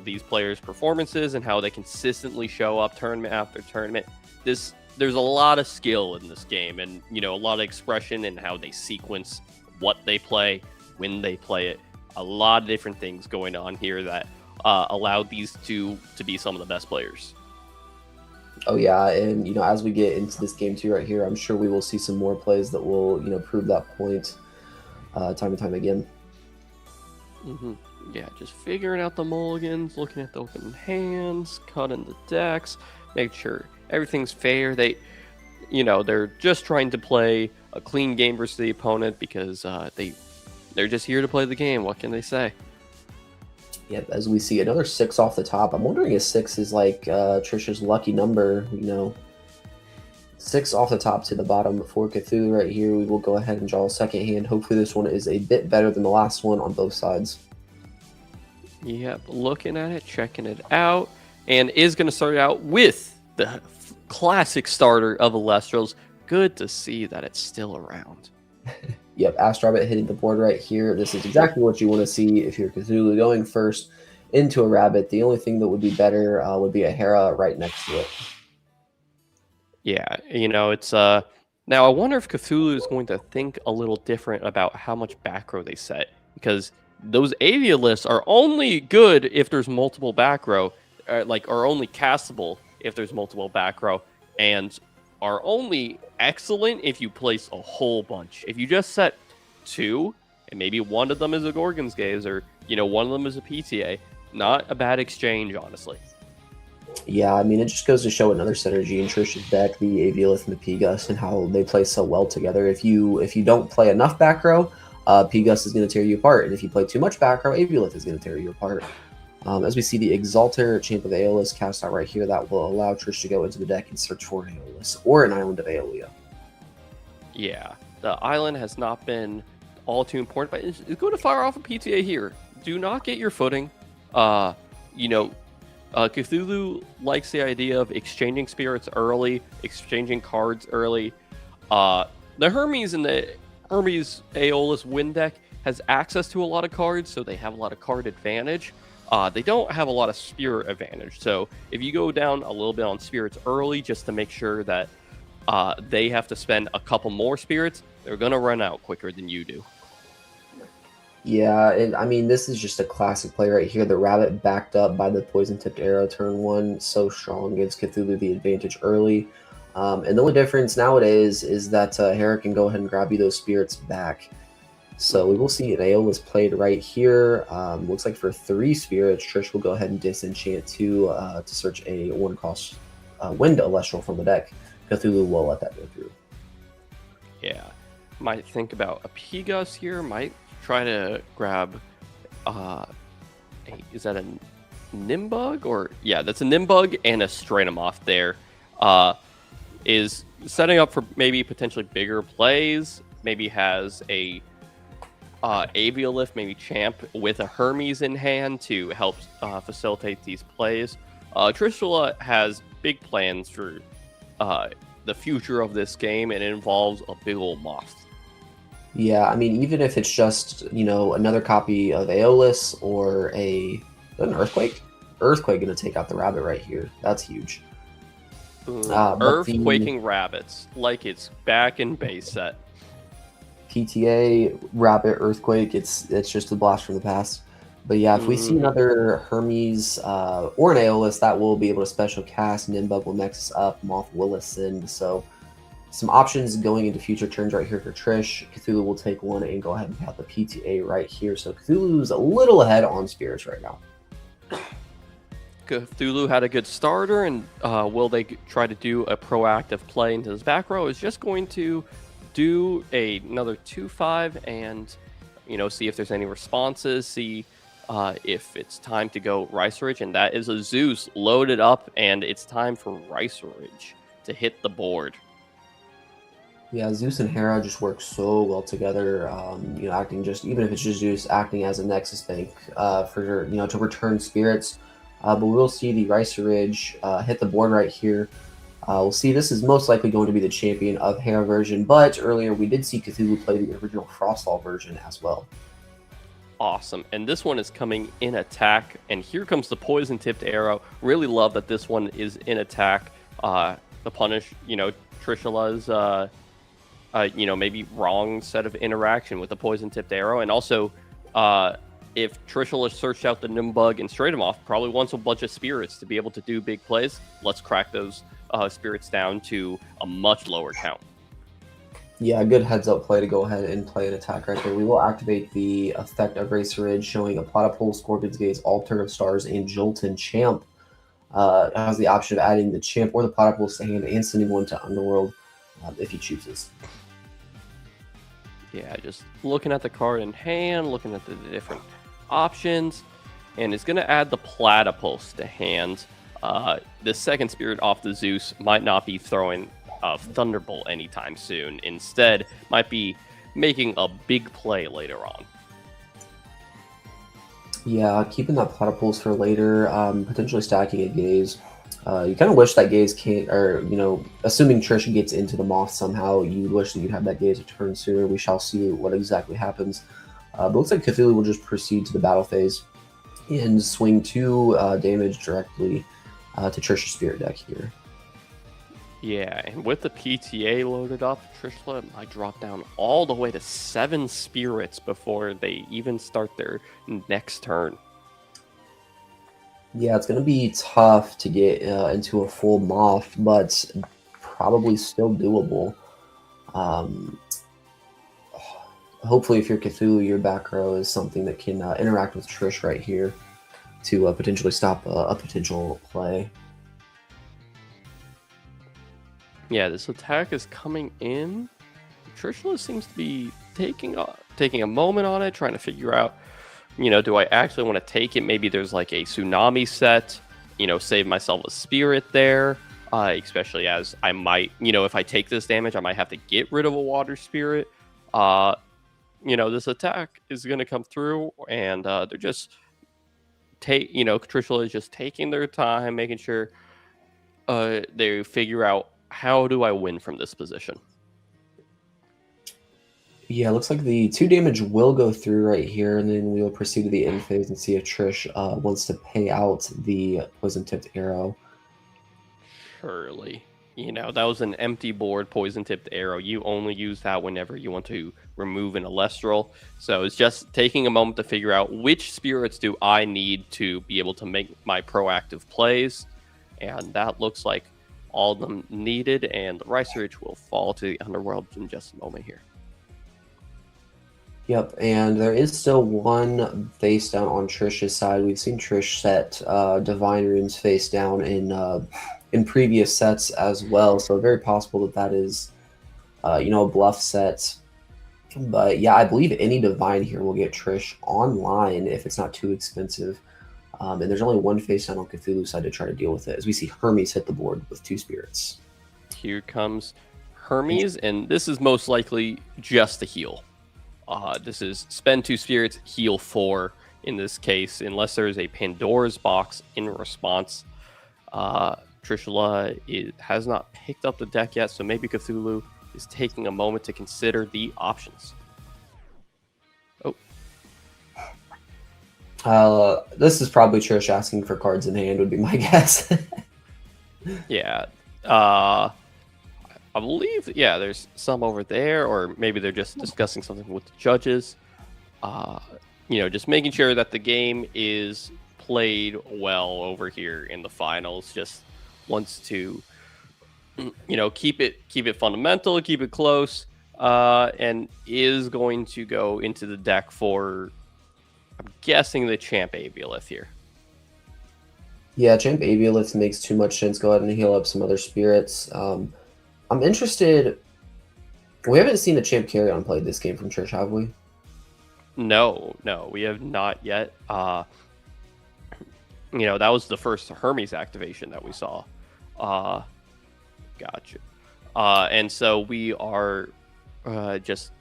[SPEAKER 3] these players' performances and how they consistently show up tournament after tournament, there's a lot of skill in this game, and a lot of expression in how they sequence what they play, when they play it. A lot of different things going on here that allow these two to be some of the best players.
[SPEAKER 2] Oh yeah, and as we get into this game too right here, I'm sure we will see some more plays that will prove that point time and time again.
[SPEAKER 3] Mm-hmm. Yeah, just figuring out the mulligans, looking at the open hands, cutting the decks, make sure everything's fair. They're just trying to play a clean game versus the opponent because they're just here to play the game. What can they say?
[SPEAKER 2] Yep, as we see another 6 off the top. I'm wondering if 6 is like Trisha's lucky number, 6 off the top to the bottom for Cthulhu right here. We will go ahead and draw a second hand. Hopefully this one is a bit better than the last one on both sides.
[SPEAKER 3] Yep, looking at it, checking it out, and is going to start out with the classic starter of Elestrals. Good to see that it's still around.
[SPEAKER 2] Yep, Astrabbit hitting the board right here. This is exactly what you want to see if you're Cthulhu going first into a rabbit. The only thing that would be better would be a Hera right next to it.
[SPEAKER 3] Yeah, it's now I wonder if Cthulhu is going to think a little different about how much back row they set, because those avialists are only good if there's multiple back row, are only castable if there's multiple back row, and are only excellent if you place a whole bunch. If you just set 2, and maybe one of them is a Gorgon's Gaze, or one of them is a PTA, not a bad exchange, honestly.
[SPEAKER 2] Yeah, I mean, it just goes to show another synergy in Trish's deck, the Aviolith and the P-Gus, and how they play so well together. If you don't play enough back row, P-Gus is going to tear you apart, and if you play too much back row, Aviolith is going to tear you apart. As we see the Exalter, Champ of Aeolus, cast out right here, that will allow Trish to go into the deck and search for an Aeolus or an Island of Aeolia.
[SPEAKER 3] Yeah, the island has not been all too important, but it's going to fire off a PTA here. Do not get your footing. Cthulhu likes the idea of exchanging spirits early, exchanging cards early. The Hermes and the Hermes Aeolus win deck has access to a lot of cards, so they have a lot of card advantage. They don't have a lot of spirit advantage, so if you go down a little bit on spirits early just to make sure that they have to spend a couple more spirits, they're going to run out quicker than you do.
[SPEAKER 2] Yeah, and I mean, this is just a classic play right here. The rabbit backed up by the poison-tipped arrow turn 1, so strong, gives Cthulhu the advantage early. And the only difference nowadays is that Hera can go ahead and grab you those spirits back. So we will see an Aeolus played right here. Looks like for 3 spirits, Trish will go ahead and disenchant 2 to search a 1-cost Wind Elestral from the deck. Cthulhu will let that go through.
[SPEAKER 3] Yeah, might think about a P-Gus here, might try to grab is that a Nimbug? Or yeah, that's a Nimbug and a Stratomoth there. Is setting up for maybe potentially bigger plays, maybe has a Aviolith, maybe Champ with a Hermes in hand to help facilitate these plays. Trishula has big plans for the future of this game, and it involves a big old moth.
[SPEAKER 2] Yeah, I mean, even if it's just, another copy of Aeolus or an Earthquake. Earthquake going to take out the rabbit right here. That's huge.
[SPEAKER 3] Earthquaking rabbits, like it's back in base set.
[SPEAKER 2] PTA, rabbit, Earthquake, it's just a blast from the past. But yeah, if we see another Hermes or an Aeolus, that will be able to special cast. Nimbug will Nexus up, Moth will ascend. So some options going into future turns right here for Trish. Cthulhu will take 1 and go ahead and have the PTA right here. So Cthulhu's a little ahead on spirits right now.
[SPEAKER 3] Cthulhu had a good starter, and will they try to do a proactive play into his back row? Is just going to do another 2/5 and see if there's any responses, see if it's time to go Rice Ridge, and that is a Zeus loaded up, and it's time for Rice Ridge to hit the board.
[SPEAKER 2] Yeah, Zeus and Hera just work so well together. Acting just, even if it's just Zeus acting as a Nexus bank for to return spirits. But we'll see the Rice Ridge hit the board right here. We'll see this is most likely going to be the champion of Hera version, but earlier we did see Cthulhu play the original Frostfall version as well.
[SPEAKER 3] Awesome, and this one is coming in attack, and here comes the poison-tipped arrow. Really love that this one is in attack. To punish, Trishula's maybe wrong set of interaction with the poison-tipped arrow, and also if Trishula searched out the Nimbug and Stratomoth, probably wants a bunch of spirits to be able to do big plays. Let's crack those spirits down to a much lower count.
[SPEAKER 2] Yeah, good heads-up play to go ahead and play an attack right there. We will activate the effect of Race Ridge, showing a Platypus, Scorpion's Gaze, Altar of Stars, and Jolton Champ. It has the option of adding the Champ or the Platypus to hand and sending one to Underworld if he chooses.
[SPEAKER 3] Yeah, just looking at the card in hand, looking at the different options, and it's going to add the Platypus to hand. The second spirit off the Zeus might not be throwing Thunderbolt anytime soon. Instead, might be making a big play later on.
[SPEAKER 2] Yeah, keeping that Platypus for later, potentially stacking a Gaze. You kind of wish that Gaze can't, or, assuming Trish gets into the Moth somehow, you wish that you'd have that Gaze return sooner. We shall see what exactly happens. But looks like Cthulhu will just proceed to the battle phase and swing 2 damage directly to Trish's Spirit deck here.
[SPEAKER 3] Yeah, and with the PTA loaded up, Trishula might drop down all the way to 7 spirits before they even start their next turn.
[SPEAKER 2] Yeah, it's going to be tough to get into a full Moth, but probably still doable. Hopefully, if you're Cthulhu, your back row is something that can interact with Trish right here to potentially stop a potential play.
[SPEAKER 3] Yeah, this attack is coming in. Trishula seems to be taking a moment on it, trying to figure out, do I actually want to take it? Maybe there's like a tsunami set, save myself a spirit there, especially as I might, if I take this damage, I might have to get rid of a water spirit. This attack is going to come through, and they're just Trishula is just taking their time, making sure they figure out, how do I win from this position?
[SPEAKER 2] Yeah, looks like the 2 damage will go through right here, and then we'll proceed to the end phase and see if Trish wants to pay out the poison-tipped arrow.
[SPEAKER 3] Surely. That was an empty board poison-tipped arrow. You only use that whenever you want to remove an Elestral. So it's just taking a moment to figure out which spirits do I need to be able to make my proactive plays. And that looks like all of them needed, and the Rice Ridge will fall to the Underworld in just a moment here.
[SPEAKER 2] Yep, and there is still 1 face down on Trish's side. We've seen Trish set Divine Runes face down in previous sets as well, so very possible that is, a bluff set. But yeah, I believe any Divine here will get Trish online if it's not too expensive. And there's only 1 face down on Cthulhu's side to try to deal with it, as we see Hermes hit the board with 2 spirits.
[SPEAKER 3] Here comes Hermes, and this is most likely just a heal. This is spend 2 spirits, heal 4 in this case, unless there is a Pandora's box in response. Trishula has not picked up the deck yet, so maybe Cthulhu is taking a moment to consider the options.
[SPEAKER 2] This is probably Trish asking for cards in hand, would be my guess.
[SPEAKER 3] Yeah. I believe, there's some over there, or maybe they're just discussing something with the judges. Just making sure that the game is played well over here in the finals. Just wants to, keep it fundamental, keep it close, and is going to go into the deck for, I'm guessing, the Champ Aviolith here.
[SPEAKER 2] Yeah, Champ Aviolith makes too much sense. Go ahead and heal up some other spirits. I'm interested. We haven't seen a Champ Carry-On played this game from Trish, have we?
[SPEAKER 3] No, we have not yet. That was the first Hermes activation that we saw. Gotcha. And so we are just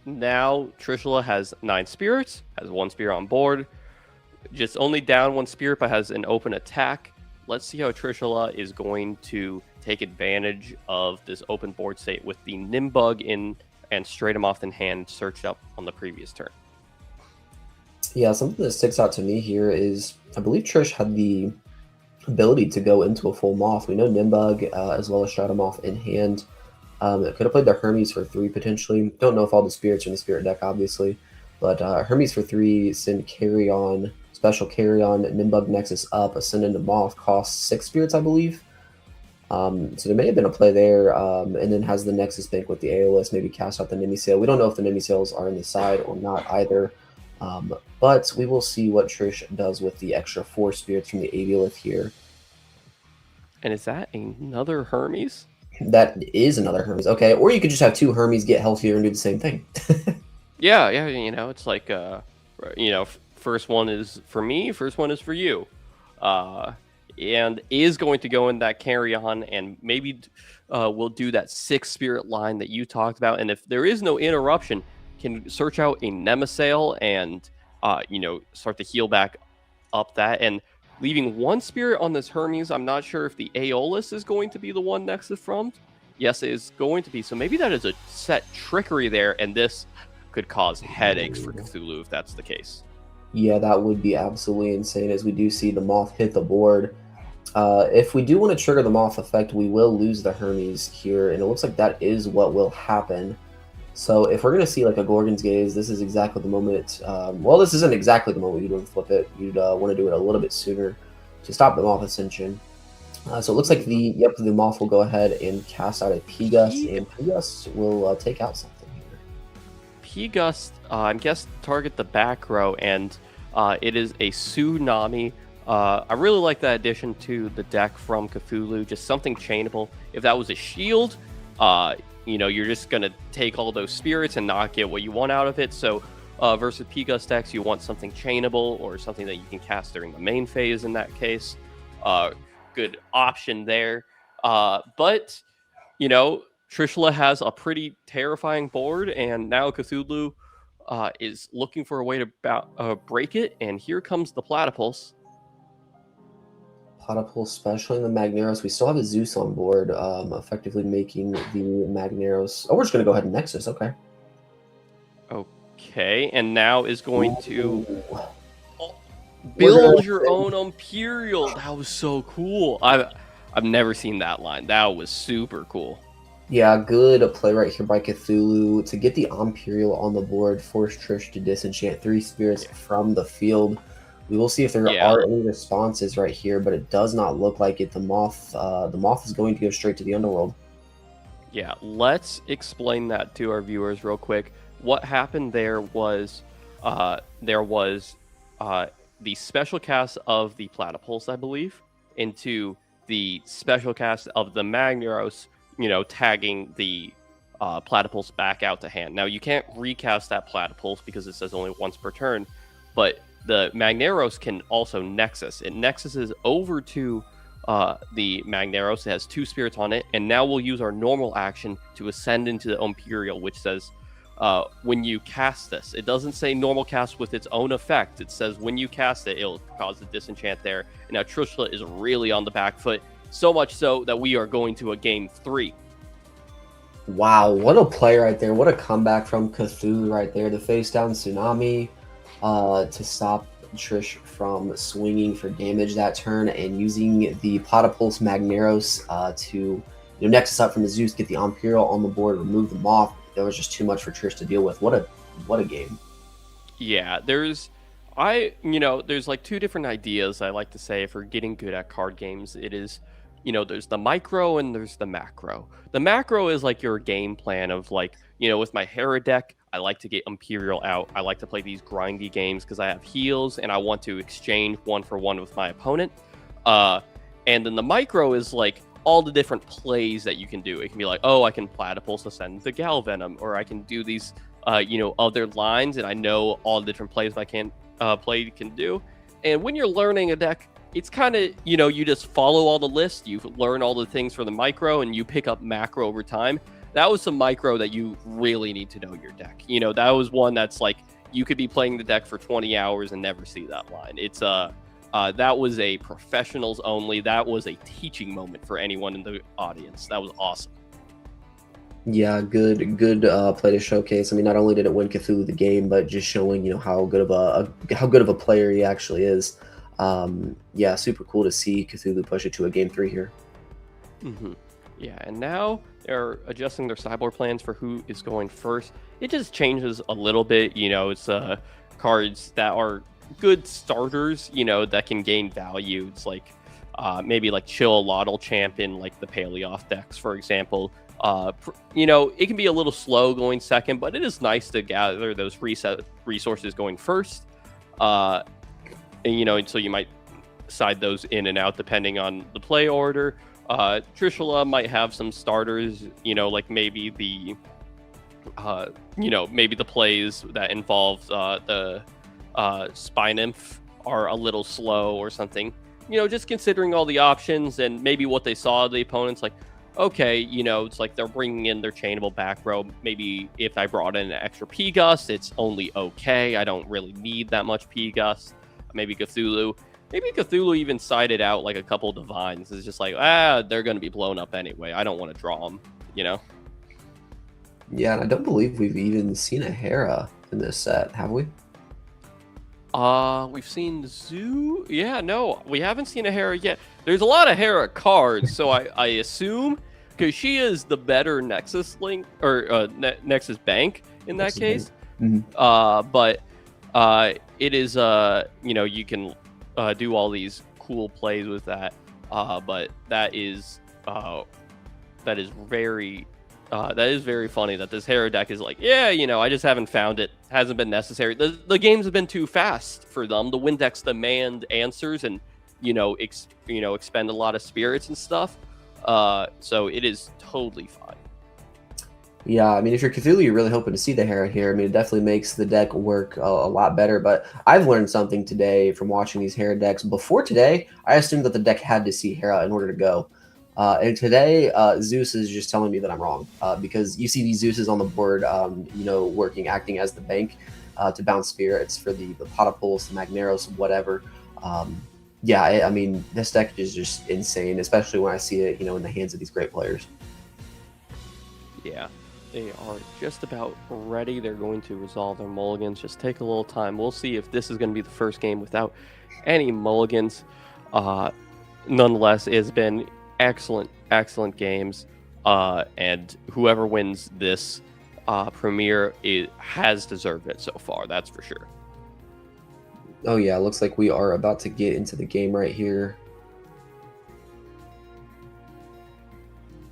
[SPEAKER 3] now. Trishula has 9 spirits, has 1 spirit on board. Just only down 1 spirit, but has an open attack. Let's see how Trishula is going to take advantage of this open board state with the Nimbug in and Straight 'em Off in hand searched up on the previous turn.
[SPEAKER 2] Yeah, something that sticks out to me here is I believe Trish had the ability to go into a full Moth. We know Nimbug as well as Straight 'em Off in hand. It could have played the Hermes for 3 potentially. Don't know if all the spirits are in the spirit deck, obviously. But Hermes for 3, send Carry On, special Carry On, Nimbug Nexus up, ascend into Moth, costs 6 spirits, I believe. So there may have been a play there, and then has the Nexus Bank with the Aeolus, maybe cast out the Nemisail. We don't know if the Nemisails are in the side or not either, but we will see what Trish does with the extra 4 spirits from the Aviolith here.
[SPEAKER 3] And is that another Hermes?
[SPEAKER 2] That is another Hermes. Okay, or you could just have two Hermes get healthier and do the same thing.
[SPEAKER 3] Yeah, it's like first one is for me, first one is for you. And is going to go in that carry on, and maybe we'll do that 6 spirit line that you talked about. And if there is no interruption, can search out a Nemesail and start to heal back up that, and leaving 1 spirit on this Hermes. I'm not sure if the Aeolus is going to be the one next to Front. Yes, it is going to be. So maybe that is a set trickery there, and this could cause headaches for Cthulhu if that's the case.
[SPEAKER 2] Yeah, that would be absolutely insane, as we do see the Moth hit the board. If we do want to trigger the Moth effect, we will lose the Hermes here, and it looks like that is what will happen. So if we're going to see like a Gorgon's Gaze, this is exactly the moment. Well, this isn't exactly the moment you'd want to flip it. You'd want to do it a little bit sooner to stop the Moth Ascension. So it looks like the Moth will go ahead and cast out a P-Gust, and P-Gust will take out something here.
[SPEAKER 3] P-Gust, I guess, target the back row, and it is a Tsunami. I really like that addition to the deck from Cthulhu, just something chainable. If that was a shield, you're just going to take all those spirits and not get what you want out of it. So versus P-Gust decks, you want something chainable or something that you can cast during the main phase in that case. Good option there. But, Trishula has a pretty terrifying board, and now Cthulhu is looking for a way to break it, and here comes the Platypus.
[SPEAKER 2] Platypus, especially in the Magneros. We still have a Zeus on board, effectively making the Magneros. Oh, we're just going to go ahead and Nexus. Okay.
[SPEAKER 3] Okay, and now is going to build your own Imperial. That was so cool. I've never seen that line. That was super cool.
[SPEAKER 2] Yeah, good play right here by Cthulhu to get the Imperial on the board, force Trish to disenchant 3 spirits from the field. We will see if there are any responses right here, but it does not look like it. The Moth is going to go straight to the Underworld.
[SPEAKER 3] Yeah, let's explain that to our viewers real quick. What happened there was the special cast of the Platypus, I believe, into the special cast of the Magneros, tagging the Platypus back out to hand. Now, you can't recast that Platypus because it says only once per turn, but the Magneros can also Nexus. It Nexuses over to the Magneros. It has 2 spirits on it, and now we'll use our normal action to ascend into the Imperial, which says when you cast this. It doesn't say normal cast with its own effect. It says when you cast it, it'll cause a disenchant there. And now Trishula is really on the back foot, so much so that we are going to a game 3.
[SPEAKER 2] Wow, what a play right there. What a comeback from Cthulhu right there. The face down Tsunami to stop Trish from swinging for damage that turn, and using the Platypus Magneros to Nexus up from the Zeus, get the Imperial on the board, remove the Moth. That was just too much for Trish to deal with. What a game.
[SPEAKER 3] Yeah, there's like 2 different ideas I like to say for getting good at card games. It is, there's the micro and there's the macro. The macro is like your game plan of like, with my Hera deck, I like to get Imperial out. I like to play these grindy games because I have heals and I want to exchange 1 for 1 with my opponent. And then the micro is like all the different plays that you can do. It can be like, oh, I can Platypus ascend the Galvenom, or I can do these, other lines, and I know all the different plays my can do. And when you're learning a deck, it's kind of, you just follow all the lists, you learn all the things for the micro, and you pick up macro over time. That was some micro that you really need to know your deck. That was one that's like, you could be playing the deck for 20 hours and never see that line. It's that was a professionals only. That was a teaching moment for anyone in the audience. That was awesome.
[SPEAKER 2] Yeah, good play to showcase. I mean, not only did it win Cthulhu the game, but just showing how good of a player he actually is. Yeah, super cool to see Cthulhu push it to a game 3 here.
[SPEAKER 3] Mm-hmm. Yeah, and now they're adjusting their sideboard plans for who is going first. It just changes a little bit. It's cards that are good starters, that can gain value. It's like maybe like Chillalotl Champion, like the Paleoth decks, for example. It can be a little slow going second, but it is nice to gather those resources going first. And so you might side those in and out depending on the play order. Trishula might have some starters, like maybe the maybe the plays that involve the Spy Nymph are a little slow or something. Just considering all the options and maybe what they saw the opponents, like, okay, it's like they're bringing in their chainable back row. Maybe if I brought in an extra P-Gust, it's only okay. I don't really need that much P-Gust. Maybe Cthulhu. Maybe Cthulhu even sided out like a couple Divines. It's just like, they're going to be blown up anyway. I don't want to draw them,
[SPEAKER 2] Yeah, and I don't believe we've even seen a Hera in this set, have we?
[SPEAKER 3] We've seen Zoo. Yeah, no, we haven't seen a Hera yet. There's a lot of Hera cards, so I assume, because she is the better Nexus link or Nexus bank in that case.
[SPEAKER 2] Mm-hmm.
[SPEAKER 3] But it is you can do all these cool plays with that. But that is very funny that this Hera deck is like, I just haven't found it. Hasn't been necessary. The games have been too fast for them. The win decks demand answers and, expend a lot of spirits and stuff. So it is totally fine.
[SPEAKER 2] Yeah, I mean, if you're Cthulhu, you're really hoping to see the Hera here. I mean, it definitely makes the deck work a lot better. But I've learned something today from watching these Hera decks. Before today, I assumed that the deck had to see Hera in order to go. And today, Zeus is just telling me that I'm wrong, because you see these Zeuses on the board, acting as the bank to bounce spirits for the Potapulse, the Magneros, whatever. I mean, this deck is just insane, especially when I see it, in the hands of these great players.
[SPEAKER 3] Yeah, they are just about ready. They're going to resolve their mulligans. Just take a little time. We'll see if this is going to be the first game without any mulligans. Nonetheless, it's been excellent games, and whoever wins this Premier has deserved it so far, that's for sure.
[SPEAKER 2] Oh yeah, looks like we are about to get into the game right here.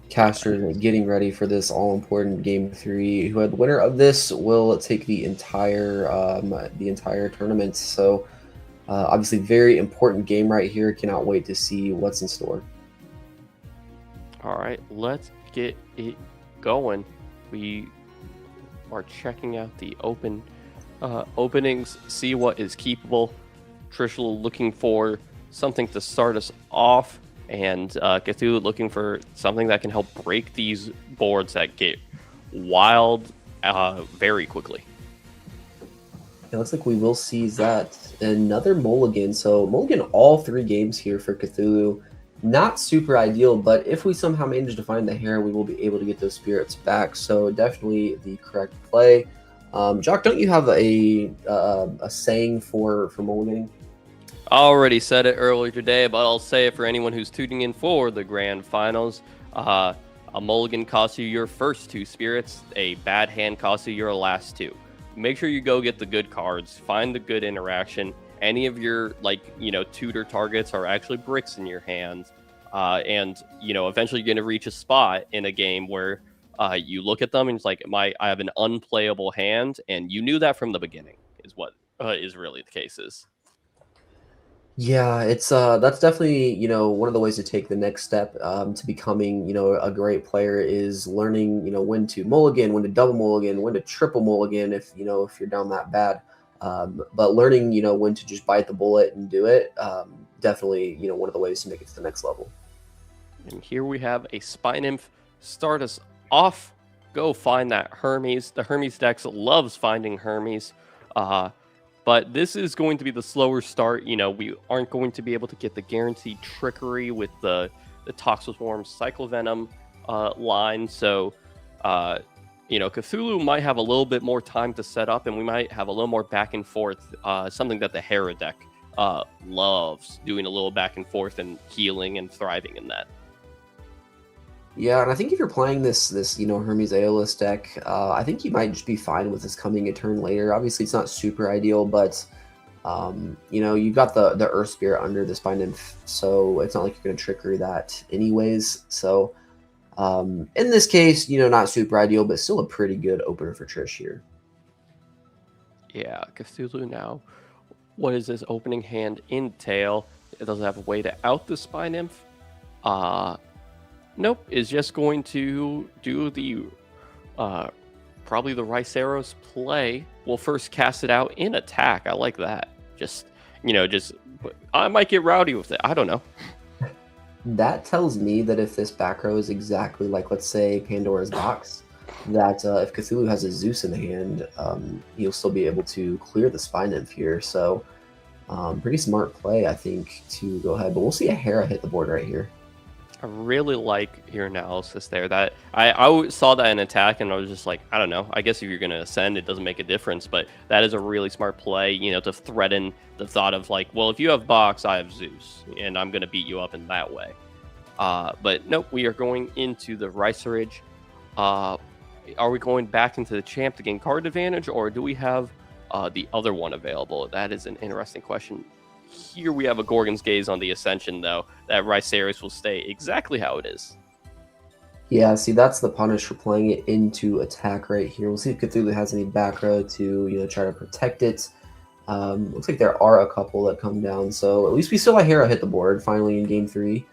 [SPEAKER 2] Casters getting ready for this all-important game 3. The winner of this will take the entire tournament. So obviously very important game right here. Cannot wait to see what's in store.
[SPEAKER 3] All right, let's get it going. We are checking out the openings, see what is keepable. Trishula looking for something to start us off, and Cthulhu looking for something that can help break these boards that get wild very quickly.
[SPEAKER 2] It looks like we will see that another mulligan. So mulligan all 3 games here for Cthulhu. Not super ideal, but if we somehow manage to find the Hera, we will be able to get those spirits back. So definitely the correct play. Jock, don't you have a saying for mulliganing?
[SPEAKER 3] I already said it earlier today, but I'll say it for anyone who's tuning in for the grand finals. A mulligan costs you your first 2 spirits. A bad hand costs you your last 2. Make sure you go get the good cards. Find the good interaction. Any of your tutor targets are actually bricks in your hand, and eventually you're going to reach a spot in a game where you look at them and it's like, I have an unplayable hand, and you knew that from the beginning. Is what is really the case is.
[SPEAKER 2] Yeah, it's that's definitely one of the ways to take the next step to becoming a great player is learning when to mulligan, when to double mulligan, when to triple mulligan if you're down that bad. But learning when to just bite the bullet and do it, definitely one of the ways to make it to the next level.
[SPEAKER 3] And here we have a Spy Nymph start us off. Go find that Hermes. The Hermes decks loves finding Hermes. But this is going to be the slower start. We aren't going to be able to get the guaranteed trickery with the Toxoswarm Cycle Venom line. So, Cthulhu might have a little bit more time to set up, and we might have a little more back and forth. Something that the Hera deck loves, doing a little back and forth and healing and thriving in that.
[SPEAKER 2] Yeah, and I think if you're playing this Hermes Aeolus deck, I think you might just be fine with this coming a turn later. Obviously, it's not super ideal, but you've got the Earth Spirit under the Spy Nymph, so it's not like you're going to trickery that anyways. So in this case, not super ideal, but still a pretty good opener for Trish here.
[SPEAKER 3] Yeah, Cthulhu now. What does this opening hand entail? It doesn't have a way to out the Spy Nymph. Nope, is just going to do the probably the Riceros play. We'll first cast it out in attack. I like that. Just I might get rowdy with it. I don't know.
[SPEAKER 2] That tells me that if this back row is exactly like, let's say, Pandora's Box, that if Cthulhu has a Zeus in the hand, he'll still be able to clear the Spy Nymph here. So pretty smart play, I think, to go ahead. But we'll see a Hera hit the board right here.
[SPEAKER 3] I really like your analysis there. That I saw that in attack, and I was just like, I don't know. I guess if you're going to ascend, it doesn't make a difference. But that is a really smart play, to threaten the thought of like, well, if you have Box, I have Zeus, and I'm going to beat you up in that way. But nope, we are going into the Ricerage. Are we going back into the champ to gain card advantage, or do we have the other one available? That is an interesting question. Here we have a Gorgon's Gaze on the Ascension, though. That Riceros will stay exactly how it is.
[SPEAKER 2] Yeah, see, that's the punish for playing it into attack right here. We'll see if Cthulhu has any back row to, try to protect it. Looks like there are a couple that come down, so at least we still have Hera hit the board finally in Game 3.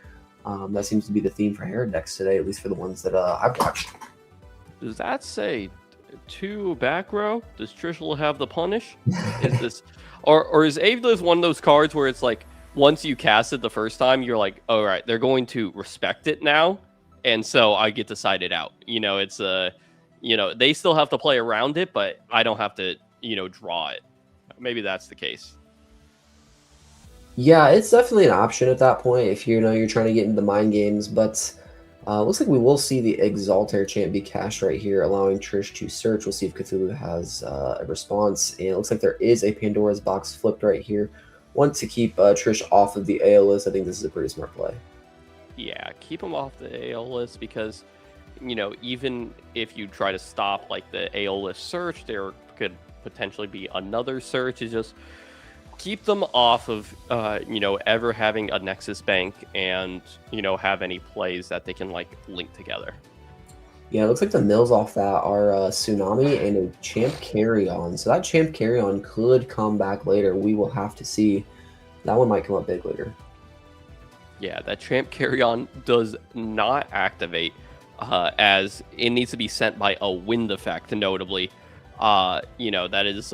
[SPEAKER 2] That seems to be the theme for Hera decks today, at least for the ones that I've watched.
[SPEAKER 3] Does that say 2 back row? Does Trishul have the punish? Is this... Or is Avelith one of those cards where it's like, once you cast it the first time, you're like, all right, they're going to respect it now, and so I get to side it out. It's they still have to play around it, but I don't have to, draw it. Maybe that's the case.
[SPEAKER 2] Yeah, it's definitely an option at that point if you're trying to get into the mind games, but looks like we will see the Exaltair chant be cast right here, allowing Trish to search. We'll see if Cthulhu has a response, and it looks like there is a Pandora's Box flipped right here. Want to keep Trish off of the AO list. I think this is a pretty smart play.
[SPEAKER 3] Yeah, keep him off the AO list because, even if you try to stop like the AO list search, there could potentially be another search. It's just keep them off of, ever having a Nexus Bank and, have any plays that they can, like, link together.
[SPEAKER 2] Yeah, it looks like the mills off that are Tsunami and a Champ Carry-On. So that Champ Carry-On could come back later. We will have to see. That one might come up big later.
[SPEAKER 3] Yeah, that Champ Carry-On does not activate as it needs to be sent by a wind effect, notably. That is...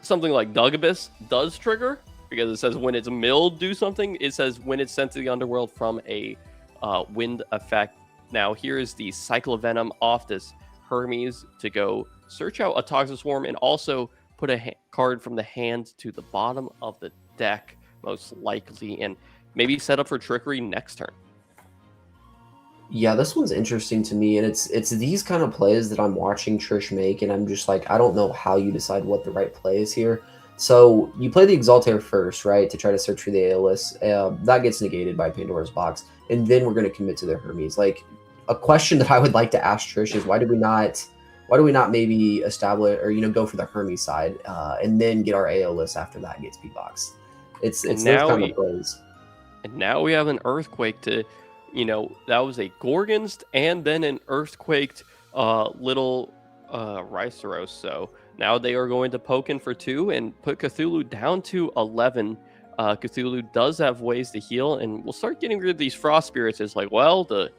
[SPEAKER 3] something like Dugabus does trigger because it says when it's milled, do something. It says when it's sent to the underworld from a wind effect. Now here is the Cycle of Venom off this Hermes to go search out a Toxic Swarm and also put a card from the hand to the bottom of the deck, most likely, and maybe set up for trickery next turn.
[SPEAKER 2] Yeah, this one's interesting to me, and it's these kind of plays that I'm watching Trish make, and I'm just like, I don't know how you decide what the right play is here. So you play the Exaltair first, right, to try to search for the AO list. That gets negated by Pandora's Box, and then we're going to commit to the Hermes. Like, a question that I would like to ask Trish is why do we not maybe establish or go for the Hermes side, and then get our AO list after that gets P-Box. It's those kind of plays.
[SPEAKER 3] And now we have an Earthquake to. That was a Gorgon's and then an Earthquaked little Riceros. So now they are going to poke in for 2 and put Cthulhu down to 11. Cthulhu does have ways to heal, and we'll start getting rid of these Frost Spirits. It's like, well, the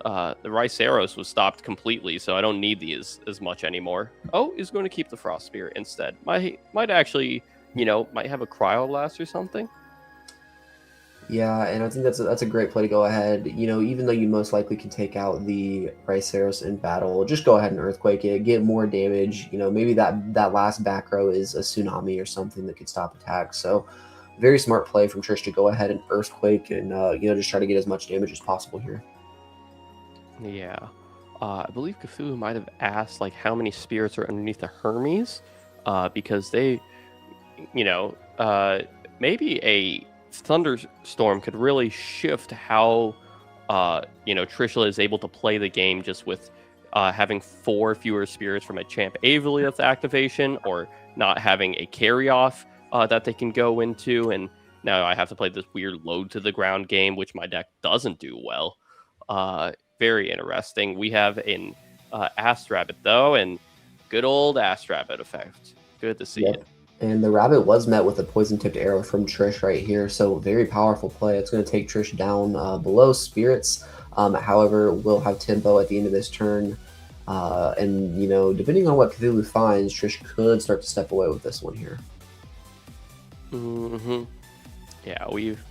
[SPEAKER 3] Riceros was stopped completely, so I don't need these as much anymore. Oh, he's going to keep the Frost Spirit instead. Might actually, might have a Cryoblast or something.
[SPEAKER 2] Yeah, and I think that's a great play to go ahead. Even though you most likely can take out the Riceros in battle, just go ahead and Earthquake it, get more damage. Maybe that last back row is a Tsunami or something that could stop attacks. So, very smart play from Trish to go ahead and Earthquake and just try to get as much damage as possible here.
[SPEAKER 3] Yeah, I believe Cthulhu might have asked like how many spirits are underneath the Hermes, because they, maybe a Thunderstorm could really shift how Trishula is able to play the game just with having 4 fewer spirits from a Champ Avelith activation, or not having a carry off that they can go into. And now I have to play this weird load to the ground game, which my deck doesn't do well. Very interesting. We have an Ass Rabbit though, and good old Ass Rabbit effect. Good to see it.
[SPEAKER 2] And the Rabbit was met with a poison-tipped arrow from Trish right here, so very powerful play. It's going to take Trish down below Spirits. However, we'll have tempo at the end of this turn. And, depending on what Cthulhu finds, Trish could start to step away with this one here.
[SPEAKER 3] Mm-hmm. Yeah, we've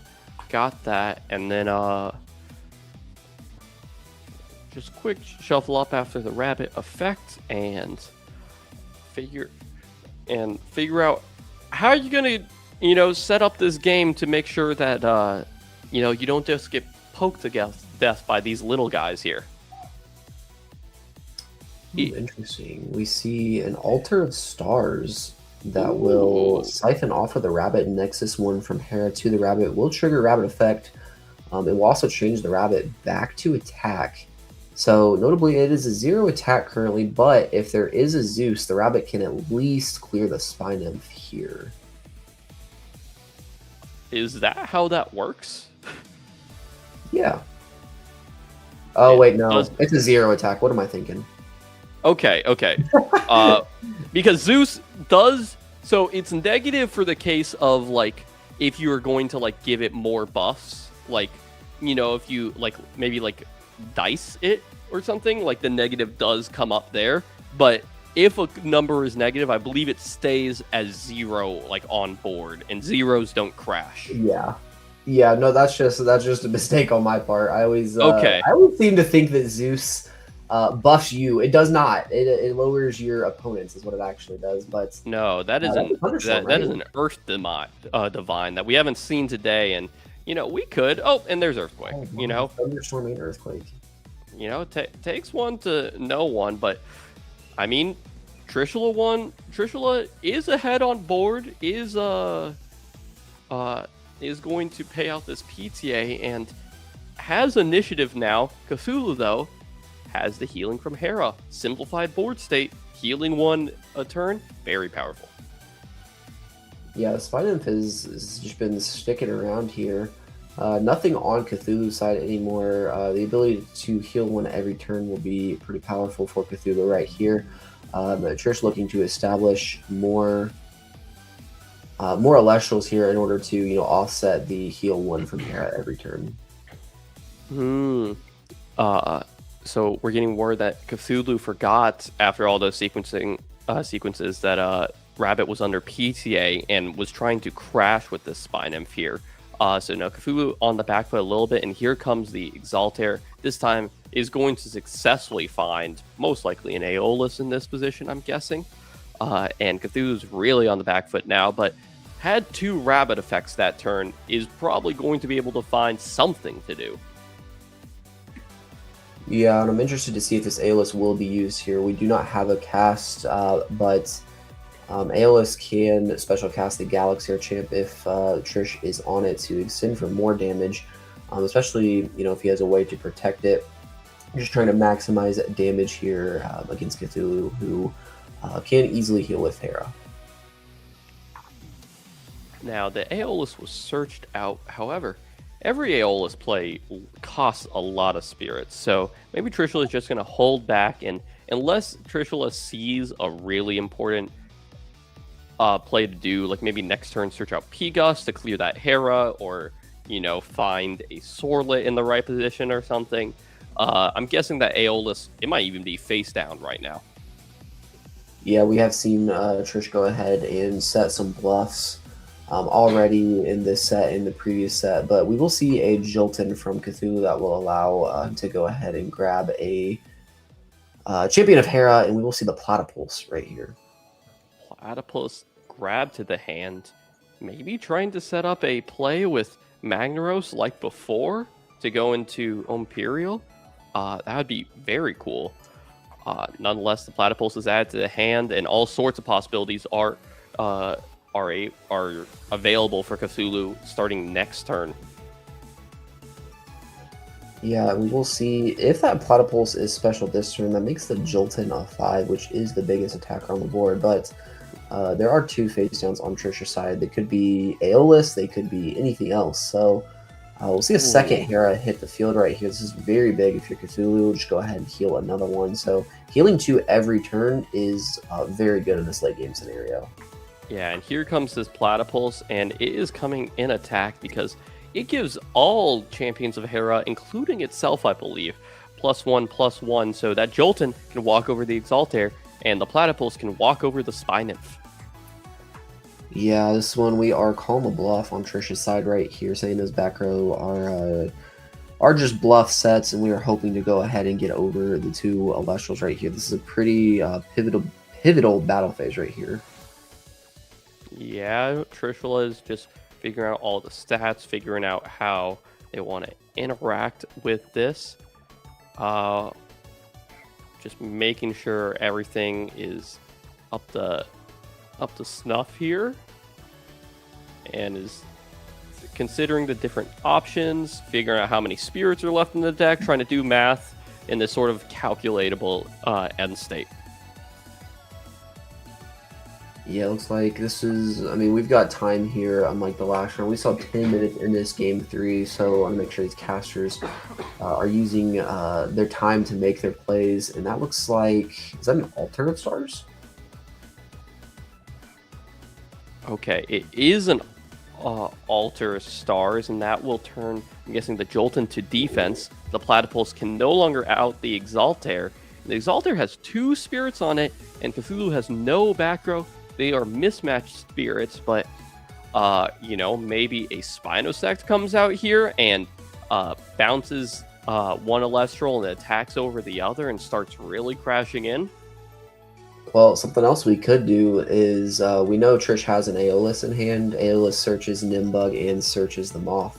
[SPEAKER 3] got that. And then just quick shuffle up after the rabbit effect and figure out how you're going to, set up this game to make sure that, you don't just get poked to death by these little guys here.
[SPEAKER 2] Interesting. We see an Altar of Stars that will siphon off of the Rabbit Nexus 1 from Hera to the Rabbit. Will trigger Rabbit effect. It will also change the Rabbit back to attack. So notably, it is a 0 attack currently, but if there is a Zeus, the Rabbit can at least clear the Spy Nymph here.
[SPEAKER 3] Is that how that works?
[SPEAKER 2] Yeah. Oh, wait, no. It's a 0 attack. What am I thinking?
[SPEAKER 3] Okay. Because Zeus does, so it's negative for the case of, like, if you are going to, like, give it more buffs, like, if you, like, maybe, like, dice it or something, like, the negative does come up there, but if a number is negative, I believe it stays as 0, like, on board, and zeros don't crash.
[SPEAKER 2] Yeah, no, that's just a mistake on my part. I always I always seem to think that Zeus buffs you. It does not. It lowers your opponents is what it actually does. But
[SPEAKER 3] no, that is that is an Earth divine that we haven't seen today, and we could. Oh, and there's Earthquake.
[SPEAKER 2] Thunderstorm and Earthquake.
[SPEAKER 3] Takes one to know one, but I mean, Trishula is ahead on board. Is going to pay out this PTA and has initiative now. Cthulhu, though, has the healing from Hera. Simplified board state, healing 1 a turn, very powerful.
[SPEAKER 2] Yeah, the Spy Nymph has just been sticking around here. Nothing on Cthulhu's side anymore. The ability to heal 1 every turn will be pretty powerful for Cthulhu right here. Trish looking to establish more Elestrals here in order to offset the heal 1 from Hera every turn.
[SPEAKER 3] So we're getting word that Cthulhu forgot after all those sequences that Rabbit was under PTA and was trying to crash with this Spy Nymph here. So now Cthulhu on the back foot a little bit, and here comes the Exaltair. This time is going to successfully find most likely an Aeolus in this position, I'm guessing. And Cthulhu's really on the back foot now, but had 2 Rabbit effects that turn, is probably going to be able to find something to do.
[SPEAKER 2] Yeah, and I'm interested to see if this Aeolus will be used here. We do not have a cast, but Aeolus can special cast the Galaxy Champ if Trish is on it to extend for more damage, especially if he has a way to protect it. I'm just trying to maximize damage here against Cthulhu, who can easily heal with Hera.
[SPEAKER 3] Now, the Aeolus was searched out. However, every Aeolus play costs a lot of spirits, so maybe Trishula is just going to hold back, and unless Trishula sees a really important play to do, like maybe next turn search out P-Gus to clear that Hera, or find a Sorlet in the right position or something. I'm guessing that Aeolus, it might even be face down right now.
[SPEAKER 2] Yeah, we have seen Trish go ahead and set some bluffs already in this set, in the previous set, but we will see a Jolton from Cthulhu that will allow him to go ahead and grab a Champion of Hera, and we will see the Platypus right here.
[SPEAKER 3] Platypus grab to the hand, maybe trying to set up a play with Magnaros like before to go into Imperial. That would be very cool. Nonetheless, the Platypus is added to the hand, and all sorts of possibilities are available for Cthulhu starting next turn.
[SPEAKER 2] Yeah, we will see if that Platypus is special this turn. That makes the Jolton a 5, which is the biggest attacker on the board. But there are 2 face downs on Trisha's side. They could be Aeolus, they could be anything else. So we'll see a second Hera hit the field right here. This is very big. If you're Cthulhu, just go ahead and heal another one. So healing 2 every turn is very good in this late game scenario.
[SPEAKER 3] Yeah, and here comes this Platypus, and it is coming in attack because it gives all champions of Hera, including itself, I believe, +1/+1, so that Jolton can walk over the Exaltair, and the Platypus can walk over the Spy Nymph.
[SPEAKER 2] Yeah, this one we are calling a bluff on Trish's side right here, saying those back row are just bluff sets, and we are hoping to go ahead and get over the two Elestrals right here. This is a pretty pivotal battle phase right here.
[SPEAKER 3] Yeah, Trishula is just figuring out all the stats, figuring out how they want to interact with this. Just making sure everything is up to snuff here, and is considering the different options, figuring out how many spirits are left in the deck, trying to do math in this sort of calculatable end state.
[SPEAKER 2] Yeah, looks like this is, I mean, we've got time here, unlike the last round. We saw 10 minutes in this game 3, so I want to make sure these casters are using their time to make their plays. And that looks like, is that an alternate stars?
[SPEAKER 3] Okay, it is an alter stars, and that will turn, I'm guessing, the Jolton to defense. The Platypus can no longer out the Exaltair. The Exaltair has 2 spirits on it, and Cthulhu has no back row. They are mismatched spirits, but, maybe a Spinosect comes out here and bounces one Elestral and attacks over the other and starts really crashing in.
[SPEAKER 2] Well, something else we could do is, we know Trish has an Aeolus in hand. Aeolus searches Nimbug and searches the Moth.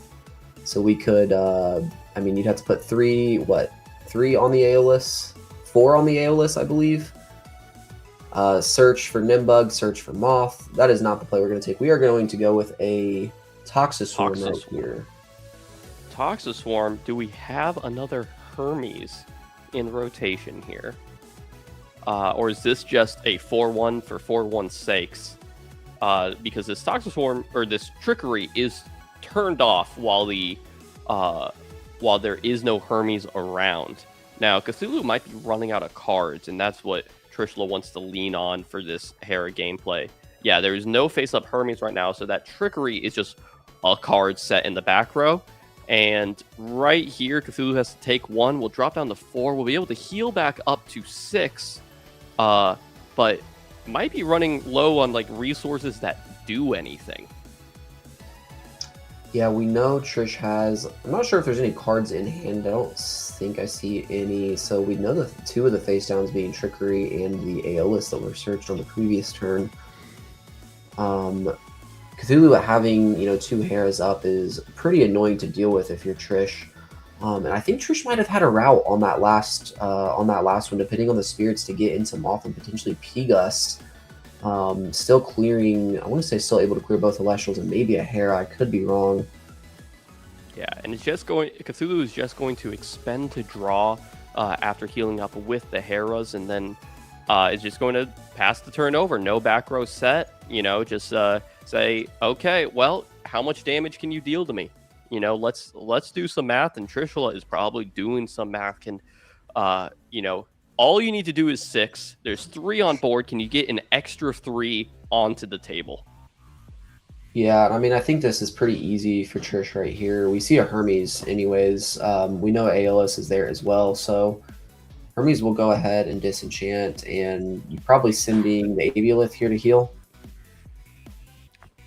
[SPEAKER 2] So we could, you'd have to put 3 on the Aeolus, 4 on the Aeolus, I believe. Search for Nimbug, search for Moth. That is not the play we're going to take. We are going to go with a Toxiswarm right here.
[SPEAKER 3] Toxiswarm, do we have another Hermes in rotation here? Or is this just a 4/1 for 4/1 sakes? Because this Toxiswarm, or this Trickery, is turned off while there is no Hermes around. Now, Cthulhu might be running out of cards, and that's what Trishula wants to lean on for this Hera gameplay. Yeah, there is no face-up Hermes right now, so that Trickery is just a card set in the back row. And right here, Cthulhu has to take 1. We'll drop down to 4. We'll be able to heal back up to 6. But might be running low on resources that do anything.
[SPEAKER 2] Yeah, we know Trish has, I'm not sure if there's any cards in hand. I don't think I see any. So we know the 2 of the face downs being Trickery and the Aeolus that were searched on the previous turn. Cthulhu having 2 Heras up is pretty annoying to deal with if you're Trish. And I think Trish might have had a route on that last one, depending on the spirits to get into Moth and potentially P-Gust. Still clearing, I want to say still able to clear both Elestrals and maybe a Hera. I could be wrong.
[SPEAKER 3] Yeah, and Cthulhu is just going to expend to draw after healing up with the Heras, and then is just going to pass the turn over. No back row set, just say, okay, well, how much damage can you deal to me? Let's do some math, and Trishula is probably doing some math. All you need to do is 6. There's 3 on board. Can you get an extra 3 onto the table?
[SPEAKER 2] Yeah, I think this is pretty easy for Trish right here. We see a Hermes anyways. We know Aeolus is there as well, so Hermes will go ahead and disenchant, and you're probably sending the Aviolith here to heal.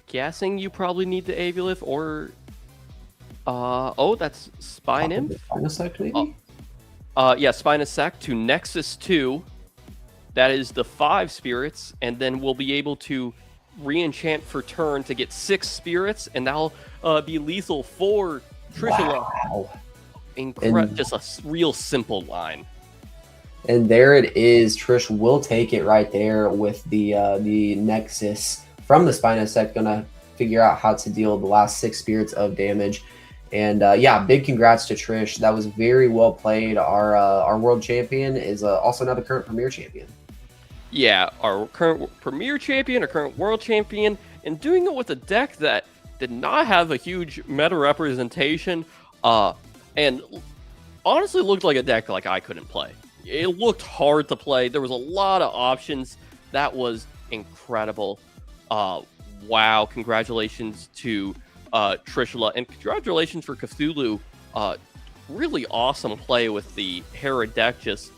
[SPEAKER 3] Guessing you probably need the Aviolith, or that's Spy Nymph?
[SPEAKER 2] Spinosect, maybe?
[SPEAKER 3] Yeah, Spinosect to Nexus 2. That is the 5 spirits, and then we'll be able to re-enchant for turn to get 6 spirits, and that'll be lethal for Trishula.
[SPEAKER 2] Wow.
[SPEAKER 3] Just a real simple line.
[SPEAKER 2] And there it is. Trish will take it right there with the Nexus from the Spinosect. Gonna figure out how to deal the last 6 spirits of damage. And big congrats to Trish. That was very well played. Our world champion is also now the current premier champion.
[SPEAKER 3] Yeah, our current premier champion, our current world champion, and doing it with a deck that did not have a huge meta representation, and honestly looked like a deck I couldn't play. It looked hard to play. There was a lot of options. That was incredible. Wow, congratulations to Trishula, and congratulations for Cthulhu. Really awesome play with the Hera deck. Just,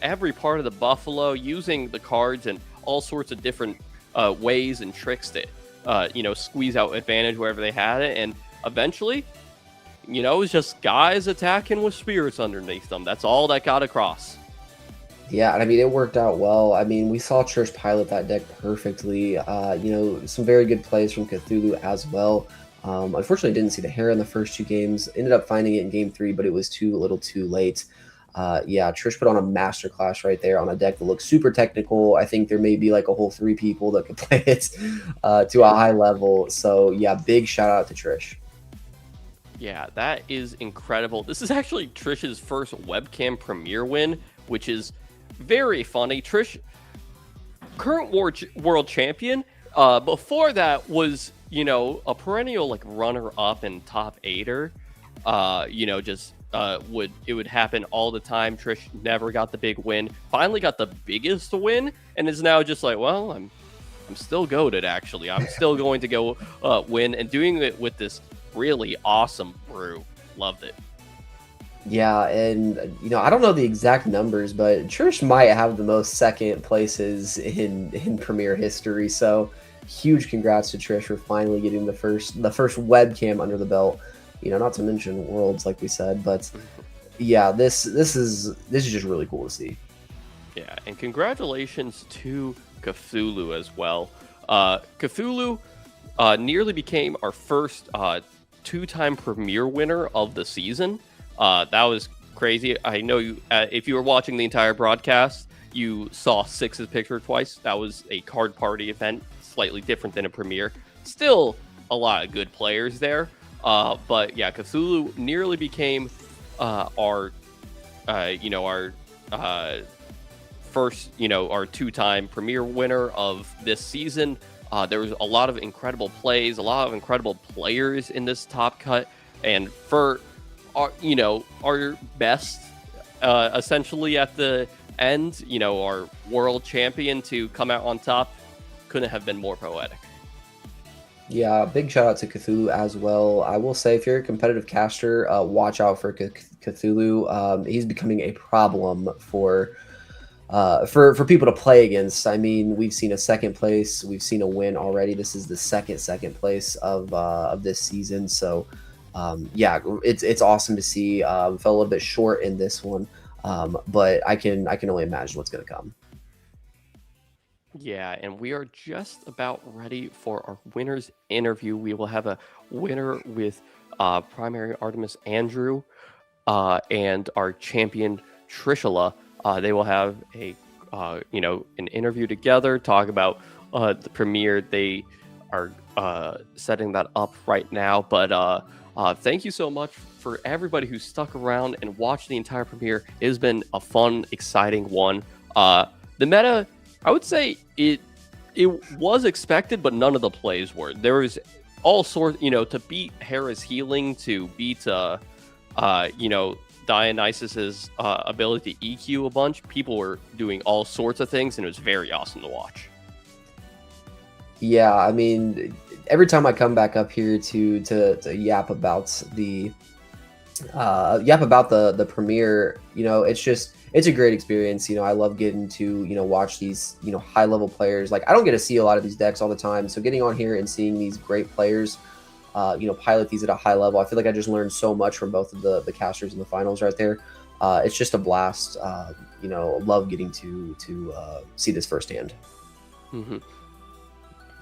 [SPEAKER 3] every part of the Buffalo, using the cards in all sorts of different ways and tricks to, squeeze out advantage wherever they had it. And eventually, it's just guys attacking with spirits underneath them. That's all that got across.
[SPEAKER 2] Yeah, and I mean, it worked out well. I mean, we saw Trish pilot that deck perfectly. Some very good plays from Cthulhu as well. Unfortunately, didn't see the hair in the first 2 games. Ended up finding it in game 3, but it was a little too late. Trish put on a masterclass right there on a deck that looks super technical. I think there may be like a whole 3 people that could play it to a high level. So yeah, big shout out to Trish.
[SPEAKER 3] Yeah, that is incredible. This is actually Trish's first webcam premiere win, which is very funny. Trish, current world champion. Before that was, a perennial like runner-up and top 8er. It would happen all the time. Trish never got the big win. Finally got the biggest win, and is now just like, well, I'm still goated. Actually, I'm still going to go win, and doing it with this really awesome brew. Loved it.
[SPEAKER 2] Yeah, and I don't know the exact numbers, but Trish might have the most second places in Premier history. So huge congrats to Trish for finally getting the first webcam under the belt. Not to mention Worlds, like we said, but yeah, this is just really cool to see.
[SPEAKER 3] Yeah, and congratulations to Cthulhu as well. Cthulhu nearly became our first 2-time Premier winner of the season. That was crazy. I know you. If you were watching the entire broadcast, you saw Six's picture twice. That was a card party event, slightly different than a Premier. Still a lot of good players there. But yeah, Cthulhu nearly became our first, our 2-time Premier winner of this season. There was a lot of incredible plays, a lot of incredible players in this top cut, and for our best, essentially at the end, our world champion to come out on top couldn't have been more poetic.
[SPEAKER 2] Yeah, big shout out to Cthulhu as well. I will say, if you're a competitive caster, watch out for Cthulhu. He's becoming a problem for people to play against. I mean, we've seen a second place, we've seen a win already. This is the second place of this season. So it's awesome to see. Fell a little bit short in this one, but I can only imagine what's going to come.
[SPEAKER 3] Yeah, and we are just about ready for our winner's interview. We will have a winner with PrimaryArtemis Andrew and our champion Trishula. They will have an interview together, talk about the premiere. They are setting that up right now. But thank you so much for everybody who stuck around and watched the entire premiere. It has been a fun, exciting one. The meta, I would say it was expected, but none of the plays were. There was all sorts, to beat Hera's healing, to beat, Dionysus's ability to EQ a bunch. People were doing all sorts of things, and it was very awesome to watch.
[SPEAKER 2] Yeah, I mean, every time I come back up here to yap about the premiere, it's a great experience. I love getting to watch these high level players. Like, I don't get to see a lot of these decks all the time, so getting on here and seeing these great players pilot these at a high level, I feel like I just learned so much from both of the casters in the finals right there. It's just a blast. Love getting to see this firsthand.
[SPEAKER 3] Mm-hmm.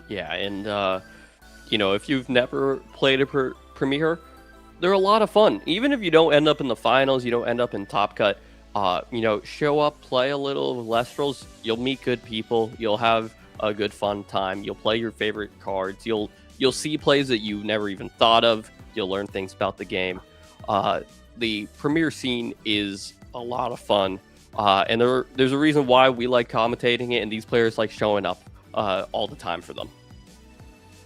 [SPEAKER 3] Yeah, and if you've never played a premiere, they're a lot of fun. Even if you don't end up in the finals, you don't end up in Top Cut, show up, play a little of Elestrals, you'll meet good people, you'll have a good fun time, you'll play your favorite cards, you'll see plays that you never even thought of, you'll learn things about the game. The premiere scene is a lot of fun, and there's a reason why we like commentating it, and these players like showing up all the time for them.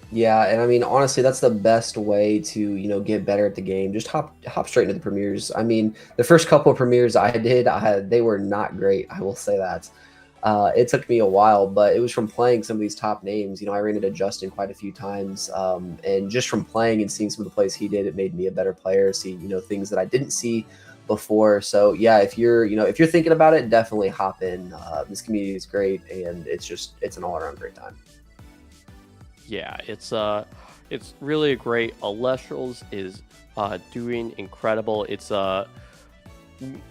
[SPEAKER 2] Yeah, and I mean, honestly, that's the best way to get better at the game. Just hop straight into the premieres. I mean, the first couple of premieres I did, they were not great, I will say that. It took me a while, but it was from playing some of these top names. I ran into Justin quite a few times, and just from playing and seeing some of the plays he did, it made me a better player. See, things that I didn't see before. So yeah, if you're thinking about it, definitely hop in. This community is great, and it's an all-around great time.
[SPEAKER 3] Yeah, it's really great. Elestrals is doing incredible.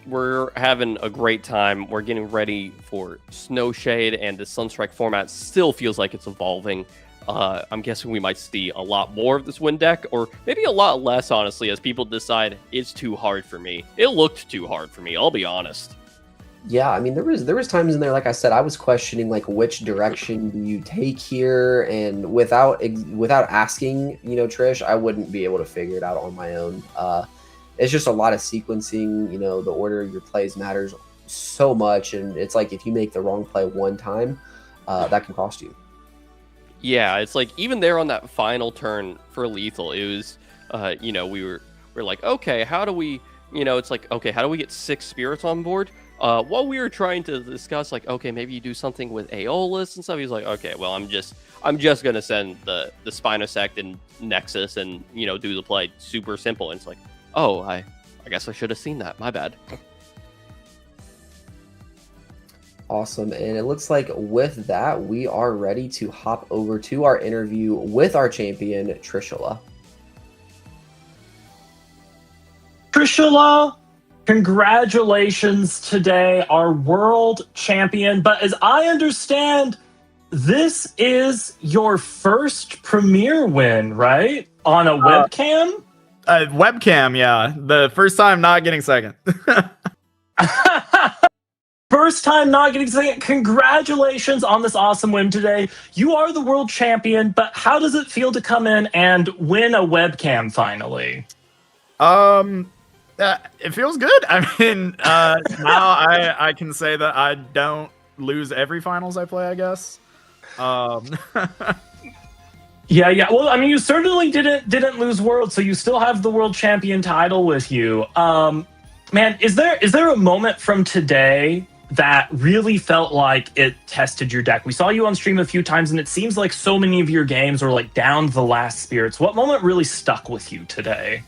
[SPEAKER 3] We're having a great time. We're getting ready for Snowshade, and the Sunstrike format still feels like it's evolving. I'm guessing we might see a lot more of this win deck, or maybe a lot less, honestly, as people decide it's too hard for me. It looked too hard for me, I'll be honest.
[SPEAKER 2] Yeah, I mean, there was times in there, like I said, I was questioning like which direction do you take here, and without asking, Trish, I wouldn't be able to figure it out on my own. It's just a lot of sequencing. The order of your plays matters so much, and it's like if you make the wrong play one time, that can cost you.
[SPEAKER 3] Yeah, it's like even there on that final turn for lethal, it was, we're like, okay, how do we, it's like, okay, how do we get 6 spirits on board? While we were trying to discuss, like, okay, maybe you do something with Aeolus and stuff. He's like, okay, well, I'm just gonna send the Spinosect and Nexus and do the play super simple. And it's like, oh, I guess I should have seen that. My bad.
[SPEAKER 2] Awesome. And it looks like with that, we are ready to hop over to our interview with our champion, Trishula.
[SPEAKER 1] Trishula, congratulations today, our world champion. But as I understand, this is your first Premier win, right? On a webcam?
[SPEAKER 4] Webcam, yeah. The first time not getting second.
[SPEAKER 1] First time not getting second. Congratulations on this awesome win today. You are the world champion, but how does it feel to come in and win a webcam finally?
[SPEAKER 4] It feels good. I mean, now I can say that I don't lose every finals I play, I guess.
[SPEAKER 1] Yeah. Well, I mean, you certainly didn't lose world, so you still have the world champion title with you. Man, is there a moment from today that really felt like it tested your deck? We saw you on stream a few times, and it seems like so many of your games were like down to the last spirits. What moment really stuck with you today?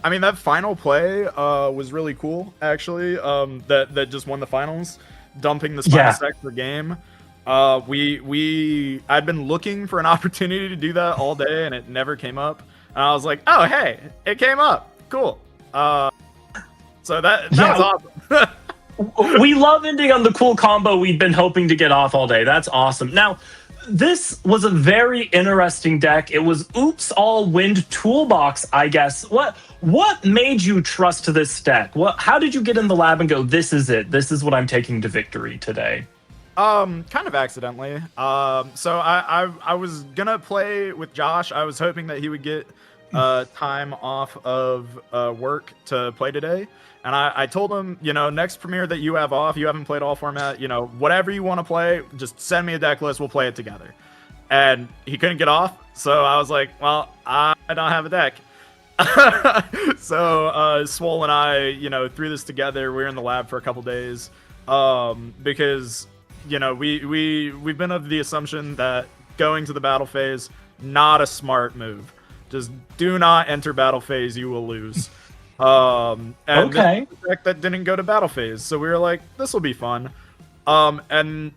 [SPEAKER 4] I mean, that final play was really cool, actually. That just won the finals, dumping the Spinosect per game. I'd been looking for an opportunity to do that all day, and it never came up. And I was like, oh, hey, it came up. Cool. So that was awesome.
[SPEAKER 1] We love ending on the cool combo we've been hoping to get off all day. That's awesome. Now, this was a very interesting deck. It was Oops All Wind Toolbox, I guess. What made you trust this deck? How did you get in the lab and go, this is it? This is what I'm taking to victory today?
[SPEAKER 4] Kind of accidentally. So I was gonna play with Josh. I was hoping that he would get time off of work to play today. And I told him, next Premier that you have off, you haven't played all format, whatever you want to play, just send me a deck list, we'll play it together. And he couldn't get off, so I was like, well, I don't have a deck. So Swole and I, threw this together. We were in the lab for a couple days because, we've been of the assumption that going to the battle phase, not a smart move. Just do not enter battle phase, you will lose. And
[SPEAKER 1] okay.
[SPEAKER 4] The deck that didn't go to battle phase, so we were like, this will be fun. And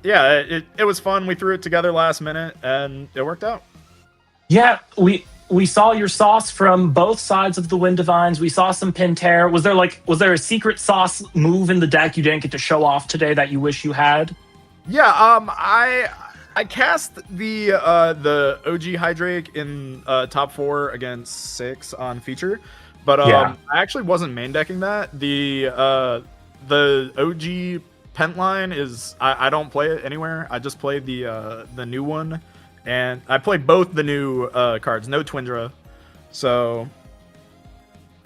[SPEAKER 4] yeah, it was fun. We threw it together last minute, and it worked out.
[SPEAKER 1] Yeah, we saw your sauce from both sides of the Wind Divines. We saw some Pentair. Was there a secret sauce move in the deck you didn't get to show off today that you wish you had?
[SPEAKER 4] Yeah, I cast the OG Hydrake in top 4 against 6 on feature, but I actually wasn't main decking that. The OG Pent line is I don't play it anywhere. I just play the new one, and I play both the new cards, no Twindra. So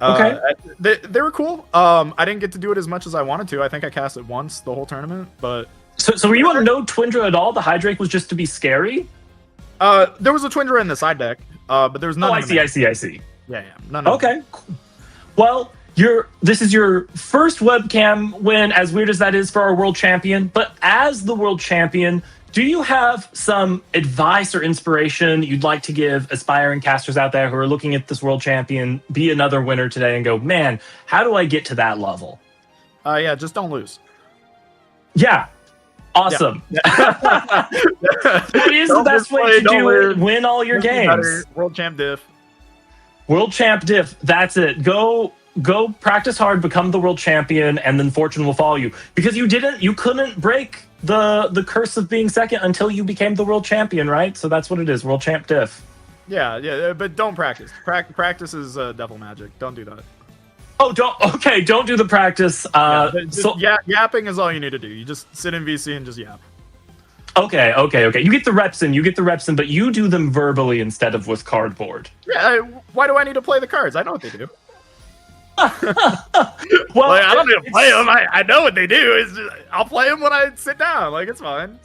[SPEAKER 1] okay,
[SPEAKER 4] they were cool. I didn't get to do it as much as I wanted to. I think I cast it once the whole tournament, but.
[SPEAKER 1] So were you on no Twindra at all? The Hydrake was just to be scary?
[SPEAKER 4] There was a Twindra in the side deck, but there was none.
[SPEAKER 1] Oh, I see.
[SPEAKER 4] Yeah, none.
[SPEAKER 1] Okay, cool. Well, this is your first webcam win, as weird as that is for our world champion. But as the world champion, do you have some advice or inspiration you'd like to give aspiring casters out there who are looking at this world champion be another winner today and go, man, how do I get to that level?
[SPEAKER 4] Yeah, just don't lose.
[SPEAKER 1] Yeah. Awesome. Yeah. That is the best way to do it. Win all your games.
[SPEAKER 4] World champ diff.
[SPEAKER 1] World champ diff. That's it. Go practice hard, become the world champion, and then fortune will follow you. Because you couldn't break the curse of being second until you became the world champion, right? So that's what it is. World champ diff.
[SPEAKER 4] Yeah, but don't practice. Practice is devil magic. Don't do that.
[SPEAKER 1] Oh, don't do the practice.
[SPEAKER 4] Yapping is all you need to do. You just sit in VC and just yap.
[SPEAKER 1] Okay. You get the reps in, but you do them verbally instead of with cardboard.
[SPEAKER 4] Yeah, why do I need to play the cards? I know what they do.
[SPEAKER 1] Well,
[SPEAKER 4] like, I don't need to play them. I know what they do. I'll play them when I sit down. Like, it's fine.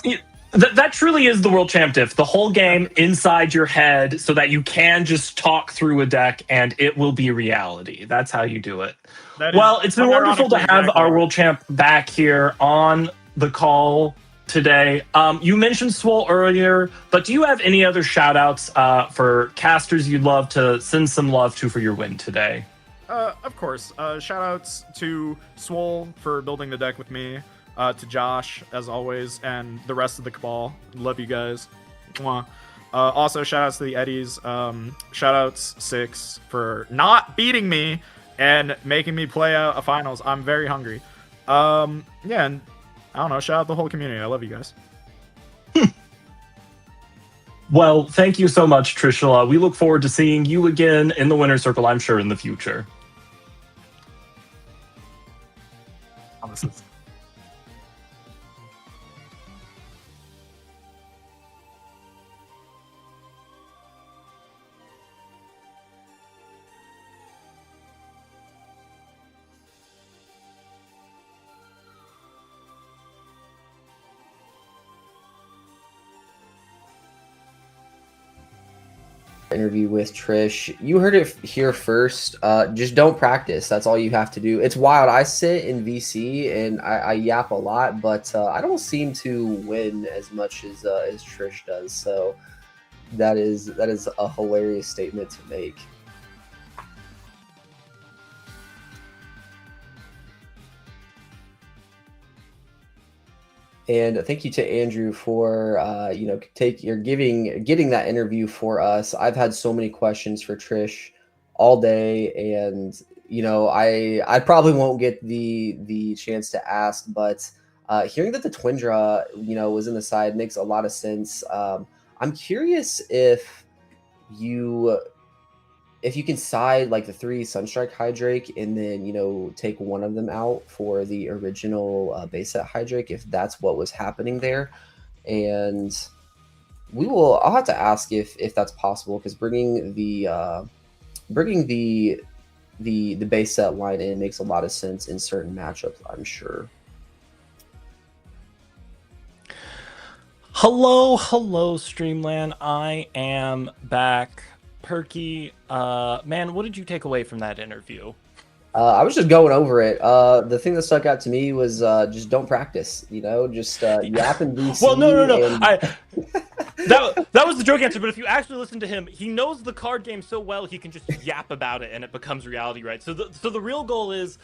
[SPEAKER 1] That truly is the world champ diff. The whole game inside your head so that you can just talk through a deck and it will be reality. That's how you do it. Well, it's been wonderful to have our world champ back here on the call today. You mentioned Swole earlier, but do you have any other shout outs for casters you'd love to send some love to for your win today?
[SPEAKER 4] Of course. Shout outs to Swole for building the deck with me. To Josh, as always, and the rest of the Cabal. Love you guys. Mwah. Also, shout-outs to the Eddies. Shout-outs Six for not beating me and making me play a finals. I'm very hungry. Yeah, and I don't know. Shout out the whole community. I love you guys.
[SPEAKER 1] Well, thank you so much, Trishula. We look forward to seeing you again in the winner's circle, I'm sure, in the future.
[SPEAKER 4] Promises.
[SPEAKER 2] Interview with Trish. You heard it here first. Just don't practice. That's all you have to do. It's wild. I sit in VC and I yap a lot, but I don't seem to win as much as Trish does. So that is a hilarious statement to make. And thank you to Andrew for getting that interview for us. I've had so many questions for Trish all day, and I probably won't get the chance to ask, but hearing that the Twindra was in the side makes a lot of sense. I'm curious if you can side like the 3 Sunstrike Hydrake and then take one of them out for the original base set Hydrake, if that's what was happening there. And I'll have to ask if that's possible, because bringing the base set line in makes a lot of sense in certain matchups, I'm sure.
[SPEAKER 1] Hello, Streamland. I am back. Perky, man, what did you take away from that interview?
[SPEAKER 2] I was just going over it. The thing that stuck out to me was just don't practice. Just yap and be.
[SPEAKER 1] Well, no. That was the joke answer. But if you actually listen to him, he knows the card game so well he can just yap about it and it becomes reality, right? So the real goal is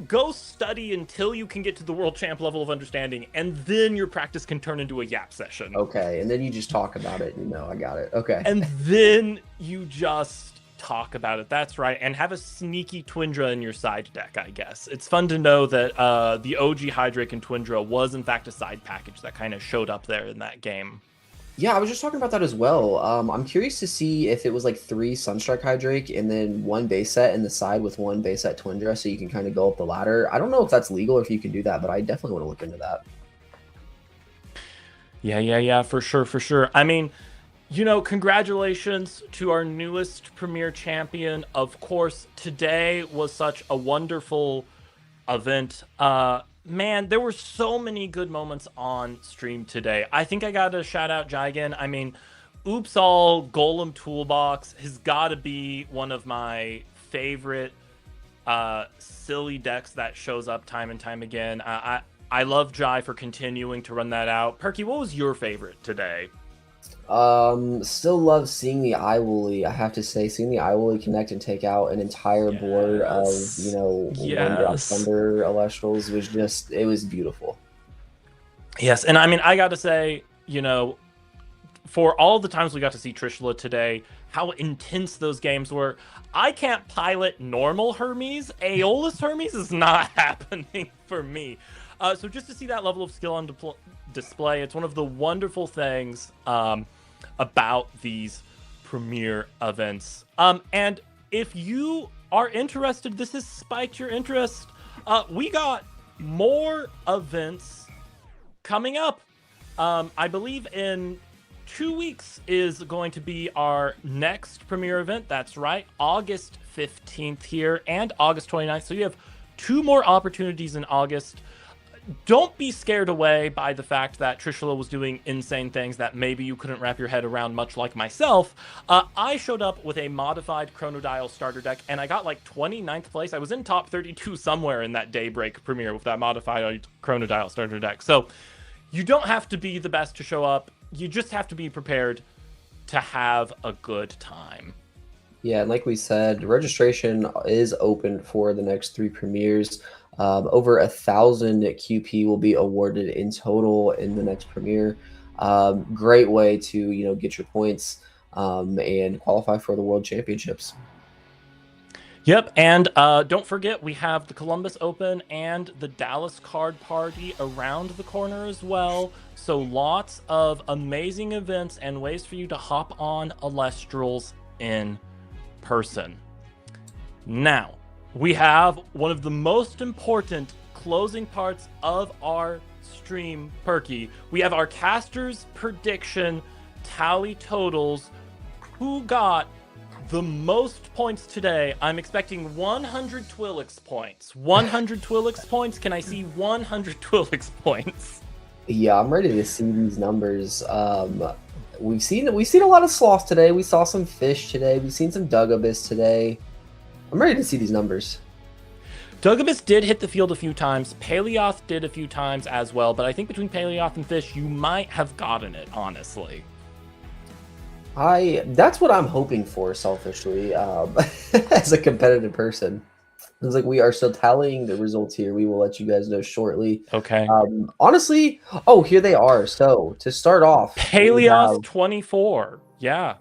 [SPEAKER 1] go study until you can get to the world champ level of understanding, and then your practice can turn into a yap session.
[SPEAKER 2] Okay, and then you just talk about it. I got it. Okay.
[SPEAKER 1] And then you just talk about it. That's right. And have a sneaky Twindra in your side deck, I guess. It's fun to know that the OG Hydrake and Twindra was in fact a side package that kind of showed up there in that game.
[SPEAKER 2] Yeah, I was just talking about that as well. I'm curious to see if it was like 3 Sunstrike Hydrake and then 1 base set in the side with 1 base set Twindra, so you can kind of go up the ladder. I don't know if that's legal or if you can do that, but I definitely want to look into that.
[SPEAKER 1] Yeah, for sure. I mean, congratulations to our newest Premier Champion. Of course, today was such a wonderful event. Man, there were so many good moments on stream today. I think I got to shout out Jigen. I mean, Oops All Golem Toolbox has got to be one of my favorite silly decks that shows up time and time again. I love Jai for continuing to run that out. Perky, what was your favorite today?
[SPEAKER 2] Still love seeing the Iwooly. I have to say, seeing the Iwooly connect and take out an entire board of, you know, one-drop Thunder Elestrals was just, it was beautiful.
[SPEAKER 1] Yes, and I mean, I got to say, you know, for all the times we got to see Trishula today, how intense those games were. I can't pilot normal Hermes. Aeolus Hermes is not happening for me. So just to see that level of skill on display, it's one of the wonderful things about these premier events. And if you are interested, this has spiked your interest. We got more events coming up. I believe in 2 weeks is going to be our next premier event. That's right, August 15th here and August 29th. So you have 2 more opportunities in August. Don't be scared away by the fact that Trishula was doing insane things that maybe you couldn't wrap your head around, much like myself. I showed up with a modified Chronodial starter deck, and I got like 29th place. I was in top 32 somewhere in that Daybreak premiere with that modified Chronodial starter deck. So you don't have to be the best to show up. You just have to be prepared to have a good time.
[SPEAKER 2] Yeah, and like we said, registration is open for the next 3 premieres. Over 1,000 QP will be awarded in total in the next premiere. Great way to, you know, get your points and qualify for the World Championships.
[SPEAKER 1] Yep, and don't forget, we have the Columbus Open and the Dallas Card Party around the corner as well. So lots of amazing events and ways for you to hop on Elestrals in person. Now, we have one of the most important closing parts of our stream, Perky. We have our casters' prediction tally totals. Who got the most points today? I'm expecting 100 Twilix points. 100 Twilix points? Can I see 100 Twilix points?
[SPEAKER 2] Yeah, I'm ready to see these numbers. We've seen a lot of sloth today. We saw some fish today. We've seen some Dugabus today. I'm ready to see these numbers.
[SPEAKER 1] Dugabus did hit the field a few times. Paleoth did a few times as well, but I think between Paleoth and Fish, you might have gotten it, honestly.
[SPEAKER 2] That's what I'm hoping for, selfishly, as a competitive person. It's like we are still tallying the results here. We will let you guys know shortly.
[SPEAKER 1] Okay.
[SPEAKER 2] Honestly, here they are. So to start off,
[SPEAKER 1] Paleoth 24. Yeah.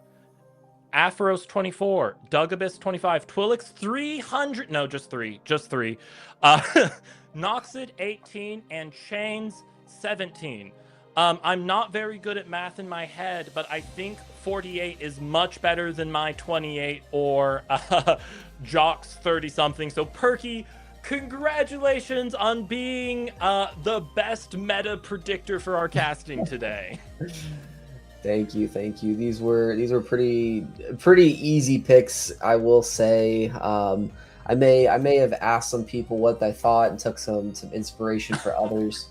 [SPEAKER 1] Aphros 24, Dugabus 25, Twilix 300. No, just three. Noxid 18 and Chains 17. I'm not very good at math in my head, but I think 48 is much better than my 28 or Jock's 30-something. So Perky, congratulations on being the best meta predictor for our casting today.
[SPEAKER 2] Thank you. These were pretty easy picks, I will say. I may have asked some people what they thought and took some inspiration for others.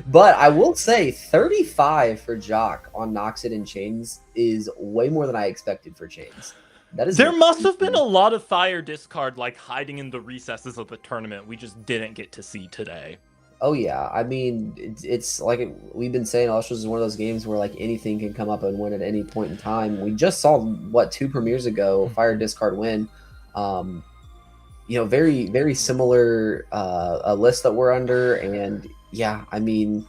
[SPEAKER 2] But I will say 35 for Jock on Noxid and Chains is way more than I expected for Chains. That is
[SPEAKER 1] there must have been a lot of fire discard like hiding in the recesses of the tournament we just didn't get to see today.
[SPEAKER 2] Oh yeah, I mean it's like we've been saying, Elestrals is one of those games where like anything can come up and win at any point in time. We just saw 2 premieres ago fire discard win. Very very similar a list that we're under, and yeah, I mean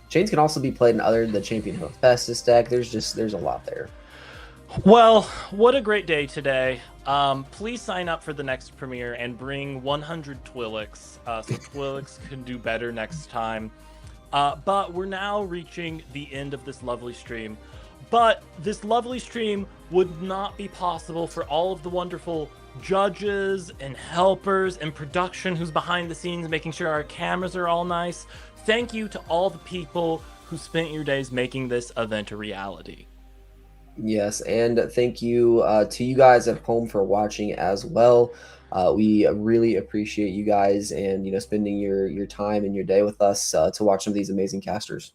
[SPEAKER 2] Chains can also be played in other the Champion Hephaestus deck. There's a lot there.
[SPEAKER 1] Well, what a great day today. Please sign up for the next premiere and bring 100 Twilix so Twilix can do better next time. But we're now reaching the end of this lovely stream. But this lovely stream would not be possible for all of the wonderful judges and helpers and production who's behind the scenes making sure our cameras are all nice. Thank you to all the people who spent your days making this event a reality.
[SPEAKER 2] Yes, and thank you to you guys at home for watching as well. We really appreciate you guys and spending your time and your day with us to watch some of these amazing casters.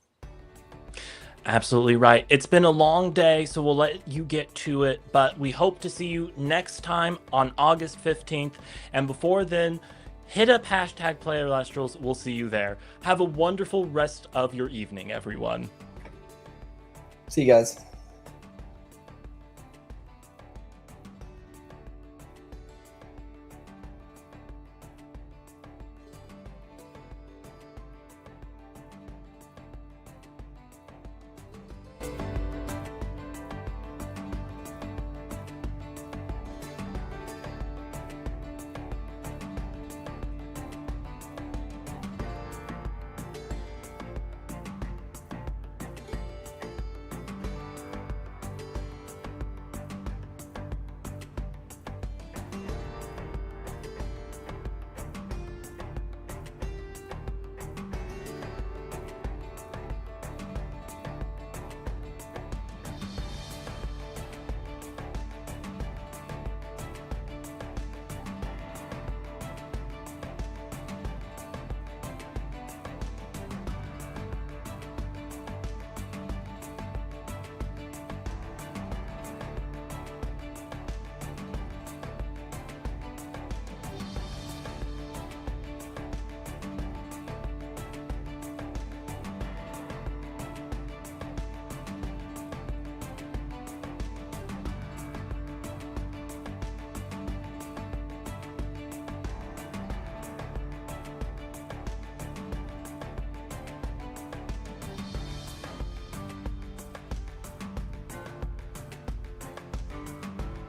[SPEAKER 1] Absolutely right. It's been a long day, so we'll let you get to it, but we hope to see you next time on August 15th. And before then, hit up hashtag PlayElestrals. We'll see you there. Have a wonderful rest of your evening, everyone.
[SPEAKER 2] See you guys.